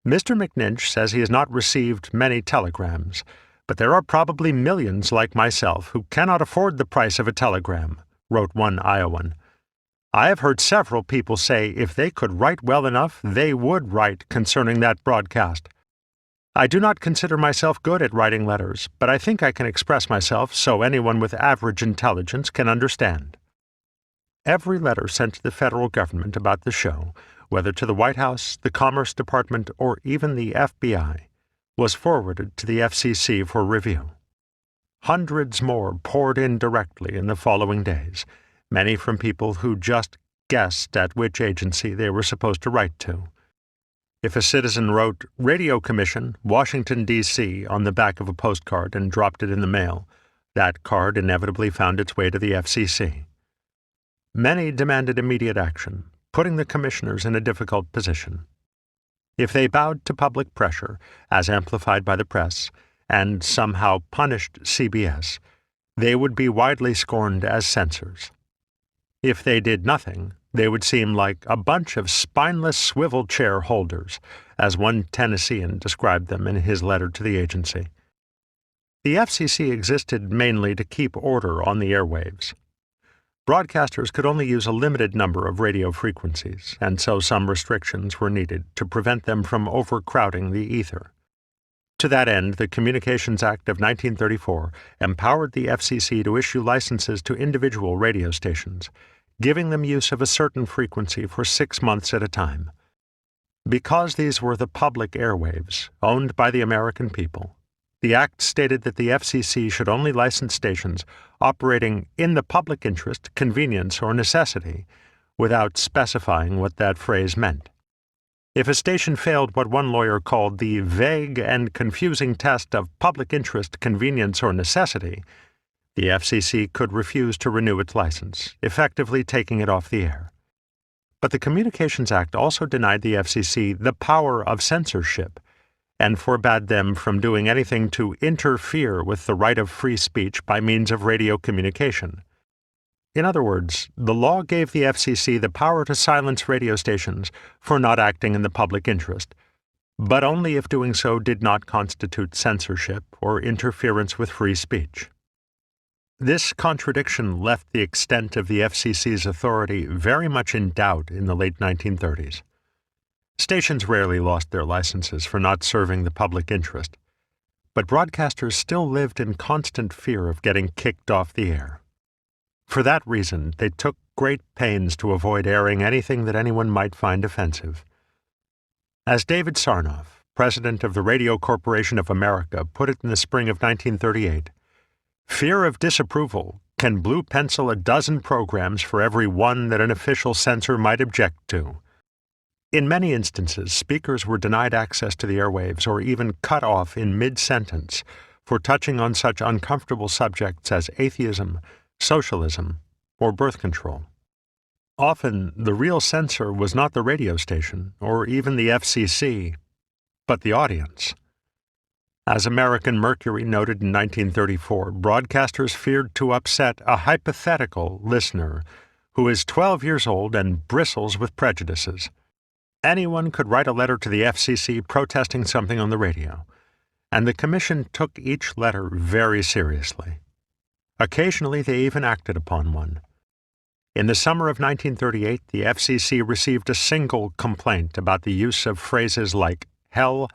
"Mr. McNinch says he has not received many telegrams, but there are probably millions like myself who cannot afford the price of a telegram," wrote one Iowan. "I have heard several people say if they could write well enough, they would write concerning that broadcast. I do not consider myself good at writing letters, but I think I can express myself so anyone with average intelligence can understand." Every letter sent to the federal government about the show, whether to the White House, the Commerce Department, or even the FBI, was forwarded to the FCC for review. Hundreds more poured in directly in the following days, many from people who just guessed at which agency they were supposed to write to. If a citizen wrote Radio Commission, Washington, D.C. on the back of a postcard and dropped it in the mail, that card inevitably found its way to the FCC. Many demanded immediate action, putting the commissioners in a difficult position. If they bowed to public pressure, as amplified by the press, and somehow punished CBS, they would be widely scorned as censors. If they did nothing, they would seem like a bunch of spineless swivel chair holders, as one Tennessean described them in his letter to the agency. The FCC existed mainly to keep order on the airwaves. Broadcasters could only use a limited number of radio frequencies, and so some restrictions were needed to prevent them from overcrowding the ether. To that end, the Communications Act of 1934 empowered the FCC to issue licenses to individual radio stations, giving them use of a certain frequency for 6 months at a time. Because these were the public airwaves, owned by the American people, the Act stated that the FCC should only license stations operating in the public interest, convenience, or necessity, without specifying what that phrase meant. If a station failed what one lawyer called the vague and confusing test of public interest, convenience, or necessity, the FCC could refuse to renew its license, effectively taking it off the air. But the Communications Act also denied the FCC the power of censorship and forbade them from doing anything to interfere with the right of free speech by means of radio communication. In other words, the law gave the FCC the power to silence radio stations for not acting in the public interest, but only if doing so did not constitute censorship or interference with free speech. This contradiction left the extent of the FCC's authority very much in doubt in the late 1930s. Stations rarely lost their licenses for not serving the public interest, but broadcasters still lived in constant fear of getting kicked off the air. For that reason, they took great pains to avoid airing anything that anyone might find offensive. As David Sarnoff, president of the Radio Corporation of America, put it in the spring of 1938, "Fear of disapproval can blue pencil a dozen programs for every one that an official censor might object to." In many instances, speakers were denied access to the airwaves or even cut off in mid-sentence for touching on such uncomfortable subjects as atheism, socialism, or birth control. Often, the real censor was not the radio station or even the FCC, but the audience. As American Mercury noted in 1934, broadcasters feared to upset a hypothetical listener who is 12 years old and bristles with prejudices. Anyone could write a letter to the FCC protesting something on the radio, and the Commission took each letter very seriously. Occasionally, they even acted upon one. In the summer of 1938, the FCC received a single complaint about the use of phrases like hell,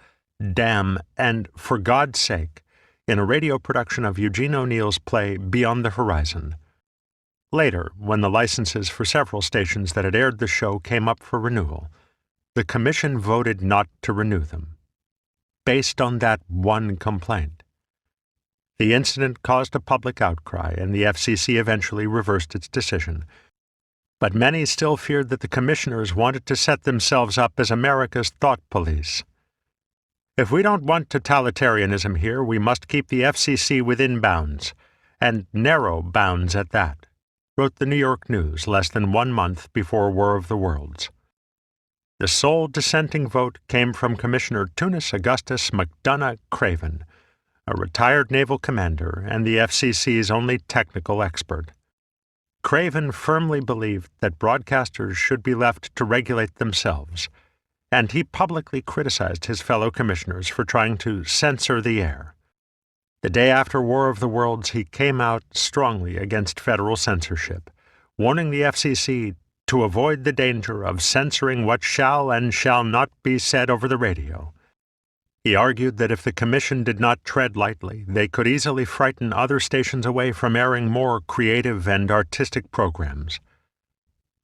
damn, and for God's sake in a radio production of Eugene O'Neill's play Beyond the Horizon. Later, when the licenses for several stations that had aired the show came up for renewal, the Commission voted not to renew them, based on that one complaint. The incident caused a public outcry, and the FCC eventually reversed its decision. But many still feared that the commissioners wanted to set themselves up as America's thought police. "If we don't want totalitarianism here, we must keep the FCC within bounds, and narrow bounds at that," wrote the New York News less than 1 month before War of the Worlds. The sole dissenting vote came from Commissioner Tunis Augustus McDonough Craven, a retired naval commander and the FCC's only technical expert. Craven firmly believed that broadcasters should be left to regulate themselves, and he publicly criticized his fellow commissioners for trying to censor the air. The day after War of the Worlds, he came out strongly against federal censorship, warning the FCC to avoid the danger of censoring what shall and shall not be said over the radio. He argued that if the Commission did not tread lightly, they could easily frighten other stations away from airing more creative and artistic programs.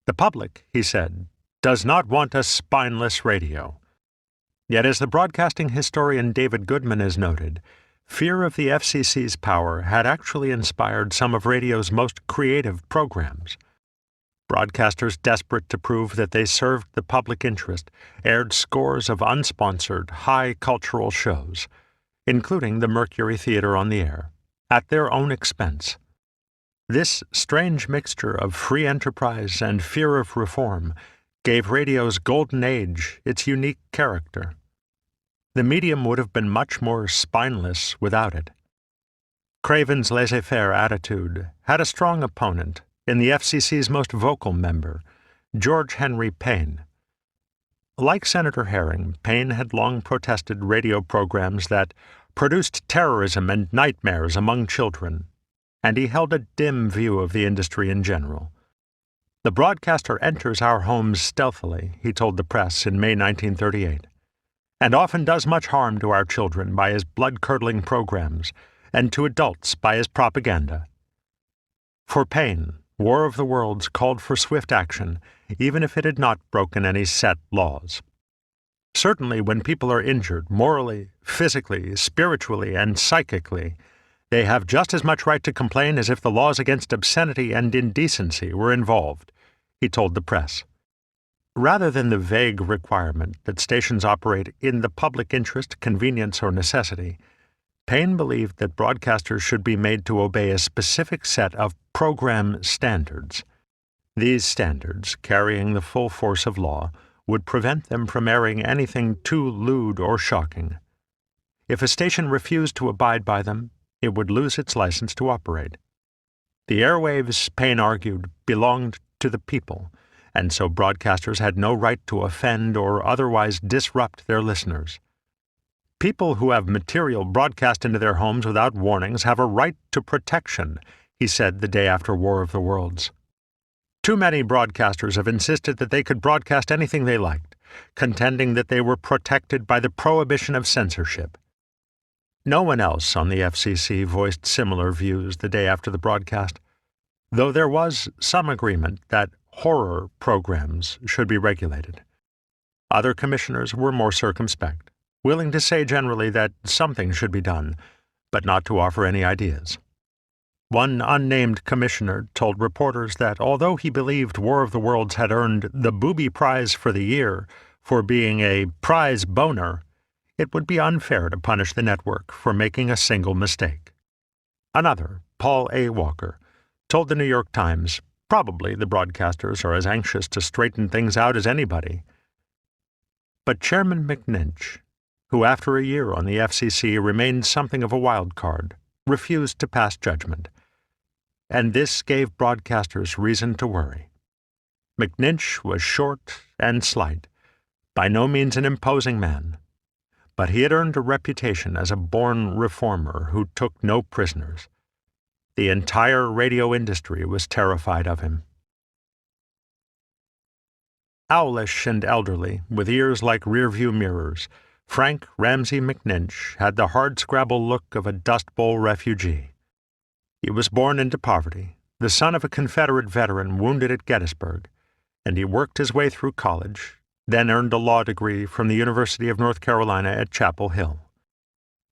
"The public," he said, "does not want a spineless radio." Yet, as the broadcasting historian David Goodman has noted, fear of the FCC's power had actually inspired some of radio's most creative programs. Broadcasters desperate to prove that they served the public interest aired scores of unsponsored, high cultural shows, including the Mercury Theatre on the air, at their own expense. This strange mixture of free enterprise and fear of reform gave radio's golden age its unique character. The medium would have been much more spineless without it. Craven's laissez-faire attitude had a strong opponent in the FCC's most vocal member, George Henry Payne. Like Senator Herring, Payne had long protested radio programs that produced terrorism and nightmares among children, and he held a dim view of the industry in general. "The broadcaster enters our homes stealthily," he told the press in May 1938, "and often does much harm to our children by his blood-curdling programs, and to adults by his propaganda." For Payne, War of the Worlds called for swift action, even if it had not broken any set laws. Certainly when people are injured morally, physically, spiritually, and psychically, they have just as much right to complain as if the laws against obscenity and indecency were involved, he told the press. Rather than the vague requirement that stations operate in the public interest, convenience, or necessity, Payne believed that broadcasters should be made to obey a specific set of program standards. These standards, carrying the full force of law, would prevent them from airing anything too lewd or shocking. If a station refused to abide by them, it would lose its license to operate. The airwaves, Payne argued, belonged to the people, and so broadcasters had no right to offend or otherwise disrupt their listeners. "People who have material broadcast into their homes without warnings have a right to protection," he said the day after War of the Worlds. "Too many broadcasters have insisted that they could broadcast anything they liked, contending that they were protected by the prohibition of censorship." No one else on the FCC voiced similar views the day after the broadcast, though there was some agreement that horror programs should be regulated. Other commissioners were more circumspect, willing to say generally that something should be done, but not to offer any ideas. One unnamed commissioner told reporters that although he believed War of the Worlds had earned the Booby Prize for the year for being a prize boner, it would be unfair to punish the network for making a single mistake. Another, Paul A. Walker, told the New York Times, "Probably the broadcasters are as anxious to straighten things out as anybody." But Chairman McNinch, who after a year on the FCC remained something of a wild card, refused to pass judgment. And this gave broadcasters reason to worry. McNinch was short and slight, by no means an imposing man, but he had earned a reputation as a born reformer who took no prisoners. The entire radio industry was terrified of him. Owlish and elderly, with ears like rearview mirrors, Frank Ramsey McNinch had the hardscrabble look of a Dust Bowl refugee. He was born into poverty, the son of a Confederate veteran wounded at Gettysburg, and he worked his way through college, then earned a law degree from the University of North Carolina at Chapel Hill.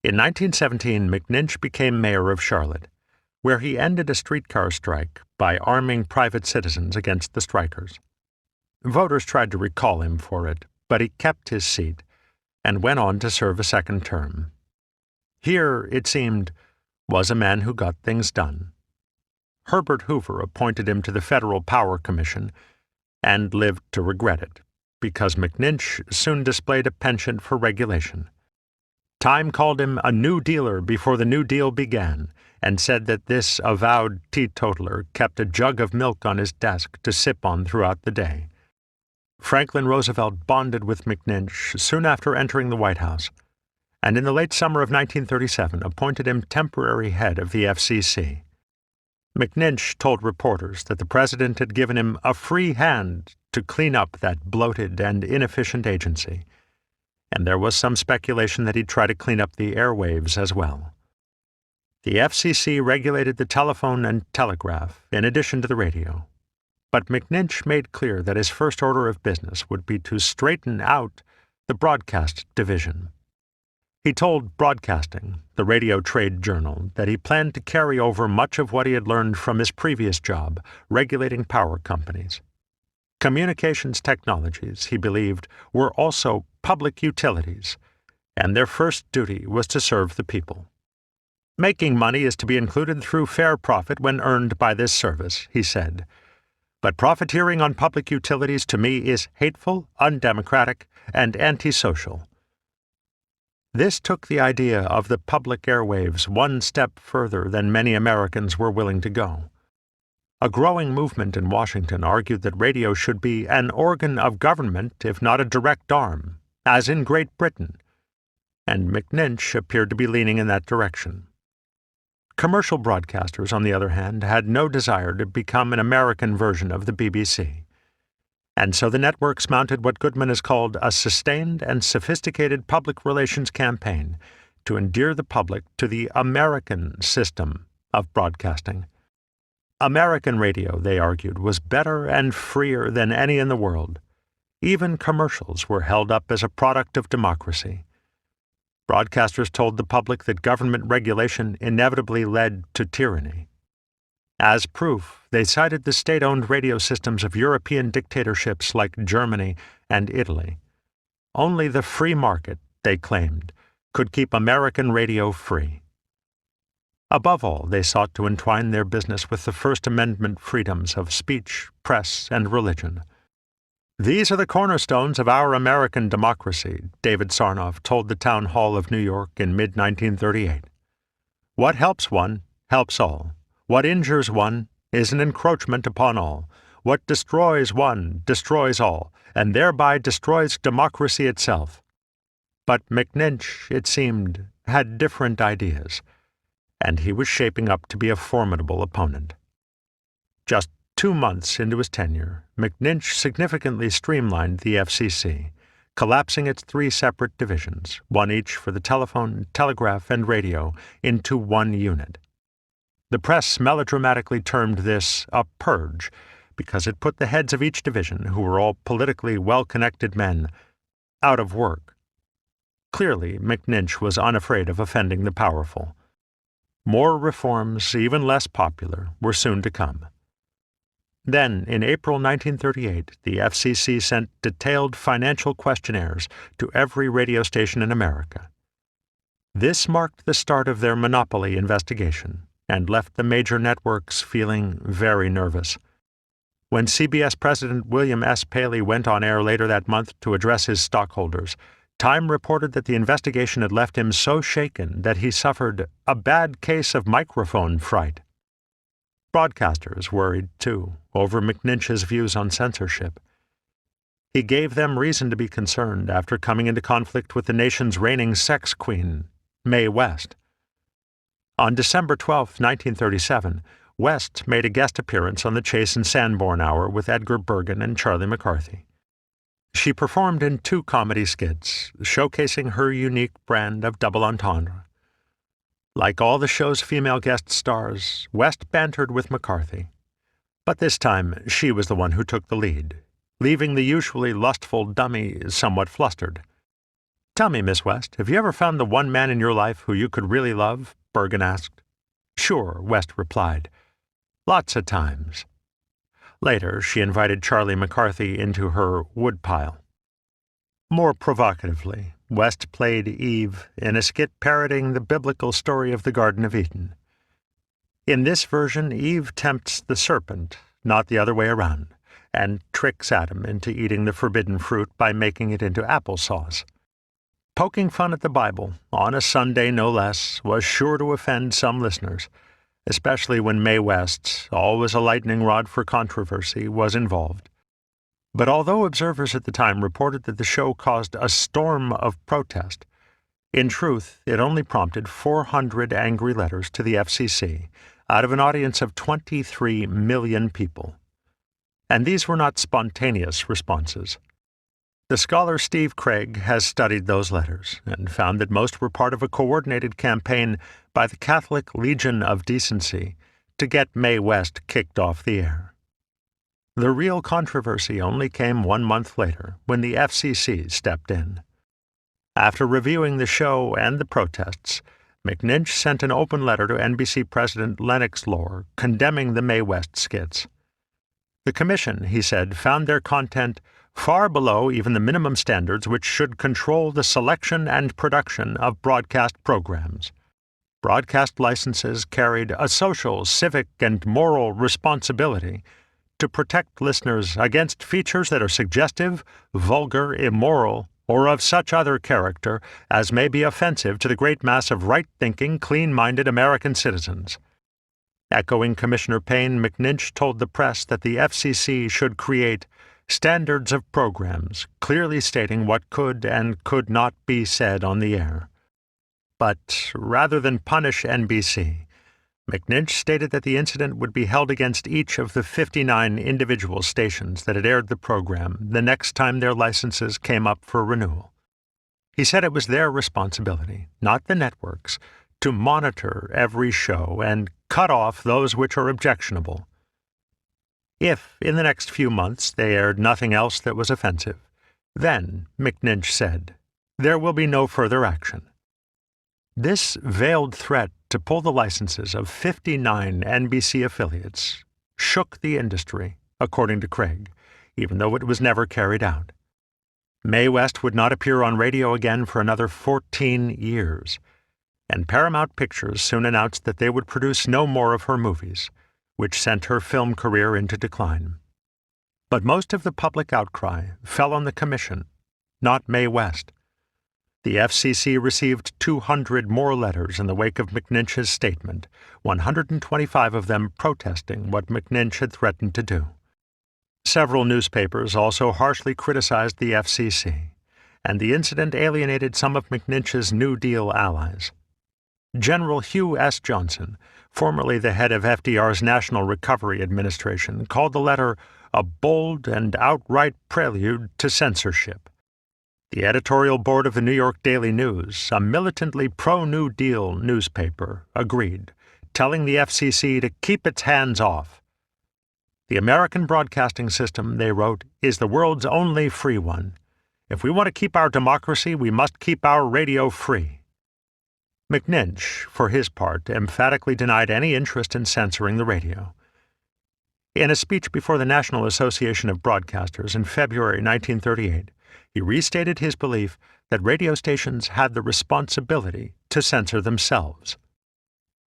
In 1917, McNinch became mayor of Charlotte, where he ended a streetcar strike by arming private citizens against the strikers. Voters tried to recall him for it, but he kept his seat and went on to serve a second term. Here, it seemed, was a man who got things done. Herbert Hoover appointed him to the Federal Power Commission and lived to regret it, because McNinch soon displayed a penchant for regulation. Time called him a New Dealer before the New Deal began, and said that this avowed teetotaler kept a jug of milk on his desk to sip on throughout the day. Franklin Roosevelt bonded with McNinch soon after entering the White House, and in the late summer of 1937 appointed him temporary head of the FCC. McNinch told reporters that the president had given him a free hand to clean up that bloated and inefficient agency, and there was some speculation that he'd try to clean up the airwaves as well. The FCC regulated the telephone and telegraph in addition to the radio, but McNinch made clear that his first order of business would be to straighten out the broadcast division. He told Broadcasting, the radio trade journal, that he planned to carry over much of what he had learned from his previous job, regulating power companies. Communications technologies, he believed, were also public utilities, and their first duty was to serve the people. "Making money is to be included through fair profit when earned by this service," he said. But profiteering on public utilities to me is hateful, undemocratic, and antisocial. This took the idea of the public airwaves one step further than many Americans were willing to go. A growing movement in Washington argued that radio should be an organ of government, if not a direct arm, as in Great Britain, and McNinch appeared to be leaning in that direction. Commercial broadcasters, on the other hand, had no desire to become an American version of the BBC. And so the networks mounted what Goodman has called a sustained and sophisticated public relations campaign to endear the public to the American system of broadcasting. American radio, they argued, was better and freer than any in the world. Even commercials were held up as a product of democracy. Broadcasters told the public that government regulation inevitably led to tyranny. As proof, they cited the state-owned radio systems of European dictatorships like Germany and Italy. Only the free market, they claimed, could keep American radio free. Above all, they sought to entwine their business with the First Amendment freedoms of speech, press, and religion. "These are the cornerstones of our American democracy," David Sarnoff told the Town Hall of New York in mid-1938. "What helps one, helps all. What injures one is an encroachment upon all. What destroys one, destroys all, and thereby destroys democracy itself." But McNinch, it seemed, had different ideas, and he was shaping up to be a formidable opponent. Just 2 months into his tenure, McNinch significantly streamlined the FCC, collapsing its 3 separate divisions, one each for the telephone, telegraph, and radio, into one unit. The press melodramatically termed this a purge because it put the heads of each division, who were all politically well-connected men, out of work. Clearly, McNinch was unafraid of offending the powerful. More reforms, even less popular, were soon to come. Then, in April 1938, the FCC sent detailed financial questionnaires to every radio station in America. This marked the start of their monopoly investigation and left the major networks feeling very nervous. When CBS President William S. Paley went on air later that month to address his stockholders, Time reported that the investigation had left him so shaken that he suffered a bad case of microphone fright. Broadcasters worried, too, over McNinch's views on censorship. He gave them reason to be concerned after coming into conflict with the nation's reigning sex queen, Mae West. On December 12, 1937, West made a guest appearance on the Chase and Sanborn Hour with Edgar Bergen and Charlie McCarthy. She performed in 2 comedy skits, showcasing her unique brand of double entendre. Like all the show's female guest stars, West bantered with McCarthy. But this time, she was the one who took the lead, leaving the usually lustful dummy somewhat flustered. "Tell me, Miss West, have you ever found the one man in your life who you could really love?" Bergen asked. "Sure," West replied. "Lots of times." Later, she invited Charlie McCarthy into her woodpile. More provocatively, West played Eve in a skit parroting the biblical story of the Garden of Eden. In this version, Eve tempts the serpent, not the other way around, and tricks Adam into eating the forbidden fruit by making it into applesauce. Poking fun at the Bible, on a Sunday no less, was sure to offend some listeners, especially when Mae West, always a lightning rod for controversy, was involved. But although observers at the time reported that the show caused a storm of protest, in truth it only prompted 400 angry letters to the FCC out of an audience of 23 million people. And these were not spontaneous responses. The scholar Steve Craig has studied those letters and found that most were part of a coordinated campaign by the Catholic Legion of Decency to get Mae West kicked off the air. The real controversy only came 1 month later, when the FCC stepped in. After reviewing the show and the protests, McNinch sent an open letter to NBC President Lennox Lore condemning the Mae West skits. The commission, he said, found their content far below even the minimum standards which should control the selection and production of broadcast programs. Broadcast licenses carried a social, civic, and moral responsibility to protect listeners against features that are suggestive, vulgar, immoral, or of such other character as may be offensive to the great mass of right-thinking, clean-minded American citizens. Echoing Commissioner Payne, McNinch told the press that the FCC should create standards of programs, clearly stating what could and could not be said on the air. But rather than punish NBC, McNinch stated that the incident would be held against each of the 59 individual stations that had aired the program the next time their licenses came up for renewal. He said it was their responsibility, not the network's, to monitor every show and cut off those which are objectionable. If, in the next few months, they aired nothing else that was offensive, then, McNinch said, there will be no further action. This veiled threat to pull the licenses of 59 NBC affiliates shook the industry, according to Craig, even though it was never carried out. Mae West would not appear on radio again for another 14 years, and Paramount Pictures soon announced that they would produce no more of her movies, which sent her film career into decline. But most of the public outcry fell on the commission, not Mae West. The FCC received 200 more letters in the wake of McNinch's statement, 125 of them protesting what McNinch had threatened to do. Several newspapers also harshly criticized the FCC, and the incident alienated some of McNinch's New Deal allies. General Hugh S. Johnson, formerly the head of FDR's National Recovery Administration, called the letter a bold and outright prelude to censorship. The editorial board of the New York Daily News, a militantly pro-New Deal newspaper, agreed, telling the FCC to keep its hands off. The American broadcasting system, they wrote, is the world's only free one. If we want to keep our democracy, we must keep our radio free. McNinch, for his part, emphatically denied any interest in censoring the radio. In a speech before the National Association of Broadcasters in February 1938, he restated his belief that radio stations had the responsibility to censor themselves.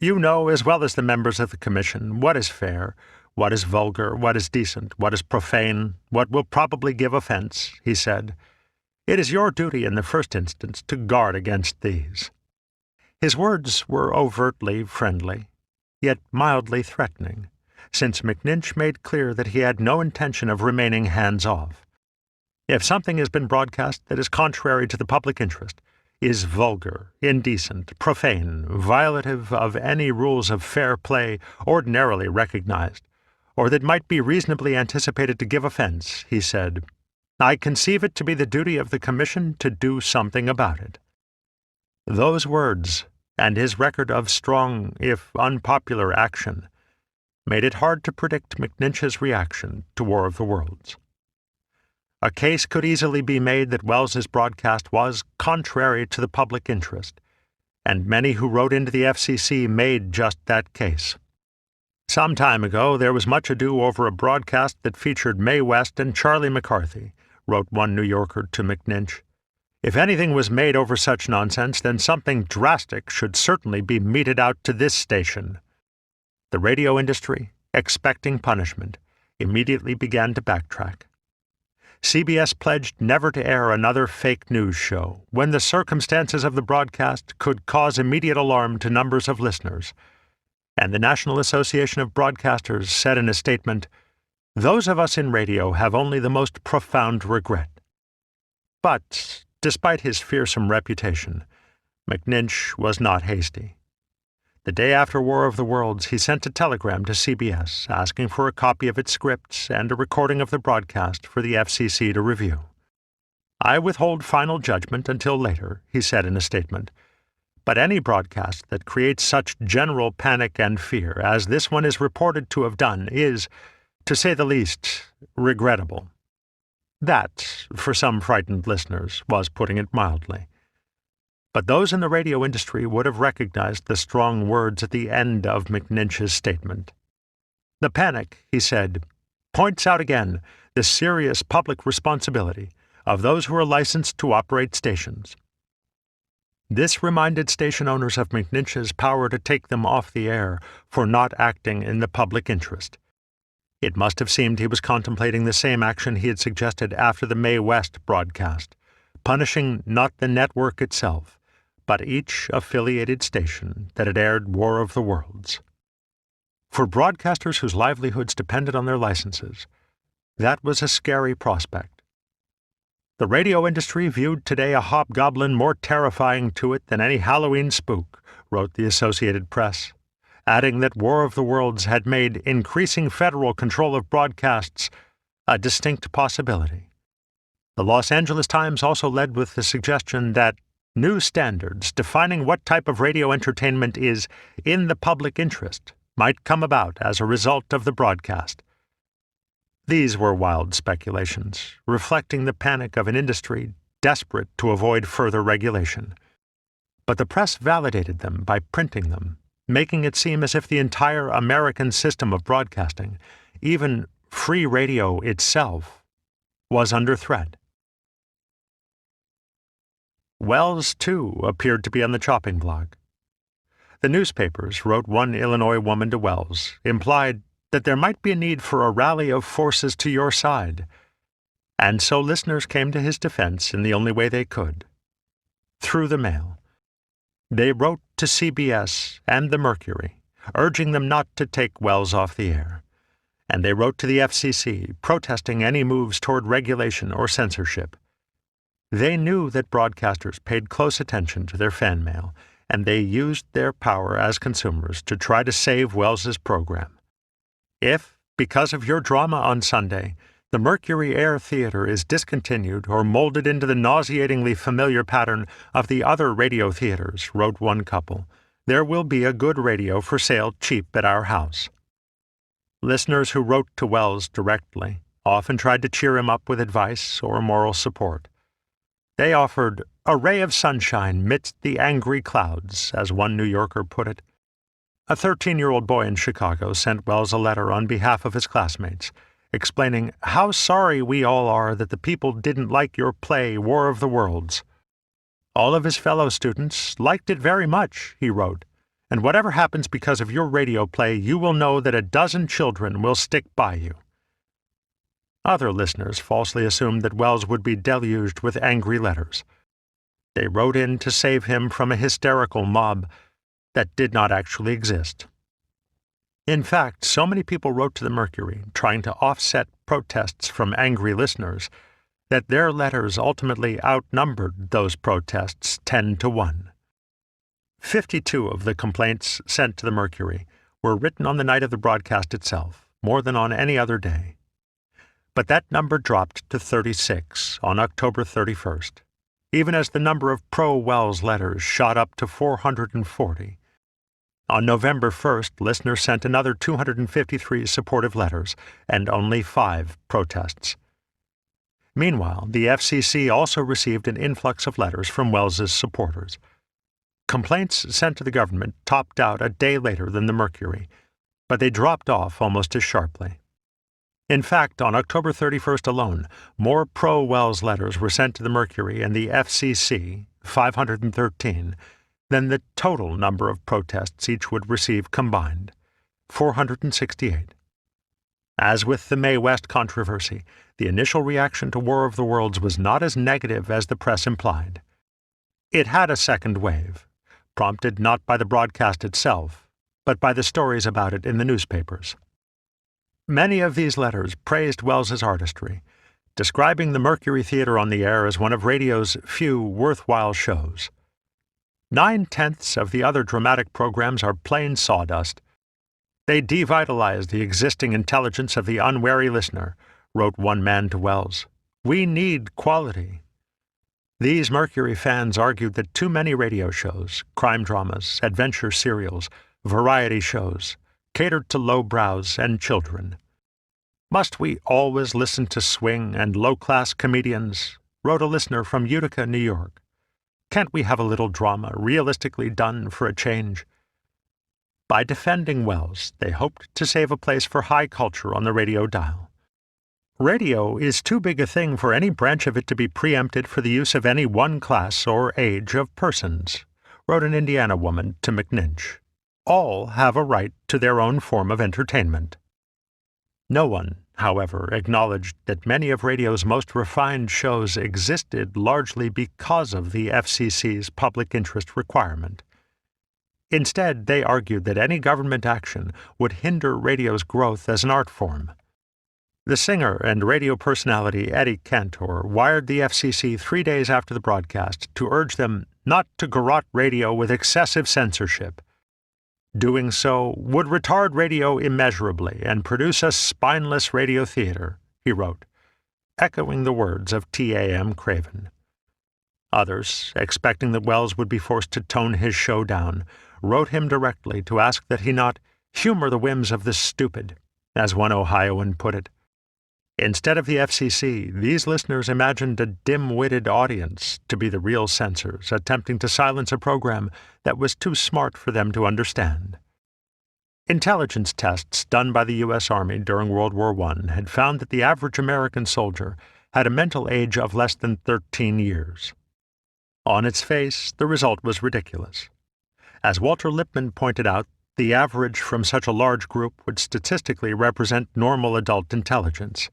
You know, as well as the members of the Commission, what is fair, what is vulgar, what is decent, what is profane, what will probably give offense, he said. It is your duty in the first instance to guard against these. His words were overtly friendly, yet mildly threatening, since McNinch made clear that he had no intention of remaining hands-off. If something has been broadcast that is contrary to the public interest, is vulgar, indecent, profane, violative of any rules of fair play ordinarily recognized, or that might be reasonably anticipated to give offense, he said, I conceive it to be the duty of the Commission to do something about it. Those words, and his record of strong, if unpopular, action, made it hard to predict McNinch's reaction to War of the Worlds. A case could easily be made that Welles's broadcast was contrary to the public interest, and many who wrote into the FCC made just that case. Some time ago, there was much ado over a broadcast that featured Mae West and Charlie McCarthy, wrote one New Yorker to McNinch. If anything was made over such nonsense, then something drastic should certainly be meted out to this station. The radio industry, expecting punishment, immediately began to backtrack. CBS pledged never to air another fake news show when the circumstances of the broadcast could cause immediate alarm to numbers of listeners. And the National Association of Broadcasters said in a statement, "Those of us in radio have only the most profound regret." But, despite his fearsome reputation, McNinch was not hasty. The day after War of the Worlds, he sent a telegram to CBS asking for a copy of its scripts and a recording of the broadcast for the FCC to review. I withhold final judgment until later, he said in a statement. But any broadcast that creates such general panic and fear as this one is reported to have done is, to say the least, regrettable. That, for some frightened listeners, was putting it mildly. But those in the radio industry would have recognized the strong words at the end of McNinch's statement. The panic, he said, points out again the serious public responsibility of those who are licensed to operate stations. This reminded station owners of McNinch's power to take them off the air for not acting in the public interest. It must have seemed he was contemplating the same action he had suggested after the Mae West broadcast, punishing not the network itself, but each affiliated station that had aired War of the Worlds. For broadcasters whose livelihoods depended on their licenses, that was a scary prospect. The radio industry viewed today a hobgoblin more terrifying to it than any Halloween spook, wrote the Associated Press, adding that War of the Worlds had made increasing federal control of broadcasts a distinct possibility. The Los Angeles Times also led with the suggestion that new standards defining what type of radio entertainment is in the public interest might come about as a result of the broadcast. These were wild speculations, reflecting the panic of an industry desperate to avoid further regulation. But the press validated them by printing them, making it seem as if the entire American system of broadcasting, even free radio itself, was under threat. Welles, too, appeared to be on the chopping block. The newspapers, wrote one Illinois woman to Welles, implied that there might be a need for a rally of forces to your side, and so listeners came to his defense in the only way they could, through the mail. They wrote to CBS and the Mercury, urging them not to take Welles off the air, and they wrote to the FCC, protesting any moves toward regulation or censorship. They knew that broadcasters paid close attention to their fan mail, and they used their power as consumers to try to save Welles's program. If, because of your drama on Sunday, the Mercury Air Theatre is discontinued or molded into the nauseatingly familiar pattern of the other radio theaters, wrote one couple, there will be a good radio for sale cheap at our house. Listeners who wrote to Welles directly often tried to cheer him up with advice or moral support. They offered a ray of sunshine midst the angry clouds, as one New Yorker put it. A 13-year-old boy in Chicago sent Welles a letter on behalf of his classmates, explaining how sorry we all are that the people didn't like your play, War of the Worlds. All of his fellow students liked it very much, he wrote, and whatever happens because of your radio play, you will know that a dozen children will stick by you. Other listeners falsely assumed that Welles would be deluged with angry letters. They wrote in to save him from a hysterical mob that did not actually exist. In fact, so many people wrote to the Mercury, trying to offset protests from angry listeners, that their letters ultimately outnumbered those protests 10-1. 52 of the complaints sent to the Mercury were written on the night of the broadcast itself, more than on any other day. But that number dropped to 36 on October 31st, even as the number of pro-Welles letters shot up to 440. On November 1st, listeners sent another 253 supportive letters and only 5 protests. Meanwhile, the FCC also received an influx of letters from Welles's supporters. Complaints sent to the government topped out a day later than the Mercury, but they dropped off almost as sharply. In fact, on October 31st alone, more pro-Welles letters were sent to the Mercury and the FCC, 513, than the total number of protests each would receive combined, 468. As with the Mae West controversy, the initial reaction to War of the Worlds was not as negative as the press implied. It had a second wave, prompted not by the broadcast itself, but by the stories about it in the newspapers. Many of these letters praised Welles's artistry, describing the Mercury Theatre on the air as one of radio's few worthwhile shows. 9/10 of the other dramatic programs are plain sawdust. They devitalize the existing intelligence of the unwary listener, wrote one man to Welles. We need quality. These Mercury fans argued that too many radio shows, crime dramas, adventure serials, variety shows, catered to lowbrows and children. Must we always listen to swing and low-class comedians? Wrote a listener from Utica, New York. Can't we have a little drama realistically done for a change? By defending Welles, they hoped to save a place for high culture on the radio dial. Radio is too big a thing for any branch of it to be preempted for the use of any one class or age of persons, wrote an Indiana woman to McNinch. All have a right to their own form of entertainment. No one, however, acknowledged that many of radio's most refined shows existed largely because of the FCC's public interest requirement. Instead, they argued that any government action would hinder radio's growth as an art form. The singer and radio personality Eddie Cantor wired the FCC 3 days after the broadcast to urge them not to garrote radio with excessive censorship. Doing so would retard radio immeasurably and produce a spineless radio theater, he wrote, echoing the words of T.A.M. Craven. Others, expecting that Welles would be forced to tone his show down, wrote him directly to ask that he not humor the whims of the stupid, as one Ohioan put it. Instead of the FCC, these listeners imagined a dim-witted audience to be the real censors, attempting to silence a program that was too smart for them to understand. Intelligence tests done by the U.S. Army during World War I had found that the average American soldier had a mental age of less than 13 years. On its face, the result was ridiculous. As Walter Lippmann pointed out, the average from such a large group would statistically represent normal adult intelligence.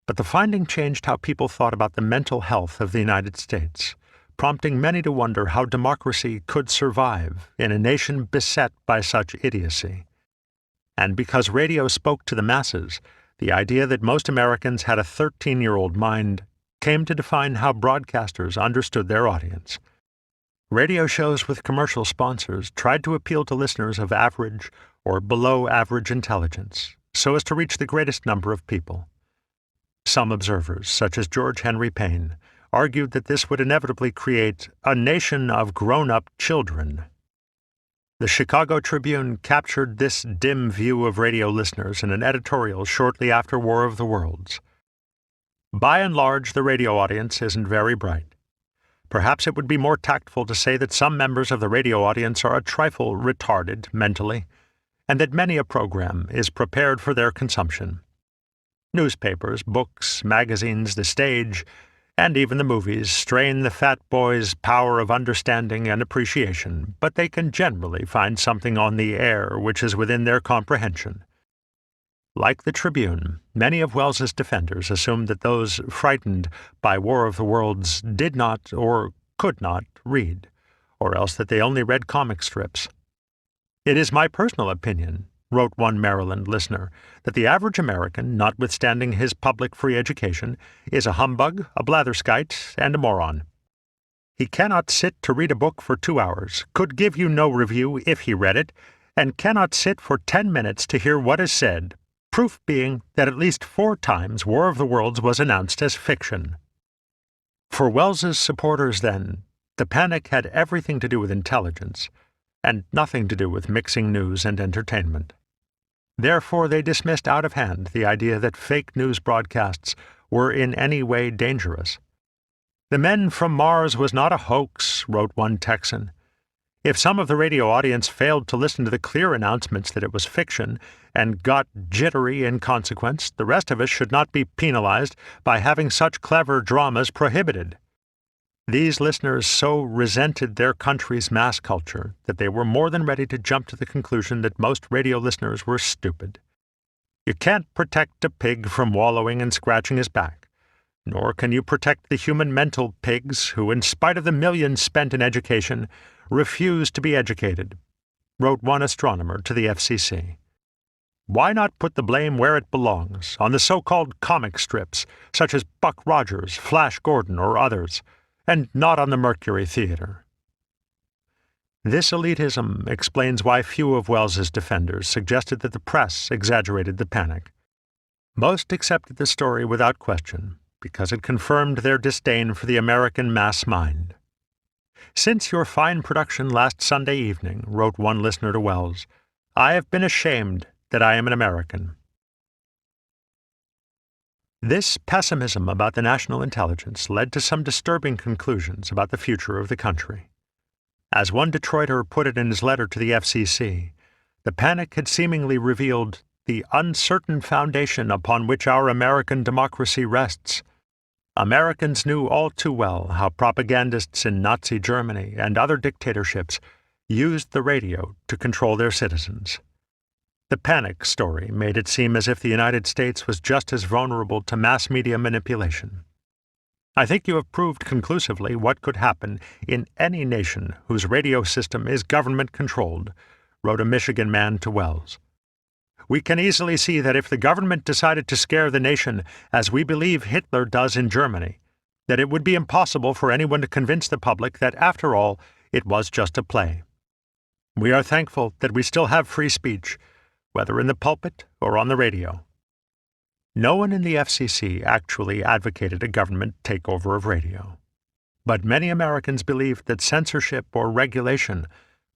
But the finding changed how people thought about the mental health of the United States, prompting many to wonder how democracy could survive in a nation beset by such idiocy. And because radio spoke to the masses, the idea that most Americans had a 13-year-old mind came to define how broadcasters understood their audience. Radio shows with commercial sponsors tried to appeal to listeners of average or below-average intelligence, so as to reach the greatest number of people. Some observers, such as George Henry Payne, argued that this would inevitably create a nation of grown-up children. The Chicago Tribune captured this dim view of radio listeners in an editorial shortly after War of the Worlds. By and large, the radio audience isn't very bright. Perhaps it would be more tactful to say that some members of the radio audience are a trifle retarded mentally, and that many a program is prepared for their consumption. Newspapers, books, magazines, the stage, and even the movies strain the fat boy's power of understanding and appreciation, but they can generally find something on the air which is within their comprehension. Like the Tribune, many of Welles's defenders assumed that those frightened by War of the Worlds did not or could not read, or else that they only read comic strips. "It is my personal opinion," wrote one Maryland listener, "that the average American, notwithstanding his public free education, is a humbug, a blatherskite, and a moron. He cannot sit to read a book for 2 hours, could give you no review if he read it, and cannot sit for 10 minutes to hear what is said, proof being that at least 4 times War of the Worlds was announced as fiction." For Welles's supporters, then, the panic had everything to do with intelligence, and nothing to do with mixing news and entertainment. Therefore, they dismissed out of hand the idea that fake news broadcasts were in any way dangerous. "The Men from Mars was not a hoax," wrote one Texan. If some of the radio audience failed to listen to the clear announcements that it was fiction and got jittery in consequence, the rest of us should not be penalized by having such clever dramas prohibited. These listeners so resented their country's mass culture that they were more than ready to jump to the conclusion that most radio listeners were stupid. You can't protect a pig from wallowing and scratching his back, nor can you protect the human mental pigs who, in spite of the millions spent in education, refuse to be educated, wrote one astronomer to the FCC. Why not put the blame where it belongs, on the so-called comic strips, such as Buck Rogers, Flash Gordon, or others, and not on the Mercury Theatre? This elitism explains why few of Welles's defenders suggested that the press exaggerated the panic. Most accepted the story without question, because it confirmed their disdain for the American mass mind. "Since your fine production last Sunday evening," wrote one listener to Welles, "I have been ashamed that I am an American." This pessimism about the national intelligence led to some disturbing conclusions about the future of the country. As one Detroiter put it in his letter to the FCC, the panic had seemingly revealed the uncertain foundation upon which our American democracy rests. Americans knew all too well how propagandists in Nazi Germany and other dictatorships used the radio to control their citizens. The panic story made it seem as if the United States was just as vulnerable to mass media manipulation. I think you have proved conclusively what could happen in any nation whose radio system is government-controlled, wrote a Michigan man to Welles. We can easily see that if the government decided to scare the nation, as we believe Hitler does in Germany, that it would be impossible for anyone to convince the public that, after all, it was just a play. We are thankful that we still have free speech, whether in the pulpit or on the radio. No one in the FCC actually advocated a government takeover of radio, but many Americans believed that censorship or regulation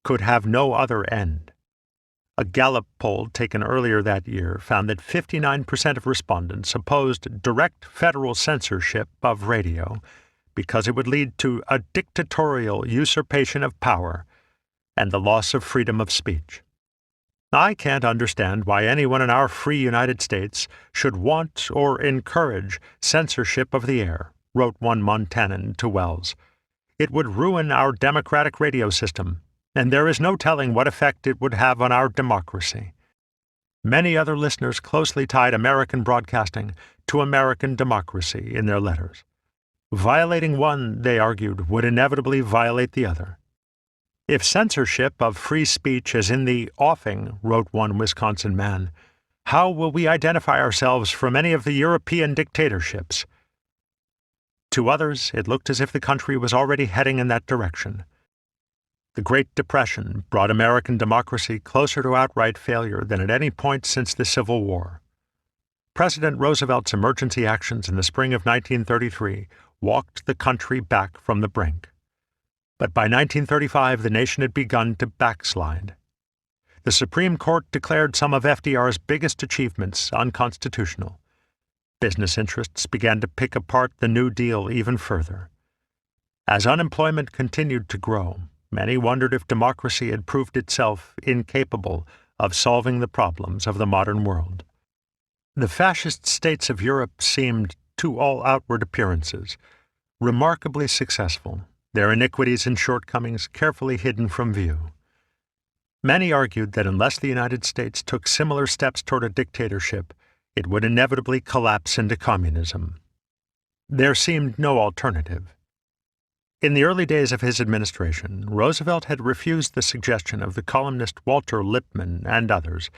could have no other end. A Gallup poll taken earlier that year found that 59% of respondents opposed direct federal censorship of radio because it would lead to a dictatorial usurpation of power and the loss of freedom of speech. I can't understand why anyone in our free United States should want or encourage censorship of the air, wrote one Montanan to Welles. It would ruin our democratic radio system, and there is no telling what effect it would have on our democracy. Many other listeners closely tied American broadcasting to American democracy in their letters. Violating one, they argued, would inevitably violate the other. If censorship of free speech is in the offing, wrote one Wisconsin man, how will we identify ourselves from any of the European dictatorships? To others, it looked as if the country was already heading in that direction. The Great Depression brought American democracy closer to outright failure than at any point since the Civil War. President Roosevelt's emergency actions in the spring of 1933 walked the country back from the brink. But by 1935, the nation had begun to backslide. The Supreme Court declared some of FDR's biggest achievements unconstitutional. Business interests began to pick apart the New Deal even further. As unemployment continued to grow, many wondered if democracy had proved itself incapable of solving the problems of the modern world. The fascist states of Europe seemed, to all outward appearances, remarkably successful, their iniquities and shortcomings carefully hidden from view. Many argued that unless the United States took similar steps toward a dictatorship, it would inevitably collapse into communism. There seemed no alternative. In the early days of his administration, Roosevelt had refused the suggestion of the columnist Walter Lippmann and others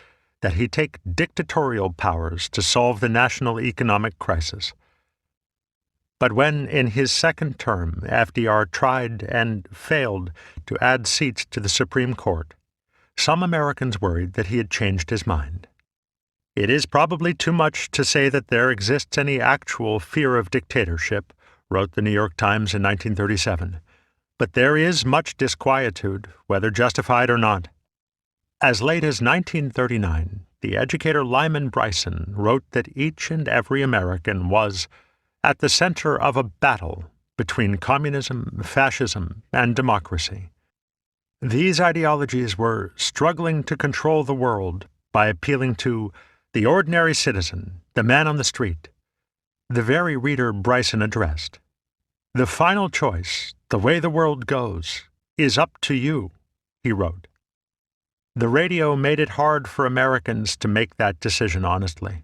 that he take dictatorial powers to solve the national economic crisis. But when, in his second term, FDR tried and failed to add seats to the Supreme Court, some Americans worried that he had changed his mind. It is probably too much to say that there exists any actual fear of dictatorship, wrote the New York Times in 1937, but there is much disquietude, whether justified or not. As late as 1939, the educator Lyman Bryson wrote that each and every American was at the center of a battle between communism, fascism, and democracy. These ideologies were struggling to control the world by appealing to the ordinary citizen, the man on the street, the very reader Bryson addressed. The final choice, the way the world goes, is up to you, he wrote. The radio made it hard for Americans to make that decision honestly.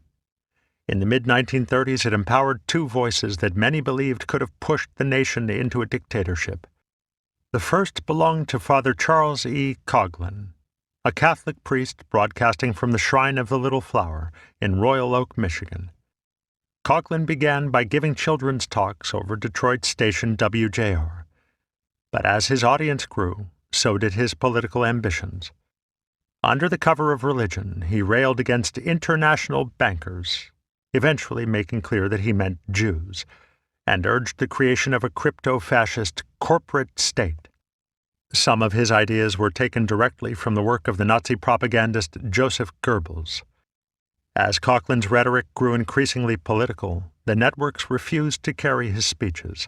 In the mid-1930s, it empowered two voices that many believed could have pushed the nation into a dictatorship. The first belonged to Father Charles E. Coughlin, a Catholic priest broadcasting from the Shrine of the Little Flower in Royal Oak, Michigan. Coughlin began by giving children's talks over Detroit station WJR. But as his audience grew, so did his political ambitions. Under the cover of religion, he railed against international bankers, eventually making clear that he meant Jews, and urged the creation of a crypto-fascist corporate state. Some of his ideas were taken directly from the work of the Nazi propagandist Joseph Goebbels. As Coughlin's rhetoric grew increasingly political, the networks refused to carry his speeches.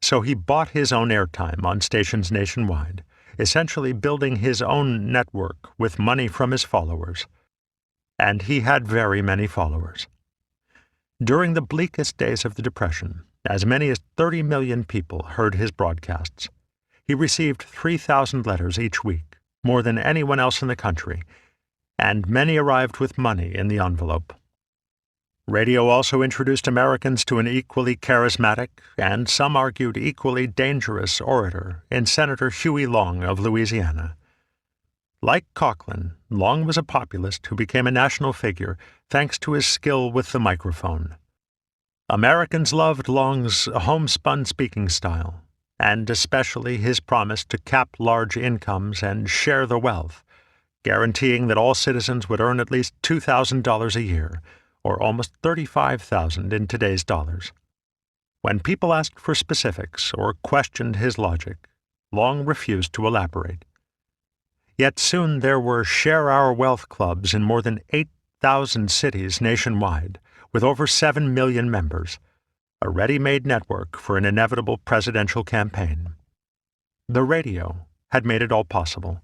So he bought his own airtime on stations nationwide, essentially building his own network with money from his followers. And he had very many followers. During the bleakest days of the Depression, as many as 30 million people heard his broadcasts. He received 3,000 letters each week, more than anyone else in the country, and many arrived with money in the envelope. Radio also introduced Americans to an equally charismatic, and some argued equally dangerous orator in Senator Huey Long of Louisiana. Like Coughlin, Long was a populist who became a national figure thanks to his skill with the microphone. Americans loved Long's homespun speaking style, and especially his promise to cap large incomes and share the wealth, guaranteeing that all citizens would earn at least $2,000 a year, or almost $35,000 in today's dollars. When people asked for specifics or questioned his logic, Long refused to elaborate. Yet soon there were Share Our Wealth clubs in more than 8,000 cities nationwide, with over 7 million members, a ready-made network for an inevitable presidential campaign. The radio had made it all possible.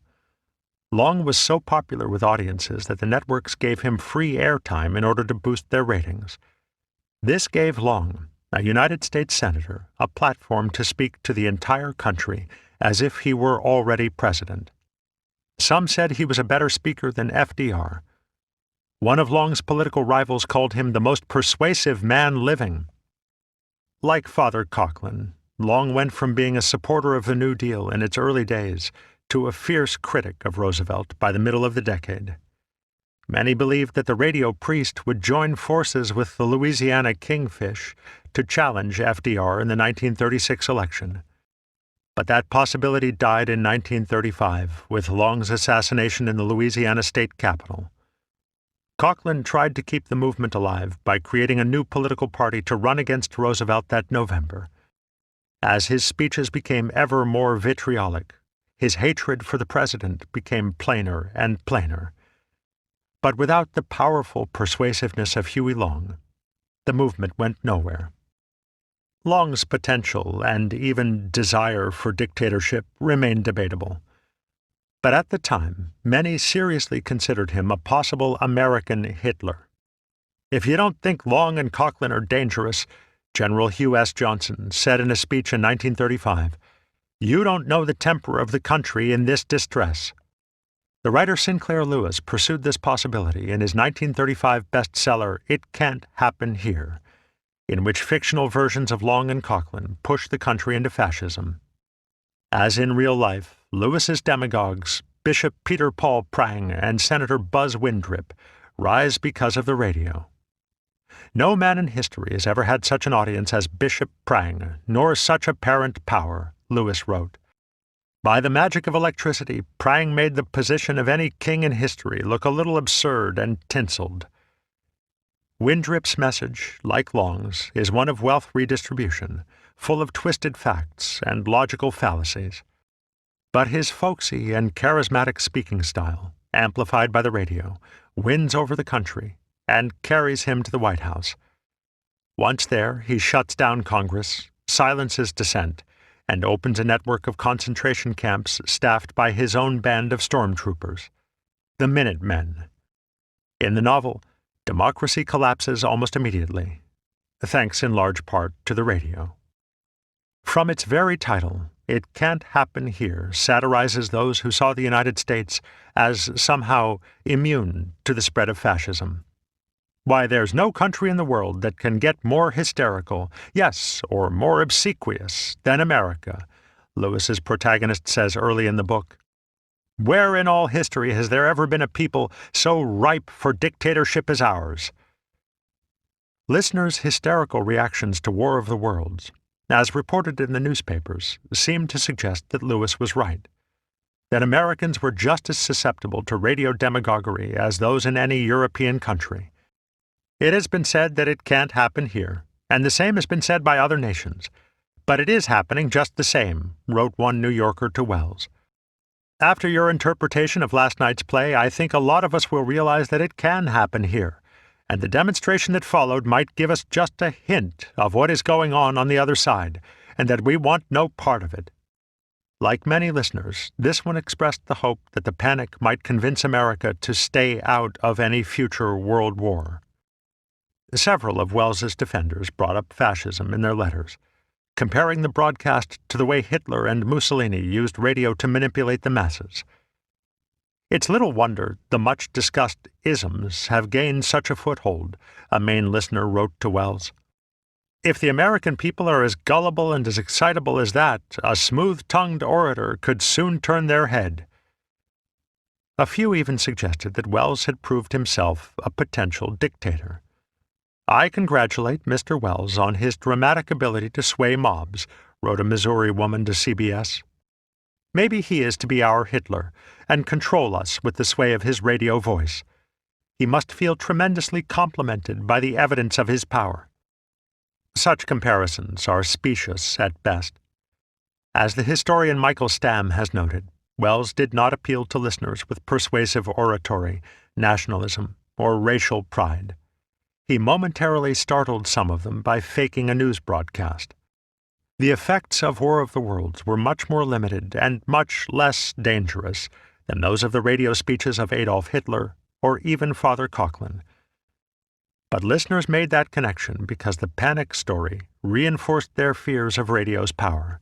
Long was so popular with audiences that the networks gave him free airtime in order to boost their ratings. This gave Long, a United States Senator, a platform to speak to the entire country as if he were already president. Some said he was a better speaker than FDR. One of Long's political rivals called him the most persuasive man living. Like Father Coughlin, Long went from being a supporter of the New Deal in its early days to a fierce critic of Roosevelt by the middle of the decade. Many believed that the radio priest would join forces with the Louisiana Kingfish to challenge FDR in the 1936 election. But that possibility died in 1935 with Long's assassination in the Louisiana state capitol. Coughlin tried to keep the movement alive by creating a new political party to run against Roosevelt that November. As his speeches became ever more vitriolic, his hatred for the president became plainer and plainer. But without the powerful persuasiveness of Huey Long, the movement went nowhere. Long's potential and even desire for dictatorship remained debatable. But at the time, many seriously considered him a possible American Hitler. "If you don't think Long and Coughlin are dangerous," General Hugh S. Johnson said in a speech in 1935, "you don't know the temper of the country in this distress." The writer Sinclair Lewis pursued this possibility in his 1935 bestseller It Can't Happen Here, in which fictional versions of Long and Coughlin pushed the country into fascism. As in real life, Lewis's demagogues, Bishop Peter Paul Prang and Senator Buzz Windrip, rise because of the radio. No man in history has ever had such an audience as Bishop Prang, nor such apparent power, Lewis wrote. By the magic of electricity, Prang made the position of any king in history look a little absurd and tinseled. Windrip's message, like Long's, is one of wealth redistribution, full of twisted facts and logical fallacies. But his folksy and charismatic speaking style, amplified by the radio, wins over the country and carries him to the White House. Once there, he shuts down Congress, silences dissent, and opens a network of concentration camps staffed by his own band of stormtroopers, the Minutemen. In the novel, democracy collapses almost immediately, thanks in large part to the radio. From its very title, It Can't Happen Here satirizes those who saw the United States as somehow immune to the spread of fascism. Why, there's no country in the world that can get more hysterical, yes, or more obsequious than America, Lewis's protagonist says early in the book. Where in all history has there ever been a people so ripe for dictatorship as ours? Listeners' hysterical reactions to War of the Worlds, as reported in the newspapers, seemed to suggest that Lewis was right, that Americans were just as susceptible to radio demagoguery as those in any European country. It has been said that it can't happen here, and the same has been said by other nations. But it is happening just the same, wrote one New Yorker to Welles. After your interpretation of last night's play, I think a lot of us will realize that it can happen here, and the demonstration that followed might give us just a hint of what is going on the other side, and that we want no part of it. Like many listeners, this one expressed the hope that the panic might convince America to stay out of any future world war. Several of Welles's defenders brought up fascism in their letters, comparing the broadcast to the way Hitler and Mussolini used radio to manipulate the masses. It's little wonder the much-discussed isms have gained such a foothold, a Maine listener wrote to Welles. If the American people are as gullible and as excitable as that, a smooth-tongued orator could soon turn their head. A few even suggested that Welles had proved himself a potential dictator. I congratulate Mr. Welles on his dramatic ability to sway mobs, wrote a Missouri woman to CBS. Maybe he is to be our Hitler and control us with the sway of his radio voice. He must feel tremendously complimented by the evidence of his power. Such comparisons are specious at best. As the historian Michael Stamm has noted, Welles did not appeal to listeners with persuasive oratory, nationalism, or racial pride. He momentarily startled some of them by faking a news broadcast. The effects of War of the Worlds were much more limited and much less dangerous than those of the radio speeches of Adolf Hitler or even Father Coughlin. But listeners made that connection because the panic story reinforced their fears of radio's power.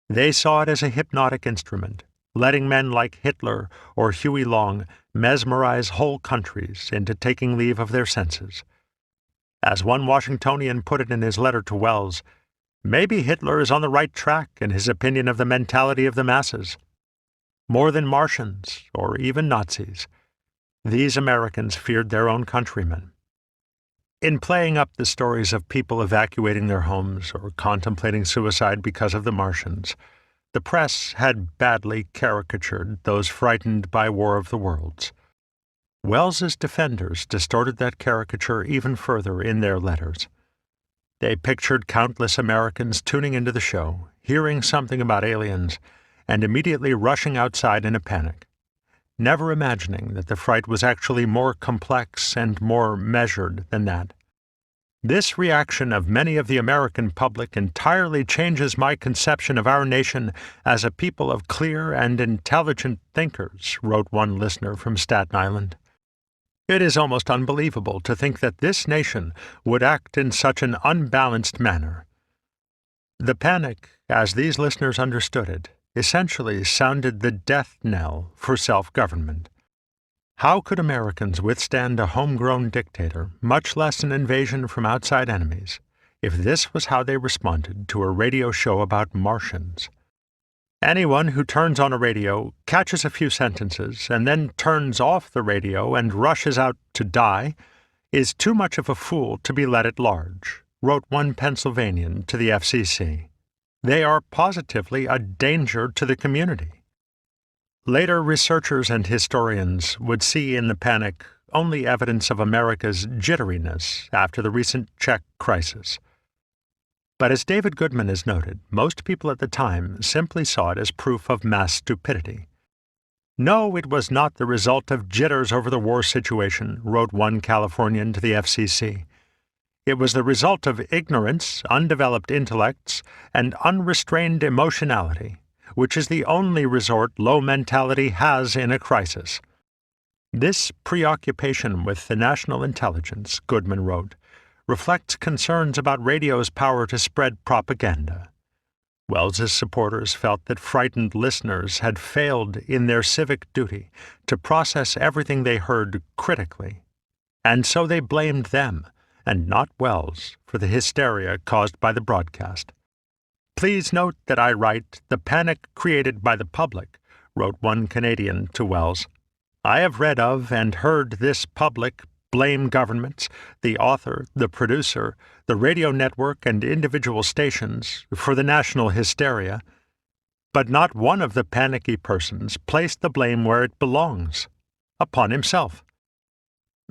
They saw it as a hypnotic instrument, letting men like Hitler or Huey Long mesmerize whole countries into taking leave of their senses. As one Washingtonian put it in his letter to Welles, maybe Hitler is on the right track in his opinion of the mentality of the masses. More than Martians or even Nazis, these Americans feared their own countrymen. In playing up the stories of people evacuating their homes or contemplating suicide because of the Martians, the press had badly caricatured those frightened by War of the Worlds. Welles's defenders distorted that caricature even further in their letters. They pictured countless Americans tuning into the show, hearing something about aliens, and immediately rushing outside in a panic, never imagining that the fright was actually more complex and more measured than that. This reaction of many of the American public entirely changes my conception of our nation as a people of clear and intelligent thinkers, wrote one listener from Staten Island. It is almost unbelievable to think that this nation would act in such an unbalanced manner. The panic, as these listeners understood it, essentially sounded the death knell for self-government. How could Americans withstand a homegrown dictator, much less an invasion from outside enemies, if this was how they responded to a radio show about Martians? Anyone who turns on a radio, catches a few sentences, and then turns off the radio and rushes out to die is too much of a fool to be let at large, wrote one Pennsylvanian to the FCC. They are positively a danger to the community. Later researchers and historians would see in the panic only evidence of America's jitteriness after the recent Czech crisis. But as David Goodman has noted, most people at the time simply saw it as proof of mass stupidity. No, it was not the result of jitters over the war situation, wrote one Californian to the FCC. It was the result of ignorance, undeveloped intellects, and unrestrained emotionality, which is the only resort low mentality has in a crisis. This preoccupation with the national intelligence, Goodman wrote, reflects concerns about radio's power to spread propaganda. Welles's supporters felt that frightened listeners had failed in their civic duty to process everything they heard critically, and so they blamed them, and not Welles, for the hysteria caused by the broadcast. Please note that I write the panic created by the public, wrote one Canadian to Welles. I have read of and heard this public blame governments, the author, the producer, the radio network, and individual stations for the national hysteria, but not one of the panicky persons placed the blame where it belongs, upon himself.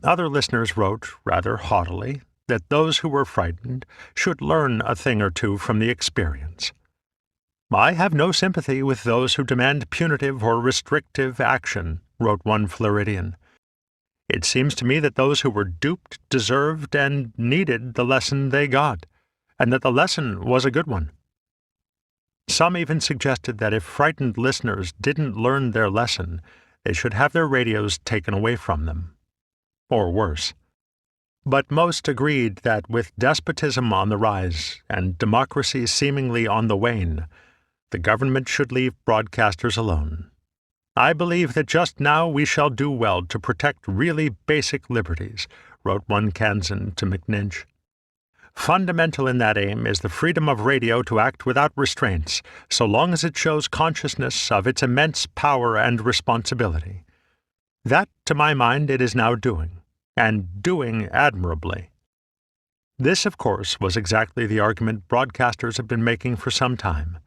Other listeners wrote, rather haughtily, that those who were frightened should learn a thing or two from the experience. I have no sympathy with those who demand punitive or restrictive action, wrote one Floridian. It seems to me that those who were duped deserved and needed the lesson they got, and that the lesson was a good one. Some even suggested that if frightened listeners didn't learn their lesson, they should have their radios taken away from them. Or worse. But most agreed that with despotism on the rise and democracy seemingly on the wane, the government should leave broadcasters alone. "I believe that just now we shall do well to protect really basic liberties," wrote one Kansan to McNinch. "Fundamental in that aim is the freedom of radio to act without restraints, so long as it shows consciousness of its immense power and responsibility. That, to my mind, it is now doing, and doing admirably." This, of course, was exactly the argument broadcasters have been making for some time,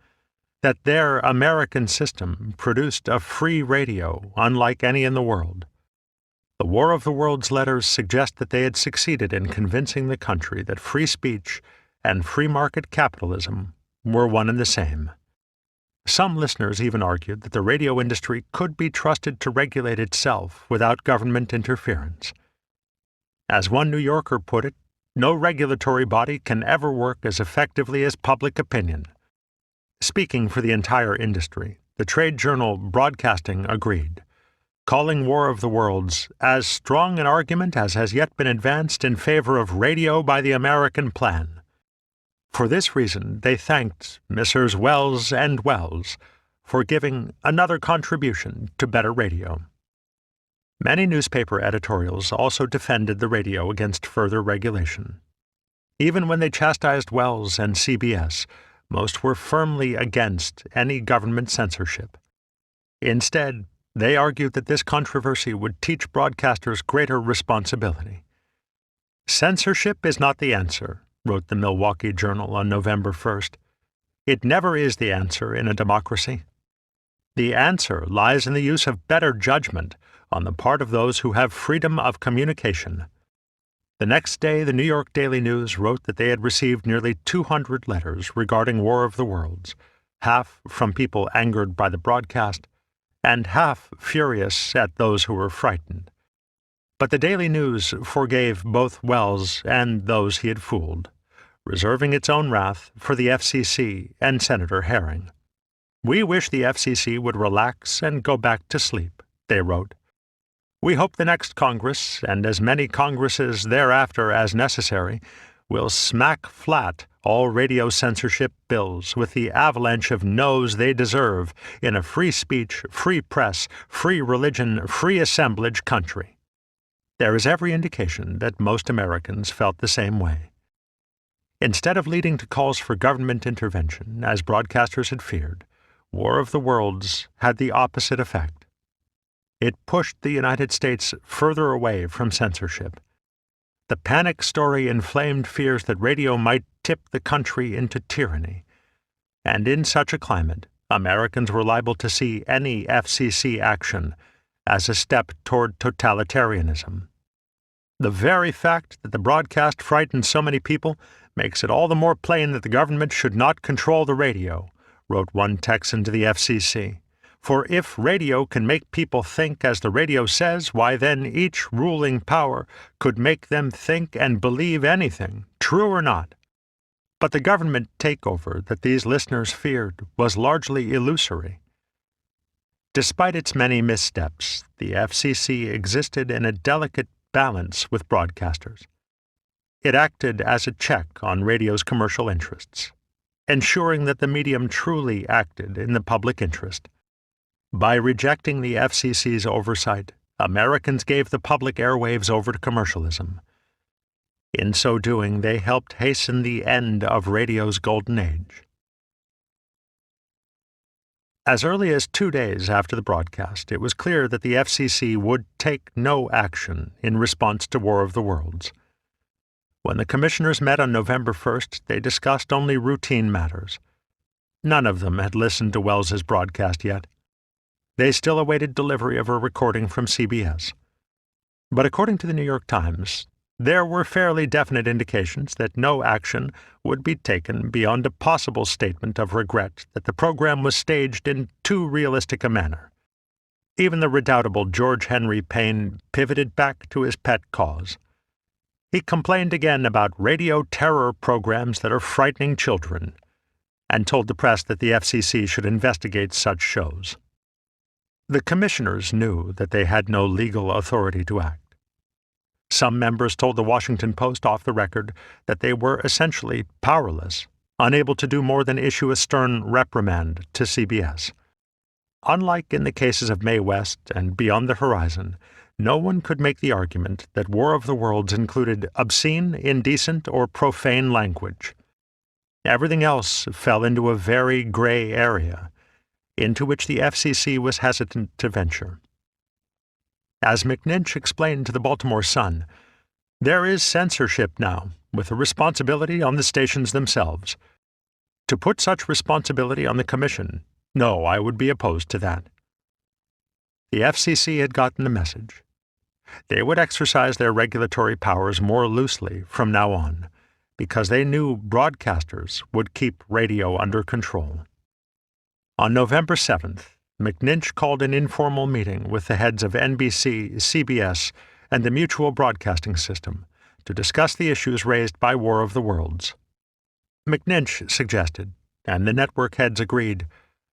that their American system produced a free radio unlike any in the world. The War of the Worlds letters suggest that they had succeeded in convincing the country that free speech and free market capitalism were one and the same. Some listeners even argued that the radio industry could be trusted to regulate itself without government interference. As one New Yorker put it, "No regulatory body can ever work as effectively as public opinion." Speaking for the entire industry, the trade journal Broadcasting agreed, calling War of the Worlds "as strong an argument as has yet been advanced in favor of radio by the American plan." For this reason, they thanked Messrs. Welles and Welles for giving another contribution to better radio. Many newspaper editorials also defended the radio against further regulation. Even when they chastised Welles and CBS, most were firmly against any government censorship. Instead, they argued that this controversy would teach broadcasters greater responsibility. "Censorship is not the answer," wrote the Milwaukee Journal on November 1st. "It never is the answer in a democracy. The answer lies in the use of better judgment on the part of those who have freedom of communication." The next day, the New York Daily News wrote that they had received nearly 200 letters regarding War of the Worlds, half from people angered by the broadcast, and half furious at those who were frightened. But the Daily News forgave both Welles and those he had fooled, reserving its own wrath for the FCC and Senator Herring. "We wish the FCC would relax and go back to sleep," they wrote. "We hope the next Congress, and as many Congresses thereafter as necessary, will smack flat all radio censorship bills with the avalanche of no's they deserve in a free speech, free press, free religion, free assemblage country." There is every indication that most Americans felt the same way. Instead of leading to calls for government intervention, as broadcasters had feared, War of the Worlds had the opposite effect. It pushed the United States further away from censorship. The panic story inflamed fears that radio might tip the country into tyranny, and in such a climate, Americans were liable to see any FCC action as a step toward totalitarianism. "The very fact that the broadcast frightened so many people makes it all the more plain that the government should not control the radio," wrote one Texan to the FCC. "For if radio can make people think as the radio says, why then each ruling power could make them think and believe anything, true or not." But the government takeover that these listeners feared was largely illusory. Despite its many missteps, the FCC existed in a delicate balance with broadcasters. It acted as a check on radio's commercial interests, ensuring that the medium truly acted in the public interest. By rejecting the FCC's oversight, Americans gave the public airwaves over to commercialism. In so doing, they helped hasten the end of radio's golden age. As early as 2 days after the broadcast, it was clear that the FCC would take no action in response to War of the Worlds. When the commissioners met on November 1st, they discussed only routine matters. None of them had listened to Welles's broadcast yet. They still awaited delivery of a recording from CBS. But according to the New York Times, there were fairly definite indications that no action would be taken beyond a possible statement of regret that the program was staged in too realistic a manner. Even the redoubtable George Henry Payne pivoted back to his pet cause. He complained again about radio terror programs that are frightening children, and told the press that the FCC should investigate such shows. The commissioners knew that they had no legal authority to act. Some members told the Washington Post off the record that they were essentially powerless, unable to do more than issue a stern reprimand to CBS. Unlike in the cases of Mae West and Beyond the Horizon, no one could make the argument that War of the Worlds included obscene, indecent, or profane language. Everything else fell into a very gray area, into which the FCC was hesitant to venture. As McNinch explained to the Baltimore Sun, there is censorship now, with a responsibility on the stations themselves. To put such responsibility on the Commission, no, I would be opposed to that. The FCC had gotten the message. They would exercise their regulatory powers more loosely from now on, because they knew broadcasters would keep radio under control. On November 7th, McNinch called an informal meeting with the heads of NBC, CBS, and the Mutual Broadcasting System to discuss the issues raised by War of the Worlds. McNinch suggested, and the network heads agreed,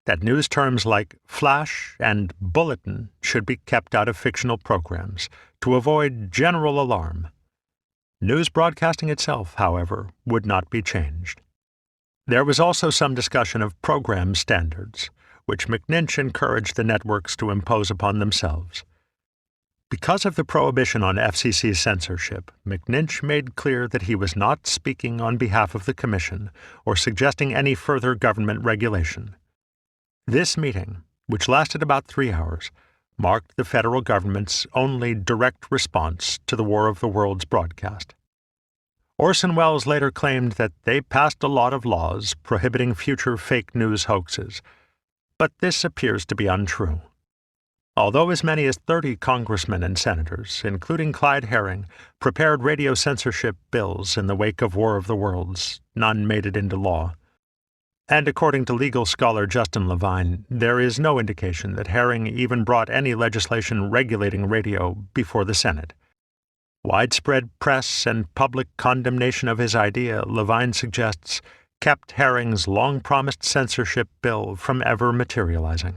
that news terms like flash and bulletin should be kept out of fictional programs to avoid general alarm. News broadcasting itself, however, would not be changed. There was also some discussion of program standards, which McNinch encouraged the networks to impose upon themselves. Because of the prohibition on FCC censorship, McNinch made clear that he was not speaking on behalf of the Commission or suggesting any further government regulation. This meeting, which lasted about 3 hours, marked the federal government's only direct response to the War of the Worlds broadcast. Orson Welles later claimed that they passed a lot of laws prohibiting future fake news hoaxes, but this appears to be untrue. Although as many as 30 congressmen and senators, including Clyde Herring, prepared radio censorship bills in the wake of War of the Worlds, none made it into law. And according to legal scholar Justin Levine, there is no indication that Herring even brought any legislation regulating radio before the Senate. Widespread press and public condemnation of his idea, Levine suggests, kept Herring's long-promised censorship bill from ever materializing.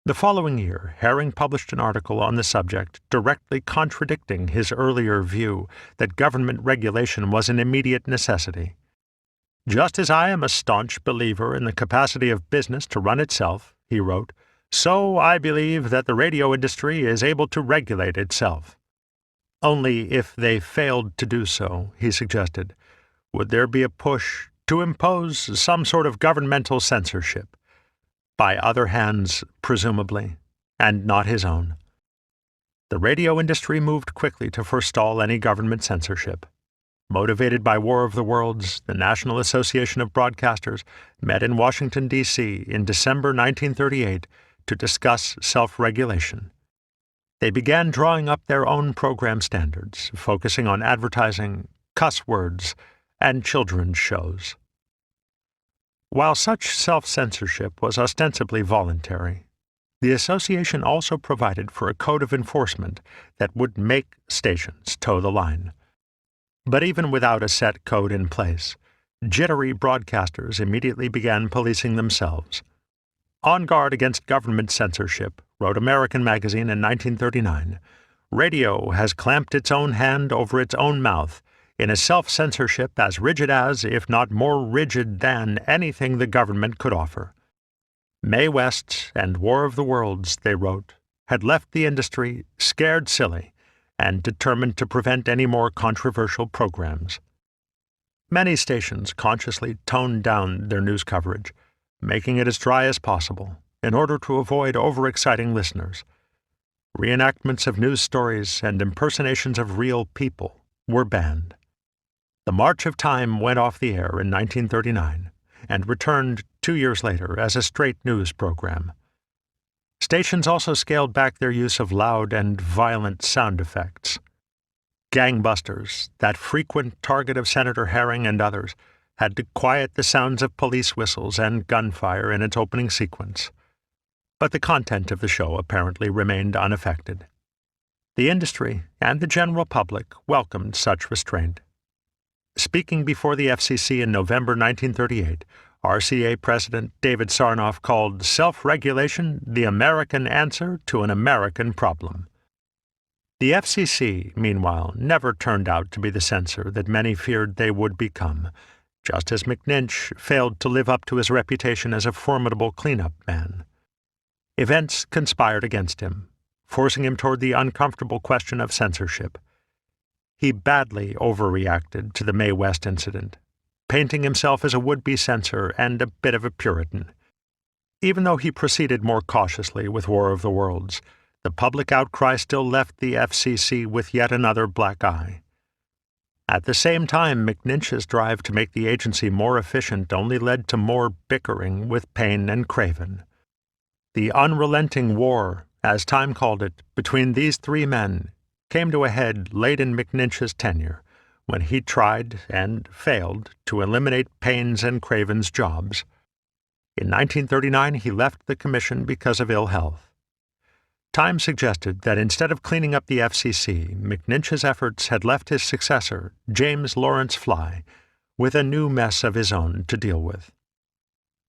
The following year, Herring published an article on the subject directly contradicting his earlier view that government regulation was an immediate necessity. "Just as I am a staunch believer in the capacity of business to run itself," he wrote, "so I believe that the radio industry is able to regulate itself." Only if they failed to do so, he suggested, would there be a push to impose some sort of governmental censorship, by other hands, presumably, and not his own. The radio industry moved quickly to forestall any government censorship. Motivated by War of the Worlds, the National Association of Broadcasters met in Washington, D.C. in December 1938 to discuss self-regulation. They began drawing up their own program standards, focusing on advertising, cuss words, and children's shows. While such self-censorship was ostensibly voluntary, the association also provided for a code of enforcement that would make stations toe the line. But even without a set code in place, jittery broadcasters immediately began policing themselves. On guard against government censorship, wrote American Magazine in 1939, radio has clamped its own hand over its own mouth in a self-censorship as rigid as, if not more rigid than, anything the government could offer. Mae West and War of the Worlds, they wrote, had left the industry scared silly and determined to prevent any more controversial programs. Many stations consciously toned down their news coverage, making it as dry as possible, in order to avoid overexciting listeners. Reenactments of news stories and impersonations of real people were banned. The March of Time went off the air in 1939 and returned 2 years later as a straight news program. Stations also scaled back their use of loud and violent sound effects. Gangbusters, that frequent target of Senator Herring and others, had to quiet the sounds of police whistles and gunfire in its opening sequence. But the content of the show apparently remained unaffected. The industry and the general public welcomed such restraint. Speaking before the FCC in November 1938, RCA President David Sarnoff called self-regulation the American answer to an American problem. The FCC, meanwhile, never turned out to be the censor that many feared they would become, just as McNinch failed to live up to his reputation as a formidable cleanup man. Events conspired against him, forcing him toward the uncomfortable question of censorship. He badly overreacted to the Mae West incident, painting himself as a would-be censor and a bit of a Puritan. Even though he proceeded more cautiously with War of the Worlds, the public outcry still left the FCC with yet another black eye. At the same time, McNinch's drive to make the agency more efficient only led to more bickering with Payne and Craven. The unrelenting war, as Time called it, between these three men came to a head late in McNinch's tenure, when he tried, and failed, to eliminate Payne's and Craven's jobs. In 1939, he left the commission because of ill health. Time suggested that instead of cleaning up the FCC, McNinch's efforts had left his successor, James Lawrence Fly, with a new mess of his own to deal with.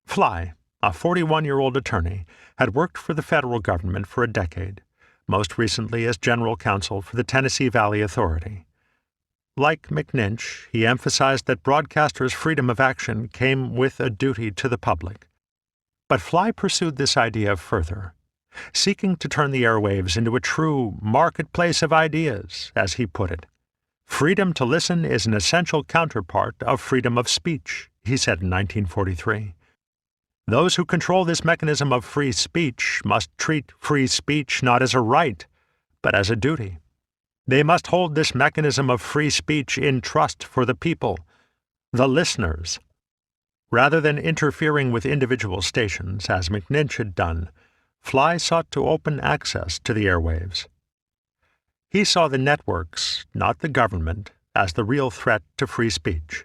Fly, a 41-year-old attorney, had worked for the federal government for a decade, most recently as general counsel for the Tennessee Valley Authority. Like McNinch, he emphasized that broadcasters' freedom of action came with a duty to the public. But Fly pursued this idea further, seeking to turn the airwaves into a true marketplace of ideas, as he put it. Freedom to listen is an essential counterpart of freedom of speech, he said in 1943. Those who control this mechanism of free speech must treat free speech not as a right, but as a duty. They must hold this mechanism of free speech in trust for the people, the listeners. Rather than interfering with individual stations, as McNinch had done, Fly sought to open access to the airwaves. He saw the networks, not the government, as the real threat to free speech.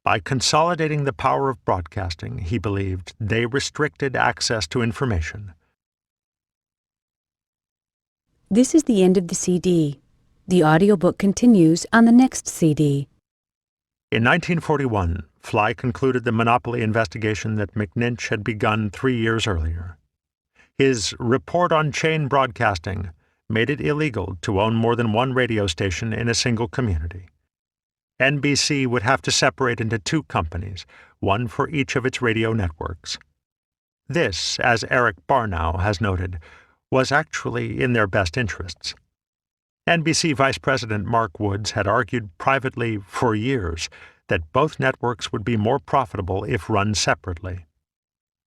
By consolidating the power of broadcasting, he believed, they restricted access to information. This is the end of the CD. The audiobook continues on the next CD. In 1941, Fly concluded the monopoly investigation that McNinch had begun 3 years earlier. His Report on Chain Broadcasting made it illegal to own more than one radio station in a single community. NBC would have to separate into two companies, one for each of its radio networks. This, as Eric Barnow has noted, was actually in their best interests. NBC Vice President Mark Woods had argued privately for years that both networks would be more profitable if run separately.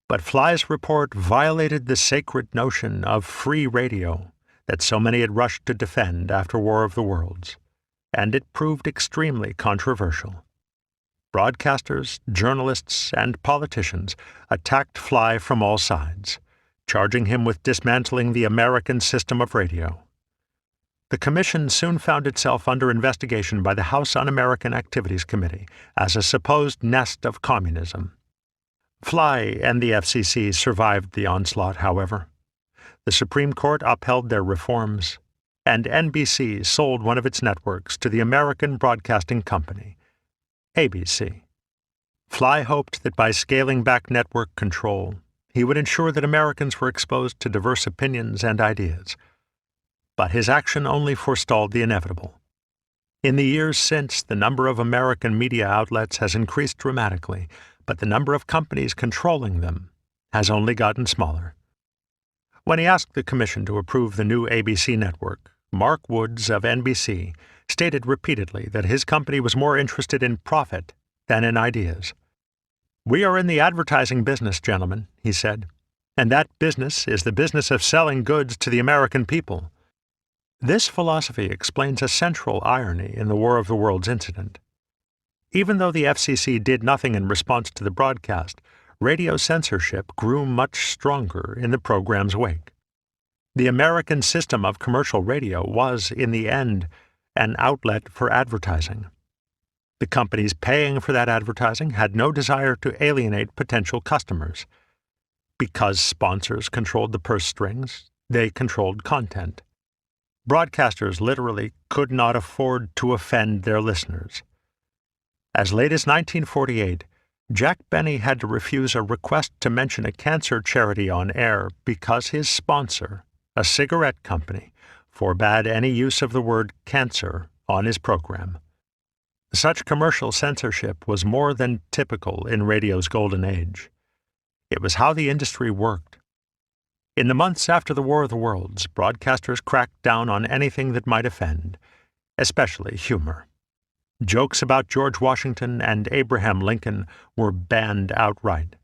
But Fly's report violated the sacred notion of free radio that so many had rushed to defend after War of the Worlds, and it proved extremely controversial. Broadcasters, journalists, and politicians attacked Fly from all sides, charging him with dismantling the American system of radio. The commission soon found itself under investigation by the House Un-American Activities Committee as a supposed nest of communism. Fly and the FCC survived the onslaught, however. The Supreme Court upheld their reforms, and NBC sold one of its networks to the American Broadcasting Company, ABC. Fly hoped that by scaling back network control, he would ensure that Americans were exposed to diverse opinions and ideas. But his action only forestalled the inevitable. In the years since, the number of American media outlets has increased dramatically, but the number of companies controlling them has only gotten smaller. When he asked the commission to approve the new ABC network, Mark Woods of NBC stated repeatedly that his company was more interested in profit than in ideas. "We are in the advertising business, gentlemen," he said, "and that business is the business of selling goods to the American people." This philosophy explains a central irony in the War of the Worlds incident. Even though the FCC did nothing in response to the broadcast, radio censorship grew much stronger in the program's wake. The American system of commercial radio was, in the end, an outlet for advertising. The companies paying for that advertising had no desire to alienate potential customers. Because sponsors controlled the purse strings, they controlled content. Broadcasters literally could not afford to offend their listeners. As late as 1948, Jack Benny had to refuse a request to mention a cancer charity on air because his sponsor, a cigarette company, forbade any use of the word cancer on his program. Such commercial censorship was more than typical in radio's golden age. It was how the industry worked. In the months after the War of the Worlds, broadcasters cracked down on anything that might offend, especially humor. Jokes about George Washington and Abraham Lincoln were banned outright.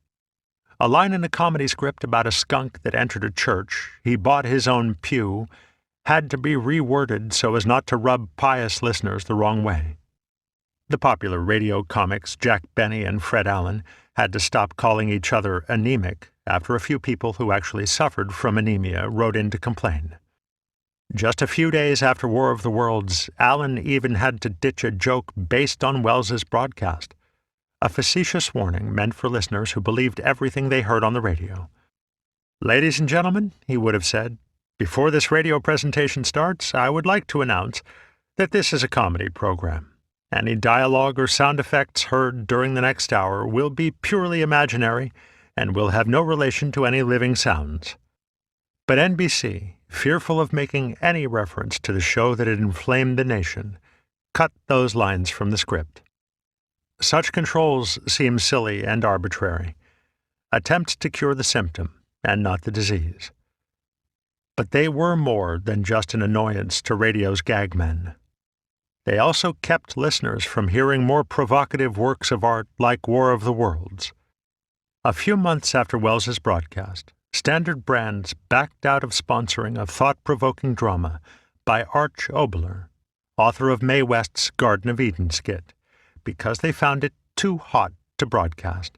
A line in a comedy script about a skunk that entered a church, he bought his own pew, had to be reworded so as not to rub pious listeners the wrong way. The popular radio comics Jack Benny and Fred Allen had to stop calling each other anemic after a few people who actually suffered from anemia wrote in to complain. Just a few days after War of the Worlds, Allen even had to ditch a joke based on Welles's broadcast, a facetious warning meant for listeners who believed everything they heard on the radio. "Ladies and gentlemen," he would have said, "before this radio presentation starts, I would like to announce that this is a comedy program. Any dialogue or sound effects heard during the next hour will be purely imaginary and will have no relation to any living sounds." But NBC, fearful of making any reference to the show that had inflamed the nation, cut those lines from the script. Such controls seem silly and arbitrary, attempts to cure the symptom and not the disease. But they were more than just an annoyance to radio's gag men. They also kept listeners from hearing more provocative works of art like War of the Worlds. A few months after Welles's broadcast, Standard Brands backed out of sponsoring a thought-provoking drama by Arch Oboler, author of Mae West's Garden of Eden skit, because they found it too hot to broadcast.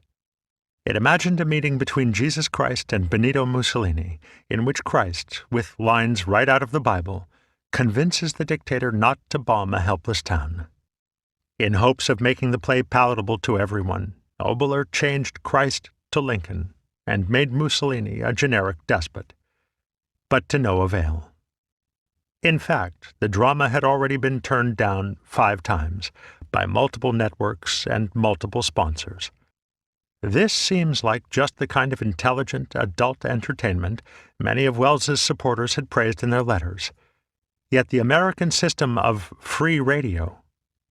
It imagined a meeting between Jesus Christ and Benito Mussolini, in which Christ, with lines right out of the Bible, convinces the dictator not to bomb a helpless town. In hopes of making the play palatable to everyone, Oboler changed Christ to Lincoln and made Mussolini a generic despot, but to no avail. In fact, the drama had already been turned down 5 times by multiple networks and multiple sponsors. This seems like just the kind of intelligent, adult entertainment many of Welles's supporters had praised in their letters. Yet the American system of free radio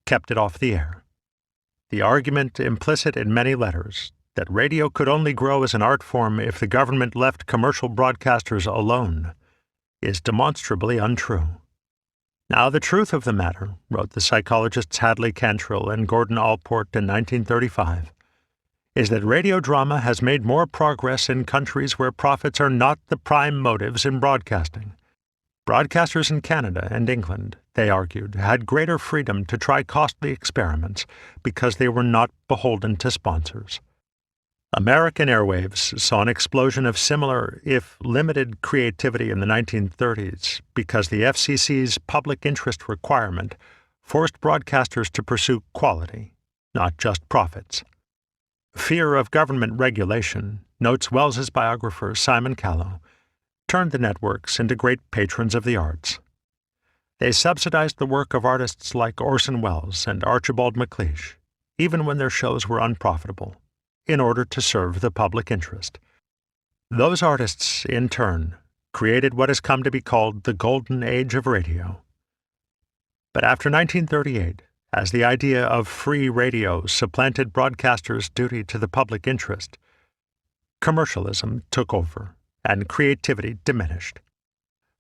kept it off the air. The argument implicit in many letters, that radio could only grow as an art form if the government left commercial broadcasters alone, is demonstrably untrue. Now, the truth of the matter, wrote the psychologists Hadley Cantrill and Gordon Allport in 1935, is that radio drama has made more progress in countries where profits are not the prime motives in broadcasting. Broadcasters in Canada and England, they argued, had greater freedom to try costly experiments because they were not beholden to sponsors. American airwaves saw an explosion of similar, if limited, creativity in the 1930s because the FCC's public interest requirement forced broadcasters to pursue quality, not just profits. Fear of government regulation, notes Welles's biographer Simon Callow, turned the networks into great patrons of the arts. They subsidized the work of artists like Orson Welles and Archibald MacLeish, even when their shows were unprofitable, in order to serve the public interest. Those artists, in turn, created what has come to be called the Golden Age of radio. But after 1938, as the idea of free radio supplanted broadcasters' duty to the public interest, commercialism took over and creativity diminished.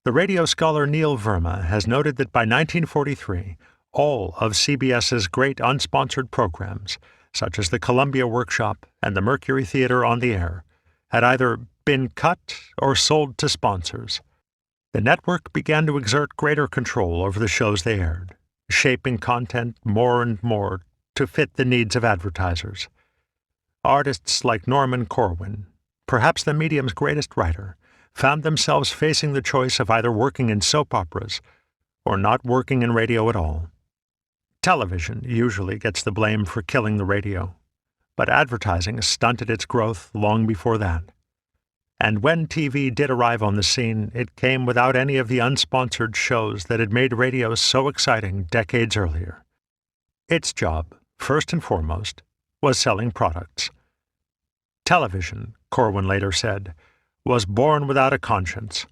The radio scholar Neil Verma has noted that by 1943, all of CBS's great unsponsored programs, such as the Columbia Workshop and the Mercury Theatre on the Air, had either been cut or sold to sponsors. The network began to exert greater control over the shows they aired, shaping content more and more to fit the needs of advertisers. Artists like Norman Corwin, perhaps the medium's greatest writer, found themselves facing the choice of either working in soap operas or not working in radio at all. Television usually gets the blame for killing the radio, but advertising stunted its growth long before that. And when TV did arrive on the scene, it came without any of the unsponsored shows that had made radio so exciting decades earlier. Its job, first and foremost, was selling products. Television, Corwin later said, was born without a conscience.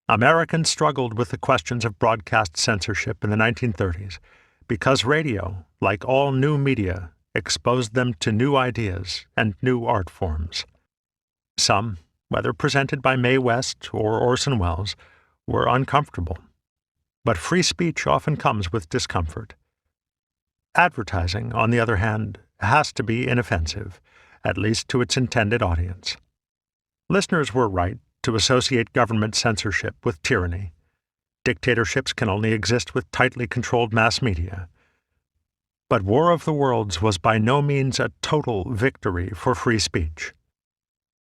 Americans struggled with the questions of broadcast censorship in the 1930s because radio, like all new media, exposed them to new ideas and new art forms. Some, whether presented by Mae West or Orson Welles, were uncomfortable. But free speech often comes with discomfort. Advertising, on the other hand, has to be inoffensive, at least to its intended audience. Listeners were right to associate government censorship with tyranny. Dictatorships can only exist with tightly controlled mass media. But War of the Worlds was by no means a total victory for free speech.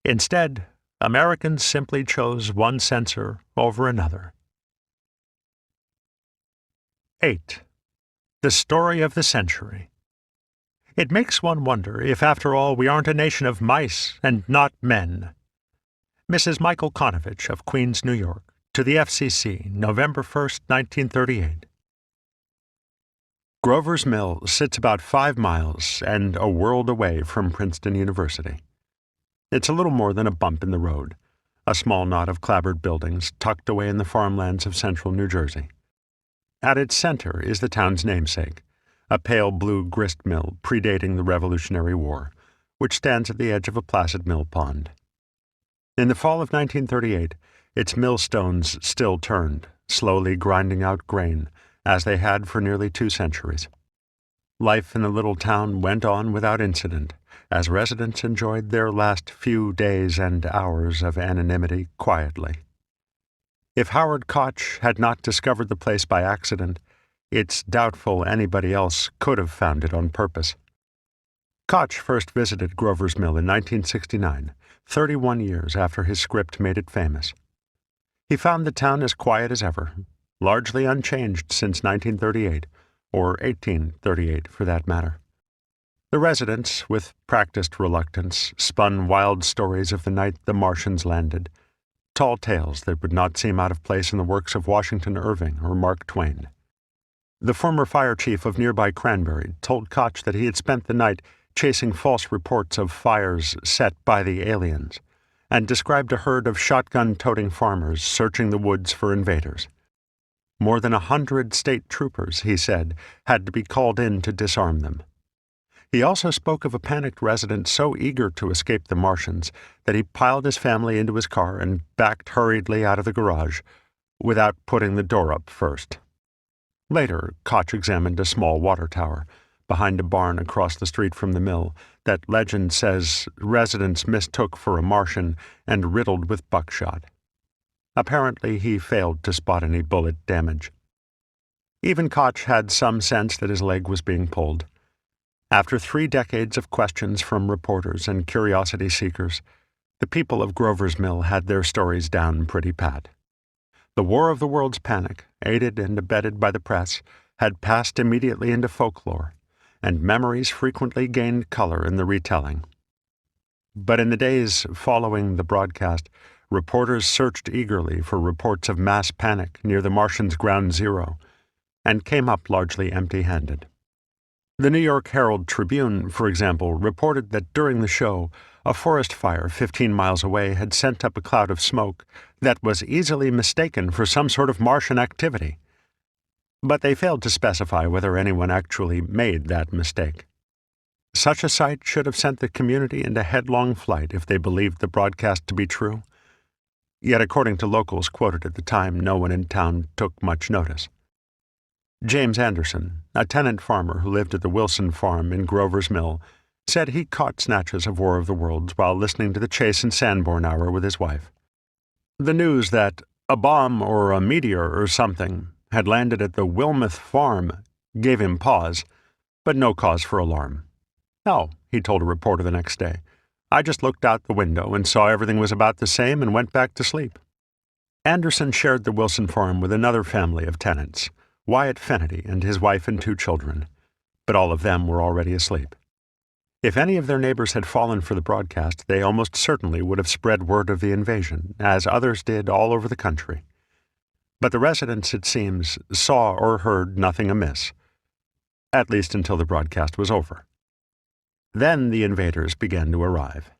Instead, Americans simply chose one censor over another. 8. The Story of the Century. It makes one wonder if, after all, we aren't a nation of mice and not men. Mrs. Michael Konovich of Queens, New York, to the FCC, November 1st, 1938. Grover's Mill sits about 5 miles and a world away from Princeton University. It's a little more than a bump in the road, a small knot of clapboard buildings tucked away in the farmlands of central New Jersey. At its center is the town's namesake, a pale blue grist mill predating the Revolutionary War, which stands at the edge of a placid mill pond. In the fall of 1938, its millstones still turned, slowly grinding out grain, as they had for nearly 2 centuries. Life in the little town went on without incident, as residents enjoyed their last few days and hours of anonymity quietly. If Howard Koch had not discovered the place by accident, it's doubtful anybody else could have found it on purpose. Koch first visited Grover's Mill in 1969, 31 years after his script made it famous. He found the town as quiet as ever, largely unchanged since 1938, or 1838 for that matter. The residents, with practiced reluctance, spun wild stories of the night the Martians landed, tall tales that would not seem out of place in the works of Washington Irving or Mark Twain. The former fire chief of nearby Cranberry told Koch that he had spent the night chasing false reports of fires set by the aliens, and described a herd of shotgun-toting farmers searching the woods for invaders. More than 100 state troopers, he said, had to be called in to disarm them. He also spoke of a panicked resident so eager to escape the Martians that he piled his family into his car and backed hurriedly out of the garage, without putting the door up first. Later, Koch examined a small water tower, behind a barn across the street from the mill, that legend says residents mistook for a Martian and riddled with buckshot. Apparently, he failed to spot any bullet damage. Even Koch had some sense that his leg was being pulled. After 3 decades of questions from reporters and curiosity seekers, the people of Grover's Mill had their stories down pretty pat. The War of the Worlds panic, aided and abetted by the press, had passed immediately into folklore, and memories frequently gained color in the retelling. But in the days following the broadcast, reporters searched eagerly for reports of mass panic near the Martians' ground zero, and came up largely empty-handed. The New York Herald-Tribune, for example, reported that during the show, a forest fire 15 miles away had sent up a cloud of smoke that was easily mistaken for some sort of Martian activity. But they failed to specify whether anyone actually made that mistake. Such a sight should have sent the community into headlong flight if they believed the broadcast to be true. Yet according to locals quoted at the time, no one in town took much notice. James Anderson, a tenant farmer who lived at the Wilson farm in Grover's Mill, said he caught snatches of War of the Worlds while listening to the Chase and Sanborn Hour with his wife. The news that a bomb or a meteor or something had landed at the Wilmoth farm gave him pause, but no cause for alarm. "No," he told a reporter the next day. "I just looked out the window and saw everything was about the same and went back to sleep." Anderson shared the Wilson farm with another family of tenants, Wyatt Fennedy and his wife and 2 children, but all of them were already asleep. If any of their neighbors had fallen for the broadcast, they almost certainly would have spread word of the invasion, as others did all over the country. But the residents, it seems, saw or heard nothing amiss, at least until the broadcast was over. Then the invaders began to arrive.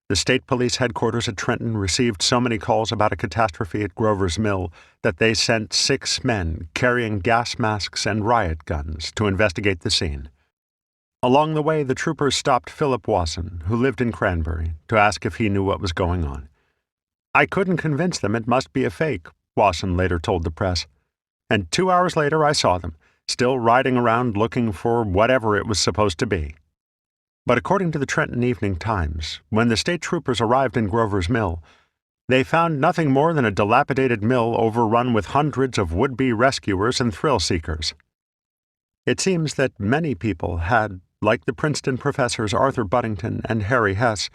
The state police headquarters at Trenton received so many calls about a catastrophe at Grover's Mill that they sent 6 men carrying gas masks and riot guns to investigate the scene. Along the way, the troopers stopped Philip Wasson, who lived in Cranberry, to ask if he knew what was going on. I couldn't convince them it must be a fake, Wasson later told the press. And 2 hours later I saw them, still riding around looking for whatever it was supposed to be. But according to the Trenton Evening Times, when the state troopers arrived in Grover's Mill, they found nothing more than a dilapidated mill overrun with hundreds of would-be rescuers and thrill-seekers. It seems that many people had, like the Princeton professors Arthur Buddington and Harry Hess,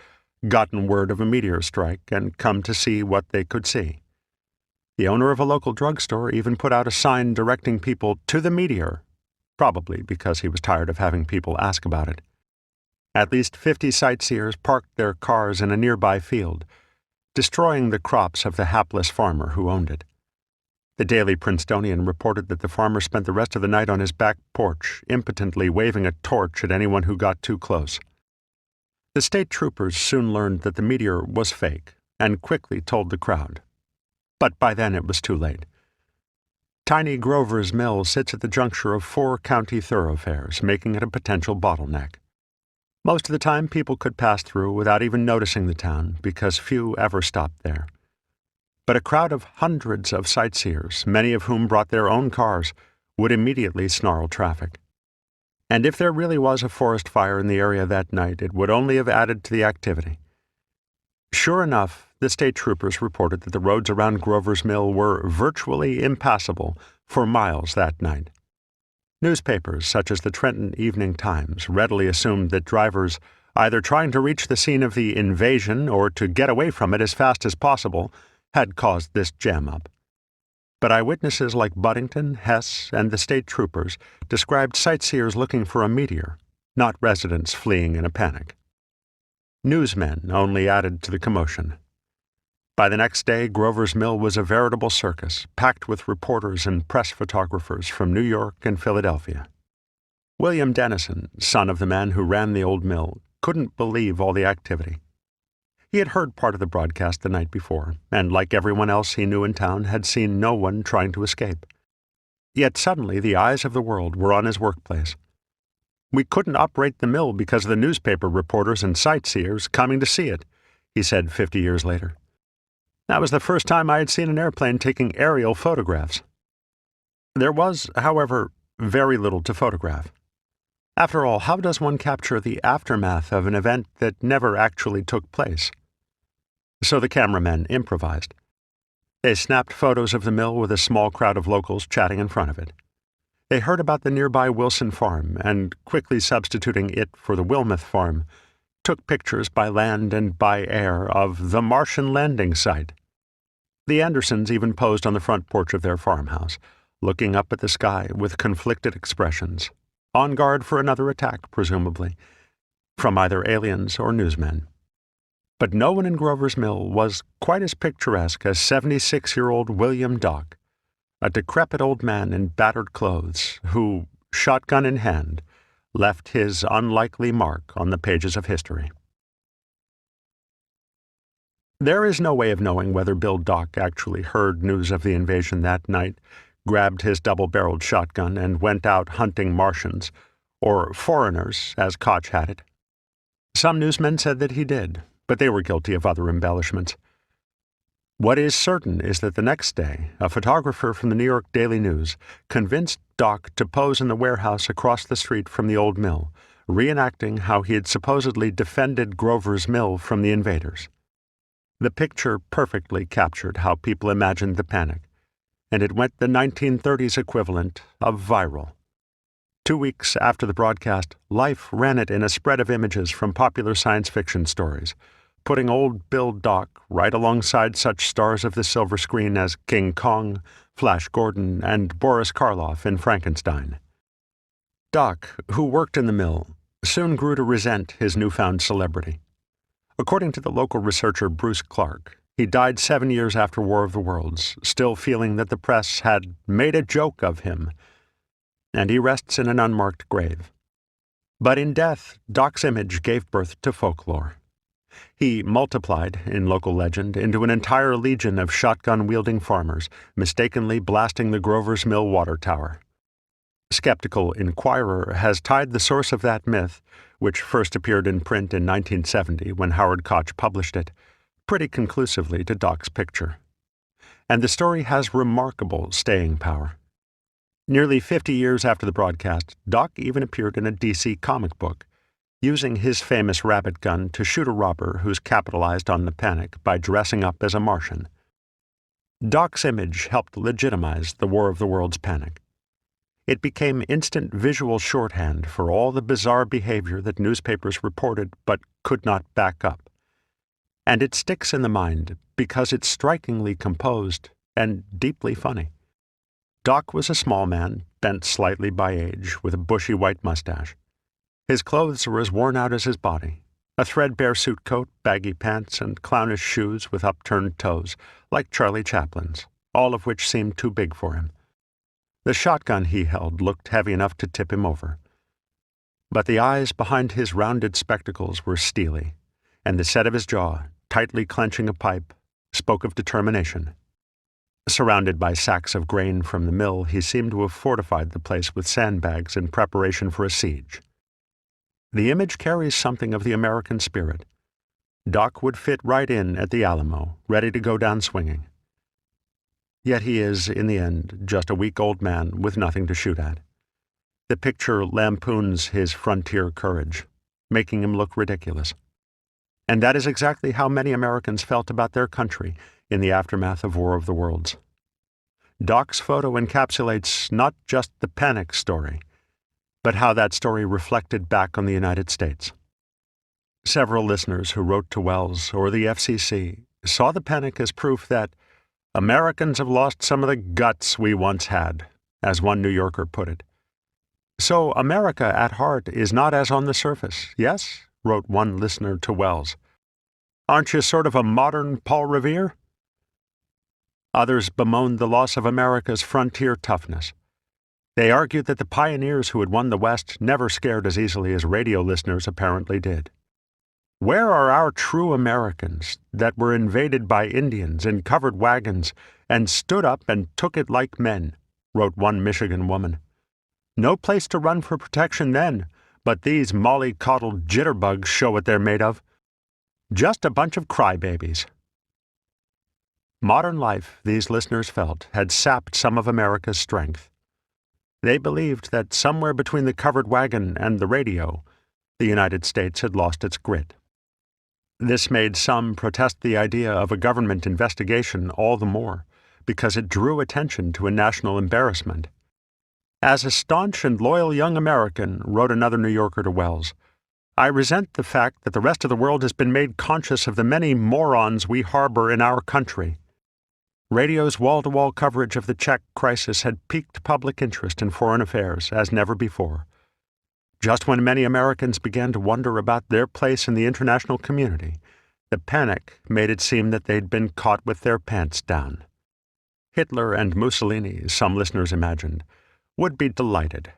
gotten word of a meteor strike and come to see what they could see. The owner of a local drugstore even put out a sign directing people to the meteor, probably because he was tired of having people ask about it. At least 50 sightseers parked their cars in a nearby field, destroying the crops of the hapless farmer who owned it. The Daily Princetonian reported that the farmer spent the rest of the night on his back porch, impotently waving a torch at anyone who got too close. The state troopers soon learned that the meteor was fake and quickly told the crowd. But by then it was too late. Tiny Grover's Mill sits at the juncture of 4 county thoroughfares, making it a potential bottleneck. Most of the time people could pass through without even noticing the town because few ever stopped there. But a crowd of hundreds of sightseers, many of whom brought their own cars, would immediately snarl traffic. And if there really was a forest fire in the area that night, it would only have added to the activity. Sure enough, the state troopers reported that the roads around Grover's Mill were virtually impassable for miles that night. Newspapers such as the Trenton Evening Times readily assumed that drivers, either trying to reach the scene of the invasion or to get away from it as fast as possible, had caused this jam-up. But eyewitnesses like Buddington, Hess, and the state troopers described sightseers looking for a meteor, not residents fleeing in a panic. Newsmen only added to the commotion. By the next day, Grover's Mill was a veritable circus, packed with reporters and press photographers from New York and Philadelphia. William Dennison, son of the man who ran the old mill, couldn't believe all the activity. He had heard part of the broadcast the night before, and like everyone else he knew in town, had seen no one trying to escape. Yet suddenly the eyes of the world were on his workplace. "We couldn't operate the mill because of the newspaper reporters and sightseers coming to see it," he said 50 years later. "That was the first time I had seen an airplane taking aerial photographs." There was, however, very little to photograph. After all, how does one capture the aftermath of an event that never actually took place? So the cameramen improvised. They snapped photos of the mill with a small crowd of locals chatting in front of it. They heard about the nearby Wilson farm and, quickly substituting it for the Wilmouth farm, took pictures by land and by air of the Martian landing site. The Andersons even posed on the front porch of their farmhouse, looking up at the sky with conflicted expressions, on guard for another attack, presumably, from either aliens or newsmen. But no one in Grover's Mill was quite as picturesque as 76-year-old William Dock, a decrepit old man in battered clothes who, shotgun in hand, left his unlikely mark on the pages of history. There is no way of knowing whether Bill Dock actually heard news of the invasion that night, grabbed his double-barreled shotgun, and went out hunting Martians, or foreigners, as Koch had it. Some newsmen said that he did, but they were guilty of other embellishments. What is certain is that the next day, a photographer from the New York Daily News convinced Dock to pose in the warehouse across the street from the old mill, reenacting how he had supposedly defended Grover's Mill from the invaders. The picture perfectly captured how people imagined the panic, and it went the 1930s equivalent of viral. 2 weeks after the broadcast, Life ran it in a spread of images from popular science fiction stories, putting old Bill Dock right alongside such stars of the silver screen as King Kong, Flash Gordon, and Boris Karloff in Frankenstein. Dock, who worked in the mill, soon grew to resent his newfound celebrity. According to the local researcher Bruce Clark, he died 7 years after War of the Worlds, still feeling that the press had made a joke of him, and he rests in an unmarked grave. But in death, Dock's image gave birth to folklore. He multiplied, in local legend, into an entire legion of shotgun-wielding farmers, mistakenly blasting the Grover's Mill water tower. Skeptical Inquirer has tied the source of that myth, which first appeared in print in 1970 when Howard Koch published it, pretty conclusively to Doc's picture. And the story has remarkable staying power. Nearly 50 years after the broadcast, Doc even appeared in a DC comic book, using his famous rabbit gun to shoot a robber who's capitalized on the panic by dressing up as a Martian. Doc's image helped legitimize the War of the Worlds panic. It became instant visual shorthand for all the bizarre behavior that newspapers reported but could not back up. And it sticks in the mind because it's strikingly composed and deeply funny. Doc was a small man, bent slightly by age, with a bushy white mustache. His clothes were as worn out as his body, a threadbare suit coat, baggy pants, and clownish shoes with upturned toes, like Charlie Chaplin's, all of which seemed too big for him. The shotgun he held looked heavy enough to tip him over. But the eyes behind his rounded spectacles were steely, and the set of his jaw, tightly clenching a pipe, spoke of determination. Surrounded by sacks of grain from the mill, he seemed to have fortified the place with sandbags in preparation for a siege. The image carries something of the American spirit. Doc would fit right in at the Alamo, ready to go down swinging. Yet he is, in the end, just a weak old man with nothing to shoot at. The picture lampoons his frontier courage, making him look ridiculous. And that is exactly how many Americans felt about their country in the aftermath of War of the Worlds. Doc's photo encapsulates not just the panic story, but how that story reflected back on the United States. Several listeners who wrote to Welles or the FCC saw the panic as proof that Americans have lost some of the guts we once had, as one New Yorker put it. So America at heart is not as on the surface, yes? Wrote one listener to Welles. Aren't you sort of a modern Paul Revere? Others bemoaned the loss of America's frontier toughness. They argued that the pioneers who had won the West never scared as easily as radio listeners apparently did. Where are our true Americans that were invaded by Indians in covered wagons and stood up and took it like men, wrote one Michigan woman. No place to run for protection then, but these mollycoddled jitterbugs show what they're made of. Just a bunch of crybabies. Modern life, these listeners felt, had sapped some of America's strength. They believed that somewhere between the covered wagon and the radio, the United States had lost its grit. This made some protest the idea of a government investigation all the more, because it drew attention to a national embarrassment. As a staunch and loyal young American, wrote another New Yorker to Welles, I resent the fact that the rest of the world has been made conscious of the many morons we harbor in our country. Radio's wall-to-wall coverage of the Czech crisis had piqued public interest in foreign affairs as never before. Just when many Americans began to wonder about their place in the international community, the panic made it seem that they'd been caught with their pants down. Hitler and Mussolini, some listeners imagined, would be delighted.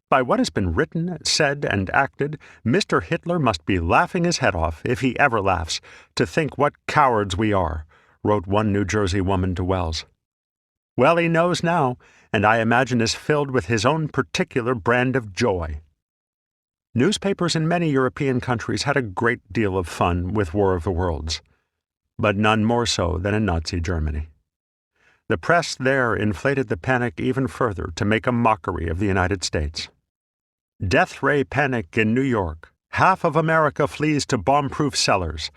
By what has been written, said, and acted, Mr. Hitler must be laughing his head off, if he ever laughs, to think what cowards we are, wrote one New Jersey woman to Welles. Well, he knows now, and I imagine is filled with his own particular brand of joy. Newspapers in many European countries had a great deal of fun with War of the Worlds, but none more so than in Nazi Germany. The press there inflated the panic even further to make a mockery of the United States. Death ray panic in New York. Half of America flees to bomb-proof cellars,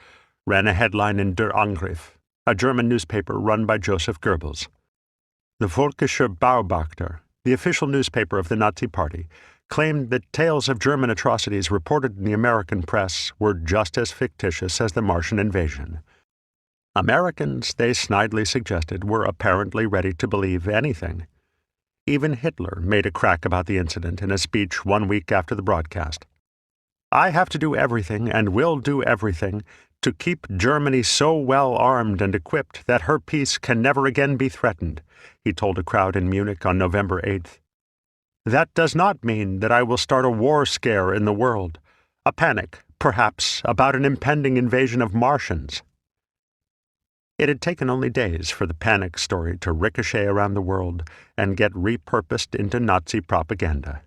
ran a headline in Der Angriff, a German newspaper run by Joseph Goebbels. The Völkischer Beobachter, the official newspaper of the Nazi Party, claimed that tales of German atrocities reported in the American press were just as fictitious as the Martian invasion. Americans, they snidely suggested, were apparently ready to believe anything. Even Hitler made a crack about the incident in a speech 1 week after the broadcast. I have to do everything, and will do everything, to keep Germany so well armed and equipped that her peace can never again be threatened, he told a crowd in Munich on November 8th. That does not mean that I will start a war scare in the world, a panic, perhaps, about an impending invasion of Martians. It had taken only days for the panic story to ricochet around the world and get repurposed into Nazi propaganda.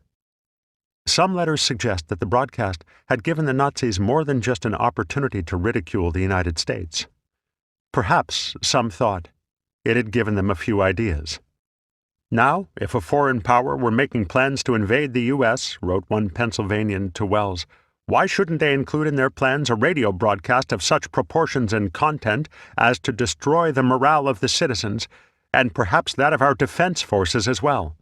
Some letters suggest that the broadcast had given the Nazis more than just an opportunity to ridicule the United States. Perhaps, some thought, it had given them a few ideas. Now, if a foreign power were making plans to invade the U.S., wrote one Pennsylvanian to Welles, why shouldn't they include in their plans a radio broadcast of such proportions and content as to destroy the morale of the citizens, and perhaps that of our defense forces as well?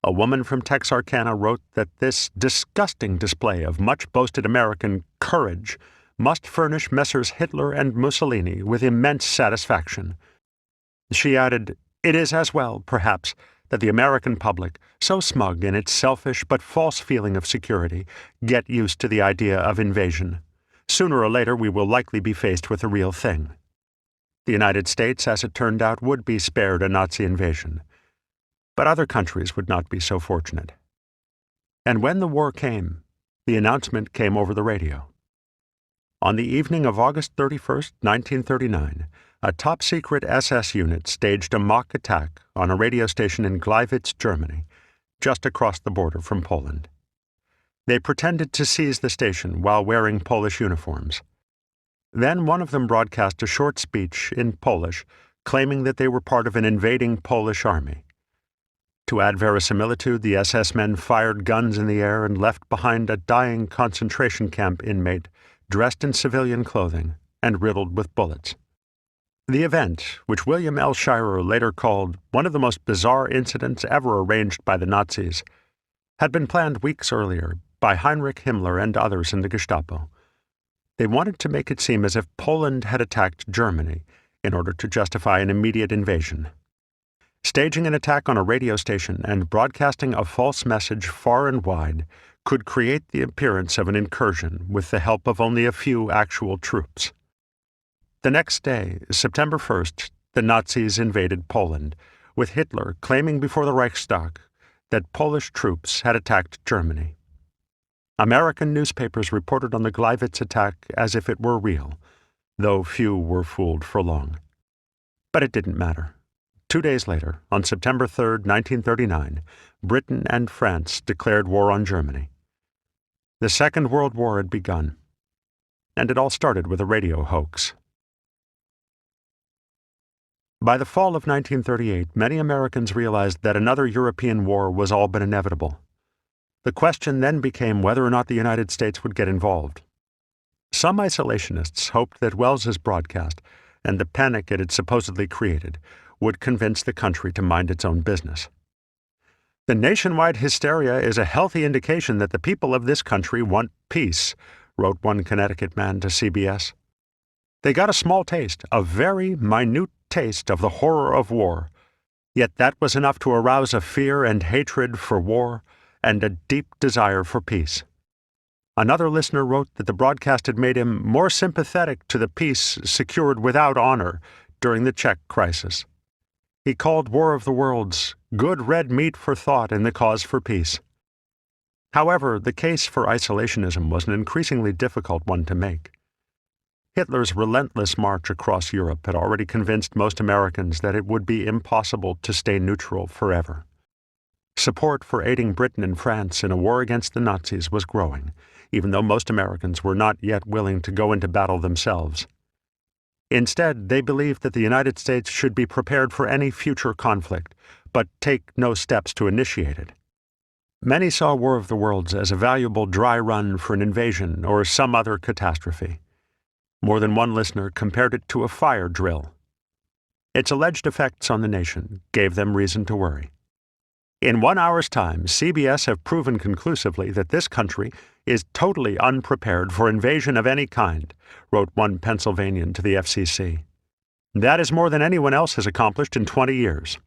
A woman from Texarkana wrote that this disgusting display of much-boasted American courage must furnish Messrs. Hitler and Mussolini with immense satisfaction. She added, it is as well, perhaps, that the American public, so smug in its selfish but false feeling of security, get used to the idea of invasion. Sooner or later we will likely be faced with the real thing. The United States, as it turned out, would be spared a Nazi invasion. But other countries would not be so fortunate. And when the war came, the announcement came over the radio. On the evening of August 31st, 1939, a top-secret SS unit staged a mock attack on a radio station in Gleiwitz, Germany, just across the border from Poland. They pretended to seize the station while wearing Polish uniforms. Then one of them broadcast a short speech in Polish, claiming that they were part of an invading Polish army. To add verisimilitude, the SS men fired guns in the air and left behind a dying concentration camp inmate dressed in civilian clothing and riddled with bullets. The event, which William L. Shirer later called one of the most bizarre incidents ever arranged by the Nazis, had been planned weeks earlier by Heinrich Himmler and others in the Gestapo. They wanted to make it seem as if Poland had attacked Germany in order to justify an immediate invasion. Staging an attack on a radio station and broadcasting a false message far and wide could create the appearance of an incursion with the help of only a few actual troops. The next day, September 1st, the Nazis invaded Poland, with Hitler claiming before the Reichstag that Polish troops had attacked Germany. American newspapers reported on the Gleiwitz attack as if it were real, though few were fooled for long. But it didn't matter. 2 days later, on September 3rd, 1939, Britain and France declared war on Germany. The Second World War had begun, and it all started with a radio hoax. By the fall of 1938, many Americans realized that another European war was all but inevitable. The question then became whether or not the United States would get involved. Some isolationists hoped that Welles's broadcast, and the panic it had supposedly created, would convince the country to mind its own business. The nationwide hysteria is a healthy indication that the people of this country want peace, wrote one Connecticut man to CBS. They got a small taste, a very minute taste of the horror of war, yet that was enough to arouse a fear and hatred for war and a deep desire for peace. Another listener wrote that the broadcast had made him more sympathetic to the peace secured without honor during the Czech crisis. He called War of the Worlds good red meat for thought in the cause for peace. However, the case for isolationism was an increasingly difficult one to make. Hitler's relentless march across Europe had already convinced most Americans that it would be impossible to stay neutral forever. Support for aiding Britain and France in a war against the Nazis was growing, even though most Americans were not yet willing to go into battle themselves. Instead, they believed that the United States should be prepared for any future conflict, but take no steps to initiate it. Many saw War of the Worlds as a valuable dry run for an invasion or some other catastrophe. More than one listener compared it to a fire drill. Its alleged effects on the nation gave them reason to worry. In 1 hour's time, CBS have proven conclusively that this country is totally unprepared for invasion of any kind, wrote one Pennsylvanian to the FCC. That is more than anyone else has accomplished in 20 years.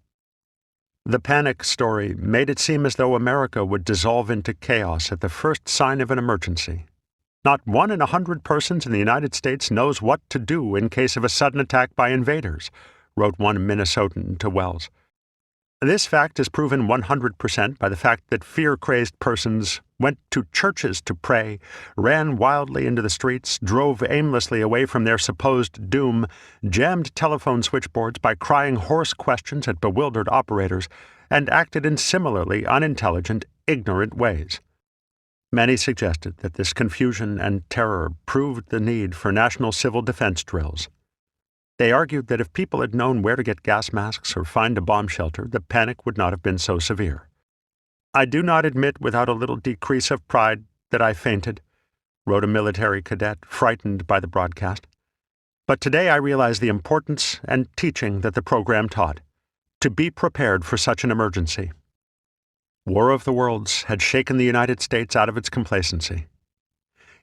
The panic story made it seem as though America would dissolve into chaos at the first sign of an emergency. Not 1 in 100 persons in the United States knows what to do in case of a sudden attack by invaders, wrote one Minnesotan to Welles. This fact is proven 100% by the fact that fear-crazed persons went to churches to pray, ran wildly into the streets, drove aimlessly away from their supposed doom, jammed telephone switchboards by crying hoarse questions at bewildered operators, and acted in similarly unintelligent, ignorant ways. Many suggested that this confusion and terror proved the need for national civil defense drills. They argued that if people had known where to get gas masks or find a bomb shelter, the panic would not have been so severe. "I do not admit without a little decrease of pride that I fainted," wrote a military cadet, frightened by the broadcast. "But today I realize the importance and teaching that the program taught, to be prepared for such an emergency." War of the Worlds had shaken the United States out of its complacency.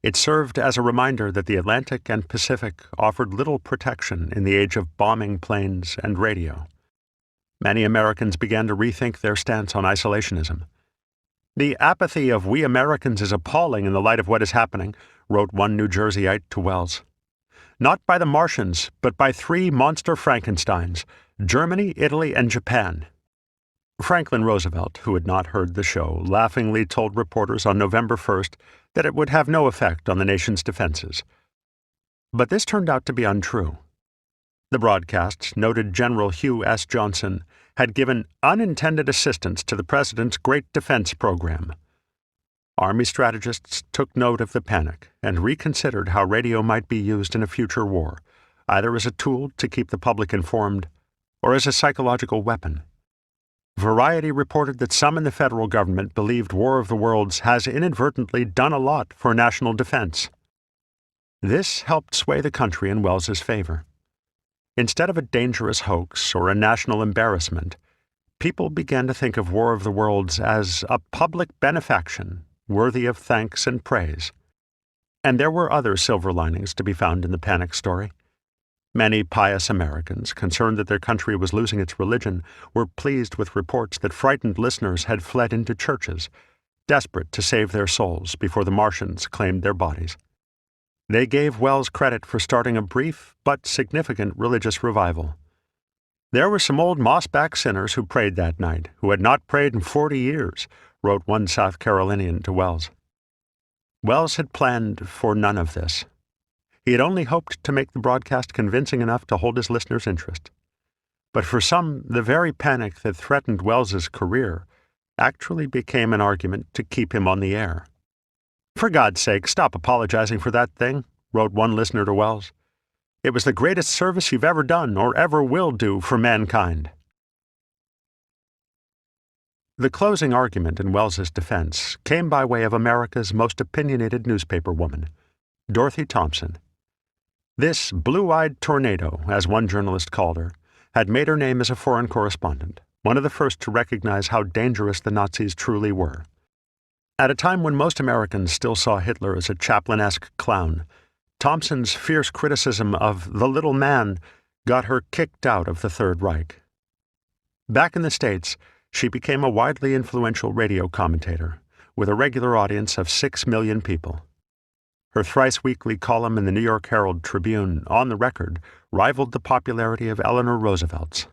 It served as a reminder that the Atlantic and Pacific offered little protection in the age of bombing planes and radio. Many Americans began to rethink their stance on isolationism. "The apathy of we Americans is appalling in the light of what is happening," wrote one New Jerseyite to Welles. "Not by the Martians, but by three monster Frankensteins, Germany, Italy, and Japan." Franklin Roosevelt, who had not heard the show, laughingly told reporters on November 1st that it would have no effect on the nation's defenses. But this turned out to be untrue. The broadcasts, noted General Hugh S. Johnson, had given unintended assistance to the president's great defense program. Army strategists took note of the panic and reconsidered how radio might be used in a future war, either as a tool to keep the public informed or as a psychological weapon. Variety reported that some in the federal government believed War of the Worlds has inadvertently done a lot for national defense. This helped sway the country in Welles's favor. Instead of a dangerous hoax or a national embarrassment, people began to think of War of the Worlds as a public benefaction worthy of thanks and praise. And there were other silver linings to be found in the panic story. Many pious Americans, concerned that their country was losing its religion, were pleased with reports that frightened listeners had fled into churches, desperate to save their souls before the Martians claimed their bodies. They gave Welles credit for starting a brief but significant religious revival. "There were some old mossback sinners who prayed that night, who had not prayed in 40 years, wrote one South Carolinian to Welles. Welles had planned for none of this. He had only hoped to make the broadcast convincing enough to hold his listeners' interest. But for some, the very panic that threatened Welles's career actually became an argument to keep him on the air. "For God's sake, stop apologizing for that thing," wrote one listener to Welles. "It was the greatest service you've ever done or ever will do for mankind." The closing argument in Welles's defense came by way of America's most opinionated newspaper woman, Dorothy Thompson. This blue-eyed tornado, as one journalist called her, had made her name as a foreign correspondent, one of the first to recognize how dangerous the Nazis truly were. At a time when most Americans still saw Hitler as a Chaplin-esque clown, Thompson's fierce criticism of the little man got her kicked out of the Third Reich. Back in the States, she became a widely influential radio commentator, with a regular audience of 6 million people. Her thrice-weekly column in the New York Herald Tribune, On the Record, rivaled the popularity of Eleanor Roosevelt's.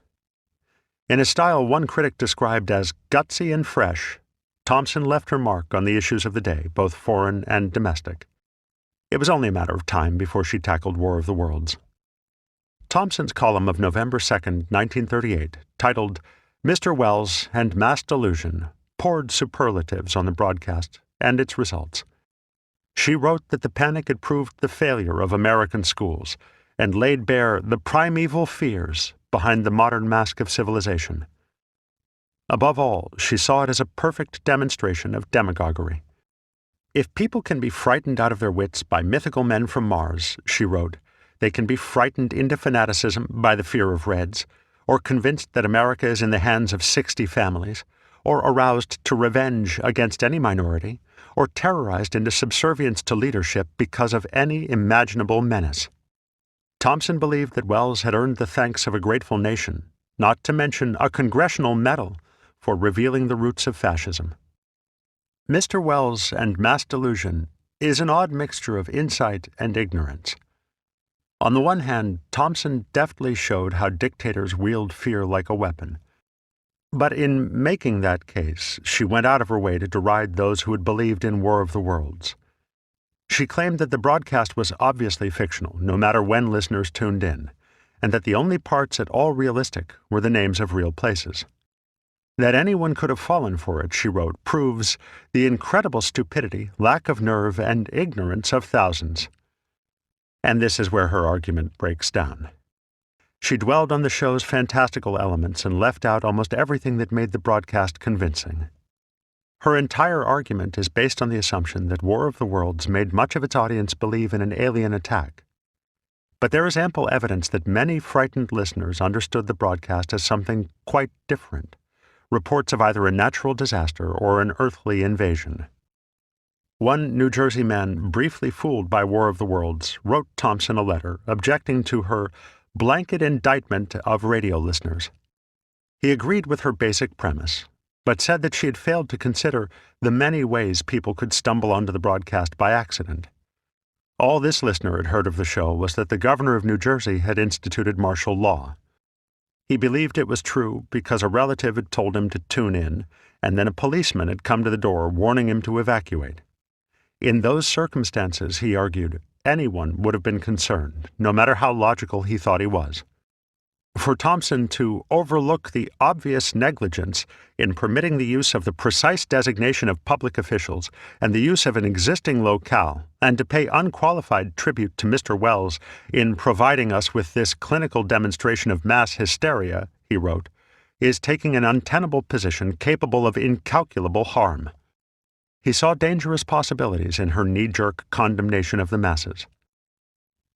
In a style one critic described as gutsy and fresh, Thompson left her mark on the issues of the day, both foreign and domestic. It was only a matter of time before she tackled War of the Worlds. Thompson's column of November 2, 1938, titled "Mr. Welles and Mass Delusion," poured superlatives on the broadcast and its results. She wrote that the panic had proved the failure of American schools and laid bare the primeval fears behind the modern mask of civilization. Above all, she saw it as a perfect demonstration of demagoguery. "If people can be frightened out of their wits by mythical men from Mars," she wrote, "they can be frightened into fanaticism by the fear of Reds, or convinced that America is in the hands of 60 families, or aroused to revenge against any minority, or terrorized into subservience to leadership because of any imaginable menace." Thompson believed that Welles had earned the thanks of a grateful nation, not to mention a congressional medal, for revealing the roots of fascism. Mr. Welles and Mass Delusion is an odd mixture of insight and ignorance. On the one hand, Thompson deftly showed how dictators wield fear like a weapon. But in making that case, she went out of her way to deride those who had believed in War of the Worlds. She claimed that the broadcast was obviously fictional, no matter when listeners tuned in, and that the only parts at all realistic were the names of real places. That anyone could have fallen for it, she wrote, proves the incredible stupidity, lack of nerve, and ignorance of thousands. And this is where her argument breaks down. She dwelled on the show's fantastical elements and left out almost everything that made the broadcast convincing. Her entire argument is based on the assumption that War of the Worlds made much of its audience believe in an alien attack. But there is ample evidence that many frightened listeners understood the broadcast as something quite different, reports of either a natural disaster or an earthly invasion. One New Jersey man, briefly fooled by War of the Worlds, wrote Thompson a letter objecting to her blanket indictment of radio listeners. He agreed with her basic premise, but said that she had failed to consider the many ways people could stumble onto the broadcast by accident. All this listener had heard of the show was that the governor of New Jersey had instituted martial law. He believed it was true because a relative had told him to tune in, and then a policeman had come to the door warning him to evacuate. In those circumstances, he argued, anyone would have been concerned, no matter how logical he thought he was. For Thompson to overlook the obvious negligence in permitting the use of the precise designation of public officials and the use of an existing locale, and to pay unqualified tribute to Mr. Welles in providing us with this clinical demonstration of mass hysteria, he wrote, is taking an untenable position capable of incalculable harm. He saw dangerous possibilities in her knee-jerk condemnation of the masses.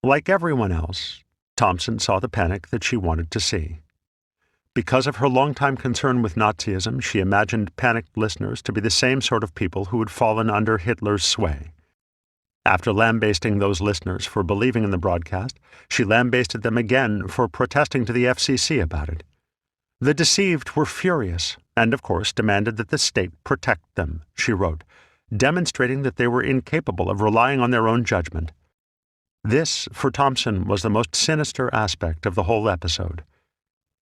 Like everyone else, Thompson saw the panic that she wanted to see. Because of her longtime concern with Nazism, she imagined panicked listeners to be the same sort of people who had fallen under Hitler's sway. After lambasting those listeners for believing in the broadcast, she lambasted them again for protesting to the FCC about it. The deceived were furious and, of course, demanded that the state protect them, she wrote, demonstrating that they were incapable of relying on their own judgment. This, for Thompson, was the most sinister aspect of the whole episode.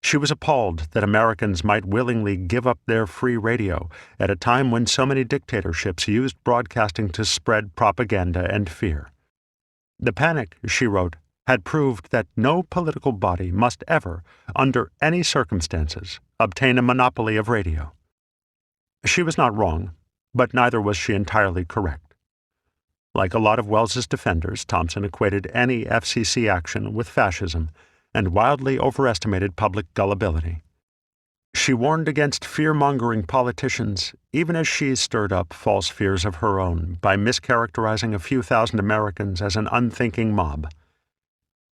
She was appalled that Americans might willingly give up their free radio at a time when so many dictatorships used broadcasting to spread propaganda and fear. The panic, she wrote, had proved that no political body must ever, under any circumstances, obtain a monopoly of radio. She was not wrong, but neither was she entirely correct. Like a lot of Welles's defenders, Thompson equated any FCC action with fascism and wildly overestimated public gullibility. She warned against fear-mongering politicians, even as she stirred up false fears of her own by mischaracterizing a few thousand Americans as an unthinking mob.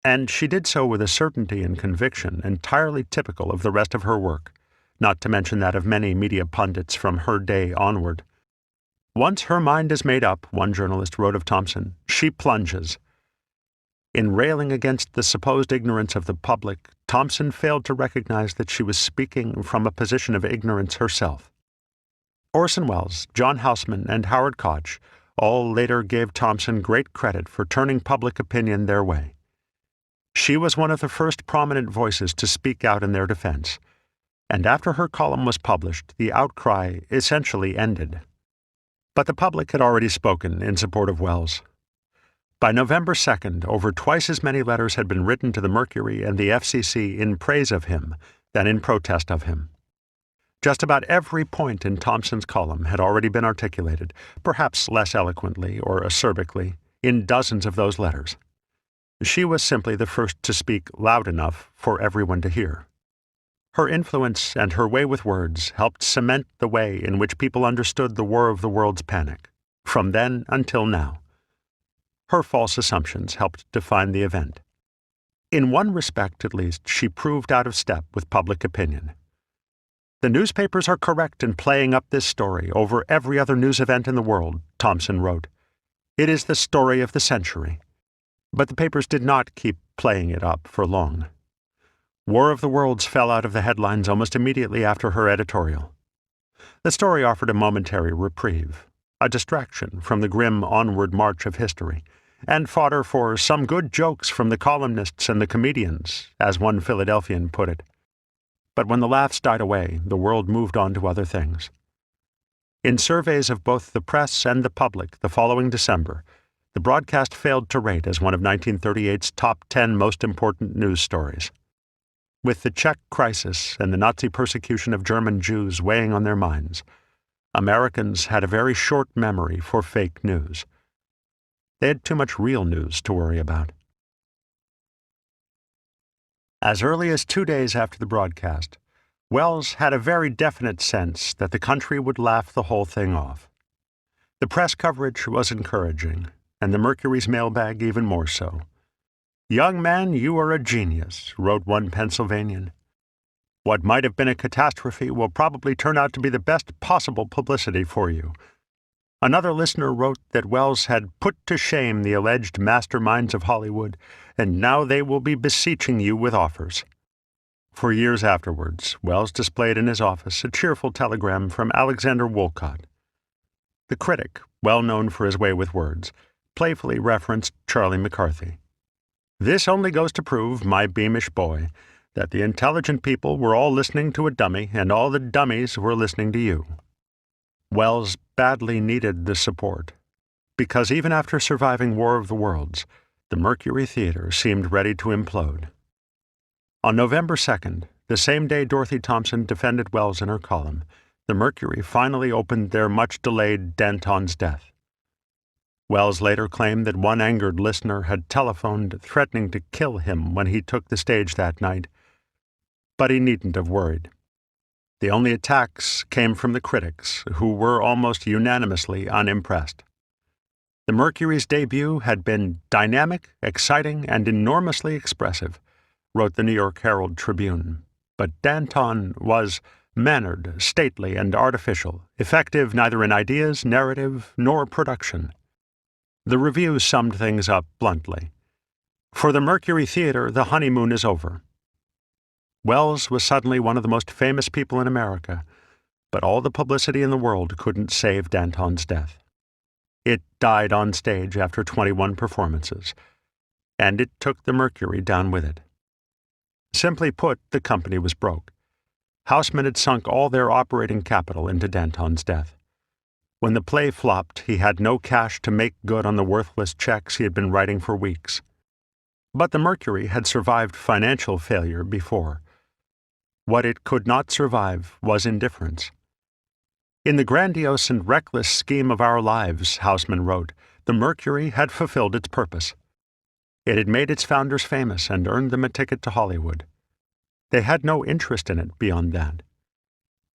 And she did so with a certainty and conviction entirely typical of the rest of her work, not to mention that of many media pundits from her day onward. Once her mind is made up, one journalist wrote of Thompson, she plunges. In railing against the supposed ignorance of the public, Thompson failed to recognize that she was speaking from a position of ignorance herself. Orson Welles, John Houseman, and Howard Koch all later gave Thompson great credit for turning public opinion their way. She was one of the first prominent voices to speak out in their defense, and after her column was published, the outcry essentially ended. But the public had already spoken in support of Welles. By November 2nd, over twice as many letters had been written to the Mercury and the FCC in praise of him than in protest of him. Just about every point in Thompson's column had already been articulated, perhaps less eloquently or acerbically, in dozens of those letters. She was simply the first to speak loud enough for everyone to hear. Her influence and her way with words helped cement the way in which people understood the War of the Worlds panic, from then until now. Her false assumptions helped define the event. In one respect, at least, she proved out of step with public opinion. The newspapers are correct in playing up this story over every other news event in the world, Thompson wrote. It is the story of the century. But the papers did not keep playing it up for long. War of the Worlds fell out of the headlines almost immediately after her editorial. The story offered a momentary reprieve, a distraction from the grim onward march of history, and fodder for some good jokes from the columnists and the comedians, as one Philadelphian put it. But when the laughs died away, the world moved on to other things. In surveys of both the press and the public the following December, the broadcast failed to rate as one of 1938's top 10 most important news stories. With the Czech crisis and the Nazi persecution of German Jews weighing on their minds, Americans had a very short memory for fake news. They had too much real news to worry about. As early as 2 days after the broadcast, Welles had a very definite sense that the country would laugh the whole thing off. The press coverage was encouraging, and the Mercury's mailbag even more so. "Young man, you are a genius," wrote one Pennsylvanian. "What might have been a catastrophe will probably turn out to be the best possible publicity for you." Another listener wrote that Welles had put to shame the alleged masterminds of Hollywood, and now they will be beseeching you with offers. For years afterwards, Welles displayed in his office a cheerful telegram from Alexander Woollcott. The critic, well known for his way with words, playfully referenced Charlie McCarthy. "This only goes to prove, my beamish boy, that the intelligent people were all listening to a dummy, and all the dummies were listening to you." Welles badly needed the support, because even after surviving War of the Worlds, the Mercury Theatre seemed ready to implode. On November 2nd, the same day Dorothy Thompson defended Welles in her column, the Mercury finally opened their much-delayed Danton's death. Welles later claimed that one angered listener had telephoned threatening to kill him when he took the stage that night, but he needn't have worried. The only attacks came from the critics, who were almost unanimously unimpressed. The Mercury's debut had been dynamic, exciting, and enormously expressive, wrote the New York Herald Tribune, but Danton was mannered, stately, and artificial, effective neither in ideas, narrative, nor production. The review summed things up bluntly. For the Mercury Theatre, the honeymoon is over. Welles was suddenly one of the most famous people in America, but all the publicity in the world couldn't save Danton's death. It died on stage after 21 performances, and it took the Mercury down with it. Simply put, the company was broke. Houseman had sunk all their operating capital into Danton's death. When the play flopped, he had no cash to make good on the worthless checks he had been writing for weeks. But the Mercury had survived financial failure before. What it could not survive was indifference. "In the grandiose and reckless scheme of our lives," Houseman wrote, "the Mercury had fulfilled its purpose. It had made its founders famous and earned them a ticket to Hollywood. They had no interest in it beyond that."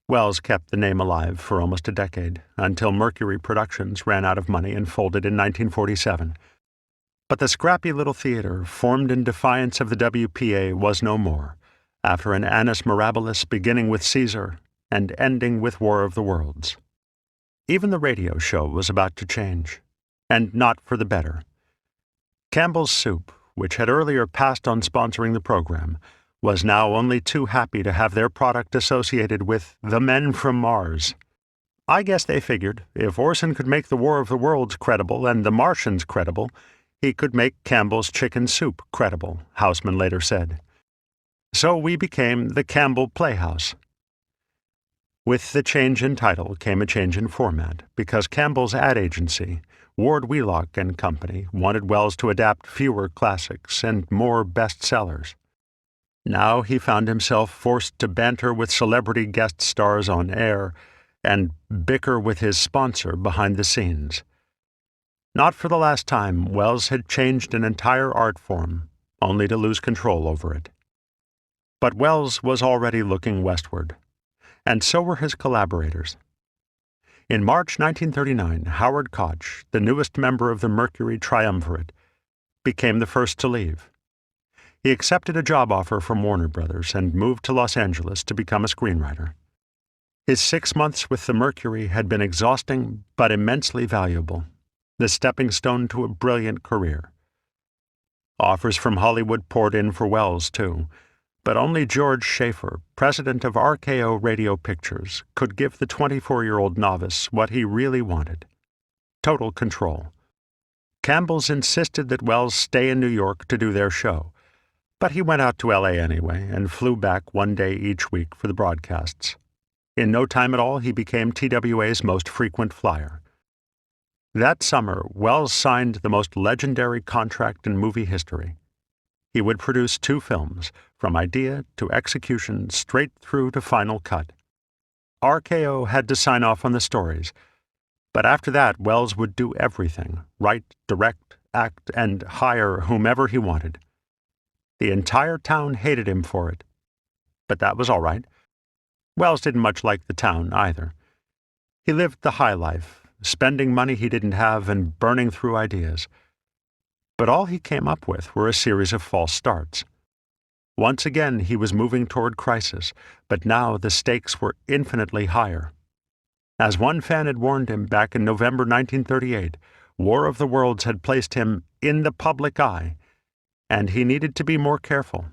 Welles kept the name alive for almost a decade, until Mercury Productions ran out of money and folded in 1947. But the scrappy little theater, formed in defiance of the WPA, was no more, after an annus mirabilis beginning with Caesar and ending with War of the Worlds. Even the radio show was about to change, and not for the better. Campbell's Soup, which had earlier passed on sponsoring the program, was now only too happy to have their product associated with the Men from Mars. "I guess they figured if Orson could make the War of the Worlds credible and the Martians credible, he could make Campbell's Chicken Soup credible," Houseman later said. So we became the Campbell Playhouse. With the change in title came a change in format, because Campbell's ad agency, Ward Wheelock and Company, wanted Welles to adapt fewer classics and more bestsellers. Now he found himself forced to banter with celebrity guest stars on air and bicker with his sponsor behind the scenes. Not for the last time, Welles had changed an entire art form, only to lose control over it. But Welles was already looking westward, and so were his collaborators. In March 1939, Howard Koch, the newest member of the Mercury Triumvirate, became the first to leave. He accepted a job offer from Warner Brothers and moved to Los Angeles to become a screenwriter. His 6 months with the Mercury had been exhausting but immensely valuable, the stepping stone to a brilliant career. Offers from Hollywood poured in for Welles, too, but only George Schaefer, president of RKO Radio Pictures, could give the 24-year-old novice what he really wanted: total control. Campbell's insisted that Welles stay in New York to do their show, but he went out to L.A. anyway and flew back one day each week for the broadcasts. In no time at all, he became TWA's most frequent flyer. That summer, Welles signed the most legendary contract in movie history. He would produce 2 films, from idea to execution, straight through to final cut. RKO had to sign off on the stories, but after that, Welles would do everything: write, direct, act, and hire whomever he wanted. The entire town hated him for it. But that was all right. Welles didn't much like the town, either. He lived the high life, spending money he didn't have and burning through ideas. But all he came up with were a series of false starts. Once again, he was moving toward crisis, but now the stakes were infinitely higher. As one fan had warned him back in November 1938, War of the Worlds had placed him in the public eye, and he needed to be more careful.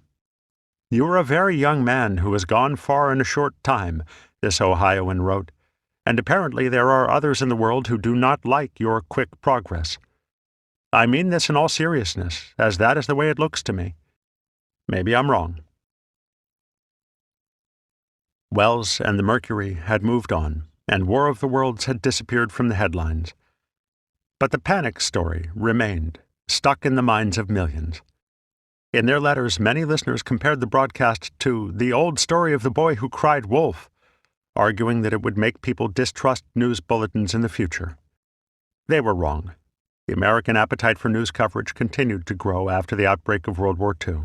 "You are a very young man who has gone far in a short time," this Ohioan wrote, "and apparently there are others in the world who do not like your quick progress. I mean this in all seriousness, as that is the way it looks to me. Maybe I'm wrong." Welles and the Mercury had moved on, and War of the Worlds had disappeared from the headlines. But the panic story remained, stuck in the minds of millions. In their letters, many listeners compared the broadcast to the old story of the boy who cried wolf, arguing that it would make people distrust news bulletins in the future. They were wrong. The American appetite for news coverage continued to grow after the outbreak of World War II.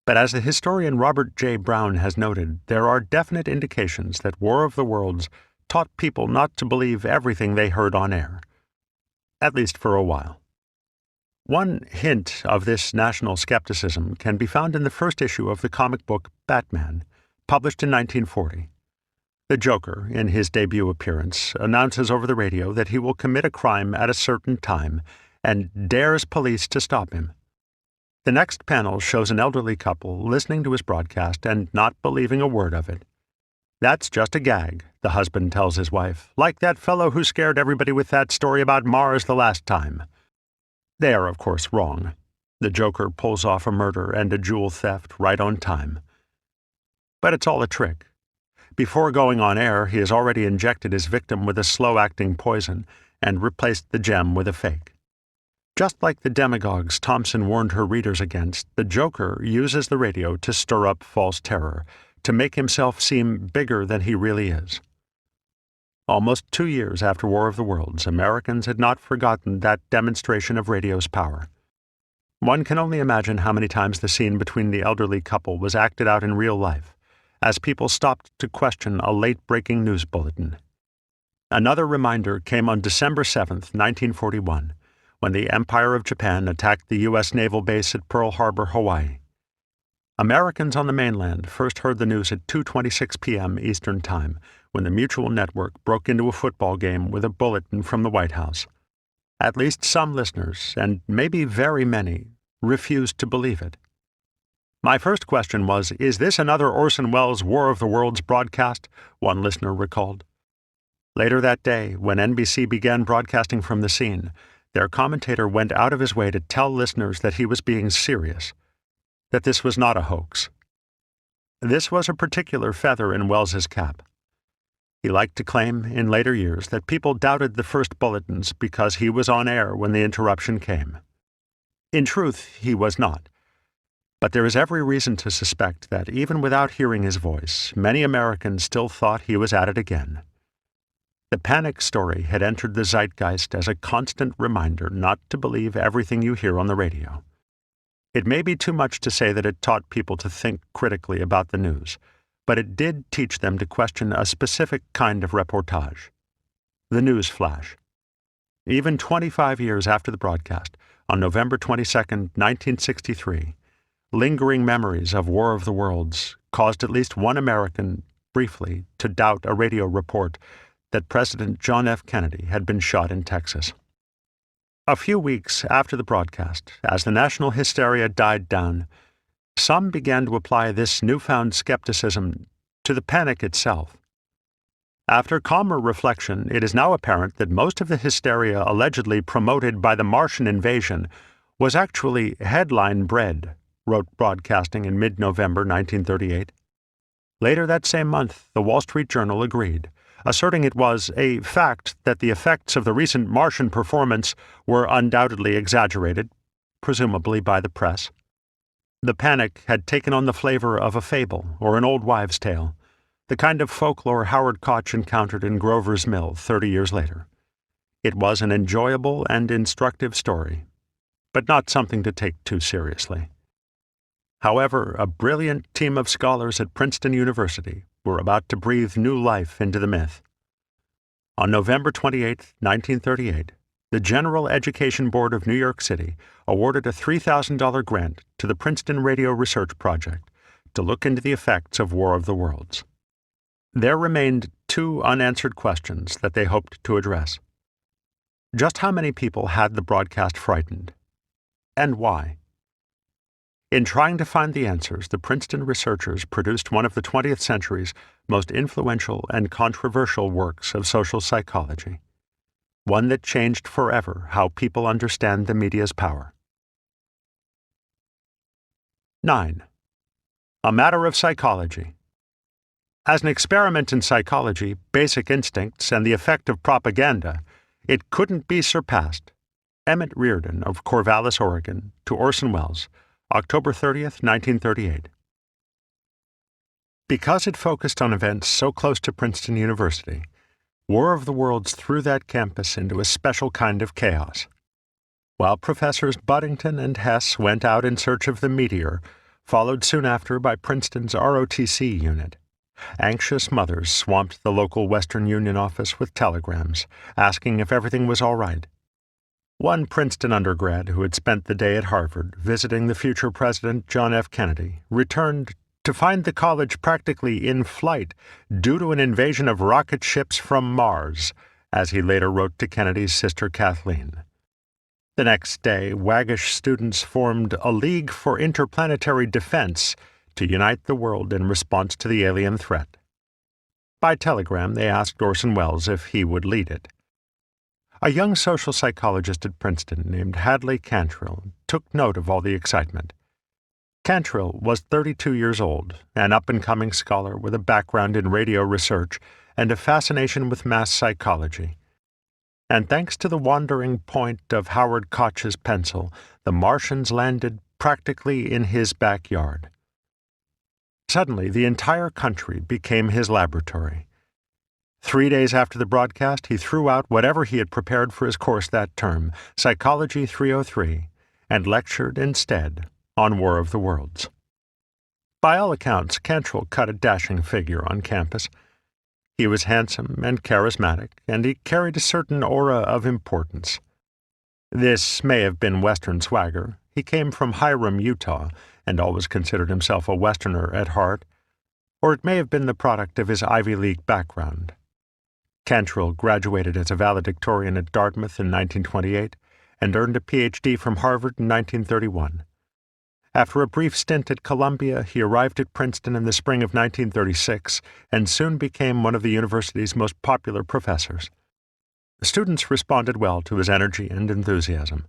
But as the historian Robert J. Brown has noted, there are definite indications that War of the Worlds taught people not to believe everything they heard on air, at least for a while. One hint of this national skepticism can be found in the first issue of the comic book Batman, published in 1940. The Joker, in his debut appearance, announces over the radio that he will commit a crime at a certain time and dares police to stop him. The next panel shows an elderly couple listening to his broadcast and not believing a word of it. "That's just a gag," the husband tells his wife, "like that fellow who scared everybody with that story about Mars the last time." They are, of course, wrong. The Joker pulls off a murder and a jewel theft right on time. But it's all a trick. Before going on air, he has already injected his victim with a slow-acting poison and replaced the gem with a fake. Just like the demagogues Thompson warned her readers against, the Joker uses the radio to stir up false terror, to make himself seem bigger than he really is. Almost 2 years after War of the Worlds, Americans had not forgotten that demonstration of radio's power. One can only imagine how many times the scene between the elderly couple was acted out in real life, as people stopped to question a late-breaking news bulletin. Another reminder came on December 7, 1941, when the Empire of Japan attacked the U.S. naval base at Pearl Harbor, Hawaii. Americans on the mainland first heard the news at 2:26 p.m. Eastern Time, when the Mutual Network broke into a football game with a bulletin from the White House. At least some listeners, and maybe very many, refused to believe it. "My first question was, is this another Orson Welles' War of the Worlds broadcast?" one listener recalled. Later that day, when NBC began broadcasting from the scene, their commentator went out of his way to tell listeners that he was being serious, that this was not a hoax. This was a particular feather in Welles's cap. He liked to claim, in later years, that people doubted the first bulletins because he was on air when the interruption came. In truth, he was not. But there is every reason to suspect that, even without hearing his voice, many Americans still thought he was at it again. The panic story had entered the zeitgeist as a constant reminder not to believe everything you hear on the radio. It may be too much to say that it taught people to think critically about the news, but it did teach them to question a specific kind of reportage: the news flash. Even 25 years after the broadcast, on November 22, 1963, lingering memories of War of the Worlds caused at least one American, briefly, to doubt a radio report that President John F. Kennedy had been shot in Texas. A few weeks after the broadcast, as the national hysteria died down, some began to apply this newfound skepticism to the panic itself. After calmer reflection, it is now apparent that most of the hysteria allegedly promoted by the Martian invasion was actually headline bread, wrote Broadcasting in mid-November 1938. Later that same month, the Wall Street Journal agreed, asserting it was a fact that the effects of the recent Martian performance were undoubtedly exaggerated, presumably by the press. The panic had taken on the flavor of a fable or an old wives' tale, the kind of folklore Howard Koch encountered in Grover's Mill 30 years later. It was an enjoyable and instructive story, but not something to take too seriously. However, a brilliant team of scholars at Princeton University were about to breathe new life into the myth. On November 28, 1938, the General Education Board of New York City awarded a $3,000 grant to the Princeton Radio Research Project to look into the effects of War of the Worlds. There remained two unanswered questions that they hoped to address. Just how many people had the broadcast frightened? And why? In trying to find the answers, the Princeton researchers produced one of the 20th century's most influential and controversial works of social psychology, one that changed forever how people understand the media's power. 9. A Matter of Psychology. As an experiment in psychology, basic instincts, and the effect of propaganda, it couldn't be surpassed. Emmett Reardon of Corvallis, Oregon, to Orson Welles, October 30th, 1938. Because it focused on events so close to Princeton University, War of the Worlds threw that campus into a special kind of chaos. While Professors Buddington and Hess went out in search of the meteor, followed soon after by Princeton's ROTC unit, anxious mothers swamped the local Western Union office with telegrams, asking if everything was all right. One Princeton undergrad who had spent the day at Harvard visiting the future President John F. Kennedy returned to find the college practically in flight due to an invasion of rocket ships from Mars, as he later wrote to Kennedy's sister Kathleen. The next day, waggish students formed a League for Interplanetary Defense to unite the world in response to the alien threat. By telegram, they asked Orson Welles if he would lead it. A young social psychologist at Princeton named Hadley Cantrill took note of all the excitement. Cantrill was 32 years old, an up-and-coming scholar with a background in radio research and a fascination with mass psychology. And thanks to the wandering point of Howard Koch's pencil, the Martians landed practically in his backyard. Suddenly, the entire country became his laboratory. 3 days after the broadcast, he threw out whatever he had prepared for his course that term, Psychology 303, and lectured instead on War of the Worlds. By all accounts, Cantrill cut a dashing figure on campus. He was handsome and charismatic, and he carried a certain aura of importance. This may have been Western swagger. He came from Hiram, Utah, and always considered himself a Westerner at heart, or it may have been the product of his Ivy League background. Cantrill graduated as a valedictorian at Dartmouth in 1928 and earned a Ph.D. from Harvard in 1931. After a brief stint at Columbia, he arrived at Princeton in the spring of 1936 and soon became one of the university's most popular professors. Students responded well to his energy and enthusiasm.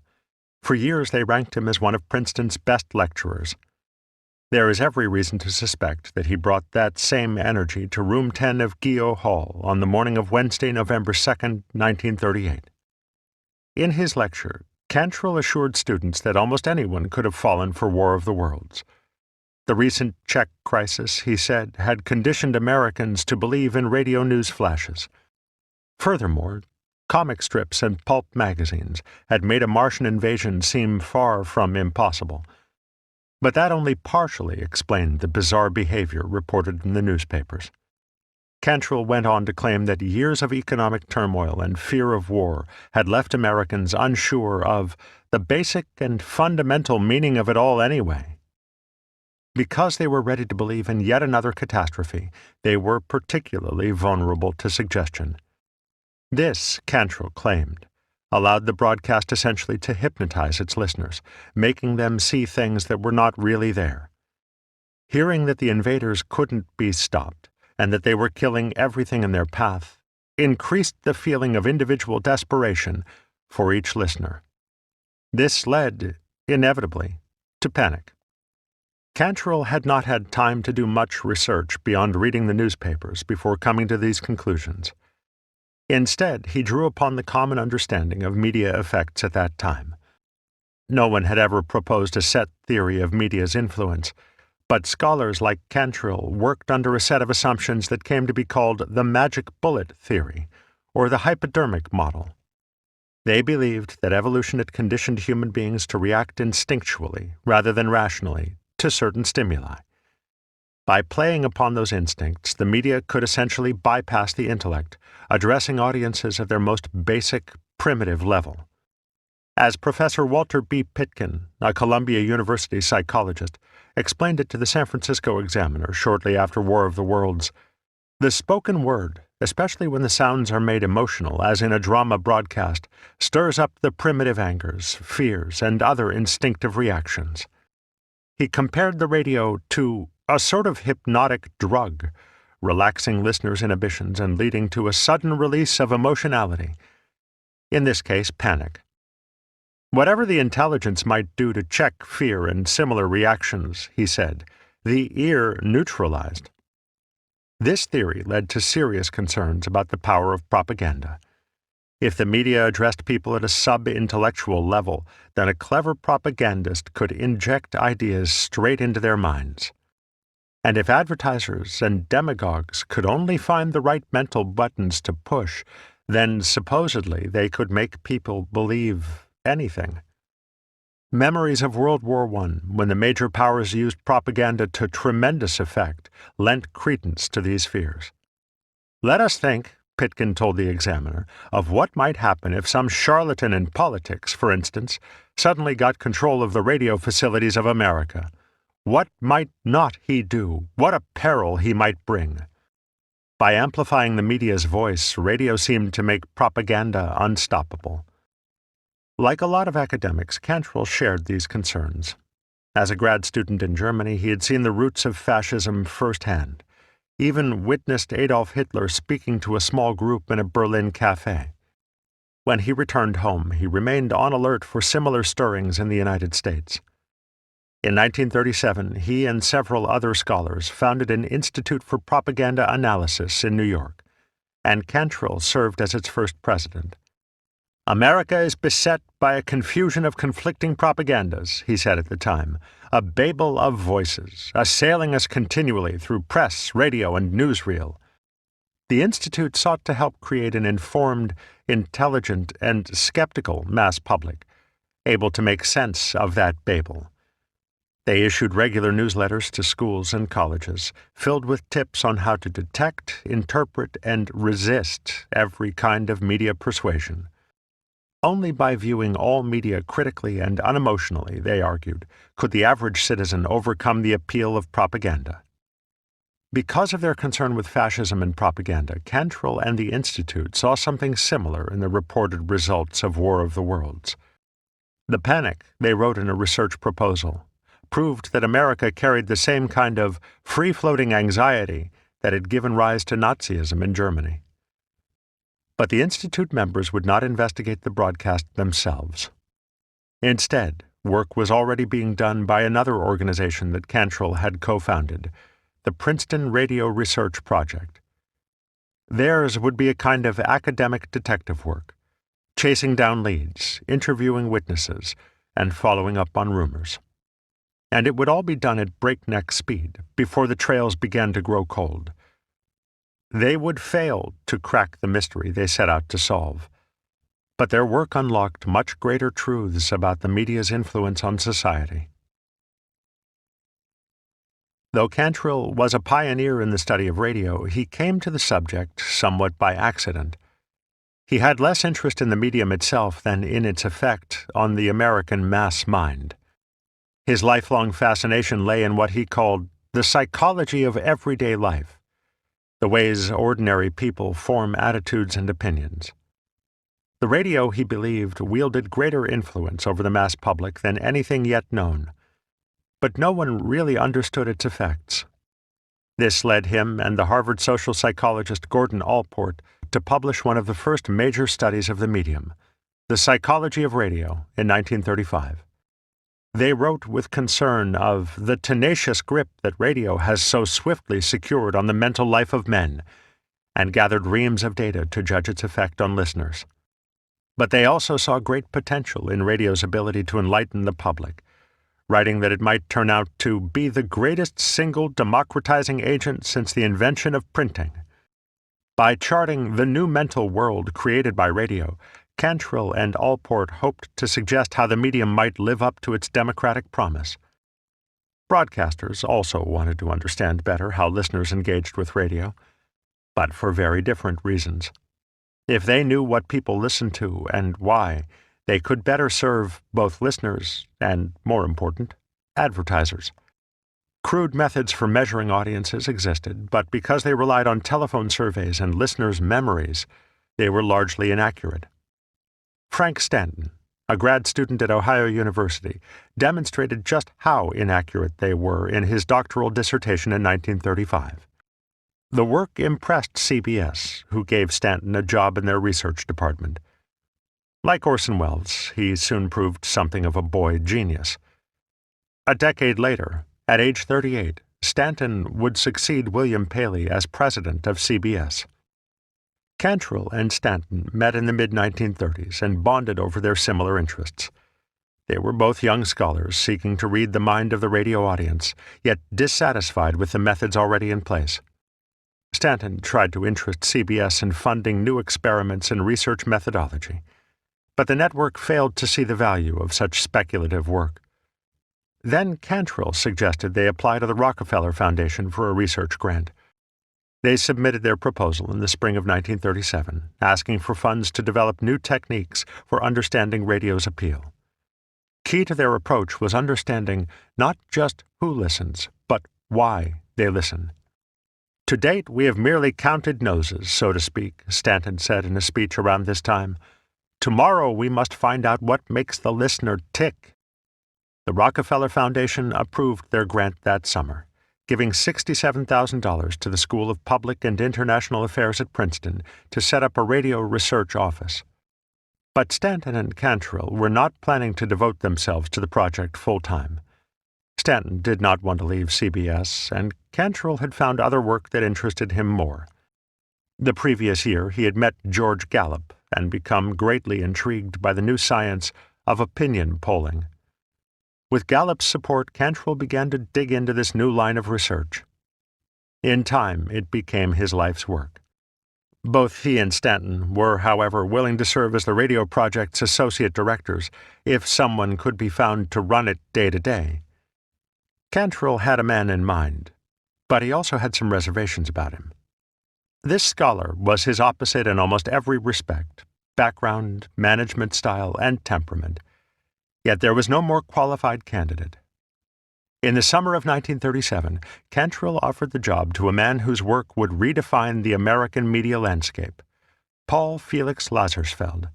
For years, they ranked him as one of Princeton's best lecturers. There is every reason to suspect that he brought that same energy to Room 10 of Guillot Hall on the morning of Wednesday, November 2, 1938. In his lecture, Cantrill assured students that almost anyone could have fallen for War of the Worlds. The recent Czech crisis, he said, had conditioned Americans to believe in radio news flashes. Furthermore, comic strips and pulp magazines had made a Martian invasion seem far from impossible. But that only partially explained the bizarre behavior reported in the newspapers. Cantrill went on to claim that years of economic turmoil and fear of war had left Americans unsure of the basic and fundamental meaning of it all anyway. Because they were ready to believe in yet another catastrophe, they were particularly vulnerable to suggestion. This, Cantrill claimed, allowed the broadcast essentially to hypnotize its listeners, making them see things that were not really there. Hearing that the invaders couldn't be stopped, and that they were killing everything in their path, increased the feeling of individual desperation for each listener. This led, inevitably, to panic. Cantrill had not had time to do much research beyond reading the newspapers before coming to these conclusions. Instead, he drew upon the common understanding of media effects at that time. No one had ever proposed a set theory of media's influence, but scholars like Cantrill worked under a set of assumptions that came to be called the magic bullet theory, or the hypodermic model. They believed that evolution had conditioned human beings to react instinctually, rather than rationally, to certain stimuli. By playing upon those instincts, the media could essentially bypass the intellect, addressing audiences at their most basic, primitive level. As Professor Walter B. Pitkin, a Columbia University psychologist, explained it to the San Francisco Examiner shortly after War of the Worlds, the spoken word, especially when the sounds are made emotional, as in a drama broadcast, stirs up the primitive angers, fears, and other instinctive reactions. He compared the radio to a sort of hypnotic drug, relaxing listeners' inhibitions and leading to a sudden release of emotionality, in this case panic. Whatever the intelligence might do to check fear and similar reactions, he said, the ear neutralized. This theory led to serious concerns about the power of propaganda. If the media addressed people at a sub-intellectual level, then a clever propagandist could inject ideas straight into their minds. And if advertisers and demagogues could only find the right mental buttons to push, then supposedly they could make people believe anything. Memories of World War I, when the major powers used propaganda to tremendous effect, lent credence to these fears. Let us think, Pitkin told the Examiner, of what might happen if some charlatan in politics, for instance, suddenly got control of the radio facilities of America. What might not he do? What a peril he might bring! By amplifying the media's voice, radio seemed to make propaganda unstoppable. Like a lot of academics, Cantrell shared these concerns. As a grad student in Germany, he had seen the roots of fascism firsthand, even witnessed Adolf Hitler speaking to a small group in a Berlin cafe. When he returned home, he remained on alert for similar stirrings in the United States. In 1937, he and several other scholars founded an Institute for Propaganda Analysis in New York, and Cantrell served as its first president. America is beset by a confusion of conflicting propagandas, he said at the time, a babel of voices, assailing us continually through press, radio, and newsreel. The Institute sought to help create an informed, intelligent, and skeptical mass public, able to make sense of that babel. They issued regular newsletters to schools and colleges, filled with tips on how to detect, interpret, and resist every kind of media persuasion. Only by viewing all media critically and unemotionally, they argued, could the average citizen overcome the appeal of propaganda. Because of their concern with fascism and propaganda, Cantrell and the Institute saw something similar in the reported results of War of the Worlds. The panic, they wrote in a research proposal, proved that America carried the same kind of free-floating anxiety that had given rise to Nazism in Germany. But the Institute members would not investigate the broadcast themselves. Instead, work was already being done by another organization that Cantrell had co-founded, the Princeton Radio Research Project. Theirs would be a kind of academic detective work, chasing down leads, interviewing witnesses, and following up on rumors. And it would all be done at breakneck speed before the trails began to grow cold. They would fail to crack the mystery they set out to solve, but their work unlocked much greater truths about the media's influence on society. Though Cantrell was a pioneer in the study of radio, he came to the subject somewhat by accident. He had less interest in the medium itself than in its effect on the American mass mind. His lifelong fascination lay in what he called the psychology of everyday life, the ways ordinary people form attitudes and opinions. The radio, he believed, wielded greater influence over the mass public than anything yet known, but no one really understood its effects. This led him and the Harvard social psychologist Gordon Allport to publish one of the first major studies of the medium, The Psychology of Radio, in 1935. They wrote with concern of the tenacious grip that radio has so swiftly secured on the mental life of men, and gathered reams of data to judge its effect on listeners. But they also saw great potential in radio's ability to enlighten the public, writing that it might turn out to be the greatest single democratizing agent since the invention of printing. By charting the new mental world created by radio, Cantrell and Allport hoped to suggest how the medium might live up to its democratic promise. Broadcasters also wanted to understand better how listeners engaged with radio, but for very different reasons. If they knew what people listened to and why, they could better serve both listeners and, more important, advertisers. Crude methods for measuring audiences existed, but because they relied on telephone surveys and listeners' memories, they were largely inaccurate. Frank Stanton, a grad student at Ohio University, demonstrated just how inaccurate they were in his doctoral dissertation in 1935. The work impressed CBS, who gave Stanton a job in their research department. Like Orson Welles, he soon proved something of a boy genius. A decade later, at age 38, Stanton would succeed William Paley as president of CBS. Cantrell and Stanton met in the mid-1930s and bonded over their similar interests. They were both young scholars seeking to read the mind of the radio audience, yet dissatisfied with the methods already in place. Stanton tried to interest CBS in funding new experiments in research methodology, but the network failed to see the value of such speculative work. Then Cantrell suggested they apply to the Rockefeller Foundation for a research grant. They submitted their proposal in the spring of 1937, asking for funds to develop new techniques for understanding radio's appeal. Key to their approach was understanding not just who listens, but why they listen. To date, we have merely counted noses, so to speak, Stanton said in a speech around this time. Tomorrow we must find out what makes the listener tick. The Rockefeller Foundation approved their grant that summer, giving $67,000 to the School of Public and International Affairs at Princeton to set up a radio research office. But Stanton and Cantrell were not planning to devote themselves to the project full-time. Stanton did not want to leave CBS, and Cantrell had found other work that interested him more. The previous year, he had met George Gallup and become greatly intrigued by the new science of opinion polling. With Gallup's support, Cantrell began to dig into this new line of research. In time, it became his life's work. Both he and Stanton were, however, willing to serve as the radio project's associate directors if someone could be found to run it day to day. Cantrell had a man in mind, but he also had some reservations about him. This scholar was his opposite in almost every respect: background, management style, and temperament. Yet there was no more qualified candidate. In the summer of 1937, Cantrell offered the job to a man whose work would redefine the American media landscape, Paul Felix Lazarsfeld.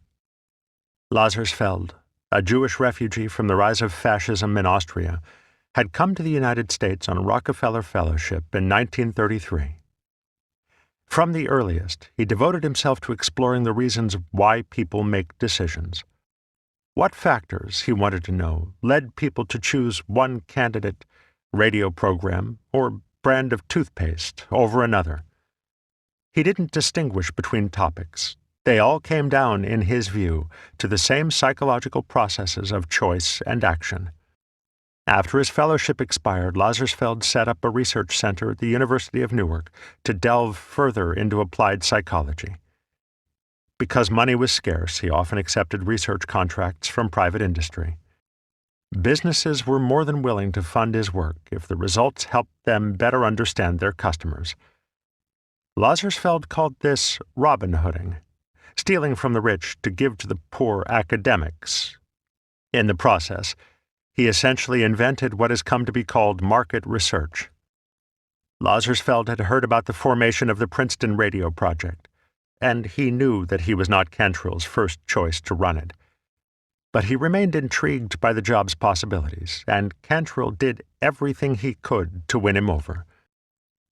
Lazarsfeld, a Jewish refugee from the rise of fascism in Austria, had come to the United States on a Rockefeller Fellowship in 1933. From the earliest, he devoted himself to exploring the reasons why people make decisions. What factors, he wanted to know, led people to choose one candidate, radio program, or brand of toothpaste over another? He didn't distinguish between topics. They all came down, in his view, to the same psychological processes of choice and action. After his fellowship expired, Lazarsfeld set up a research center at the University of Newark to delve further into applied psychology. Because money was scarce, he often accepted research contracts from private industry. Businesses were more than willing to fund his work if the results helped them better understand their customers. Lazarsfeld called this Robin Hooding, stealing from the rich to give to the poor academics. In the process, he essentially invented what has come to be called market research. Lazarsfeld had heard about the formation of the Princeton Radio Project, and he knew that he was not Cantrell's first choice to run it. But he remained intrigued by the job's possibilities, and Cantrell did everything he could to win him over.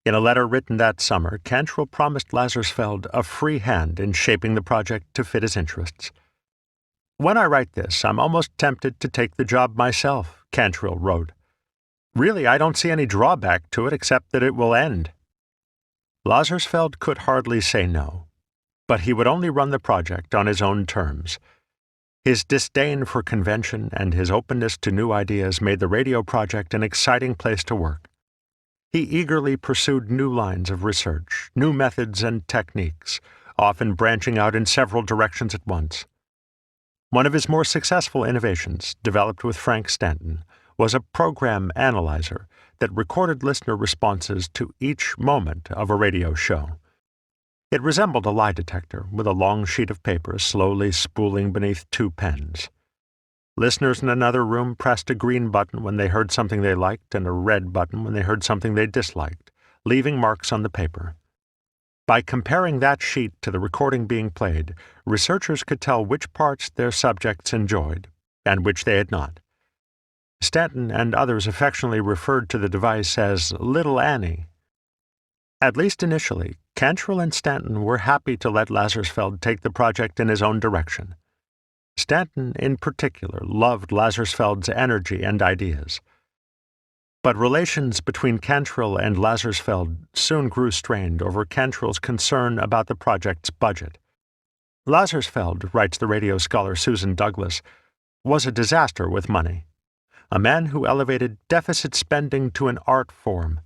In a letter written that summer, Cantrell promised Lazarsfeld a free hand in shaping the project to fit his interests. "When I write this, I'm almost tempted to take the job myself," Cantrell wrote. "Really, I don't see any drawback to it except that it will end." Lazarsfeld could hardly say no, but he would only run the project on his own terms. His disdain for convention and his openness to new ideas made the radio project an exciting place to work. He eagerly pursued new lines of research, new methods and techniques, often branching out in several directions at once. One of his more successful innovations, developed with Frank Stanton, was a program analyzer that recorded listener responses to each moment of a radio show. It resembled a lie detector, with a long sheet of paper slowly spooling beneath two pens. Listeners in another room pressed a green button when they heard something they liked and a red button when they heard something they disliked, leaving marks on the paper. By comparing that sheet to the recording being played, researchers could tell which parts their subjects enjoyed and which they had not. Stanton and others affectionately referred to the device as Little Annie. At least initially, Cantrell and Stanton were happy to let Lazarsfeld take the project in his own direction. Stanton, in particular, loved Lazarsfeld's energy and ideas. But relations between Cantrell and Lazarsfeld soon grew strained over Cantrell's concern about the project's budget. Lazarsfeld, writes the radio scholar Susan Douglas, was a disaster with money, a man who elevated deficit spending to an art form.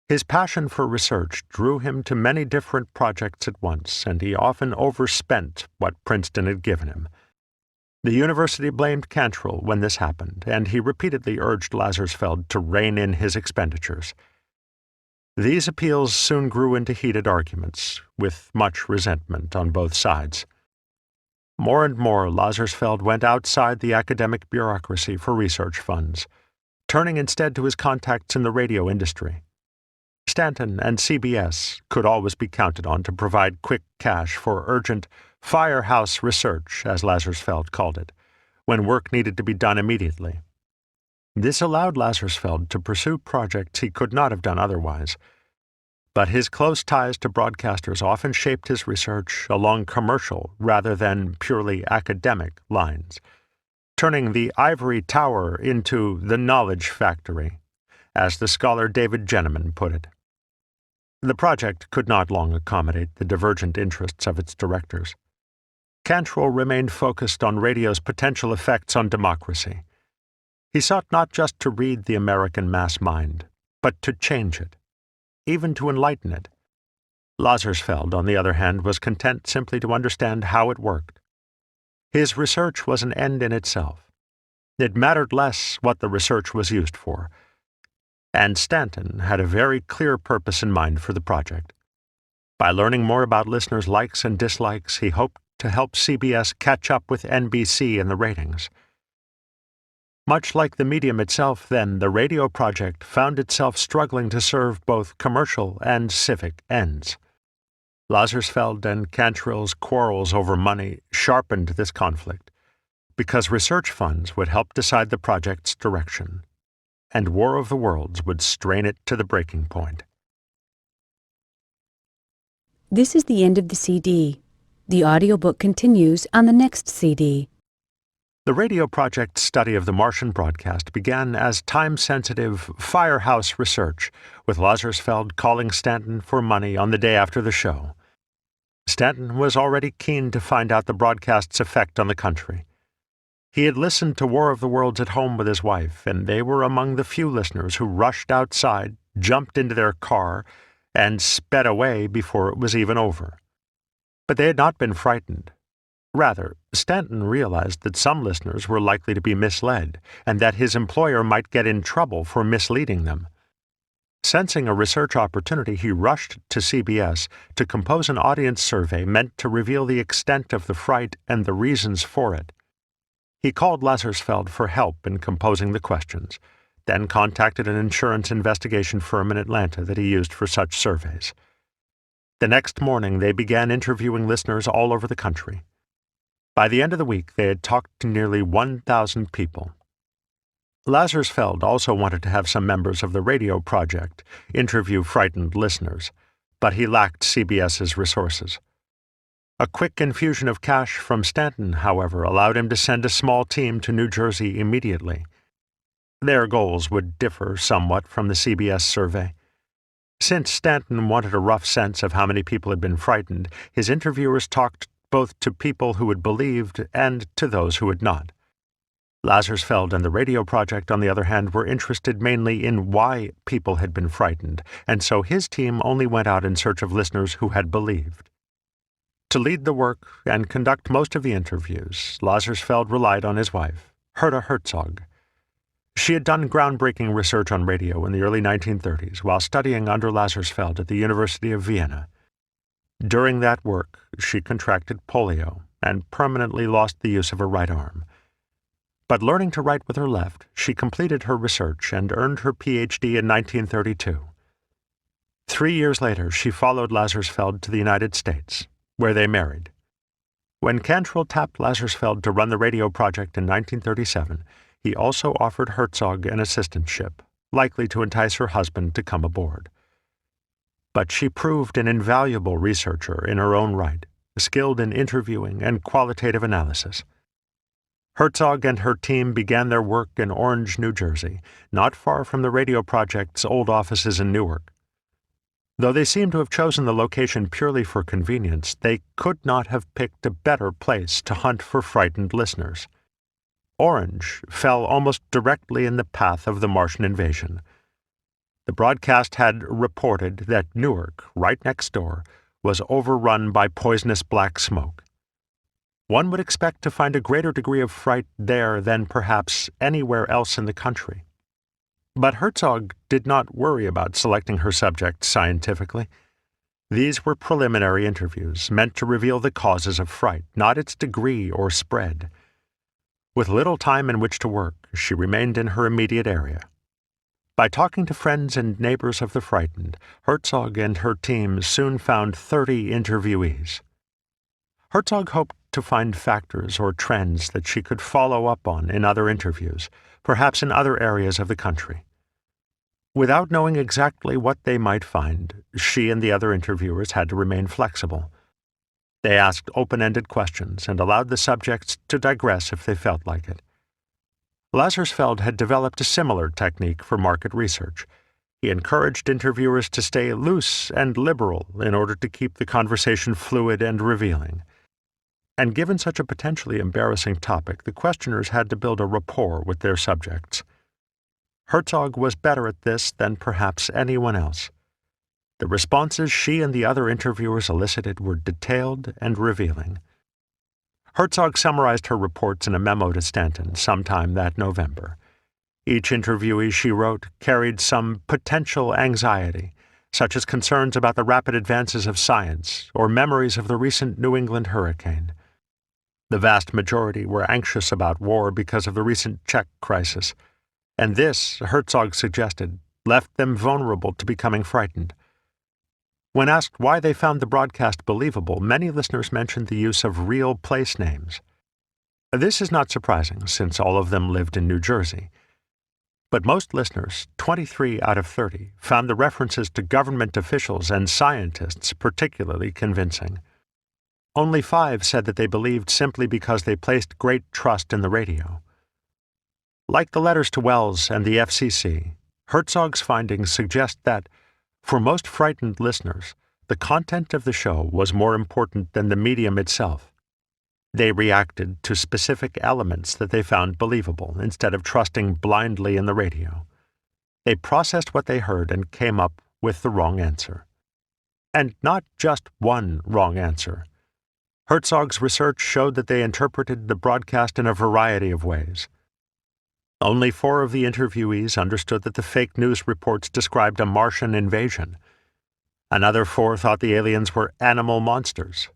His passion for research drew him to many different projects at once, and he often overspent what Princeton had given him. The university blamed Cantrell when this happened, and he repeatedly urged Lazarsfeld to rein in his expenditures. These appeals soon grew into heated arguments, with much resentment on both sides. More and more, Lazarsfeld went outside the academic bureaucracy for research funds, turning instead to his contacts in the radio industry. Stanton and CBS could always be counted on to provide quick cash for urgent firehouse research, as Lazarsfeld called it, when work needed to be done immediately. This allowed Lazarsfeld to pursue projects he could not have done otherwise. But his close ties to broadcasters often shaped his research along commercial rather than purely academic lines, turning the ivory tower into the knowledge factory, as the scholar David Jenneman put it. The project could not long accommodate the divergent interests of its directors. Cantrell remained focused on radio's potential effects on democracy. He sought not just to read the American mass mind, but to change it, even to enlighten it. Lazarsfeld, on the other hand, was content simply to understand how it worked. His research was an end in itself. It mattered less what the research was used for. And Stanton had a very clear purpose in mind for the project. By learning more about listeners' likes and dislikes, he hoped to help CBS catch up with NBC in the ratings. Much like the medium itself, then, the radio project found itself struggling to serve both commercial and civic ends. Lazarsfeld and Cantrell's quarrels over money sharpened this conflict, because research funds would help decide the project's direction, and War of the Worlds would strain it to the breaking point. This is the end of the CD. The audiobook continues on the next CD. The radio project's study of the Martian broadcast began as time-sensitive firehouse research, with Lazarsfeld calling Stanton for money on the day after the show. Stanton was already keen to find out the broadcast's effect on the country. He had listened to War of the Worlds at home with his wife, and they were among the few listeners who rushed outside, jumped into their car, and sped away before it was even over. But they had not been frightened. Rather, Stanton realized that some listeners were likely to be misled, and that his employer might get in trouble for misleading them. Sensing a research opportunity, he rushed to CBS to compose an audience survey meant to reveal the extent of the fright and the reasons for it. He called Lazarsfeld for help in composing the questions, then contacted an insurance investigation firm in Atlanta that he used for such surveys. The next morning, they began interviewing listeners all over the country. By the end of the week, they had talked to nearly 1,000 people. Lazarsfeld also wanted to have some members of the radio project interview frightened listeners, but he lacked CBS's resources. A quick infusion of cash from Stanton, however, allowed him to send a small team to New Jersey immediately. Their goals would differ somewhat from the CBS survey. Since Stanton wanted a rough sense of how many people had been frightened, his interviewers talked both to people who had believed and to those who had not. Lazarsfeld and the radio project, on the other hand, were interested mainly in why people had been frightened, and so his team only went out in search of listeners who had believed. To lead the work and conduct most of the interviews, Lazarsfeld relied on his wife, Herta Herzog. She had done groundbreaking research on radio in the early 1930s while studying under Lazarsfeld at the University of Vienna. During that work, she contracted polio and permanently lost the use of her right arm. But learning to write with her left, she completed her research and earned her Ph.D. in 1932. 3 years later, she followed Lazarsfeld to the United States, where they married. When Cantrell tapped Lazarsfeld to run the radio project in 1937, he also offered Herzog an assistantship, likely to entice her husband to come aboard. But she proved an invaluable researcher in her own right, skilled in interviewing and qualitative analysis. Herzog and her team began their work in Orange, New Jersey, not far from the radio project's old offices in Newark. Though they seem to have chosen the location purely for convenience, they could not have picked a better place to hunt for frightened listeners. Orange fell almost directly in the path of the Martian invasion. The broadcast had reported that Newark, right next door, was overrun by poisonous black smoke. One would expect to find a greater degree of fright there than perhaps anywhere else in the country. But Herzog did not worry about selecting her subjects scientifically. These were preliminary interviews meant to reveal the causes of fright, not its degree or spread. With little time in which to work, she remained in her immediate area. By talking to friends and neighbors of the frightened, Herzog and her team soon found 30 interviewees. Herzog hoped to find factors or trends that she could follow up on in other interviews, perhaps in other areas of the country. Without knowing exactly what they might find, she and the other interviewers had to remain flexible. They asked open-ended questions and allowed the subjects to digress if they felt like it. Lazarsfeld had developed a similar technique for market research. He encouraged interviewers to stay loose and liberal in order to keep the conversation fluid and revealing. And given such a potentially embarrassing topic, the questioners had to build a rapport with their subjects. Herzog was better at this than perhaps anyone else. The responses she and the other interviewers elicited were detailed and revealing. Herzog summarized her reports in a memo to Stanton sometime that November. Each interviewee, she wrote, carried some potential anxiety, such as concerns about the rapid advances of science or memories of the recent New England hurricane. The vast majority were anxious about war because of the recent Czech crisis, and this, Herzog suggested, left them vulnerable to becoming frightened. When asked why they found the broadcast believable, many listeners mentioned the use of real place names. This is not surprising, since all of them lived in New Jersey. But most listeners, 23 out of 30, found the references to government officials and scientists particularly convincing. Only 5 said that they believed simply because they placed great trust in the radio. Like the letters to Welles and the FCC, Herzog's findings suggest that, for most frightened listeners, the content of the show was more important than the medium itself. They reacted to specific elements that they found believable instead of trusting blindly in the radio. They processed what they heard and came up with the wrong answer. And not just one wrong answer. Herzog's research showed that they interpreted the broadcast in a variety of ways. Only 4 of the interviewees understood that the fake news reports described a Martian invasion. Another 4 thought the aliens were animal monsters.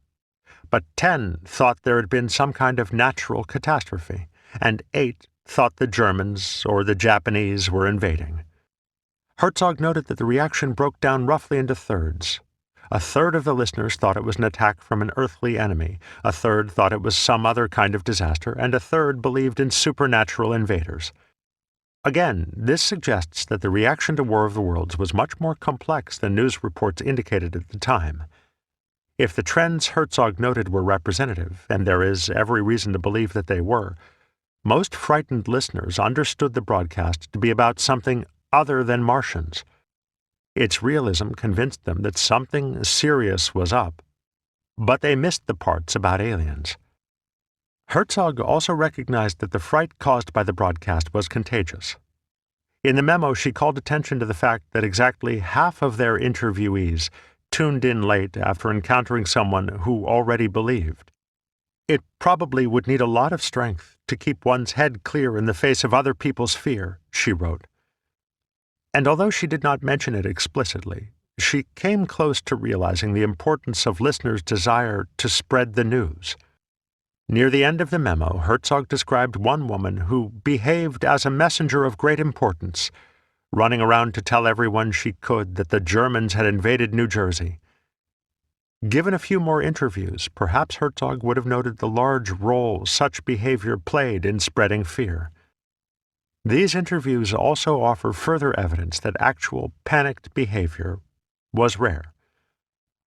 But 10 thought there had been some kind of natural catastrophe, and 8 thought the Germans or the Japanese were invading. Herzog noted that the reaction broke down roughly into thirds. A third of the listeners thought it was an attack from an earthly enemy, a third thought it was some other kind of disaster, and a third believed in supernatural invaders. Again, this suggests that the reaction to War of the Worlds was much more complex than news reports indicated at the time. If the trends Herzog noted were representative, and there is every reason to believe that they were, most frightened listeners understood the broadcast to be about something other than Martians. Its realism convinced them that something serious was up, but they missed the parts about aliens. Herzog also recognized that the fright caused by the broadcast was contagious. In the memo, she called attention to the fact that exactly half of their interviewees tuned in late after encountering someone who already believed. It probably would need a lot of strength to keep one's head clear in the face of other people's fear, she wrote. And although she did not mention it explicitly, she came close to realizing the importance of listeners' desire to spread the news. Near the end of the memo, Herzog described one woman who behaved as a messenger of great importance, running around to tell everyone she could that the Germans had invaded New Jersey. Given a few more interviews, perhaps Herzog would have noted the large role such behavior played in spreading fear. These interviews also offer further evidence that actual panicked behavior was rare.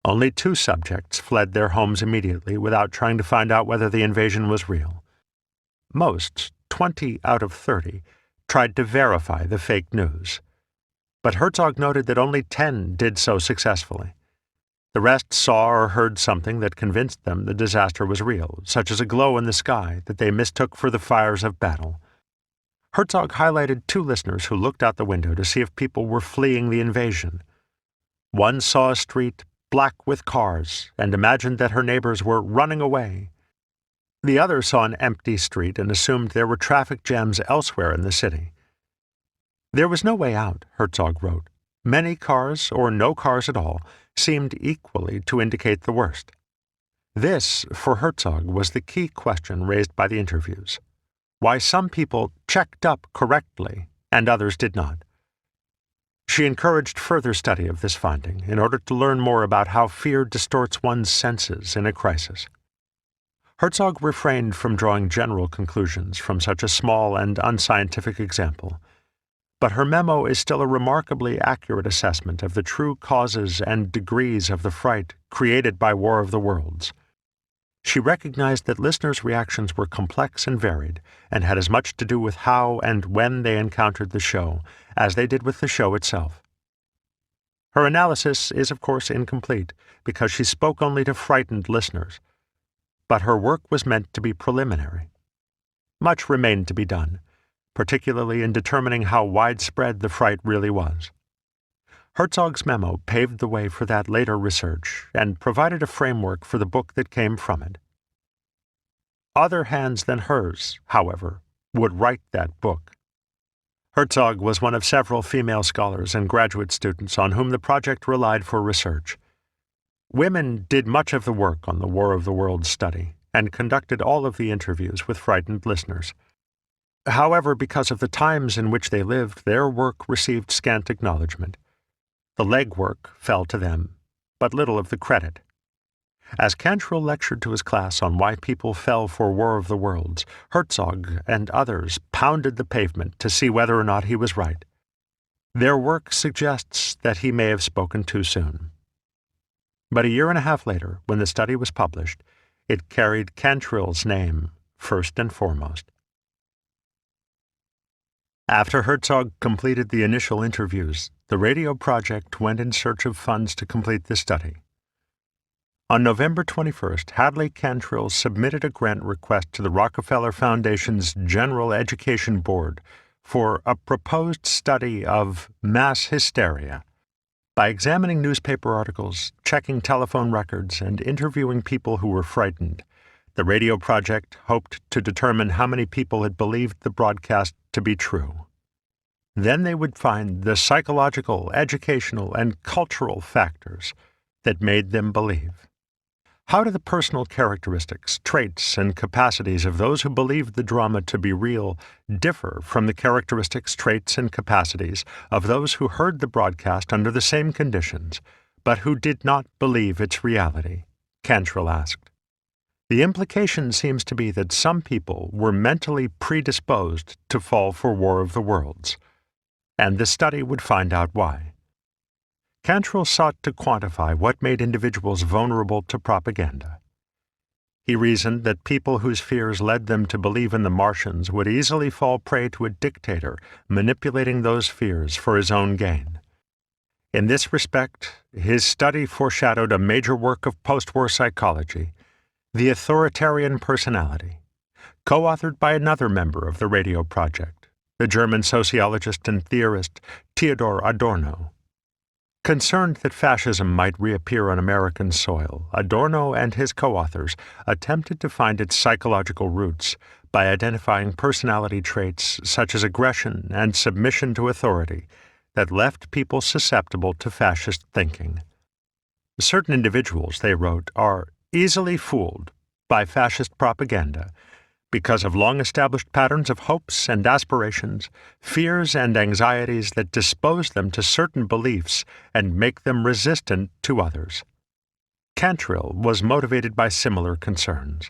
Only 2 subjects fled their homes immediately without trying to find out whether the invasion was real. Most, 20 out of 30, tried to verify the fake news. But Herzog noted that only 10 did so successfully. The rest saw or heard something that convinced them the disaster was real, such as a glow in the sky that they mistook for the fires of battle. Herzog highlighted 2 listeners who looked out the window to see if people were fleeing the invasion. One saw a street black with cars and imagined that her neighbors were running away. The other saw an empty street and assumed there were traffic jams elsewhere in the city. There was no way out, Herzog wrote. Many cars, or no cars at all, seemed equally to indicate the worst. This, for Herzog, was the key question raised by the interviews. Why some people checked up correctly and others did not. She encouraged further study of this finding in order to learn more about how fear distorts one's senses in a crisis. Herzog refrained from drawing general conclusions from such a small and unscientific example, but her memo is still a remarkably accurate assessment of the true causes and degrees of the fright created by War of the Worlds. She recognized that listeners' reactions were complex and varied, and had as much to do with how and when they encountered the show as they did with the show itself. Her analysis is, of course, incomplete, because she spoke only to frightened listeners. But her work was meant to be preliminary. Much remained to be done, particularly in determining how widespread the fright really was. Herzog's memo paved the way for that later research and provided a framework for the book that came from it. Other hands than hers, however, would write that book. Herzog was one of several female scholars and graduate students on whom the project relied for research. Women did much of the work on the War of the Worlds study and conducted all of the interviews with frightened listeners. However, because of the times in which they lived, their work received scant acknowledgement. The legwork fell to them, but little of the credit. As Cantrell lectured to his class on why people fell for War of the Worlds, Herzog and others pounded the pavement to see whether or not he was right. Their work suggests that he may have spoken too soon. But a year and a half later, when the study was published, it carried Cantrell's name first and foremost. After Herzog completed the initial interviews, the radio project went in search of funds to complete the study. On November 21st, Hadley Cantrell submitted a grant request to the Rockefeller Foundation's General Education Board for a proposed study of mass hysteria. By examining newspaper articles, checking telephone records, and interviewing people who were frightened, the radio project hoped to determine how many people had believed the broadcast to be true. Then they would find the psychological, educational, and cultural factors that made them believe. How do the personal characteristics, traits, and capacities of those who believed the drama to be real differ from the characteristics, traits, and capacities of those who heard the broadcast under the same conditions, but who did not believe its reality? Cantrell asked. The implication seems to be that some people were mentally predisposed to fall for War of the Worlds, and the study would find out why. Cantrell sought to quantify what made individuals vulnerable to propaganda. He reasoned that people whose fears led them to believe in the Martians would easily fall prey to a dictator manipulating those fears for his own gain. In this respect, his study foreshadowed a major work of post-war psychology, The Authoritarian Personality, co-authored by another member of the radio project, the German sociologist and theorist Theodor Adorno. Concerned that fascism might reappear on American soil, Adorno and his co-authors attempted to find its psychological roots by identifying personality traits such as aggression and submission to authority that left people susceptible to fascist thinking. Certain individuals, they wrote, are easily fooled by fascist propaganda because of long-established patterns of hopes and aspirations, fears and anxieties that dispose them to certain beliefs and make them resistant to others. Cantrill was motivated by similar concerns.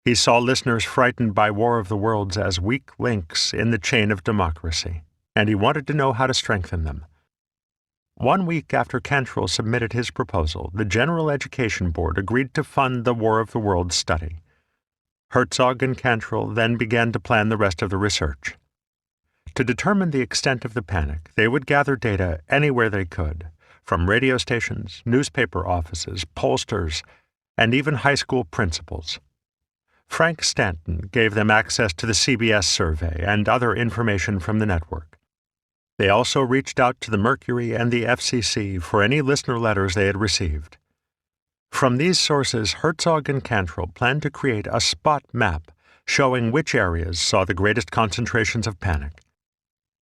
He saw listeners frightened by War of the Worlds as weak links in the chain of democracy, and he wanted to know how to strengthen them. 1 week after Cantrill submitted his proposal, the General Education Board agreed to fund the War of the Worlds study. Herzog and Cantrill then began to plan the rest of the research. To determine the extent of the panic, they would gather data anywhere they could, from radio stations, newspaper offices, pollsters, and even high school principals. Frank Stanton gave them access to the CBS survey and other information from the network. They also reached out to the Mercury and the FCC for any listener letters they had received. From these sources, Herzog and Cantrill planned to create a spot map showing which areas saw the greatest concentrations of panic.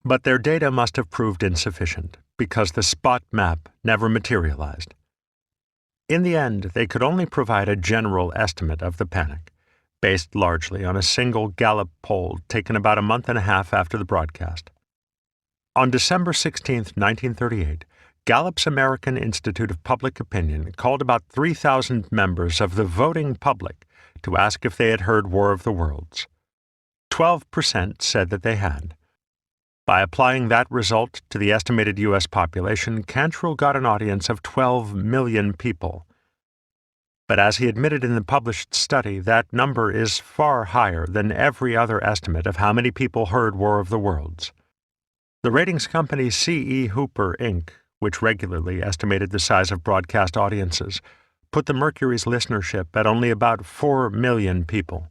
But their data must have proved insufficient, because the spot map never materialized. In the end, they could only provide a general estimate of the panic, based largely on a single Gallup poll taken about a month and a half after the broadcast. On December 16, 1938, Gallup's American Institute of Public Opinion called about 3,000 members of the voting public to ask if they had heard War of the Worlds. 12% said that they had. By applying that result to the estimated U.S. population, Cantrill got an audience of 12 million people. But as he admitted in the published study, that number is far higher than every other estimate of how many people heard War of the Worlds. The ratings company C.E. Hooper, Inc., which regularly estimated the size of broadcast audiences, put the Mercury's listenership at only about 4 million people.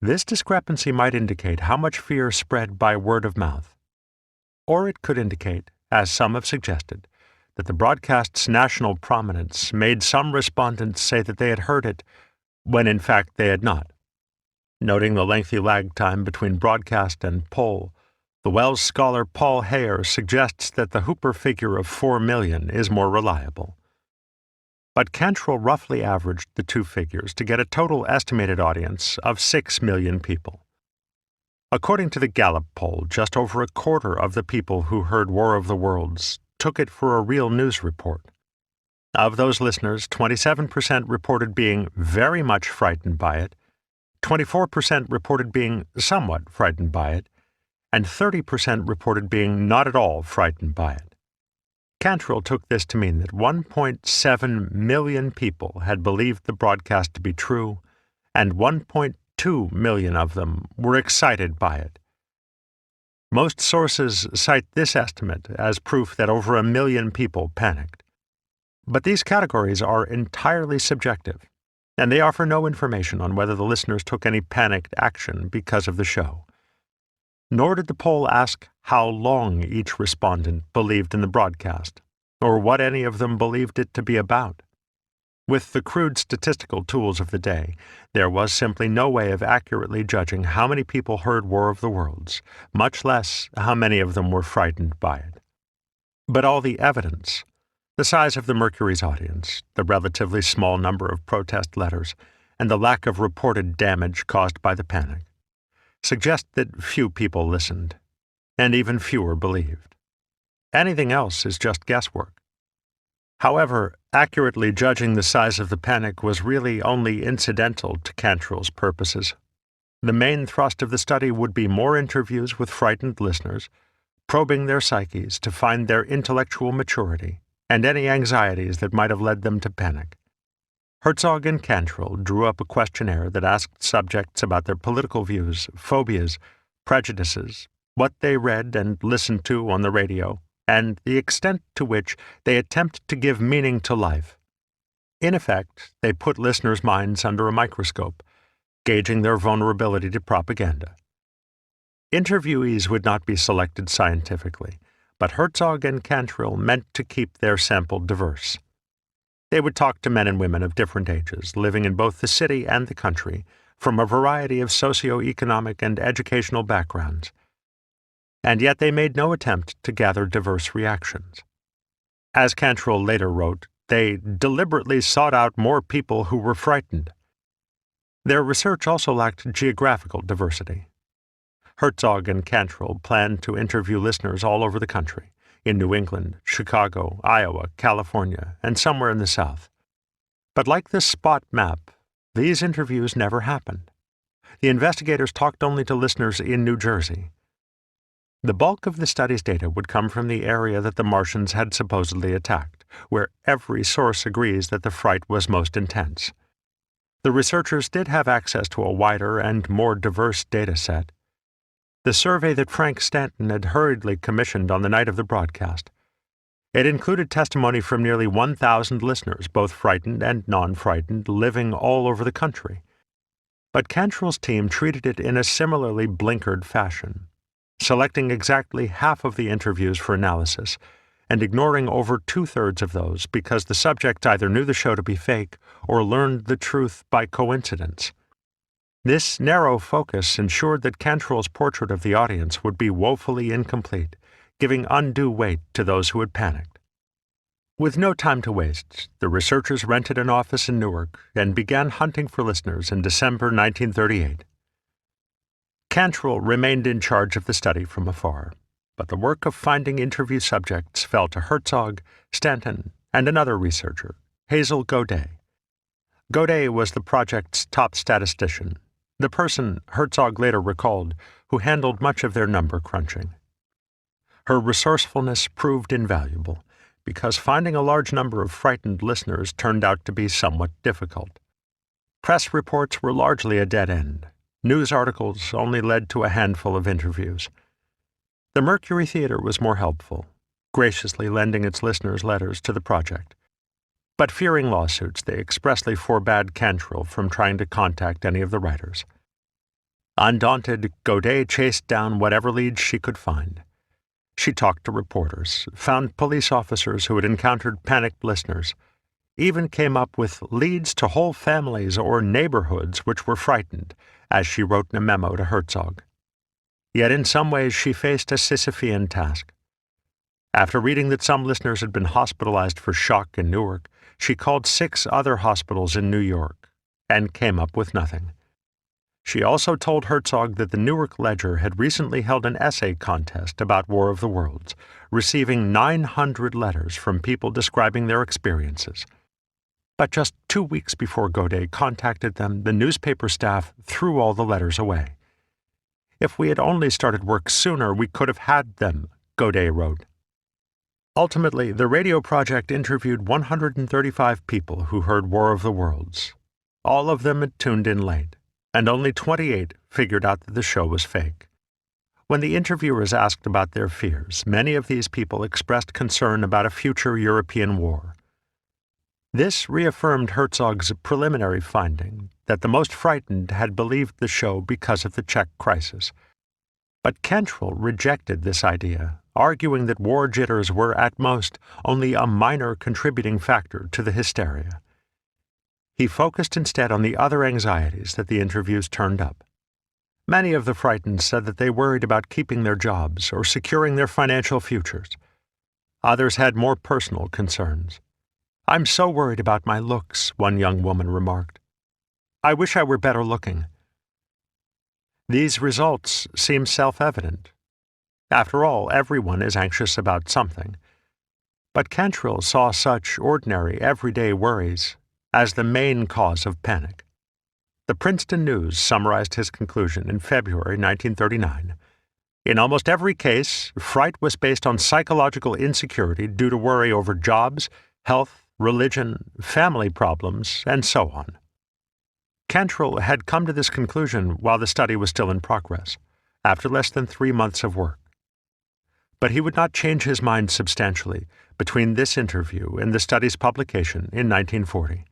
This discrepancy might indicate how much fear spread by word of mouth. Or it could indicate, as some have suggested, that the broadcast's national prominence made some respondents say that they had heard it, when in fact they had not. Noting the lengthy lag time between broadcast and poll, the Welles scholar Paul Hayer suggests that the Hooper figure of 4 million is more reliable. But Cantrill roughly averaged the two figures to get a total estimated audience of 6 million people. According to the Gallup poll, just over a quarter of the people who heard War of the Worlds took it for a real news report. Of those listeners, 27% reported being very much frightened by it, 24% reported being somewhat frightened by it, and 30% reported being not at all frightened by it. Cantrill took this to mean that 1.7 million people had believed the broadcast to be true, and 1.2 million of them were excited by it. Most sources cite this estimate as proof that over 1 million people panicked. But these categories are entirely subjective, and they offer no information on whether the listeners took any panicked action because of the show. Nor did the poll ask how long each respondent believed in the broadcast, or what any of them believed it to be about. With the crude statistical tools of the day, there was simply no way of accurately judging how many people heard War of the Worlds, much less how many of them were frightened by it. But all the evidence, the size of the Mercury's audience, the relatively small number of protest letters, and the lack of reported damage caused by the panic, suggest that few people listened, and even fewer believed. Anything else is just guesswork. However, accurately judging the size of the panic was really only incidental to Cantrill's purposes. The main thrust of the study would be more interviews with frightened listeners, probing their psyches to find their intellectual maturity and any anxieties that might have led them to panic. Herzog and Cantrill drew up a questionnaire that asked subjects about their political views, phobias, prejudices, what they read and listened to on the radio, and the extent to which they attempt to give meaning to life. In effect, they put listeners' minds under a microscope, gauging their vulnerability to propaganda. Interviewees would not be selected scientifically, but Herzog and Cantrill meant to keep their sample diverse. They would talk to men and women of different ages, living in both the city and the country, from a variety of socio-economic and educational backgrounds. And yet they made no attempt to gather diverse reactions. As Cantrell later wrote, they deliberately sought out more people who were frightened. Their research also lacked geographical diversity. Herzog and Cantrell planned to interview listeners all over the country, in New England, Chicago, Iowa, California, and somewhere in the South. But like the spot map, these interviews never happened. The investigators talked only to listeners in New Jersey. The bulk of the study's data would come from the area that the Martians had supposedly attacked, where every source agrees that the fright was most intense. The researchers did have access to a wider and more diverse data set. The survey that Frank Stanton had hurriedly commissioned on the night of the broadcast. It included testimony from nearly 1,000 listeners, both frightened and non-frightened, living all over the country. But Cantrell's team treated it in a similarly blinkered fashion, selecting exactly half of the interviews for analysis and ignoring over 2/3 of those because the subjects either knew the show to be fake or learned the truth by coincidence. This narrow focus ensured that Cantrell's portrait of the audience would be woefully incomplete, giving undue weight to those who had panicked. With no time to waste, the researchers rented an office in Newark and began hunting for listeners in December 1938. Cantrell remained in charge of the study from afar, but the work of finding interview subjects fell to Herzog, Stanton, and another researcher, Hazel Godet. Godet was the project's top statistician, the person, Herzog later recalled, who handled much of their number crunching. Her resourcefulness proved invaluable, because finding a large number of frightened listeners turned out to be somewhat difficult. Press reports were largely a dead end. News articles only led to a handful of interviews. The Mercury Theatre was more helpful, graciously lending its listeners letters to the project. But fearing lawsuits, they expressly forbade Cantrell from trying to contact any of the writers. Undaunted, Godet chased down whatever leads she could find. She talked to reporters, found police officers who had encountered panicked listeners, even came up with leads to whole families or neighborhoods which were frightened, as she wrote in a memo to Herzog. Yet in some ways she faced a Sisyphean task. After reading that some listeners had been hospitalized for shock in Newark, she called 6 other hospitals in New York and came up with nothing. She also told Herzog that the Newark Ledger had recently held an essay contest about War of the Worlds, receiving 900 letters from people describing their experiences. But just 2 weeks before Godet contacted them, the newspaper staff threw all the letters away. "If we had only started work sooner, we could have had them," Godet wrote. Ultimately, the radio project interviewed 135 people who heard War of the Worlds. All of them had tuned in late, and only 28 figured out that the show was fake. When the interviewers asked about their fears, many of these people expressed concern about a future European war. This reaffirmed Herzog's preliminary finding that the most frightened had believed the show because of the Czech crisis. But Cantrell rejected this idea, arguing that war jitters were, at most, only a minor contributing factor to the hysteria. He focused instead on the other anxieties that the interviews turned up. Many of the frightened said that they worried about keeping their jobs or securing their financial futures. Others had more personal concerns. "I'm so worried about my looks," one young woman remarked. "I wish I were better looking." These results seem self-evident. After all, everyone is anxious about something. But Cantrell saw such ordinary, everyday worries as the main cause of panic. The Princeton News summarized his conclusion in February 1939. In almost every case, fright was based on psychological insecurity due to worry over jobs, health, religion, family problems, and so on. Cantrell had come to this conclusion while the study was still in progress, after less than 3 months of work. But he would not change his mind substantially between this interview and the study's publication in 1940.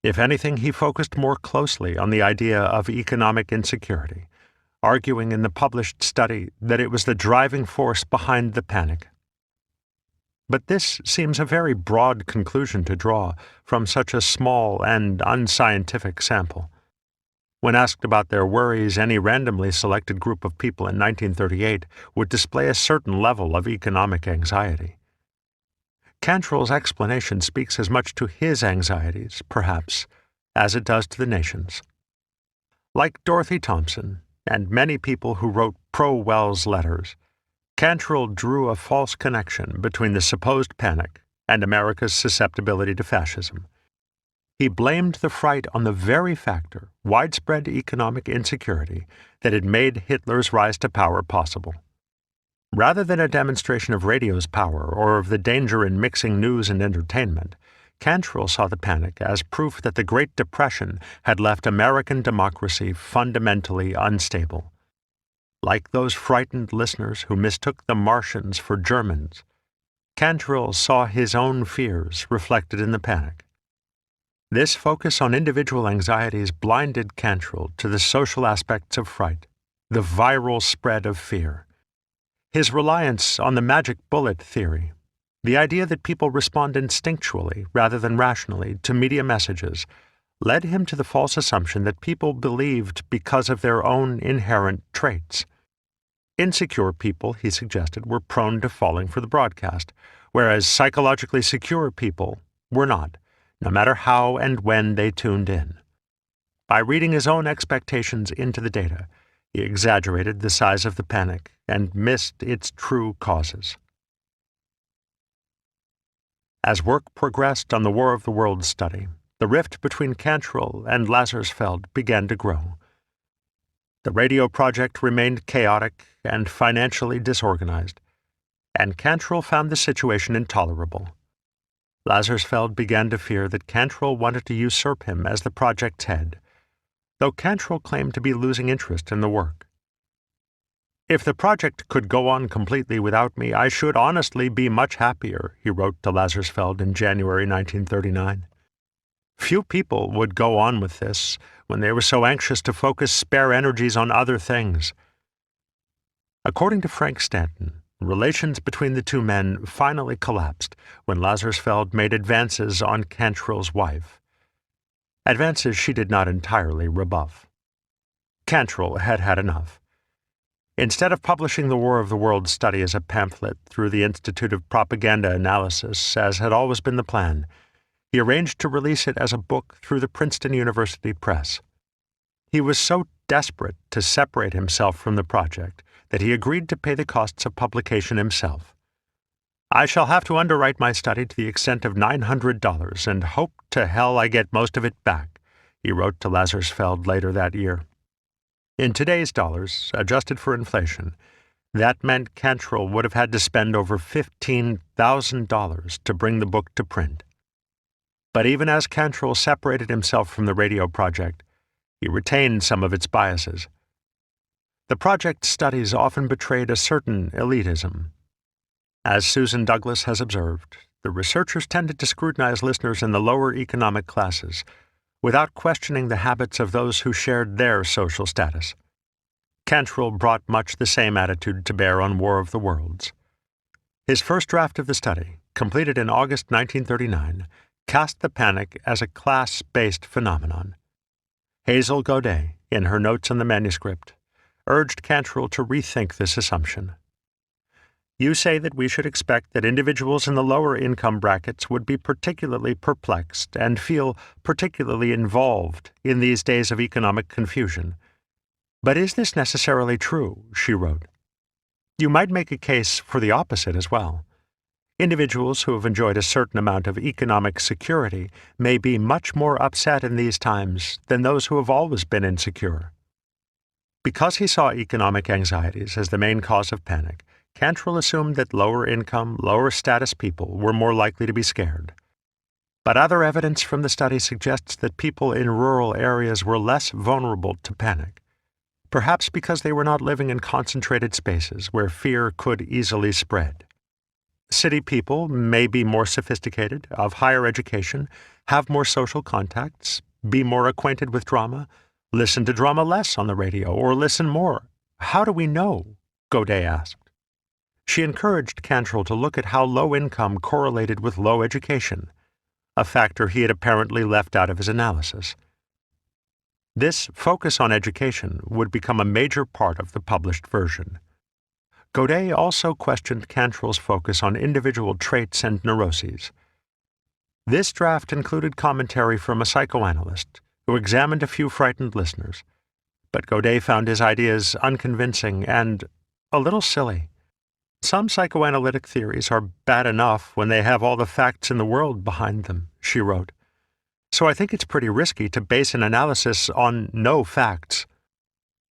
If anything, he focused more closely on the idea of economic insecurity, arguing in the published study that it was the driving force behind the panic. But this seems a very broad conclusion to draw from such a small and unscientific sample. When asked about their worries, any randomly selected group of people in 1938 would display a certain level of economic anxiety. Cantrell's explanation speaks as much to his anxieties, perhaps, as it does to the nation's. Like Dorothy Thompson and many people who wrote pro-Welles letters, Cantrell drew a false connection between the supposed panic and America's susceptibility to fascism. He blamed the fright on the very factor, widespread economic insecurity, that had made Hitler's rise to power possible. Rather than a demonstration of radio's power or of the danger in mixing news and entertainment, Cantrell saw the panic as proof that the Great Depression had left American democracy fundamentally unstable. Like those frightened listeners who mistook the Martians for Germans, Cantrell saw his own fears reflected in the panic. This focus on individual anxieties blinded Cantrell to the social aspects of fright, the viral spread of fear. His reliance on the magic bullet theory, the idea that people respond instinctually rather than rationally to media messages, led him to the false assumption that people believed because of their own inherent traits. Insecure people, he suggested, were prone to falling for the broadcast, whereas psychologically secure people were not, no matter how and when they tuned in. By reading his own expectations into the data, he exaggerated the size of the panic and missed its true causes. As work progressed on the War of the Worlds study, the rift between Cantrell and Lazarsfeld began to grow. The radio project remained chaotic and financially disorganized, and Cantrell found the situation intolerable. Lazarsfeld began to fear that Cantrell wanted to usurp him as the project's head, though Cantrell claimed to be losing interest in the work. "If the project could go on completely without me, I should honestly be much happier," he wrote to Lazarsfeld in January 1939. "Few people would go on with this when they were so anxious to focus spare energies on other things." According to Frank Stanton, relations between the two men finally collapsed when Lazarsfeld made advances on Cantrell's wife. Advances she did not entirely rebuff. Cantrell had had enough. Instead of publishing the War of the Worlds study as a pamphlet through the Institute of Propaganda Analysis, as had always been the plan, he arranged to release it as a book through the Princeton University Press. He was so desperate to separate himself from the project that he agreed to pay the costs of publication himself. "I shall have to underwrite my study to the extent of $900 and hope to hell I get most of it back," he wrote to Lazarsfeld later that year. In today's dollars, adjusted for inflation, that meant Cantrell would have had to spend over $15,000 to bring the book to print. But even as Cantrell separated himself from the radio project, he retained some of its biases. The project's studies often betrayed a certain elitism. As Susan Douglas has observed, the researchers tended to scrutinize listeners in the lower economic classes, without questioning the habits of those who shared their social status. Cantrell brought much the same attitude to bear on War of the Worlds. His first draft of the study, completed in August 1939, cast the panic as a class-based phenomenon. Hazel Godet, in her notes on the manuscript, urged Cantrell to rethink this assumption. "You say that we should expect that individuals in the lower income brackets would be particularly perplexed and feel particularly involved in these days of economic confusion. But is this necessarily true?" she wrote. "You might make a case for the opposite as well. Individuals who have enjoyed a certain amount of economic security may be much more upset in these times than those who have always been insecure." Because he saw economic anxieties as the main cause of panic, Cantrell assumed that lower-income, lower-status people were more likely to be scared. But other evidence from the study suggests that people in rural areas were less vulnerable to panic, perhaps because they were not living in concentrated spaces where fear could easily spread. City people may be more sophisticated, of higher education, have more social contacts, be more acquainted with drama, listen to drama less on the radio, or listen more. How do we know? Godet asked. She encouraged Cantrell to look at how low income correlated with low education, a factor he had apparently left out of his analysis. This focus on education would become a major part of the published version. Godet also questioned Cantrell's focus on individual traits and neuroses. This draft included commentary from a psychoanalyst who examined a few frightened listeners, but Godet found his ideas unconvincing and a little silly. Some psychoanalytic theories are bad enough when they have all the facts in the world behind them, she wrote. So I think it's pretty risky to base an analysis on no facts.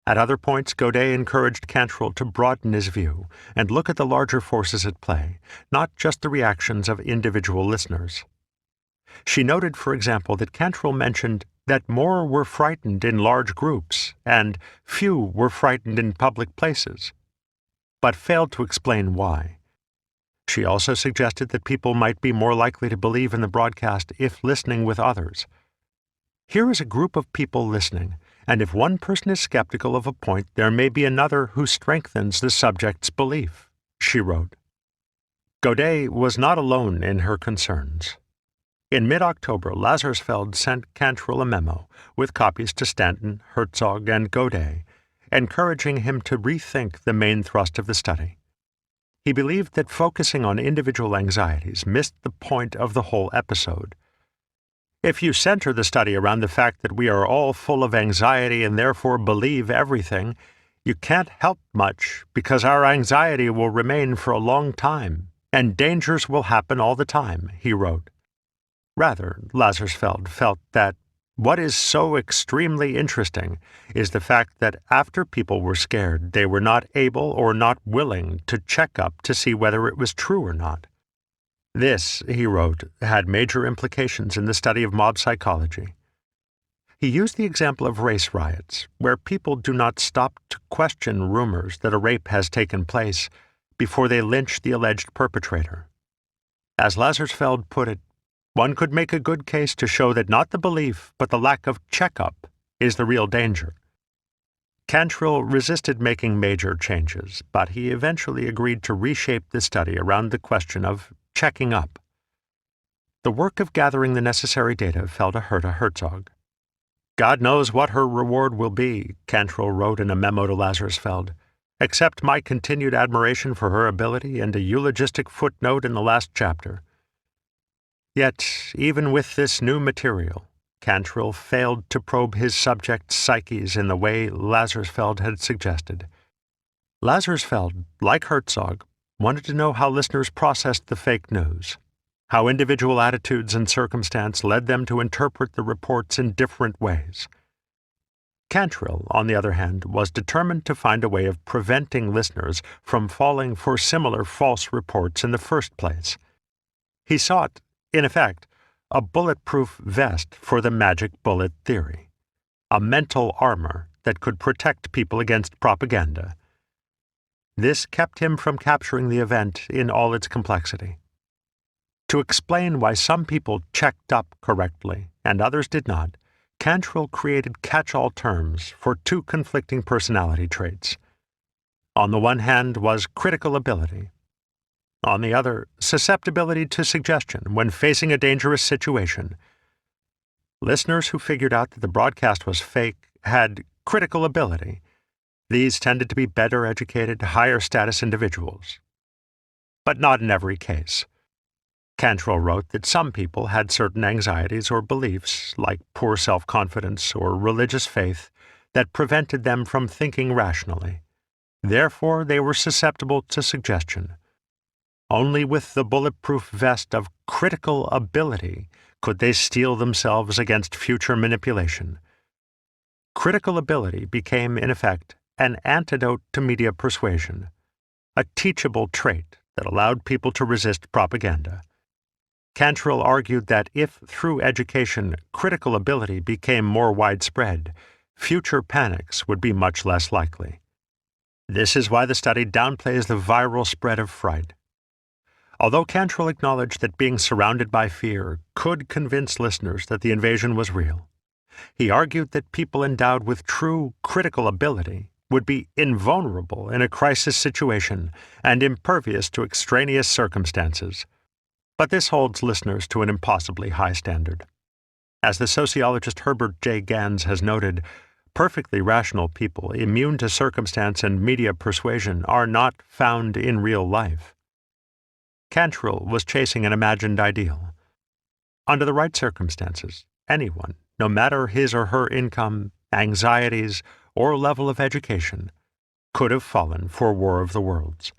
At other points, Godet encouraged Cantrell to broaden his view and look at the larger forces at play, not just the reactions of individual listeners. She noted, for example, that Cantrell mentioned that more were frightened in large groups and few were frightened in public places, but failed to explain why. She also suggested that people might be more likely to believe in the broadcast if listening with others. Here is a group of people listening, and if one person is skeptical of a point, there may be another who strengthens the subject's belief, she wrote. Godet was not alone in her concerns. In mid-October, Lazarsfeld sent Cantrell a memo with copies to Stanton, Herzog, and Godet, encouraging him to rethink the main thrust of the study. He believed that focusing on individual anxieties missed the point of the whole episode. If you center the study around the fact that we are all full of anxiety and therefore believe everything, you can't help much because our anxiety will remain for a long time, and dangers will happen all the time, he wrote. Rather, Lazarsfeld felt that what is so extremely interesting is the fact that after people were scared, they were not able or not willing to check up to see whether it was true or not. This, he wrote, had major implications in the study of mob psychology. He used the example of race riots, where people do not stop to question rumors that a rape has taken place before they lynch the alleged perpetrator. As Lazarsfeld put it, one could make a good case to show that not the belief, but the lack of checkup is the real danger. Cantrell resisted making major changes, but he eventually agreed to reshape the study around the question of checking up. The work of gathering the necessary data fell to Herta Herzog. God knows what her reward will be, Cantrell wrote in a memo to Lazarsfeld, except my continued admiration for her ability and a eulogistic footnote in the last chapter. Yet, even with this new material, Cantrell failed to probe his subject's psyches in the way Lazarsfeld had suggested. Lazarsfeld, like Herzog, wanted to know how listeners processed the fake news, how individual attitudes and circumstance led them to interpret the reports in different ways. Cantrell, on the other hand, was determined to find a way of preventing listeners from falling for similar false reports in the first place. He sought, in effect, a bulletproof vest for the magic bullet theory, a mental armor that could protect people against propaganda. This kept him from capturing the event in all its complexity. To explain why some people checked up correctly and others did not, Cantrell created catch-all terms for two conflicting personality traits. On the one hand was critical ability. On the other, susceptibility to suggestion when facing a dangerous situation. Listeners who figured out that the broadcast was fake had critical ability. These tended to be better educated, higher status individuals. But not in every case. Cantrell wrote that some people had certain anxieties or beliefs, like poor self-confidence or religious faith, that prevented them from thinking rationally. Therefore, they were susceptible to suggestion. Only with the bulletproof vest of critical ability could they steel themselves against future manipulation. Critical ability became, in effect, an antidote to media persuasion, a teachable trait that allowed people to resist propaganda. Cantrell argued that if, through education, critical ability became more widespread, future panics would be much less likely. This is why the study downplays the viral spread of fright. Although Cantrell acknowledged that being surrounded by fear could convince listeners that the invasion was real, he argued that people endowed with true critical ability would be invulnerable in a crisis situation and impervious to extraneous circumstances. But this holds listeners to an impossibly high standard. As the sociologist Herbert J. Gans has noted, perfectly rational people, immune to circumstance and media persuasion, are not found in real life. Cantrell was chasing an imagined ideal. Under the right circumstances, anyone, no matter his or her income, anxieties, or level of education, could have fallen for War of the Worlds.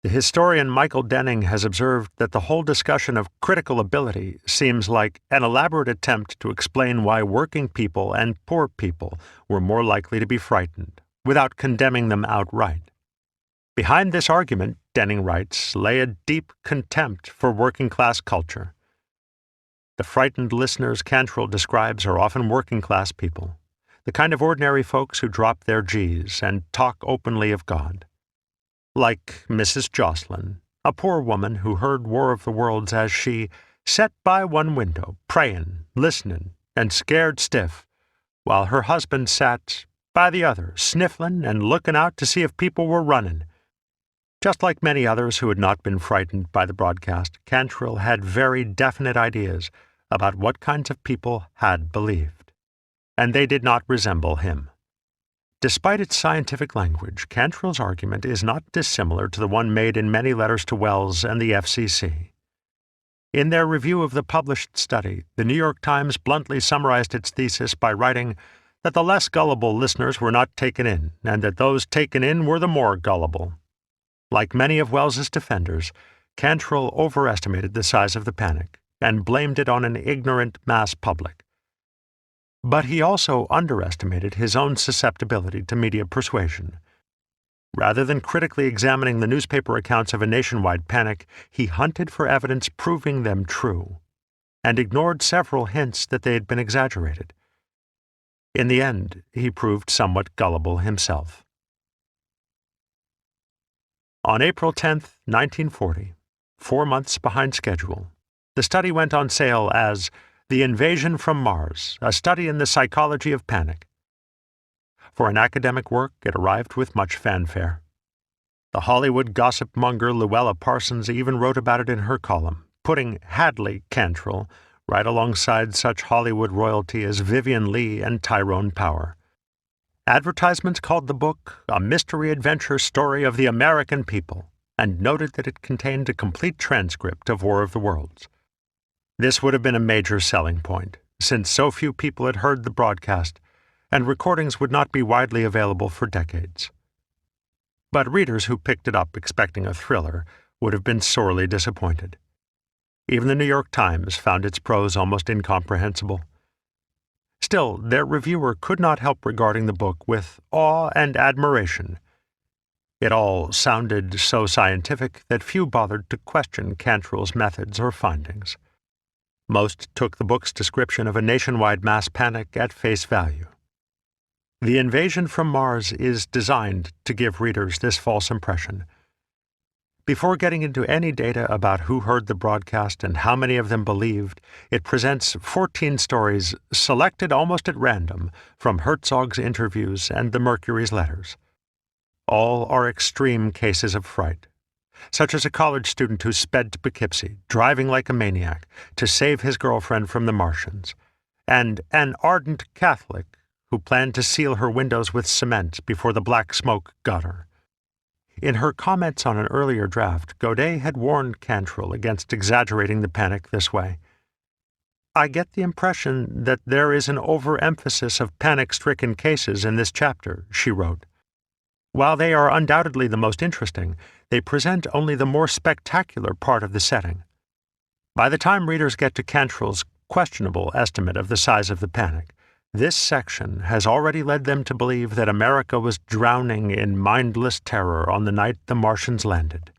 The historian Michael Denning has observed that the whole discussion of critical ability seems like an elaborate attempt to explain why working people and poor people were more likely to be frightened, without condemning them outright. Behind this argument, Denning writes, lay a deep contempt for working-class culture. The frightened listeners Cantrell describes are often working-class people, the kind of ordinary folks who drop their G's and talk openly of God. Like Mrs. Jocelyn, a poor woman who heard War of the Worlds as she sat by one window, praying, listening, and scared stiff, while her husband sat by the other, sniffling and looking out to see if people were running. Just like many others who had not been frightened by the broadcast, Cantrell had very definite ideas about what kinds of people had believed, and they did not resemble him. Despite its scientific language, Cantrell's argument is not dissimilar to the one made in many letters to Welles and the FCC. In their review of the published study, the New York Times bluntly summarized its thesis by writing that the less gullible listeners were not taken in, and that those taken in were the more gullible. Like many of Welles's defenders, Cantrell overestimated the size of the panic and blamed it on an ignorant mass public. But he also underestimated his own susceptibility to media persuasion. Rather than critically examining the newspaper accounts of a nationwide panic, he hunted for evidence proving them true, and ignored several hints that they had been exaggerated. In the end, he proved somewhat gullible himself. On April 10, 1940, 4 months behind schedule, the study went on sale as The Invasion from Mars, a study in the psychology of panic. For an academic work, it arrived with much fanfare. The Hollywood gossip monger Luella Parsons even wrote about it in her column, putting Hadley Cantrell right alongside such Hollywood royalty as Vivian Leigh and Tyrone Power. Advertisements called the book a mystery adventure story of the American people, and noted that it contained a complete transcript of War of the Worlds. This would have been a major selling point, since so few people had heard the broadcast, and recordings would not be widely available for decades. But readers who picked it up expecting a thriller would have been sorely disappointed. Even the New York Times found its prose almost incomprehensible. Still, their reviewer could not help regarding the book with awe and admiration. It all sounded so scientific that few bothered to question Cantrell's methods or findings. Most took the book's description of a nationwide mass panic at face value. The Invasion from Mars is designed to give readers this false impression. Before getting into any data about who heard the broadcast and how many of them believed, it presents 14 stories selected almost at random from Herzog's interviews and the Mercury's letters. All are extreme cases of fright, such as a college student who sped to Poughkeepsie, driving like a maniac, to save his girlfriend from the Martians, and an ardent Catholic who planned to seal her windows with cement before the black smoke got her. In her comments on an earlier draft, Godet had warned Cantrell against exaggerating the panic this way. I get the impression that there is an overemphasis of panic-stricken cases in this chapter, she wrote. While they are undoubtedly the most interesting, they present only the more spectacular part of the setting. By the time readers get to Cantrell's questionable estimate of the size of the panic, this section has already led them to believe that America was drowning in mindless terror on the night the Martians landed.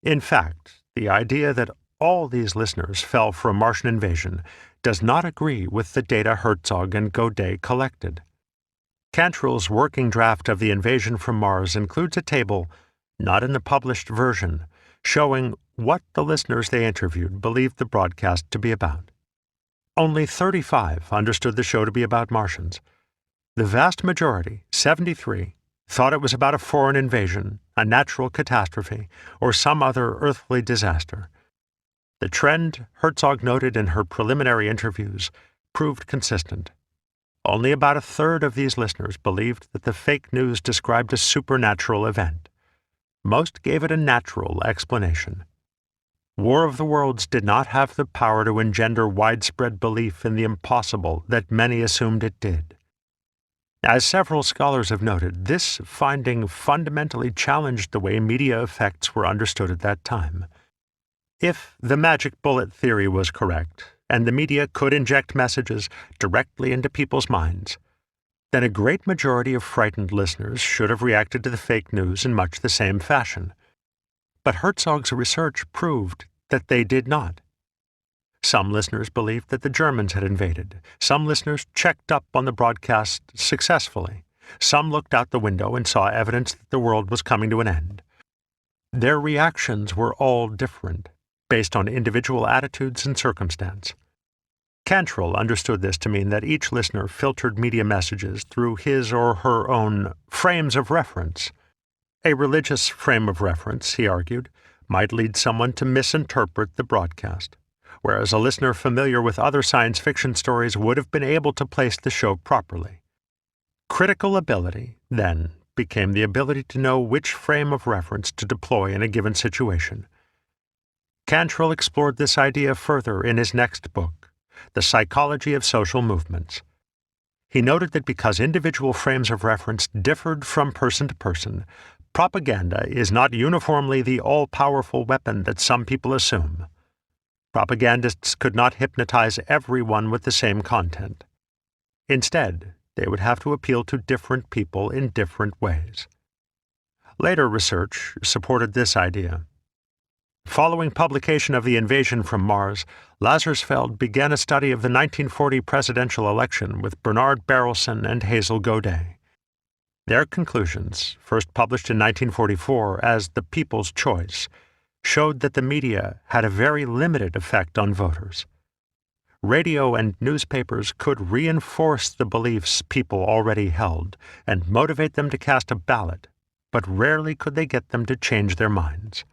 In fact, the idea that all these listeners fell for a Martian invasion does not agree with the data Herzog and Godet collected. Cantrell's working draft of The Invasion from Mars includes a table, not in the published version, showing what the listeners they interviewed believed the broadcast to be about. Only 35 understood the show to be about Martians. The vast majority, 73, thought it was about a foreign invasion, a natural catastrophe, or some other earthly disaster. The trend Herzog noted in her preliminary interviews proved consistent. Only about a third of these listeners believed that the fake news described a supernatural event. Most gave it a natural explanation. War of the Worlds did not have the power to engender widespread belief in the impossible that many assumed it did. As several scholars have noted, this finding fundamentally challenged the way media effects were understood at that time. If the magic bullet theory was correct, and the media could inject messages directly into people's minds, then a great majority of frightened listeners should have reacted to the fake news in much the same fashion. But Herzog's research proved that they did not. Some listeners believed that the Germans had invaded. Some listeners checked up on the broadcast successfully. Some looked out the window and saw evidence that the world was coming to an end. Their reactions were all different, based on individual attitudes and circumstance. Cantrell understood this to mean that each listener filtered media messages through his or her own frames of reference. A religious frame of reference, he argued, might lead someone to misinterpret the broadcast, whereas a listener familiar with other science fiction stories would have been able to place the show properly. Critical ability, then, became the ability to know which frame of reference to deploy in a given situation. Cantrell explored this idea further in his next book, The Psychology of Social Movements. He noted that because individual frames of reference differed from person to person, propaganda is not uniformly the all-powerful weapon that some people assume. Propagandists could not hypnotize everyone with the same content. Instead, they would have to appeal to different people in different ways. Later research supported this idea. Following publication of The Invasion from Mars, Lazarsfeld began a study of the 1940 presidential election with Bernard Berelson and Hazel Godet. Their conclusions, first published in 1944 as The People's Choice, showed that the media had a very limited effect on voters. Radio and newspapers could reinforce the beliefs people already held and motivate them to cast a ballot, but rarely could they get them to change their minds.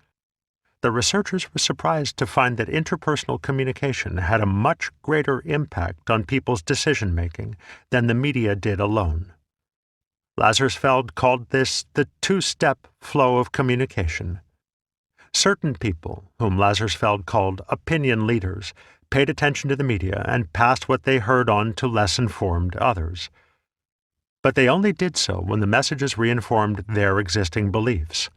The researchers were surprised to find that interpersonal communication had a much greater impact on people's decision-making than the media did alone. Lazarsfeld called this the two-step flow of communication. Certain people, whom Lazarsfeld called opinion leaders, paid attention to the media and passed what they heard on to less informed others. But they only did so when the messages reinformed their existing beliefs.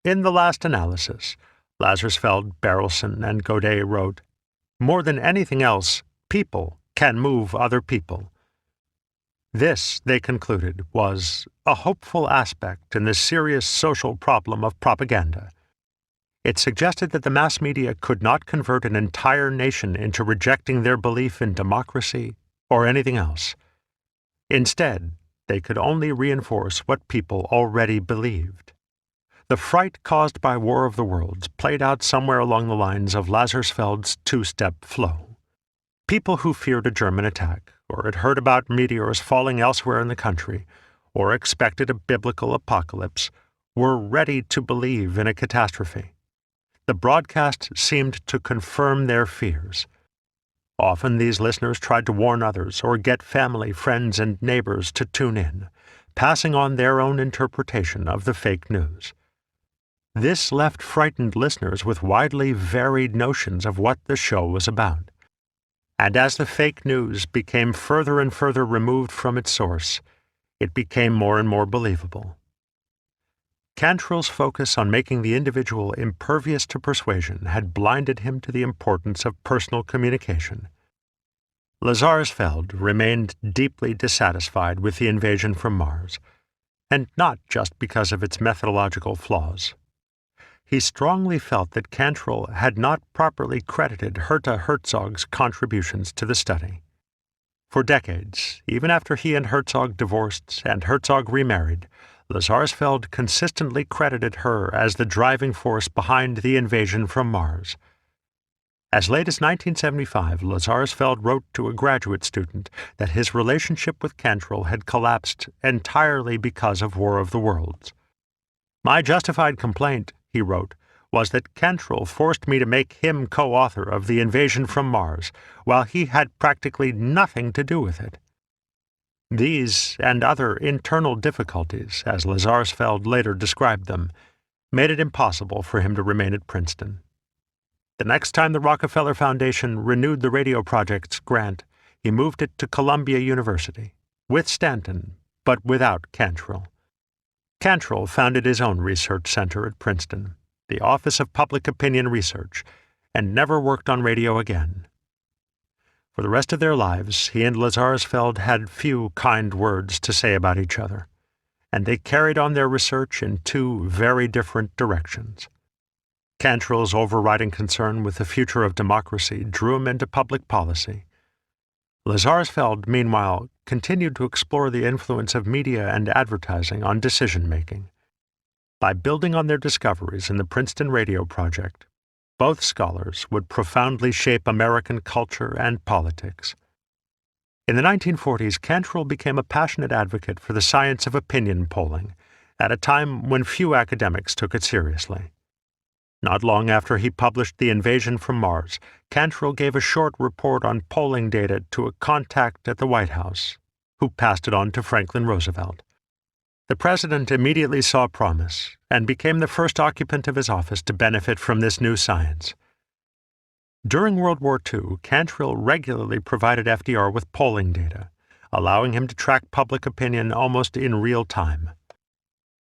In the last analysis, Lazarsfeld, Berelson, and Godet wrote, "More than anything else, people can move other people." This, they concluded, was a hopeful aspect in the serious social problem of propaganda. It suggested that the mass media could not convert an entire nation into rejecting their belief in democracy or anything else. Instead, they could only reinforce what people already believed. The fright caused by War of the Worlds played out somewhere along the lines of Lazarsfeld's two-step flow. People who feared a German attack, or had heard about meteors falling elsewhere in the country, or expected a biblical apocalypse, were ready to believe in a catastrophe. The broadcast seemed to confirm their fears. Often these listeners tried to warn others or get family, friends, and neighbors to tune in, passing on their own interpretation of the fake news. This left frightened listeners with widely varied notions of what the show was about. And as the fake news became further and further removed from its source, it became more and more believable. Cantrell's focus on making the individual impervious to persuasion had blinded him to the importance of personal communication. Lazarsfeld remained deeply dissatisfied with The Invasion from Mars, and not just because of its methodological flaws. He strongly felt that Cantrell had not properly credited Herta Herzog's contributions to the study. For decades, even after he and Herzog divorced and Herzog remarried, Lazarsfeld consistently credited her as the driving force behind The Invasion from Mars. As late as 1975, Lazarsfeld wrote to a graduate student that his relationship with Cantrell had collapsed entirely because of War of the Worlds. "My justified complaint," he wrote, was that Cantrell forced me to make him co-author of The Invasion from Mars, while he had practically nothing to do with it. These and other internal difficulties, as Lazarsfeld later described them, made it impossible for him to remain at Princeton. The next time the Rockefeller Foundation renewed the radio project's grant, he moved it to Columbia University, with Stanton, but without Cantrell. Cantrell founded his own research center at Princeton, the Office of Public Opinion Research, and never worked on radio again. For the rest of their lives, he and Lazarsfeld had few kind words to say about each other, and they carried on their research in two very different directions. Cantrell's overriding concern with the future of democracy drew him into public policy. Lazarsfeld, meanwhile, continued to explore the influence of media and advertising on decision-making. By building on their discoveries in the Princeton Radio Project, both scholars would profoundly shape American culture and politics. In the 1940s, Cantrell became a passionate advocate for the science of opinion polling, at a time when few academics took it seriously. Not long after he published The Invasion from Mars, Cantrell gave a short report on polling data to a contact at the White House, who passed it on to Franklin Roosevelt. The president immediately saw promise and became the first occupant of his office to benefit from this new science. During World War II, Cantrell regularly provided FDR with polling data, allowing him to track public opinion almost in real time.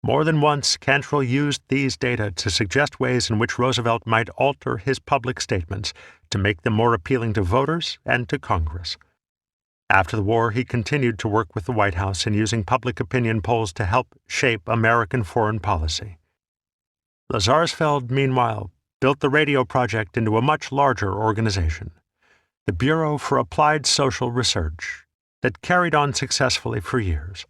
More than once, Cantrell used these data to suggest ways in which Roosevelt might alter his public statements to make them more appealing to voters and to Congress. After the war, he continued to work with the White House in using public opinion polls to help shape American foreign policy. Lazarsfeld, meanwhile, built the radio project into a much larger organization, the Bureau for Applied Social Research, that carried on successfully for years.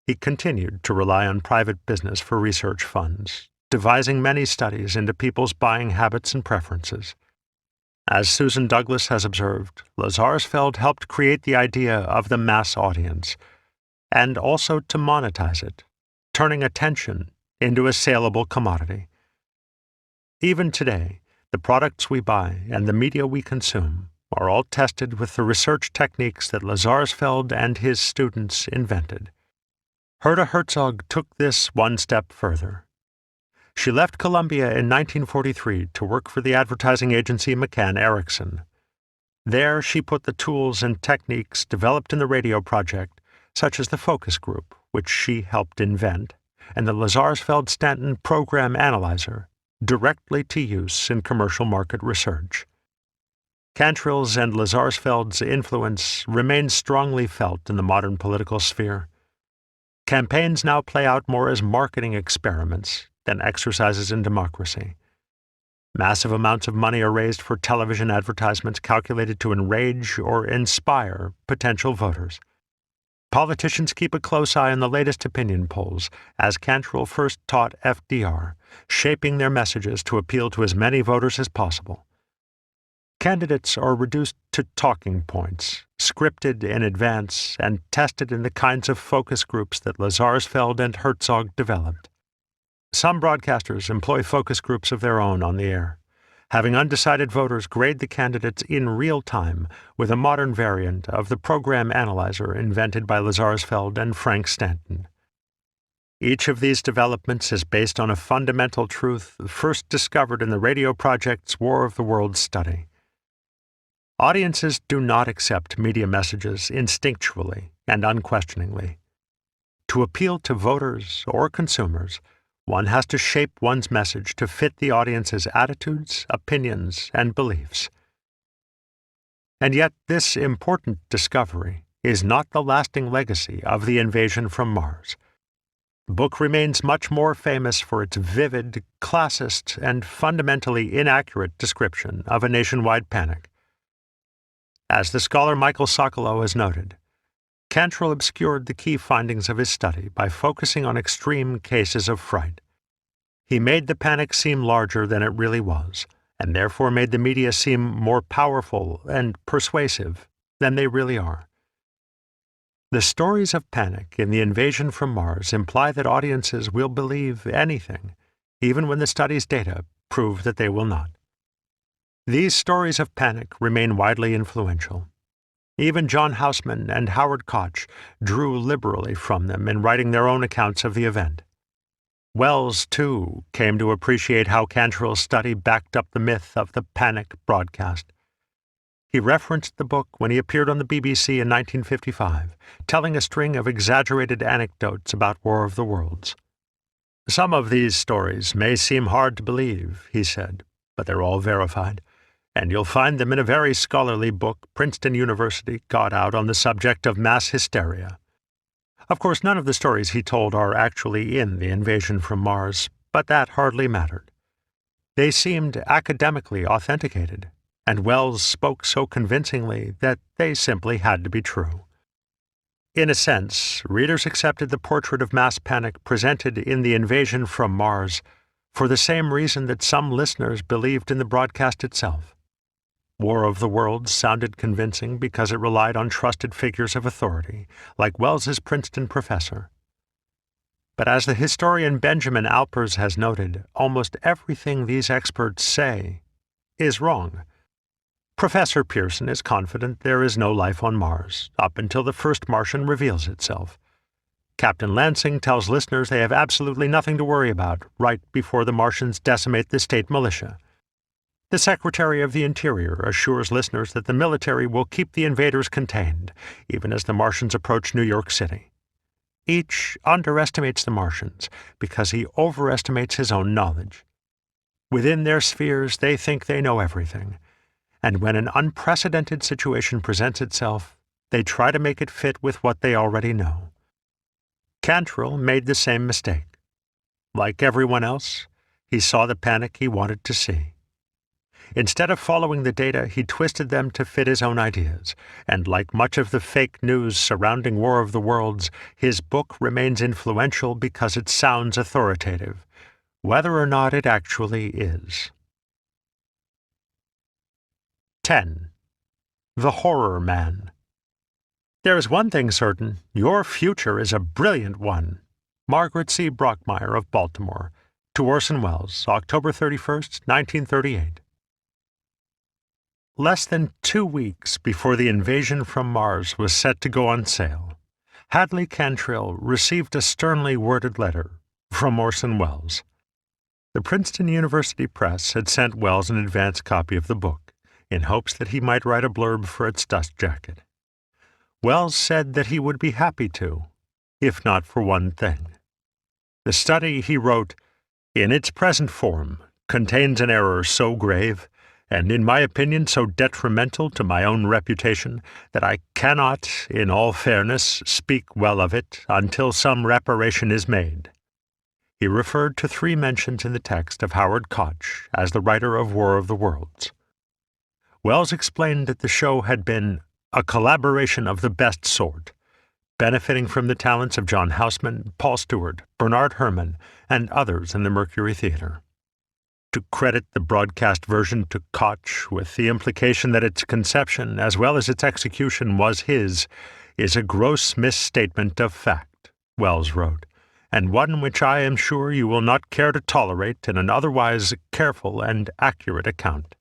He continued to rely on private business for research funds, devising many studies into people's buying habits and preferences. As Susan Douglas has observed, Lazarsfeld helped create the idea of the mass audience, and also to monetize it, turning attention into a saleable commodity. Even today, the products we buy and the media we consume are all tested with the research techniques that Lazarsfeld and his students invented. Herta Herzog took this one step further. She left Columbia in 1943 to work for the advertising agency McCann Erickson. There she put the tools and techniques developed in the radio project, such as the focus group, which she helped invent, and the Lazarsfeld-Stanton program analyzer, directly to use in commercial market research. Cantrell's and Lazarsfeld's influence remains strongly felt in the modern political sphere. Campaigns now play out more as marketing experiments than exercises in democracy. Massive amounts of money are raised for television advertisements calculated to enrage or inspire potential voters. Politicians keep a close eye on the latest opinion polls, as Cantrell first taught FDR, shaping their messages to appeal to as many voters as possible. Candidates are reduced to talking points, scripted in advance and tested in the kinds of focus groups that Lazarsfeld and Herzog developed. Some broadcasters employ focus groups of their own on the air, having undecided voters grade the candidates in real time with a modern variant of the program analyzer invented by Lazarsfeld and Frank Stanton. Each of these developments is based on a fundamental truth first discovered in the radio project's War of the Worlds study. Audiences do not accept media messages instinctually and unquestioningly. To appeal to voters or consumers, one has to shape one's message to fit the audience's attitudes, opinions, and beliefs. And yet this important discovery is not the lasting legacy of The Invasion from Mars. The book remains much more famous for its vivid, classist, and fundamentally inaccurate description of a nationwide panic. As the scholar Michael Sokolow has noted, Cantrell obscured the key findings of his study by focusing on extreme cases of fright. He made the panic seem larger than it really was, and therefore made the media seem more powerful and persuasive than they really are. The stories of panic in The Invasion from Mars imply that audiences will believe anything, even when the study's data prove that they will not. These stories of panic remain widely influential. Even John Houseman and Howard Koch drew liberally from them in writing their own accounts of the event. Welles, too, came to appreciate how Cantrell's study backed up the myth of the panic broadcast. He referenced the book when he appeared on the BBC in 1955, telling a string of exaggerated anecdotes about War of the Worlds. "Some of these stories may seem hard to believe," he said, "but they're all verified, and you'll find them in a very scholarly book Princeton University got out on the subject of mass hysteria." Of course, none of the stories he told are actually in The Invasion from Mars, but that hardly mattered. They seemed academically authenticated, and Welles spoke so convincingly that they simply had to be true. In a sense, readers accepted the portrait of mass panic presented in The Invasion from Mars for the same reason that some listeners believed in the broadcast itself. War of the Worlds sounded convincing because it relied on trusted figures of authority, like Welles's Princeton professor. But as the historian Benjamin Alpers has noted, almost everything these experts say is wrong. Professor Pearson is confident there is no life on Mars, up until the first Martian reveals itself. Captain Lansing tells listeners they have absolutely nothing to worry about right before the Martians decimate the state militia. The Secretary of the Interior assures listeners that the military will keep the invaders contained, even as the Martians approach New York City. Each underestimates the Martians because he overestimates his own knowledge. Within their spheres, they think they know everything, and when an unprecedented situation presents itself, they try to make it fit with what they already know. Cantrell made the same mistake. Like everyone else, he saw the panic he wanted to see. Instead of following the data, he twisted them to fit his own ideas, and like much of the fake news surrounding War of the Worlds, his book remains influential because it sounds authoritative, whether or not it actually is. 10. The Horror Man. There is one thing certain, your future is a brilliant one. Margaret C. Brockmeyer of Baltimore, to Orson Welles, October 31st, 1938. Less than 2 weeks before The Invasion from Mars was set to go on sale, Hadley Cantrell received a sternly worded letter from Orson Welles. The Princeton University Press had sent Welles an advance copy of the book, in hopes that he might write a blurb for its dust jacket. Welles said that he would be happy to, if not for one thing. The study, he wrote, in its present form, contains an error so grave, and in my opinion so detrimental to my own reputation, that I cannot, in all fairness, speak well of it until some reparation is made. He referred to 3 mentions in the text of Howard Koch as the writer of War of the Worlds. Welles explained that the show had been a collaboration of the best sort, benefiting from the talents of John Houseman, Paul Stewart, Bernard Herrmann, and others in the Mercury Theatre. To credit the broadcast version to Koch with the implication that its conception, as well as its execution, was his, is a gross misstatement of fact, Welles wrote, and one which I am sure you will not care to tolerate in an otherwise careful and accurate account.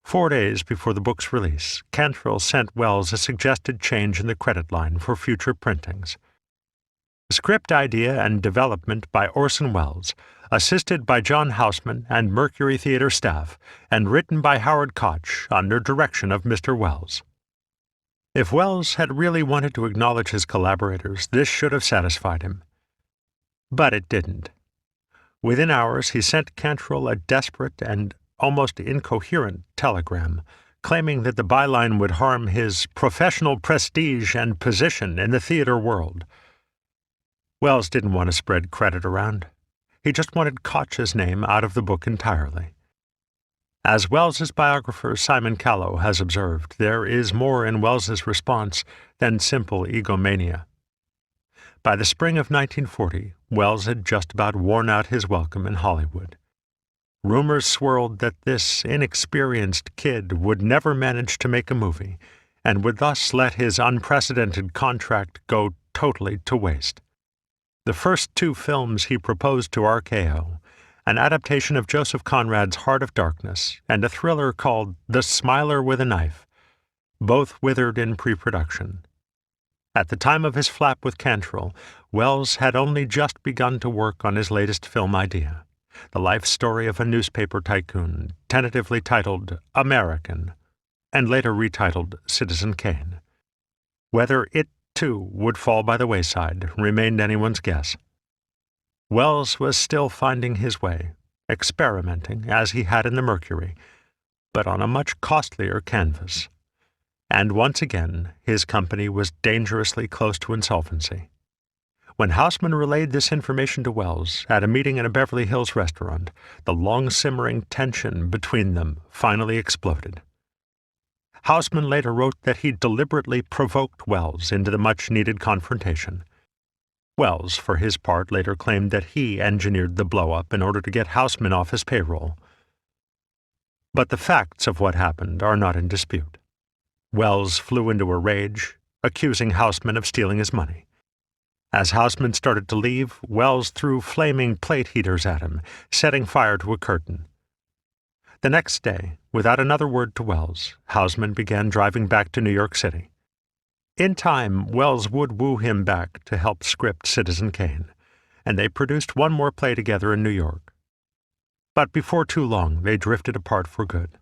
4 days before the book's release, Cantrell sent Welles a suggested change in the credit line for future printings. Script idea and development by Orson Welles, assisted by John Houseman and Mercury Theatre staff, and written by Howard Koch under direction of Mr. Welles. If Welles had really wanted to acknowledge his collaborators, this should have satisfied him. But it didn't. Within hours, he sent Cantrell a desperate and almost incoherent telegram, claiming that the byline would harm his professional prestige and position in the theater world. Welles didn't want to spread credit around. He just wanted Koch's name out of the book entirely. As Welles's biographer Simon Callow has observed, there is more in Welles's response than simple egomania. By the spring of 1940, Welles had just about worn out his welcome in Hollywood. Rumors swirled that this inexperienced kid would never manage to make a movie, and would thus let his unprecedented contract go totally to waste. The first 2 films he proposed to RKO, an adaptation of Joseph Conrad's Heart of Darkness, and a thriller called The Smiler with a Knife, both withered in pre-production. At the time of his flap with Cantrell, Welles had only just begun to work on his latest film idea, the life story of a newspaper tycoon, tentatively titled American, and later retitled Citizen Kane. Whether it, too, would fall by the wayside remained anyone's guess. Welles was still finding his way, experimenting as he had in the Mercury, but on a much costlier canvas. And once again, his company was dangerously close to insolvency. When Houseman relayed this information to Welles at a meeting in a Beverly Hills restaurant, the long-simmering tension between them finally exploded. Houseman later wrote that he deliberately provoked Welles into the much-needed confrontation. Welles, for his part, later claimed that he engineered the blow-up in order to get Houseman off his payroll. But the facts of what happened are not in dispute. Welles flew into a rage, accusing Houseman of stealing his money. As Houseman started to leave, Welles threw flaming plate heaters at him, setting fire to a curtain. The next day, without another word to Welles, Houseman began driving back to New York City. In time, Welles would woo him back to help script Citizen Kane, and they produced one more play together in New York. But before too long, they drifted apart for good.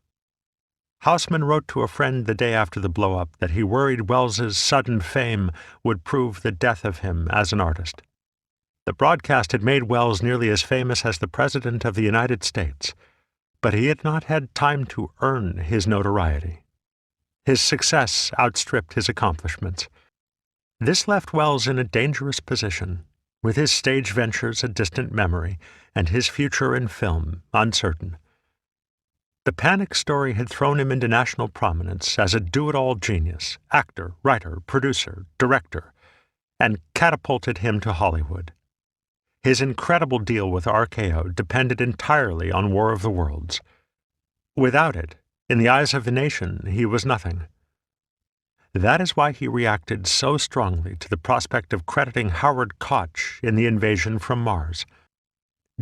Houseman wrote to a friend the day after the blow-up that he worried Welles's sudden fame would prove the death of him as an artist. The broadcast had made Welles nearly as famous as the President of the United States, but he had not had time to earn his notoriety. His success outstripped his accomplishments. This left Welles in a dangerous position, with his stage ventures a distant memory and his future in film uncertain. The Panic story had thrown him into national prominence as a do-it-all genius, actor, writer, producer, director, and catapulted him to Hollywood. His incredible deal with RKO depended entirely on War of the Worlds. Without it, in the eyes of the nation, he was nothing. That is why he reacted so strongly to the prospect of crediting Howard Koch in the invasion from Mars.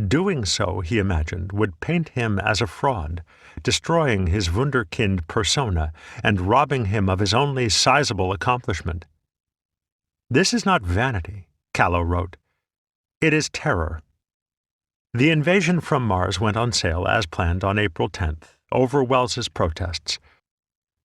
Doing so, he imagined, would paint him as a fraud, destroying his wunderkind persona and robbing him of his only sizable accomplishment. "This is not vanity," Callow wrote. "It is terror." The Invasion from Mars went on sale as planned on April 10th, over Welles's protests.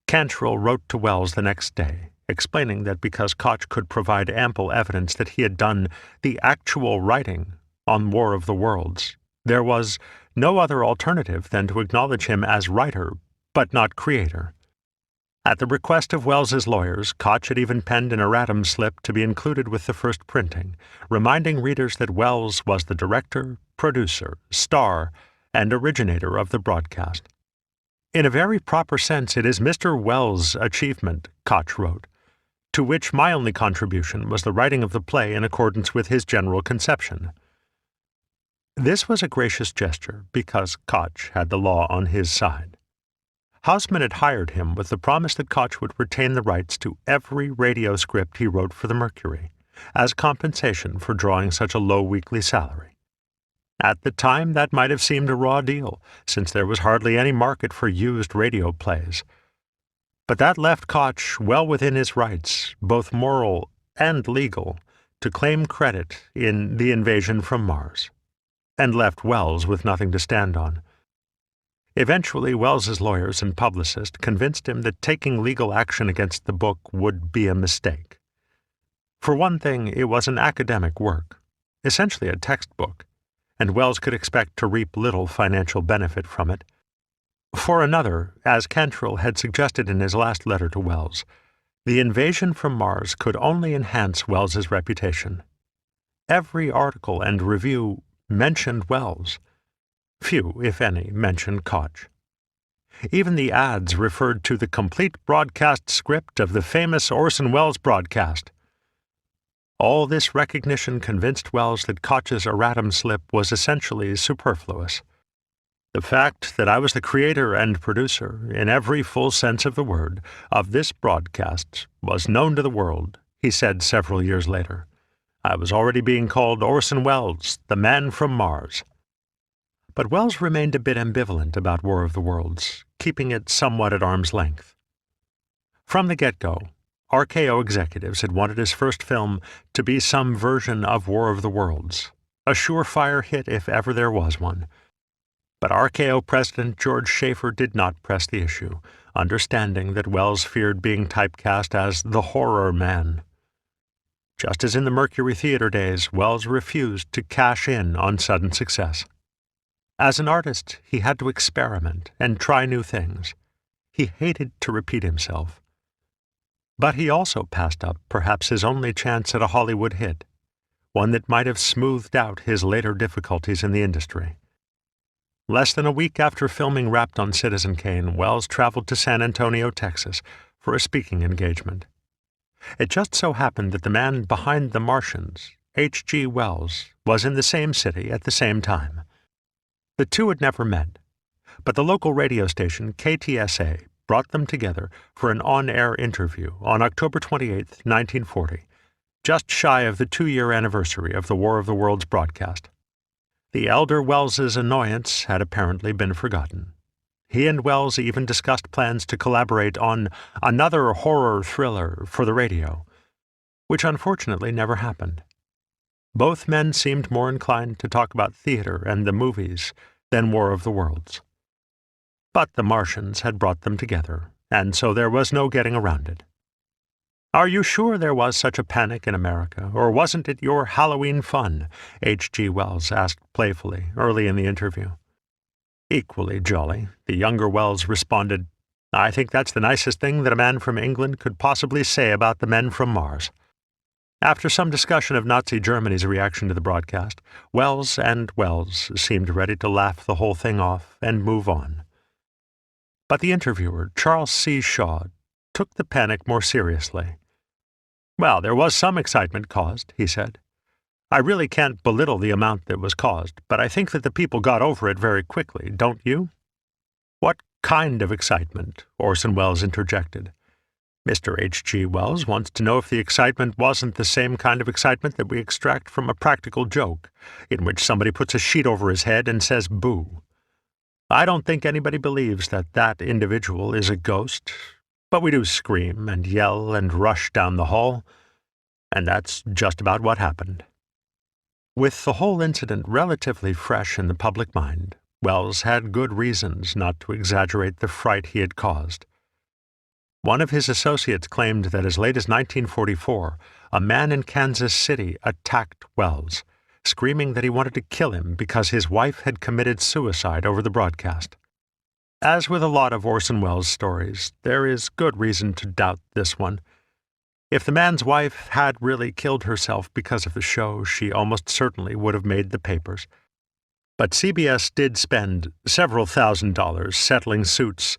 Cantrell wrote to Welles the next day, explaining that because Koch could provide ample evidence that he had done the actual writing on War of the Worlds, there was no other alternative than to acknowledge him as writer, but not creator. At the request of Welles's lawyers, Koch had even penned an erratum slip to be included with the first printing, reminding readers that Welles was the director, producer, star, and originator of the broadcast. "In a very proper sense, it is Mr. Welles' achievement," Koch wrote, "to which my only contribution was the writing of the play in accordance with his general conception." This was a gracious gesture because Koch had the law on his side. Houseman had hired him with the promise that Koch would retain the rights to every radio script he wrote for the Mercury, as compensation for drawing such a low weekly salary. At the time, that might have seemed a raw deal, since there was hardly any market for used radio plays. But that left Koch well within his rights, both moral and legal, to claim credit in The Invasion from Mars, and left Welles with nothing to stand on. Eventually, Welles's lawyers and publicist convinced him that taking legal action against the book would be a mistake. For one thing, it was an academic work, essentially a textbook, and Welles could expect to reap little financial benefit from it. For another, as Cantrell had suggested in his last letter to Welles, The Invasion from Mars could only enhance Welles's reputation. Every article and review mentioned Welles. Few, if any, mentioned Koch. Even the ads referred to the complete broadcast script of the famous Orson Welles broadcast. All this recognition convinced Welles that Koch's erratum slip was essentially superfluous. "The fact that I was the creator and producer, in every full sense of the word, of this broadcast was known to the world," he said several years later. "I was already being called Orson Welles, the man from Mars." But Welles remained a bit ambivalent about War of the Worlds, keeping it somewhat at arm's length. From the get-go, RKO executives had wanted his first film to be some version of War of the Worlds, a surefire hit if ever there was one. But RKO President George Schaefer did not press the issue, understanding that Welles feared being typecast as the horror man. Just as in the Mercury Theatre days, Welles refused to cash in on sudden success. As an artist, he had to experiment and try new things. He hated to repeat himself. But he also passed up perhaps his only chance at a Hollywood hit, one that might have smoothed out his later difficulties in the industry. Less than a week after filming wrapped on Citizen Kane, Welles traveled to San Antonio, Texas, for a speaking engagement. It just so happened that the man behind The Martians, H.G. Wells, was in the same city at the same time. The two had never met, but the local radio station, KTSA, brought them together for an on-air interview on October 28, 1940, just shy of the 2-year anniversary of the War of the Worlds broadcast. The elder Wells's annoyance had apparently been forgotten. He and Welles even discussed plans to collaborate on another horror thriller for the radio, which unfortunately never happened. Both men seemed more inclined to talk about theater and the movies than War of the Worlds. But the Martians had brought them together, and so there was no getting around it. "Are you sure there was such a panic in America, or wasn't it your Halloween fun?" H.G. Wells asked playfully early in the interview. Equally jolly, the younger Welles responded, "I think that's the nicest thing that a man from England could possibly say about the men from Mars." After some discussion of Nazi Germany's reaction to the broadcast, Welles seemed ready to laugh the whole thing off and move on. But the interviewer, Charles C. Shaw, took the panic more seriously. "Well, there was some excitement caused," he said. "I really can't belittle the amount that was caused, but I think that the people got over it very quickly, don't you?" "What kind of excitement?" Orson Welles interjected. Mr. H.G. Wells wants to know if the excitement wasn't the same kind of excitement that we extract from a practical joke, in which somebody puts a sheet over his head and says boo. I don't think anybody believes that that individual is a ghost, but we do scream and yell and rush down the hall, and that's just about what happened. With the whole incident relatively fresh in the public mind, Welles had good reasons not to exaggerate the fright he had caused. One of his associates claimed that as late as 1944, a man in Kansas City attacked Welles, screaming that he wanted to kill him because his wife had committed suicide over the broadcast. As with a lot of Orson Welles' stories, there is good reason to doubt this one. If the man's wife had really killed herself because of the show, she almost certainly would have made the papers. But CBS did spend several $1,000s settling suits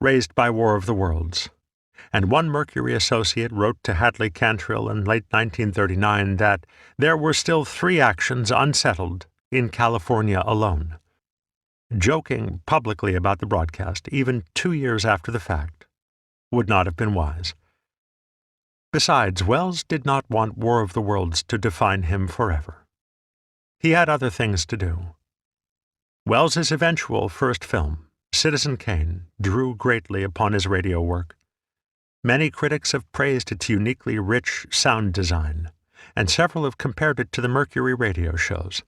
raised by War of the Worlds, and one Mercury associate wrote to Hadley Cantrill in late 1939 that there were still 3 actions unsettled in California alone. Joking publicly about the broadcast, even 2 years after the fact, would not have been wise. Besides, Welles did not want War of the Worlds to define him forever. He had other things to do. Welles's eventual first film, Citizen Kane, drew greatly upon his radio work. Many critics have praised its uniquely rich sound design, and several have compared it to the Mercury radio shows.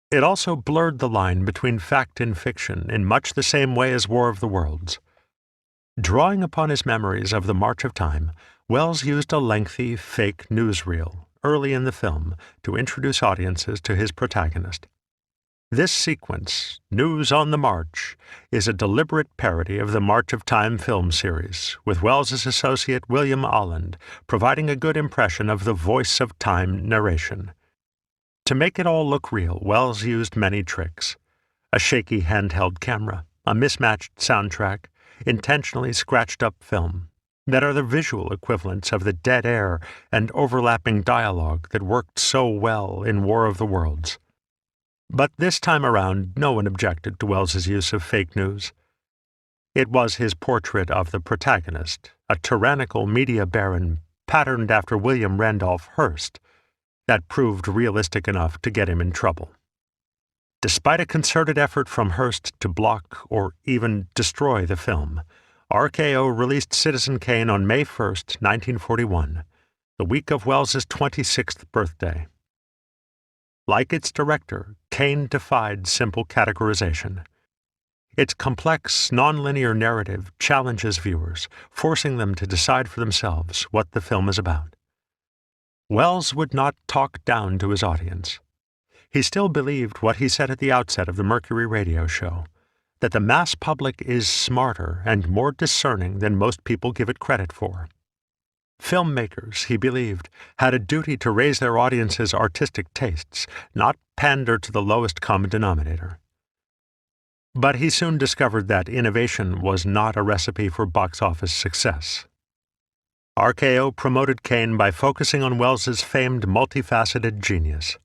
It also blurred the line between fact and fiction in much the same way as War of the Worlds. Drawing upon his memories of the march of time, Welles used a lengthy, fake newsreel early in the film to introduce audiences to his protagonist. This sequence, News on the March, is a deliberate parody of the March of Time film series, with Welles's associate William Olland providing a good impression of the voice of time narration. To make it all look real, Welles used many tricks: a shaky handheld camera, a mismatched soundtrack, intentionally scratched-up film, that are the visual equivalents of the dead air and overlapping dialogue that worked so well in War of the Worlds. But this time around, no one objected to Welles's use of fake news. It was his portrait of the protagonist, a tyrannical media baron patterned after William Randolph Hearst, that proved realistic enough to get him in trouble. Despite a concerted effort from Hearst to block or even destroy the film, RKO released Citizen Kane on May 1st, 1941, the week of Welles's 26th birthday. Like its director, Kane defied simple categorization. Its complex, nonlinear narrative challenges viewers, forcing them to decide for themselves what the film is about. Welles would not talk down to his audience. He still believed what he said at the outset of the Mercury radio show, that the mass public is smarter and more discerning than most people give it credit for. Filmmakers, he believed, had a duty to raise their audience's artistic tastes, not pander to the lowest common denominator. But he soon discovered that innovation was not a recipe for box office success. RKO promoted Kane by focusing on Welles's famed multifaceted genius.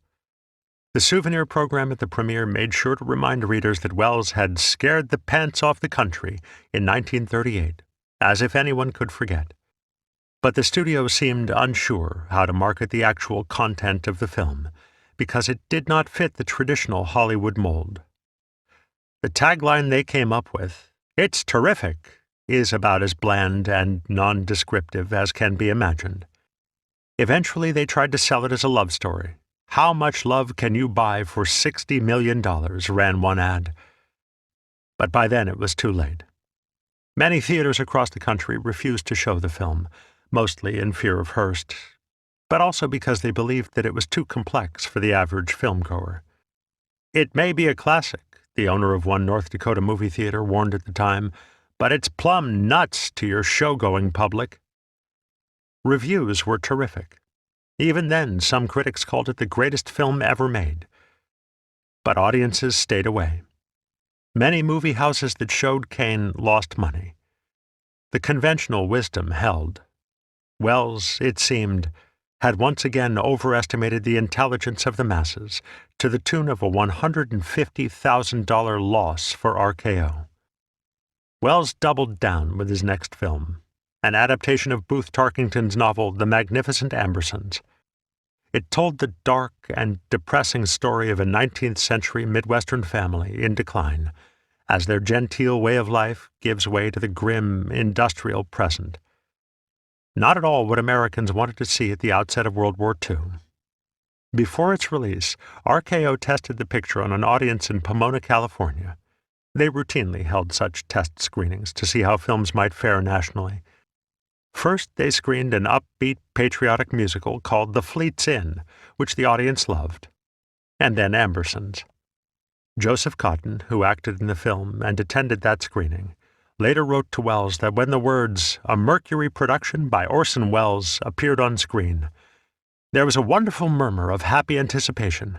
The souvenir program at the premiere made sure to remind readers that Welles had scared the pants off the country in 1938, as if anyone could forget. But the studio seemed unsure how to market the actual content of the film, because it did not fit the traditional Hollywood mold. The tagline they came up with, "It's terrific," is about as bland and nondescriptive as can be imagined. Eventually they tried to sell it as a love story. "How much love can you buy for $60 million, ran one ad. But by then it was too late. Many theaters across the country refused to show the film, mostly in fear of Hearst, but also because they believed that it was too complex for the average filmgoer. "It may be a classic," the owner of one North Dakota movie theater warned at the time, "but it's plumb nuts to your show-going public." Reviews were terrific. Even then, some critics called it the greatest film ever made. But audiences stayed away. Many movie houses that showed Kane lost money. The conventional wisdom held. Welles, it seemed, had once again overestimated the intelligence of the masses to the tune of a $150,000 loss for RKO. Welles doubled down with his next film, an adaptation of Booth Tarkington's novel The Magnificent Ambersons. It told the dark and depressing story of a 19th-century Midwestern family in decline, as their genteel way of life gives way to the grim, industrial present. Not at all what Americans wanted to see at the outset of World War II. Before its release, RKO tested the picture on an audience in Pomona, California. They routinely held such test screenings to see how films might fare nationally. First, they screened an upbeat, patriotic musical called The Fleet's Inn, which the audience loved, and then Ambersons. Joseph Cotten, who acted in the film and attended that screening, later wrote to Welles that when the words, "A Mercury production by Orson Welles," appeared on screen, there was a wonderful murmur of happy anticipation,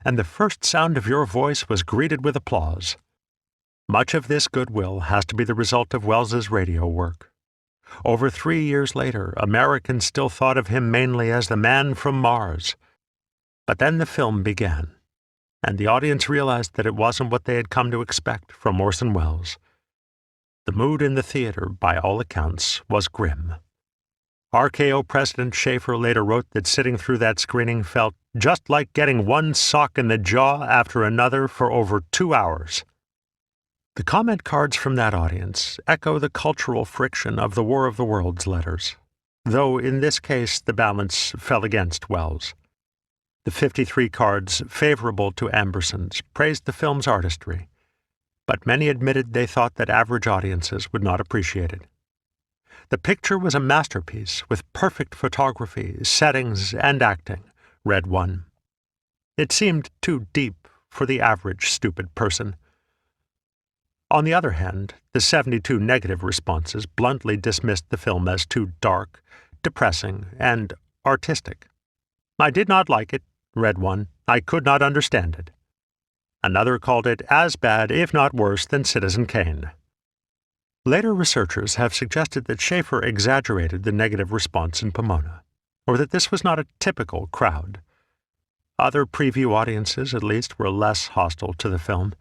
and the first sound of your voice was greeted with applause. Much of this goodwill has to be the result of Welles's radio work. Over 3 years later, Americans still thought of him mainly as the man from Mars. But then the film began, and the audience realized that it wasn't what they had come to expect from Orson Welles. The mood in the theater, by all accounts, was grim. RKO President Schaefer later wrote that sitting through that screening felt just like getting one sock in the jaw after another for over 2 hours. The comment cards from that audience echo the cultural friction of the War of the Worlds letters, though in this case the balance fell against Welles. The 53 cards favorable to Ambersons praised the film's artistry, but many admitted they thought that average audiences would not appreciate it. The picture was a masterpiece with perfect photography, settings, and acting, read one. It seemed too deep for the average stupid person. On the other hand, the 72 negative responses bluntly dismissed the film as too dark, depressing, and artistic. "I did not like it," read one. "I could not understand it." Another called it as bad, if not worse, than Citizen Kane. Later researchers have suggested that Schaefer exaggerated the negative response in Pomona, or that this was not a typical crowd. Other preview audiences, at least, were less hostile to the film.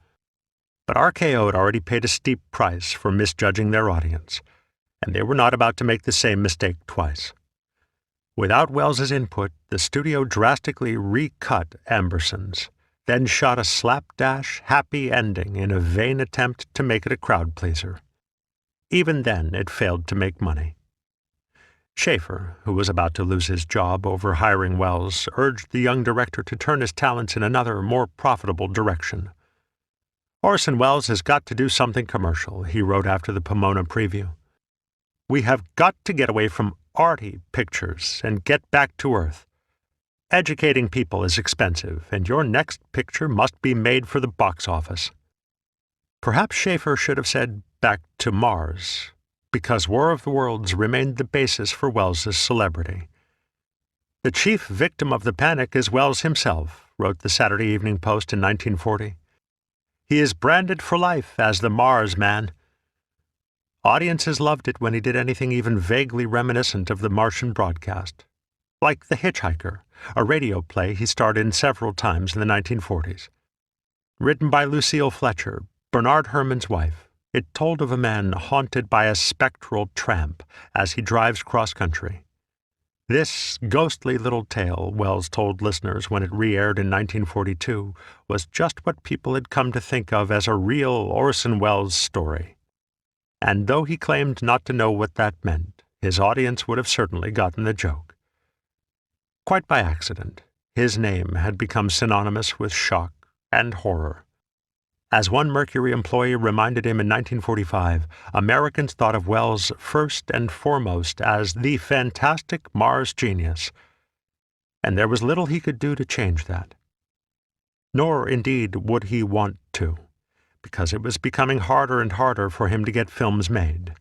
But RKO had already paid a steep price for misjudging their audience, and they were not about to make the same mistake twice. Without Welles's input, the studio drastically recut Ambersons, then shot a slapdash, happy ending in a vain attempt to make it a crowd-pleaser. Even then, it failed to make money. Schaefer, who was about to lose his job over hiring Welles, urged the young director to turn his talents in another, more profitable direction. "Orson Welles has got to do something commercial," he wrote after the Pomona preview. "We have got to get away from arty pictures and get back to earth. Educating people is expensive, and your next picture must be made for the box office." Perhaps Schaefer should have said "back to Mars," because War of the Worlds remained the basis for Welles's celebrity. "The chief victim of the panic is Welles himself," wrote the Saturday Evening Post in 1940. "He is branded for life as the Mars Man." Audiences loved it when he did anything even vaguely reminiscent of the Martian broadcast, like The Hitchhiker, a radio play he starred in several times in the 1940s. Written by Lucille Fletcher, Bernard Herrmann's wife, it told of a man haunted by a spectral tramp as he drives cross-country. This ghostly little tale, Welles told listeners when it re-aired in 1942, was just what people had come to think of as a real Orson Welles story. And though he claimed not to know what that meant, his audience would have certainly gotten the joke. Quite by accident, his name had become synonymous with shock and horror. As one Mercury employee reminded him in 1945, Americans thought of Welles first and foremost as the fantastic Mars genius, and there was little he could do to change that. Nor, indeed, would he want to, because it was becoming harder and harder for him to get films made.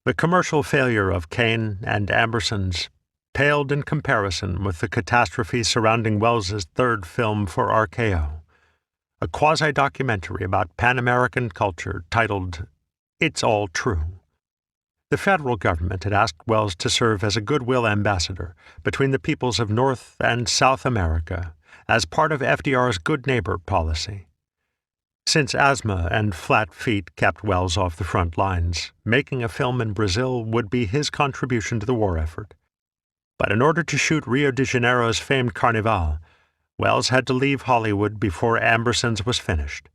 The commercial failure of Kane and Ambersons paled in comparison with the catastrophe surrounding Welles's third film for RKO, a quasi-documentary about Pan-American culture titled It's All True. The federal government had asked Welles to serve as a goodwill ambassador between the peoples of North and South America as part of FDR's Good Neighbor policy. Since asthma and flat feet kept Welles off the front lines, making a film in Brazil would be his contribution to the war effort. But in order to shoot Rio de Janeiro's famed Carnival, Welles had to leave Hollywood before Ambersons was finished.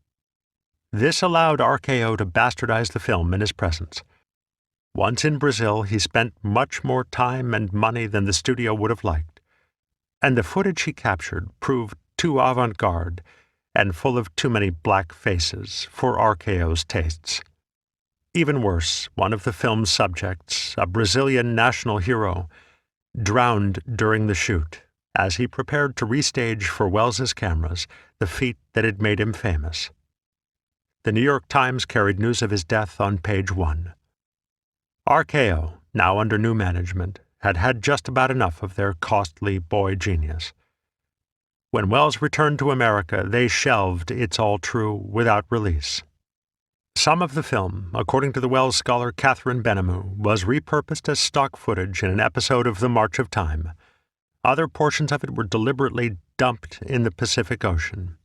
This allowed RKO to bastardize the film in his presence. Once in Brazil, he spent much more time and money than the studio would have liked, and the footage he captured proved too avant-garde and full of too many black faces for RKO's tastes. Even worse, one of the film's subjects, a Brazilian national hero, drowned during the shoot as he prepared to restage for Welles's cameras the feat that had made him famous. The New York Times carried news of his death on page 1. RKO, now under new management, had had just about enough of their costly boy genius. When Welles returned to America, they shelved It's All True without release. Some of the film, according to the Welles scholar Catherine Benamou, was repurposed as stock footage in an episode of The March of Time. Other portions of it were deliberately dumped in the Pacific Ocean.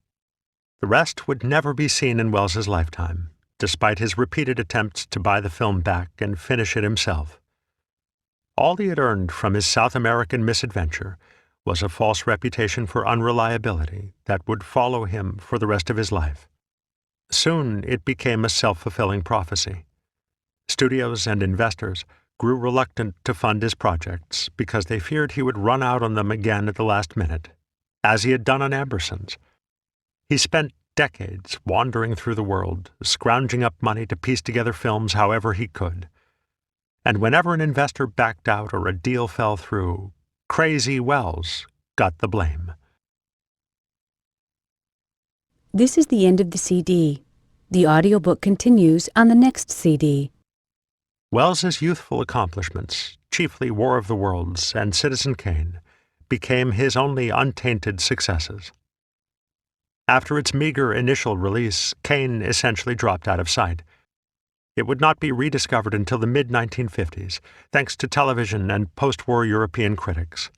The rest would never be seen in Welles's lifetime, despite his repeated attempts to buy the film back and finish it himself. All he had earned from his South American misadventure was a false reputation for unreliability that would follow him for the rest of his life. Soon it became a self-fulfilling prophecy. Studios and investors grew reluctant to fund his projects because they feared he would run out on them again at the last minute, as he had done on Ambersons. He spent decades wandering through the world, scrounging up money to piece together films however he could. And whenever an investor backed out or a deal fell through, Crazy Welles got the blame. This is the end of the CD. The audiobook continues on the next CD. Welles's youthful accomplishments, chiefly War of the Worlds and Citizen Kane, became his only untainted successes. After its meager initial release, Kane essentially dropped out of sight. It would not be rediscovered until the mid-1950s, thanks to television and post-war European critics.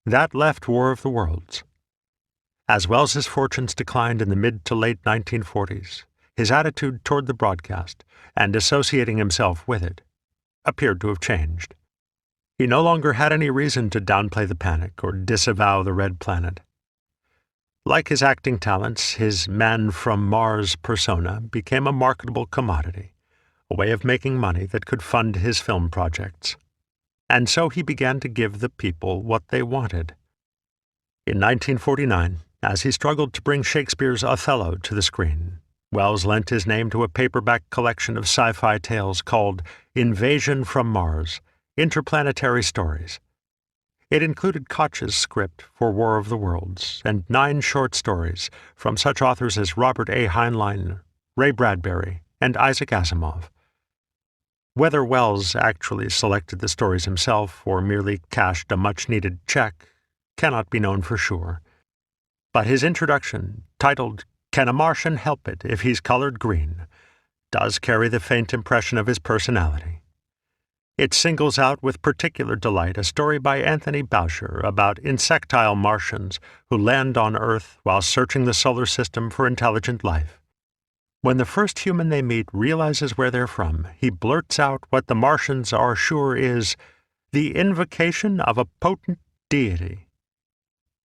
That left War of the Worlds. As Welles's fortunes declined in the mid to late 1940s, his attitude toward the broadcast, and associating himself with it, appeared to have changed. He no longer had any reason to downplay the panic or disavow the Red Planet. Like his acting talents, his man from Mars persona became a marketable commodity, a way of making money that could fund his film projects. And so he began to give the people what they wanted. In 1949, as he struggled to bring Shakespeare's Othello to the screen, Welles lent his name to a paperback collection of sci-fi tales called Invasion from Mars, Interplanetary Stories. It included Koch's script for War of the Worlds and 9 short stories from such authors as Robert A. Heinlein, Ray Bradbury, and Isaac Asimov. Whether Welles actually selected the stories himself or merely cashed a much-needed check cannot be known for sure. But his introduction, titled "Can a Martian Help It If He's Colored Green?" does carry the faint impression of his personality. It singles out with particular delight a story by Anthony Boucher about insectile Martians who land on Earth while searching the solar system for intelligent life. When the first human they meet realizes where they're from, he blurts out what the Martians are sure is the invocation of a potent deity.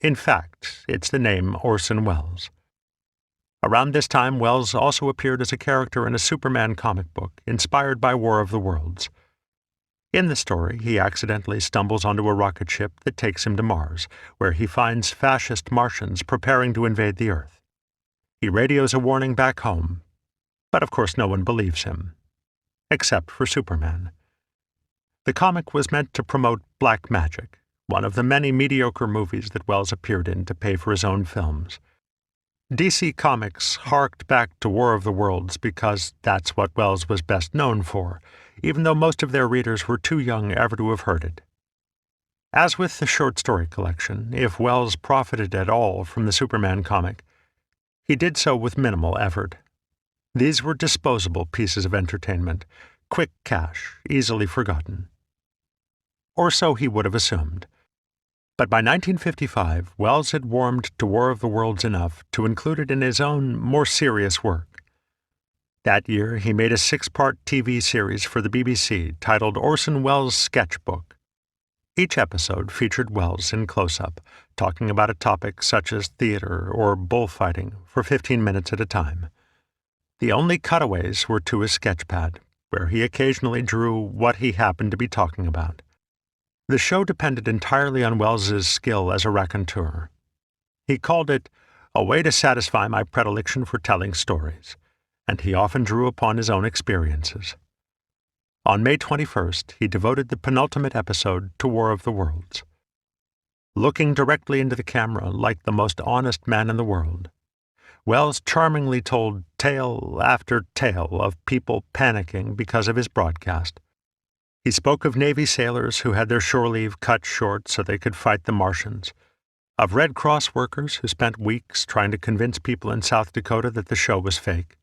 In fact, it's the name Orson Welles. Around this time, Welles also appeared as a character in a Superman comic book inspired by War of the Worlds. In the story, he accidentally stumbles onto a rocket ship that takes him to Mars, where he finds fascist Martians preparing to invade the Earth. He radios a warning back home, but of course no one believes him, except for Superman. The comic was meant to promote black magic, one of the many mediocre movies that Welles appeared in to pay for his own films. DC Comics harked back to War of the Worlds because that's what Welles was best known for, even though most of their readers were too young ever to have heard it. As with the short story collection, if Welles profited at all from the Superman comic, he did so with minimal effort. These were disposable pieces of entertainment, quick cash, easily forgotten. Or so he would have assumed. But by 1955, Welles had warmed to War of the Worlds enough to include it in his own, more serious work. That year, he made a 6-part TV series for the BBC titled Orson Welles' Sketchbook. Each episode featured Welles in close-up, talking about a topic such as theater or bullfighting for 15 minutes at a time. The only cutaways were to his sketchpad, where he occasionally drew what he happened to be talking about. The show depended entirely on Welles's skill as a raconteur. He called it a way to satisfy my predilection for telling stories, and he often drew upon his own experiences. On May 21st, he devoted the penultimate episode to War of the Worlds. Looking directly into the camera like the most honest man in the world, Welles charmingly told tale after tale of people panicking because of his broadcast. He spoke of Navy sailors who had their shore leave cut short so they could fight the Martians, of Red Cross workers who spent weeks trying to convince people in South Dakota that the show was fake,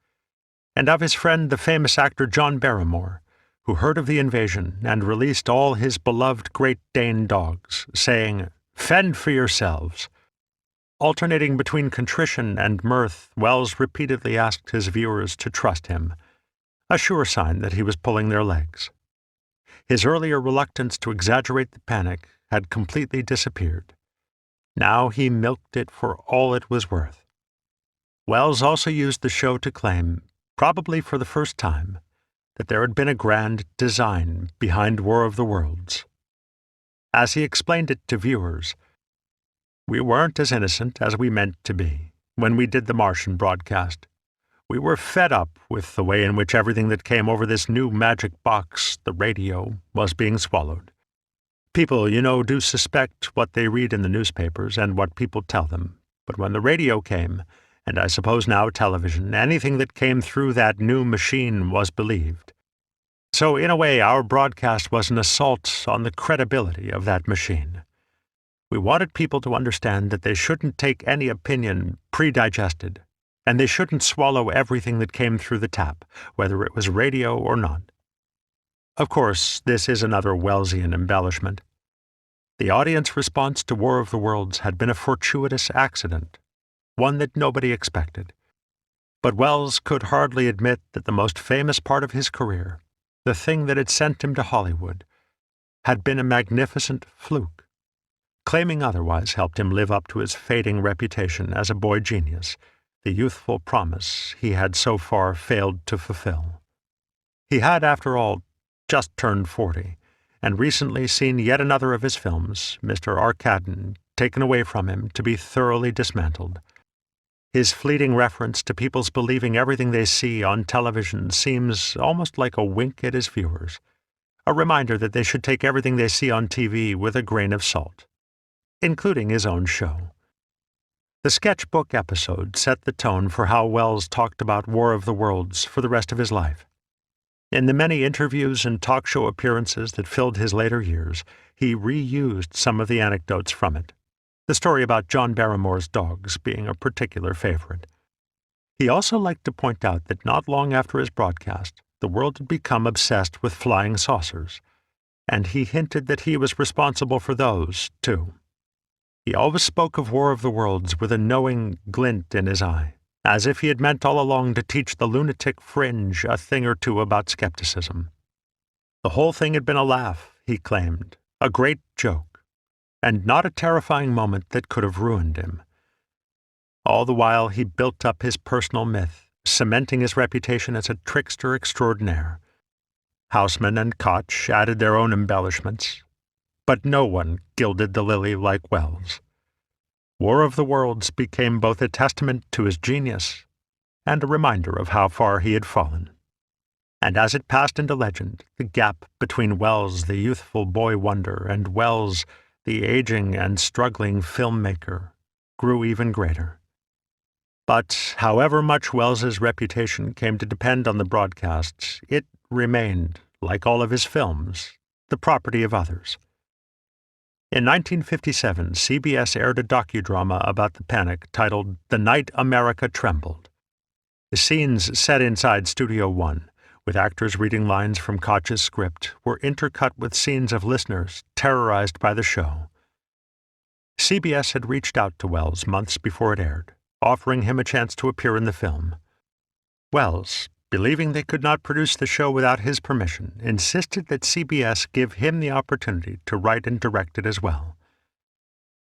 and of his friend the famous actor John Barrymore, who heard of the invasion and released all his beloved Great Dane dogs, saying, "Fend for yourselves." Alternating between contrition and mirth, Welles repeatedly asked his viewers to trust him, a sure sign that he was pulling their legs. His earlier reluctance to exaggerate the panic had completely disappeared. Now he milked it for all it was worth. Welles also used the show to claim, probably for the first time, that there had been a grand design behind War of the Worlds. As he explained it to viewers, "We weren't as innocent as we meant to be when we did the Martian broadcast. We were fed up with the way in which everything that came over this new magic box, the radio, was being swallowed. People, do suspect what they read in the newspapers and what people tell them. But when the radio came, and I suppose now television, anything that came through that new machine was believed. So in a way, our broadcast was an assault on the credibility of that machine. We wanted people to understand that they shouldn't take any opinion pre-digested, and they shouldn't swallow everything that came through the tap, whether it was radio or not." Of course, this is another Wellesian embellishment. The audience response to War of the Worlds had been a fortuitous accident, one that nobody expected. But Welles could hardly admit that the most famous part of his career, the thing that had sent him to Hollywood, had been a magnificent fluke. Claiming otherwise helped him live up to his fading reputation as a boy genius, the youthful promise he had so far failed to fulfill. He had, after all, just turned 40, and recently seen yet another of his films, Mr. Arkadin, taken away from him to be thoroughly dismantled. His fleeting reference to people's believing everything they see on television seems almost like a wink at his viewers, a reminder that they should take everything they see on TV with a grain of salt, including his own show. The sketchbook episode set the tone for how Welles talked about War of the Worlds for the rest of his life. In the many interviews and talk show appearances that filled his later years, he reused some of the anecdotes from it, the story about John Barrymore's dogs being a particular favorite. He also liked to point out that not long after his broadcast, the world had become obsessed with flying saucers, and he hinted that he was responsible for those, too. He always spoke of War of the Worlds with a knowing glint in his eye, as if he had meant all along to teach the lunatic fringe a thing or two about skepticism. The whole thing had been a laugh, he claimed, a great joke, and not a terrifying moment that could have ruined him. All the while he built up his personal myth, cementing his reputation as a trickster extraordinaire. Houseman and Koch added their own embellishments, but no one gilded the lily like Welles. War of the Worlds became both a testament to his genius and a reminder of how far he had fallen. And as it passed into legend, the gap between Welles, the youthful boy wonder, and Welles, the aging and struggling filmmaker, grew even greater. But however much Welles's reputation came to depend on the broadcasts, it remained, like all of his films, the property of others. In 1957, CBS aired a docudrama about the panic titled The Night America Trembled. The scenes set inside Studio One, with actors reading lines from Koch's script, were intercut with scenes of listeners terrorized by the show. CBS had reached out to Welles months before it aired, offering him a chance to appear in the film. Welles, believing they could not produce the show without his permission, insisted that CBS give him the opportunity to write and direct it as well.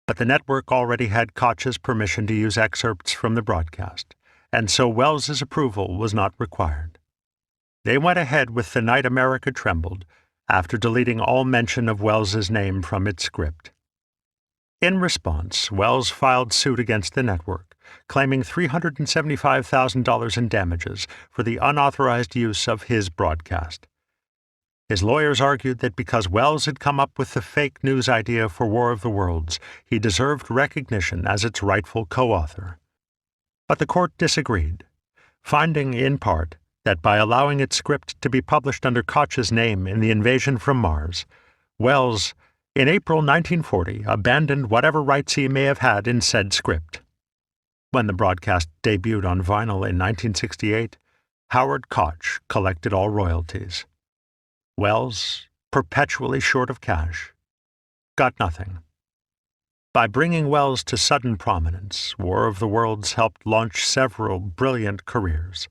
But the network already had Koch's permission to use excerpts from the broadcast, and so Welles's approval was not required. They went ahead with The Night America Trembled, after deleting all mention of Welles's name from its script. In response, Welles filed suit against the network, claiming $375,000 in damages for the unauthorized use of his broadcast. His lawyers argued that because Welles had come up with the fake news idea for War of the Worlds, he deserved recognition as its rightful co-author. But the court disagreed, finding, in part, that by allowing its script to be published under Koch's name in The Invasion from Mars, Welles, in April 1940, abandoned whatever rights he may have had in said script. When the broadcast debuted on vinyl in 1968, Howard Koch collected all royalties. Welles, perpetually short of cash, got nothing. By bringing Welles to sudden prominence, War of the Worlds helped launch several brilliant careers.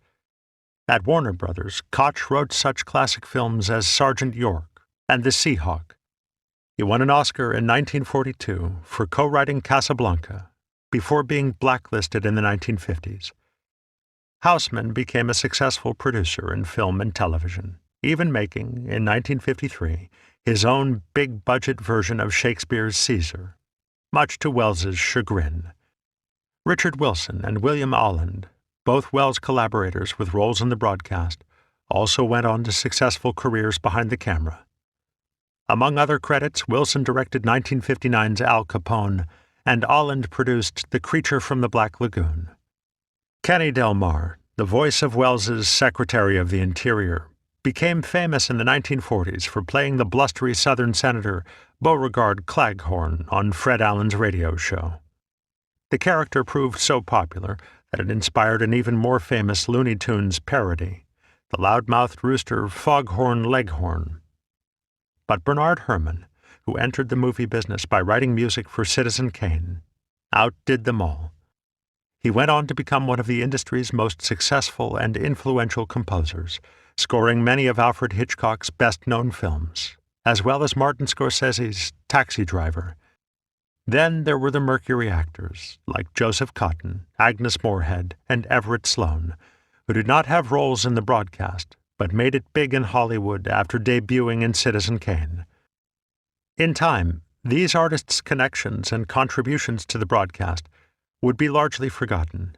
At Warner Brothers, Koch wrote such classic films as Sergeant York and The Seahawk. He won an Oscar in 1942 for co-writing Casablanca, before being blacklisted in the 1950s. Houseman became a successful producer in film and television, even making, in 1953, his own big-budget version of Shakespeare's Caesar, much to Welles's chagrin. Richard Wilson and William Alland, both Welles collaborators with roles in the broadcast, also went on to successful careers behind the camera. Among other credits, Wilson directed 1959's Al Capone, and Alland produced The Creature from the Black Lagoon. Kenny Del Mar, the voice of Welles's Secretary of the Interior, became famous in the 1940s for playing the blustery Southern Senator Beauregard Claghorn on Fred Allen's radio show. The character proved so popular that it inspired an even more famous Looney Tunes parody, the loudmouthed rooster Foghorn Leghorn. But Bernard Herrmann, who entered the movie business by writing music for Citizen Kane, outdid them all. He went on to become one of the industry's most successful and influential composers, scoring many of Alfred Hitchcock's best-known films, as well as Martin Scorsese's Taxi Driver. Then there were the Mercury actors, like Joseph Cotton, Agnes Moorehead, and Everett Sloane, who did not have roles in the broadcast, but made it big in Hollywood after debuting in Citizen Kane. In time, these artists' connections and contributions to the broadcast would be largely forgotten.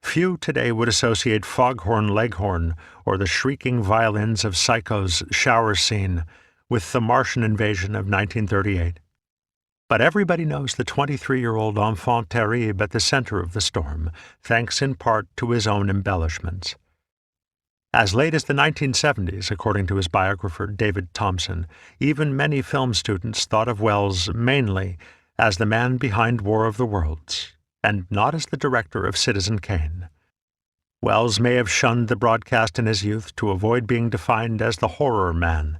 Few today would associate Foghorn Leghorn or the shrieking violins of Psycho's shower scene with the Martian invasion of 1938. But everybody knows the 23-year-old enfant terrible at the center of the storm, thanks in part to his own embellishments. As late as the 1970s, according to his biographer David Thompson, even many film students thought of Welles mainly as the man behind War of the Worlds, and not as the director of Citizen Kane. Welles may have shunned the broadcast in his youth to avoid being defined as the horror man,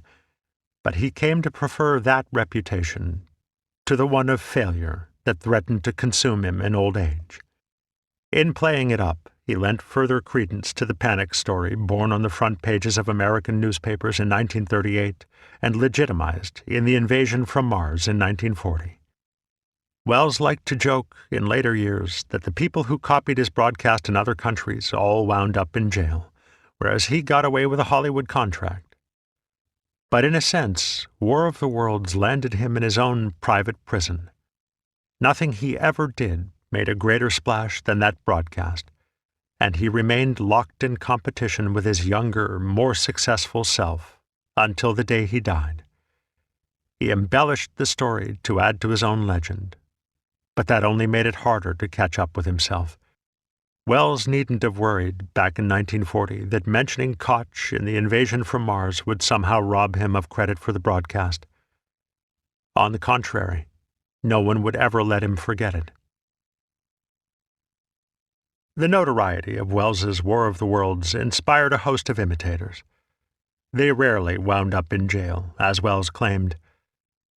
but he came to prefer that reputation to the one of failure that threatened to consume him in old age. In playing it up, he lent further credence to the panic story born on the front pages of American newspapers in 1938 and legitimized in the invasion from Mars in 1940. Welles liked to joke in later years that the people who copied his broadcast in other countries all wound up in jail, whereas he got away with a Hollywood contract. But in a sense, War of the Worlds landed him in his own private prison. Nothing he ever did made a greater splash than that broadcast, and he remained locked in competition with his younger, more successful self until the day he died. He embellished the story to add to his own legend, but that only made it harder to catch up with himself. Welles needn't have worried back in 1940 that mentioning Koch in the invasion from Mars would somehow rob him of credit for the broadcast. On the contrary, no one would ever let him forget it. The notoriety of Welles's War of the Worlds inspired a host of imitators. They rarely wound up in jail, as Welles claimed,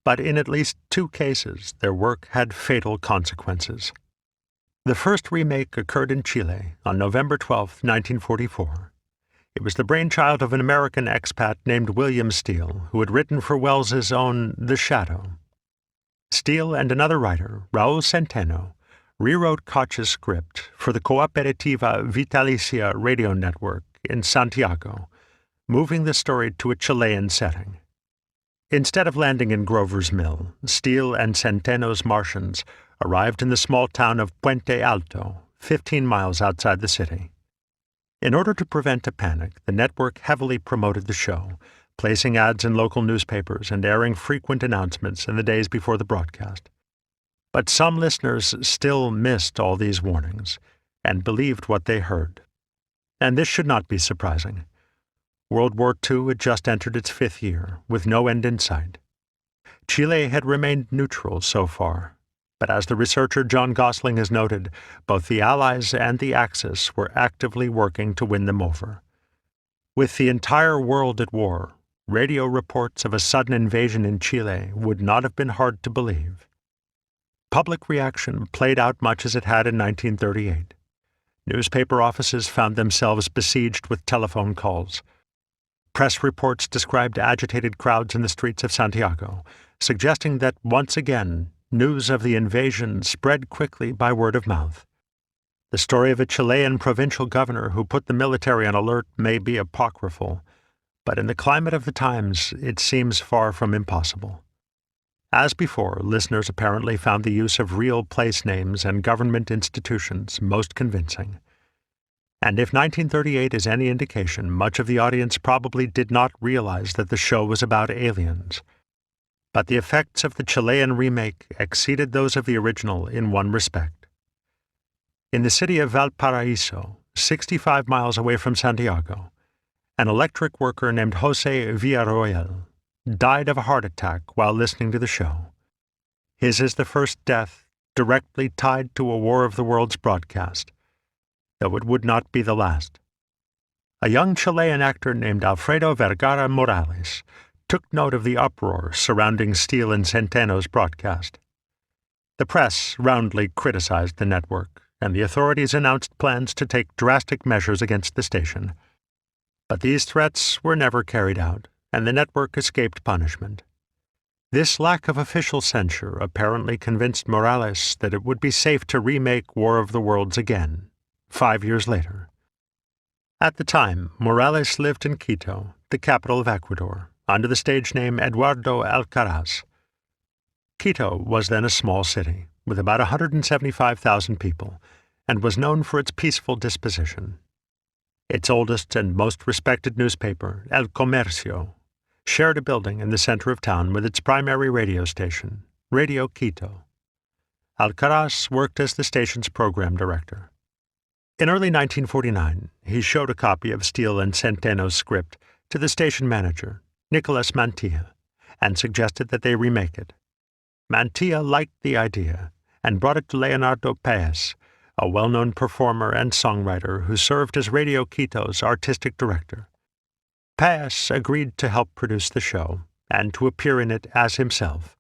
but in at least 2 cases their work had fatal consequences. The first remake occurred in Chile on November 12, 1944. It was the brainchild of an American expat named William Steele, who had written for Welles's own The Shadow. Steele and another writer, Raul Centeno, rewrote Koch's script for the Cooperativa Vitalicia Radio Network in Santiago, moving the story to a Chilean setting. Instead of landing in Grover's Mill, Steele and Centeno's Martians arrived in the small town of Puente Alto, 15 miles outside the city. In order to prevent a panic, the network heavily promoted the show, placing ads in local newspapers and airing frequent announcements in the days before the broadcast. But some listeners still missed all these warnings and believed what they heard. And this should not be surprising. World War II had just entered its 5th year, with no end in sight. Chile had remained neutral so far, but as the researcher John Gosling has noted, both the Allies and the Axis were actively working to win them over. With the entire world at war, radio reports of a sudden invasion in Chile would not have been hard to believe. Public reaction played out much as it had in 1938. Newspaper offices found themselves besieged with telephone calls. Press reports described agitated crowds in the streets of Santiago, suggesting that once again, news of the invasion spread quickly by word of mouth. The story of a Chilean provincial governor who put the military on alert may be apocryphal, but in the climate of the times, it seems far from impossible. As before, listeners apparently found the use of real place names and government institutions most convincing. And if 1938 is any indication, much of the audience probably did not realize that the show was about aliens. But the effects of the Chilean remake exceeded those of the original in one respect. In the city of Valparaiso, 65 miles away from Santiago, an electric worker named José Villarroel died of a heart attack while listening to the show. His is the first death directly tied to a War of the Worlds broadcast, though it would not be the last. A young Chilean actor named Alfredo Vergara Morales took note of the uproar surrounding Steele and Centeno's broadcast. The press roundly criticized the network, and the authorities announced plans to take drastic measures against the station. But these threats were never carried out, and the network escaped punishment. This lack of official censure apparently convinced Morales that it would be safe to remake War of the Worlds again, 5 years later. At the time, Morales lived in Quito, the capital of Ecuador, under the stage name Eduardo Alcaraz. Quito was then a small city, with about 175,000 people, and was known for its peaceful disposition. Its oldest and most respected newspaper, El Comercio, shared a building in the center of town with its primary radio station, Radio Quito. Alcaraz worked as the station's program director. In early 1949, he showed a copy of Steele and Centeno's script to the station manager, Nicolas Mantilla, and suggested that they remake it. Mantilla liked the idea and brought it to Leonardo Paez, a well-known performer and songwriter who served as Radio Quito's artistic director. Paez agreed to help produce the show and to appear in it as himself.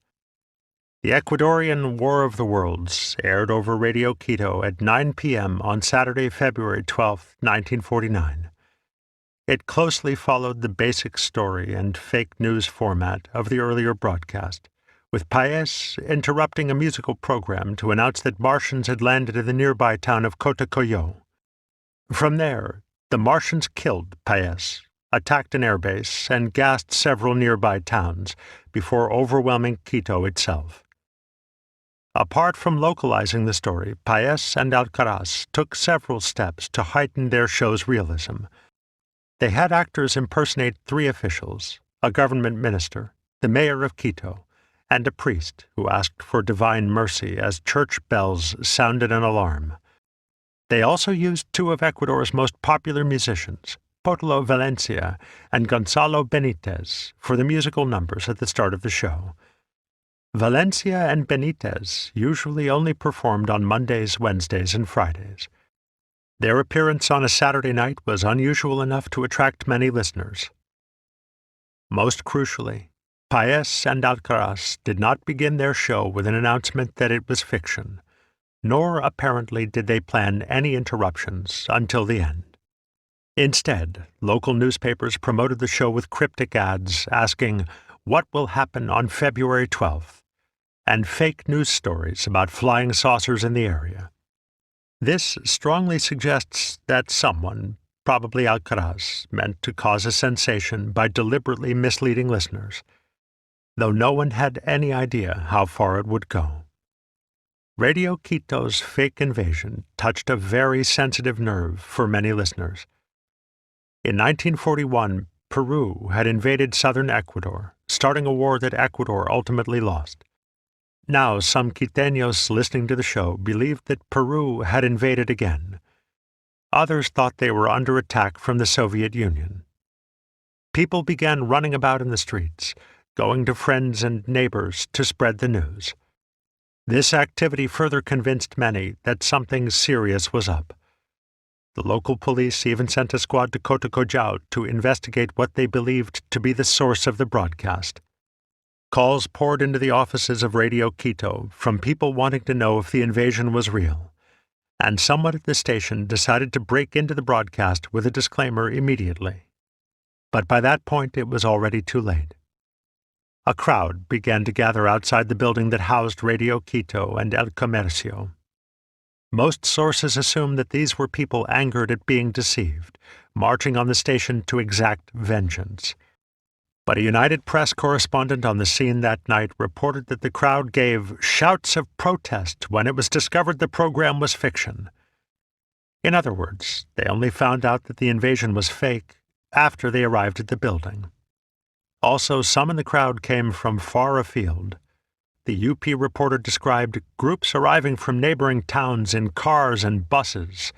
The Ecuadorian War of the Worlds aired over Radio Quito at 9 p.m. on Saturday, February 12, 1949. It closely followed the basic story and fake news format of the earlier broadcast, with Paez interrupting a musical program to announce that Martians had landed in the nearby town of Cotacoyo. From there, the Martians killed Paez, attacked an airbase, and gassed several nearby towns before overwhelming Quito itself. Apart from localizing the story, Paez and Alcaraz took several steps to heighten their show's realism. They had actors impersonate 3 officials, a government minister, the mayor of Quito, and a priest who asked for divine mercy as church bells sounded an alarm. They also used 2 of Ecuador's most popular musicians, Potlo Valencia and Gonzalo Benitez, for the musical numbers at the start of the show. Valencia and Benitez usually only performed on Mondays, Wednesdays, and Fridays. Their appearance on a Saturday night was unusual enough to attract many listeners. Most crucially, Paez and Alcaraz did not begin their show with an announcement that it was fiction, nor apparently did they plan any interruptions until the end. Instead, local newspapers promoted the show with cryptic ads asking, "What will happen on February 12th?" and fake news stories about flying saucers in the area. This strongly suggests that someone, probably Alcaraz, meant to cause a sensation by deliberately misleading listeners, though no one had any idea how far it would go. Radio Quito's fake invasion touched a very sensitive nerve for many listeners. In 1941, Peru had invaded southern Ecuador, starting a war that Ecuador ultimately lost. Now, some Quiteños listening to the show believed that Peru had invaded again. Others thought they were under attack from the Soviet Union. People began running about in the streets, going to friends and neighbors to spread the news. This activity further convinced many that something serious was up. The local police even sent a squad to Cotacoyo to investigate what they believed to be the source of the broadcast. Calls poured into the offices of Radio Quito from people wanting to know if the invasion was real, and someone at the station decided to break into the broadcast with a disclaimer immediately. But by that point it was already too late. A crowd began to gather outside the building that housed Radio Quito and El Comercio. Most sources assume that these were people angered at being deceived, marching on the station to exact vengeance. But a United Press correspondent on the scene that night reported that the crowd gave shouts of protest when it was discovered the program was fiction. In other words, they only found out that the invasion was fake after they arrived at the building. Also, some in the crowd came from far afield. The UP reporter described groups arriving from neighboring towns in cars and buses.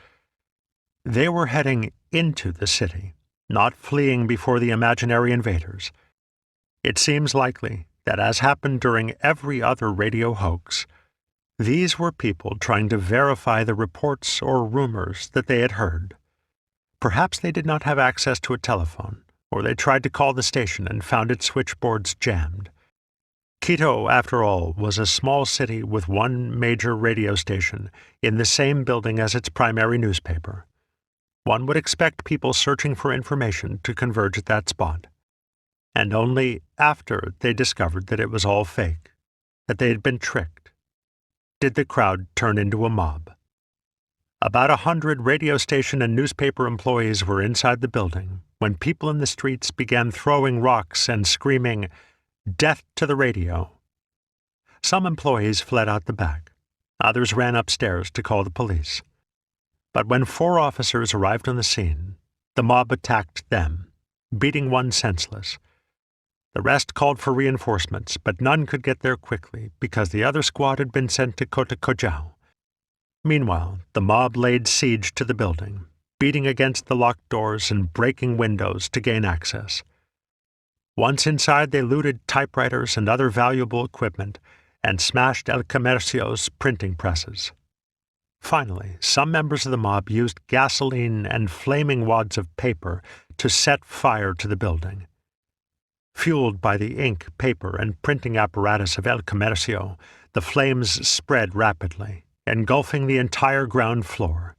They were heading into the city, not fleeing before the imaginary invaders. It seems likely that, as happened during every other radio hoax, these were people trying to verify the reports or rumors that they had heard. Perhaps they did not have access to a telephone, or they tried to call the station and found its switchboards jammed. Quito, after all, was a small city with one major radio station in the same building as its primary newspaper. One would expect people searching for information to converge at that spot. and only after they discovered that it was all fake, that they had been tricked, did the crowd turn into a mob. About 100 radio station and newspaper employees were inside the building when people in the streets began throwing rocks and screaming, "Death to the radio!" Some employees fled out the back. Others ran upstairs to call the police. But when 4 officers arrived on the scene, the mob attacked them, beating one senseless. The rest called for reinforcements, but none could get there quickly because the other squad had been sent to Kota Kojau. Meanwhile, the mob laid siege to the building, beating against the locked doors and breaking windows to gain access. Once inside, they looted typewriters and other valuable equipment and smashed El Comercio's printing presses. Finally, some members of the mob used gasoline and flaming wads of paper to set fire to the building. Fueled by the ink, paper, and printing apparatus of El Comercio, the flames spread rapidly, engulfing the entire ground floor.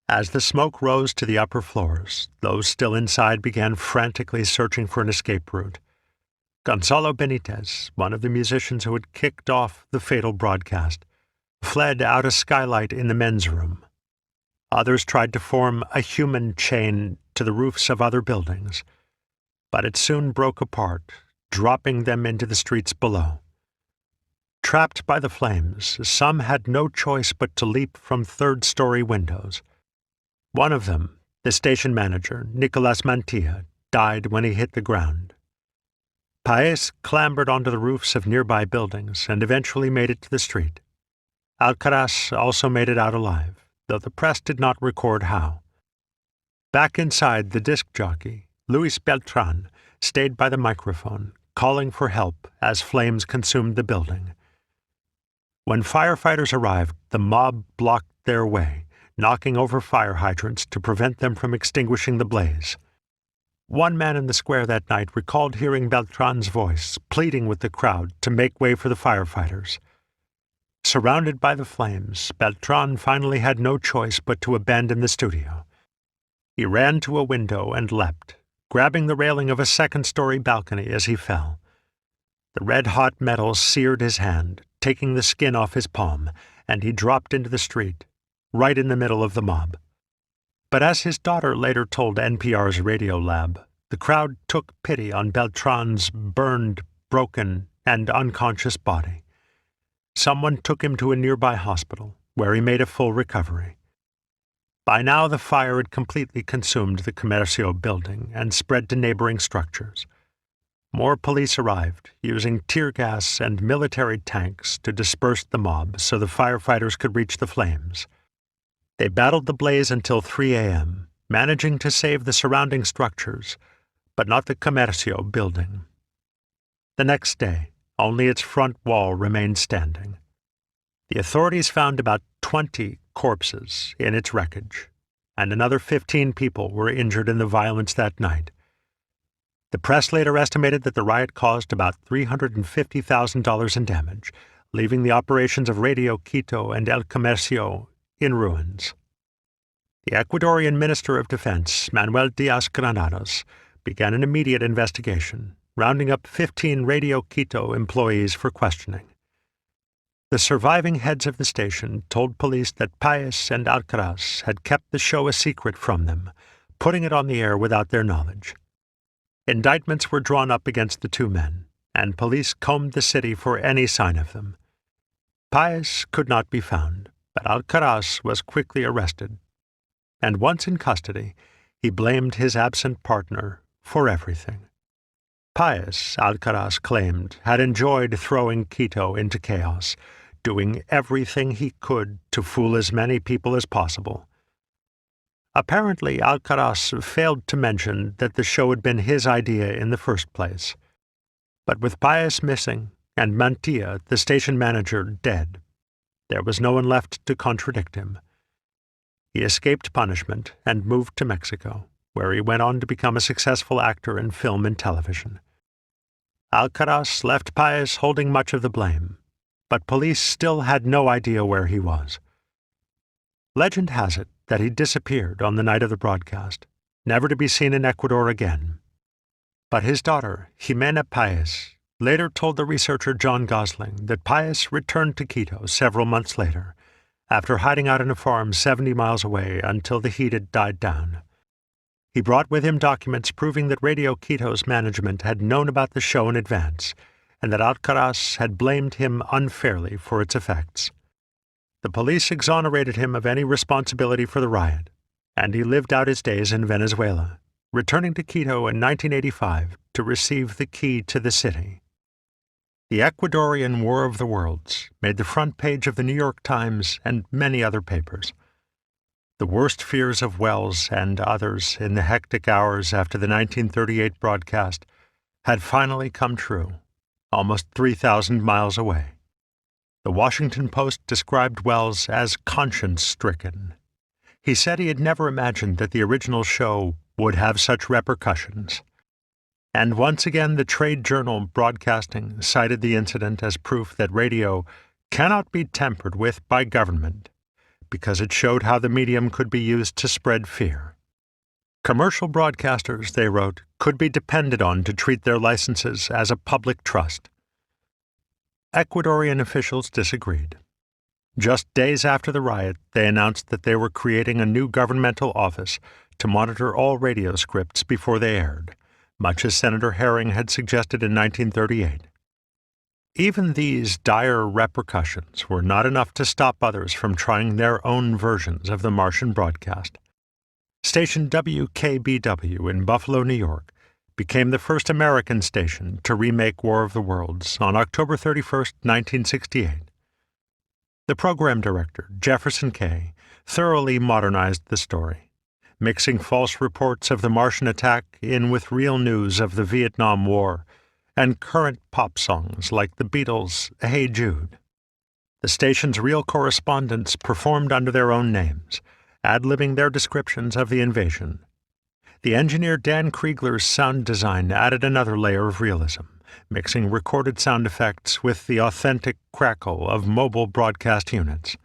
As the smoke rose to the upper floors, those still inside began frantically searching for an escape route. Gonzalo Benitez, one of the musicians who had kicked off the fatal broadcast, fled out a skylight in the men's room. Others tried to form a human chain to the roofs of other buildings, but it soon broke apart, dropping them into the streets below. Trapped by the flames, some had no choice but to leap from third-story windows. One of them, the station manager, Nicolas Mantilla, died when he hit the ground. Paez clambered onto the roofs of nearby buildings and eventually made it to the street. Alcaraz also made it out alive, though the press did not record how. Back inside, the disc jockey, Luis Beltran, stayed by the microphone, calling for help as flames consumed the building. When firefighters arrived, the mob blocked their way, knocking over fire hydrants to prevent them from extinguishing the blaze. One man in the square that night recalled hearing Beltran's voice, pleading with the crowd to make way for the firefighters. Surrounded by the flames, Beltran finally had no choice but to abandon the studio. He ran to a window and leapt, grabbing the railing of a second-story balcony as he fell. The red-hot metal seared his hand, taking the skin off his palm, and he dropped into the street, right in the middle of the mob. But as his daughter later told NPR's Radio Lab, the crowd took pity on Beltran's burned, broken, and unconscious body. Someone took him to a nearby hospital, where he made a full recovery. By now the fire had completely consumed the Comercio building and spread to neighboring structures. More police arrived, using tear gas and military tanks to disperse the mob so the firefighters could reach the flames. They battled the blaze until 3 a.m., managing to save the surrounding structures, but not the Comercio building. The next day, only its front wall remained standing. The authorities found about 20 corpses in its wreckage, and another 15 people were injured in the violence that night. The press later estimated that the riot caused about $350,000 in damage, leaving the operations of Radio Quito and El Comercio in ruins. The Ecuadorian Minister of Defense, Manuel Diaz-Granados, began an immediate investigation, rounding up 15 Radio Quito employees for questioning. The surviving heads of the station told police that Paez and Alcaraz had kept the show a secret from them, putting it on the air without their knowledge. Indictments were drawn up against the 2 men, and police combed the city for any sign of them. Paez could not be found, but Alcaraz was quickly arrested, and once in custody, he blamed his absent partner for everything. Paez, Alcaraz claimed, had enjoyed throwing Quito into chaos, doing everything he could to fool as many people as possible. Apparently, Alcaraz failed to mention that the show had been his idea in the first place. But with Paez missing and Mantilla, the station manager, dead, there was no one left to contradict him. He escaped punishment and moved to Mexico, where he went on to become a successful actor in film and television. Alcaraz left Paez holding much of the blame, but police still had no idea where he was. Legend has it that he disappeared on the night of the broadcast, never to be seen in Ecuador again. But his daughter, Jimena Paez, later told the researcher John Gosling that Paez returned to Quito several months later, after hiding out in a farm 70 miles away until the heat had died down. He brought with him documents proving that Radio Quito's management had known about the show in advance, and that Alcaraz had blamed him unfairly for its effects. The police exonerated him of any responsibility for the riot, and he lived out his days in Venezuela, returning to Quito in 1985 to receive the key to the city. The Ecuadorian War of the Worlds made the front page of the New York Times and many other papers. The worst fears of Welles and others in the hectic hours after the 1938 broadcast had finally come true, almost 3,000 miles away. The Washington Post described Welles as conscience-stricken. He said he had never imagined that the original show would have such repercussions. And once again, the trade journal Broadcasting cited the incident as proof that radio cannot be tampered with by government, because it showed how the medium could be used to spread fear. Commercial broadcasters, they wrote, could be depended on to treat their licenses as a public trust. Ecuadorian officials disagreed. Just days after the riot, they announced that they were creating a new governmental office to monitor all radio scripts before they aired, much as Senator Herring had suggested in 1938. Even these dire repercussions were not enough to stop others from trying their own versions of the Martian broadcast. Station WKBW in Buffalo, New York, became the first American station to remake War of the Worlds on October 31, 1968. The program director, Jefferson Kay, thoroughly modernized the story, mixing false reports of the Martian attack in with real news of the Vietnam War and current pop songs like the Beatles' Hey Jude. The station's real correspondents performed under their own names, ad-libbing their descriptions of the invasion. The engineer Dan Kriegler's sound design added another layer of realism, mixing recorded sound effects with the authentic crackle of mobile broadcast units.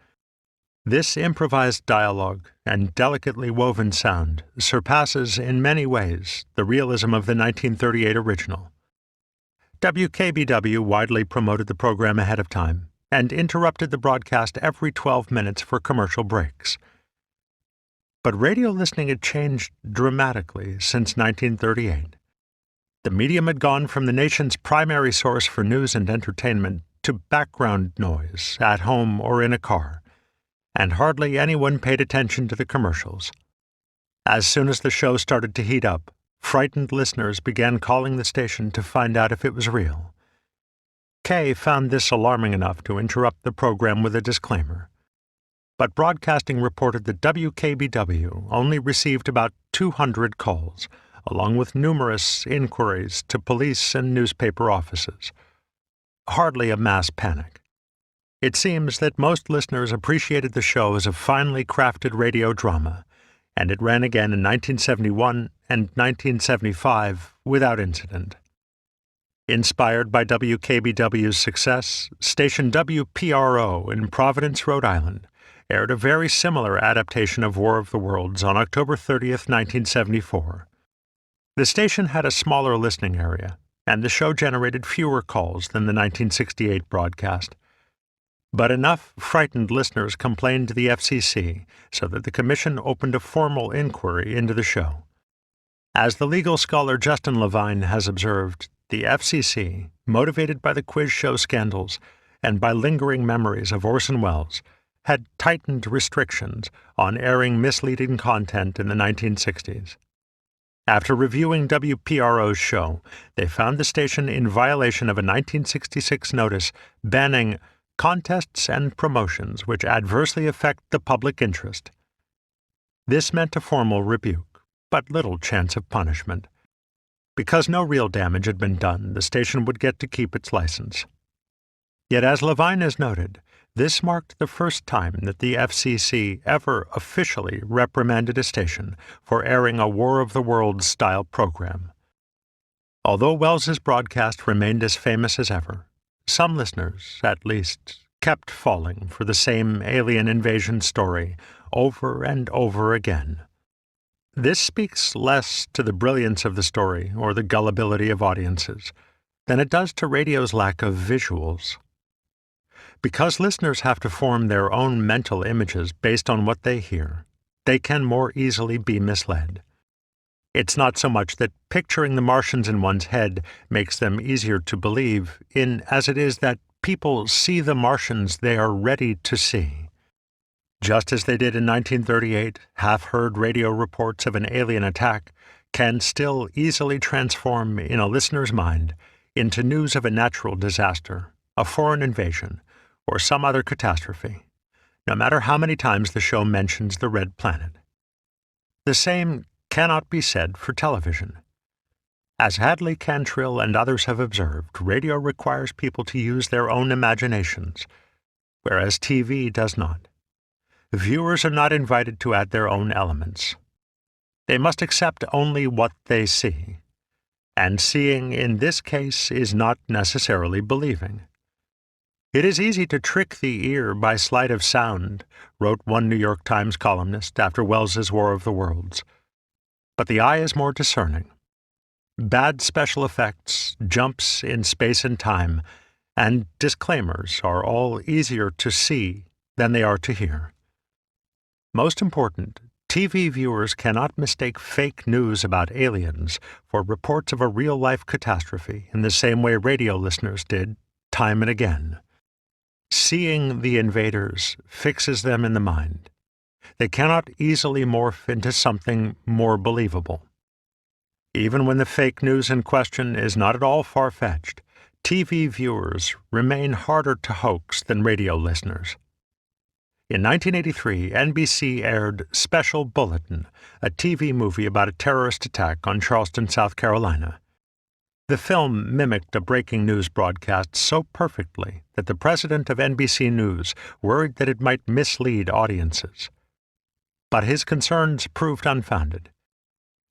This improvised dialogue and delicately woven sound surpasses in many ways the realism of the 1938 original. WKBW widely promoted the program ahead of time and interrupted the broadcast every 12 minutes for commercial breaks. But radio listening had changed dramatically since 1938. The medium had gone from the nation's primary source for news and entertainment to background noise at home or in a car, and hardly anyone paid attention to the commercials. As soon as the show started to heat up, frightened listeners began calling the station to find out if it was real. Kay found this alarming enough to interrupt the program with a disclaimer. But broadcasting reported that WKBW only received about 200 calls, along with numerous inquiries to police and newspaper offices. Hardly a mass panic. It seems that most listeners appreciated the show as a finely crafted radio drama, and it ran again in 1971 and 1975 without incident. Inspired by WKBW's success, station WPRO in Providence, Rhode Island, aired a very similar adaptation of War of the Worlds on October 30, 1974. The station had a smaller listening area, and the show generated fewer calls than the 1968 broadcast. But enough frightened listeners complained to the FCC so that the commission opened a formal inquiry into the show. As the legal scholar Justin Levine has observed, the FCC, motivated by the quiz show scandals and by lingering memories of Orson Welles, had tightened restrictions on airing misleading content in the 1960s. After reviewing WPRO's show, they found the station in violation of a 1966 notice banning contests and promotions which adversely affect the public interest. This meant a formal rebuke, but little chance of punishment. Because no real damage had been done, the station would get to keep its license. Yet, as Levine has noted, this marked the first time that the FCC ever officially reprimanded a station for airing a War of the Worlds style program. Although Welles's broadcast remained as famous as ever, some listeners, at least, kept falling for the same alien invasion story over and over again. This speaks less to the brilliance of the story or the gullibility of audiences than it does to radio's lack of visuals. Because listeners have to form their own mental images based on what they hear, they can more easily be misled. It's not so much that picturing the Martians in one's head makes them easier to believe in as it is that people see the Martians they are ready to see. Just as they did in 1938, half-heard radio reports of an alien attack can still easily transform in a listener's mind into news of a natural disaster, a foreign invasion, or some other catastrophe, no matter how many times the show mentions the Red Planet. The same cannot be said for television. As Hadley Cantrill and others have observed, radio requires people to use their own imaginations, whereas TV does not. Viewers are not invited to add their own elements. They must accept only what they see, and seeing in this case is not necessarily believing. It is easy to trick the ear by sleight of sound, wrote one New York Times columnist after Welles's War of the Worlds. But the eye is more discerning. Bad special effects, jumps in space and time, and disclaimers are all easier to see than they are to hear. Most important, TV viewers cannot mistake fake news about aliens for reports of a real-life catastrophe in the same way radio listeners did time and again. Seeing the invaders fixes them in the mind. They cannot easily morph into something more believable. Even when the fake news in question is not at all far-fetched, TV viewers remain harder to hoax than radio listeners. In 1983, NBC aired Special Bulletin, a TV movie about a terrorist attack on Charleston, South Carolina. The film mimicked a breaking news broadcast so perfectly that the president of NBC News worried that it might mislead audiences. But his concerns proved unfounded.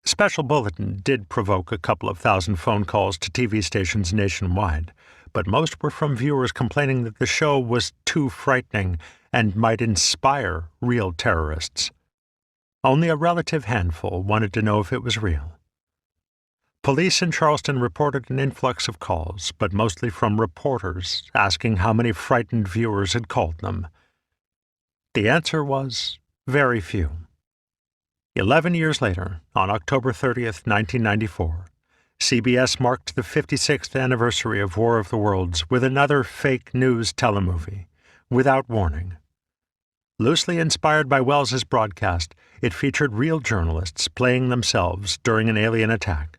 Special Bulletin did provoke a couple of thousand phone calls to TV stations nationwide, but most were from viewers complaining that the show was too frightening and might inspire real terrorists. Only a relative handful wanted to know if it was real. Police in Charleston reported an influx of calls, but mostly from reporters asking how many frightened viewers had called them. The answer was very few. 11 years later, on October 30th, 1994, CBS marked the 56th anniversary of War of the Worlds with another fake news telemovie, Without Warning. Loosely inspired by Welles's broadcast, it featured real journalists playing themselves during an alien attack.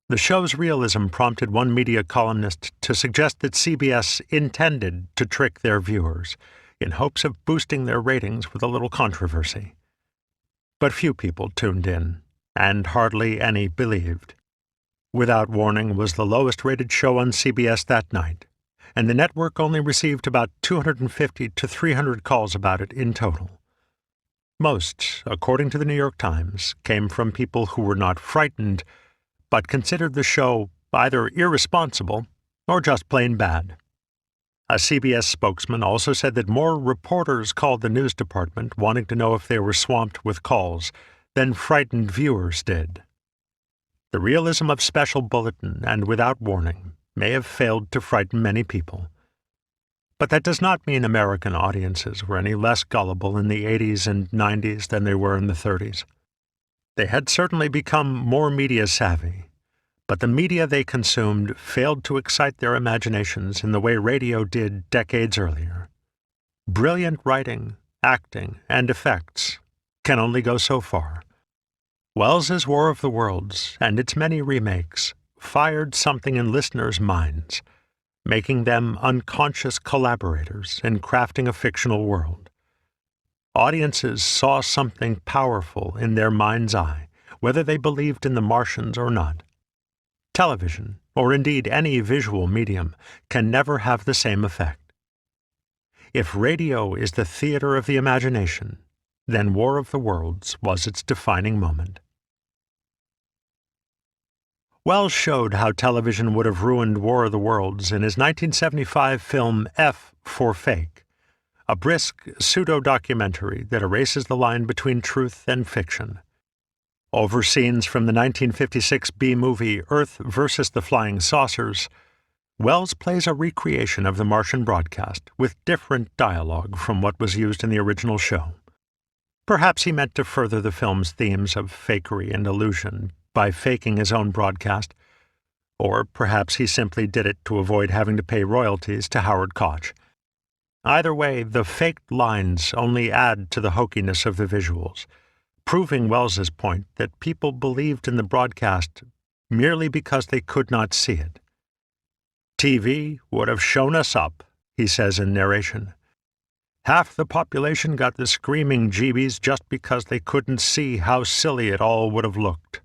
The show's realism prompted one media columnist to suggest that CBS intended to trick their viewers, in hopes of boosting their ratings with a little controversy. But few people tuned in, and hardly any believed. Without Warning was the lowest-rated show on CBS that night, and the network only received about 250 to 300 calls about it in total. Most, according to the New York Times, came from people who were not frightened, but considered the show either irresponsible or just plain bad. A CBS spokesman also said that more reporters called the news department wanting to know if they were swamped with calls than frightened viewers did. The realism of Special Bulletin and Without Warning may have failed to frighten many people. But that does not mean American audiences were any less gullible in the 80s and 90s than they were in the 30s. They had certainly become more media savvy, but the media they consumed failed to excite their imaginations in the way radio did decades earlier. Brilliant writing, acting, and effects can only go so far. Welles's War of the Worlds and its many remakes fired something in listeners' minds, making them unconscious collaborators in crafting a fictional world. Audiences saw something powerful in their mind's eye, whether they believed in the Martians or not. Television, or indeed any visual medium, can never have the same effect. If radio is the theater of the imagination, then War of the Worlds was its defining moment. Welles showed how television would have ruined War of the Worlds in his 1975 film F for Fake, a brisk pseudo-documentary that erases the line between truth and fiction. Over scenes from the 1956 B-movie Earth versus the Flying Saucers, Welles plays a recreation of the Martian broadcast with different dialogue from what was used in the original show. Perhaps he meant to further the film's themes of fakery and illusion by faking his own broadcast, or perhaps he simply did it to avoid having to pay royalties to Howard Koch. Either way, the faked lines only add to the hokiness of the visuals, proving Welles's point that people believed in the broadcast merely because they could not see it. "TV would have shown us up," he says in narration. "Half the population got the screaming jeebies just because they couldn't see how silly it all would have looked."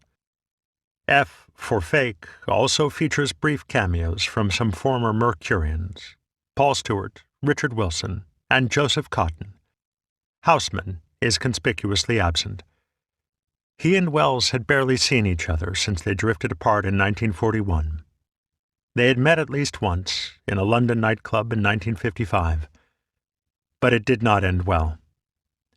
F for Fake also features brief cameos from some former Mercurians: Paul Stewart, Richard Wilson, and Joseph Cotten. Houseman is conspicuously absent. He and Welles had barely seen each other since they drifted apart in 1941. They had met at least once in a London nightclub in 1955. But it did not end well.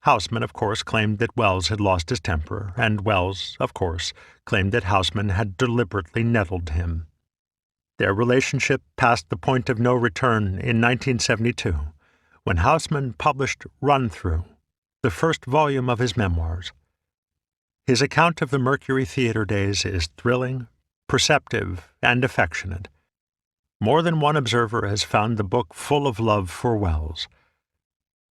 Houseman, of course, claimed that Welles had lost his temper, and Welles, of course, claimed that Houseman had deliberately nettled him. Their relationship passed the point of no return in 1972, when Houseman published Run Through, the first volume of his memoirs. His account of the Mercury Theatre days is thrilling, perceptive, and affectionate. More than one observer has found the book full of love for Welles.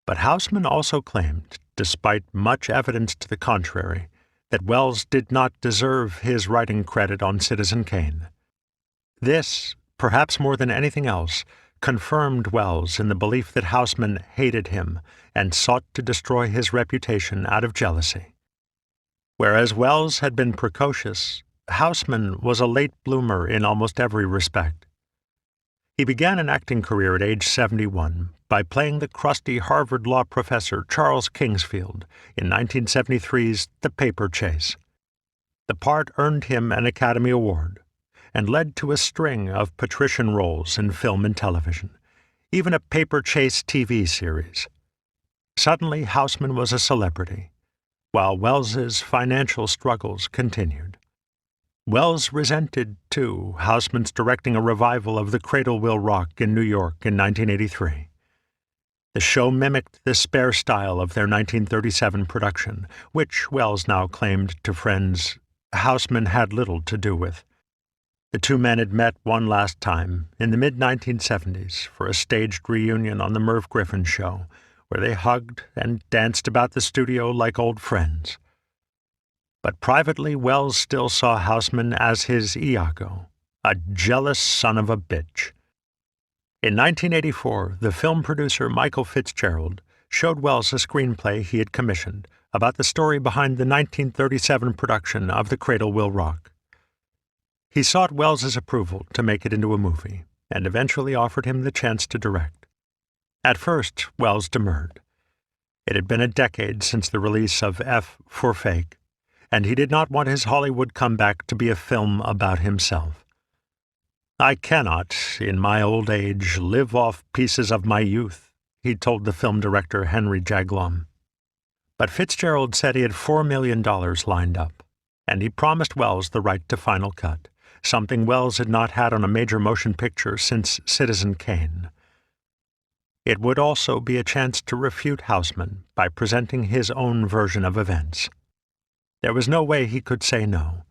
But Houseman also claimed, despite much evidence to the contrary, that Welles did not deserve his writing credit on Citizen Kane. This, perhaps more than anything else, confirmed Welles in the belief that Houseman hated him and sought to destroy his reputation out of jealousy. Whereas Welles had been precocious, Houseman was a late bloomer in almost every respect. He began an acting career at age 71 by playing the crusty Harvard law professor Charles Kingsfield in 1973's The Paper Chase. The part earned him an Academy Award and led to a string of patrician roles in film and television, even a Paper Chase TV series. Suddenly, Houseman was a celebrity, while Welles's financial struggles continued. Welles resented, too, Houseman's directing a revival of The Cradle Will Rock in New York in 1983. The show mimicked the spare style of their 1937 production, which Welles now claimed to friends Houseman had little to do with. The two men had met one last time in the mid-1970s for a staged reunion on The Merv Griffin Show, where they hugged and danced about the studio like old friends. But privately, Welles still saw Houseman as his Iago, a jealous son of a bitch. In 1984, the film producer Michael Fitzgerald showed Welles a screenplay he had commissioned about the story behind the 1937 production of The Cradle Will Rock. He sought Welles's approval to make it into a movie, and eventually offered him the chance to direct. At first, Welles demurred. It had been a decade since the release of F for Fake, and he did not want his Hollywood comeback to be a film about himself. "I cannot, in my old age, live off pieces of my youth," he told the film director Henry Jaglom. But Fitzgerald said he had $4 million lined up, and he promised Welles the right to final cut, something Welles had not had on a major motion picture since Citizen Kane. It would also be a chance to refute Houseman by presenting his own version of events. There was no way he could say no.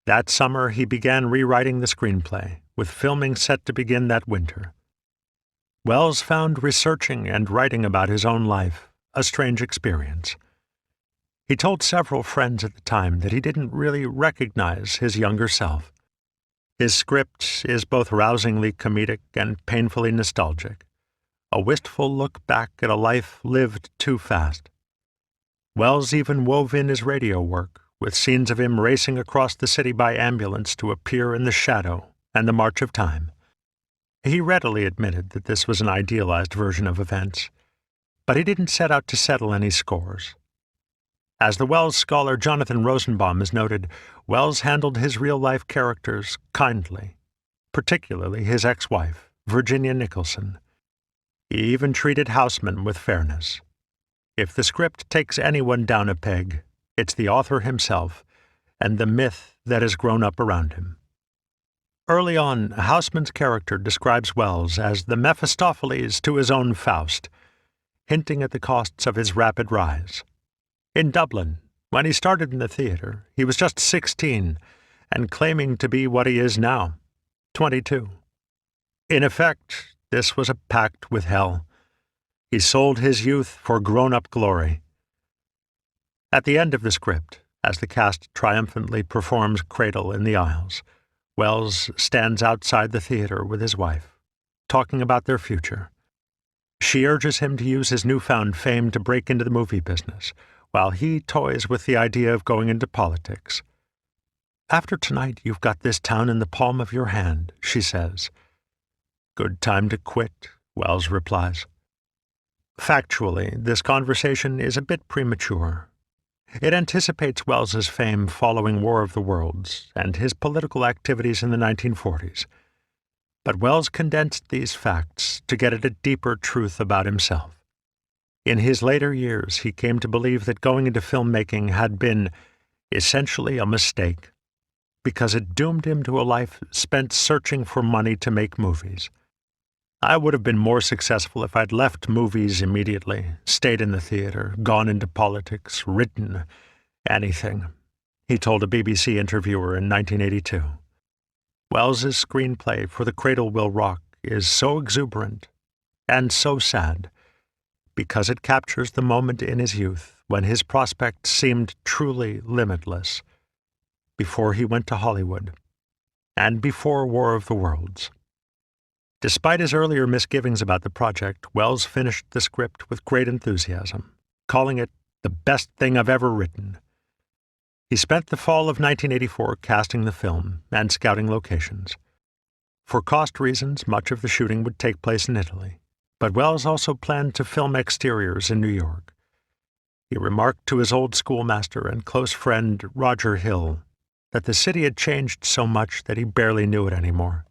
That summer he began rewriting the screenplay, with filming set to begin that winter. Welles found researching and writing about his own life a strange experience. He told several friends at the time that he didn't really recognize his younger self. His script is both rousingly comedic and painfully nostalgic, a wistful look back at a life lived too fast. Welles even wove in his radio work, with scenes of him racing across the city by ambulance to appear in The Shadow and The March of Time. He readily admitted that this was an idealized version of events, but he didn't set out to settle any scores. As the Welles scholar Jonathan Rosenbaum has noted, Welles handled his real-life characters kindly, particularly his ex-wife, Virginia Nicholson. He even treated Houseman with fairness. If the script takes anyone down a peg, It's the author himself and the myth that has grown up around him. Early on, Houseman's character describes Welles as the Mephistopheles to his own Faust, hinting at the costs of his rapid rise. In Dublin, when he started in the theatre, he was just 16 and claiming to be what he is now, 22. In effect, this was a pact with hell. He sold his youth for grown-up glory. At the end of the script, as the cast triumphantly performs Cradle in the aisles, Welles stands outside the theater with his wife, talking about their future. She urges him to use his newfound fame to break into the movie business, while he toys with the idea of going into politics. "After tonight, you've got this town in the palm of your hand," she says. "Good time to quit," Welles replies. Factually, this conversation is a bit premature. It anticipates Welles's fame following War of the Worlds and his political activities in the 1940s. But Welles condensed these facts to get at a deeper truth about himself. In his later years, he came to believe that going into filmmaking had been, essentially, a mistake, because it doomed him to a life spent searching for money to make movies. "I would have been more successful if I'd left movies immediately, stayed in the theater, gone into politics, written anything," he told a BBC interviewer in 1982. Welles's screenplay for The Cradle Will Rock is so exuberant and so sad because it captures the moment in his youth when his prospects seemed truly limitless, before he went to Hollywood, and before War of the Worlds. Despite his earlier misgivings about the project, Welles finished the script with great enthusiasm, calling it the best thing I've ever written. He spent the fall of 1984 casting the film and scouting locations. For cost reasons, much of the shooting would take place in Italy, but Welles also planned to film exteriors in New York. He remarked to his old schoolmaster and close friend Roger Hill that the city had changed so much that he barely knew it anymore.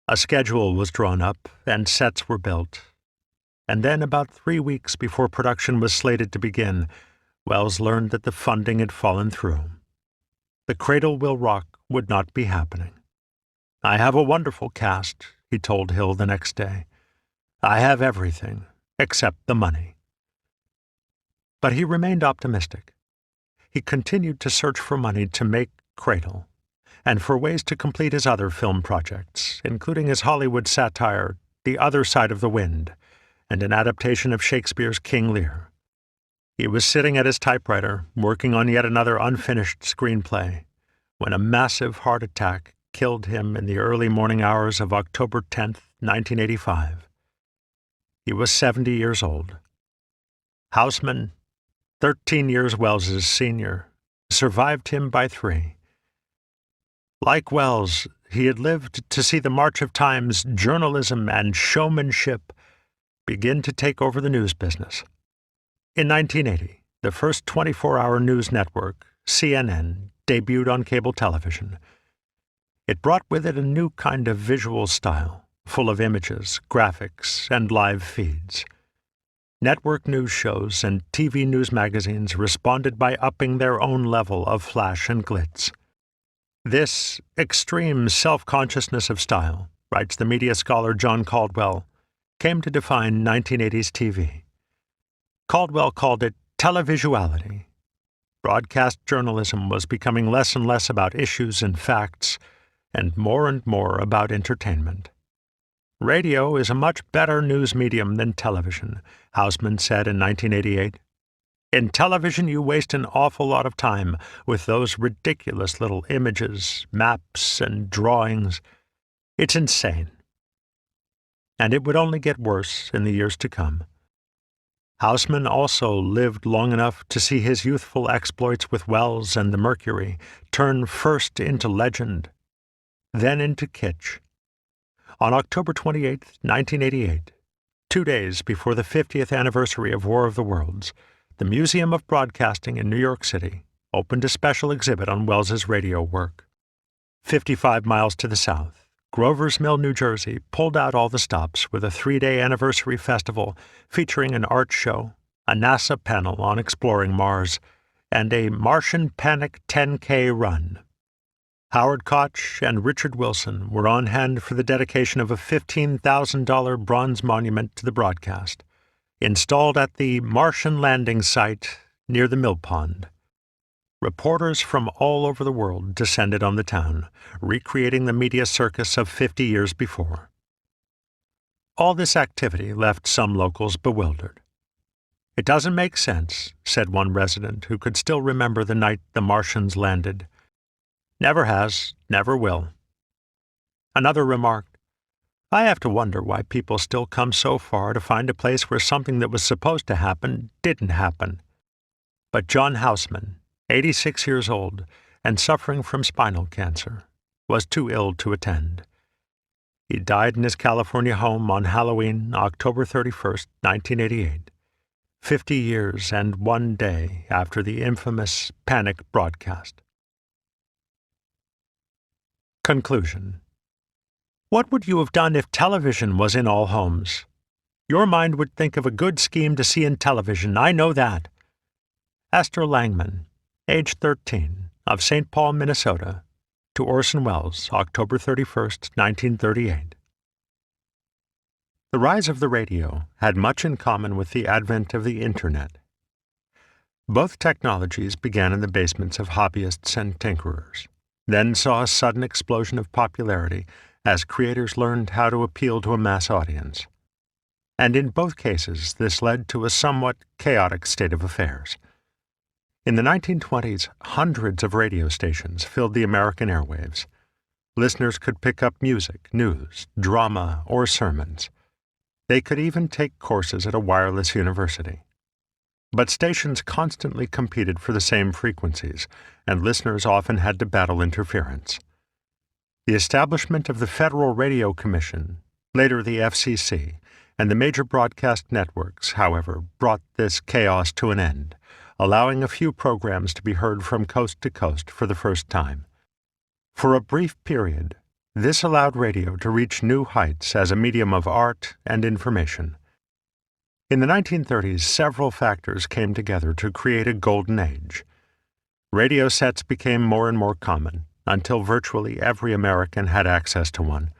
A schedule was drawn up and sets were built, and then about 3 weeks before production was slated to begin, Welles learned that the funding had fallen through. The Cradle Will Rock would not be happening. "I have a wonderful cast," he told Hill the next day. "I have everything, except the money." But he remained optimistic. He continued to search for money to make Cradle, and for ways to complete his other film projects, including his Hollywood satire, The Other Side of the Wind, and an adaptation of Shakespeare's King Lear. He was sitting at his typewriter, working on yet another unfinished screenplay, when a massive heart attack killed him in the early morning hours of October 10th, 1985. He was 70 years old. Houseman, 13 years Welles's senior, survived him by 3. Like Welles, he had lived to see the march of time's journalism and showmanship begin to take over the news business. In 1980, the first 24-hour news network, CNN, debuted on cable television. It brought with it a new kind of visual style, full of images, graphics, and live feeds. Network news shows and TV news magazines responded by upping their own level of flash and glitz. This extreme self-consciousness of style, writes the media scholar John Caldwell, came to define 1980s TV. Caldwell called it televisuality. Broadcast journalism was becoming less and less about issues and facts, and more about entertainment. "Radio is a much better news medium than television," Houseman said in 1988. "In television, you waste an awful lot of time with those ridiculous little images, maps, and drawings. It's insane." And it would only get worse in the years to come. Houseman also lived long enough to see his youthful exploits with Welles and the Mercury turn first into legend, then into kitsch. On October 28, 1988, 2 days before the 50th anniversary of War of the Worlds, the Museum of Broadcasting in New York City opened a special exhibit on Welles's radio work. 55 miles to the south, Grover's Mill, New Jersey, pulled out all the stops with a 3-day anniversary festival featuring an art show, a NASA panel on exploring Mars, and a Martian Panic 10K run. Howard Koch and Richard Wilson were on hand for the dedication of a $15,000 bronze monument to the broadcast, installed at the Martian landing site near the mill pond. Reporters from all over the world descended on the town, recreating the media circus of 50 years before. All this activity left some locals bewildered. "It doesn't make sense," said one resident who could still remember the night the Martians landed. "Never has, never will." Another remarked, "I have to wonder why people still come so far to find a place where something that was supposed to happen didn't happen." But John Houseman, 86 years old and suffering from spinal cancer, was too ill to attend. He died in his California home on Halloween, October 31st, 1988, 50 years and 1 day after the infamous Panic broadcast. Conclusion. What would you have done if television was in all homes? Your mind would think of a good scheme to see in television, I know that. Esther Langman, age 13, of St. Paul, Minnesota, to Orson Welles, October 31st, 1938. The rise of the radio had much in common with the advent of the Internet. Both technologies began in the basements of hobbyists and tinkerers, then saw a sudden explosion of popularity as creators learned how to appeal to a mass audience. And in both cases, this led to a somewhat chaotic state of affairs. In the 1920s, hundreds of radio stations filled the American airwaves. Listeners could pick up music, news, drama, or sermons. They could even take courses at a wireless university. But stations constantly competed for the same frequencies, and listeners often had to battle interference. The establishment of the Federal Radio Commission, later the FCC, and the major broadcast networks, however, brought this chaos to an end, allowing a few programs to be heard from coast to coast for the first time. For a brief period, this allowed radio to reach new heights as a medium of art and information. In the 1930s, several factors came together to create a golden age. Radio sets became more and more common, until virtually every American had access to one.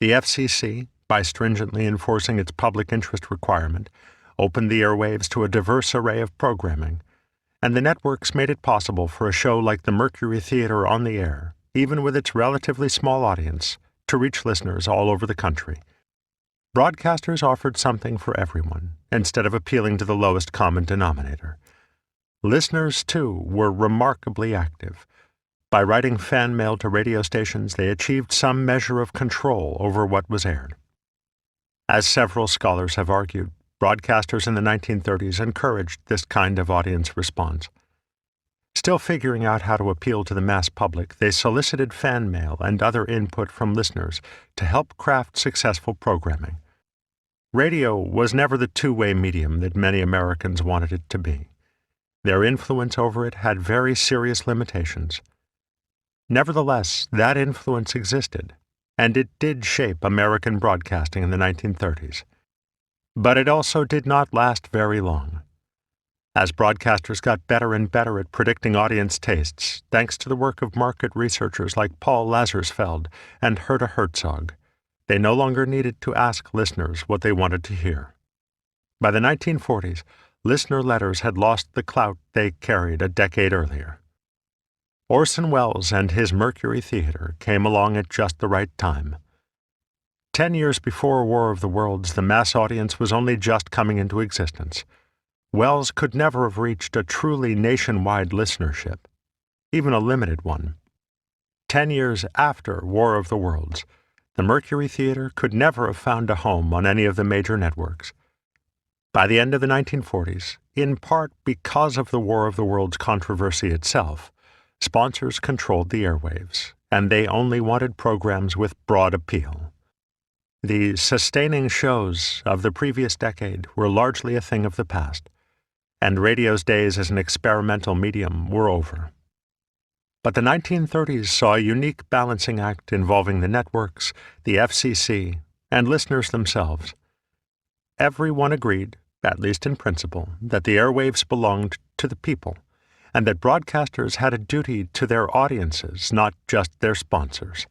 The FCC, by stringently enforcing its public interest requirement, opened the airwaves to a diverse array of programming, and the networks made it possible for a show like the Mercury Theatre on the air, even with its relatively small audience, to reach listeners all over the country. Broadcasters offered something for everyone, instead of appealing to the lowest common denominator. Listeners, too, were remarkably active. By writing fan mail to radio stations, they achieved some measure of control over what was aired. As several scholars have argued, broadcasters in the 1930s encouraged this kind of audience response. Still figuring out how to appeal to the mass public, they solicited fan mail and other input from listeners to help craft successful programming. Radio was never the two-way medium that many Americans wanted it to be. Their influence over it had very serious limitations. Nevertheless, that influence existed, and it did shape American broadcasting in the 1930s. But it also did not last very long. As broadcasters got better and better at predicting audience tastes, thanks to the work of market researchers like Paul Lazarsfeld and Herta Herzog, they no longer needed to ask listeners what they wanted to hear. By the 1940s, listener letters had lost the clout they carried a decade earlier. Orson Welles and his Mercury Theatre came along at just the right time. 10 years before War of the Worlds, the mass audience was only just coming into existence. Welles could never have reached a truly nationwide listenership, even a limited one. 10 years after War of the Worlds, the Mercury Theatre could never have found a home on any of the major networks. By the end of the 1940s, in part because of the War of the Worlds controversy itself, sponsors controlled the airwaves, and they only wanted programs with broad appeal. The sustaining shows of the previous decade were largely a thing of the past, and radio's days as an experimental medium were over. But the 1930s saw a unique balancing act involving the networks, the FCC, and listeners themselves. Everyone agreed, at least in principle, that the airwaves belonged to the people, and that broadcasters had a duty to their audiences, not just their sponsors.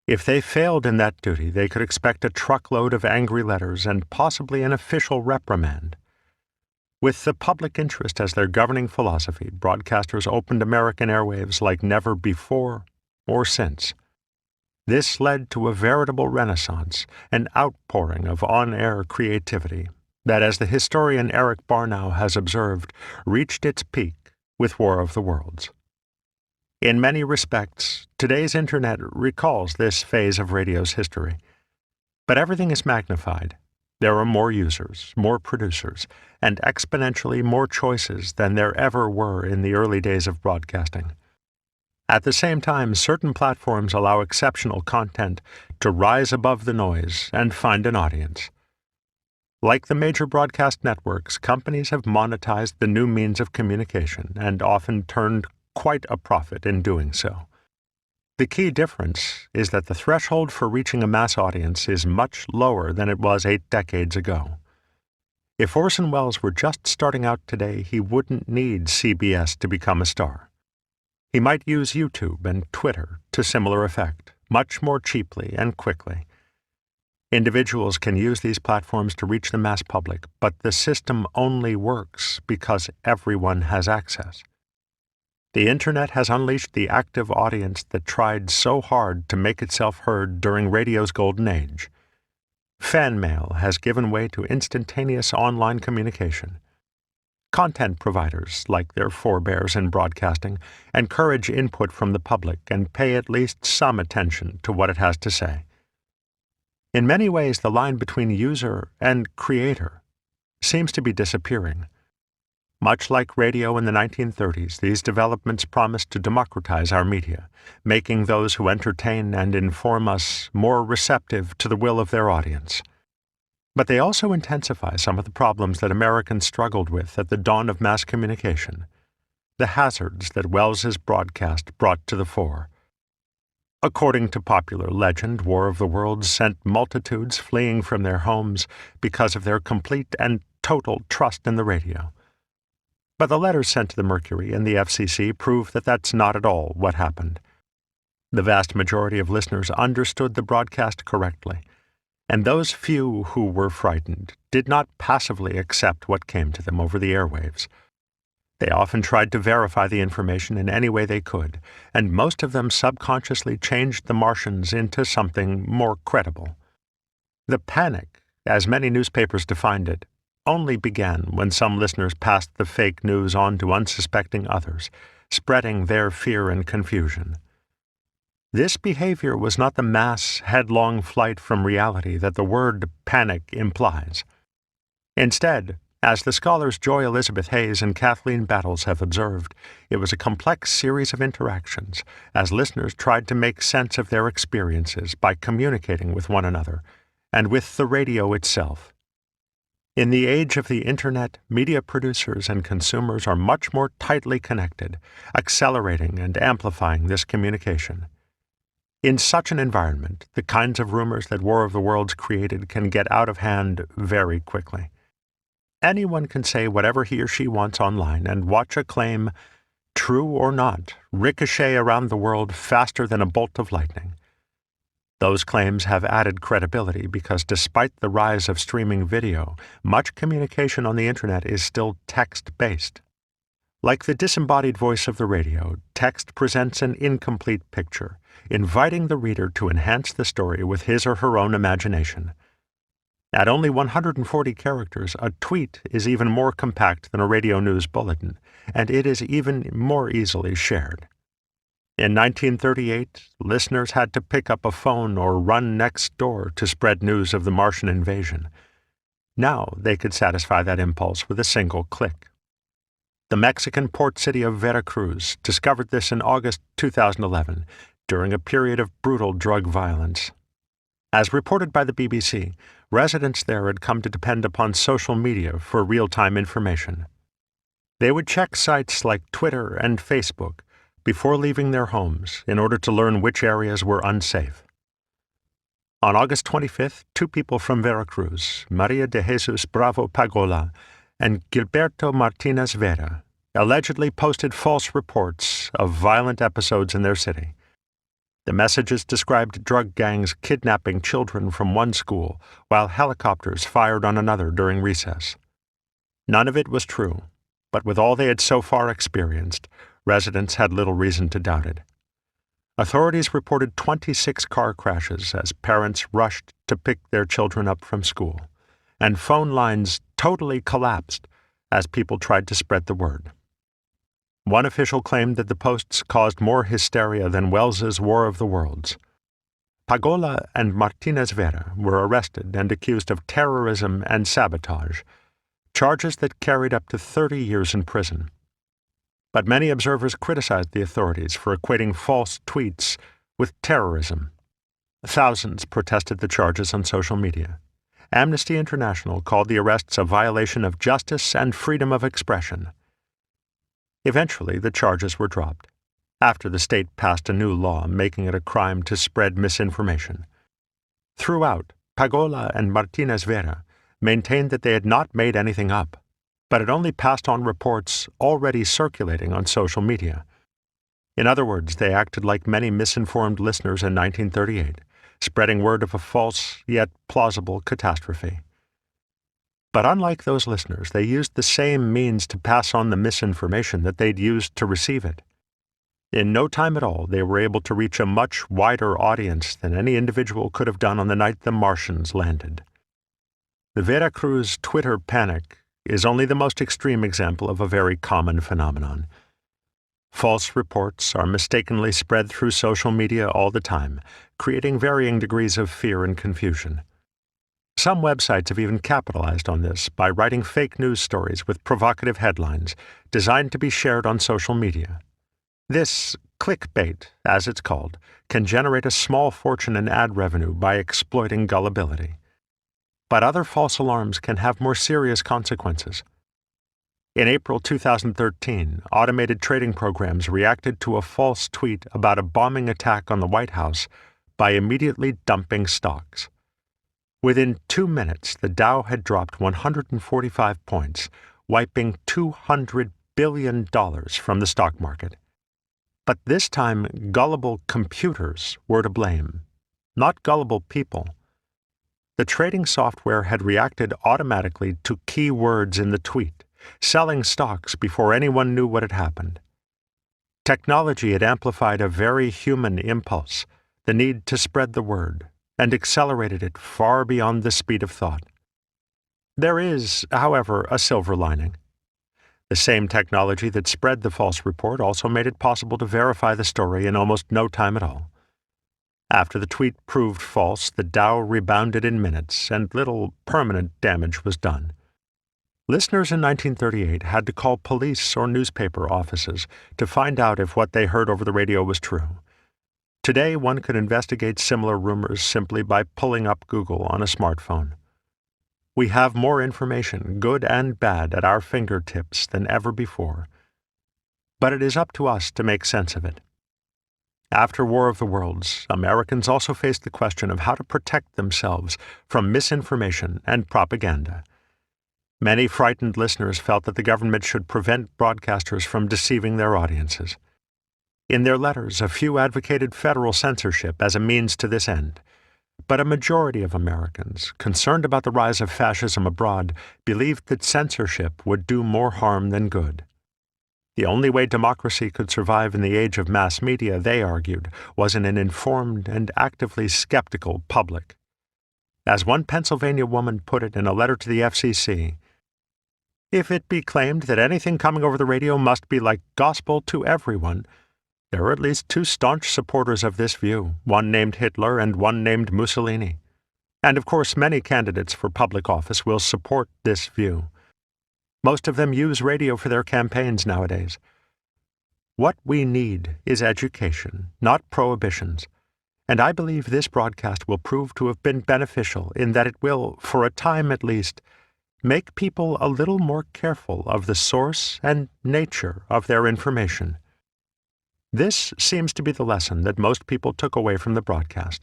If they failed in that duty, they could expect a truckload of angry letters and possibly an official reprimand. With the public interest as their governing philosophy, broadcasters opened American airwaves like never before or since. This led to a veritable renaissance, an outpouring of on-air creativity that, as the historian Eric Barnow has observed, reached its peak with War of the Worlds. In many respects, today's Internet recalls this phase of radio's history. But everything is magnified. There are more users, more producers, and exponentially more choices than there ever were in the early days of broadcasting. At the same time, certain platforms allow exceptional content to rise above the noise and find an audience. Like the major broadcast networks, companies have monetized the new means of communication and often turned quite a profit in doing so. The key difference is that the threshold for reaching a mass audience is much lower than it was 8 decades ago. If Orson Welles were just starting out today, he wouldn't need CBS to become a star. He might use YouTube and Twitter to similar effect, much more cheaply and quickly. Individuals can use these platforms to reach the mass public, but the system only works because everyone has access. The Internet has unleashed the active audience that tried so hard to make itself heard during radio's golden age. Fan mail has given way to instantaneous online communication. Content providers, like their forebears in broadcasting, encourage input from the public and pay at least some attention to what it has to say. In many ways, the line between user and creator seems to be disappearing. Much like radio in the 1930s, these developments promise to democratize our media, making those who entertain and inform us more receptive to the will of their audience. But they also intensify some of the problems that Americans struggled with at the dawn of mass communication, the hazards that Welles's broadcast brought to the fore. According to popular legend, War of the Worlds sent multitudes fleeing from their homes because of their complete and total trust in the radio. But the letters sent to the Mercury and the FCC prove that that's not at all what happened. The vast majority of listeners understood the broadcast correctly, and those few who were frightened did not passively accept what came to them over the airwaves. They often tried to verify the information in any way they could, and most of them subconsciously changed the Martians into something more credible. The panic, as many newspapers defined it, only began when some listeners passed the fake news on to unsuspecting others, spreading their fear and confusion. This behavior was not the mass, headlong flight from reality that the word panic implies. Instead, as the scholars Joy Elizabeth Hayes and Kathleen Battles have observed, it was a complex series of interactions as listeners tried to make sense of their experiences by communicating with one another and with the radio itself. In the age of the Internet, media producers and consumers are much more tightly connected, accelerating and amplifying this communication. In such an environment, the kinds of rumors that War of the Worlds created can get out of hand very quickly. Anyone can say whatever he or she wants online and watch a claim, true or not, ricochet around the world faster than a bolt of lightning. Those claims have added credibility because despite the rise of streaming video, much communication on the Internet is still text-based. Like the disembodied voice of the radio, text presents an incomplete picture, inviting the reader to enhance the story with his or her own imagination. At only 140 characters, a tweet is even more compact than a radio news bulletin, and it is even more easily shared. In 1938, listeners had to pick up a phone or run next door to spread news of the Martian invasion. Now they could satisfy that impulse with a single click. The Mexican port city of Veracruz discovered this in August 2011, during a period of brutal drug violence. As reported by the BBC, residents there had come to depend upon social media for real-time information. They would check sites like Twitter and Facebook before leaving their homes in order to learn which areas were unsafe. On August 25th, 2 people from Veracruz, Maria de Jesus Bravo Pagola and Gilberto Martinez Vera, allegedly posted false reports of violent episodes in their city. The messages described drug gangs kidnapping children from one school while helicopters fired on another during recess. None of it was true, but with all they had so far experienced, residents had little reason to doubt it. Authorities reported 26 car crashes as parents rushed to pick their children up from school, and phone lines totally collapsed as people tried to spread the word. One official claimed that the posts caused more hysteria than Welles's War of the Worlds. Pagola and Martinez Vera were arrested and accused of terrorism and sabotage, charges that carried up to 30 years in prison. But many observers criticized the authorities for equating false tweets with terrorism. Thousands protested the charges on social media. Amnesty International called the arrests a violation of justice and freedom of expression. Eventually, the charges were dropped, after the state passed a new law making it a crime to spread misinformation. Throughout, Pagola and Martinez Vera maintained that they had not made anything up, but had only passed on reports already circulating on social media. In other words, they acted like many misinformed listeners in 1938, spreading word of a false yet plausible catastrophe. But unlike those listeners, they used the same means to pass on the misinformation that they'd used to receive it. In no time at all, they were able to reach a much wider audience than any individual could have done on the night the Martians landed. The Veracruz Twitter panic is only the most extreme example of a very common phenomenon. False reports are mistakenly spread through social media all the time, creating varying degrees of fear and confusion. Some websites have even capitalized on this by writing fake news stories with provocative headlines designed to be shared on social media. This clickbait, as it's called, can generate a small fortune in ad revenue by exploiting gullibility. But other false alarms can have more serious consequences. In April 2013, automated trading programs reacted to a false tweet about a bombing attack on the White House by immediately dumping stocks. Within 2 minutes, the Dow had dropped 145 points, wiping $200 billion from the stock market. But this time, gullible computers were to blame, not gullible people. The trading software had reacted automatically to key words in the tweet, selling stocks before anyone knew what had happened. Technology had amplified a very human impulse, the need to spread the word, and accelerated it far beyond the speed of thought. There is, however, a silver lining. The same technology that spread the false report also made it possible to verify the story in almost no time at all. After the tweet proved false, the Dow rebounded in minutes, and little permanent damage was done. Listeners in 1938 had to call police or newspaper offices to find out if what they heard over the radio was true. Today, one could investigate similar rumors simply by pulling up Google on a smartphone. We have more information, good and bad, at our fingertips than ever before. But it is up to us to make sense of it. After War of the Worlds, Americans also faced the question of how to protect themselves from misinformation and propaganda. Many frightened listeners felt that the government should prevent broadcasters from deceiving their audiences. In their letters, a few advocated federal censorship as a means to this end, but a majority of Americans, concerned about the rise of fascism abroad, believed that censorship would do more harm than good. The only way democracy could survive in the age of mass media, they argued, was in an informed and actively skeptical public. As one Pennsylvania woman put it in a letter to the FCC, "If it be claimed that anything coming over the radio must be like gospel to everyone, there are at least 2 staunch supporters of this view, one named Hitler and one named Mussolini. And of course many candidates for public office will support this view. Most of them use radio for their campaigns nowadays. What we need is education, not prohibitions, and I believe this broadcast will prove to have been beneficial in that it will, for a time at least, make people a little more careful of the source and nature of their information." This seems to be the lesson that most people took away from the broadcast.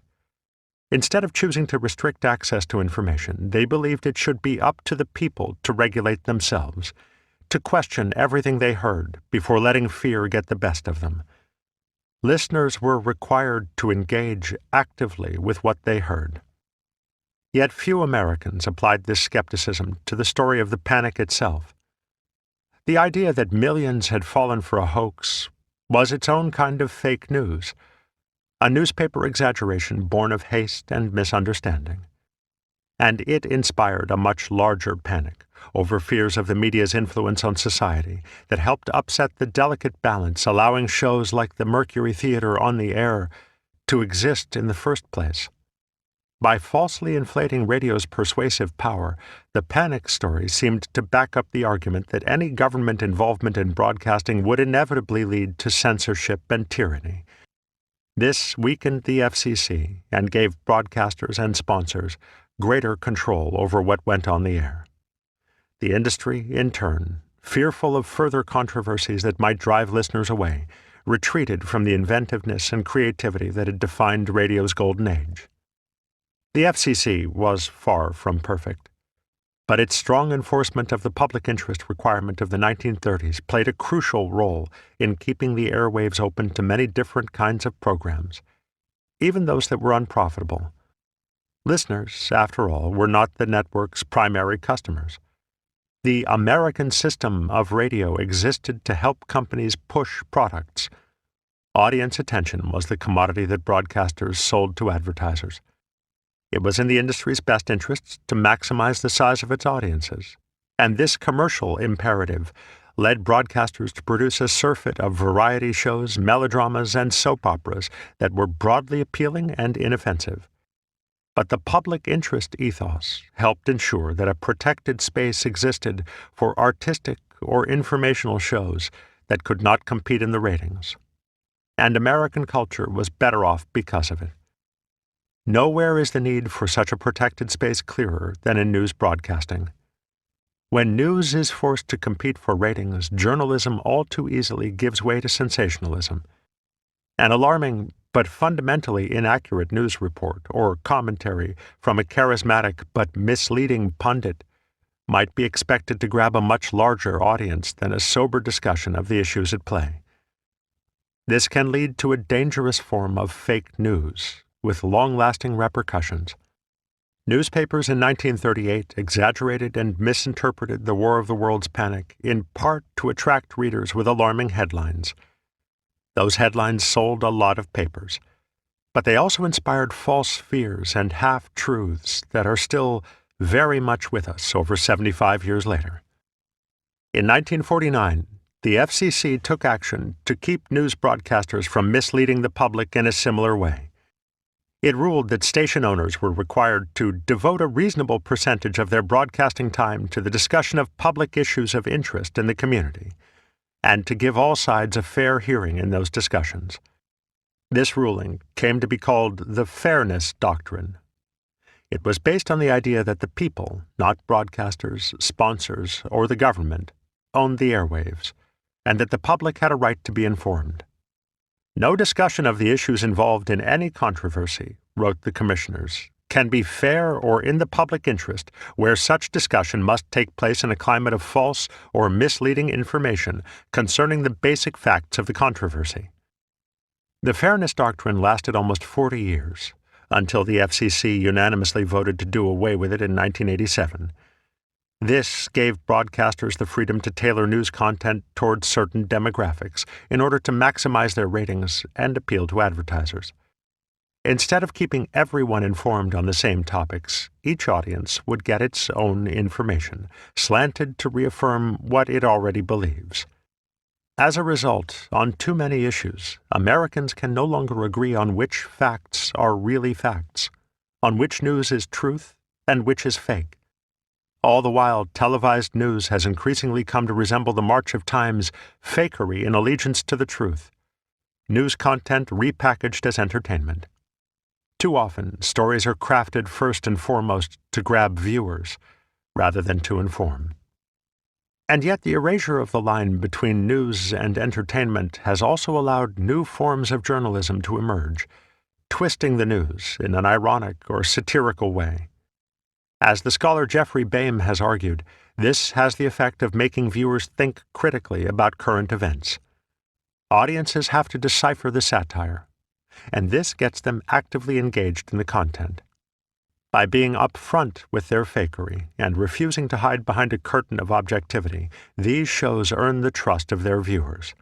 Instead of choosing to restrict access to information, they believed it should be up to the people to regulate themselves, to question everything they heard before letting fear get the best of them. Listeners were required to engage actively with what they heard. Yet few Americans applied this skepticism to the story of the panic itself. The idea that millions had fallen for a hoax was its own kind of fake news, a newspaper exaggeration born of haste and misunderstanding. And it inspired a much larger panic over fears of the media's influence on society that helped upset the delicate balance allowing shows like the Mercury Theatre on the air to exist in the first place. By falsely inflating radio's persuasive power, the panic story seemed to back up the argument that any government involvement in broadcasting would inevitably lead to censorship and tyranny. This weakened the FCC and gave broadcasters and sponsors greater control over what went on the air. The industry, in turn, fearful of further controversies that might drive listeners away, retreated from the inventiveness and creativity that had defined radio's golden age. The FCC was far from perfect, but its strong enforcement of the public interest requirement of the 1930s played a crucial role in keeping the airwaves open to many different kinds of programs, even those that were unprofitable. Listeners, after all, were not the network's primary customers. The American system of radio existed to help companies push products. Audience attention was the commodity that broadcasters sold to advertisers. It was in the industry's best interests to maximize the size of its audiences, and this commercial imperative led broadcasters to produce a surfeit of variety shows, melodramas, and soap operas that were broadly appealing and inoffensive. But the public interest ethos helped ensure that a protected space existed for artistic or informational shows that could not compete in the ratings. And American culture was better off because of it. Nowhere is the need for such a protected space clearer than in news broadcasting. When news is forced to compete for ratings, journalism all too easily gives way to sensationalism. An alarming but fundamentally inaccurate news report or commentary from a charismatic but misleading pundit might be expected to grab a much larger audience than a sober discussion of the issues at play. This can lead to a dangerous form of fake news with long-lasting repercussions. Newspapers in 1938 exaggerated and misinterpreted the War of the Worlds panic in part to attract readers with alarming headlines. Those headlines sold a lot of papers, but they also inspired false fears and half-truths that are still very much with us over 75 years later. In 1949, the FCC took action to keep news broadcasters from misleading the public in a similar way. It ruled that station owners were required to devote a reasonable percentage of their broadcasting time to the discussion of public issues of interest in the community, and to give all sides a fair hearing in those discussions. This ruling came to be called the Fairness Doctrine. It was based on the idea that the people, not broadcasters, sponsors, or the government, owned the airwaves, and that the public had a right to be informed. No discussion of the issues involved in any controversy, wrote the commissioners, can be fair or in the public interest where such discussion must take place in a climate of false or misleading information concerning the basic facts of the controversy. The Fairness Doctrine lasted almost 40 years, until the FCC unanimously voted to do away with it in 1987. This gave broadcasters the freedom to tailor news content towards certain demographics in order to maximize their ratings and appeal to advertisers. Instead of keeping everyone informed on the same topics, each audience would get its own information, slanted to reaffirm what it already believes. As a result, on too many issues, Americans can no longer agree on which facts are really facts, on which news is truth and which is fake. All the while, televised news has increasingly come to resemble the march of time's fakery in allegiance to the truth. News content repackaged as entertainment. Too often, stories are crafted first and foremost to grab viewers, rather than to inform. And yet the erasure of the line between news and entertainment has also allowed new forms of journalism to emerge, twisting the news in an ironic or satirical way. As the scholar Jeffrey Boehm has argued, This has the effect of making viewers think critically about current events. Audiences have to decipher the satire, and this gets them actively engaged in the content. By being upfront with their fakery and refusing to hide behind a curtain of objectivity, these shows earn the trust of their viewers.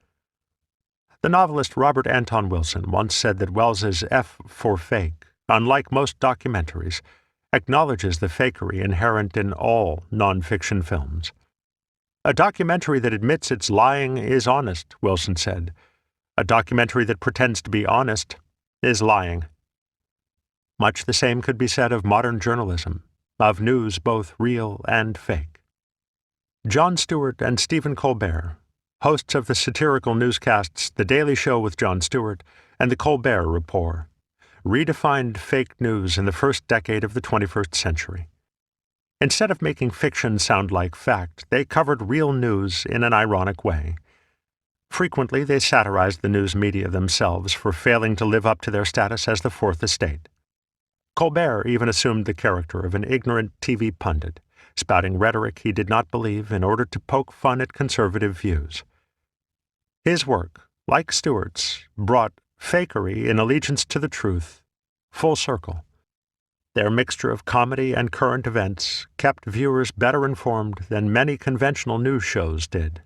The novelist Robert Anton Wilson once said that Welles's F for fake, unlike most documentaries, acknowledges the fakery inherent in all nonfiction films. A documentary that admits it's lying is honest, Wilson said. A documentary that pretends to be honest is lying. Much the same could be said of modern journalism, of news both real and fake. Jon Stewart and Stephen Colbert, hosts of the satirical newscasts The Daily Show with Jon Stewart and The Colbert Report, redefined fake news in the first decade of the 21st century. Instead of making fiction sound like fact, they covered real news in an ironic way. Frequently, they satirized the news media themselves for failing to live up to their status as the Fourth Estate. Colbert even assumed the character of an ignorant TV pundit, spouting rhetoric he did not believe in order to poke fun at conservative views. His work, like Stewart's, brought fakery in allegiance to the truth full circle. Their mixture of comedy and current events kept viewers better informed than many conventional news shows did.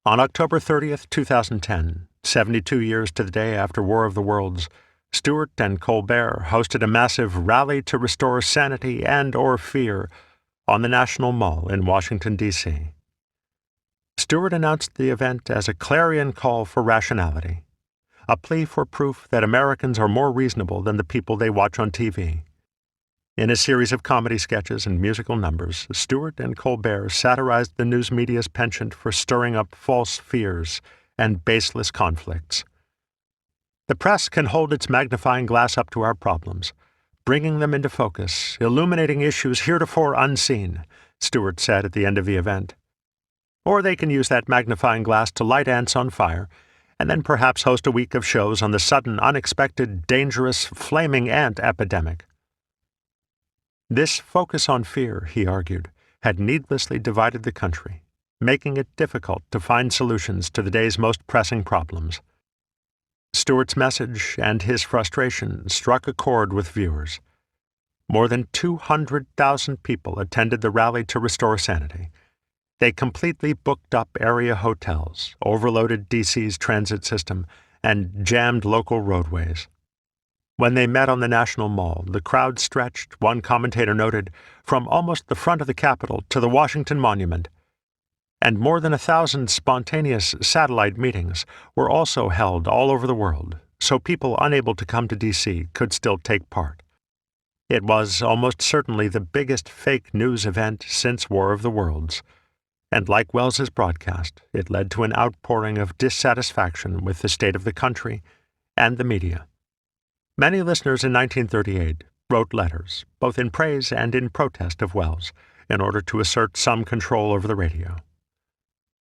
On October 30th, 2010, 72 years to the day after War of the Worlds, Stewart and Colbert hosted a massive rally to restore sanity and/or fear on the National Mall in Washington, D.C. Stewart announced the event as a clarion call for rationality, a plea for proof that Americans are more reasonable than the people they watch on TV. In a series of comedy sketches and musical numbers, Stewart and Colbert satirized the news media's penchant for stirring up false fears and baseless conflicts. The press can hold its magnifying glass up to our problems, bringing them into focus, illuminating issues heretofore unseen, Stewart said at the end of the event. Or they can use that magnifying glass to light ants on fire, and then perhaps host a week of shows on the sudden, unexpected, dangerous, flaming ant epidemic. This focus on fear, he argued, had needlessly divided the country, making it difficult to find solutions to the day's most pressing problems. Stewart's message and his frustration struck a chord with viewers. More than 200,000 people attended the rally to restore sanity. They completely booked up area hotels, overloaded D.C.'s transit system, and jammed local roadways. When they met on the National Mall, the crowd stretched, one commentator noted, from almost the front of the Capitol to the Washington Monument. And more than 1,000 spontaneous satellite meetings were also held all over the world, so people unable to come to D.C. could still take part. It was almost certainly the biggest fake news event since War of the Worlds, and like Welles's broadcast, it led to an outpouring of dissatisfaction with the state of the country and the media. Many listeners in 1938 wrote letters, both in praise and in protest of Welles, in order to assert some control over the radio.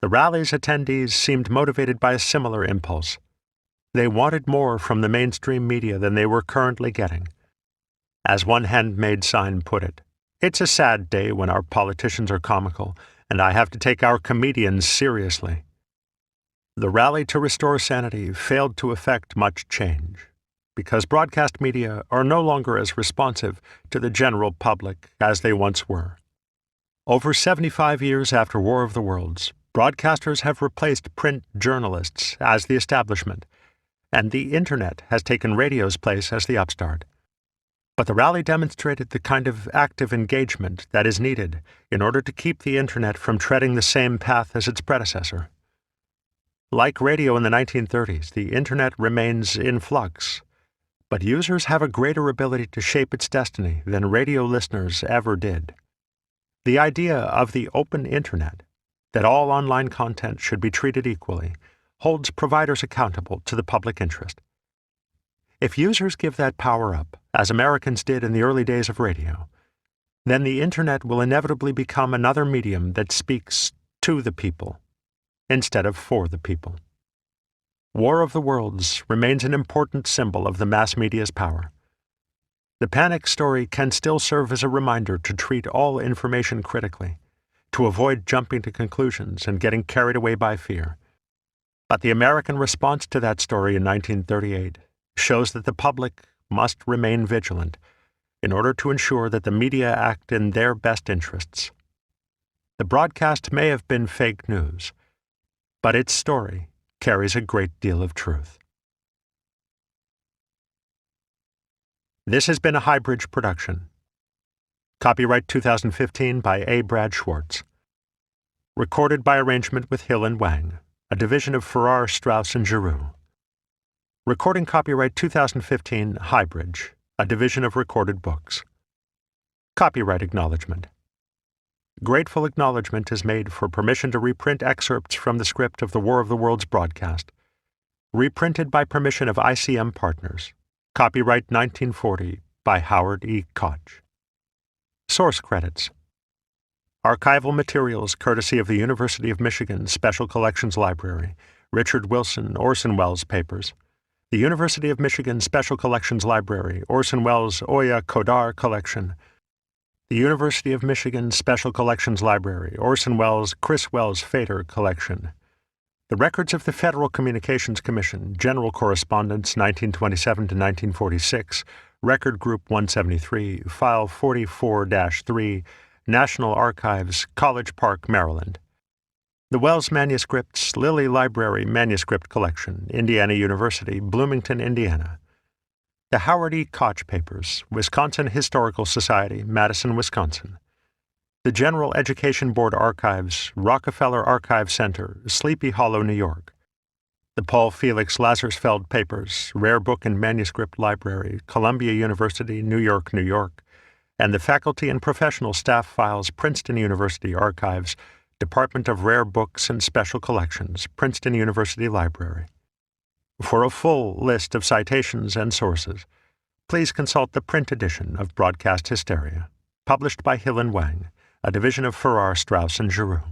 The rally's attendees seemed motivated by a similar impulse. They wanted more from the mainstream media than they were currently getting. As one handmade sign put it, "It's a sad day when our politicians are comical, and I have to take our comedians seriously." The rally to restore sanity failed to effect much change, because broadcast media are no longer as responsive to the general public as they once were. Over 75 years after War of the Worlds, broadcasters have replaced print journalists as the establishment, and the Internet has taken radio's place as the upstart. But the rally demonstrated the kind of active engagement that is needed in order to keep the Internet from treading the same path as its predecessor. Like radio in the 1930s, the Internet remains in flux, but users have a greater ability to shape its destiny than radio listeners ever did. The idea of the open Internet, that all online content should be treated equally, holds providers accountable to the public interest. If users give that power up, as Americans did in the early days of radio, then the Internet will inevitably become another medium that speaks to the people instead of for the people. War of the Worlds remains an important symbol of the mass media's power. The panic story can still serve as a reminder to treat all information critically, to avoid jumping to conclusions and getting carried away by fear. But the American response to that story in 1938 shows that the public must remain vigilant in order to ensure that the media act in their best interests. The broadcast may have been fake news, but its story carries a great deal of truth. This has been a Highbridge production. Copyright 2015 by A. Brad Schwartz. Recorded by arrangement with Hill and Wang, a division of Farrar, Straus and Giroux. Recording copyright 2015 Highbridge, a division of Recorded Books. Copyright acknowledgement. Grateful acknowledgement is made for permission to reprint excerpts from the script of the War of the Worlds broadcast. Reprinted by permission of ICM Partners. Copyright 1940 by Howard E. Koch. Source credits. Archival materials courtesy of the University of Michigan Special Collections Library, Richard Wilson, Orson Welles papers. The University of Michigan Special Collections Library, Orson Welles Oya Kodar Collection. The University of Michigan Special Collections Library, Orson Welles Chris Wells Fader Collection. The records of the Federal Communications Commission, General Correspondence 1927 to 1946, Record Group 173, File 44-3, National Archives, College Park, Maryland. The Wells Manuscripts, Lilly Library Manuscript Collection, Indiana University, Bloomington, Indiana. The Howard E. Koch Papers, Wisconsin Historical Society, Madison, Wisconsin. The General Education Board Archives, Rockefeller Archive Center, Sleepy Hollow, New York. The Paul Felix Lazarsfeld Papers, Rare Book and Manuscript Library, Columbia University, New York, New York. And the Faculty and Professional Staff Files, Princeton University Archives, Department of Rare Books and Special Collections, Princeton University Library. For a full list of citations and sources, please consult the print edition of Broadcast Hysteria, published by Hill and Wang, a division of Farrar, Straus and Giroux.